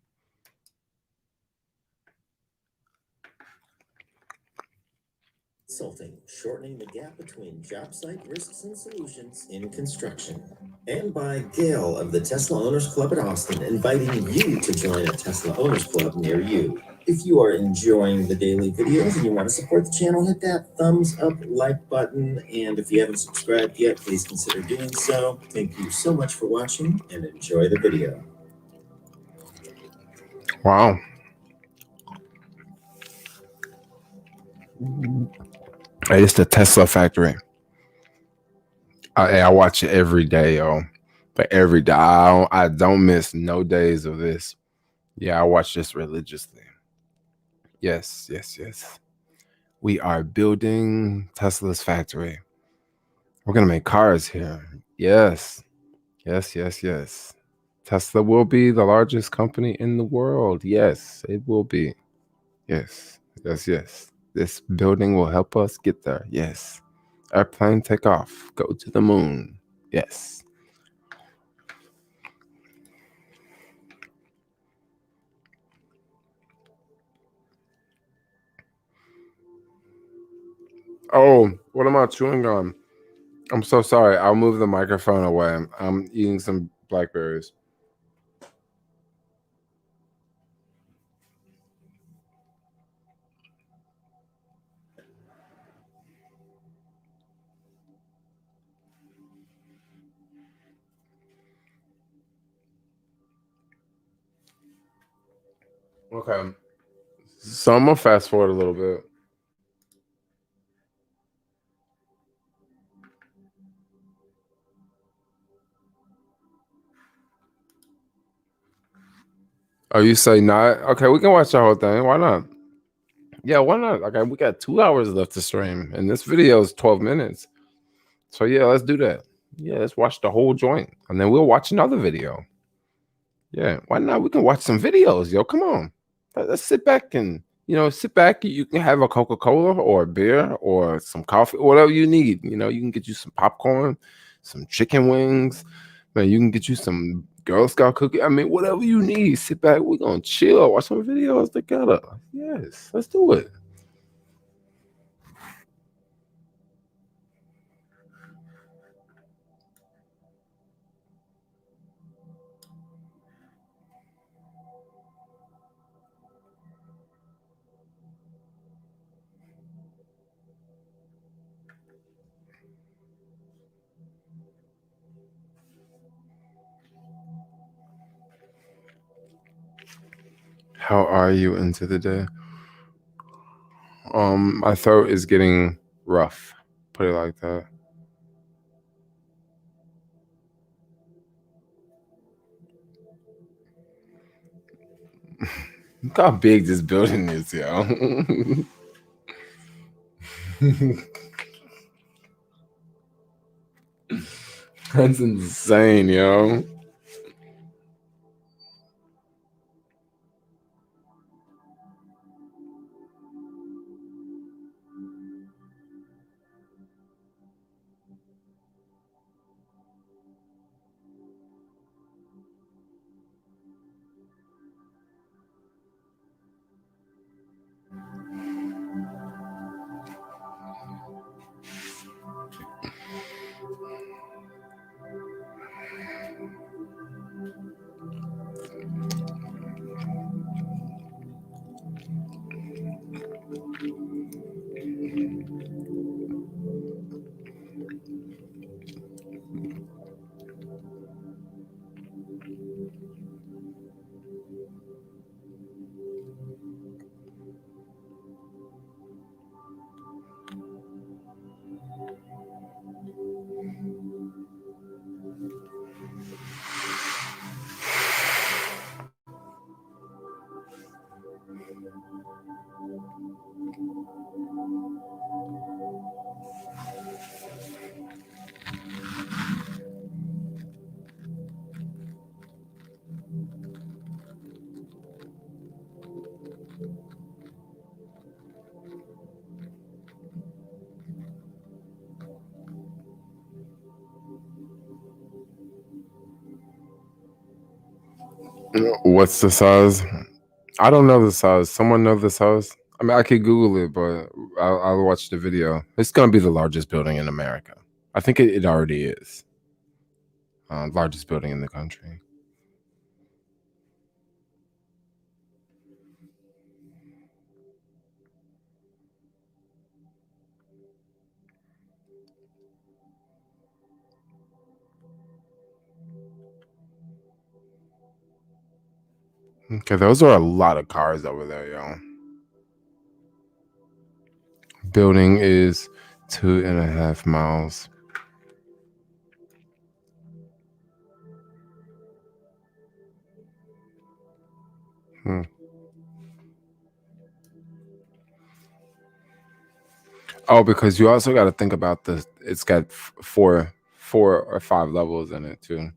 Consulting, shortening the gap between job site risks and solutions in construction. And by Gail of the Tesla Owners Club at Austin, inviting you to join a Tesla Owners Club near you. If you are enjoying the daily videos and you want to support the channel, hit that thumbs up like button. And if you haven't subscribed yet, please consider doing so. Thank you so much for watching and enjoy the video. Wow. Hey, it's the Tesla factory. I watch it every day, yo. But every day, I don't miss no days of this. Yeah, I watch this religiously. Yes. We are building Tesla's factory. We're gonna make cars here. Yes. Tesla will be the largest company in the world. Yes, it will be. Yes. This building will help us get there. Yes. Airplane take off. Go to the moon. Yes. Oh, what am I chewing on? I'm so sorry. I'll move the microphone away. I'm eating some blackberries. Okay. So I'm gonna fast forward a little bit. Oh, you say not? Okay, we can watch the whole thing. Why not? Yeah, why not? Okay, we got 2 hours left to stream, and this video is 12 minutes. So yeah, let's do that. Yeah, let's watch the whole joint, and then we'll watch another video. Yeah, why not? We can watch some videos, yo. Come on. Let's sit back and, sit back. You can have a Coca-Cola or a beer or some coffee, whatever you need. You can get you some popcorn, some chicken wings. Man, you can get you some Girl Scout cookie. I mean, whatever you need. Sit back. We're going to chill, watch some videos together. Yes, let's do it. How are you into the day? My throat is getting rough. Put it like that. Look how big this building is, yo. That's insane, yo. What's the size? I don't know the size. Someone know the size? I mean, I could Google it, but I'll watch the video. It's going to be the largest building in America. I think it already is. Largest building in the country. Okay, those are a lot of cars over there, yo. Building is 2.5 miles. Oh, because you also got to think about the. It's got four or five levels in it too.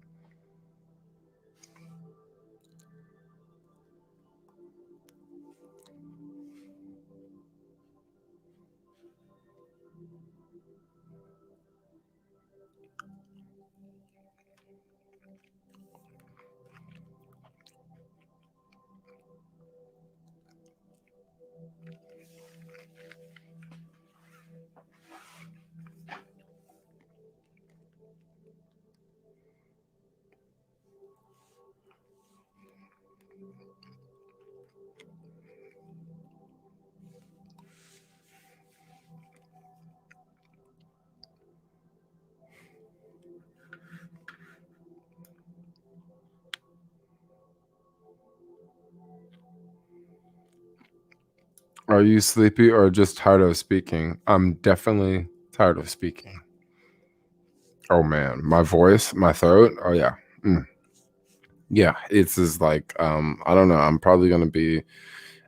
Are you sleepy or just tired of speaking? I'm definitely tired of speaking. Oh man, my voice, my throat. Oh yeah. Yeah, it's just like I don't know. I'm probably gonna be.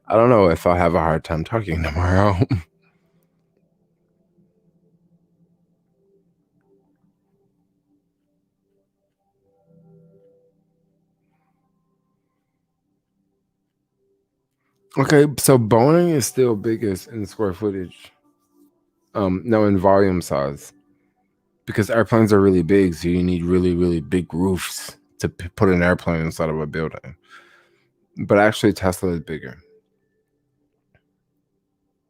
I don't know if I'll have a hard time talking tomorrow. Okay, so Boeing is still biggest in square footage. No, in volume size, because airplanes are really big, so you need really, really big roofs to put an airplane inside of a building. But actually, Tesla is bigger.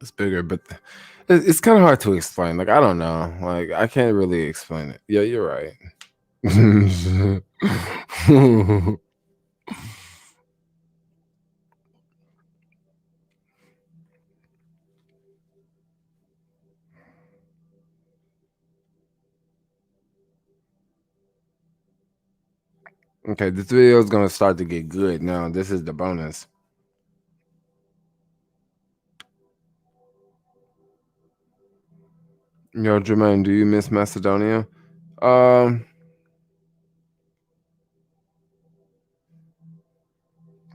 It's bigger, but it's kind of hard to explain. Like I don't know. Like I can't really explain it. Yeah, you're right. Okay, this video is gonna start to get good now. This is the bonus. Yo, Jermaine, do you miss Macedonia?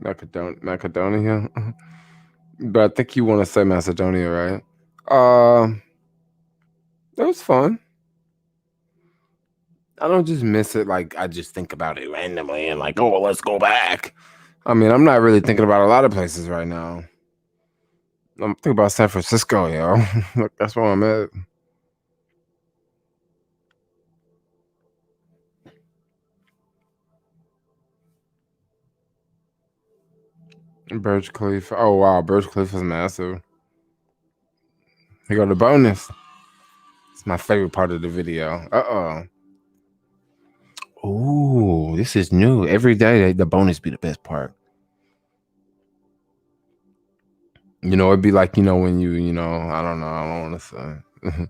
Macedonia. But I think you want to say Macedonia, right? It was fun. I don't just miss it like I just think about it randomly and like, oh, let's go back. I mean, I'm not really thinking about a lot of places right now. I'm thinking about San Francisco, yo. Look, that's where I'm at. Burj Khalifa. Oh wow, Burj Khalifa is massive. Here go the bonus. It's my favorite part of the video. Ooh, this is new. Every day the bonus be the best part. You know, it'd be like, when I don't know, I don't want to say.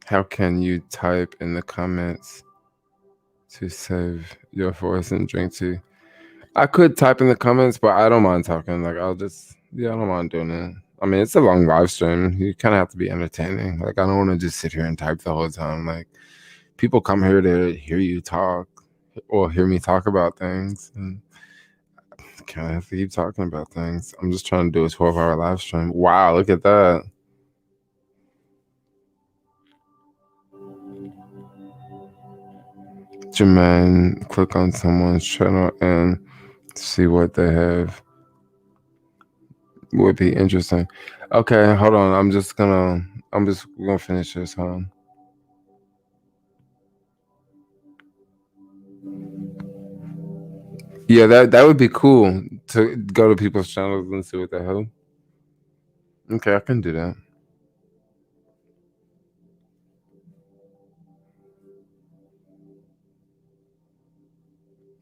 How can you type in the comments to save your voice and drink tea? I could type in the comments, but I don't mind talking. Like I don't mind doing it. I mean, it's a long live stream. You kind of have to be entertaining. Like I don't want to just sit here and type the whole time. Like people come here to hear you talk or hear me talk about things. And Kind of have to keep talking about things. I'm just trying to do a 12-hour live stream. Wow, look at that. Jermaine, click on someone's channel and see what they have. Would be interesting. Okay, hold on. I'm just gonna finish this, huh? Yeah, that would be cool to go to people's channels and see what the hell. Okay, I can do that.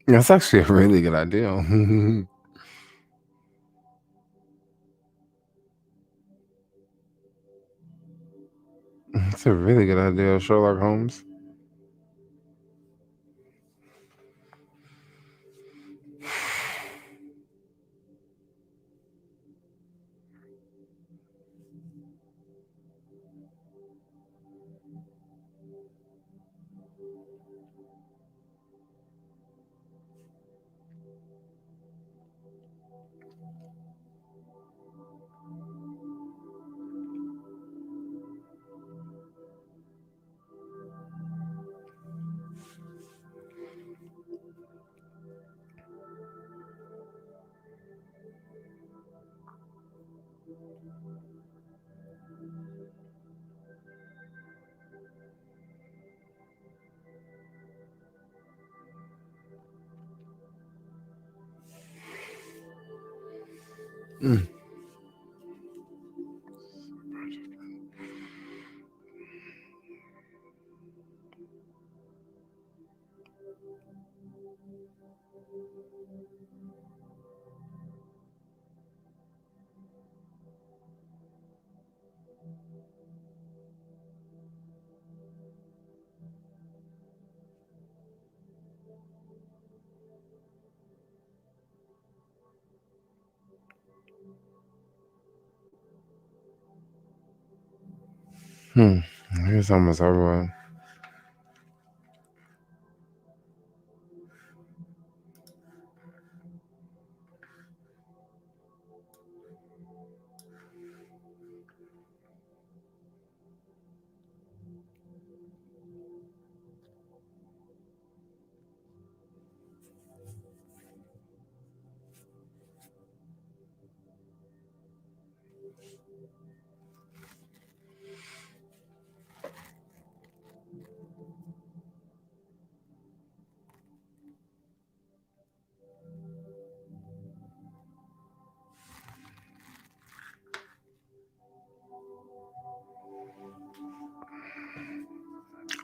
That's actually a really good idea. It's a really good idea, Sherlock Holmes. Mm. Here's almost everyone.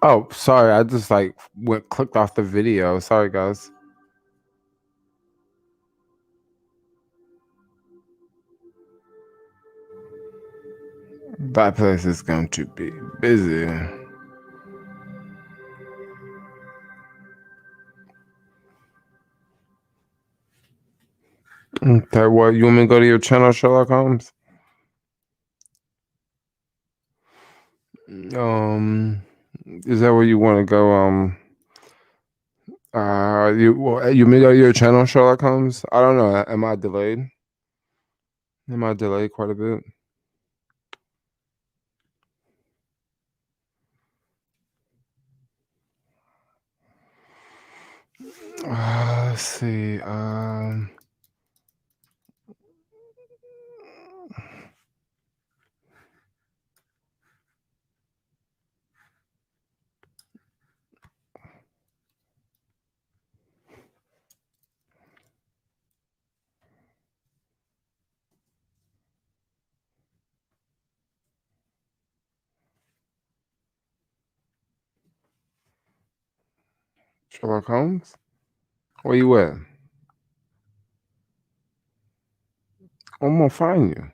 Oh, sorry. I just clicked off the video. Sorry, guys. That place is going to be busy. Okay, well, you want me to go to your channel, Sherlock Holmes? Is that where you want to go? You may go to your channel, Sherlock Holmes. I don't know. Am I delayed? Am I delayed quite a bit? Let's see. Sherlock Holmes? Where you at? I'm gonna find you.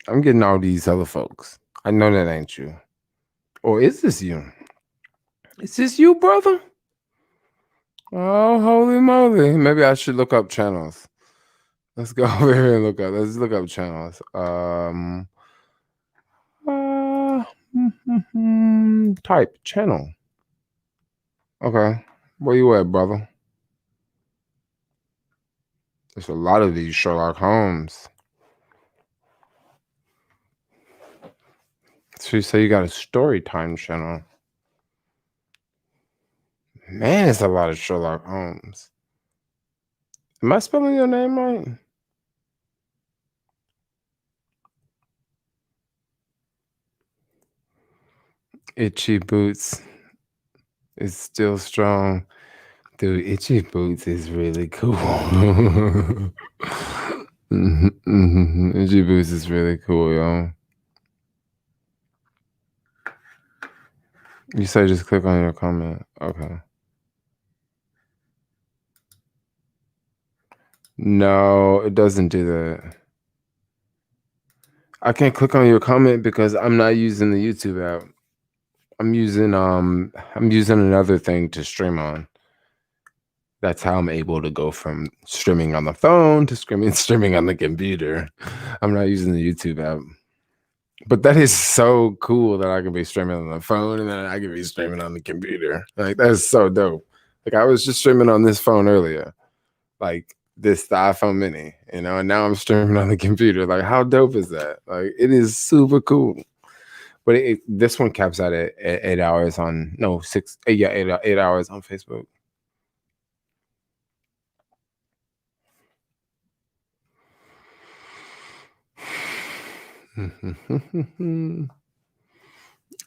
I'm getting all these other folks. I know that ain't you. Or is this you? Is this you, brother? Oh, holy moly. Maybe I should look up channels. Let's go over here and let's look up channels. Type channel. Okay. Where you at, brother? There's a lot of these Sherlock Holmes. So you say you got a story time channel. Man, it's a lot of Sherlock Holmes. Am I spelling your name right? Itchy Boots is still strong. Dude, Itchy Boots is really cool. Itchy Boots is really cool, yo. You said just click on your comment. Okay. No, it doesn't do that. I can't click on your comment because I'm not using the YouTube app. I'm using another thing to stream on. That's how I'm able to go from streaming on the phone to streaming on the computer. I'm not using the YouTube app. But that is so cool that I can be streaming on the phone and then I can be streaming on the computer. Like, that is so dope. Like, I was just streaming on this phone earlier. Like, the iPhone mini, and now I'm streaming on the computer. Like, how dope is that? Like, it is super cool. But this one caps out at 8 hours on, no, 8 hours on Facebook.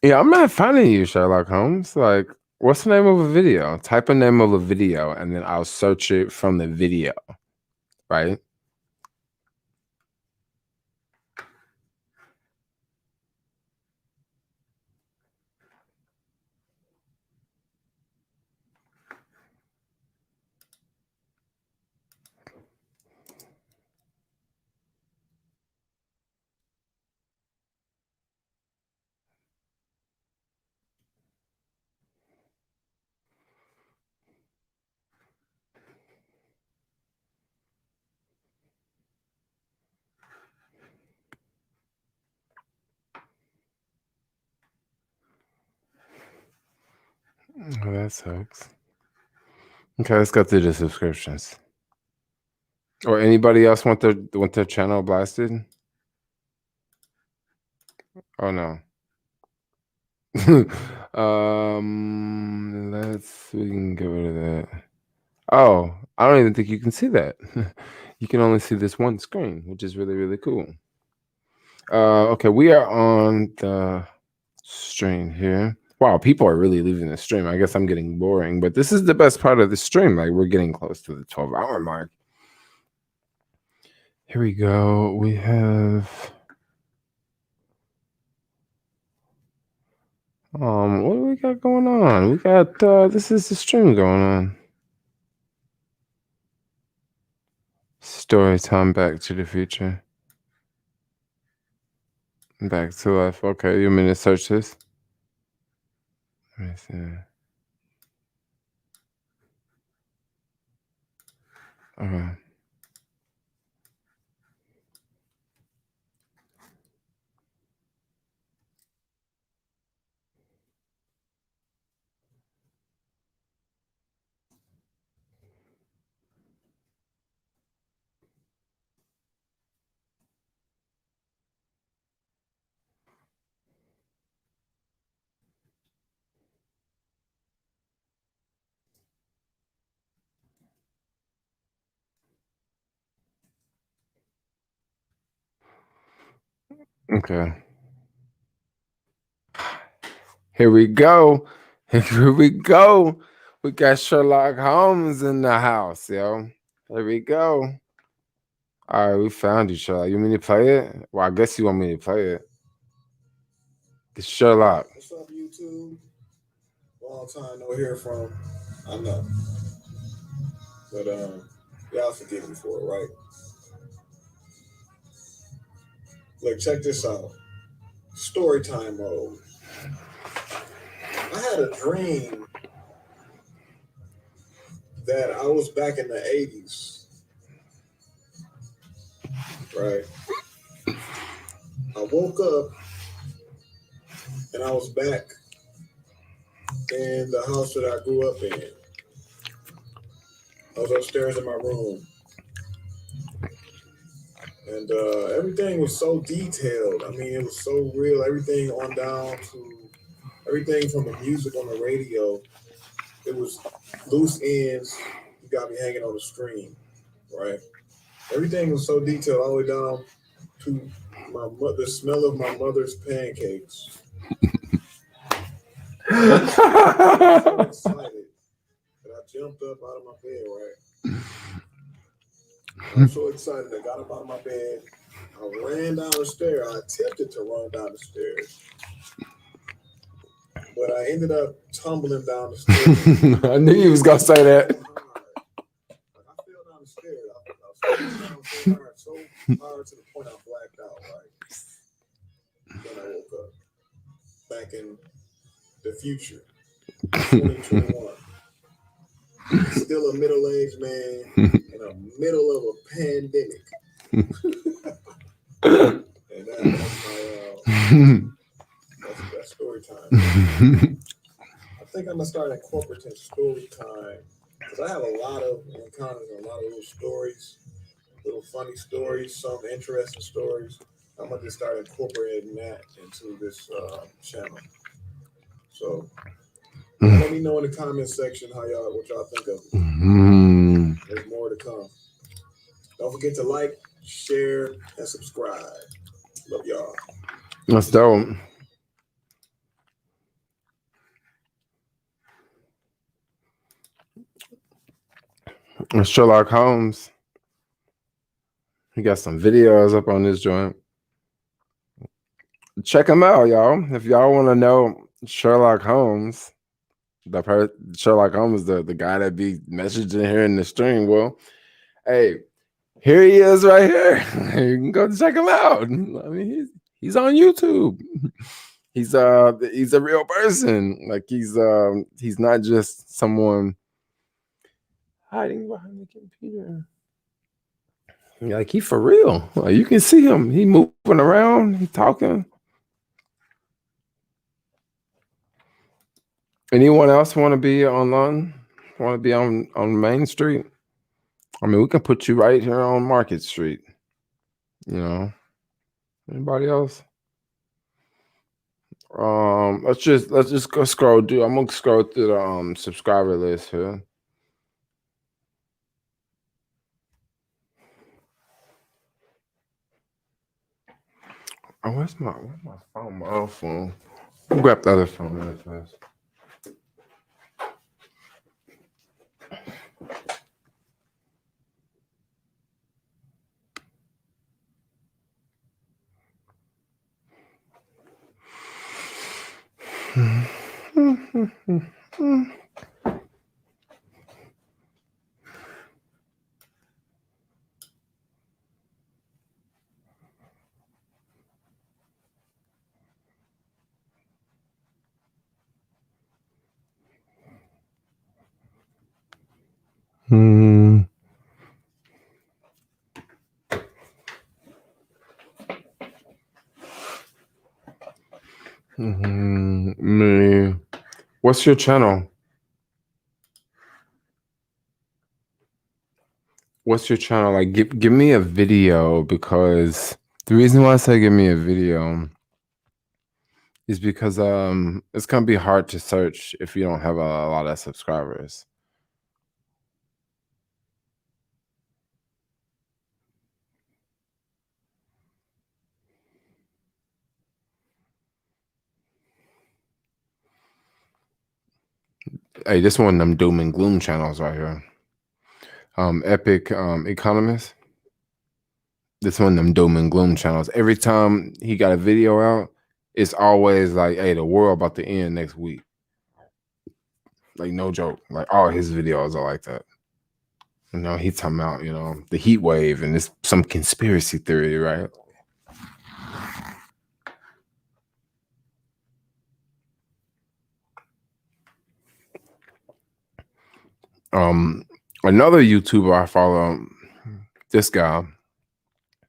Yeah, I'm not finding you, Sherlock Holmes. Like, what's the name of a video? Type a name of a video, and then I'll search it from the video, right? Oh, that sucks. Okay, let's go through the subscriptions. Or anybody else want their channel blasted? Oh no. We can get rid of that. Oh, I don't even think you can see that. You can only see this one screen, which is really, really cool. Okay, we are on the stream here. Wow, people are really leaving the stream. I guess I'm getting boring, but this is the best part of the stream. Like, we're getting close to the 12-hour mark. Here we go. We have what do we got going on? We got this is the stream going on. Story time, Back to the Future. Back to Life. Okay, you want me to search this? Let me see. Okay. Okay. Here we go. Here we go. We got Sherlock Holmes in the house, yo. Here we go. All right, we found you, Sherlock. You want me to play it? Well, I guess you want me to play it. It's Sherlock. What's up, YouTube? Long time no hear from. I know. But y'all forgive me for it, right? Look, check this out. Story time mode. I had a dream that I was back in the 80s. Right? I woke up and I was back in the house that I grew up in. I was upstairs in my room. And everything was so detailed. I mean, it was so real. Everything on down to everything from the music on the radio. It was loose ends. You got me hanging on the screen, right? Everything was so detailed all the way down to the smell of my mother's pancakes. I was so excited that I jumped up out of my bed, right? I was so excited I got up out of my bed. I ran down the stairs. I attempted to run down the stairs, but I ended up tumbling down the stairs. I knew you was gonna say that. I fell down the stairs. I was so hard to the point I blacked out, right? Then I woke up back in the future, 2021. Still a middle-aged man in the middle of a pandemic. And that's story time. I think I'm gonna start incorporating story time because I have a lot of encounters and a lot of little stories, little funny stories, some interesting stories. I'm gonna just start incorporating that into this channel. So let me know in the comment section what y'all think of it. There's more to come. Don't forget to like, share, and subscribe. Love y'all. That's dope. Sherlock Holmes. He got some videos up on this joint. Check him out, y'all. If y'all want to know Sherlock Holmes, Sherlock Holmes, the guy that be messaging here in the stream. Well, hey, here he is right here. You can go check him out. I mean, he's on YouTube. He's a real person. Like he's not just someone hiding behind the computer. Like he for real. Like, you can see him. He moving around. He talking. Anyone else want to be online? Want to be on Main Street? I mean, we can put you right here on Market Street. You know. Anybody else? Let's just go scroll. Dude, I'm gonna scroll through the subscriber list here. Oh, where's my phone? My other phone. I'll grab the other phone really fast. What's your channel? What's your channel? Like, give me a video, because the reason why I say give me a video is because it's gonna be hard to search if you don't have a lot of subscribers. Hey, this one of them doom and gloom channels right here. Epic Economist. This one of them doom and gloom channels. Every time he got a video out, it's always like, hey, the world about to end next week. Like, no joke. Like, all his videos are like that. You know, he's talking about, you know, the heat wave and it's some conspiracy theory, right? Another YouTuber I follow, this guy.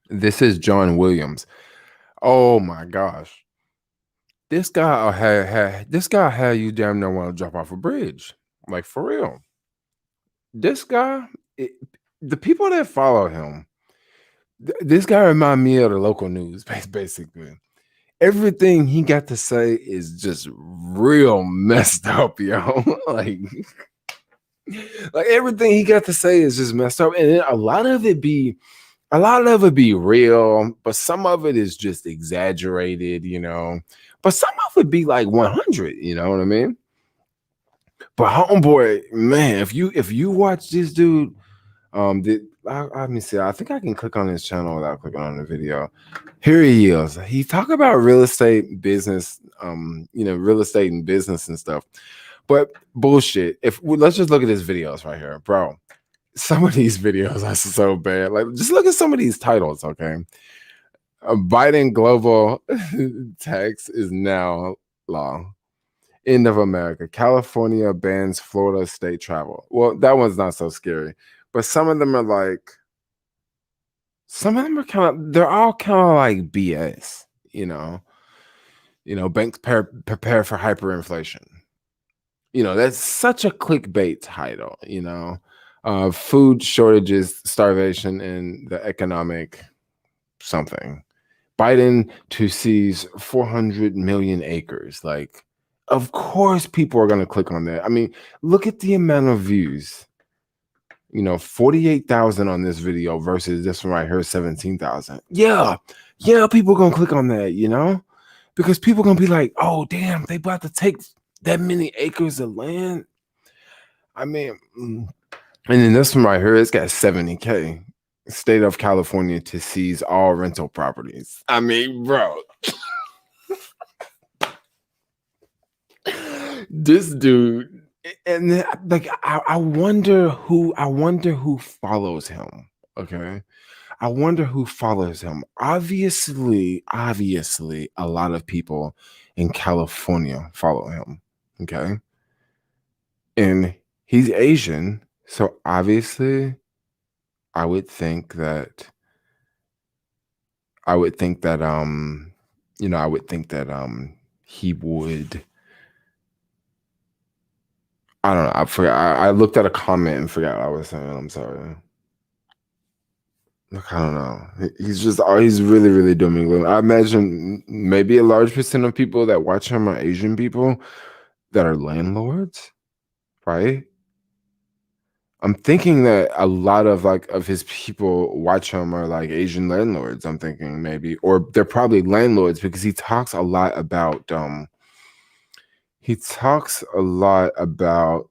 This is John Williams. Oh my gosh. This guy had you damn near want to drop off a bridge. Like, for real. This guy, the people that follow him, This guy remind me of the local news, basically. Everything he got to say is just real messed up, yo. like everything he got to say is just messed up, and then a lot of it be real, but some of it is just exaggerated, you know. But some of it be like 100, you know what I mean? But homeboy, man, if you watch this dude, let me see. I think I can click on his channel without clicking on the video. Here he is. He talk about real estate business, real estate and business and stuff. But bullshit. Let's just look at his videos right here, bro. Some of these videos are so bad. Like, just look at some of these titles, okay? Biden global tax is now law. End of America. California bans Florida state travel. Well, that one's not so scary. But some of them are they're all kind of like BS, you know. Banks prepare for hyperinflation. That's such a clickbait title, food shortages, starvation, and the economic something. Biden to seize 400 million acres. Like, of course people are going to click on that. I mean, look at the amount of views. 48,000 on this video versus this one right here, 17,000. Yeah, people gonna click on that, because people gonna be like, oh damn, they about to take that many acres of land. I mean, and then this one right here, it's got 70K. State of California to seize all rental properties. I mean, bro. This dude, and like I wonder who follows him. Okay. I wonder who follows him. Obviously, a lot of people in California follow him. Okay. And he's Asian. So obviously, I would think that he would. I don't know. I forgot. I looked at a comment and forgot what I was saying. I'm sorry. Look, I don't know. He's really, really doing me good. I imagine maybe a large percent of people that watch him are Asian people that are landlords, right? I'm thinking that a lot of his people watch him are like Asian landlords. I'm thinking maybe, or they're probably landlords because he talks a lot about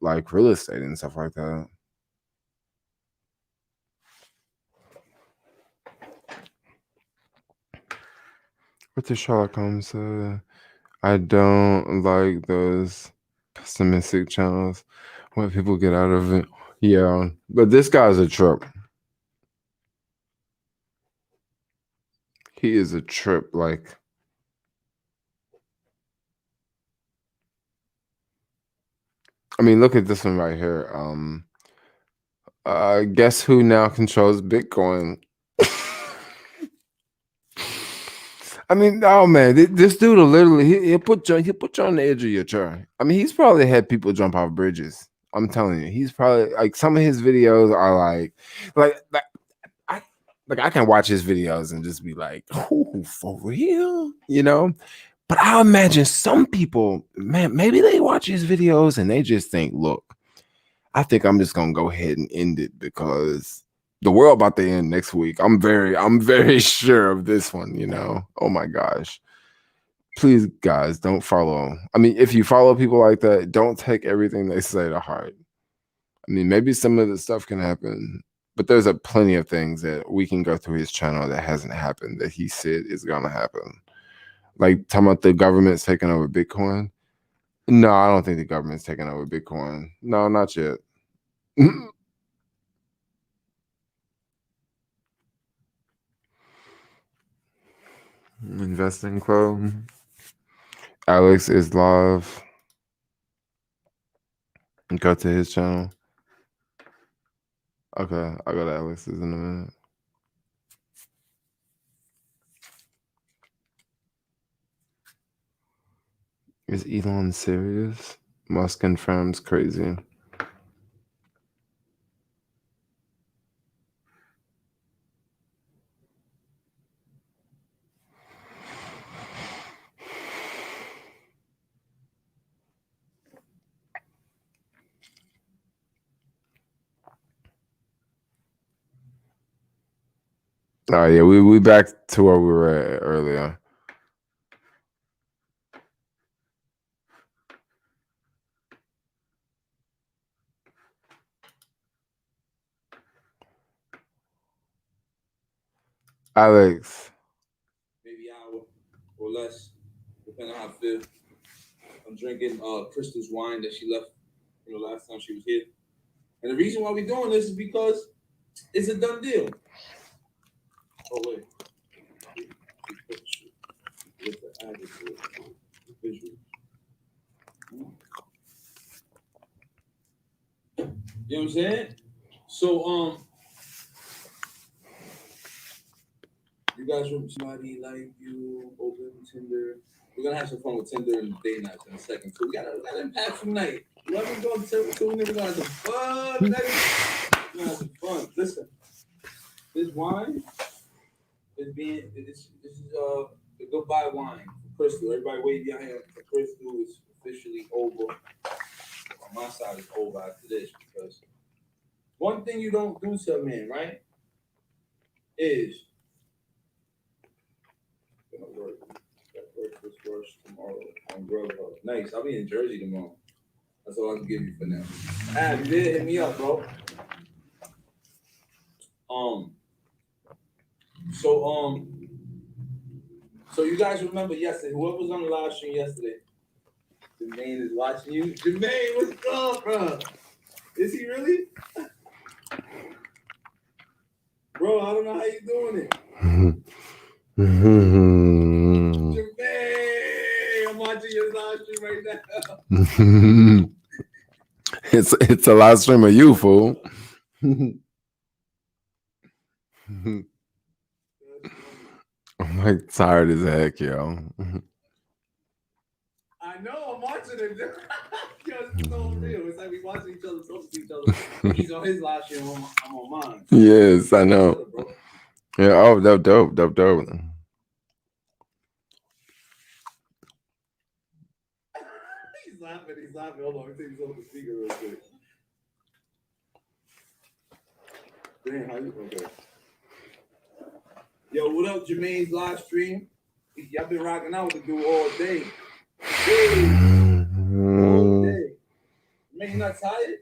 like real estate and stuff like that. What did Sherlock Holmes say? I don't like those pessimistic channels. What people get out of it. Yeah, but this guy's a trip. He is a trip. Like, I mean, look at this one right here. Guess who now controls Bitcoin? I mean, oh man, this dude will literally he'll put you on the edge of your chair. I mean, he's probably had people jump off bridges. I'm telling you, he's probably like some of his videos are I can watch his videos and just be like, oh, for real, But I imagine some people, man, maybe they watch his videos and they just think, look, I think I'm just gonna go ahead and end it because the world about to end next week. I'm very sure of this one, Oh my gosh. Please, guys, don't follow. I mean, if you follow people like that, don't take everything they say to heart. I mean, maybe some of the stuff can happen, but there's plenty of things that we can go through his channel that hasn't happened that he said is gonna happen. Like talking about the government's taking over Bitcoin. No, I don't think the government's taking over Bitcoin. No, not yet. Investing Club. Alex is live. Go to his channel. Okay, I'll go to Alex's in a minute. Is Elon serious? Musk confirms crazy. Oh yeah, we back to where we were at earlier. Alex. Maybe an hour or less, depending on how I feel. I'm drinking Crystal's wine that she left, last time she was here. And the reason why we're doing this is because it's a done deal. Oh wait. You know what I'm saying? So you guys want somebody like you, open Tinder. We're gonna have some fun with Tinder and day nights in a second. So we got an impactful night. Whoever's going to Tinder, we're gonna have some fun. We're gonna have some fun. Listen, this wine is this is the goodbye wine for Crystal. Everybody wait behind here. Crystal is officially over. On my side is over after this because one thing you don't do to a man, right, is gonna work. Work this works tomorrow on Grubhub. Nice. I'll be in Jersey tomorrow. That's all I can give you for now. You did hit me up, bro. So you guys remember yesterday, whoever was on the live stream yesterday, Jermaine is watching you. Jermaine, what's up, bro? Is he really? Bro, I don't know how you doing it. Jermaine, I'm watching your live stream right now. It's a live stream of you, fool. I'm like tired as heck, yo. I know, I'm watching it. Yo, it's so real. It's like we watching each other, talking to each other. He's on his live stream, I'm on mine. Yes, I know. Yeah, oh, dope. He's laughing. Hold on, let me take this off the speaker real quick. Damn, how you okay? Yo, what up, Jermaine's live stream? Y'all been rocking out with the dude all day. All day. Jermaine, you not tired?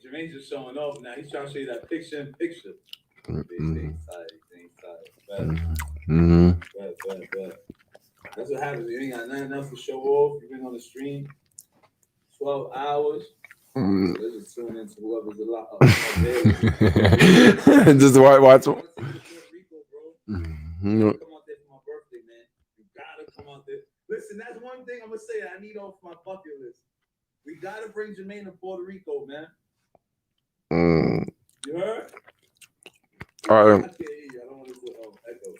Jermaine's just showing off now. He's trying to show you that picture in picture. He's tired. Bad. That's what happens. You ain't got nothing else to show off. You've been on the stream 12 hours. Let's just tune into whoever's a lot Just watch. Come out there for my birthday, man. You gotta come out there. Listen, that's one thing I'm gonna say I need off my bucket list. We gotta bring Jermaine to Puerto Rico, man. You heard? All right. I can't hear you. I don't want to echo.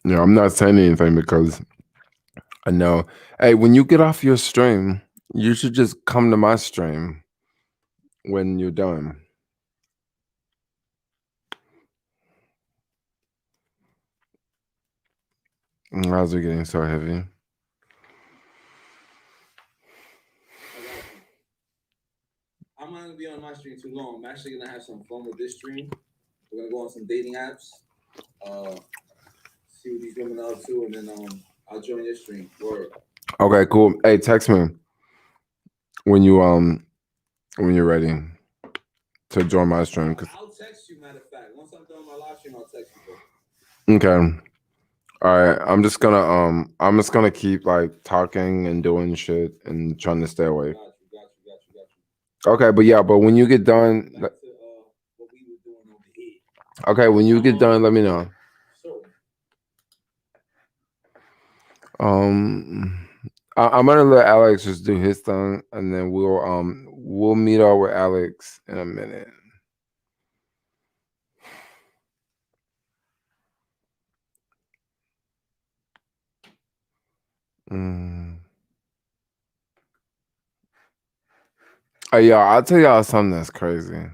Yeah, I'm not saying anything because I know. Hey, when you get off your stream, you should just come to my stream when you're done. How's it getting so heavy? I'm not gonna be on my stream too long. I'm actually gonna have some fun with this stream. We're gonna go on some dating apps, see what these women are up to, and then I'll join your stream. Word. Okay, cool. Hey, text me when you're ready to join my stream. I'll text you. Matter of fact, once I'm done my live stream, I'll text you, bro. Okay. All right. I'm just gonna keep like talking and doing shit and trying to stay awake. Got you. Okay, but when you get done, Back to what we were doing over here. okay, when you get done, let me know. So, I'm gonna let Alex just do his thing, and then we'll meet up with Alex in a minute. Oh yeah, I'll tell y'all something that's crazy.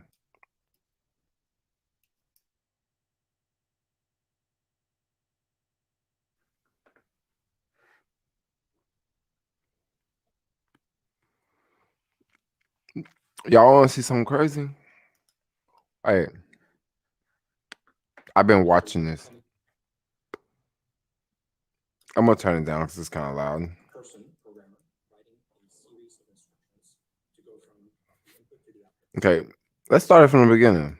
Y'all want to see something crazy? Hey, I've been watching this. I'm gonna turn it down because it's kind of loud. Okay, let's start it from the beginning.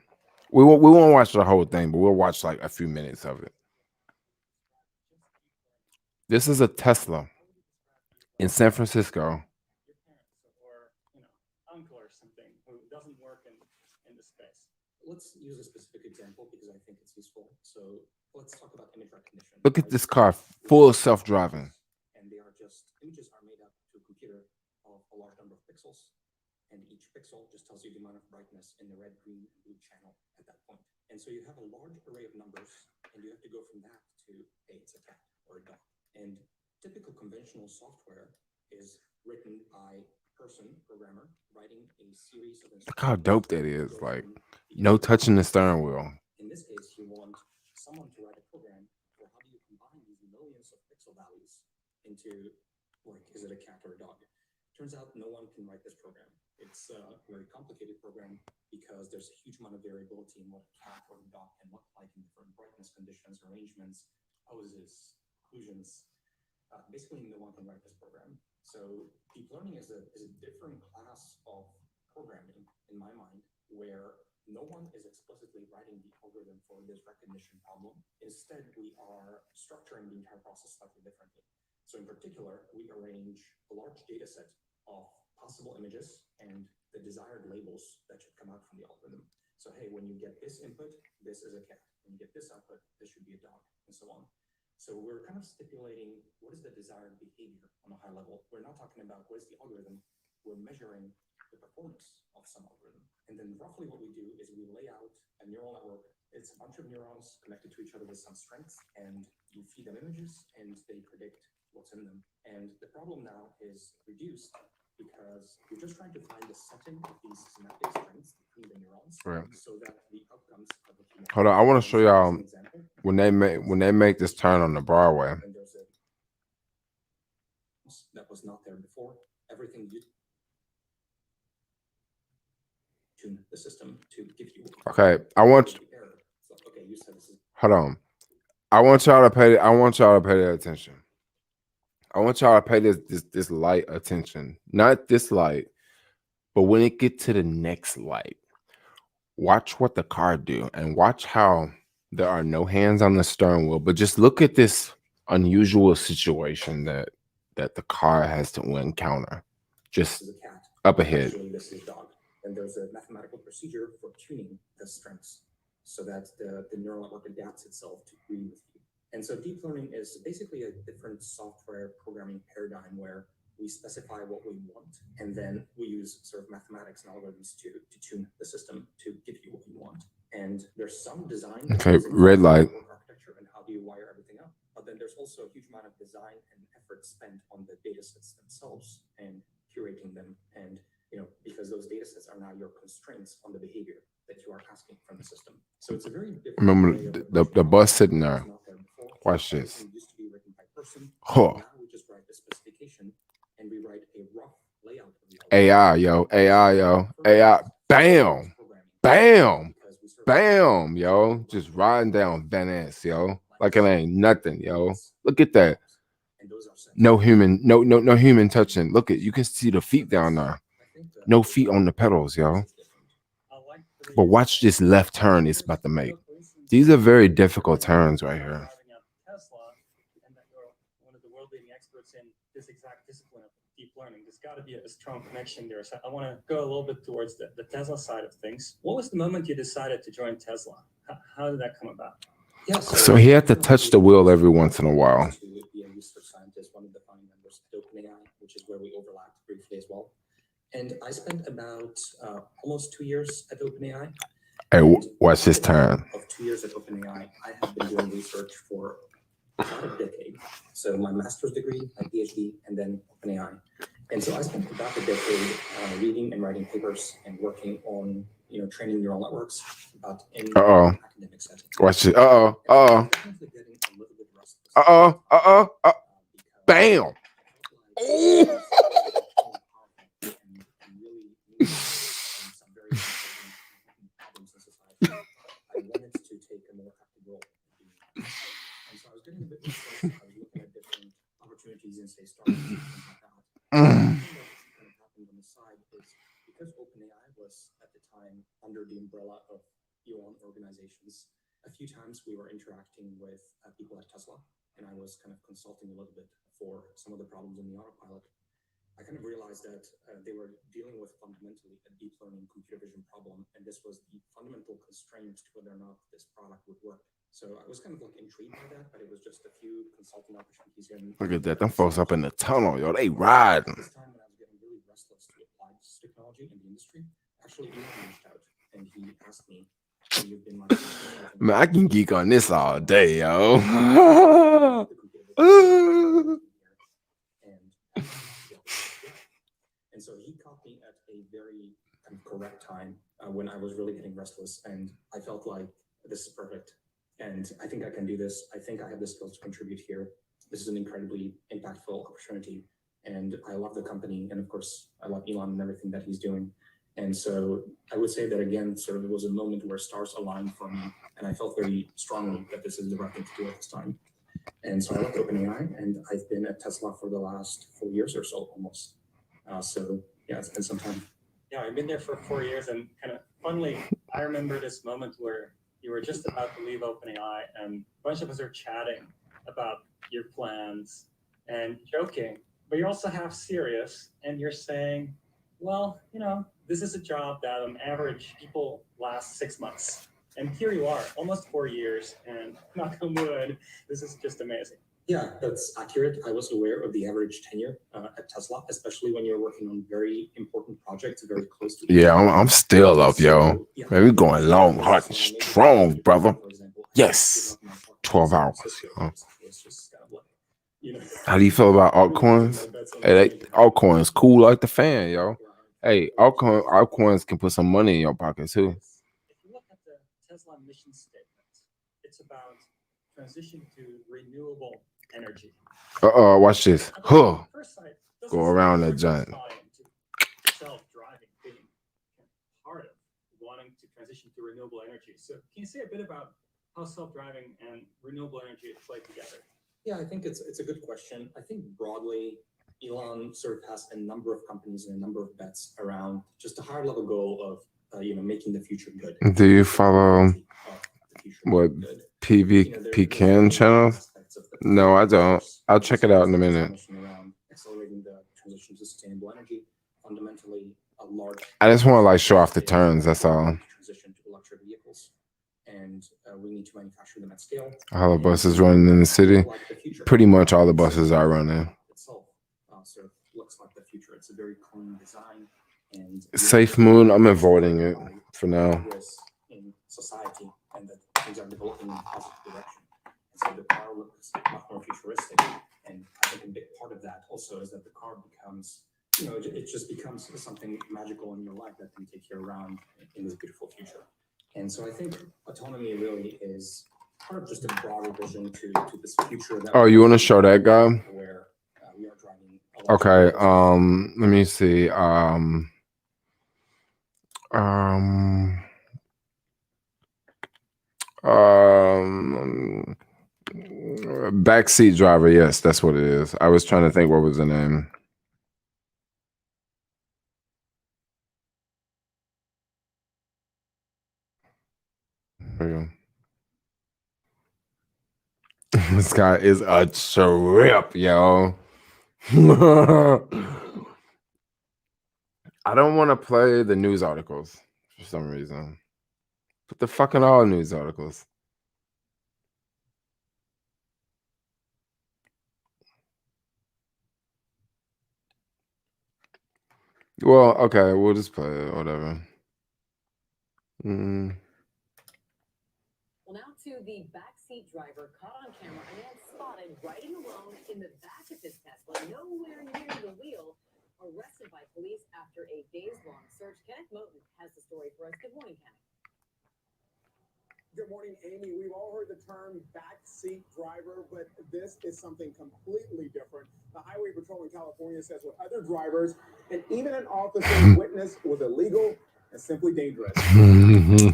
We won't watch the whole thing, but we'll watch like a few minutes of it. This is a Tesla in San Francisco. Uncle or something who doesn't work in the space. Let's use a specific example because I think it's useful. So let's talk about image recognition. Look at this car, full of self-driving. And they are just images are made up to a computer of a large number of pixels, and each pixel just tells you the amount of brightness in the red, green, and blue channel at that point. And so you have a large array of numbers, and you have to go from that to, hey, it's a cat or a dog. And typical conventional software is written by person, programmer, writing a series of instructions. Look how dope that is. Like, no touching the steering wheel. In this case, you want someone to write a program for how do you combine these millions of pixel values into, like, is it a cat or a dog? Turns out no one can write this program. It's a very complicated program because there's a huge amount of variability in what a cat or a dog can look like in different brightness conditions, arrangements, poses, occlusions. Basically, no one can write this program. So deep learning is a different class of programming, in my mind, where no one is explicitly writing the algorithm for this recognition problem. Instead, we are structuring the entire process slightly differently. So in particular, we arrange a large data set of possible images and the desired labels that should come out from the algorithm. So, hey, when you get this input, this is a cat. When you get this output, this should be a dog, and so on. So we're kind of stipulating what is the desired behavior on a high level. We're not talking about what is the algorithm. We're measuring the performance of some algorithm. And then roughly what we do is we lay out a neural network. It's a bunch of neurons connected to each other with some strengths, and you feed them images, and they predict what's in them. And the problem now is reduced because you're just trying to find the setting of these synaptic strengths between the neurons, right, so that the outcomes of the human. Hold on, I want to show y'all when they make this turn on the Broadway. That was not there before. Everything you tune the system to give you. Okay, I want. Okay, you said this is. Hold on. I want y'all to pay that attention. I want y'all to pay this light attention. Not this light, but when it gets to the next light, watch what the car do and watch how there are no hands on the steering wheel, but just look at this unusual situation that the car has to encounter. Just up ahead. Actually, this is dog. And there's a mathematical procedure for tuning the strengths so that the neural network adapts itself to agree with you. And so deep learning is basically a different software programming paradigm where we specify what we want, and then we use sort of mathematics and algorithms to tune the system to give you what you want. And there's some design. Okay, red light. Architecture and how do you wire everything up? But then there's also a huge amount of design and effort spent on the data sets themselves and curating them. And, you know, because those data sets are now your constraints on the behavior that you are asking from the system. So it's a very different. Remember the bus sitting there. Watch this. Used to be written by person. Oh. Now we just write the specification and we write a rough layout of the AI, yo. AI. Bam. Bam. Bam, yo. Just riding down Van Ness, yo. Like it ain't nothing, yo. Look at that. No human touching. Look at, you can see the feet down there. No feet on the pedals, yo. But watch this left turn it's about to make. These are very difficult turns right here. One of the world leading experts in this exact discipline of deep learning. There's got to be a strong connection there. So I want to go a little bit towards the Tesla side of things. What was the moment you decided to join Tesla? How did that come about? Yeah, so he had to touch the wheel every once in a while. To be a research scientist, one of the founding members at OpenAI, which is where we overlapped briefly as well. And I spent about almost 2 years at OpenAI. Hey, watch this turn. Of 2 years at OpenAI, I have been doing research for about a decade. So my master's degree, my PhD, and then OpenAI. And so I spent about a decade reading and writing papers and working on, you know, training neural networks, but in academic settings. Watch it. Bam. going to say startups and things like that. One thing that kind of happened on the side is because OpenAI was at the time under the umbrella of Elon organizations. A few times we were interacting with people at Tesla, and I was kind of consulting a little bit for some of the problems in the autopilot. I kind of realized that they were dealing with fundamentally a deep learning computer vision problem, and this was the fundamental constraint to whether or not this product would work. So I was kind of like intrigued by that, but it was just a few consulting opportunities here. Look at that. Them folks up in the tunnel, yo. They riding. This time when I was getting really restless to apply this technology in the industry, actually Elon reached out and he asked me, you've been my Man, I can geek on this all day, yo. And so he caught me at a very kind of correct time when I was really getting restless, and I felt like this is perfect. And I think I can do this. I think I have the skills to contribute here. This is an incredibly impactful opportunity. And I love the company. And of course, I love Elon and everything that he's doing. And so I would say that again, sort of it was a moment where stars aligned for me. And I felt very strongly that this is the right thing to do at this time. And so I left OpenAI, and I've been at Tesla for the last 4 years or so almost. So yeah, it's been some time. Yeah, I've been there for 4 years, and kind of funnily, I remember this moment where you were just about to leave OpenAI, and a bunch of us are chatting about your plans and joking, but you're also half serious, and you're saying, well, you know, this is a job that on average people last 6 months. And here you are, almost 4 years, and knock on wood, this is just amazing. Yeah, that's accurate. I was aware of the average tenure at Tesla, especially when you're working on very important projects very close to. Yeah, I'm still up, yo. Man, we going long, hard, and strong, brother. Yes, 12 hours. How do you feel about altcoins? Hey, altcoins cool like the fan, yo. Hey, altcoins can put some money in your pocket too. If you look at the Tesla mission statement, it's about transition to renewable energy. Watch this. Huh. Go around that giant. Self-driving being part of wanting to transition to renewable energy. So can you say a bit about how self-driving and renewable energy play together? Yeah, I think it's a good question. I think broadly, Elon sort of has a number of companies and a number of bets around just a higher level goal of making the future good. Do you follow what PVPcan channel? No, I don't. I'll check it out in a minute. Accelerating the transition to sustainable energy, fundamentally a large. I just want to like show off the turns. That's all. Transition to electric vehicles, and we need to manufacture them at scale. All the buses running in the city. Pretty much all the buses are running. Itself sort of looks like the future. It's a very clean design and Safe Moon. I'm avoiding it for now. In society, and that things are developing in a positive direction. And so the car looks much more futuristic. And I think a big part of that also is that the car becomes, it just becomes something magical in your life that can take you around in this beautiful future. And so I think autonomy really is part of just a broader vision to this future. That You want to show that guy? Where we are driving. Okay. Let me see. Backseat driver. Yes, that's what it is. I was trying to think what was the name. This guy is a trip, yo. I don't want to play the news articles for some reason. Put the fucking all news articles. Well, okay, we'll just play it, whatever. Well, now to the backseat driver caught on camera. A man spotted riding alone in the back of his Tesla, nowhere near the wheel, arrested by police after a days-long search. Kenneth Moten has the story for us. Good morning, Kenneth. Good morning, Amy. We've all heard the term backseat driver, but this is something completely different. The Highway Patrol in California says what other drivers and even an officer's witness was illegal, and simply dangerous.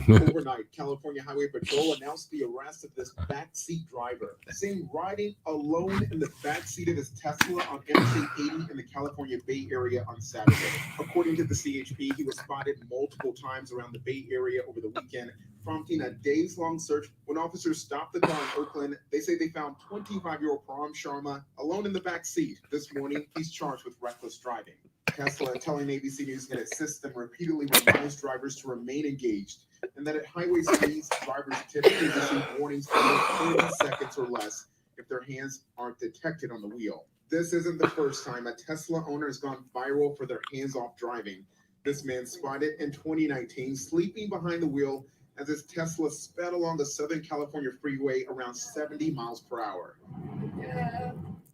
Overnight, California Highway Patrol announced the arrest of this backseat driver, seen riding alone in the backseat of his Tesla on Interstate 80 in the California Bay Area on Saturday. According to the CHP, he was spotted multiple times around the Bay Area over the weekend, prompting a days-long search. When officers stopped the car in Oakland, they say they found 25-year-old Param Sharma alone in the back seat. This morning, he's charged with reckless driving. Tesla telling ABC News that its system repeatedly reminds drivers to remain engaged, and that at highway speeds, drivers typically receive warnings every 30 seconds or less if their hands aren't detected on the wheel. This isn't the first time a Tesla owner has gone viral for their hands-off driving. This man spotted in 2019 sleeping behind the wheel as his Tesla sped along the Southern California freeway around 70 miles per hour.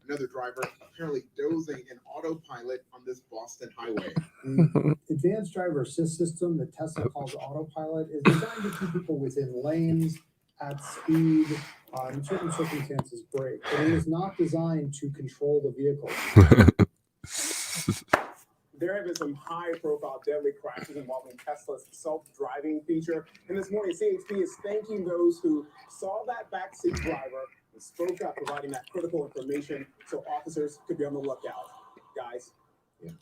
Another driver apparently dozing in autopilot on this Boston highway. The advanced driver assist system that Tesla calls autopilot is designed to keep people within lanes, at speed, in certain circumstances brake, but it is not designed to control the vehicle. There have been some high-profile deadly crashes involving Tesla's self-driving feature, and this morning CHP is thanking those who saw that backseat driver and spoke up, providing that critical information so officers could be on the lookout. Guys. Yeah.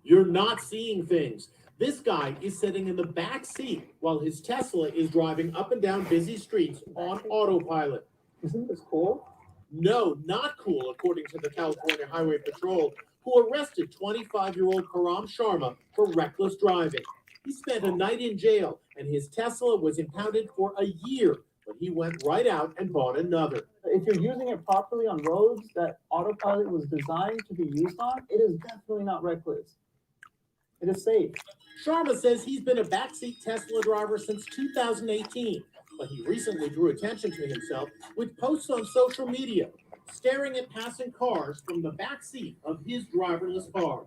You're not seeing things. This guy is sitting in the back seat while his Tesla is driving up and down busy streets on autopilot. Isn't this cool? No, not cool, according to the California Highway Patrol, who arrested 25-year-old Param Sharma for reckless driving. He spent a night in jail, and his Tesla was impounded for a year, but he went right out and bought another. If you're using it properly on roads that autopilot was designed to be used on, it is definitely not reckless. It is safe. Sharma says he's been a backseat Tesla driver since 2018, but he recently drew attention to himself with posts on social media, staring at passing cars from the backseat of his driverless car.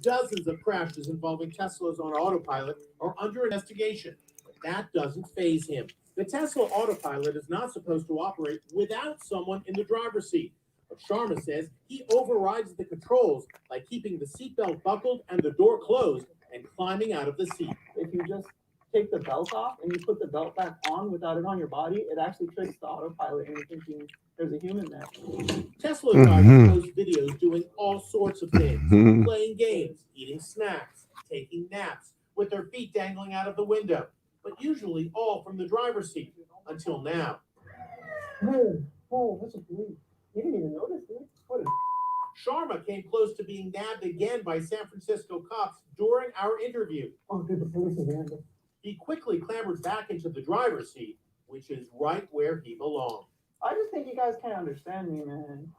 Dozens of crashes involving Teslas on autopilot are under investigation, but that doesn't faze him. The Tesla autopilot is not supposed to operate without someone in the driver's seat. But Sharma says he overrides the controls by keeping the seatbelt buckled and the door closed and climbing out of the seat. If you just take the belt off and you put the belt back on without it on your body, it actually tricks the autopilot into thinking there's a human there. Tesla drivers post videos doing all sorts of things, playing games, eating snacks, taking naps, with their feet dangling out of the window, but usually all from the driver's seat, until now. Oh, that's a police. You didn't even notice it. What is Sharma came close to being nabbed again by San Francisco cops during our interview. Oh, dude, the police again. He quickly clambered back into the driver's seat, which is right where he belongs. I just think you guys can't understand me, man.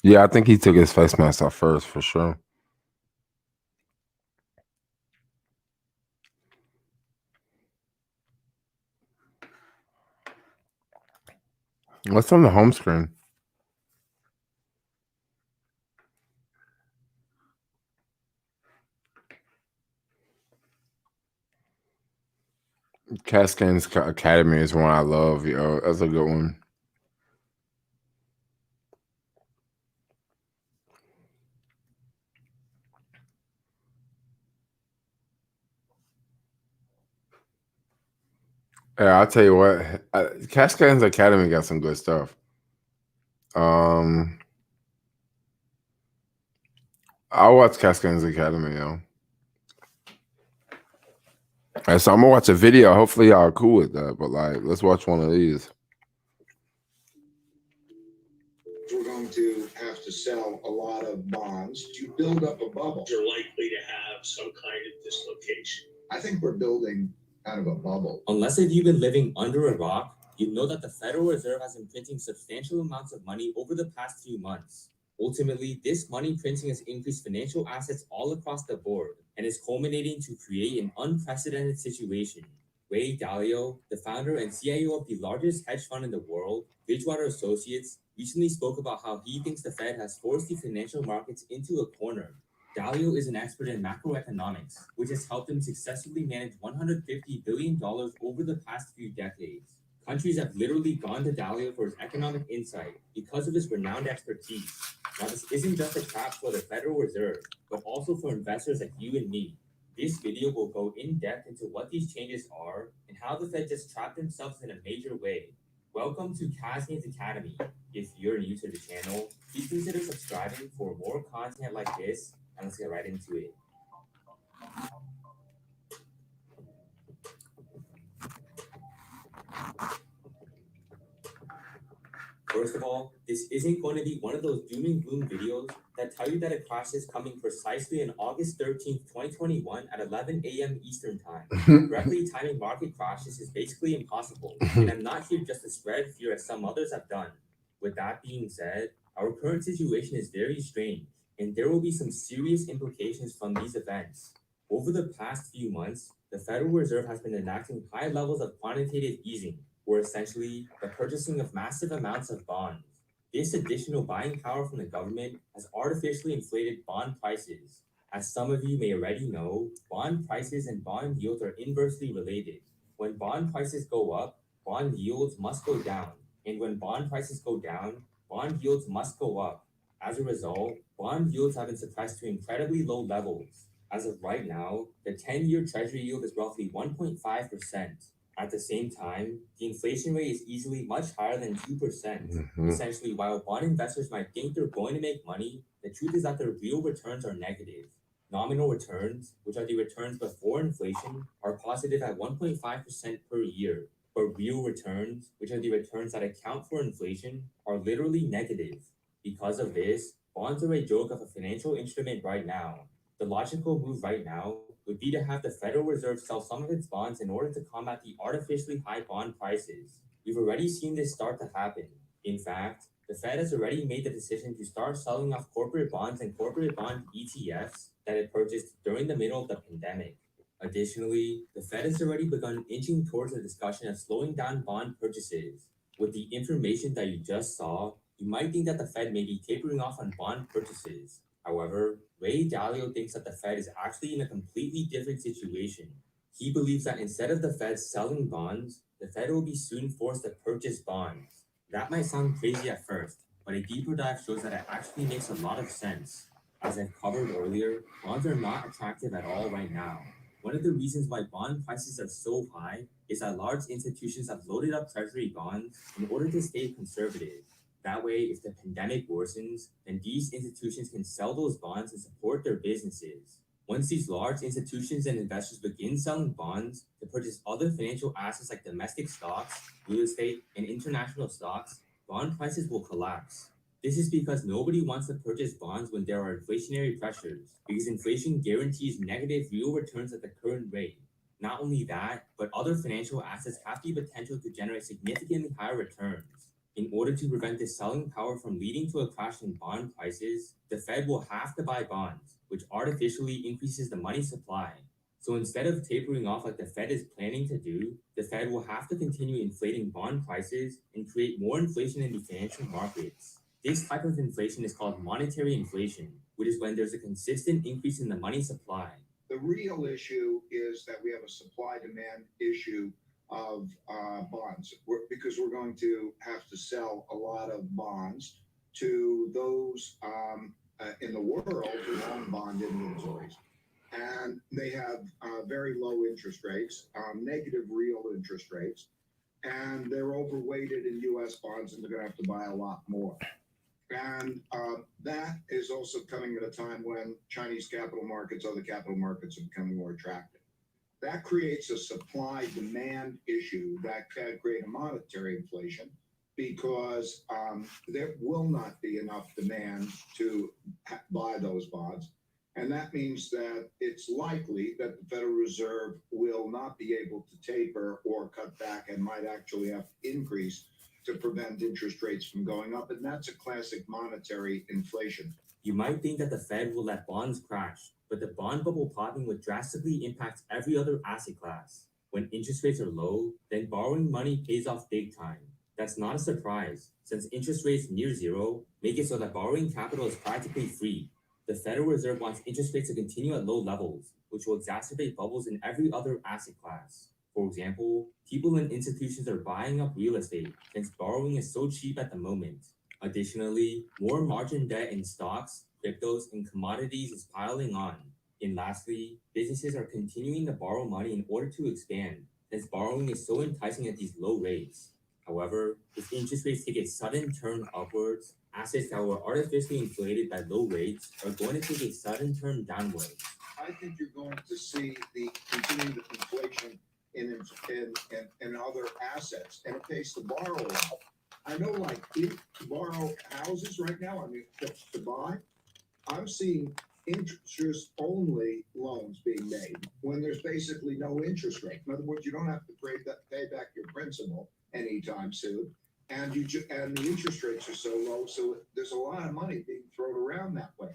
Yeah, I think he took his face mask off first, for sure. What's on the home screen? Cascades Academy is one I love, yo. That's a good one. Yeah, I'll tell you what. Cascades Academy got some good stuff. I'll watch Cascades Academy, yo. Right, so I'm gonna watch a video. Hopefully y'all are cool with that. But like, let's watch one of these. We're going to have to sell a lot of bonds to build up a bubble. You're likely to have some kind of dislocation. I think we're building kind of a bubble. Unless if you've been living under a rock, you know that the Federal Reserve has been printing substantial amounts of money over the past few months. Ultimately, this money printing has increased financial assets all across the board and is culminating to create an unprecedented situation. Ray Dalio, the founder and CIO of the largest hedge fund in the world, Bridgewater Associates, recently spoke about how he thinks the Fed has forced the financial markets into a corner. Dalio is an expert in macroeconomics, which has helped him successfully manage $150 billion over the past few decades. Countries have literally gone to Dalio for his economic insight because of his renowned expertise. Now, this isn't just a trap for the Federal Reserve, but also for investors like you and me. This video will go in depth into what these changes are and how the Fed just trapped themselves in a major way. Welcome to Casney's Academy. If you're new to the channel, please consider subscribing for more content like this, and let's get right into it. First of all, this isn't going to be one of those doom and gloom videos that tell you that a crash is coming precisely on August 13th, 2021 at 11 a.m. Eastern Time. Directly timing market crashes is basically impossible, and I'm not here just to spread fear as some others have done. With that being said, our current situation is very strange, and there will be some serious implications from these events. Over the past few months, the Federal Reserve has been enacting high levels of quantitative easing, or essentially the purchasing of massive amounts of bonds. This additional buying power from the government has artificially inflated bond prices. As some of you may already know, bond prices and bond yields are inversely related. When bond prices go up, bond yields must go down. And when bond prices go down, bond yields must go up. As a result, bond yields have been suppressed to incredibly low levels. As of right now, the 10-year Treasury yield is roughly 1.5%. At the same time, the inflation rate is easily much higher than 2%. Essentially, while bond investors might think they're going to make money, the truth is that their real returns are negative. Nominal returns, which are the returns before inflation, are positive at 1.5% per year. But real returns, which are the returns that account for inflation, are literally negative. Because of this, bonds are a joke of a financial instrument right now. The logical move right now would be to have the Federal Reserve sell some of its bonds in order to combat the artificially high bond prices. We've already seen this start to happen. In fact, the Fed has already made the decision to start selling off corporate bonds and corporate bond ETFs that it purchased during the middle of the pandemic. Additionally, the Fed has already begun inching towards the discussion of slowing down bond purchases. With the information that you just saw, you might think that the Fed may be tapering off on bond purchases. However, Ray Dalio thinks that the Fed is actually in a completely different situation. He believes that instead of the Fed selling bonds, the Fed will be soon forced to purchase bonds. That might sound crazy at first, but a deeper dive shows that it actually makes a lot of sense. As I covered earlier, bonds are not attractive at all right now. One of the reasons why bond prices are so high is that large institutions have loaded up treasury bonds in order to stay conservative. That way, if the pandemic worsens, then these institutions can sell those bonds and support their businesses. Once these large institutions and investors begin selling bonds to purchase other financial assets like domestic stocks, real estate, and international stocks, bond prices will collapse. This is because nobody wants to purchase bonds when there are inflationary pressures, because inflation guarantees negative real returns at the current rate. Not only that, but other financial assets have the potential to generate significantly higher returns. In order to prevent this selling power from leading to a crash in bond prices, the Fed will have to buy bonds, which artificially increases the money supply. So instead of tapering off like the Fed is planning to do, the Fed will have to continue inflating bond prices and create more inflation in the financial markets. This type of inflation is called monetary inflation, which is when there's a consistent increase in the money supply. The real issue is that we have a supply-demand issue of bonds, because we're going to have to sell a lot of bonds to those in the world who own bond inventories. And they have very low interest rates, negative real interest rates, and they're overweighted in U.S. bonds, and they're going to have to buy a lot more. And that is also coming at a time when Chinese capital markets, other capital markets are becoming more attractive. That creates a supply-demand issue that can create a monetary inflation, because there will not be enough demand to buy those bonds. And that means that it's likely that the Federal Reserve will not be able to taper or cut back, and might actually have to increase to prevent interest rates from going up. And that's a classic monetary inflation. You might think that the Fed will let bonds crash, but the bond bubble popping would drastically impact every other asset class. When interest rates are low, then borrowing money pays off big time. That's not a surprise, since interest rates near zero make it so that borrowing capital is practically free. The Federal Reserve wants interest rates to continue at low levels, which will exacerbate bubbles in every other asset class. For example, people and institutions are buying up real estate since borrowing is so cheap at the moment. Additionally, more margin debt in stocks, cryptos, and commodities is piling on. And lastly, businesses are continuing to borrow money in order to expand, since borrowing is so enticing at these low rates. However, if interest rates take a sudden turn upwards, assets that were artificially inflated by low rates are going to take a sudden turn downwards. I think you're going to see the continued inflation in other assets, and it pays to borrow a lot. I know, like, to borrow houses right now, I mean, to buy, I'm seeing interest-only loans being made when there's basically no interest rate. In other words, you don't have to pay back your principal anytime soon, and the interest rates are so low, so there's a lot of money being thrown around that way.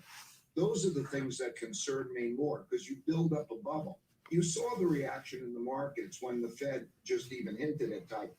Those are the things that concern me more, because you build up a bubble. You saw the reaction in the markets when the Fed just even hinted at tightening.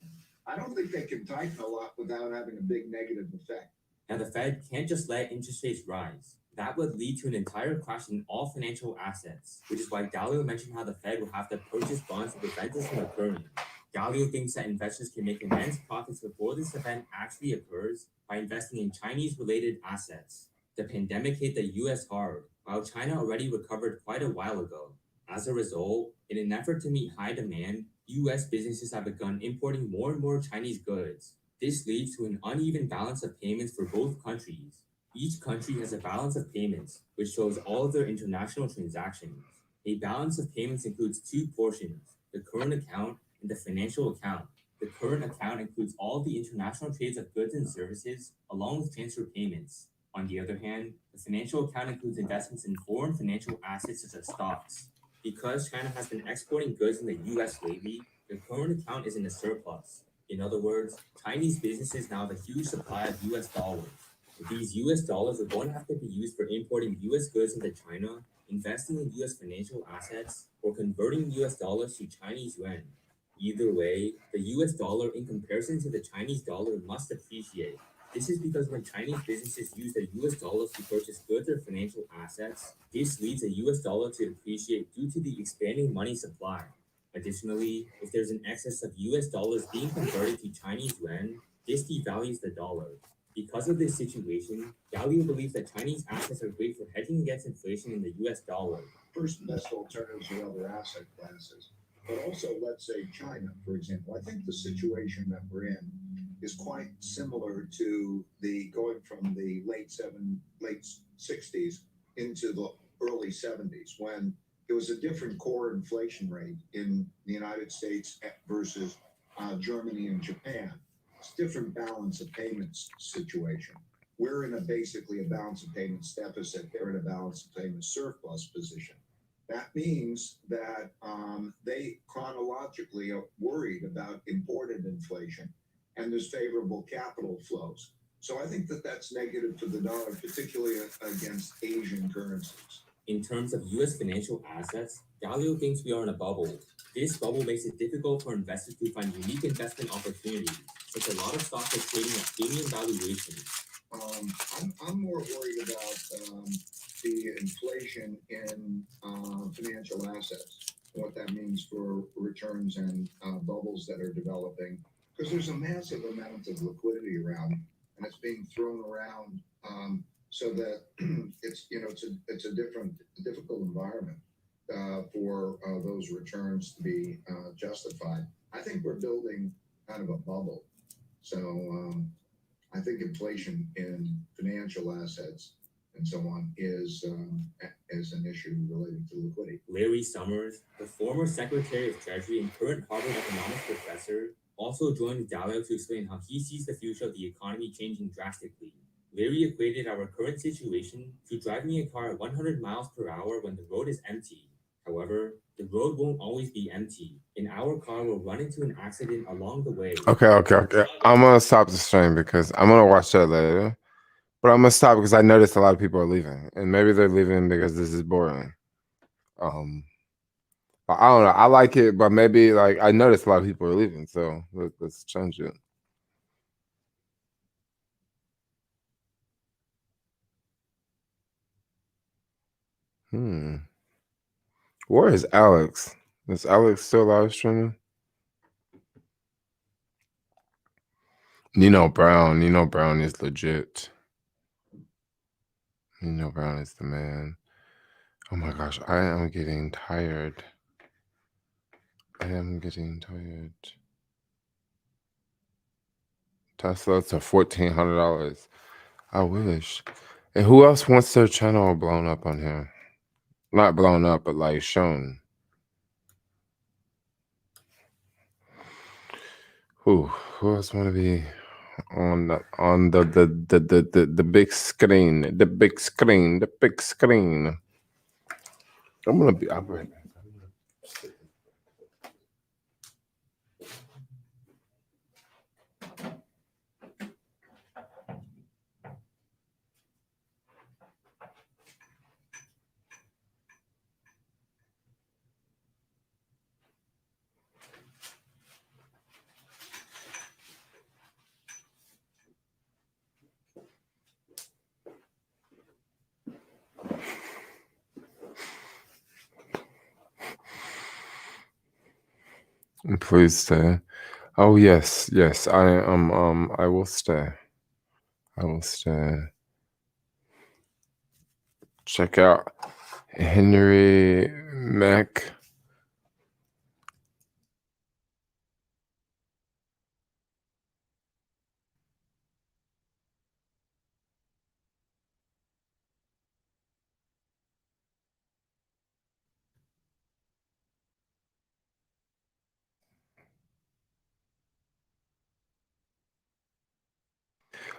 I don't think they can tighten a lot without having a big negative effect. Now, the Fed can't just let interest rates rise. That would lead to an entire crash in all financial assets, which is why Galileo mentioned how the Fed will have to purchase bonds to prevent this from occurring. Galileo thinks that investors can make immense profits before this event actually occurs by investing in Chinese-related assets. The pandemic hit the US hard, while China already recovered quite a while ago. As a result, in an effort to meet high demand, US businesses have begun importing more and more Chinese goods. This leads to an uneven balance of payments for both countries. Each country has a balance of payments, which shows all of their international transactions. A balance of payments includes two portions, the current account and the financial account. The current account includes all the international trades of goods and services, along with transfer payments. On the other hand, the financial account includes investments in foreign financial assets such as stocks. Because China has been exporting goods in the US lately, the current account is in a surplus. In other words, Chinese businesses now have a huge supply of US dollars. These US dollars are going to have to be used for importing US goods into China, investing in US financial assets, or converting US dollars to Chinese yuan. Either way, the US dollar in comparison to the Chinese dollar must appreciate. This is because when Chinese businesses use their US dollars to purchase goods or financial assets, this leads the US dollar to appreciate due to the expanding money supply. Additionally, if there's an excess of US dollars being converted to Chinese yuan, this devalues the dollar. Because of this situation, Galileo believes that Chinese assets are great for hedging against inflation in the US dollar. First best alternatives are other asset classes. But also, let's say China, for example. I think the situation that we're in is quite similar to the going from the late 60s into the early 70s, when it was a different core inflation rate in the United States versus Germany and Japan. It's a different balance of payments situation. We're in basically a balance of payments deficit. They're in a balance of payments surplus position. That means that they chronologically are worried about imported inflation, and there's favorable capital flows. So I think that that's negative to the dollar, particularly against Asian currencies. In terms of US financial assets, Galileo thinks we are in a bubble. This bubble makes it difficult for investors to find unique investment opportunities, since a lot of stocks are trading at premium valuations. I'm more worried about the inflation in financial assets, what that means for returns and bubbles that are developing, because there's a massive amount of liquidity around, and it's being thrown around so that it's a difficult environment for those returns to be justified. I think we're building kind of a bubble, so I think inflation in financial assets and so on is an issue related to liquidity. Larry Summers, the former Secretary of Treasury and current Harvard economics professor, also joined Galileo to explain how he sees the future of the economy changing drastically. Larry equated our current situation to driving a car at 100 miles per hour when the road is empty. However, the road won't always be empty, and our car will run into an accident along the way. Okay. I'm gonna stop the stream because I'm gonna watch that later. But I'm gonna stop because I noticed a lot of people are leaving, and maybe they're leaving because this is boring. I don't know. I like it, but maybe like I noticed a lot of people are leaving, so let's change it. Where is Alex? Is Alex still live streaming? Nino Brown is legit. Nino Brown is the man. Oh my gosh, I am getting tired. Tesla to $1,400. I wish. And who else wants their channel blown up on here? Not blown up, but like shown. Who else want to be on the big screen? The big screen. I'm gonna be operating. Please stay. Oh yes, I am. I will stay. Check out Henry Mack.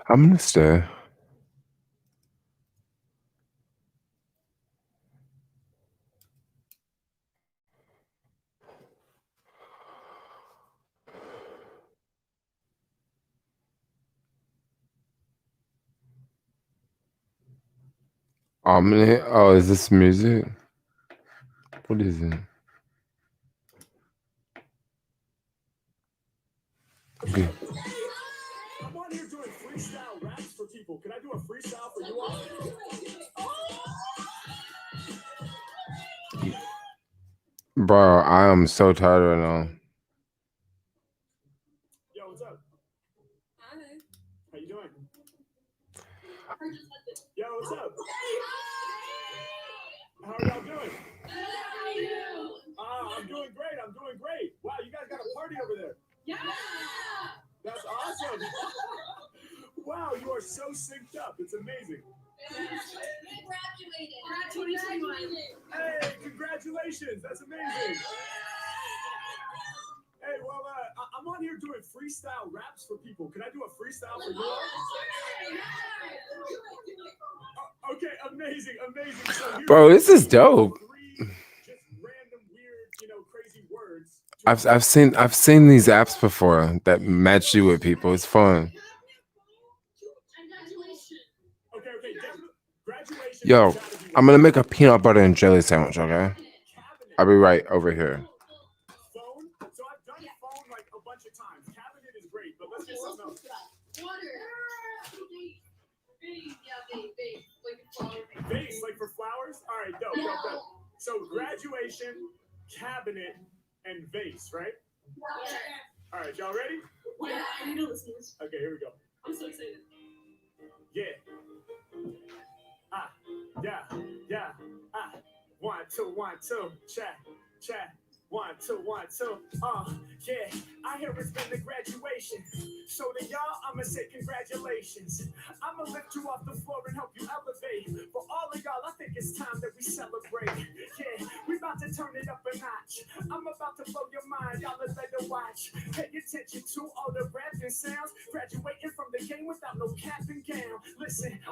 I'm gonna stay. Ominous. Oh, is this music? What is it? Okay. I'm on here doing freestyle raps for people. Can I do a freestyle for you all? Bro, I am so tired right now. Yo, what's up? Hi. How you doing? Yo, what's up? How are y'all doing? I'm doing great. Wow, you guys got a party over there. Yeah. That's awesome. Wow, you are so synced up. It's amazing. Graduated. Hey, congratulations. That's amazing. Hey, well, I'm on here doing freestyle raps for people. Can I do a freestyle for you? Okay, amazing. So Bro, this is dope. Just random weird, crazy words. I've seen these apps before that match you with people. It's fun. Yo, I'm gonna make a peanut butter and jelly sandwich, okay? I'll be right over here. Phone. So I've done phone like a bunch of times. Cabinet is great, but let's get something else. Water. Vase, like for flowers? All right, dope. So graduation, cabinet, and vase, right? Yeah. All right, y'all ready? Yeah, I know this is. Okay, here we go. I'm so excited. Yeah. Yeah. 1, 2, 1, 2. Chat. 1, 2, 1, 2. Yeah. I hear it's been the graduation. So to y'all, I'ma say congratulations. I'ma lift you off the floor and help you elevate. For all of y'all, I think it's time that we celebrate. Yeah, we about to turn it up a notch. I'm about to blow your mind, y'all better watch. Pay attention to all the rapping sounds. Graduating from the game without no cap and gown. Listen, I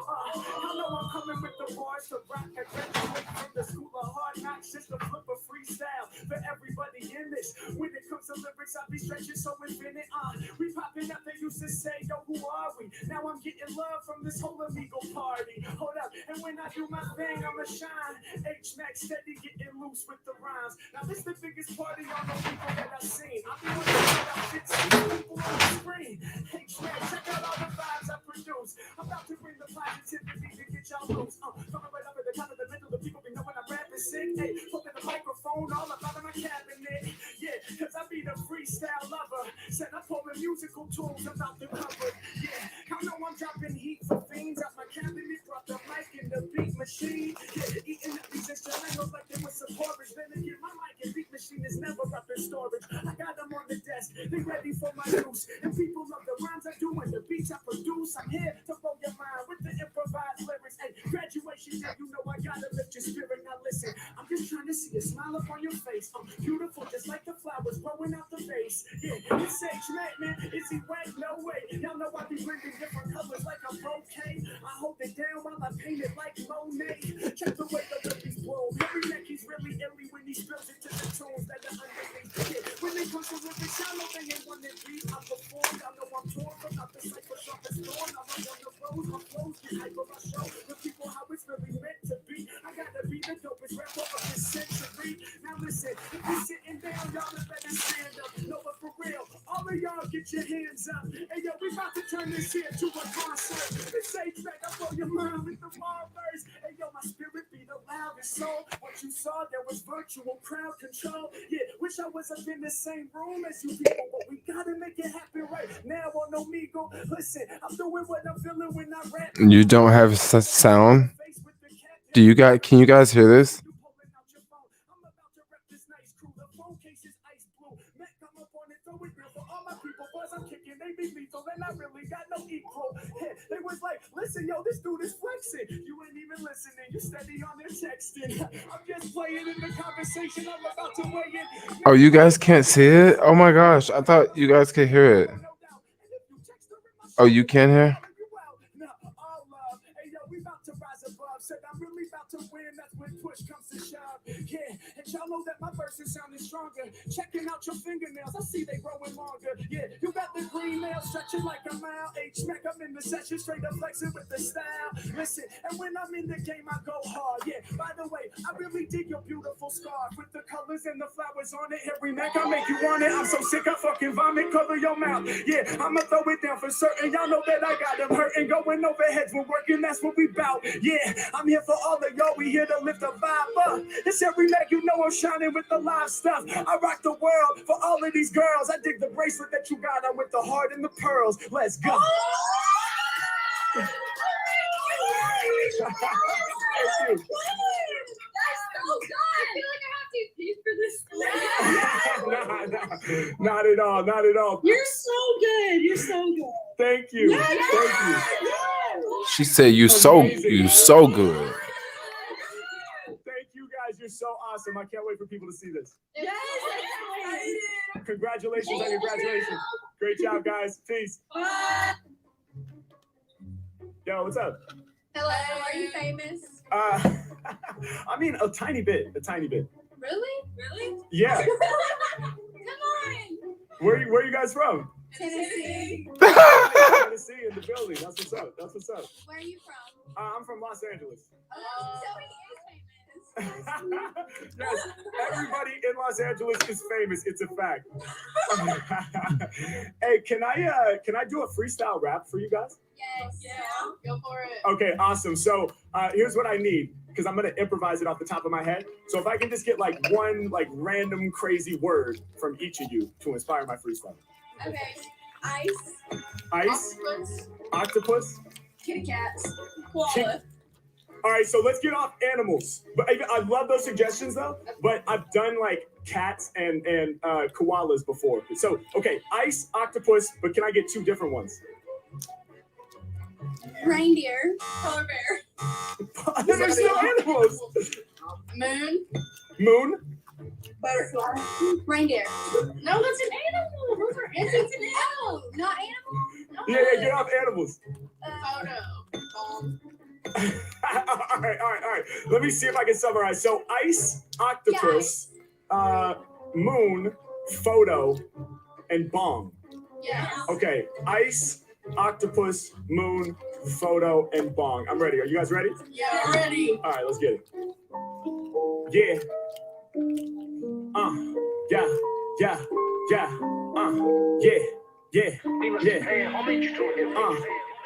know I'm coming with the bars to rock. I graduate from the school of hard knocks. Just to flip a freestyle for everybody in this. When it comes to lyrics, I be stretching so infinite. We popping up, they used to say, yo, who are we? Now I'm getting love from this whole amigo party. Hold up, and when I do my thing, I'ma shine. H-Max steady getting loose with the rhymes. Now this the biggest party on the people that I've seen. I'm the one that shit people on the screen. H-Max, check out all the vibes I produce. I'm about to bring the positivity to get y'all loose. Coming right up at the top of the middle, the people be knowing I'm ready. rapping sick. Hey, flipping the microphone all up out of my cabinet. Yeah, cause I be the freestyle lover. Said I'm pulling musical tools about the cover. Yeah, I know I'm dropping heat for fiends out my cabinet. Drop the mic in the beat machine. Yeah, eating up these instrumentals like they was some porridge. Then again, my mic and beat machine is never up in storage. I got them on the desk, they ready for my use. And people love the rhymes I do and the beats I produce. I'm here to blow your mind with the improvised lyrics. Hey, graduation day, you know I gotta lift your spirit. Now listen, I'm just trying to see a smile up on your face. I'm beautiful, just like the flowers growing out the vase. Yeah, it's H-Mac, man. Is he wet? No way. Y'all know I be blending different colors like a bouquet. I hold it down while I paint it like Monet. Check the way the lilies blow. Every neck he's really illy when he spills it to the tunes that are underneath. Yeah, when they come to lyrics, y'all know they ain't one that beat. I perform, y'all know I'm torn from out the cypher sharp as thorn. I'm on the road, my flows get hyper. I show the people how it's really meant to be. I gotta be the dopest rapper of this century. Now listen, if you're sitting down, y'all better stand up. No, but for real, all of y'all get your hands up. Hey yo, we about to turn this here to a concert. This H-Mac, I blow your mind with the ball verse. Hey yo, my spirit be the loudest soul. What you saw, there was virtual crowd control. Yeah, wish I was up in the same room as you people, but we gotta make it happen right now on Omegle. Listen, I'm doing what I'm feeling when I rap. You don't have sound? Do you guys? Can you guys hear this? They was like, listen, yo, this dude is flexing. You ain't even listening. You steady on there texting. I'm just playing in the conversation. I'm about to weigh in. Oh, you guys can't see it? Oh my gosh, I thought you guys could hear it. Oh, you can hear? We about to rise above. Said I'm really about to win. That's when push comes to shove. Yeah, and y'all know that my verse is sounding stronger. Checking out your fingernails, I see they growing longer. Yeah, you got the green nails stretching like a mile. H-Mac, I'm in the session, straight up flexing with the style. Listen, and when I'm in the game, I go hard. Yeah, by the way, I really dig your beautiful scarf with the colors and the flowers on it. Every neck, I make you want it. I'm so sick, I fucking vomit. Cover your mouth. Yeah, I'ma throw it down for certain. Y'all know that I got them hurting, going over heads. We're working, that's what we bout. Yeah, I'm here for all of y'all. We here to lift the vibe up. It's every neck, you know I'm shining with the live stuff. I rock the world for all of these girls. I dig the bracelet that you got on with the heart and the pearls. Let's go. That's so good. I feel like I have to pay for this. Not at all. Not at all. You're so good. You're so good. Thank you. Yeah. Thank you. She said you so good. Thank you guys. You're so awesome. I can't wait for people to see this. Yes. Congratulations on your graduation. Great job, guys. Peace. Bye. Yo, what's up? Hello. Are you famous? I mean, a tiny bit. Really? Really? Yeah. Come on. Where are you guys from? Tennessee. Tennessee in the building. That's what's up. Where are you from? I'm from Los Angeles. Oh, so he is famous. Yes, everybody in Los Angeles is famous. It's a fact. Hey, can I do a freestyle rap for you guys? Yes. Yeah. Go for it. Okay, awesome. So here's what I need, because I'm gonna improvise it off the top of my head. So if I can just get like one like random crazy word from each of you to inspire my freestyle. Okay. Ice. Ice. Octopus. Kitty cats. Chick- Koala. All right, so let's get off animals. But I love those suggestions though. But I've done like cats and koalas before. So okay, ice, octopus. But can I get two different ones? Reindeer. Polar bear. Those are still animals. Moon. Butterfly. Reindeer. No, that's an animal. Those are animals. It's an animal, not animal. No. Yeah, get off animals. Photo. All right. Let me see if I can summarize. So ice, octopus, moon, photo, and bong. Yeah. Okay, ice, octopus, moon, photo, and bong. I'm ready. Are you guys ready? Yeah, ready. All right, let's get it. Yeah. Yeah. Yeah. Yeah.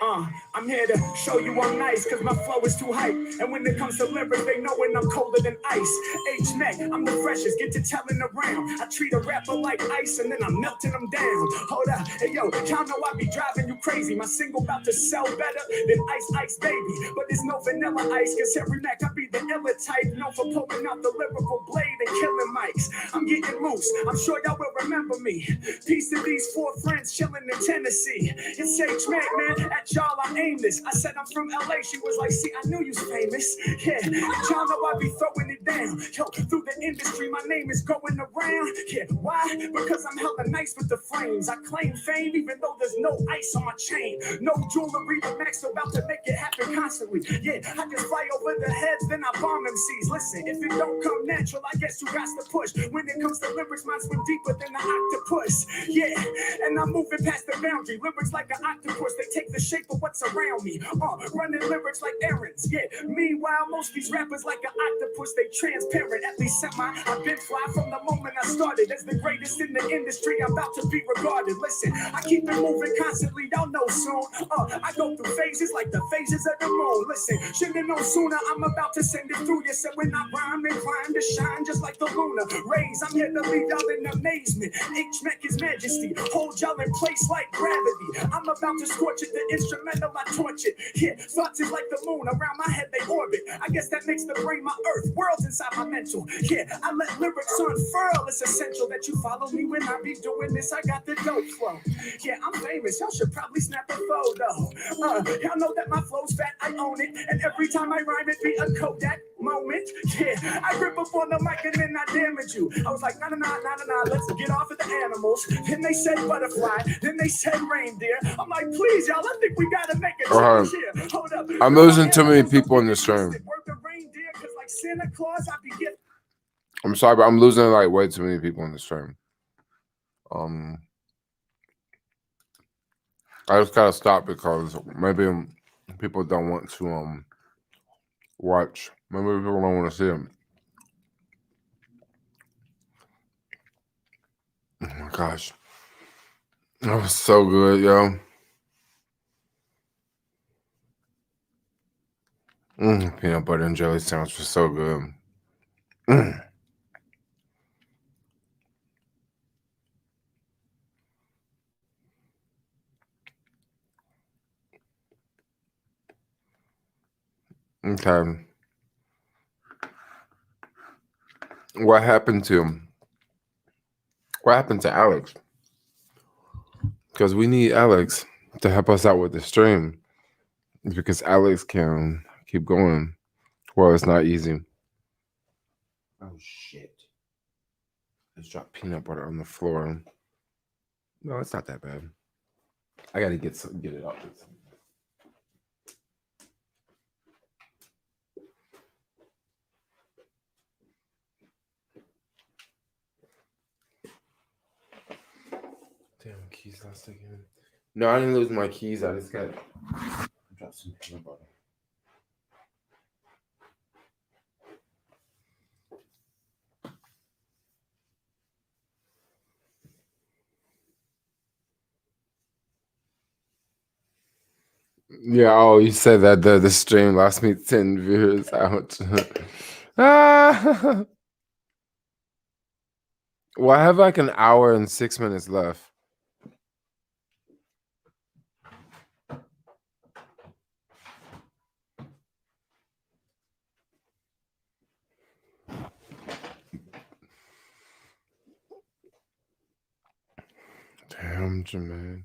I'm here to show you I'm nice, cause my flow is too hype. And when it comes to lyrics, they know when I'm colder than ice. H-Mac, I'm the freshest, get to telling around. I treat a rapper like ice and then I'm melting them down. Hold up, hey yo, y'all know I be driving you crazy. My single about to sell better than Ice Baby. But there's no vanilla ice, cause every Mac I be the illa type. Known for pulling out the lyrical blade and killing mics. I'm getting loose, I'm sure y'all will remember me. Peace to these 4 friends chilling in Tennessee. It's H-Mac, man, at y'all I aim this. I said I'm from LA, she was like, see, I knew you's famous. Yeah, and y'all know I be throwing it down. Yo, through the industry, my name is going around. Yeah, why? Because I'm hella nice with the flames. I claim fame even though there's no ice on my chain. No jewelry, but Max about to make it happen constantly. Yeah, I just fly over the heads, then I bomb MCs. Listen, if it don't come natural, I guess you got to push. When it comes to lyrics, mine swim deeper than the octopus. Yeah, and I'm moving past the boundary. Lyrics like an octopus, they take the shape of what's around me. Running lyrics like errands. Yeah, meanwhile, most these rappers like an octopus, they transparent. At least semi, I've been fly from the moment I started. As the greatest in the industry, I'm about to be regarded. Listen, I keep it moving constantly, y'all know soon. I go through phases like the phases of the moon. Listen, should've known sooner, I'm about to send it through you. So when I rhyme and climb to shine just like the lunar rays, I'm here to leave y'all in amazement. H-Mac His Majesty, hold y'all in place like gravity. I'm about to scorch it, the instrumental I torch it. Yeah, thoughts is like the moon, around my head they orbit. I guess that makes the brain my earth, worlds inside my mental. Yeah, I let lyrics unfurl, it's essential that you follow me when I be doing this. I got the dope flow. Yeah, I'm famous, y'all should probably snap a photo. Y'all know that my flow's fat, I own it. And every time I rhyme it be a Kodak moment. Yeah, I rip up on the mic and then I damage you. I was like, nah, let's get off of the animals. Then they said butterfly, then they said reindeer. I'm like, please, y'all, I think we gotta make a change here. Hold up. I'm losing too many people in the stream. Like Santa Claus, I be getting. I'm sorry, but I'm losing like way too many people in the stream. I just gotta stop because maybe people don't want to watch. Maybe people don't want to see them. Oh my gosh, that was so good, yo. Peanut butter and jelly sandwich was so good. Okay. What happened to Alex? Because we need Alex to help us out with the stream. Because Alex can keep going. Well, it's not easy. Oh shit. I just dropped peanut butter on the floor. No, it's not that bad. I gotta get it out. Damn, keys lost again. No, I didn't lose my keys. I just got dropped some peanut butter. Yeah, oh, you said that the stream lost me 10 viewers. Ouch. Well, I have like an hour and 6 minutes left. Damn, Jermaine.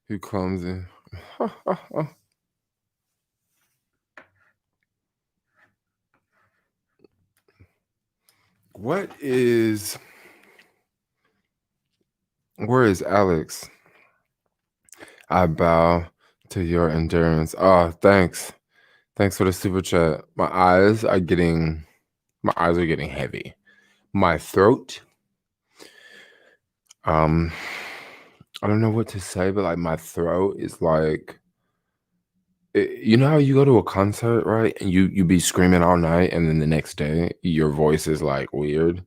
You clumsy. Where is Alex? I bow to your endurance. Oh, thanks. Thanks for the super chat. My eyes are getting heavy. My throat. I don't know what to say, but like my throat is like, you know how you go to a concert, right? And you be screaming all night, and then the next day your voice is like weird.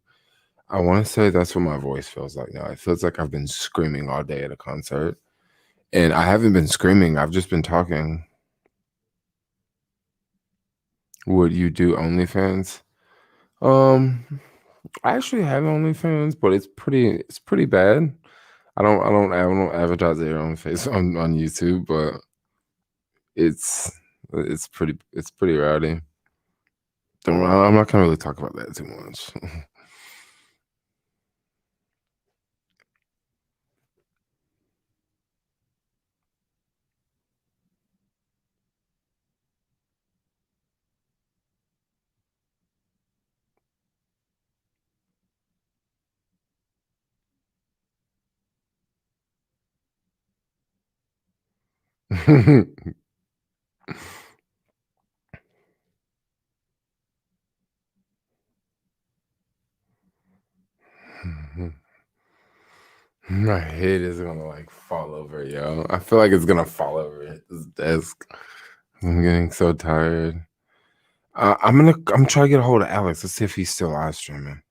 I want to say that's what my voice feels like now. It feels like I've been screaming all day at a concert, And I haven't been screaming. I've just been talking. Would you do OnlyFans? I actually have OnlyFans, but it's pretty bad. I don't advertise it on on YouTube, but it's pretty rowdy. I'm not gonna really talk about that too much. My head is gonna like fall over, yo. I feel like it's gonna fall over this desk. I'm getting so tired. I'm trying to get a hold of Alex. Let's see if he's still live streaming.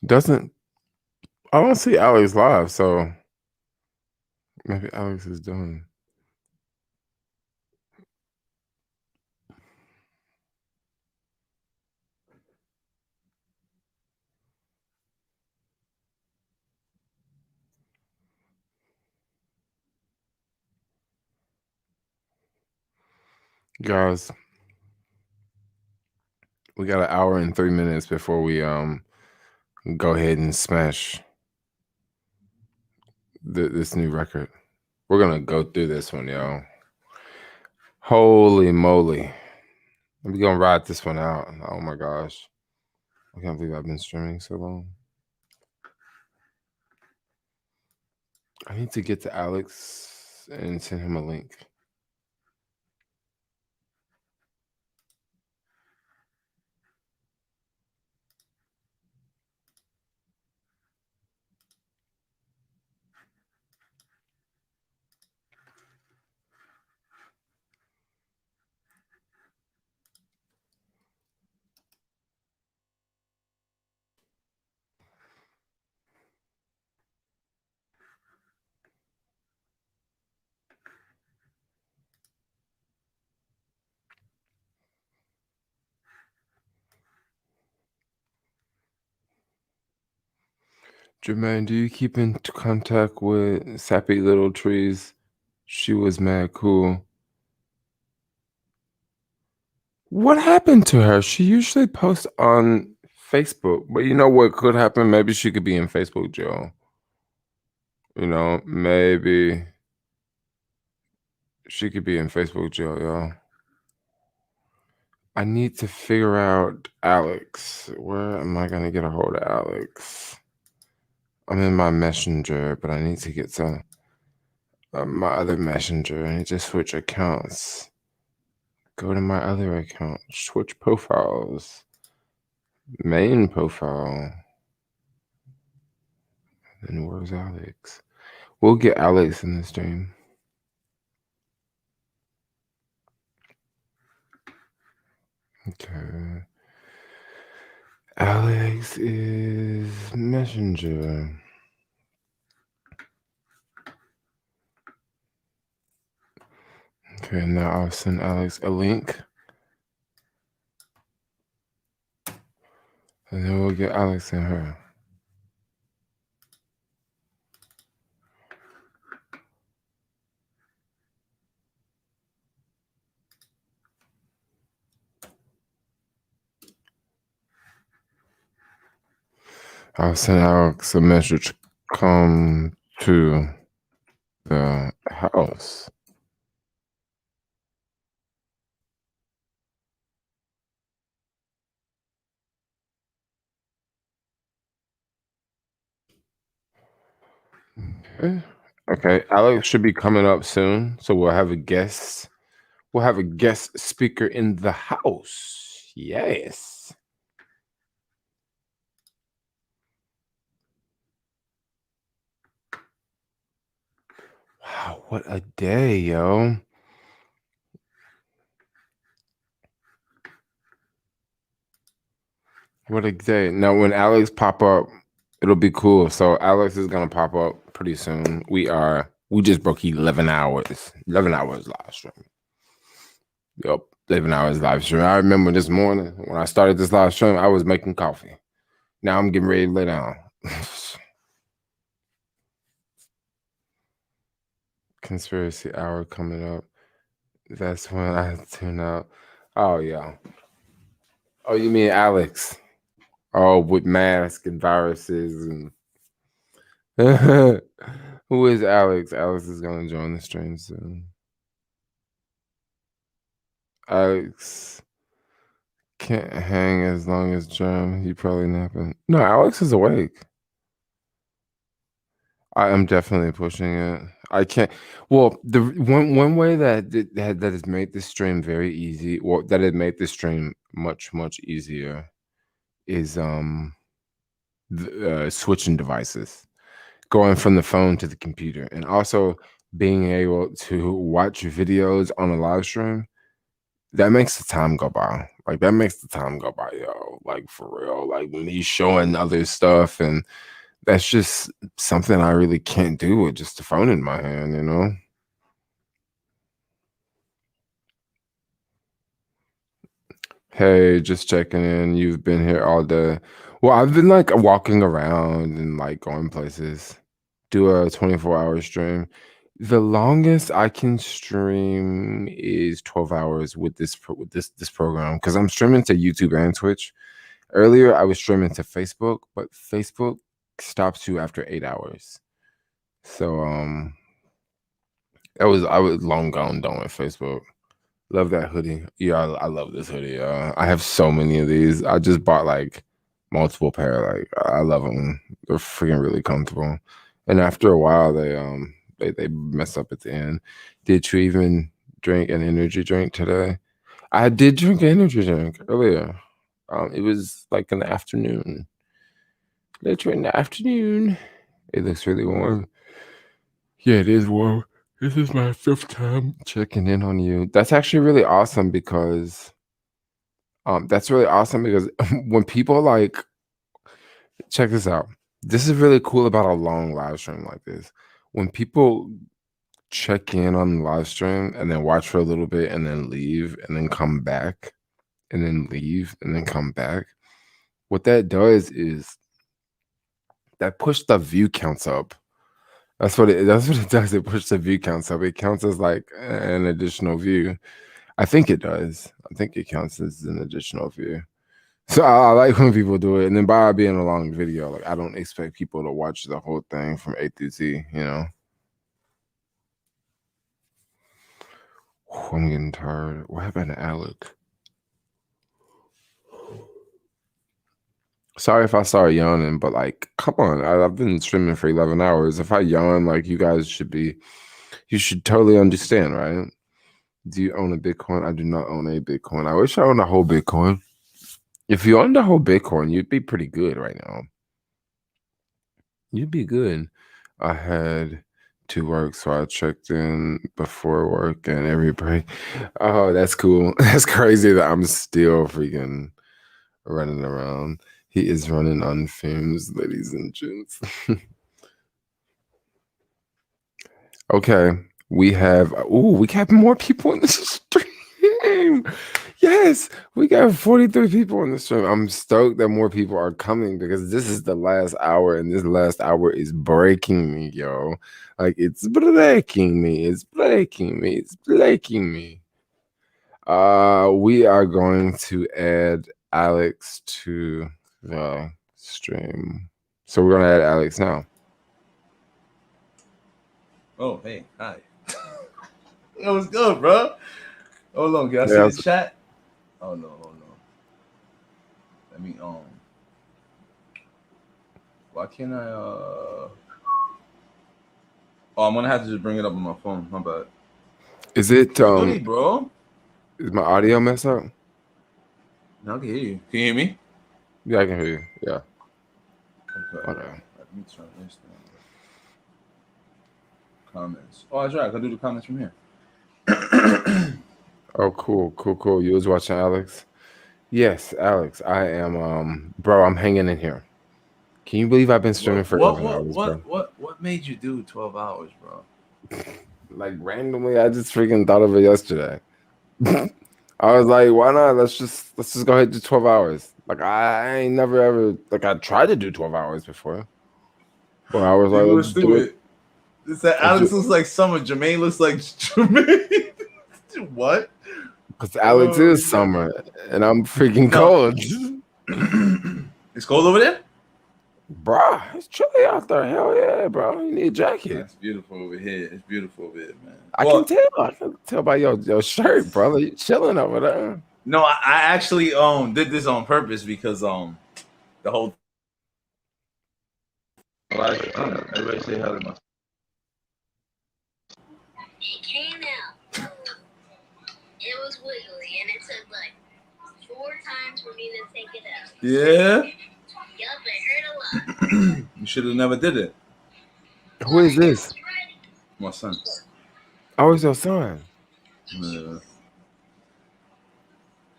I don't see Alex live, so maybe Alex is done. Guys, we got 1 hour and 3 minutes before we go ahead and smash this new record. We're gonna go through this one, y'all. Holy moly. We're gonna ride this one out. Oh my gosh. I can't believe I've been streaming so long. I need to get to Alex and send him a link. Jermaine, do you keep in contact with Sappy Little Trees? She was mad cool. What happened to her? She usually posts on Facebook, but you know what could happen? Maybe she could be in Facebook jail. You know, maybe she could be in Facebook jail, y'all. I need to figure out Alex. Where am I going to get a hold of Alex? I'm in my messenger, but I need to get to my other messenger. I need to switch accounts. Go to my other account. Switch profiles. Main profile. Then where's Alex? We'll get Alex in the stream. Okay. Alex is messenger. Okay, now I'll send Alex a link. And then we'll get Alex and her. I'll send Alex a message. Come to the house. Okay, Alex should be coming up soon, so we'll have a guest. We'll have a guest speaker in the house. Yes. Wow, what a day, yo. What a day. Now, when Alex pop up, it'll be cool. So Alex is gonna pop up pretty soon. We just broke 11 hours. 11 hours live stream. Yep. 11 hours live stream. I remember this morning when I started this live stream, I was making coffee. Now I'm getting ready to lay down. Conspiracy hour coming up. That's when I tune out. Oh yeah. Oh, you mean Alex? Oh, with masks and viruses and who is Alex? Alex is gonna join the stream soon. Alex can't hang as long as Germ. He probably napping. No, Alex is awake. I am definitely pushing it. I can't. Well, the one way that has made this stream very easy, or that it made this stream much easier, is switching devices, going from the phone to the computer, and also being able to watch videos on a live stream. That makes the time go by. Like that makes the time go by, yo. Like for real. Like when he's showing other stuff, and that's just something I really can't do with just the phone in my hand, you know? Hey, just checking in. You've been here all day. Well, I've been like walking around and like going places. Do a 24-hour stream. The longest I can stream is 12 hours with this program because I'm streaming to YouTube and Twitch. Earlier, I was streaming to Facebook, but Facebook stops you after 8 hours. So I was long gone done with Facebook. Love that hoodie. Yeah, I love this hoodie. I have so many of these. I just bought like multiple pair. Like I love them. They're freaking really comfortable. And after a while, they mess up at the end. Did you even drink an energy drink today? I did drink an energy drink earlier. It was like in the afternoon. Later in the afternoon. It looks really warm. Yeah, it is warm. This is my 5th time checking in on you. That's actually really awesome because when people like check this out. This is really cool about a long live stream like this. When people check in on the live stream and then watch for a little bit and then leave and then come back and then leave and then come back, what that does is that push the view counts up. That's what it does. It pushes the view counts up. It counts as like an additional view. I think it does. I think it counts as an additional view. So I like when people do it. And then by being a long video, like I don't expect people to watch the whole thing from A through Z, you know. I'm getting tired. What happened to Alex? Sorry if I started yawning, but like, come on. I've been streaming for 11 hours. If I yawn, like you guys you should totally understand, right? Do you own a Bitcoin? I do not own a Bitcoin. I wish I owned a whole Bitcoin. If you owned a whole Bitcoin, you'd be pretty good right now. You'd be good. I had to work, so I checked in before work and every break. Oh, that's cool. That's crazy that I'm still freaking running around. He is running on fumes, ladies and gents. Okay, we have more people in the stream. Yes, we got 43 people in the stream. I'm stoked that more people are coming because this is the last hour, and this last hour is breaking me, yo. Like it's breaking me. It's breaking me. It's breaking me. We are going to add Alex to the stream. So we're gonna add Alex now. Oh, hey, hi. It was good, bro. Hold on, can I see the chat? Oh no, hold on. Let me why can't I oh, I'm gonna have to just bring it up on my phone. My bad. Is it Goody, bro? Is my audio messed up? No, I can hear you. Can you hear me? Yeah, I can hear you. Yeah. Okay. Let me turn this down. Comments. Oh, that's right. I can do the comments from here. Oh, cool. You was watching Alex? Yes, Alex, I am. Bro, I'm hanging in here. Can you believe I've been streaming for 11 hours, bro? What made you do 12 hours, bro? Like randomly, I just freaking thought of it yesterday. I was like, why not? Let's just go ahead and do 12 hours. Like I ain't never ever like I tried to do 12 hours before. But I was like, People were let's do it. stupid. It said Let's Alex do looks like Summer. Jermaine looks like Jermaine. What? because Alex Oh, is summer and I'm freaking No. cold. It's cold over there? Bruh, it's chilly out there. Hell yeah, bro. You need a jacket. It's beautiful over here. It's beautiful over here, man. I can tell by your shirt, brother. You chilling over there. No, I actually did this on purpose because the whole everybody say hi to my It came out. It was wiggly, and it took like 4 times for me to take it out. Yeah. Yup, it hurt a lot. You should have never did it. Who is this? My son. Oh, it's your son. Yeah. What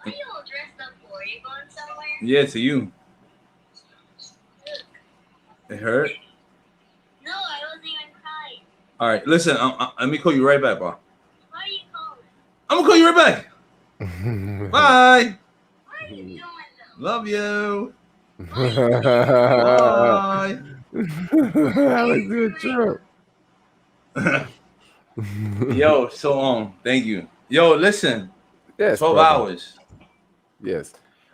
are you all dressed up for? Are you going somewhere? Yeah, to you. It hurt. No, I wasn't even crying. All right, listen. Let me call you right back, bro. Why are you calling? I'm gonna call you right back. Bye. What are you doing though? Love you. Bye. Alex, do a trip. Yo, so thank you. Yo, listen. Yes, 12 brother. hours. Yes.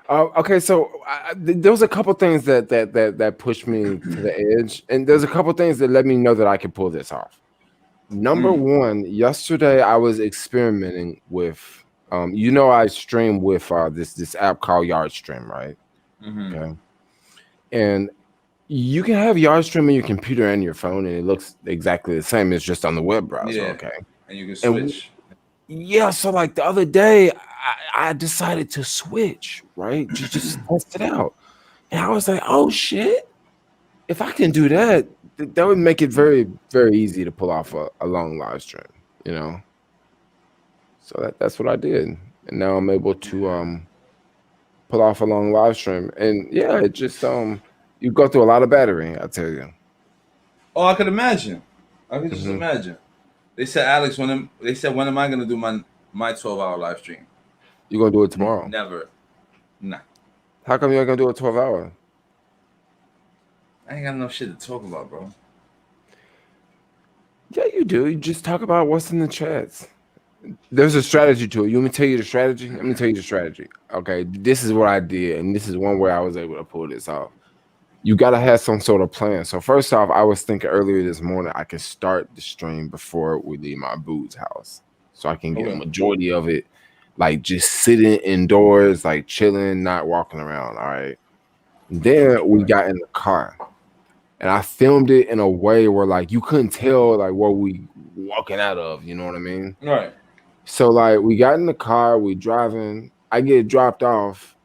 Okay, so there was a couple things that pushed me to the edge, and there's a couple things that let me know that I could pull this off. Number one, yesterday I was experimenting with, I stream with this app called Yardstream, right? Okay, and you can have Yardstream on your computer and your phone, and it looks exactly the same. It's just on the web browser. Yeah. Okay, And you can switch. yeah, so like the other day, I decided to switch, right? Just test it out. And I was like, oh shit. If I can do that, that would make it very, very easy to pull off a long live stream, you know? So that's what I did. And now I'm able to pull off a long live stream. And yeah, it just you go through a lot of battery, I tell you. Oh, I could imagine. I could just Mhm. imagine. They said, Alex, when am I gonna do my 12-hour live stream? You're gonna do it tomorrow. Never. Nah. How come you're gonna do a 12-hour? I ain't got no shit to talk about, bro. Yeah, you do. You just talk about what's in the chats. There's a strategy to it. You want me to tell you the strategy? Let me tell you the strategy. Okay, this is what I did, and this is one way I was able to pull this off. You gotta have some sort of plan. So first off, I was thinking earlier this morning I could start the stream before we leave my boo's house, so I can get a majority of it, like just sitting indoors, like chilling, not walking around. All right. Then we got in the car, and I filmed it in a way where like you couldn't tell like what we walking out of. You know what I mean? Right. So like we got in the car, we driving, I get dropped off,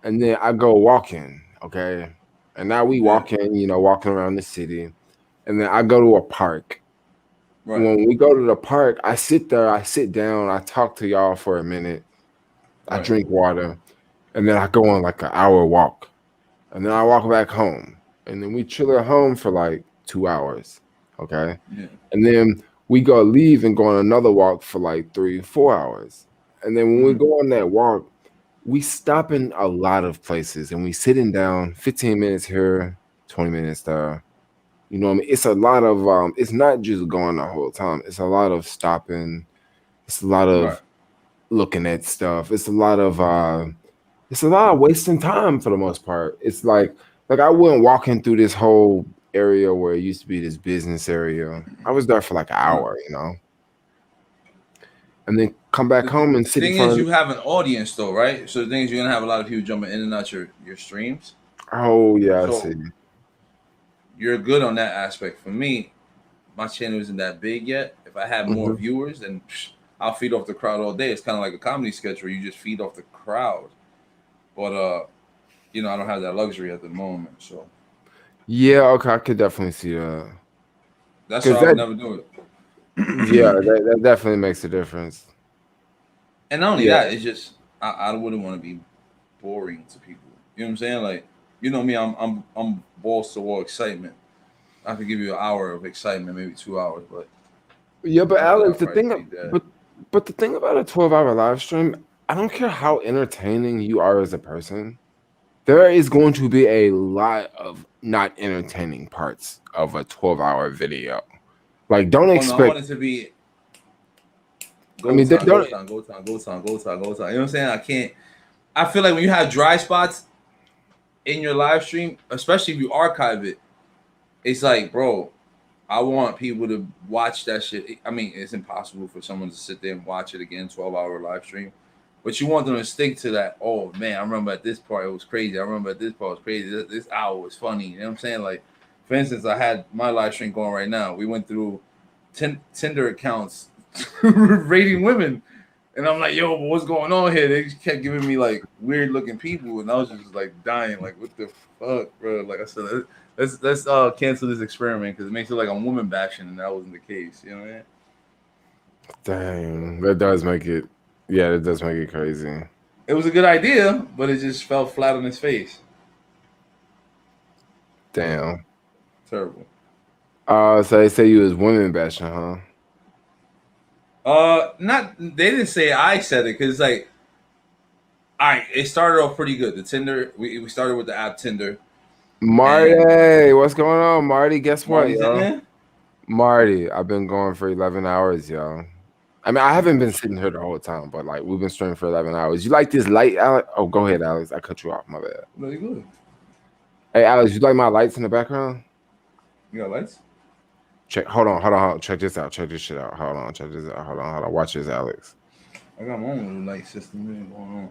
and then I go walking, okay? And now we walking, walking around the city, and then I go to a park. Right. When we go to the park, I sit there, I sit down, I talk to y'all for a minute, I Right. drink water, and then I go on like an hour walk, and then I walk back home, and then we chill at home for like 2 hours, okay? Yeah. And then we leave and go on another walk for like 3-4 hours. And then when we go on that walk, we stop in a lot of places and we sitting down 15 minutes here, 20 minutes there. You know what I mean? It's a lot of it's not just going the whole time. It's a lot of stopping. It's a lot of looking at stuff. It's a lot of wasting time for the most part. It's like I went walking through this whole area where it used to be this business area. I was there for like an hour, and then come back home and sit in Thing front is, of. you have an audience though, right? So the thing is, you're gonna have a lot of people jumping in and out your streams. Oh yeah, I So see. you're good on that aspect. For me, my channel isn't that big yet. If I had more Mhm. viewers, then I'll feed off the crowd all day. It's kind of like a comedy sketch where you just feed off the crowd. But I don't have that luxury at the moment. So Yeah, okay, I could definitely see that. that's 'Cause why I would never do it. Yeah, that definitely makes a difference. And not only Yeah. that, it's just I wouldn't want to be boring to people. You know what I'm saying? Like, you know me, I'm balls to wall excitement. I could give you an hour of excitement, maybe 2 hours, but Yeah, but after that, I'll Alex, probably be dead. but the thing about a 12-hour live stream, I don't care how entertaining you are as a person. There is going to be a lot of not entertaining parts of a 12-hour video. Like, don't Oh no, I expect. want it to be I go mean, time, go don't. time, go time, go time, go time, go time. You know what I'm saying? I can't. I feel like when you have dry spots in your live stream, especially if you archive it, it's like, bro, I want people to watch that shit. I mean, it's impossible for someone to sit there and watch it again, 12-hour live stream. But you want them to stick to that. Oh man, I remember at this part it was crazy. I remember at this part it was crazy. This hour was funny. You know what I'm saying? Like, for instance, I had my live stream going right now. We went through Tinder accounts rating women. And I'm like, yo, what's going on here? They just kept giving me like weird looking people, and I was just like dying, like, what the fuck, bro? Like I said, let's cancel this experiment because it makes it like I'm woman bashing, and that wasn't the case. You know what I mean? Dang, that does make it. Yeah, that does make it crazy. It was a good idea, but it just fell flat on its face. Damn. Terrible. So they say you was women bashing, huh? Not they didn't say I said it because like, all right, it started off pretty good. The Tinder, we started with the app Tinder. Marty, what's going on, Marty? Guess what, Marty's in yo? there? Marty, I've been going for 11 hours, yo. I mean, I haven't been sitting here the whole time, but like we've been streaming for 11 hours. You like this light, Alex? Oh, go ahead, Alex. I cut you off. My bad. Very good. Hey, Alex, you like my lights in the background? You got lights? Check. Hold on. Check this out. Check this shit out. Hold on. Check this out. Hold on. Watch this, Alex. I got my own little light system going on.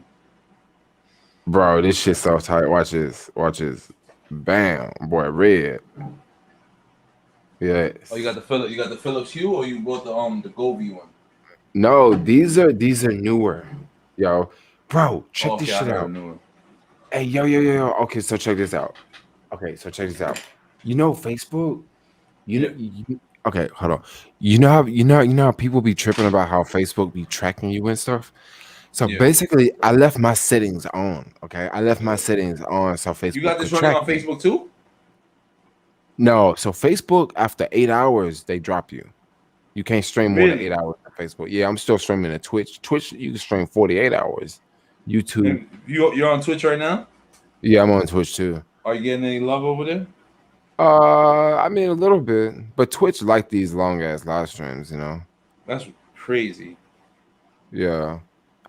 Bro, this shit's so tight. Watch this. Bam, boy, red. Yeah. Oh, you got the Philips Hue, or you bought the Govee one? No, these are newer, yo. Bro, check this Okay, I shit heard out. newer. Hey, yo. Okay, so check this out. You know Facebook? Okay, hold on. You know how people be tripping about how Facebook be tracking you and stuff? So Yeah. basically, I left my settings on. Okay, I left my settings on so Facebook. You got this could running track on me. Facebook too? No, so Facebook after 8 hours they drop you. You can't stream more than Really? 8 hours on Facebook. Yeah, I'm still streaming to Twitch. Twitch you can stream 48 hours. YouTube. And you're on Twitch right now? Yeah, I'm on Twitch too. Are you getting any love over there? I mean a little bit, but Twitch like these long ass live streams, you know. That's crazy. Yeah,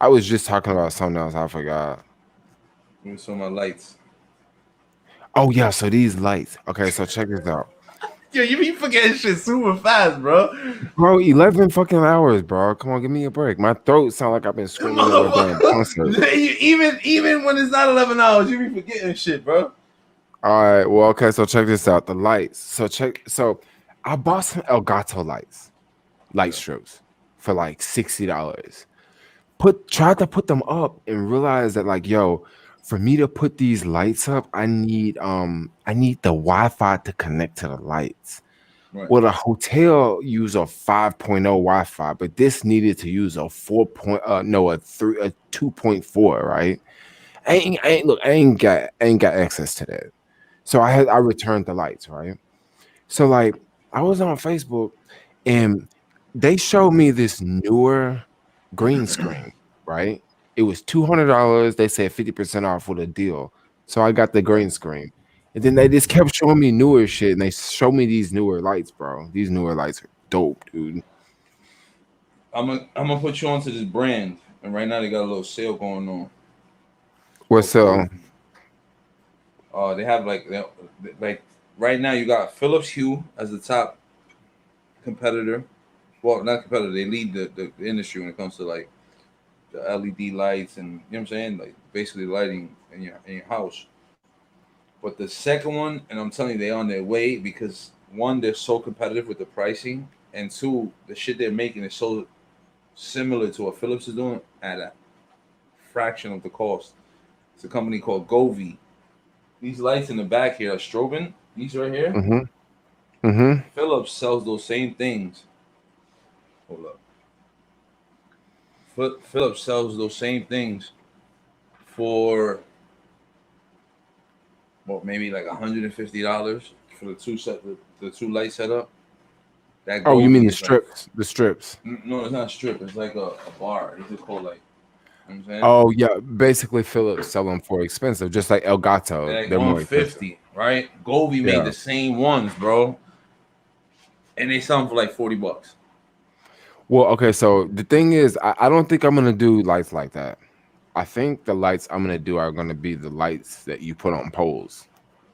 I was just talking about something else. I forgot. Let me show my lights. Oh yeah, so these lights. Okay, so check this out. Yo, you be forgetting shit super fast, bro. Bro, 11 fucking hours, bro. Come on, give me a break. My throat sound like I've been screaming at a damn concert. even when it's not 11 hours, you be forgetting shit, bro. All right, well, okay, so check this out. The lights. So I bought some Elgato light strips for like $60. Tried to put them up and realized that like, yo, for me to put these lights up, I need the Wi-Fi to connect to the lights. Right. Well, the hotel used a 5.0 Wi-Fi, but this needed to use a 2.4, right? I ain't got access to that. So I returned the lights, right? So like I was on Facebook and they showed me this newer green screen, right? It was $200. They said 50% off with a deal. So I got the green screen. And then they just kept showing me newer shit and they showed me these newer lights, bro. These newer lights are dope, dude. I'm gonna put you onto this brand, and right now they got a little sale going on. What's up? They have like right now you got Philips Hue as the top competitor. Well, not competitor. They lead the industry when it comes to like the LED lights and you know what I'm saying, like basically lighting in your house. But the second one, and I'm telling you, they're on their way because one, they're so competitive with the pricing, and two, the shit they're making is so similar to what Philips is doing at a fraction of the cost. It's a company called Govee. These lights in the back here are strobing. These right here. Philips sells those same things. Hold up. Philips sells those same things for well, maybe like $150 for the two light setup. That Oh, you mean Goldie the is like strips? The strips. no, it's not a strip. It's like a bar. It's called like. You know what I'm saying? Oh yeah, basically Philips sell them for expensive, just like Elgato. Like They're more expensive. 150, right? Goldie made Yeah. the same ones, bro, and they sell them for like $40. Well, okay, so the thing is, I don't think I'm gonna do lights like that. I think the lights I'm gonna do are gonna be the lights that you put on poles.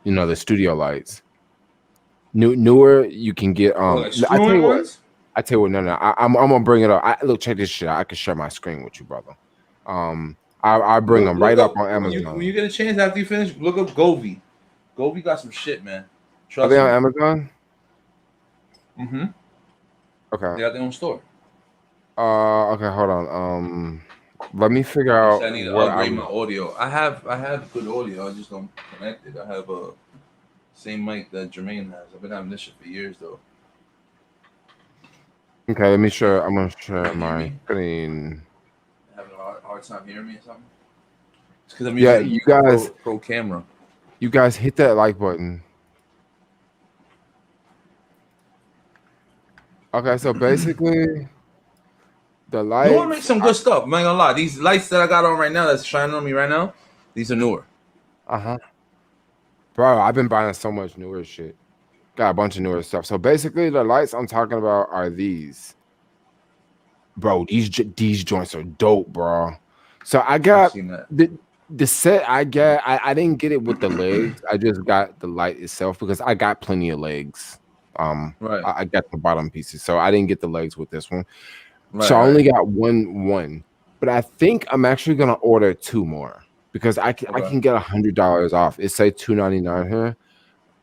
You know, the studio lights. Newer, you can get Like I tell screw-in you what. ones. I'm gonna bring it up. Look, check this shit out. I can share my screen with you, brother. I bring them right up on Amazon. When you get a chance after you finish, look up Govee. Govee got some shit, man. Are Trust they me. on Amazon? Mm-hmm. Okay. They got their own store. Okay, hold on. Let me figure out I need to what I upgrade was. my audio. I have good audio. I just don't connect it. I have a same mic that Jermaine has. I've been having this shit for years though. Okay, let me share. I'm gonna share Can you hear my me? screen. Having a hard time hearing me or something? It's because I'm Yeah, using you a guys. pro camera. You guys hit that like button. Okay, so basically, the Newer makes lights. some good stuff. I'm not gonna lie. These lights that I got on right now, that's shining on me right now, these are newer. Bro, I've been buying so much newer shit. Got a bunch of newer stuff. So basically, the lights I'm talking about are these. Bro, these joints are dope, bro. So I got seen that. the set I got. I didn't get it with the legs. I just got the light itself because I got plenty of legs. Right. I got the bottom pieces, so I didn't get the legs with this one. Right, So I right. only got one, but I think I'm actually gonna order 2 more because I Okay. can get $100 off. It say $299 here,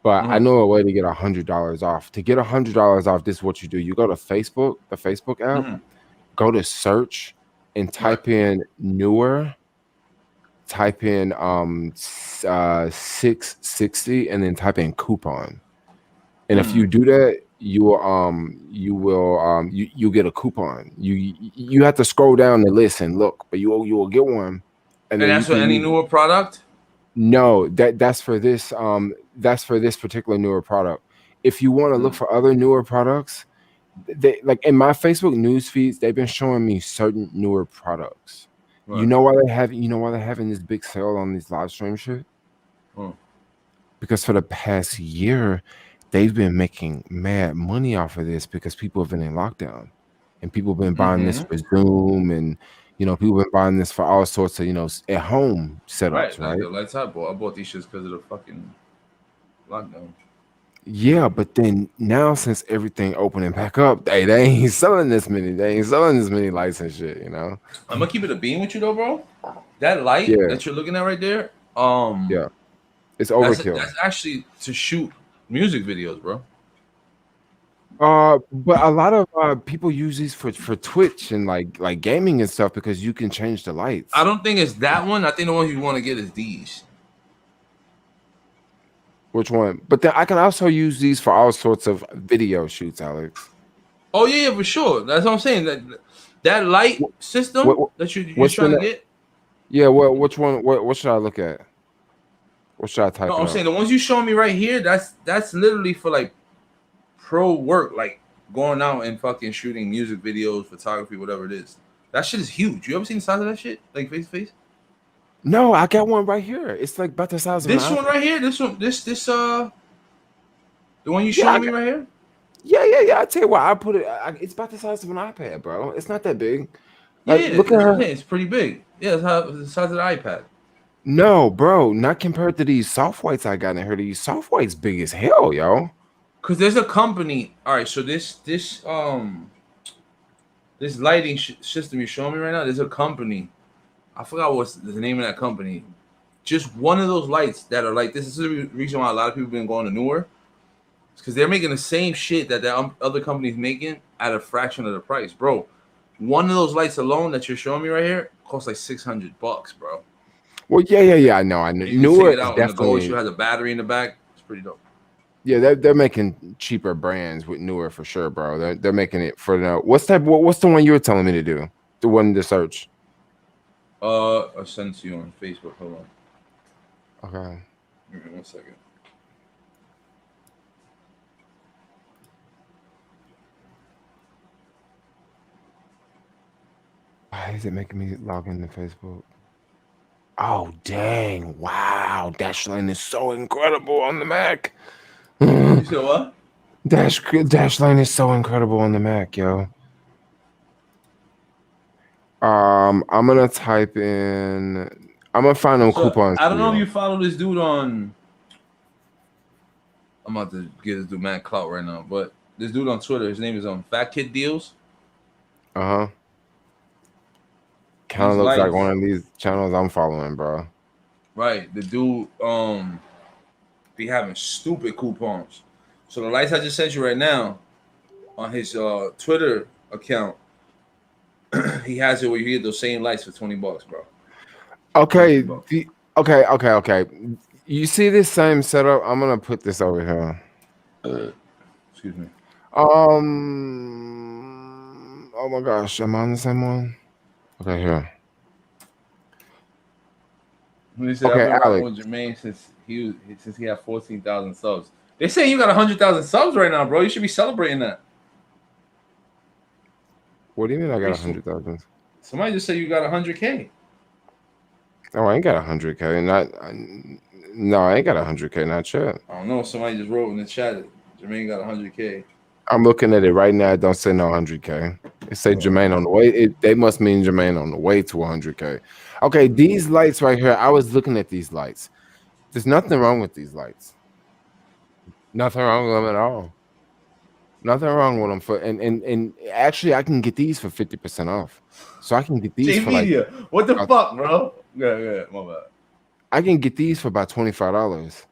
but I know a way to get $100 off. To get $100 off, this is what you do: you go to Facebook, the Facebook app, go to search, and type in newer. Type in 660, and then type in coupon. And if you do that, you get a coupon. You have to scroll down the list and look, but you will get one, And then that's you for can any use. newer product? No, that's for this particular newer product. If you want to look for other newer products, they like in my Facebook news feeds, they've been showing me certain newer products. You Right. know why they're having this big sale on these live stream shit? Because for the past year, they've been making mad money off of this because people have been in lockdown, and people have been buying this for Zoom, and people have been buying this for all sorts of at home setups, Like right? the lights I bought these shits because of the fucking lockdown. Yeah, but then now since everything opening back up, they ain't selling this many. They ain't selling this many lights and shit. I'm gonna keep it a beam with you though, bro. That light Yeah. that you're looking at right there, Yeah, it's overkill. That's actually to shoot music videos, bro. But a lot of people use these for Twitch and like gaming and stuff because you can change the lights. I don't think it's that one. I think the one you want to get is these. Which one? But then I can also use these for all sorts of video shoots, Alex. Oh yeah, for sure. That's what I'm saying. That light system that you're trying to get. Yeah, which one? What should I look at? What should I type? No, I'm saying the ones you showing me right here. That's literally for like pro work, like going out and fucking shooting music videos, photography, whatever it is. That shit is huge. You ever seen the size of that shit, like face to face? No, I got one right here. It's like about the size of This an one iPad. right here. This one. The one you showing me right here. Yeah. I tell you what, I put it. It's about the size of an iPad, bro. It's not that big. Yeah, Look at her. It's pretty big. Yeah, it's the size of the iPad. No, bro, not compared to these soft whites I got in here. These soft whites big as hell, yo. Cause there's a company. All right, so this lighting system you're showing me right now. There's a company. I forgot what's the name of that company. Just one of those lights that are like this. This is the reason why a lot of people have been going to newer. It's because they're making the same shit that the other companies making at a fraction of the price, bro. One of those lights alone that you're showing me right here costs like $600, bro. Well, yeah. I know. You Newer can take it out, is and the gold definitely. issue has a battery in the back. It's pretty dope. Yeah, they're making cheaper brands with newer for sure, bro. They're making it for now. What's the one you were telling me to do? The one to search. I'll send it to you on Facebook. Hold on. Okay. Give me 1 second. Why is it making me log into Facebook? Oh dang! Wow, Dashlane is so incredible on the Mac. You said what? Dashlane is so incredible on the Mac, yo. I'm gonna type in. I'm gonna find them So coupons I for don't know if you. you follow this dude on. I'm about to get this dude mad clout right now, but this dude on Twitter, his name is Fat Kid Deals. Kind These of looks like lights, one of these channels I'm following, bro. right? The dude be having stupid coupons. So the lights I just sent you right now on his Twitter account, he has it where you get those same lights for $20, bro. Okay, okay. You see this same setup? I'm gonna put this over here. Excuse me. Oh my gosh, am I on the same one? Okay, here. He said, "I've Okay, been rocking Alex. with Jermaine since he had 14,000 subs." They saying you got 100,000 subs right now, bro. You should be celebrating that. What do you mean I got 100,000? Somebody just said you got 100K. Oh, I ain't got 100K. No, I ain't got 100K. Not yet. I don't know. Somebody just wrote in the chat that Jermaine got 100K. I'm looking at it right now. It don't say no 100K. It say Jermaine on the way. They must mean Jermaine on the way to 100K. Okay, these lights right here. I was looking at these lights. There's nothing wrong with these lights. Nothing wrong with them at all. Nothing wrong with them and actually I can get these for 50% off. So I can get these for like Media. What the fuck, bro? Yeah, my bad. I can get these for about $25.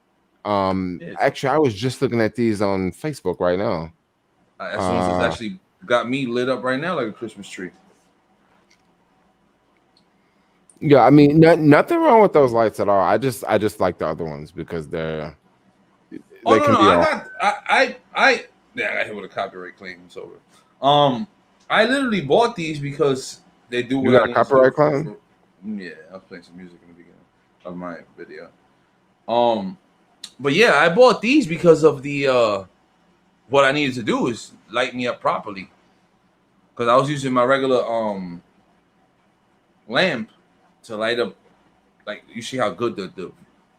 Actually, I was just looking at these on Facebook right now. As soon as it's actually got me lit up right now like a Christmas tree. Yeah, I mean, nothing wrong with those lights at all. I just like the other ones because they're. Oh no, I got hit with a copyright claim. It's over. I literally bought these because they do what You got I a need copyright to claim? Yeah, I was playing some music in the beginning of my video. But yeah, I bought these because of the what I needed to do is light me up properly. Because I was using my regular lamp to light up. Like you see how good the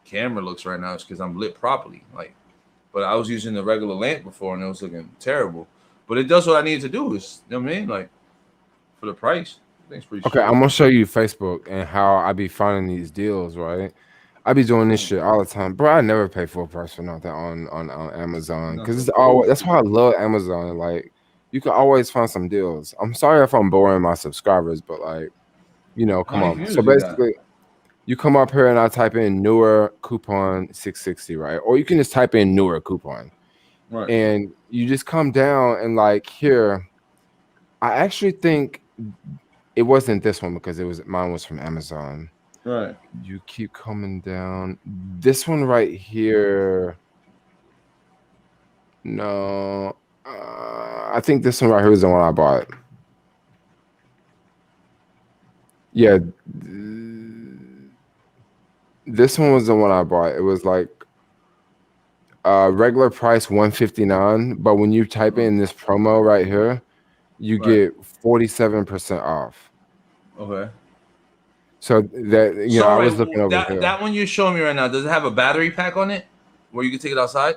camera looks right now is because I'm lit properly. Like, but I was using the regular lamp before and it was looking terrible. But it does what I needed to do. Is you know what I mean? Like for the price, I think it's pretty Okay, straight. I'm gonna show you Facebook and how I be finding these deals. Right, I be doing this shit all the time, bro. I never pay full price for nothing on Amazon because it's all. That's why I love Amazon. Like, you can always find some deals. I'm sorry if I'm boring my subscribers, but like, come How many on. views So you got? basically, you come up here and I type in newer coupon 660, right? Or you can just type in newer coupon, right? And you just come down and like here. I actually think it wasn't this one because mine was from Amazon. Right. You keep coming down. This one right here. No, I think this one right here is the one I bought. Yeah, this one was the one I bought. It was like regular price $159, but when you type in this promo right here, you get 47% off. Okay. So that I was looking over here. That one you're showing me right now, does it have a battery pack on it where you can take it outside?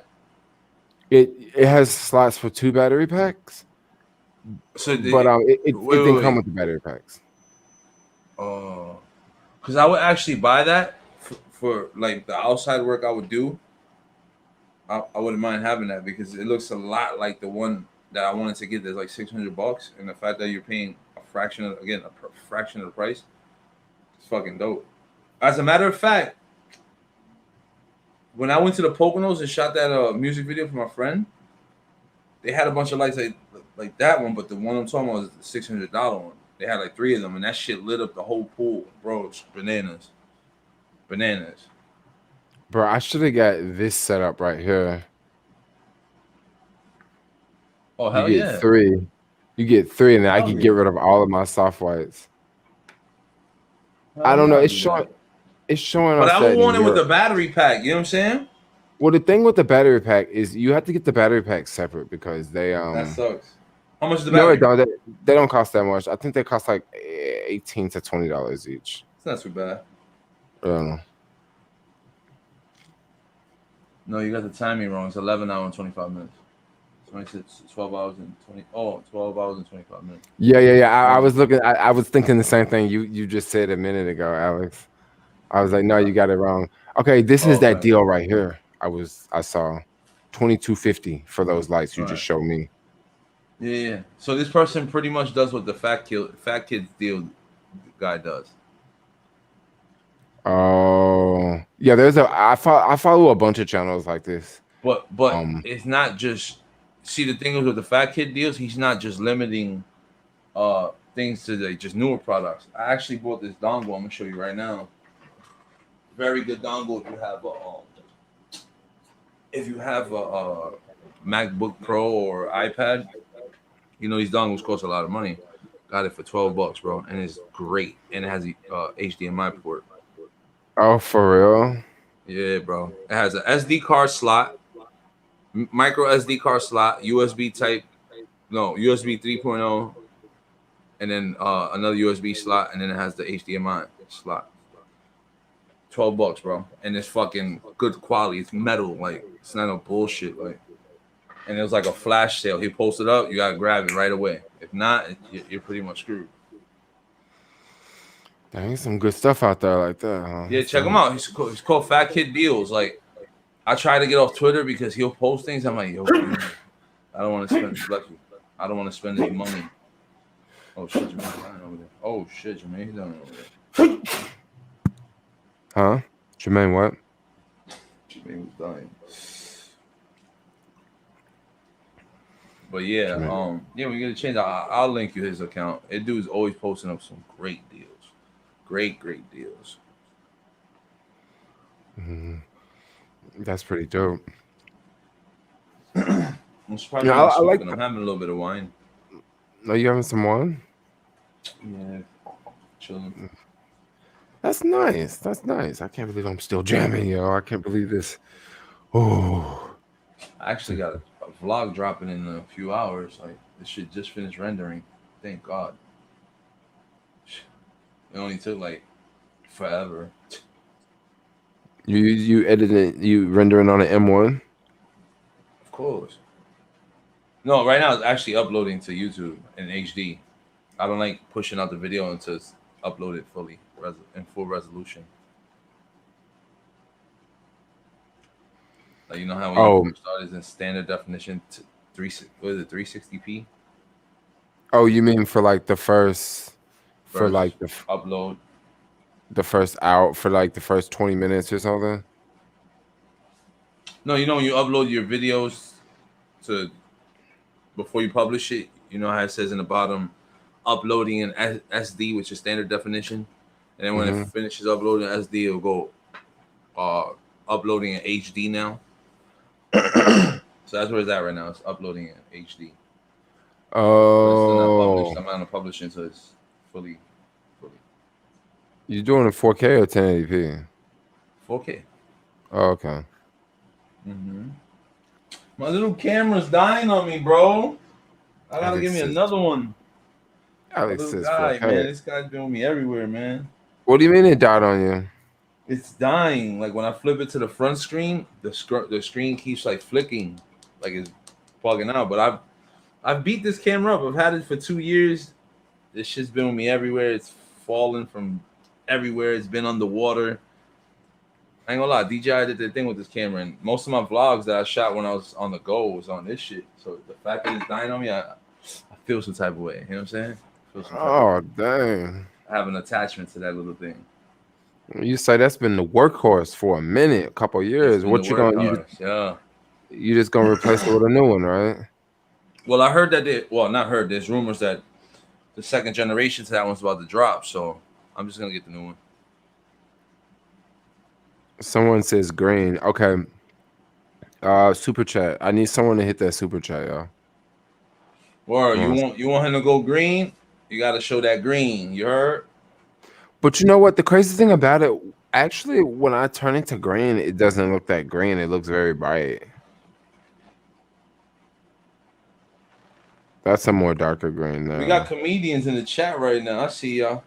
It has slots for 2 battery packs. So it didn't come with the battery packs. Oh, because I would actually buy that for like the outside work I would do. I wouldn't mind having that because it looks a lot like the one that I wanted to get. That's like $600, and the fact that you're paying a fraction of the price, it's fucking dope. As a matter of fact, when I went to the Poconos and shot that music video for my friend, they had a bunch of lights like that one, but the one I'm talking about was the $600 one. They had like 3 of them, and that shit lit up the whole pool, bro. It's bananas. Bro, I should have got this setup right here. Oh hell you get yeah! 3. You get 3, and then I can get rid of all of my soft whites. I don't know. It's showing. It's showing But us I that would in want it with the Europe. battery pack. You know what I'm saying? Well, the thing with the battery pack is you have to get the battery pack separate because they That sucks. How much is the no, it battery? don't. They don't cost that much. I think they cost like $18 to $20 each. It's not too bad. I don't know. No, you got the timing wrong. It's 11 hours and 25 minutes. 26, 12 hours and 20. Oh, 12 hours and 25 minutes. Yeah. I was looking. I was thinking the same thing you just said a minute ago, Alex. I was like, no, you got it wrong. Okay, this is that Okay. deal right here. I saw $22.50 for those lights you All just right. showed me. Yeah. So this person pretty much does what the fat kids deal guy does. Oh, yeah. I follow a bunch of channels like this. But it's not just. See, the thing is with the fat kid deals, he's not just limiting things to just newer products. I actually bought this dongle. I'm gonna show you right now. Very good dongle if you have a MacBook Pro or iPad. You know these dongles cost a lot of money. Got it for $12, bro, and it's great. And it has a HDMI port. Oh, for real? Yeah, bro. It has a SD card slot, micro SD card slot, USB 3.0, and then another USB slot, and then it has the HDMI slot. $12, bro, and it's fucking good quality. It's metal, like it's not no bullshit, like. And it was like a flash sale. He posted up, you gotta grab it right away. If not, you're pretty much screwed. Dang, some good stuff out there like that, huh? Yeah, check him out. He's called Fat Kid Deals. Like, I try to get off Twitter because he'll post things. I'm like, yo, man, I don't want to spend. Bless you. I don't want to spend any money. Oh shit, Jermaine's dying over there. Oh shit, Jermaine's dying over there. Huh? Jermaine, what? Jermaine was dying. But yeah, yeah, we gotta change. I'll link you his account. That dude's always posting up some great deals. Great deals. Mm-hmm. That's pretty dope. I'm surprised Yeah, I like. I'm having a little bit of wine. Are you having some wine? Yeah, chilling. That's nice. That's nice. I can't believe I'm still jamming, yo. I can't believe this. Oh, I actually got a vlog dropping in a few hours. Like this shit just finished rendering. Thank God. It only took like forever. you editing? You rendering on an M1? Of course. No, right now it's actually uploading to YouTube in HD. I don't like pushing out the video until it's uploaded fully in full resolution. Like you know how when you first started in standard definition to 360p? Oh, you mean for like the first for like the upload, the first out for like the first 20 minutes or something? No, you know when you upload your videos to before you publish it, you know how it says in the bottom, uploading in SD, which is standard definition, and then when it finishes uploading SD, it'll go uploading in HD now. So that's where it's at right now. It's uploading in HD. But it's still not published. I'm not publishing, so it's fully. You doing it 4K or 1080p? 4K. Oh, okay. My little camera's dying on me, bro. I gotta give me another one. Alex little says guy, 4K. man. This guy's been with me everywhere, man. What do you mean it died on you? It's dying. Like when I flip it to the front screen, the screen keeps like flicking, like it's bugging out. But I've beat this camera up. I've had it for 2 years. This shit's been with me everywhere. It's fallen from everywhere. It's been underwater. I ain't gonna lie, DJI did their thing with this camera, and most of my vlogs that I shot when I was on the go was on this shit. So the fact that it's dying on me, I feel some type of way. You know what I'm saying? Oh, dang. I have an attachment to that little thing. You say that's been the workhorse for a minute, a couple years. What you gonna? You just gonna replace it with a new one, right? Well, I heard that not heard. There's rumors that the second generation to that one's about to drop, so I'm just gonna get the new one. Someone says green. Okay. Super chat. I need someone to hit that super chat, y'all. Or you want him to go green? You gotta show that green. You heard? But you know what? The crazy thing about it, Actually, when I turn it to green, it doesn't look that green. It looks very bright. That's a more darker green We now. got comedians in the chat right now. I see y'all.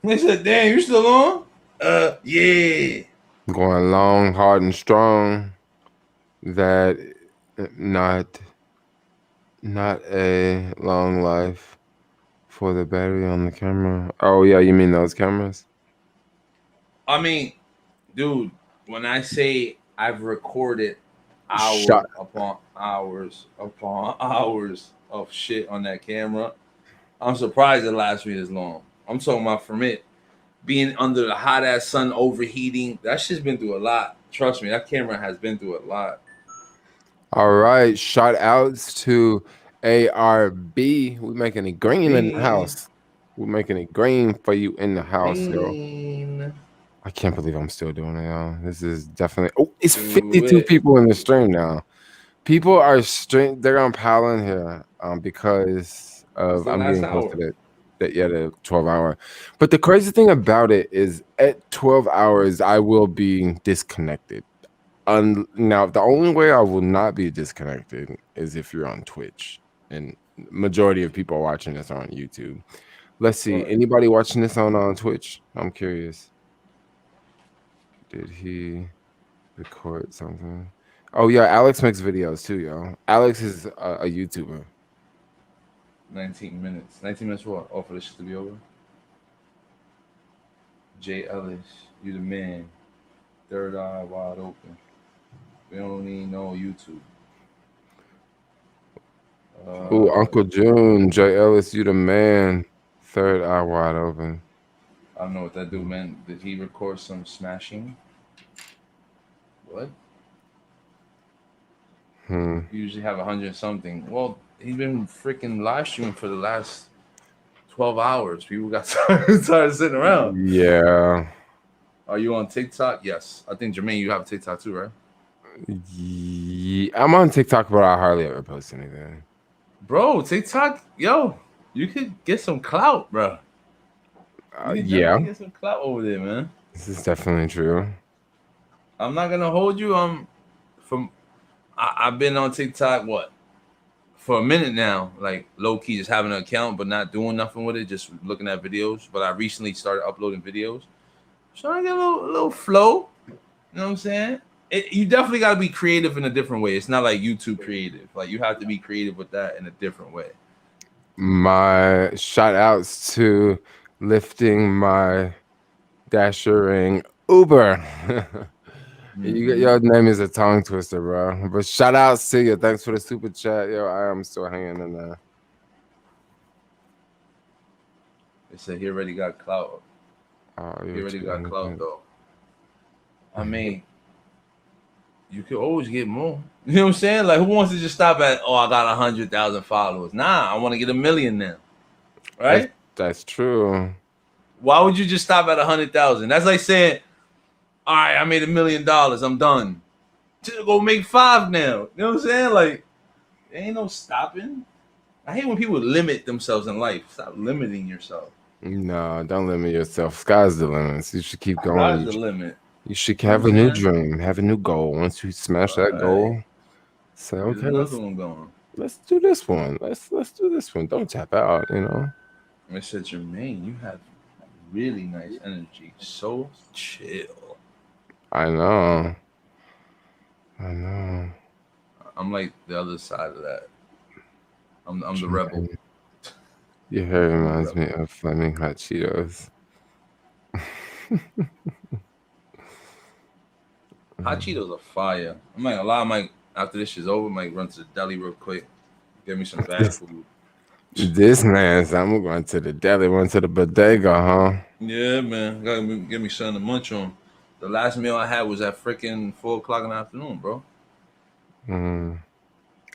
They said, "Damn, you still on?" Yeah. Going long, hard, and strong. That not a long life for the battery on the camera. Oh yeah, you mean those cameras? I mean, dude, when I say I've recorded hours Shot. upon hours upon hours of shit on that camera, I'm surprised it lasts me this long. I'm talking about from it being under the hot ass sun, overheating. That shit's been through a lot. Trust me, that camera has been through a lot. All right, shout outs to ARB. We making it green in the house. We're making it green for you in the house, yo. I can't believe I'm still doing it, y'all. This is definitely. Oh, it's 52 people in the stream now. People are they're gonna pile in here because of the I'm last getting close hour. to the 12 hour. But the crazy thing about it is at 12 hours I will be disconnected. Now the only way I will not be disconnected is if you're on Twitch, and majority of people watching this are on YouTube. Let's see. Anybody watching this on Twitch? I'm curious. Did he record something? Oh yeah, Alex makes videos too, yo. Alex is a YouTuber. 19 minutes. 19 minutes for what? Oh, for this shit to be over? Jay Ellis, you the man. Third eye wide open. We don't need no YouTube. Ooh, Uncle June, Jay Ellis, you the man. Third eye wide open. I don't know what that dude meant. Did he record some smashing? What? You usually have 100 something. Well, he's been freaking live streaming for the last 12 hours. People got tired sitting around. Yeah. Are you on TikTok? Yes. I think Jermaine, you have TikTok too, right? Yeah, I'm on TikTok, but I hardly ever post anything. Bro, TikTok, yo, you could get some clout, bro. You could Yeah. definitely get some clout over there, man. This is definitely true. I'm not gonna hold you. I've been on TikTok for a minute now, like low key, just having an account but not doing nothing with it, just looking at videos. But I recently started uploading videos, trying to get a little flow. You know what I'm saying? You definitely got to be creative in a different way. It's not like YouTube creative. Like you have to be creative with that in a different way. My shout outs to lifting my Dashering Uber. Your name is a tongue twister, bro. But shout outs to you. Thanks for the super chat. Yo, I am still hanging in there. They said he already got clout. He already got clout though. I mean, you could always get more. You know what I'm saying? Like, who wants to just stop at, I got 100,000 followers? Nah, I want to get 1 million now. Right? That's true. Why would you just stop at 100,000? That's like saying, all right, I made $1 million. I'm done. Just go make 5 now. You know what I'm saying? Like, there ain't no stopping. I hate when people limit themselves in life. Stop limiting yourself. No, don't limit yourself. Sky's the limit. You should keep going. Sky's the limit. You should have a new dream, have a new goal. Once you smash that goal, say, okay, another one going. Let's do this one. Let's do this one. Don't tap out, you know. Mr. Jermaine, you have really nice energy. So chill. I know. I'm like the other side of that. I'm the rebel. Your hair reminds me of Flaming Hot Cheetos. Hot Cheetos are fire. I'm not gonna lie, I might, after this shit's over, might run to the deli real quick. Get me some bad food. This man's, I'm going to the deli, went to the bodega, huh? Yeah, man. Gotta get me something to munch on. The last meal I had was at freaking 4:00 in the afternoon, bro.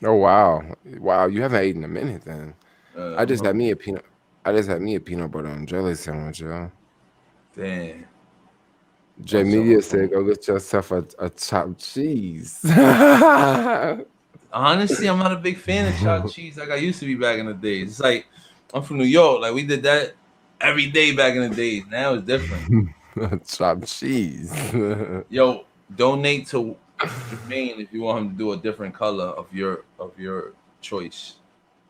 Oh wow. Wow, you haven't eaten in a minute then. I just had me a peanut butter and jelly sandwich, yo. Damn. J Media said, "Go get yourself a chopped cheese." I Honestly, I'm not a big fan of chopped cheese like I used to be back in the days. It's like I'm from New York. Like we did that every day back in the days. Now it's different. Chopped cheese. Yo, donate to Jermaine if you want him to do a different color of your choice.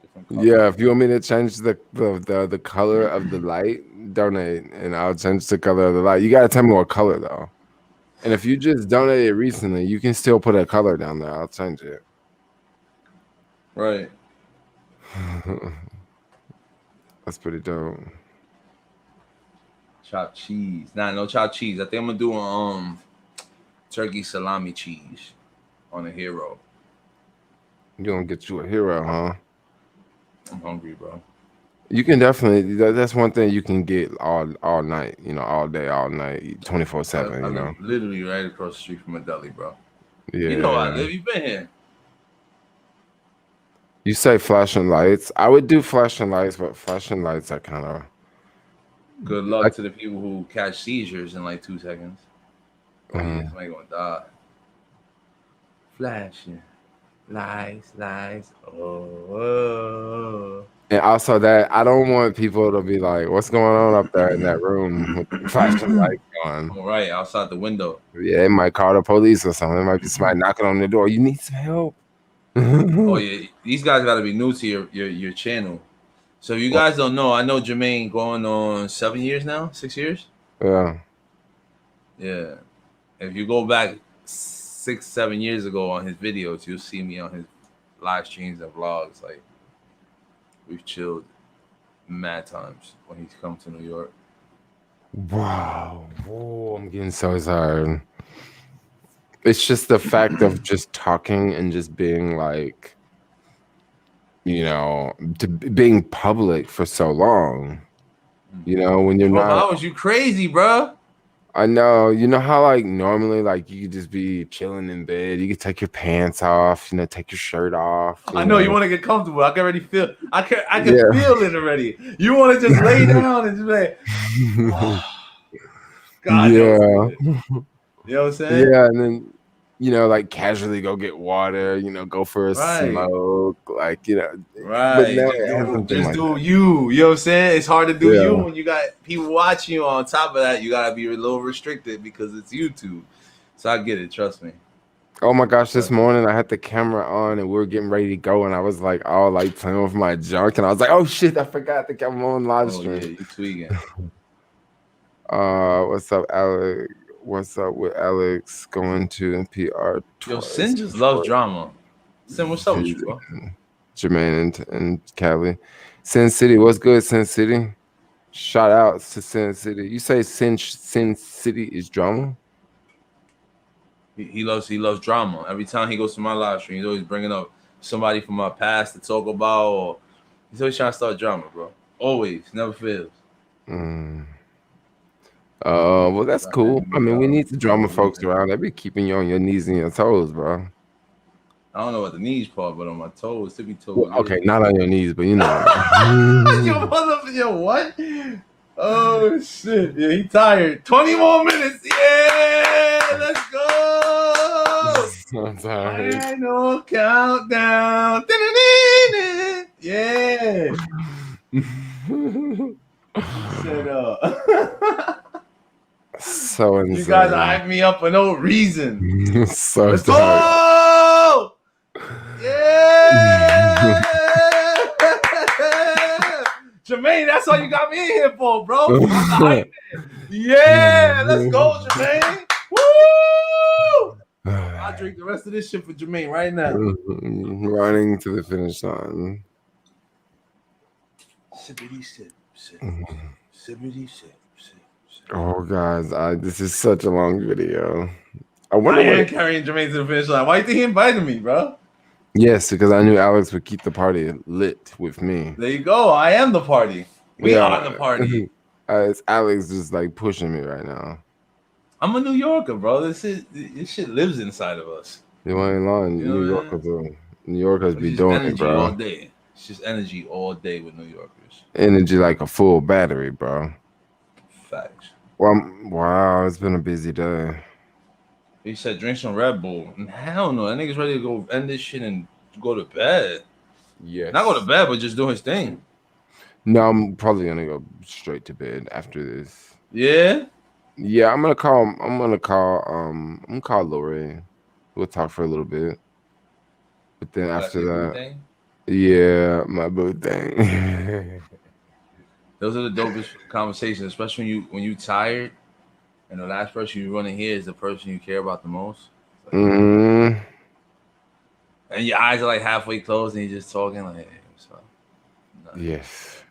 Different color. Yeah, if you want me to change the color of the light, donate, and I'll change the color of the light. You gotta tell me what color though. And if you just donated recently, you can still put a color down there. I'll change it. Right. That's pretty dope. Chopped cheese. Nah, no chopped cheese. I think I'm gonna do turkey salami cheese on a hero. You gonna get you a hero, huh? I'm hungry, bro. You can definitely. That's one thing you can get all night. You know, all day, all night, 24/7. I You know. live literally right across the street from a deli, bro. Yeah. You know I live. You been here. You say flashing lights. I would do flashing lights, but flashing lights are kind of. Good luck to the people who catch seizures in like 2 seconds. Oh yeah, somebody gonna die. Flashing lights. Oh. And also that I don't want people to be like, "What's going on up there in that room with the flashing lights on?" All right, outside the window. Yeah, it might call the police or something. It might be somebody knocking on the door. You need some help. Oh yeah, these guys got to be new to your channel. So if you guys don't know, I know Jermaine going on 7 years now, 6 years. Yeah. Yeah. If you go back 6, 7 years ago on his videos, you'll see me on his live streams and vlogs. Like we've chilled mad times when he's come to New York. Wow. Whoa, I'm getting so tired. It's just the fact of just talking and just being like, you know, being public for so long. You know, when you're 12 not. hours, you crazy, bro. I know. You know how like normally like you could just be chilling in bed. You could take your pants off, you know, take your shirt off. I know you want to get comfortable. I can already feel. I can Yeah. feel it already. You want to just lay down and just be like, oh, God, yeah. that was good. You know what I'm saying? Yeah, and then you know, like casually go get water. You know, go for a Right. smoke. Like you know, Right. But now it hasn't been Just like do that. you. You know what I'm saying? It's hard to do Yeah. you when you got people watching you. On top of that, you gotta be a little restricted because it's YouTube. So I get it. Trust me. Oh my gosh, this morning I had the camera on and we were getting ready to go, and I was like all like playing with my junk, and I was like, oh shit, I forgot the camera on live Oh stream. yeah, you tweaking. What's up, Alex? What's up with Alex going to NPR Yo, twice? Sin just loves drama. Sin, what's up with you, bro? Jermaine and Cali. Sin City, what's good, Sin City? Shout out to Sin City. You say Sin City is drama? He loves drama. Every time he goes to my live stream, he's always bringing up somebody from my past to talk about, or he's always trying to start drama, bro. Always, never fails. Well, that's cool. I mean, we need the drama folks around. They be keeping you on your knees and your toes, bro. I don't know about the knees part, but on my toes, tippy toes. Well, okay, not on your knees, but you know. Yo, motherfucker, yo, what? Oh shit! Yeah, he tired. 20 more minutes. Yeah, let's go. I'm sorry. Final countdown. Yeah. Shut up. So insane. You guys hype me up for no reason. So Let's tired. go! Yeah! Jermaine, that's all you got me in here for, bro. Yeah, let's go, Jermaine. Woo! I'll drink the rest of this shit for Jermaine right now. Running to the finish line. Sippity sip, sip, Mhm. sippity sip. Oh, guys, this is such a long video. I I wonder am what. carrying Jermaine to the finish line. Why do you think he invited me, bro? Yes, because I knew Alex would keep the party lit with me. There you go. I am the party. We are the party. It's Alex just like pushing me right now. I'm a New Yorker, bro. This shit lives inside of us. You ain't lying. You know New what I Yorkers, New Yorkers It's be just doing energy it, bro. all day. It's just energy all day with New Yorkers. Energy like a full battery, bro. Facts. Well, wow, it's been a busy day. He said drink some Red Bull. Hell no. That nigga's ready to go end this shit and go to bed. Yes. Not go to bed, but just do his thing. No, I'm probably gonna go straight to bed after this. Yeah. Yeah, I'm gonna call. I'm gonna call Lori. We'll talk for a little bit, but then That's after your boo that, thing. yeah, my boo thing. Those are the dopest conversations, especially when you tired, and the last person you want to hear is the person you care about the most. Mm-hmm. And your eyes are like halfway closed, and you're just talking like, hey, what's up? Yes.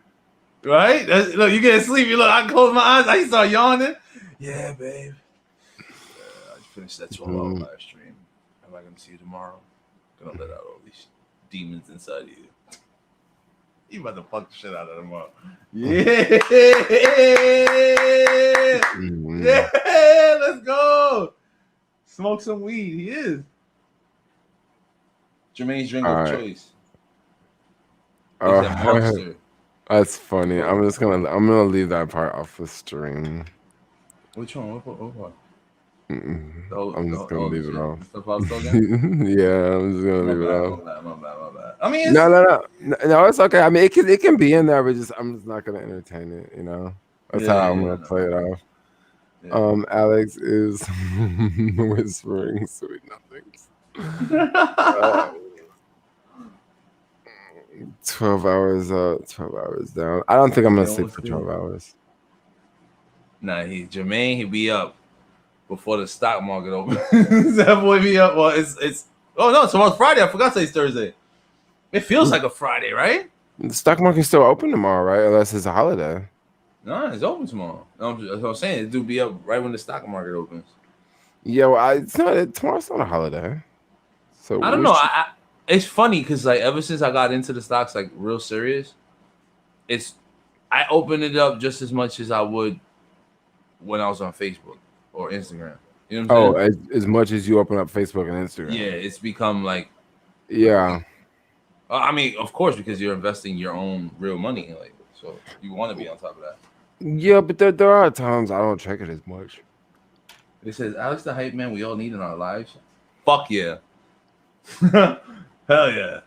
Right? Look, you get sleepy. Look, I close my eyes. I start yawning. Yeah, babe. I just finished that 12-hour live stream. Am I going to see you tomorrow? Gonna let out all these demons inside of you. You about to fuck the shit out of them up. Yeah. Yeah. Let's go. Smoke some weed. He is. Jermaine's drink of choice. Is a monster. That's funny. I'm gonna leave that part off the stream. Which one? What part? I'm just gonna leave it off. Stuff I was talking? Yeah, I'm just gonna leave it off. My bad. I mean, no, it's okay. I mean, it can be in there, but I'm just not gonna entertain it. You know, that's how I'm gonna play it off. Yeah. Alex is whispering sweet nothings. 12 hours up, 12 hours down. I don't think I'm gonna sleep for 12 hours. Nah, Jermaine, he'll be up before the stock market opens. That boy be up. Well, it's oh no, tomorrow's Friday. I forgot today's Thursday. It feels like a Friday, right? The stock market's still open tomorrow, right? Unless it's a holiday. No, it's open tomorrow. That's what I'm saying. It do be up right when the stock market opens. Yeah, well, tomorrow's not a holiday. So I don't know. It's funny because like ever since I got into the stocks like real serious, I open it up just as much as I would when I was on Facebook or Instagram. You know what I'm saying? As much as you open up Facebook and Instagram. Yeah, it's become like. Yeah. I mean, of course, because you're investing your own real money, like so you want to be on top of that. Yeah, but there are times I don't check it as much. It says Alex the hype man we all need in our lives. Fuck yeah. Hell yeah.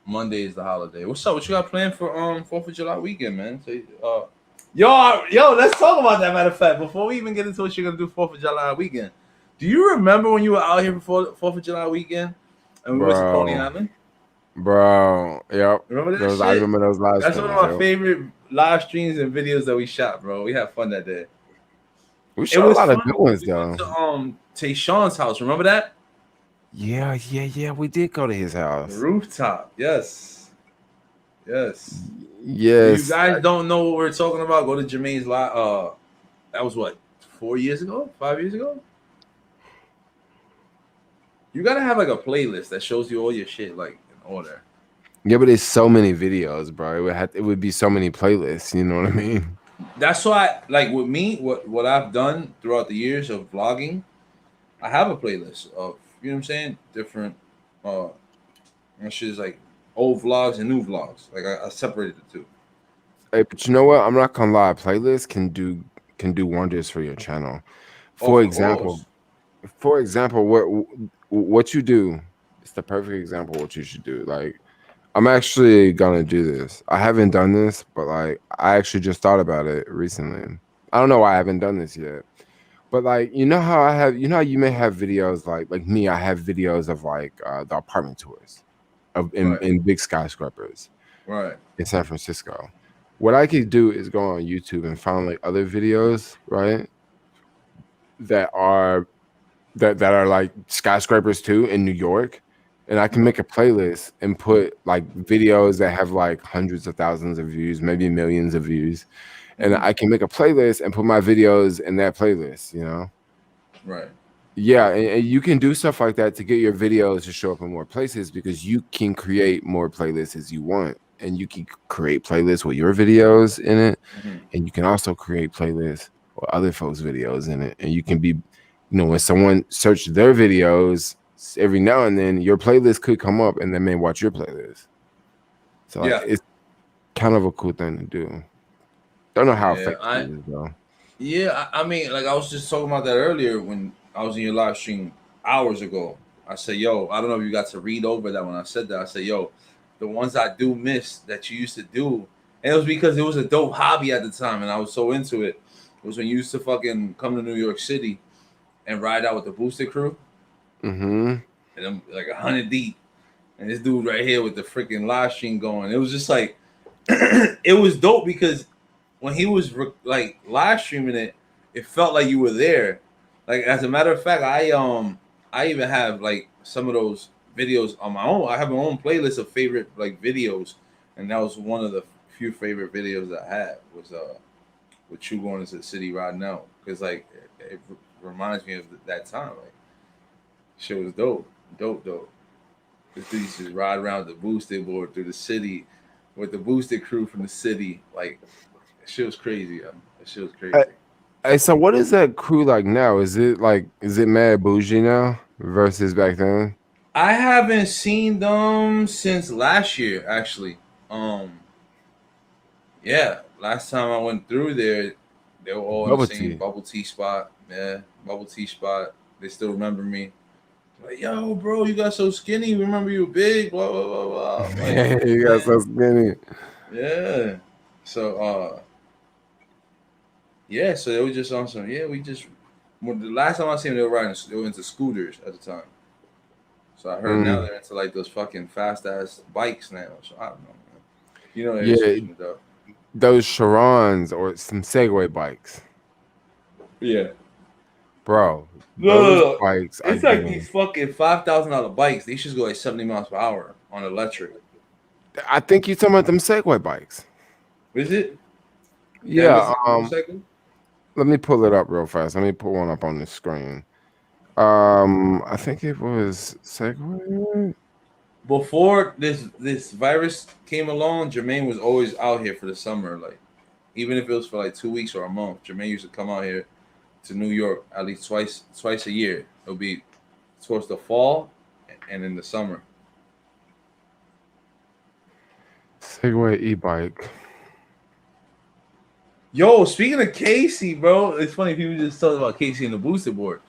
Monday is the holiday. What's up? What you got planned for 4th of July weekend, man? So, yo, let's talk about that. Matter of fact, before we even get into what you're gonna do 4th of July weekend, do you remember when you were out here before 4th of July weekend and we went to Coney Island? Bro, yep. Remember that shit? I remember those live That's streams. one of my favorite live streams and videos that we shot, bro. We had fun that day. We shot a lot of good ones, though. Went to Tayshawn's house. Remember that? Yeah. We did go to his house. The rooftop. Yes. If Yes. you guys don't know what we're talking about, go to Jermaine's live. That was what, 5 years ago? You gotta have like a playlist that shows you all your shit like in order. Yeah, but there's so many videos, bro. It would be so many playlists. You know what I mean? That's why, like with me, what I've done throughout the years of vlogging, I have a playlist of, you know what I'm saying, different shit is like old vlogs and new vlogs. Like I separated the two. Hey, but you know what? I'm not gonna lie. Playlists can do wonders for your channel. For example, what you do, it's the perfect example of what you should do. Like, I'm actually gonna do this. I haven't done this, but like I actually just thought about it recently. I don't know why I haven't done this yet. But like, you know how you may have videos like me, I have videos of like the apartment tours in big skyscrapers. Right. In San Francisco. What I could do is go on YouTube and find like other videos, right? That are like skyscrapers too in New York. And I can make a playlist and put like videos that have like hundreds of thousands of views, maybe millions of views. And I can make a playlist and put my videos in that playlist, you know? Right. Yeah, and you can do stuff like that to get your videos to show up in more places because you can create more playlists as you want. And you can create playlists with your videos in it. And you can also create playlists with other folks' videos in it. And you can be, when someone searches their videos, every now and then your playlist could come up and they may watch your playlist. So like, it's kind of a cool thing to do. Don't know how effective it is though. Yeah, I mean, like I was just talking about that earlier when I was in your live stream hours ago. I said, yo, I don't know if you got to read over that when I said that. I said, yo, the ones I do miss that you used to do, and it was because it was a dope hobby at the time, and I was so into it. It was when you used to fucking come to New York City and ride out with the booster crew, Mm-hmm. and I'm like 100 deep, and this dude right here with the freaking live stream going. It was just like, it was dope because when he was like live streaming it, it felt like you were there. Like as a matter of fact, I even have like some of those videos on my own. I have my own playlist of favorite like videos, and that was one of the few favorite videos I had was with you going into the city riding out because like it reminds me of that time. Like shit was dope. This dude used to ride around the boosted board through the city with the boosted crew from the city. Like that shit was crazy, yo. That shit was crazy. Hey, so what is that crew like now? Is it mad bougie now versus back then? I haven't seen them since last year, actually. Um, yeah, last time I went through there, they were all in the Bubble same tea. bubble tea spot. Yeah, bubble tea spot. They still remember me. Like, yo, bro, you got so skinny. Remember you were big. Blah blah blah blah. I'm like, You got so skinny. yeah. So, yeah. So they were just on some. Yeah, we just. When the last time I seen them, they were riding. They were into scooters at the time. So I heard now Mm. they're into like those fucking fast ass bikes now. So I don't know, man. You know they're Yeah, switching it up. those Charons or some Segway bikes, Yeah. bro. No, no, Those no. bikes are It's like getting. these fucking $5,000 bikes. They should go like 70 miles per hour on electric. I think you're talking about them Segway bikes. Is it? Them is Yeah. a motorcycle? Let me pull it up real fast. Let me pull one up on the screen. I think it was Segway. Before this virus came along, Jermaine was always out here for the summer. Like even if it was for like 2 weeks or a month, Jermaine used to come out here to New York at least twice a year. It'll be towards the fall and in the summer. Segway e-bike. Yo, speaking of Casey, bro, it's funny people just talking about Casey and the booster board.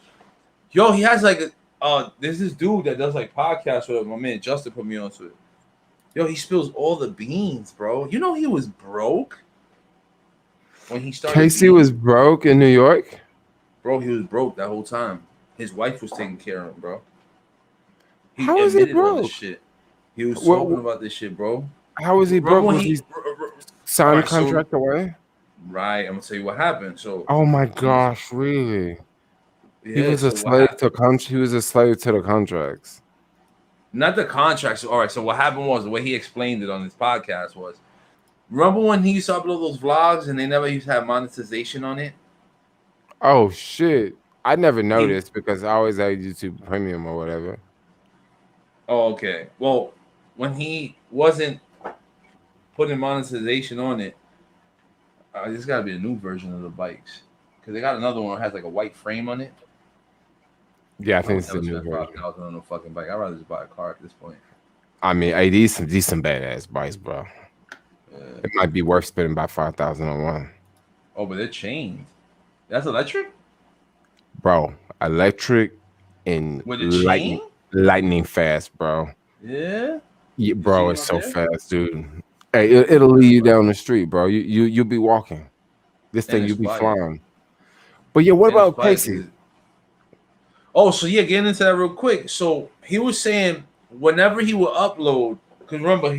Yo, he has like there's this dude that does like podcasts with my man Justin put me onto it. Yo, he spills all the beans, bro. You know he was broke when he started. Casey was broke in New York. Bro, he was broke that whole time. His wife was taking care of him, bro. He How is he admitted all this broke? shit. He was What? talking about this shit, bro. How was he Remember broke? when Was he he signed Alright, so contract away? right, I'm gonna tell you what happened. So Oh my he's gosh, really? He yeah. was a So what slave happened? to He was a slave to the contracts. Not the contracts. All right. So what happened was the way he explained it on his podcast was. Remember when he used to upload those vlogs and they never used to have monetization on it? Oh shit! I never He noticed because I always had YouTube Premium or whatever. Oh, okay. Well, when he wasn't putting monetization on it, this got to be a new version of the bikes because they got another one that has like a white frame on it. Yeah, I I think would it's the never new spend version. 5,000 on a fucking bike. I'd rather just buy a car at this point. I mean, hey, these some badass bikes, bro. Yeah. It might be worth spending about 5,000 on one, Oh, but they're chained. That's electric bro. Electric and with a chain. lightning fast, bro. Yeah. Yeah, You bro, seen it's out so there? fast, dude. Hey, it'll lead you down the street, bro. You'll be walking. This And thing it's you'll be white. flying. But yeah, what And it's about white Casey? because. Oh, so yeah, getting into that real quick. So he was saying whenever he would upload, because remember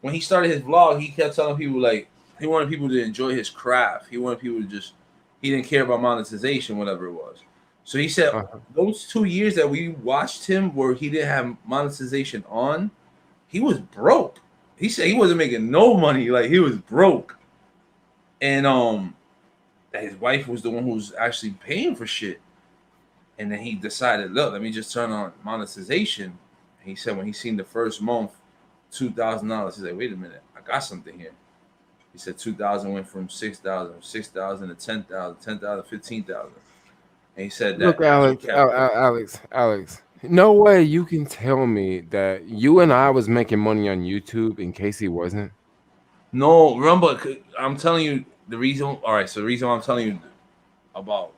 when he started his vlog, he kept telling people like he wanted people to enjoy his craft. He wanted people to just he didn't care about monetization, whatever it was. So he said Uh-huh. those 2 years that we watched him where he didn't have monetization on, he was broke. He said he wasn't making no money, like he was broke. And that his wife was the one who was actually paying for shit. And then he decided, look, let me just turn on monetization. He said when he seen the first month, $2,000, he's like, wait a minute, I got something here. He said 2,000 went from 6,000, 6,000 to 10,000, 10,000, 15,000. And he said Look, that's what Alex, kept. Alex. No way you can tell me that you and I was making money on YouTube and Casey wasn't. No, remember, I'm telling you the reason. All right, so the reason why I'm telling you about,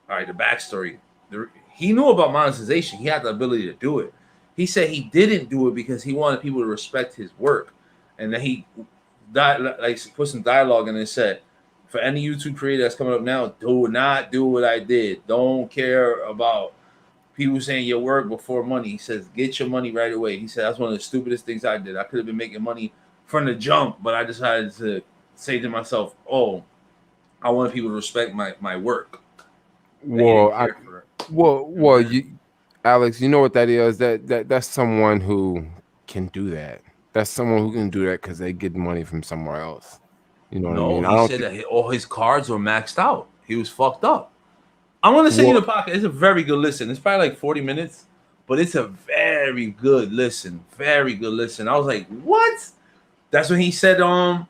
all right, the backstory. he knew about monetization. He had the ability to do it. He said he didn't do it because he wanted people to respect his work, and then he put some dialogue in and said, for any YouTube creator that's coming up now, do not do what I did. Don't care about people saying your work before money. He says, get your money right away. He said, that's one of the stupidest things I did. I could have been making money from the jump, but I decided to say to myself, oh, I want people to respect my work. Well, you, Alex, you know what that is? That's someone who can do that. That's someone who can do that because they get money from somewhere else. You know what I mean? No, he said that all his cards were maxed out. He was fucked up. I want to send you the podcast. It's a very good listen. It's probably like 40 minutes, but it's a very good listen. Very good listen. I was like, what? That's when he said that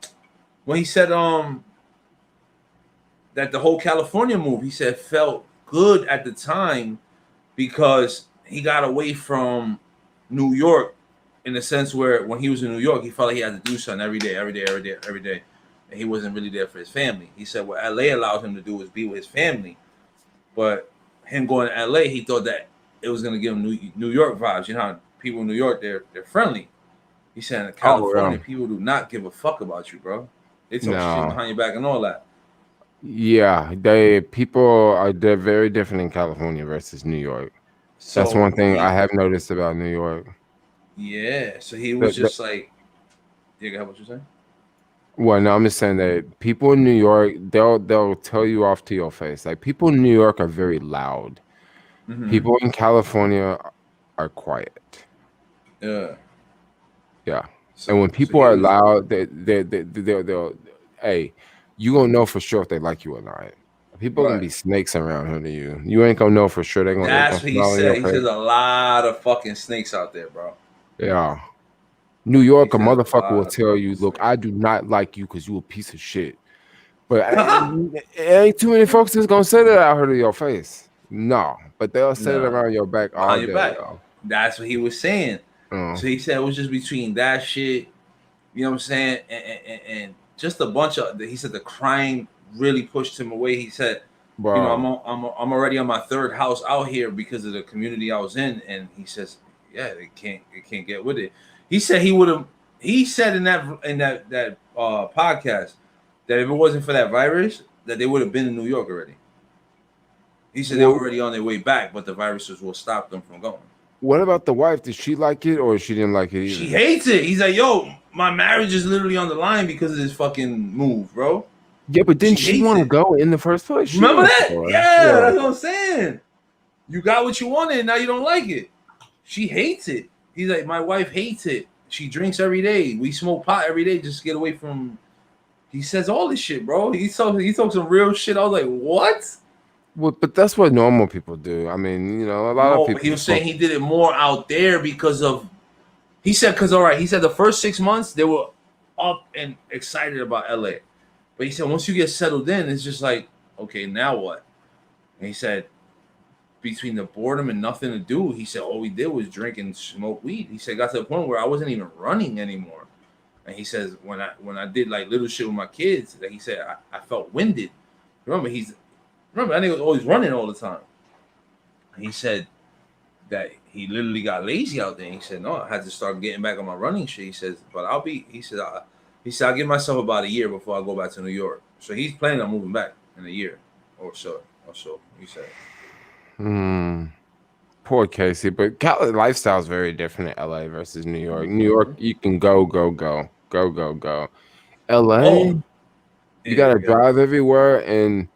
the whole California move, he said, felt good at the time because he got away from New York in the sense where when he was in New York, he felt like he had to do something every day. And he wasn't really there for his family. He said what LA allowed him to do was be with his family. But him going to LA, he thought that it was going to give him New York vibes. You know how people in New York, they're friendly. He said in California, people do not give a fuck about you, bro. They talk shit behind your back and all that. Yeah, they're very different in California versus New York. So that's one thing I have noticed about New York. Yeah, so he was just like, you got what you're saying? Well, no, I'm just saying that people in New York, they'll tell you off to your face. Like people in New York are very loud. Mhm. People in California are quiet. Yeah. Yeah. And when people are loud, they'll hey, you gonna know for sure if they like you or not. People gonna be snakes around here to you. You ain't gonna know for sure. They're gonna That's what he smile in your said. He face. says a lot of fucking snakes out there, bro. Yeah. New York, a said a motherfucker will lot of tell you, look, I do not like you because you a piece of shit. But ain't too many folks that's gonna say that out here to your face. No, but they'll say it around your back all Behind day. your back. Yo. That's what he was saying. Oh. So he said it was just between that shit, you know what I'm saying, and just a bunch of. He said the crime really pushed him away. He said, Bro. you know, I'm already on my third house out here because of the community I was in, and he says, yeah, it can't get with it. He said he would have. He said in that podcast that if it wasn't for that virus, that they would have been in New York already. He said they were already on their way back, but the viruses will stop them from going. What about the wife? Did she like it or she didn't like it either? She hates it. He's like, yo, my marriage is literally on the line because of this fucking move, bro. Yeah, but didn't she want to go in the first place? She Remember wants that? to go, right? Yeah, that's what I'm saying. You got what you wanted, and now you don't like it. She hates it. He's like, my wife hates it. She drinks every day. We smoke pot every day just to get away from. He says all this shit, bro. He talks some real shit. I was like, what? Well, but that's what normal people do. I mean, you know, a lot of people. He was saying he did it more out there because of. He said, he said the first 6 months they were up and excited about LA, but he said once you get settled in, it's just like, okay, now what? And he said, between the boredom and nothing to do, he said all we did was drink and smoke weed. He said it got to the point where I wasn't even running anymore. And he says when I did like little shit with my kids, that he said I felt winded. Remember that nigga was always running all the time. He said that he literally got lazy out there. He said, no, I had to start getting back on my running shit. He says, but I'll give myself about a year before I go back to New York. So he's planning on moving back in a year or so, he said. Poor Casey, but Cali lifestyle is very different in LA versus New York. New York, you can go. LA, you gotta drive everywhere, and